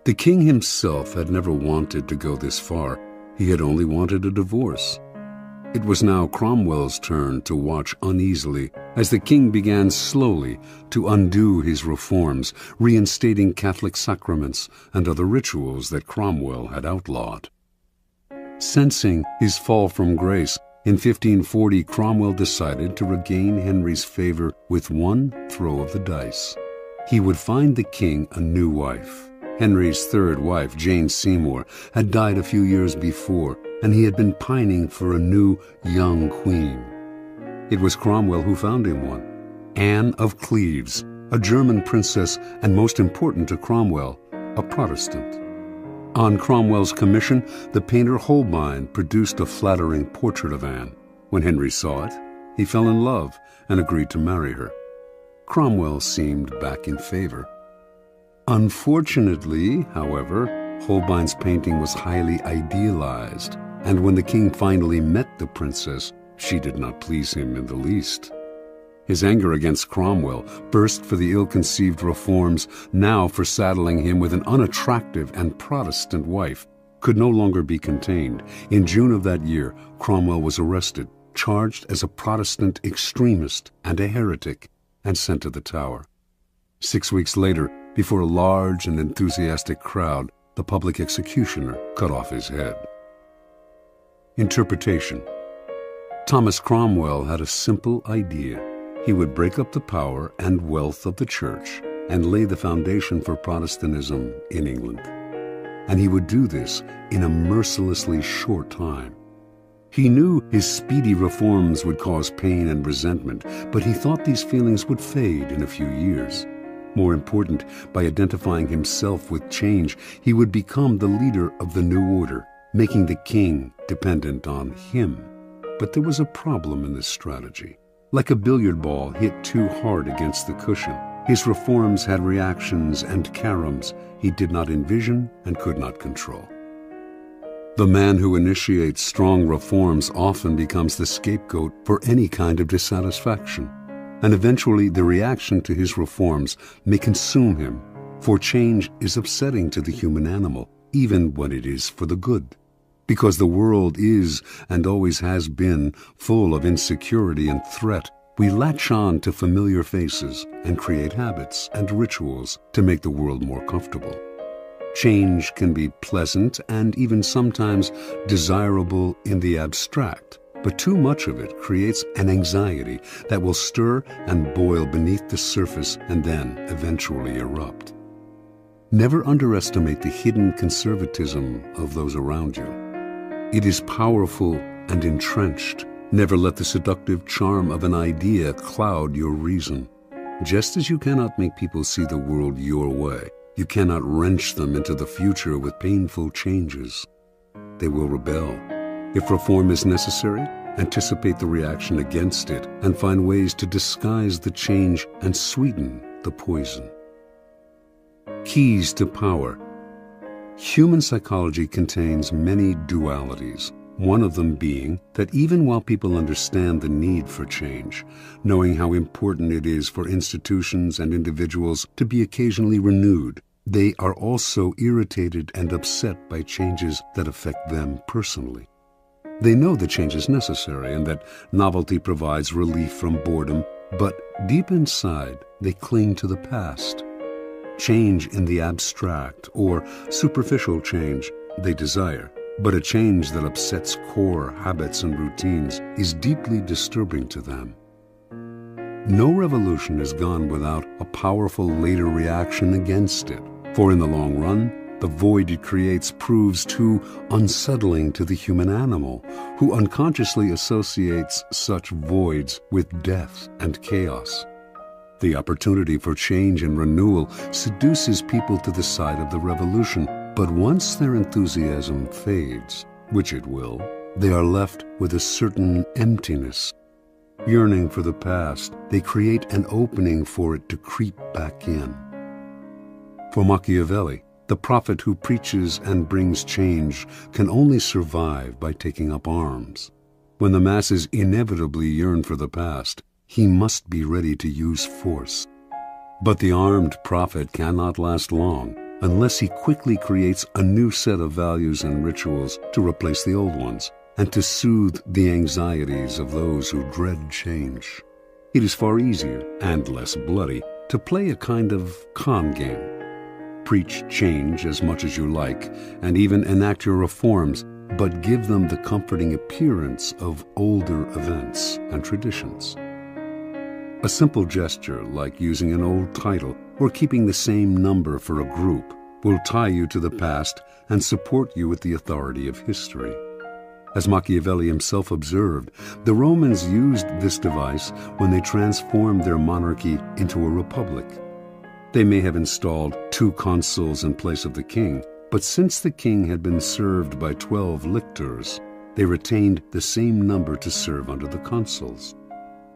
The king himself had never wanted to go this far. He had only wanted a divorce. It was now Cromwell's turn to watch uneasily as the king began slowly to undo his reforms, reinstating Catholic sacraments and other rituals that Cromwell had outlawed. Sensing his fall from grace, in 1540 Cromwell decided to regain Henry's favor with one throw of the dice. He would find the king a new wife. Henry's third wife, Jane Seymour, had died a few years before, and he had been pining for a new, young queen. It was Cromwell who found him one, Anne of Cleves, a German princess and, most important to Cromwell, a Protestant. On Cromwell's commission, the painter Holbein produced a flattering portrait of Anne. When Henry saw it, he fell in love and agreed to marry her. Cromwell seemed back in favor. Unfortunately, however, Holbein's painting was highly idealized, and when the king finally met the princess, she did not please him in the least. His anger against Cromwell, first for the ill-conceived reforms, now for saddling him with an unattractive and Protestant wife, could no longer be contained. In June of that year, Cromwell was arrested, charged as a Protestant extremist and a heretic, and sent to the Tower. 6 weeks later, before a large and enthusiastic crowd, the public executioner cut off his head. Interpretation. Thomas Cromwell had a simple idea. He would break up the power and wealth of the church and lay the foundation for Protestantism in England. And he would do this in a mercilessly short time. He knew his speedy reforms would cause pain and resentment, but he thought these feelings would fade in a few years. More important, by identifying himself with change, he would become the leader of the new order, making the king dependent on him. But there was a problem in this strategy. Like a billiard ball hit too hard against the cushion, his reforms had reactions and caroms he did not envision and could not control. The man who initiates strong reforms often becomes the scapegoat for any kind of dissatisfaction, and eventually the reaction to his reforms may consume him, for change is upsetting to the human animal, even when it is for the good. Because the world is, and always has been, full of insecurity and threat, we latch on to familiar faces and create habits and rituals to make the world more comfortable. Change can be pleasant and even sometimes desirable in the abstract, but too much of it creates an anxiety that will stir and boil beneath the surface and then eventually erupt. Never underestimate the hidden conservatism of those around you. It is powerful and entrenched. Never let the seductive charm of an idea cloud your reason. Just as you cannot make people see the world your way, you cannot wrench them into the future with painful changes. They will rebel. If reform is necessary, anticipate the reaction against it and find ways to disguise the change and sweeten the poison. Keys to power. Human psychology contains many dualities, one of them being that even while people understand the need for change, knowing how important it is for institutions and individuals to be occasionally renewed, they are also irritated and upset by changes that affect them personally. They know the change is necessary and that novelty provides relief from boredom, but deep inside, they cling to the past. Change in the abstract or superficial change they desire, but a change that upsets core habits and routines is deeply disturbing to them. No revolution is gone without a powerful later reaction against it, for in the long run, the void it creates proves too unsettling to the human animal, who unconsciously associates such voids with death and chaos. The opportunity for change and renewal seduces people to the side of the revolution, but once their enthusiasm fades, which it will, they are left with a certain emptiness. Yearning for the past, they create an opening for it to creep back in. For Machiavelli, the prophet who preaches and brings change can only survive by taking up arms. When the masses inevitably yearn for the past, he must be ready to use force. But the armed prophet cannot last long unless he quickly creates a new set of values and rituals to replace the old ones and to soothe the anxieties of those who dread change. It is far easier and less bloody to play a kind of con game. Preach change as much as you like and even enact your reforms, but give them the comforting appearance of older events and traditions. A simple gesture like using an old title or keeping the same number for a group will tie you to the past and support you with the authority of history. As Machiavelli himself observed, the Romans used this device when they transformed their monarchy into a republic. They may have installed 2 consuls in place of the king, but since the king had been served by 12 lictors, they retained the same number to serve under the consuls.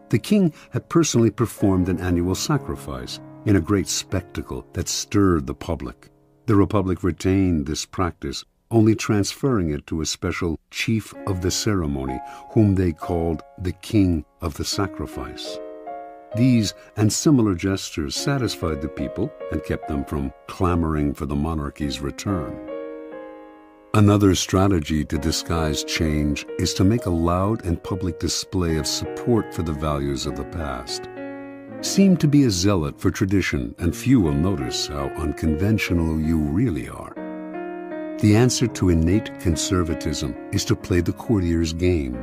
The king had personally performed an annual sacrifice in a great spectacle that stirred the public. The republic retained this practice, only transferring it to a special chief of the ceremony, whom they called the king of the sacrifice. These and similar gestures satisfied the people and kept them from clamoring for the monarchy's return. Another strategy to disguise change is to make a loud and public display of support for the values of the past. Seem to be a zealot for tradition, and few will notice how unconventional you really are. The answer to innate conservatism is to play the courtier's game.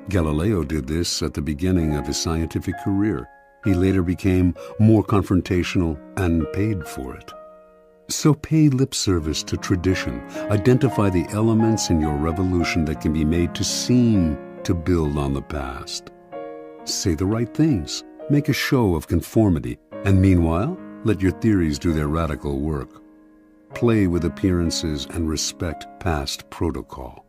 Galileo did this at the beginning of his scientific career. He later became more confrontational and paid for it. So pay lip service to tradition. Identify the elements in your revolution that can be made to seem to build on the past. Say the right things. Make a show of conformity, and meanwhile, let your theories do their radical work. Play with appearances and respect past protocol.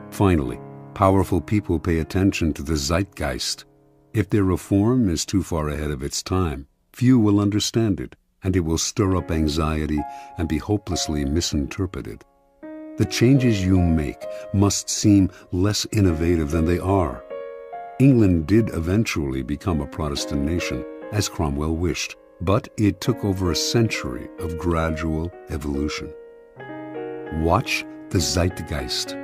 Finally, powerful people pay attention to the zeitgeist. If their reform is too far ahead of its time, few will understand it, and it will stir up anxiety and be hopelessly misinterpreted. The changes you make must seem less innovative than they are. England did eventually become a Protestant nation, as Cromwell wished, but it took over a century of gradual evolution. Watch the zeitgeist.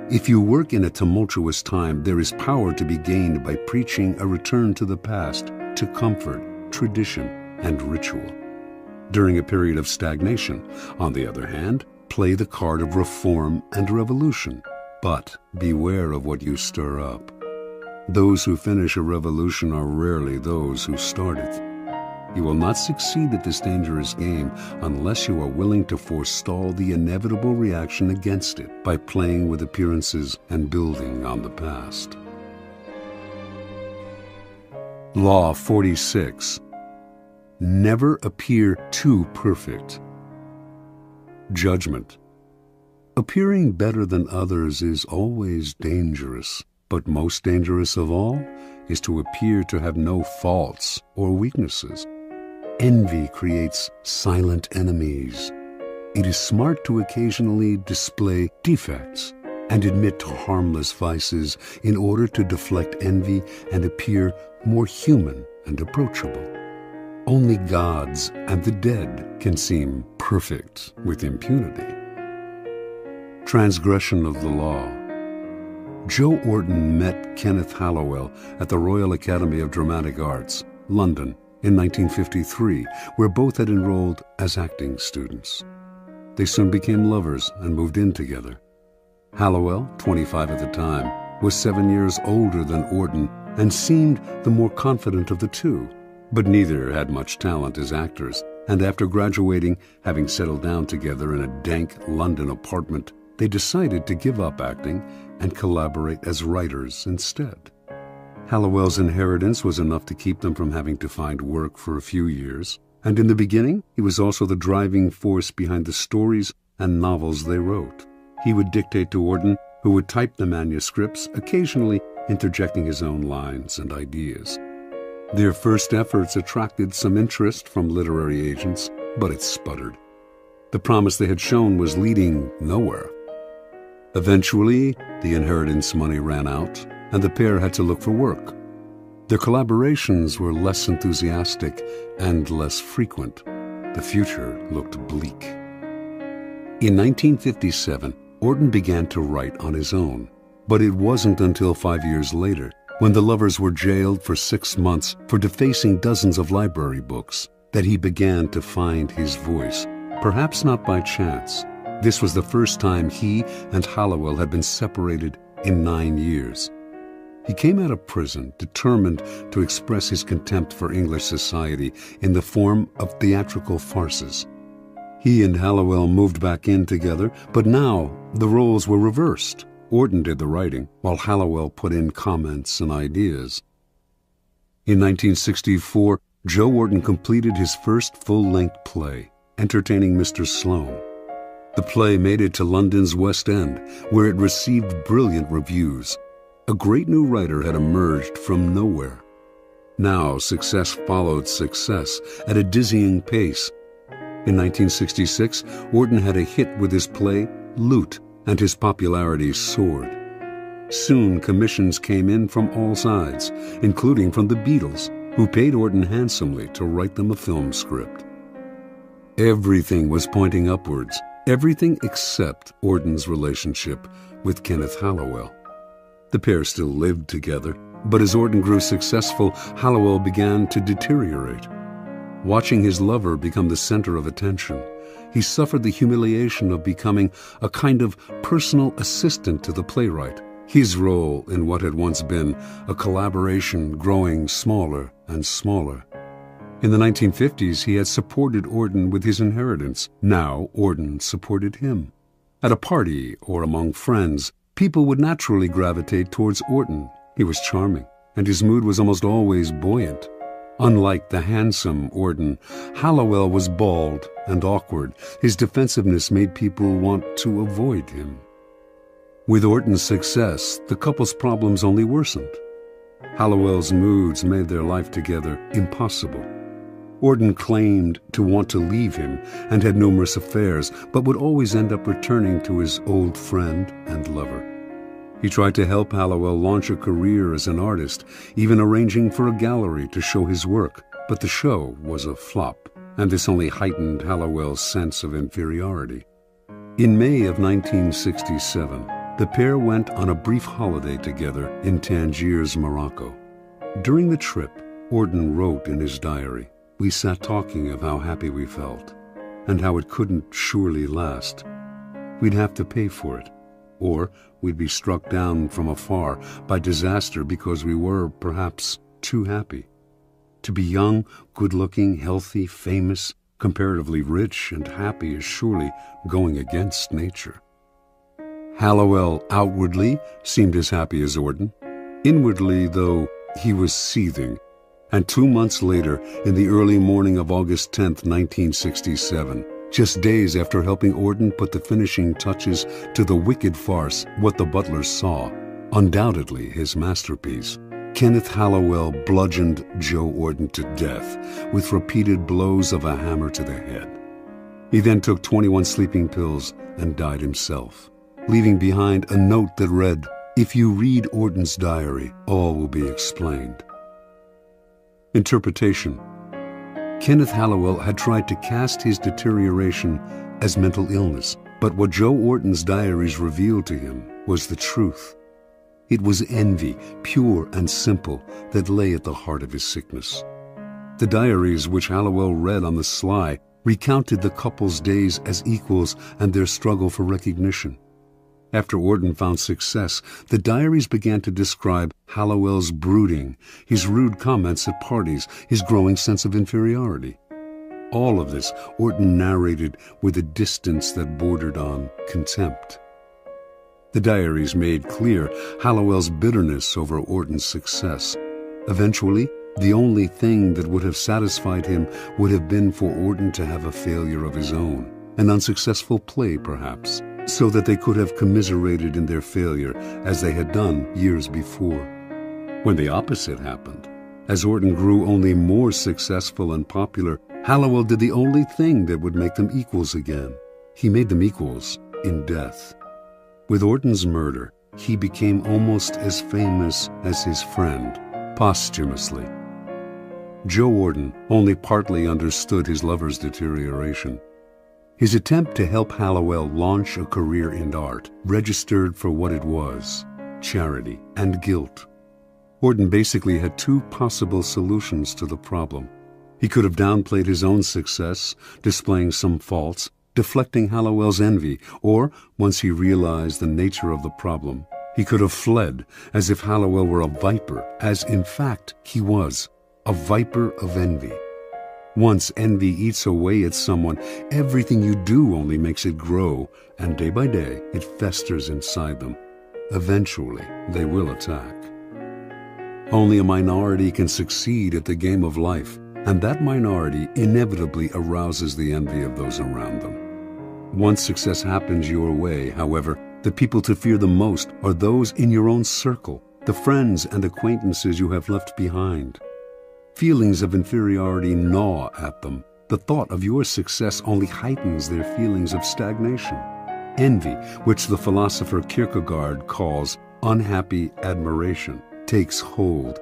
If you work in a tumultuous time, there is power to be gained by preaching a return to the past, to comfort, tradition, and ritual. During a period of stagnation, on the other hand, play the card of reform and revolution, but beware of what you stir up. Those who finish a revolution are rarely those who start it. You will not succeed at this dangerous game unless you are willing to forestall the inevitable reaction against it by playing with appearances and building on the past. Law 46. Never appear too perfect. Judgment. Appearing better than others is always dangerous, but most dangerous of all is to appear to have no faults or weaknesses. Envy creates silent enemies. It is smart to occasionally display defects and admit to harmless vices in order to deflect envy and appear more human and approachable. Only gods and the dead can seem perfect with impunity. Transgression of the law. Joe Orton met Kenneth Halliwell at the Royal Academy of Dramatic Arts, London, in 1953, where both had enrolled as acting students. They soon became lovers and moved in together. Halliwell, 25 at the time, was 7 years older than Orton and seemed the more confident of the two, but neither had much talent as actors, and after graduating, having settled down together in a dank London apartment, they decided to give up acting and collaborate as writers instead. Halliwell's inheritance was enough to keep them from having to find work for a few years, and in the beginning, he was also the driving force behind the stories and novels they wrote. He would dictate to Orton, who would type the manuscripts, occasionally interjecting his own lines and ideas. Their first efforts attracted some interest from literary agents, but it sputtered. The promise they had shown was leading nowhere. Eventually, the inheritance money ran out, and the pair had to look for work. Their collaborations were less enthusiastic and less frequent. The future looked bleak. In 1957, Orton began to write on his own, but it wasn't until 5 years later, when the lovers were jailed for 6 months for defacing dozens of library books, that he began to find his voice, perhaps not by chance. This was the first time he and Hallowell had been separated in 9 years. He came out of prison determined to express his contempt for English society in the form of theatrical farces. He and Hallowell moved back in together, but now the roles were reversed. Orton did the writing, while Hallowell put in comments and ideas. In 1964, Joe Orton completed his first full-length play, Entertaining Mr. Sloane. The play made it to London's West End, where it received brilliant reviews. A great new writer had emerged from nowhere. Now success followed success at a dizzying pace. In 1966, Orton had a hit with his play, Loot, and his popularity soared. Soon commissions came in from all sides, including from the Beatles, who paid Orton handsomely to write them a film script. Everything was pointing upwards, everything except Orton's relationship with Kenneth Hallowell. The pair still lived together, but as Orton grew successful, Hallowell began to deteriorate. Watching his lover become the center of attention, he suffered the humiliation of becoming a kind of personal assistant to the playwright, his role in what had once been a collaboration growing smaller and smaller. In the 1950s, he had supported Orton with his inheritance. Now Orton supported him. At a party or among friends, people would naturally gravitate towards Orton. He was charming, and his mood was almost always buoyant. Unlike the handsome Orton, Hallowell was bald and awkward. His defensiveness made people want to avoid him. With Orton's success, the couple's problems only worsened. Hallowell's moods made their life together impossible. Orton claimed to want to leave him and had numerous affairs, but would always end up returning to his old friend and lover. He tried to help Hallowell launch a career as an artist, even arranging for a gallery to show his work, but the show was a flop, and this only heightened Hallowell's sense of inferiority. In May of 1967, the pair went on a brief holiday together in Tangiers, Morocco. During the trip, Orton wrote in his diary, "We sat talking of how happy we felt, and how it couldn't surely last. We'd have to pay for it, or we'd be struck down from afar by disaster because we were, perhaps, too happy. To be young, good-looking, healthy, famous, comparatively rich and happy is surely going against nature." Hallowell outwardly seemed as happy as Orton. Inwardly, though, he was seething. And 2 months later, in the early morning of August 10th, 1967, just days after helping Orton put the finishing touches to the wicked farce What the Butler Saw, undoubtedly his masterpiece, Kenneth Hallowell bludgeoned Joe Orton to death with repeated blows of a hammer to the head. He then took 21 sleeping pills and died himself, leaving behind a note that read, "If you read Orton's diary, all will be explained." Interpretation. Kenneth Hallowell had tried to cast his deterioration as mental illness, but what Joe Orton's diaries revealed to him was the truth. It was envy, pure and simple, that lay at the heart of his sickness. The diaries, which Hallowell read on the sly, recounted the couple's days as equals and their struggle for recognition. After Orton found success, the diaries began to describe Hallowell's brooding, his rude comments at parties, his growing sense of inferiority. All of this Orton narrated with a distance that bordered on contempt. The diaries made clear Hallowell's bitterness over Orton's success. Eventually, the only thing that would have satisfied him would have been for Orton to have a failure of his own, an unsuccessful play perhaps, so that they could have commiserated in their failure as they had done years before. When the opposite happened, as Orton grew only more successful and popular, Hallowell did the only thing that would make them equals again. He made them equals in death. With Orton's murder, he became almost as famous as his friend, posthumously. Joe Orton only partly understood his lover's deterioration. His attempt to help Hallowell launch a career in art registered for what it was: charity and guilt. Orton basically had two possible solutions to the problem. He could have downplayed his own success, displaying some faults, deflecting Hallowell's envy, or, once he realized the nature of the problem, he could have fled as if Hallowell were a viper, as in fact he was, a viper of envy. Once envy eats away at someone, everything you do only makes it grow, and day by day it festers inside them. Eventually, they will attack. Only a minority can succeed at the game of life, and that minority inevitably arouses the envy of those around them. Once success happens your way, however, the people to fear the most are those in your own circle, the friends and acquaintances you have left behind. Feelings of inferiority gnaw at them. The thought of your success only heightens their feelings of stagnation. Envy, which the philosopher Kierkegaard calls unhappy admiration, takes hold.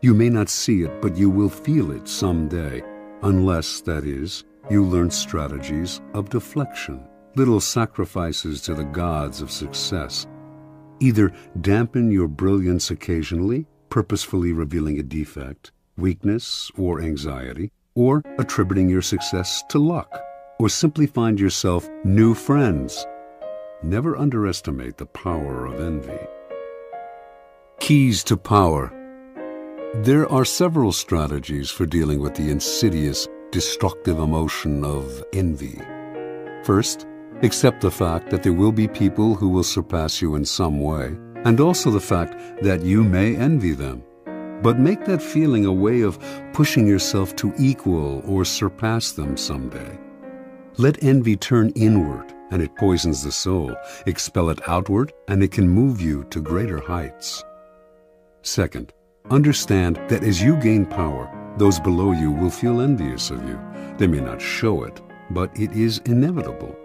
You may not see it, but you will feel it someday, unless, that is, you learn strategies of deflection, little sacrifices to the gods of success. Either dampen your brilliance occasionally, purposefully revealing a defect, weakness, or anxiety, or attributing your success to luck, or simply find yourself new friends. Never underestimate the power of envy. Keys to power. There are several strategies for dealing with the insidious, destructive emotion of envy. First, accept the fact that there will be people who will surpass you in some way, and also the fact that you may envy them. But make that feeling a way of pushing yourself to equal or surpass them someday. Let envy turn inward, and it poisons the soul. Expel it outward, and it can move you to greater heights. Second, understand that as you gain power, those below you will feel envious of you. They may not show it, but it is inevitable.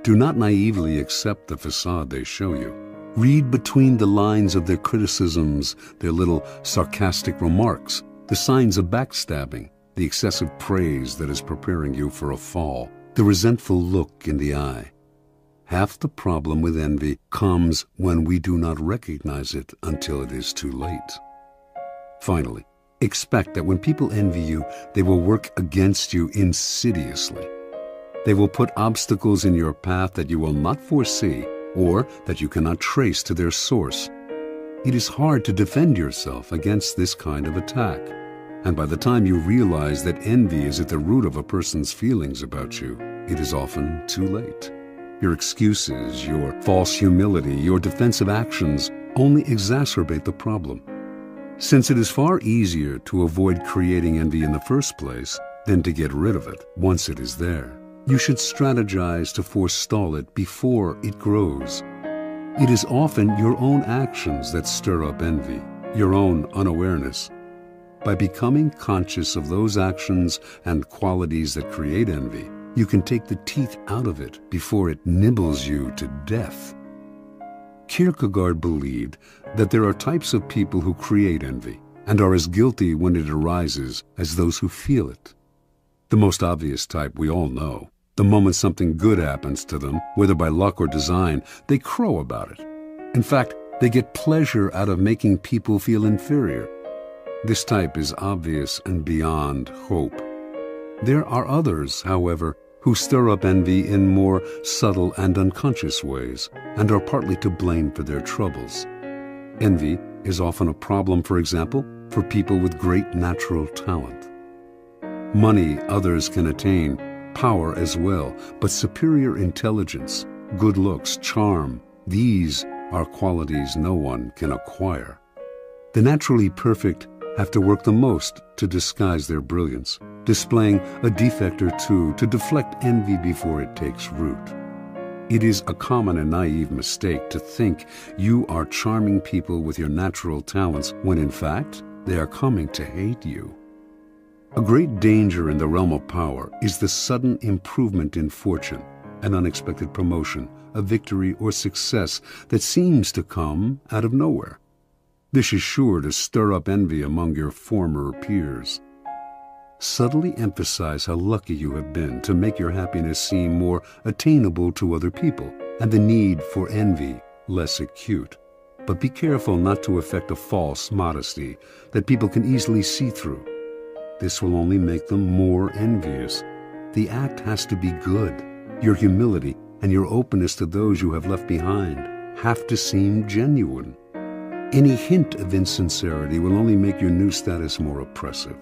Do not naively accept the facade they show you. Read between the lines of their criticisms, their little sarcastic remarks, the signs of backstabbing, the excessive praise that is preparing you for a fall, the resentful look in the eye. Half the problem with envy comes when we do not recognize it until it is too late. Finally, expect that when people envy you, they will work against you insidiously. They will put obstacles in your path that you will not foresee, or that you cannot trace to their source. It is hard to defend yourself against this kind of attack, and by the time you realize that envy is at the root of a person's feelings about you, it is often too late. Your excuses, your false humility, your defensive actions only exacerbate the problem. Since it is far easier to avoid creating envy in the first place than to get rid of it once it is there, you should strategize to forestall it before it grows. It is often your own actions that stir up envy, your own unawareness. By becoming conscious of those actions and qualities that create envy, you can take the teeth out of it before it nibbles you to death. Kierkegaard believed that there are types of people who create envy and are as guilty when it arises as those who feel it. The most obvious type we all know. The moment something good happens to them, whether by luck or design, they crow about it. In fact, they get pleasure out of making people feel inferior. This type is obvious and beyond hope. There are others, however, who stir up envy in more subtle and unconscious ways, and are partly to blame for their troubles. Envy is often a problem, for example, for people with great natural talent. Money others can attain, power as well, but superior intelligence, good looks, charm, these are qualities no one can acquire. The naturally perfect have to work the most to disguise their brilliance, displaying a defect or two to deflect envy before it takes root. It is a common and naive mistake to think you are charming people with your natural talents when in fact they are coming to hate you. A great danger in the realm of power is the sudden improvement in fortune, an unexpected promotion, a victory or success that seems to come out of nowhere. This is sure to stir up envy among your former peers. Subtly emphasize how lucky you have been to make your happiness seem more attainable to other people, and the need for envy less acute. But be careful not to affect a false modesty that people can easily see through. This will only make them more envious. The act has to be good. Your humility and your openness to those you have left behind have to seem genuine. Any hint of insincerity will only make your new status more oppressive.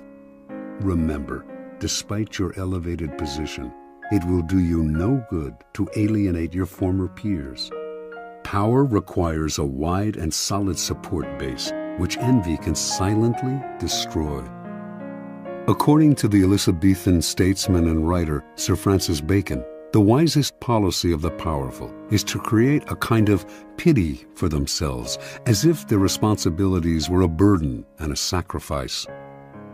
Remember, despite your elevated position, it will do you no good to alienate your former peers. Power requires a wide and solid support base, which envy can silently destroy. According to the Elizabethan statesman and writer Sir Francis Bacon, the wisest policy of the powerful is to create a kind of pity for themselves, as if their responsibilities were a burden and a sacrifice.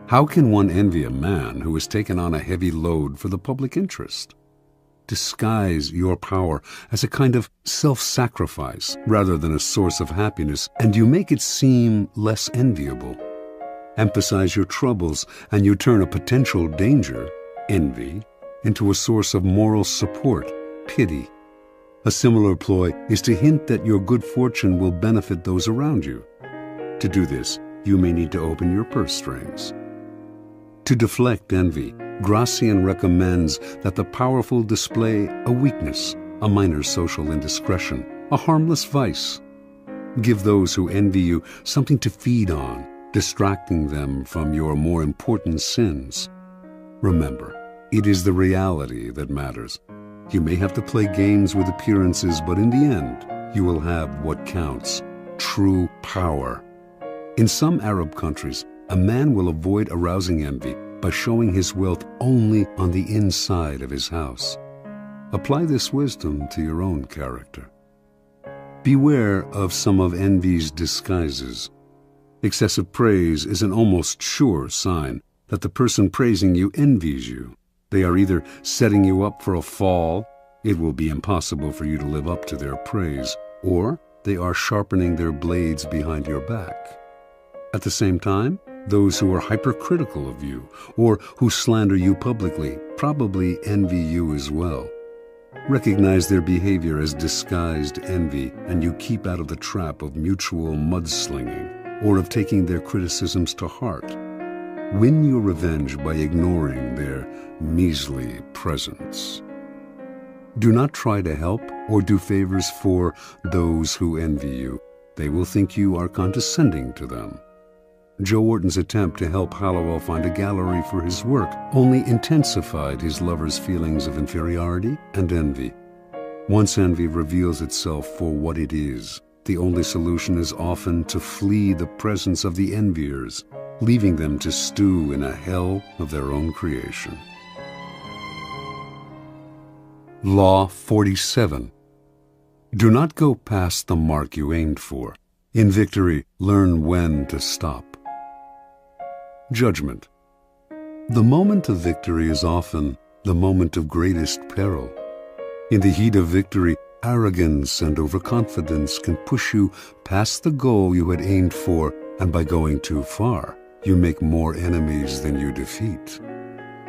How can one envy a man who has taken on a heavy load for the public interest? Disguise your power as a kind of self-sacrifice rather than a source of happiness, and you make it seem less enviable. Emphasize your troubles, and you turn a potential danger, envy, into a source of moral support, pity. A similar ploy is to hint that your good fortune will benefit those around you. To do this, you may need to open your purse strings. To deflect envy, Gracian recommends that the powerful display a weakness, a minor social indiscretion, a harmless vice. Give those who envy you something to feed on, distracting them from your more important sins. Remember, it is the reality that matters. You may have to play games with appearances, but in the end, you will have what counts, true power. In some Arab countries, a man will avoid arousing envy by showing his wealth only on the inside of his house. Apply this wisdom to your own character. Beware of some of envy's disguises. Excessive praise is an almost sure sign that the person praising you envies you. They are either setting you up for a fall, it will be impossible for you to live up to their praise, or they are sharpening their blades behind your back. At the same time, those who are hypercritical of you or who slander you publicly probably envy you as well. Recognize their behavior as disguised envy, and you keep out of the trap of mutual mudslinging or of taking their criticisms to heart. Win your revenge by ignoring their measly presence. Do not try to help or do favors for those who envy you. They will think you are condescending to them. Joe Orton's attempt to help Hallowell find a gallery for his work only intensified his lover's feelings of inferiority and envy. Once envy reveals itself for what it is, the only solution is often to flee the presence of the enviers, leaving them to stew in a hell of their own creation. Law 47. Do not go past the mark you aimed for. In victory, learn when to stop. Judgment. The moment of victory is often the moment of greatest peril. In the heat of victory, arrogance and overconfidence can push you past the goal you had aimed for, and by going too far, you make more enemies than you defeat.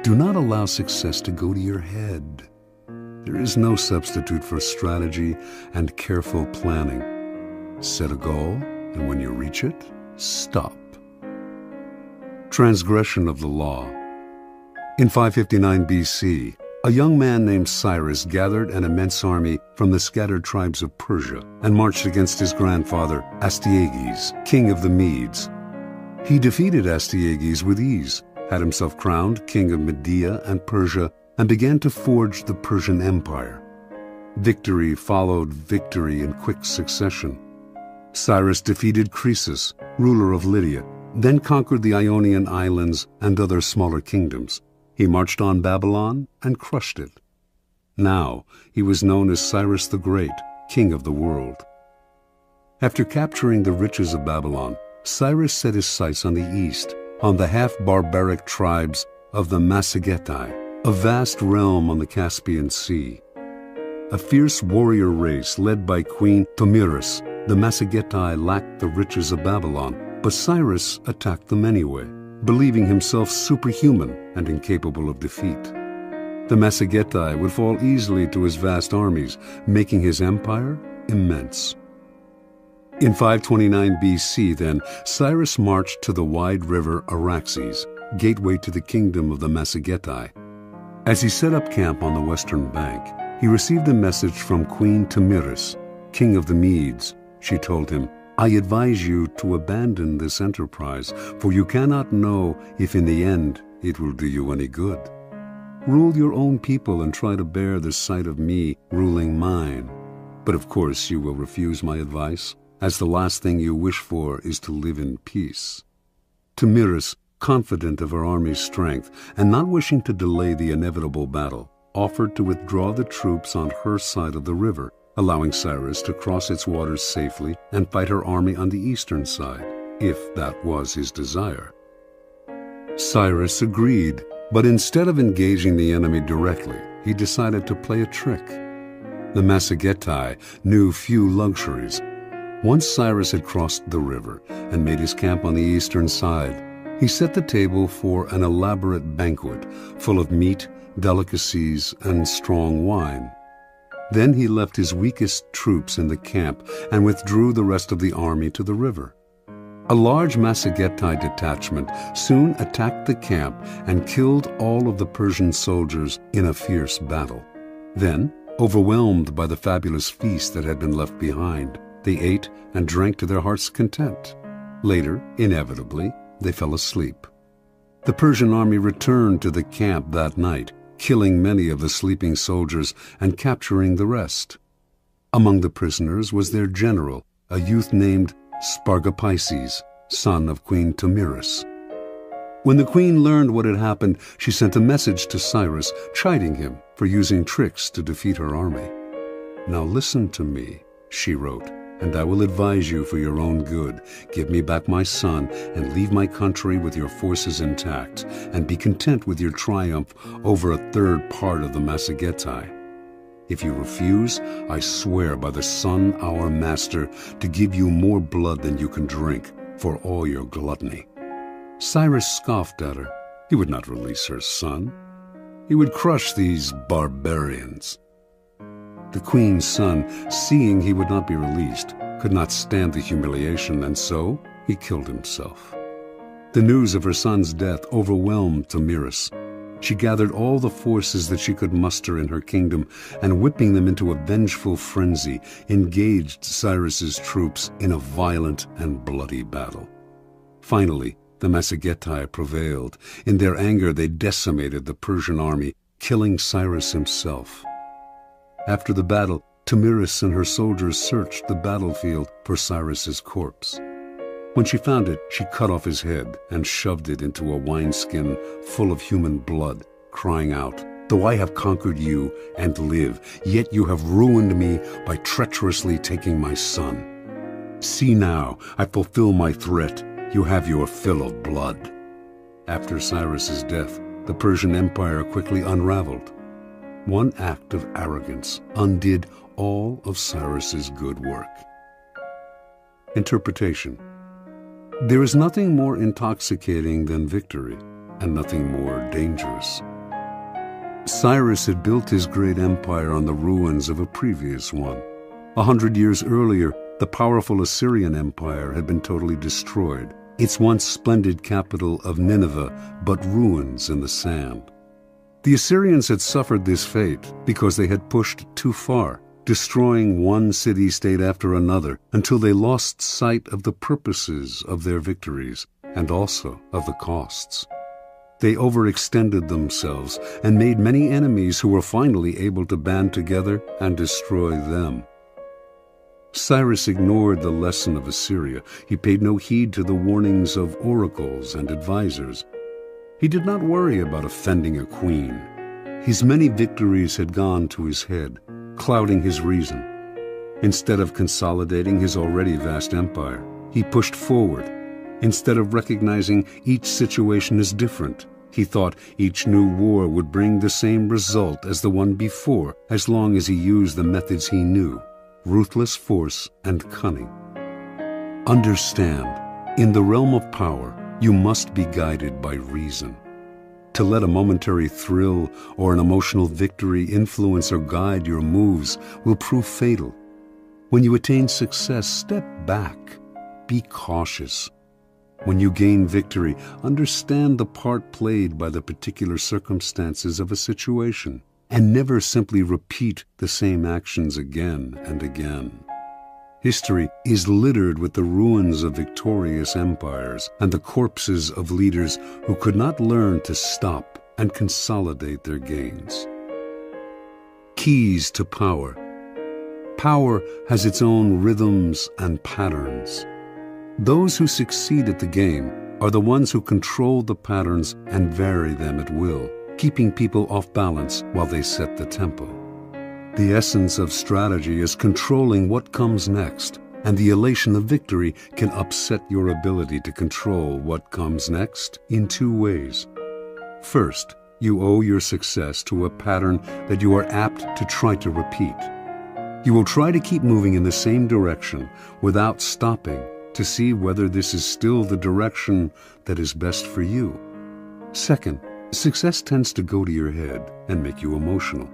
Do not allow success to go to your head. There is no substitute for strategy and careful planning. Set a goal, and when you reach it, stop. Transgression of the law. In 559 BC, a young man named Cyrus gathered an immense army from the scattered tribes of Persia and marched against his grandfather Astyages, king of the Medes. He defeated Astyages with ease, had himself crowned king of Media and Persia, and began to forge the Persian Empire. Victory followed victory in quick succession. Cyrus defeated Croesus, ruler of Lydia, then conquered the Ionian islands and other smaller kingdoms. He marched on Babylon and crushed it. Now he was known as Cyrus the Great, king of the world. After capturing the riches of Babylon, Cyrus set his sights on the east, on the half-barbaric tribes of the Massagetae, a vast realm on the Caspian Sea. a fierce warrior race led by Queen Tomyris, the Massagetae lacked the riches of Babylon, but Cyrus attacked them anyway, believing himself superhuman and incapable of defeat. The Massagetae would fall easily to his vast armies, making his empire immense. In 529 BC, then, Cyrus marched to the wide river Araxes, gateway to the kingdom of the Massagetae. As he set up camp on the western bank, he received a message from Queen Tomyris, king of the Medes. She told him, "I advise you to abandon this enterprise, for you cannot know if in the end it will do you any good. Rule your own people and try to bear the sight of me ruling mine. But of course you will refuse my advice, as the last thing you wish for is to live in peace." Tomyris, confident of her army's strength and not wishing to delay the inevitable battle, offered to withdraw the troops on her side of the river, allowing Cyrus to cross its waters safely and fight her army on the eastern side, if that was his desire. Cyrus agreed, but instead of engaging the enemy directly, he decided to play a trick. The Massagetae knew few luxuries. Once Cyrus had crossed the river and made his camp on the eastern side, he set the table for an elaborate banquet full of meat, delicacies, and strong wine. Then he left his weakest troops in the camp and withdrew the rest of the army to the river. A large Massagetae detachment soon attacked the camp and killed all of the Persian soldiers in a fierce battle. Then, overwhelmed by the fabulous feast that had been left behind, they ate and drank to their heart's content. Later, inevitably, they fell asleep. The Persian army returned to the camp that night, killing many of the sleeping soldiers and capturing the rest. Among the prisoners was their general, a youth named Spargapises, son of Queen Tomyris. When the queen learned what had happened, she sent a message to Cyrus, chiding him for using tricks to defeat her army. "Now listen to me," she wrote, "and I will advise you for your own good. Give me back my son and leave my country with your forces intact, and be content with your triumph over a third part of the Massagetae. If you refuse, I swear by the sun, our master, to give you more blood than you can drink for all your gluttony." Cyrus scoffed at her. He would not release her son. He would crush these barbarians. The queen's son, seeing he would not be released, could not stand the humiliation, and so he killed himself. The news of her son's death overwhelmed Tomyris. She gathered all the forces that she could muster in her kingdom, and whipping them into a vengeful frenzy, engaged Cyrus's troops in a violent and bloody battle. Finally, the Massagetae prevailed. In their anger, they decimated the Persian army, killing Cyrus himself. After the battle, Tomyris and her soldiers searched the battlefield for Cyrus's corpse. When she found it, she cut off his head and shoved it into a wineskin full of human blood, crying out, "Though I have conquered you and live, yet you have ruined me by treacherously taking my son. See now, I fulfill my threat. You have your fill of blood." After Cyrus's death, the Persian Empire quickly unraveled. One act of arrogance undid all of Cyrus's good work. Interpretation. There is nothing more intoxicating than victory, and nothing more dangerous. Cyrus had built his great empire on the ruins of a previous one. 100 years earlier, the powerful Assyrian Empire had been totally destroyed, its once splendid capital of Nineveh but ruins in the sand. The Assyrians had suffered this fate because they had pushed too far, destroying one city-state after another until they lost sight of the purposes of their victories and also of the costs. They overextended themselves and made many enemies who were finally able to band together and destroy them. Cyrus ignored the lesson of Assyria. He paid no heed to the warnings of oracles and advisors. He did not worry about offending a queen. His many victories had gone to his head, clouding his reason. Instead of consolidating his already vast empire, he pushed forward. Instead of recognizing each situation as different, He thought each new war would bring the same result as the one before, as long as he used the methods he knew: ruthless force and cunning. Understand, in the realm of power, you must be guided by reason. To let a momentary thrill or an emotional victory influence or guide your moves will prove fatal. When you attain success, step back. Be cautious. When you gain victory, understand the part played by the particular circumstances of a situation, and never simply repeat the same actions again and again. History is littered with the ruins of victorious empires and the corpses of leaders who could not learn to stop and consolidate their gains. Keys to power. Power has its own rhythms and patterns. Those who succeed at the game are the ones who control the patterns and vary them at will, keeping people off balance while they set the tempo. The essence of strategy is controlling what comes next, and the elation of victory can upset your ability to control what comes next in two ways. First, you owe your success to a pattern that you are apt to try to repeat. You will try to keep moving in the same direction without stopping to see whether this is still the direction that is best for you. Second, success tends to go to your head and make you emotional.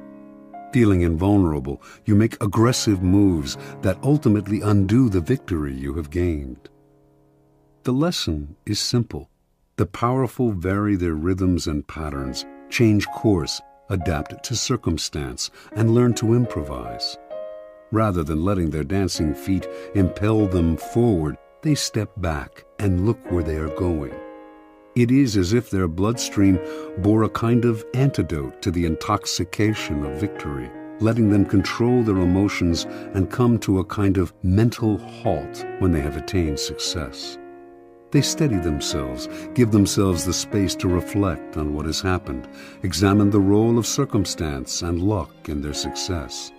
Feeling invulnerable, you make aggressive moves that ultimately undo the victory you have gained. The lesson is simple. The powerful vary their rhythms and patterns, change course, adapt to circumstance, and learn to improvise. Rather than letting their dancing feet impel them forward, they step back and look where they are going. It is as if their bloodstream bore a kind of antidote to the intoxication of victory, letting them control their emotions and come to a kind of mental halt when they have attained success. They steady themselves, give themselves the space to reflect on what has happened, examine the role of circumstance and luck in their success.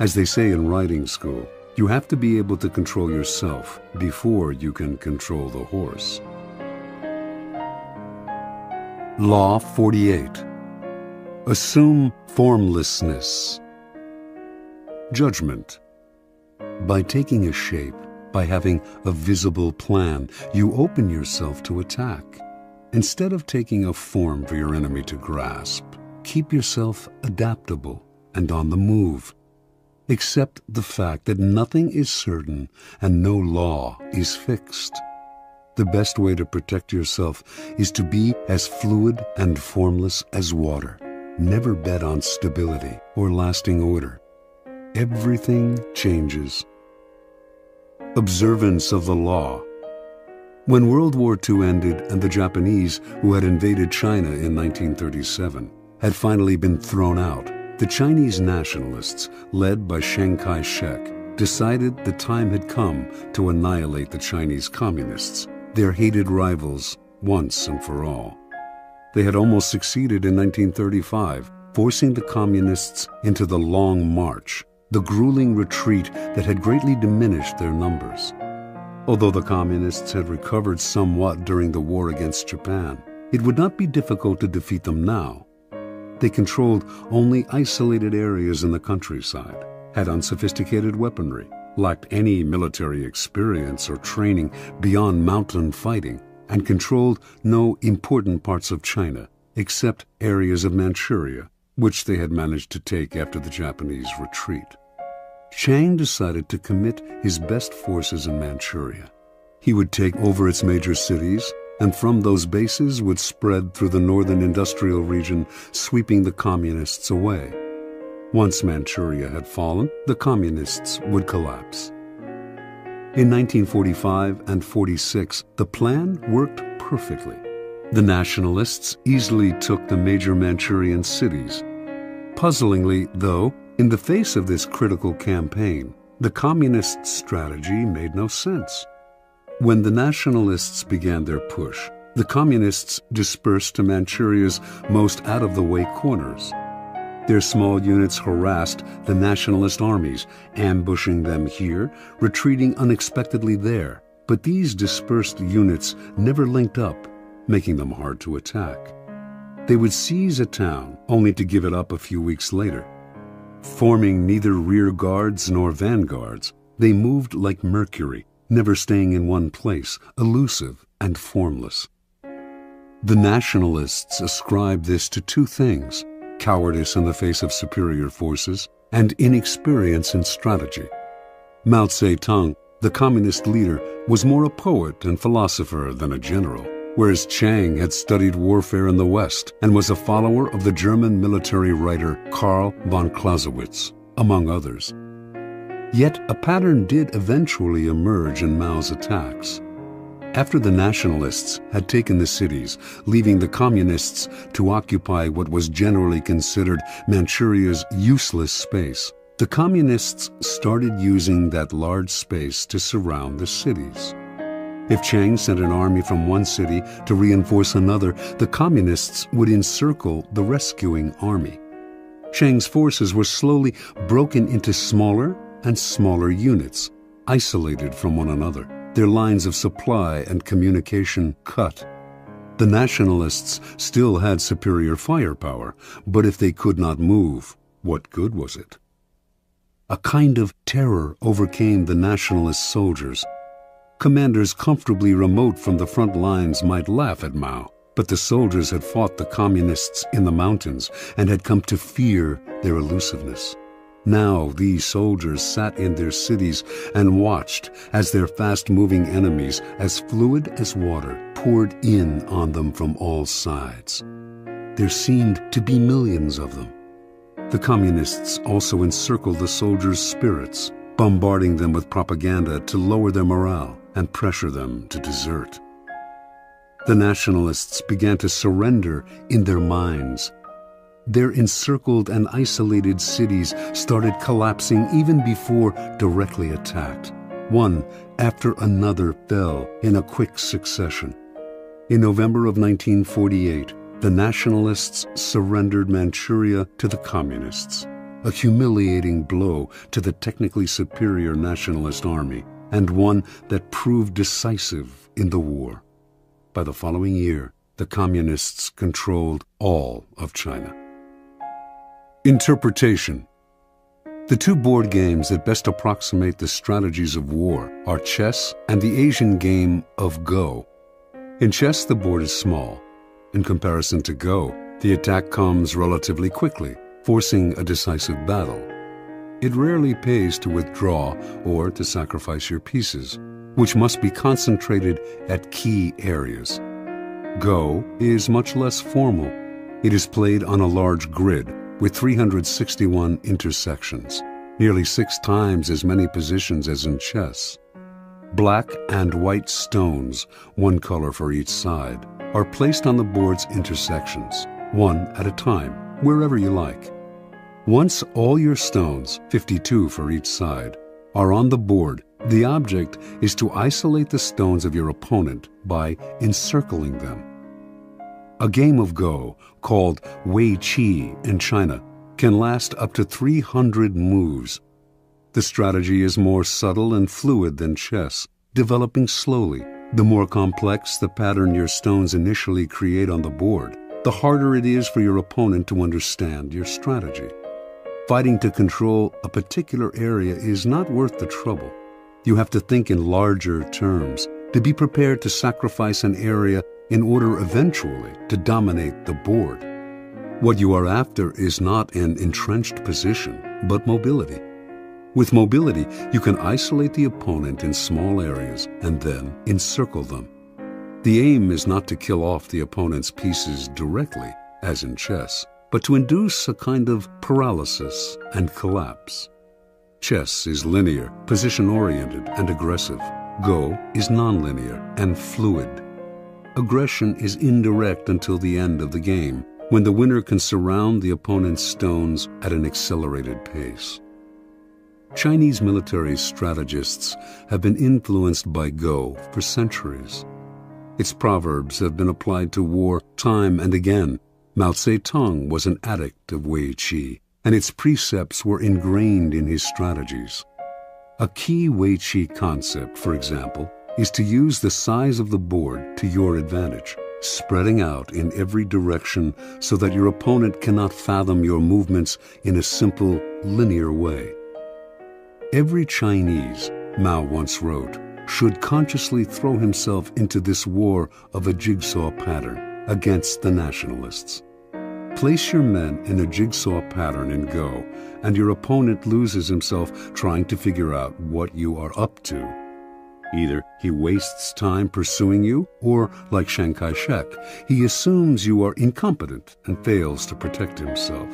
As they say in riding school, you have to be able to control yourself before you can control the horse. Law 48. Assume formlessness. Judgment. By taking a shape, by having a visible plan, you open yourself to attack. Instead of taking a form for your enemy to grasp, keep yourself adaptable and on the move. Accept the fact that nothing is certain and no law is fixed. The best way to protect yourself is to be as fluid and formless as water. Never bet on stability or lasting order. Everything changes. Observance of the law. When World War II ended and the Japanese, who had invaded China in 1937, had finally been thrown out, the Chinese nationalists, led by Chiang Kai-shek, decided the time had come to annihilate the Chinese communists, their hated rivals, once and for all. They had almost succeeded in 1935, forcing the communists into the Long March, the grueling retreat that had greatly diminished their numbers. Although the communists had recovered somewhat during the war against Japan, it would not be difficult to defeat them now. They controlled only isolated areas in the countryside, had unsophisticated weaponry, lacked any military experience or training beyond mountain fighting, and controlled no important parts of China, except areas of Manchuria, which they had managed to take after the Japanese retreat. Chiang decided to commit his best forces in Manchuria. He would take over its major cities, and from those bases would spread through the northern industrial region, sweeping the communists away. Once Manchuria had fallen, the communists would collapse. In 1945 and 46, the plan worked perfectly. The nationalists easily took the major Manchurian cities. Puzzlingly, though, in the face of this critical campaign, the communists' strategy made no sense. When the nationalists began their push, the communists dispersed to Manchuria's most out-of-the-way corners. Their small units harassed the nationalist armies, ambushing them here, retreating unexpectedly there. But these dispersed units never linked up, making them hard to attack. They would seize a town only to give it up a few weeks later. Forming neither rear guards nor vanguards, they moved like Mercury, never staying in one place, elusive and formless. The nationalists ascribed this to two things: cowardice in the face of superior forces and inexperience in strategy. Mao Zedong, the communist leader, was more a poet and philosopher than a general, whereas Chiang had studied warfare in the West and was a follower of the German military writer Karl von Clausewitz, among others. Yet a pattern did eventually emerge in Mao's attacks. After the nationalists had taken the cities, leaving the communists to occupy what was generally considered Manchuria's useless space, the communists started using that large space to surround the cities. If Chiang sent an army from one city to reinforce another, the communists would encircle the rescuing army. Chiang's forces were slowly broken into smaller and smaller units, isolated from one another, their lines of supply and communication cut. The nationalists still had superior firepower, but if they could not move, what good was it? A kind of terror overcame the nationalist soldiers. Commanders comfortably remote from the front lines might laugh at Mao, but the soldiers had fought the communists in the mountains and had come to fear their elusiveness. Now these soldiers sat in their cities and watched as their fast-moving enemies, as fluid as water, poured in on them from all sides. There seemed to be millions of them. The communists also encircled the soldiers' spirits, bombarding them with propaganda to lower their morale and pressure them to desert. The nationalists began to surrender in their minds. Their encircled and isolated cities started collapsing even before directly attacked. One after another fell in a quick succession. In November of 1948, the nationalists surrendered Manchuria to the communists, a humiliating blow to the technically superior nationalist army, and one that proved decisive in the war. By the following year, the communists controlled all of China. Interpretation. The two board games that best approximate the strategies of war are chess and the Asian game of Go. In chess, the board is small. In comparison to Go, the attack comes relatively quickly, forcing a decisive battle. It rarely pays to withdraw or to sacrifice your pieces, which must be concentrated at key areas. Go is much less formal. It is played on a large grid with 361 intersections, nearly 6 times as many positions as in chess. Black and white stones, one color for each side, are placed on the board's intersections, one at a time, wherever you like. Once all your stones, 52 for each side, are on the board, the object is to isolate the stones of your opponent by encircling them. A game of Go, called Wei Qi in China, can last up to 300 moves. The strategy is more subtle and fluid than chess, developing slowly. The more complex the pattern your stones initially create on the board, the harder it is for your opponent to understand your strategy. Fighting to control a particular area is not worth the trouble. You have to think in larger terms, to be prepared to sacrifice an area in order eventually to dominate the board. What you are after is not an entrenched position, but mobility. With mobility, you can isolate the opponent in small areas and then encircle them. The aim is not to kill off the opponent's pieces directly, as in chess, but to induce a kind of paralysis and collapse. Chess is linear, position-oriented, and aggressive. Go is nonlinear and fluid. Aggression is indirect until the end of the game, when the winner can surround the opponent's stones at an accelerated pace. Chinese military strategists have been influenced by Go for centuries. Its proverbs have been applied to war time and again. Mao Zedong was an addict of Wei Qi, and its precepts were ingrained in his strategies. A key Wei Qi concept, for example, is to use the size of the board to your advantage. spreading out in every direction so that your opponent cannot fathom your movements in a simple, linear way. Every Chinese, Mao once wrote, should consciously throw himself into this war of a jigsaw pattern against the nationalists. Place your men in a jigsaw pattern in Go, and your opponent loses himself trying to figure out what you are up to. Either he wastes time pursuing you, or, like Chiang Kai-shek, he assumes you are incompetent and fails to protect himself.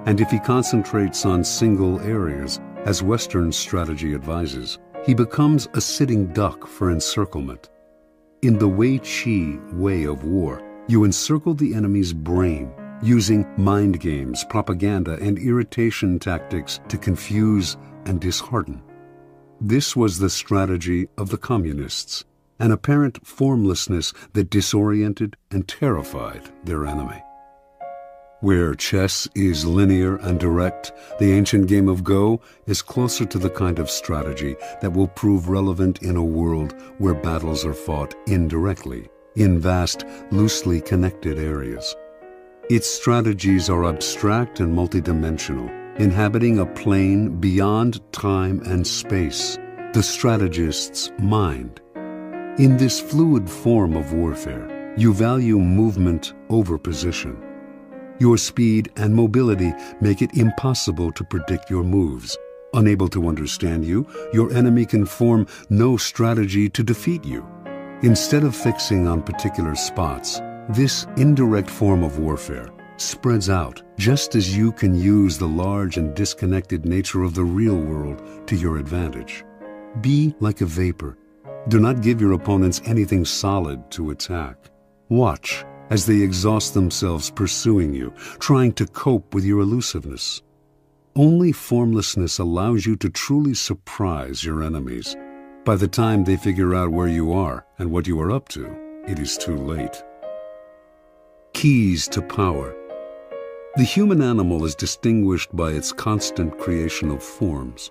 And if he concentrates on single areas, as Western strategy advises, he becomes a sitting duck for encirclement. In the Wei Qi way of war, you encircle the enemy's brain, using mind games, propaganda, and irritation tactics to confuse and dishearten. This was the strategy of the communists, an apparent formlessness that disoriented and terrified their enemy. Where chess is linear and direct, the ancient game of Go is closer to the kind of strategy that will prove relevant in a world where battles are fought indirectly, in vast, loosely connected areas. Its strategies are abstract and multidimensional, inhabiting a plane beyond time and space, the strategist's mind. In this fluid form of warfare, you value movement over position. Your speed and mobility make it impossible to predict your moves. Unable to understand you, your enemy can form no strategy to defeat you. Instead of fixing on particular spots, this indirect form of warfare spreads out just as you can use the large and disconnected nature of the real world to your advantage. Be like a vapor. Do not give your opponents anything solid to attack. Watch as they exhaust themselves pursuing you, trying to cope with your elusiveness. Only formlessness allows you to truly surprise your enemies. By the time they figure out where you are and what you are up to, it is too late. Keys to power. The human animal is distinguished by its constant creation of forms.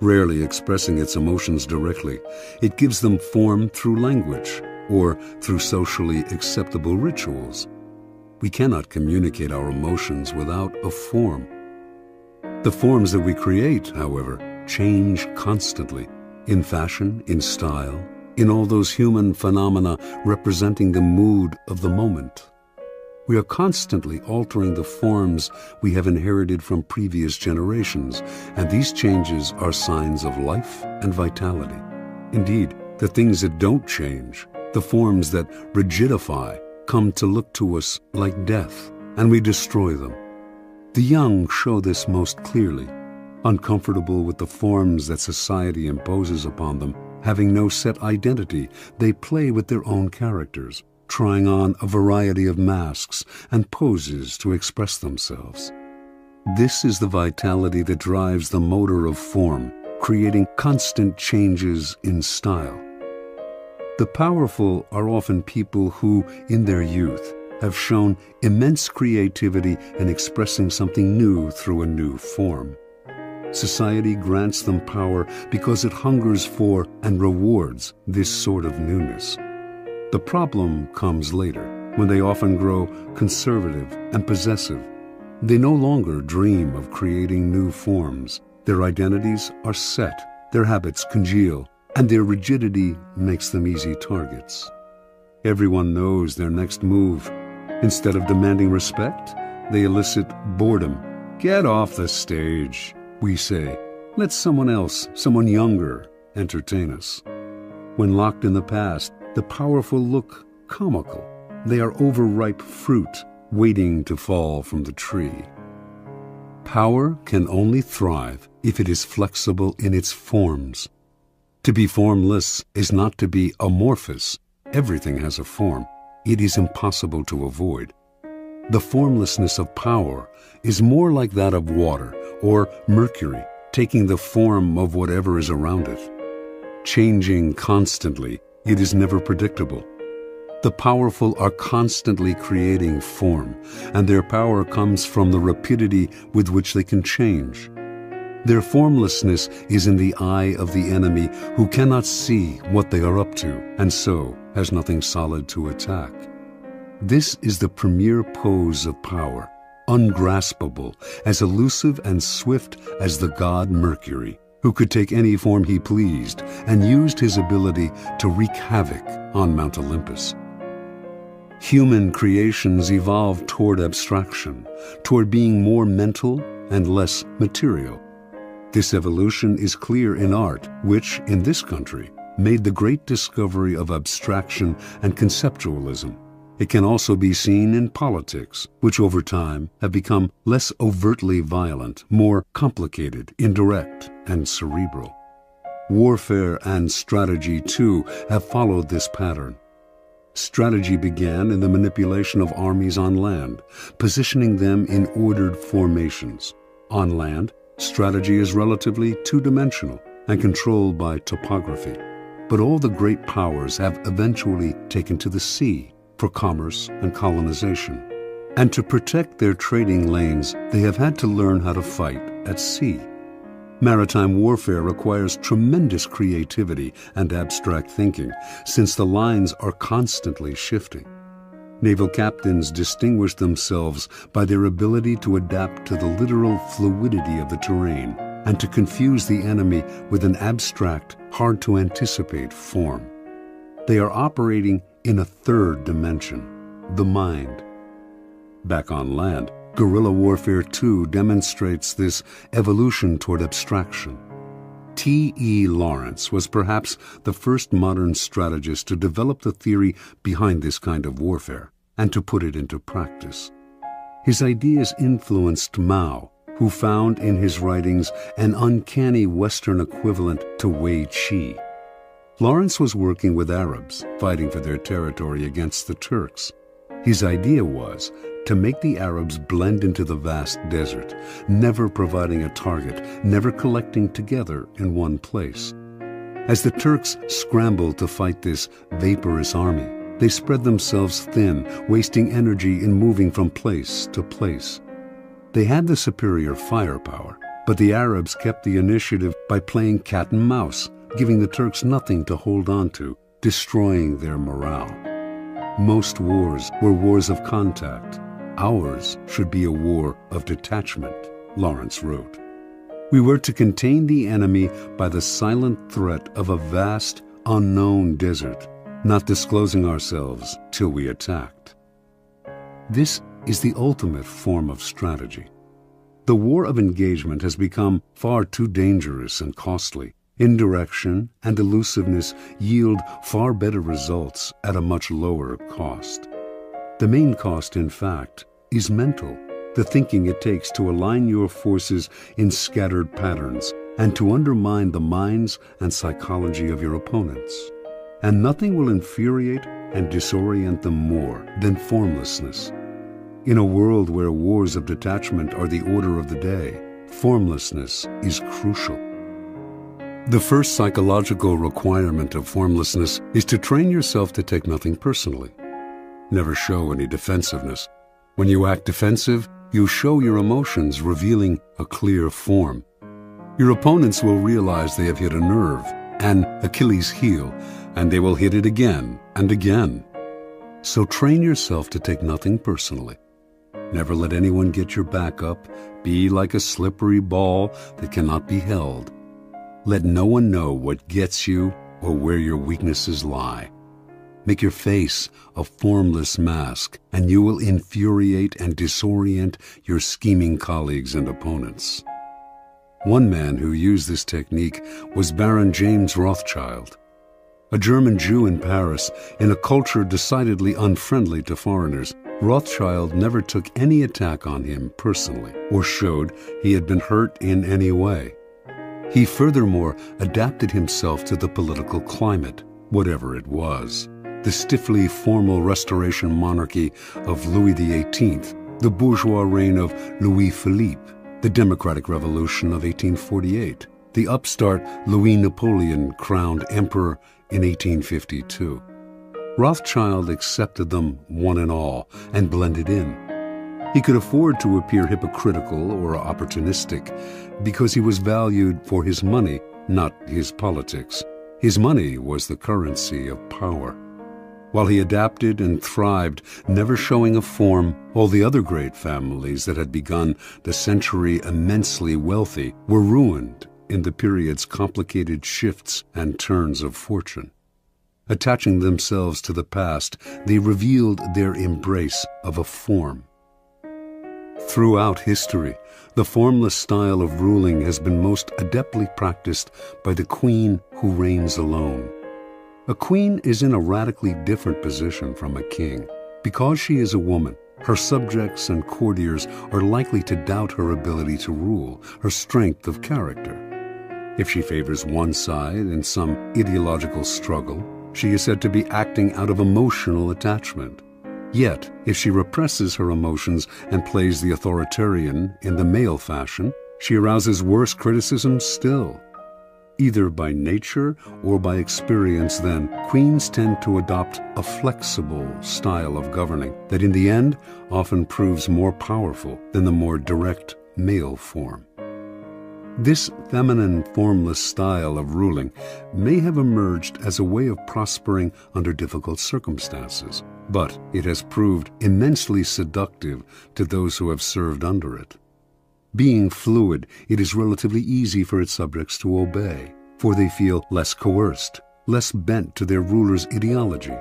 Rarely expressing its emotions directly, it gives them form through language or through socially acceptable rituals. We cannot communicate our emotions without a form. The forms that we create, however, change constantly, in fashion, in style, in all those human phenomena representing the mood of the moment. We are constantly altering the forms we have inherited from previous generations, and these changes are signs of life and vitality. Indeed, the things that don't change, the forms that rigidify, come to look to us like death, and we destroy them. The young show this most clearly. Uncomfortable with the forms that society imposes upon them, having no set identity, they play with their own characters, trying on a variety of masks and poses to express themselves. This is the vitality that drives the motor of form, creating constant changes in style. The powerful are often people who, in their youth, have shown immense creativity in expressing something new through a new form. Society grants them power because it hungers for and rewards this sort of newness. The problem comes later, when they often grow conservative and possessive. They no longer dream of creating new forms. Their identities are set, their habits congeal, and their rigidity makes them easy targets. Everyone knows their next move. Instead of demanding respect, they elicit boredom. Get off the stage, we say. Let someone else, someone younger, entertain us. When locked in the past, the powerful look comical. They are overripe fruit waiting to fall from the tree. Power can only thrive if it is flexible in its forms. To be formless is not to be amorphous. Everything has a form. It is impossible to avoid. The formlessness of power is more like that of water or mercury, taking the form of whatever is around it. Changing constantly, it is never predictable. The powerful are constantly creating form, and their power comes from the rapidity with which they can change. Their formlessness is in the eye of the enemy, who cannot see what they are up to, and so has nothing solid to attack. This is the premier pose of power, ungraspable, as elusive and swift as the god Mercury, who could take any form he pleased and used his ability to wreak havoc on Mount Olympus. Human creations evolved toward abstraction, toward being more mental and less material. This evolution is clear in art, which, in this country, made the great discovery of abstraction and conceptualism. It can also be seen in politics, which over time have become less overtly violent, more complicated, indirect, and cerebral. Warfare and strategy, too, have followed this pattern. Strategy began in the manipulation of armies on land, positioning them in ordered formations. On land, strategy is relatively two-dimensional and controlled by topography. But all the great powers have eventually taken to the sea for commerce and colonization. And to protect their trading lanes, they have had to learn how to fight at sea. Maritime warfare requires tremendous creativity and abstract thinking, since the lines are constantly shifting. Naval captains distinguish themselves by their ability to adapt to the literal fluidity of the terrain and to confuse the enemy with an abstract, hard-to-anticipate form. They are operating in a third dimension, the mind. Back on land, guerrilla warfare too demonstrates this evolution toward abstraction. T.E. Lawrence was perhaps the first modern strategist to develop the theory behind this kind of warfare and to put it into practice. His ideas influenced Mao, who found in his writings an uncanny Western equivalent to Wei Qi. Lawrence was working with Arabs, fighting for their territory against the Turks. His idea was to make the Arabs blend into the vast desert, never providing a target, never collecting together in one place. As the Turks scrambled to fight this vaporous army, they spread themselves thin, wasting energy in moving from place to place. They had the superior firepower, but the Arabs kept the initiative by playing cat and mouse, giving the Turks nothing to hold on to, destroying their morale. Most wars were wars of contact. Ours should be a war of detachment, Lawrence wrote. We were to contain the enemy by the silent threat of a vast, unknown desert, not disclosing ourselves till we attacked. This is the ultimate form of strategy. The war of engagement has become far too dangerous and costly. Indirection and elusiveness yield far better results at a much lower cost. The main cost, in fact, is mental, the thinking it takes to align your forces in scattered patterns and to undermine the minds and psychology of your opponents. And nothing will infuriate and disorient them more than formlessness. In a world where wars of detachment are the order of the day, formlessness is crucial. The first psychological requirement of formlessness is to train yourself to take nothing personally. Never show any defensiveness. When you act defensive, you show your emotions, revealing a clear form. Your opponents will realize they have hit a nerve, an Achilles heel, and they will hit it again and again. So train yourself to take nothing personally. Never let anyone get your back up. Be like a slippery ball that cannot be held. Let no one know what gets you or where your weaknesses lie. Make your face a formless mask, and you will infuriate and disorient your scheming colleagues and opponents. One man who used this technique was Baron James Rothschild. A German Jew in Paris, in a culture decidedly unfriendly to foreigners, Rothschild never took any attack on him personally or showed he had been hurt in any way. He furthermore adapted himself to the political climate, whatever it was. The stiffly formal Restoration monarchy of Louis XVIII, the bourgeois reign of Louis Philippe, the Democratic Revolution of 1848, the upstart Louis Napoleon crowned emperor in 1852. Rothschild accepted them one and all and blended in. He could afford to appear hypocritical or opportunistic because he was valued for his money, not his politics. His money was the currency of power. While he adapted and thrived, never showing a form, all the other great families that had begun the century immensely wealthy were ruined in the period's complicated shifts and turns of fortune. Attaching themselves to the past, they revealed their embrace of a form. Throughout history, the formless style of ruling has been most adeptly practiced by the queen who reigns alone. A queen is in a radically different position from a king. Because she is a woman, her subjects and courtiers are likely to doubt her ability to rule, her strength of character. If she favors one side in some ideological struggle, she is said to be acting out of emotional attachment. Yet, if she represses her emotions and plays the authoritarian in the male fashion, she arouses worse criticism still. Either by nature or by experience, then, queens tend to adopt a flexible style of governing that in the end often proves more powerful than the more direct male form. This feminine, formless style of ruling may have emerged as a way of prospering under difficult circumstances, but it has proved immensely seductive to those who have served under it. Being fluid, it is relatively easy for its subjects to obey, for they feel less coerced, less bent to their ruler's ideology.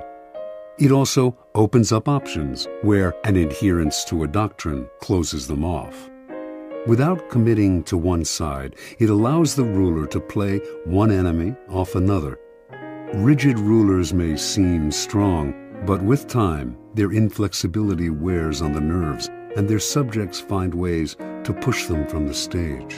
It also opens up options where an adherence to a doctrine closes them off. Without committing to one side, it allows the ruler to play one enemy off another. Rigid rulers may seem strong, but with time, their inflexibility wears on the nerves, and their subjects find ways to push them from the stage.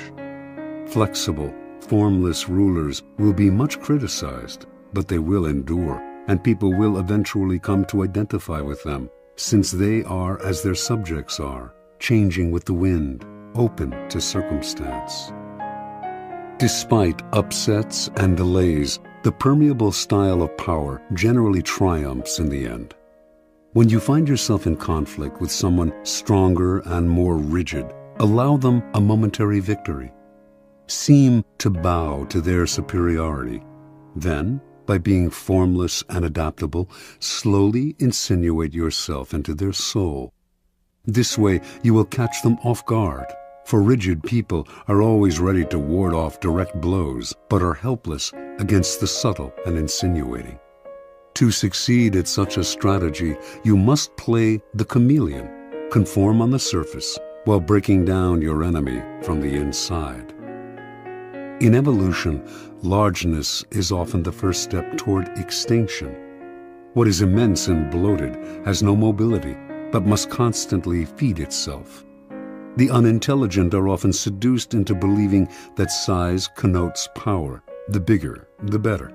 Flexible, formless rulers will be much criticized, but they will endure, and people will eventually come to identify with them, since they are as their subjects are, changing with the wind, open to circumstance. Despite upsets and delays, the permeable style of power generally triumphs in the end. When you find yourself in conflict with someone stronger and more rigid, allow them a momentary victory. Seem to bow to their superiority. Then, by being formless and adaptable, slowly insinuate yourself into their soul. This way, you will catch them off guard, for rigid people are always ready to ward off direct blows, but are helpless against the subtle and insinuating. To succeed at such a strategy, you must play the chameleon, conform on the surface, while breaking down your enemy from the inside. In evolution, largeness is often the first step toward extinction. What is immense and bloated has no mobility, but must constantly feed itself. The unintelligent are often seduced into believing that size connotes power. The bigger, the better.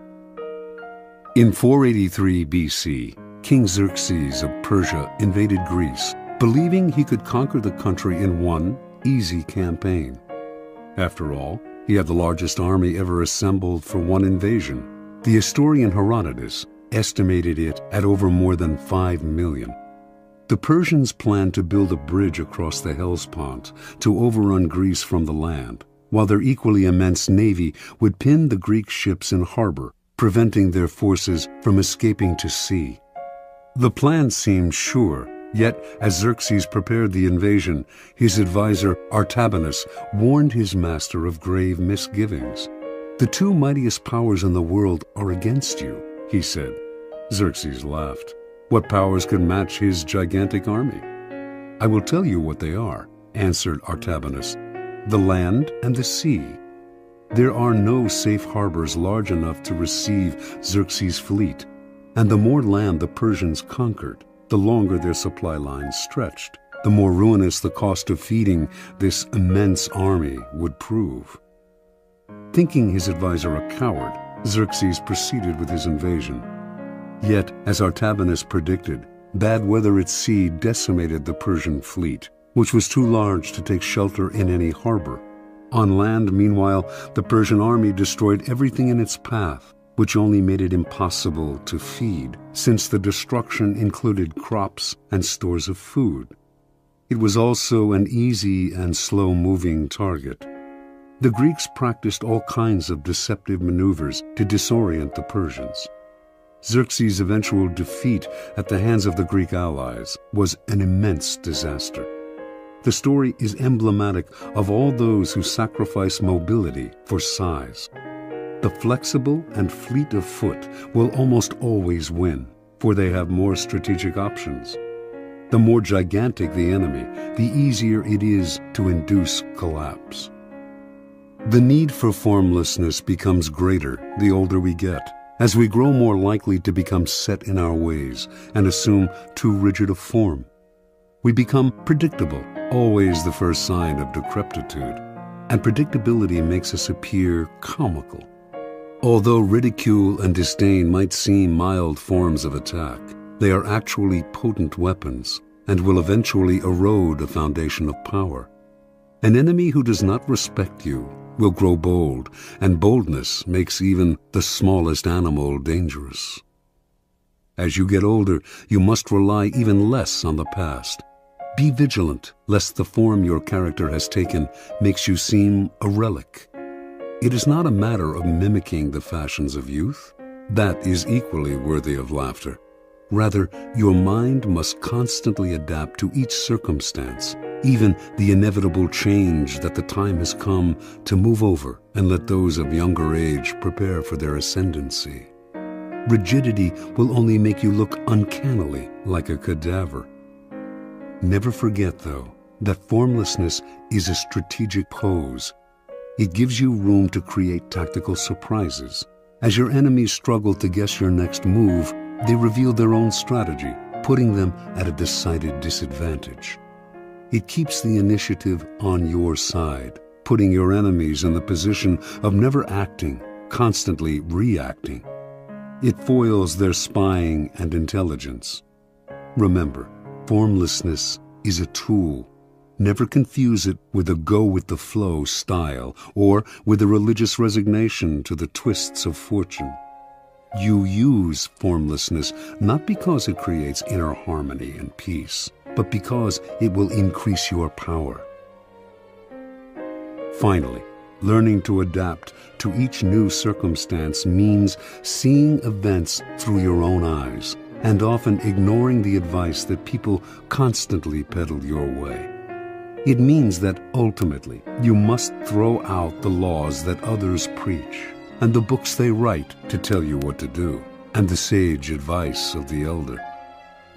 In 483 BC, King Xerxes of Persia invaded Greece, believing he could conquer the country in one easy campaign. After all, he had the largest army ever assembled for one invasion. The historian Herodotus estimated it at over more than 5 million. The Persians planned to build a bridge across the Hellespont to overrun Greece from the land, while their equally immense navy would pin the Greek ships in harbor, preventing their forces from escaping to sea. The plan seemed sure, yet as Xerxes prepared the invasion, his advisor Artabanus warned his master of grave misgivings. "The two mightiest powers in the world are against you," he said. Xerxes laughed. What powers could match his gigantic army? "I will tell you what they are," answered Artabanus. "The land and the sea. There are no safe harbors large enough to receive Xerxes' fleet, and the more land the Persians conquered, the longer their supply lines stretched, the more ruinous the cost of feeding this immense army would prove." Thinking his advisor a coward, Xerxes proceeded with his invasion. Yet, as Artabanus predicted, bad weather at sea decimated the Persian fleet, which was too large to take shelter in any harbor. On land, meanwhile, the Persian army destroyed everything in its path, which only made it impossible to feed, since the destruction included crops and stores of food. It was also an easy and slow-moving target. The Greeks practiced all kinds of deceptive maneuvers to disorient the Persians. Xerxes' eventual defeat at the hands of the Greek allies was an immense disaster. The story is emblematic of all those who sacrifice mobility for size. The flexible and fleet of foot will almost always win, for they have more strategic options. The more gigantic the enemy, the easier it is to induce collapse. The need for formlessness becomes greater the older we get, as we grow more likely to become set in our ways and assume too rigid a form. We become predictable, always the first sign of decrepitude, and predictability makes us appear comical. Although ridicule and disdain might seem mild forms of attack, they are actually potent weapons and will eventually erode a foundation of power. An enemy who does not respect you will grow bold, and boldness makes even the smallest animal dangerous. As you get older, you must rely even less on the past. Be vigilant, lest the form your character has taken makes you seem a relic. It is not a matter of mimicking the fashions of youth. That is equally worthy of laughter. Rather, your mind must constantly adapt to each circumstance, even the inevitable change that the time has come to move over and let those of younger age prepare for their ascendancy. Rigidity will only make you look uncannily like a cadaver. Never forget, though, that formlessness is a strategic pose. It gives you room to create tactical surprises. As your enemies struggle to guess your next move, they reveal their own strategy, putting them at a decided disadvantage. It keeps the initiative on your side, putting your enemies in the position of never acting, constantly reacting. It foils their spying and intelligence. Remember, formlessness is a tool. Never confuse it with a go-with-the-flow style or with a religious resignation to the twists of fortune. You use formlessness not because it creates inner harmony and peace, but because it will increase your power. Finally, learning to adapt to each new circumstance means seeing events through your own eyes and often ignoring the advice that people constantly peddle your way. It means that ultimately you must throw out the laws that others preach and the books they write to tell you what to do, and the sage advice of the elder.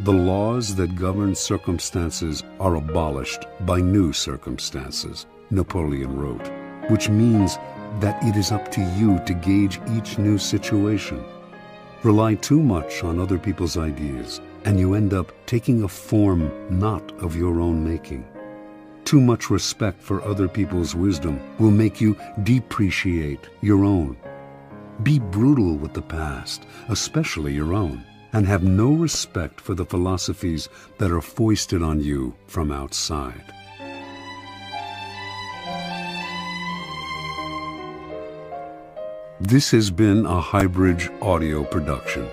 The laws that govern circumstances are abolished by new circumstances, Napoleon wrote, which means that it is up to you to gauge each new situation. Rely too much on other people's ideas, and you end up taking a form not of your own making. Too much respect for other people's wisdom will make you depreciate your own. Be brutal with the past, especially your own, and have no respect for the philosophies that are foisted on you from outside. This has been a Highbridge audio production.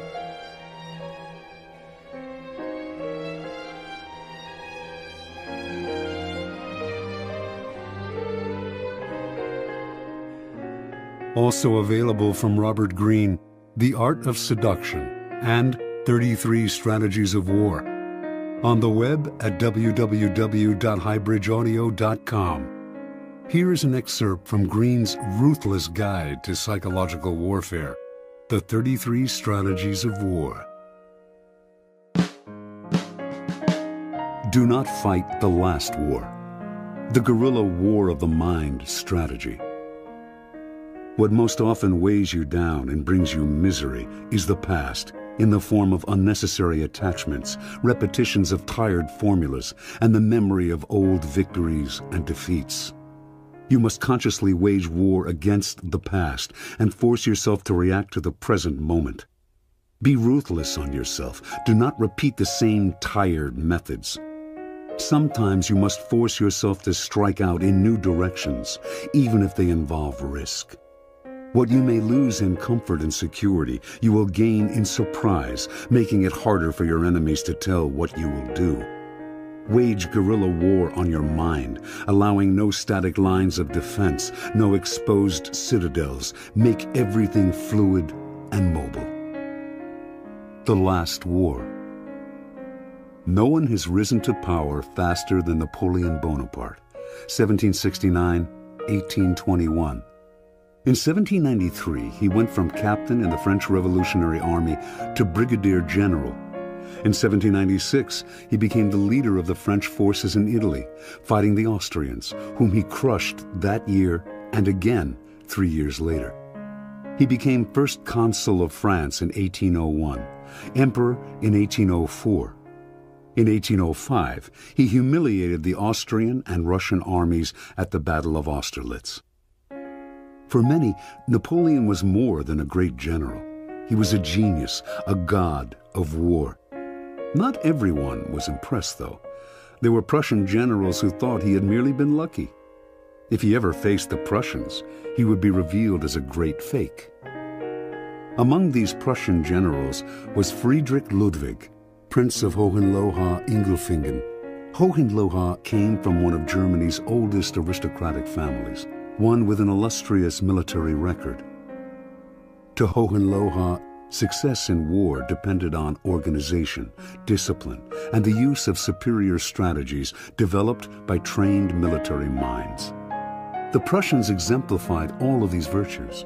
Also available from Robert Greene, The Art of Seduction and 33 Strategies of War. On the web at www.highbridgeaudio.com. Here is an excerpt from Greene's ruthless guide to psychological warfare, The 33 Strategies of War. Do not fight the last war, the guerrilla war of the mind strategy. What most often weighs you down and brings you misery is the past, in the form of unnecessary attachments, repetitions of tired formulas, and the memory of old victories and defeats. You must consciously wage war against the past and force yourself to react to the present moment. Be ruthless on yourself. Do not repeat the same tired methods. Sometimes you must force yourself to strike out in new directions, even if they involve risk. What you may lose in comfort and security, you will gain in surprise, making it harder for your enemies to tell what you will do. Wage guerrilla war on your mind, allowing no static lines of defense, no exposed citadels. Make everything fluid and mobile. The Last War. No one has risen to power faster than Napoleon Bonaparte, 1769-1821. In 1793, he went from captain in the French Revolutionary Army to brigadier general. In 1796, he became the leader of the French forces in Italy, fighting the Austrians, whom he crushed that year and again 3 years later. He became first consul of France in 1801, emperor in 1804. In 1805, he humiliated the Austrian and Russian armies at the Battle of Austerlitz. For many, Napoleon was more than a great general. He was a genius, a god of war. Not everyone was impressed, though. There were Prussian generals who thought he had merely been lucky. If he ever faced the Prussians, he would be revealed as a great fake. Among these Prussian generals was Friedrich Ludwig, Prince of Hohenlohe-Ingelfingen. Hohenlohe came from one of Germany's oldest aristocratic families, one with an illustrious military record. To Hohenlohe, success in war depended on organization, discipline, and the use of superior strategies developed by trained military minds. The Prussians exemplified all of these virtues.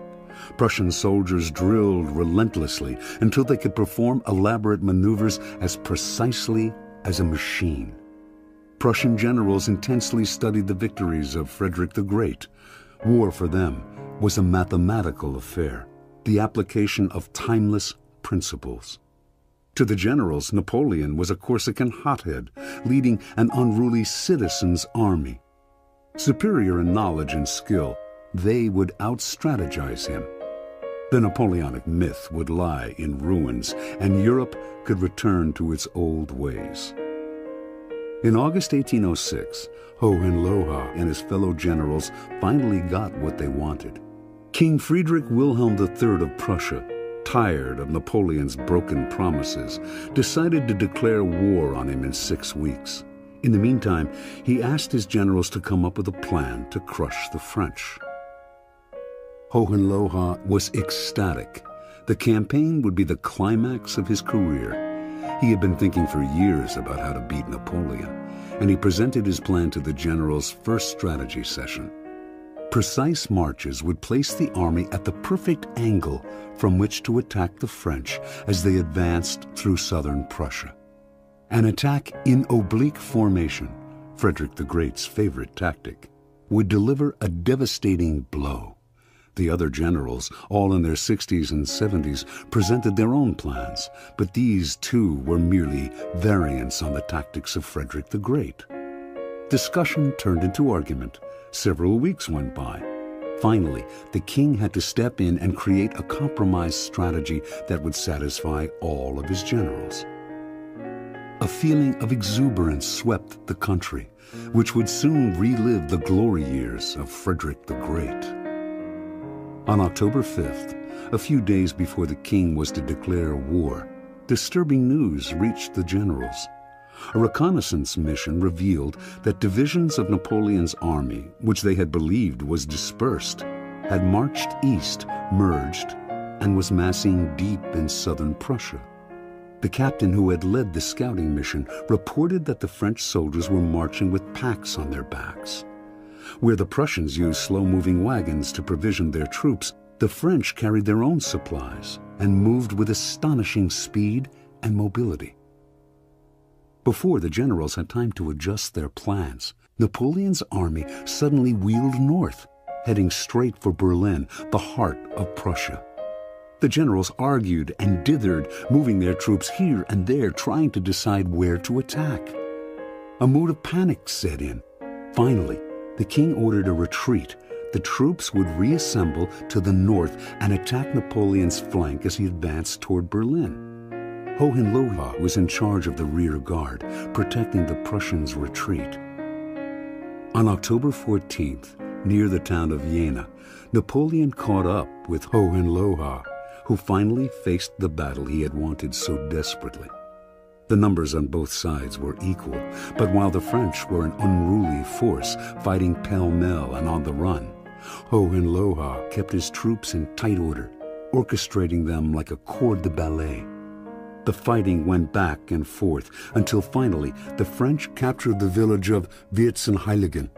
Prussian soldiers drilled relentlessly until they could perform elaborate maneuvers as precisely as a machine. Prussian generals intensely studied the victories of Frederick the Great. War for them was a mathematical affair, the application of timeless principles. To the generals, Napoleon was a Corsican hothead, leading an unruly citizens' army. Superior in knowledge and skill, they would out-strategize him. The Napoleonic myth would lie in ruins, and Europe could return to its old ways. In August 1806, Hohenlohe and his fellow generals finally got what they wanted. King Friedrich Wilhelm III of Prussia, tired of Napoleon's broken promises, decided to declare war on him in 6 weeks. In the meantime, he asked his generals to come up with a plan to crush the French. Hohenlohe was ecstatic. The campaign would be the climax of his career. He had been thinking for years about how to beat Napoleon, and he presented his plan to the generals' first strategy session. Precise marches would place the army at the perfect angle from which to attack the French as they advanced through southern Prussia. An attack in oblique formation, Frederick the Great's favorite tactic, would deliver a devastating blow. The other generals, all in their 60s and 70s, presented their own plans, but these too were merely variants on the tactics of Frederick the Great. Discussion turned into argument. Several weeks went by. Finally, the king had to step in and create a compromise strategy that would satisfy all of his generals. A feeling of exuberance swept the country, which would soon relive the glory years of Frederick the Great. On October 5th, a few days before the king was to declare war, disturbing news reached the generals. A reconnaissance mission revealed that divisions of Napoleon's army, which they had believed was dispersed, had marched east, merged, and was massing deep in southern Prussia. The captain who had led the scouting mission reported that the French soldiers were marching with packs on their backs. Where the Prussians used slow-moving wagons to provision their troops, the French carried their own supplies and moved with astonishing speed and mobility. Before the generals had time to adjust their plans, Napoleon's army suddenly wheeled north, heading straight for Berlin, the heart of Prussia. The generals argued and dithered, moving their troops here and there, trying to decide where to attack. A mood of panic set in. Finally, the king ordered a retreat. The troops would reassemble to the north and attack Napoleon's flank as he advanced toward Berlin. Hohenlohe was in charge of the rear guard, protecting the Prussians' retreat. On October 14th, near the town of Jena, Napoleon caught up with Hohenlohe, who finally faced the battle he had wanted so desperately. The numbers on both sides were equal, but while the French were an unruly force fighting pell-mell and on the run, Hohenlohe kept his troops in tight order, orchestrating them like a corps de ballet. The fighting went back and forth until finally the French captured the village of Vierzehnheiligen.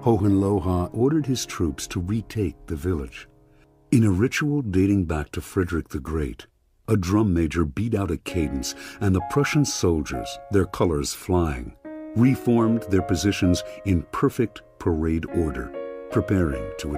Hohenlohe ordered his troops to retake the village. In a ritual dating back to Frederick the Great, a drum major beat out a cadence, and the Prussian soldiers, their colors flying, reformed their positions in perfect parade order, preparing to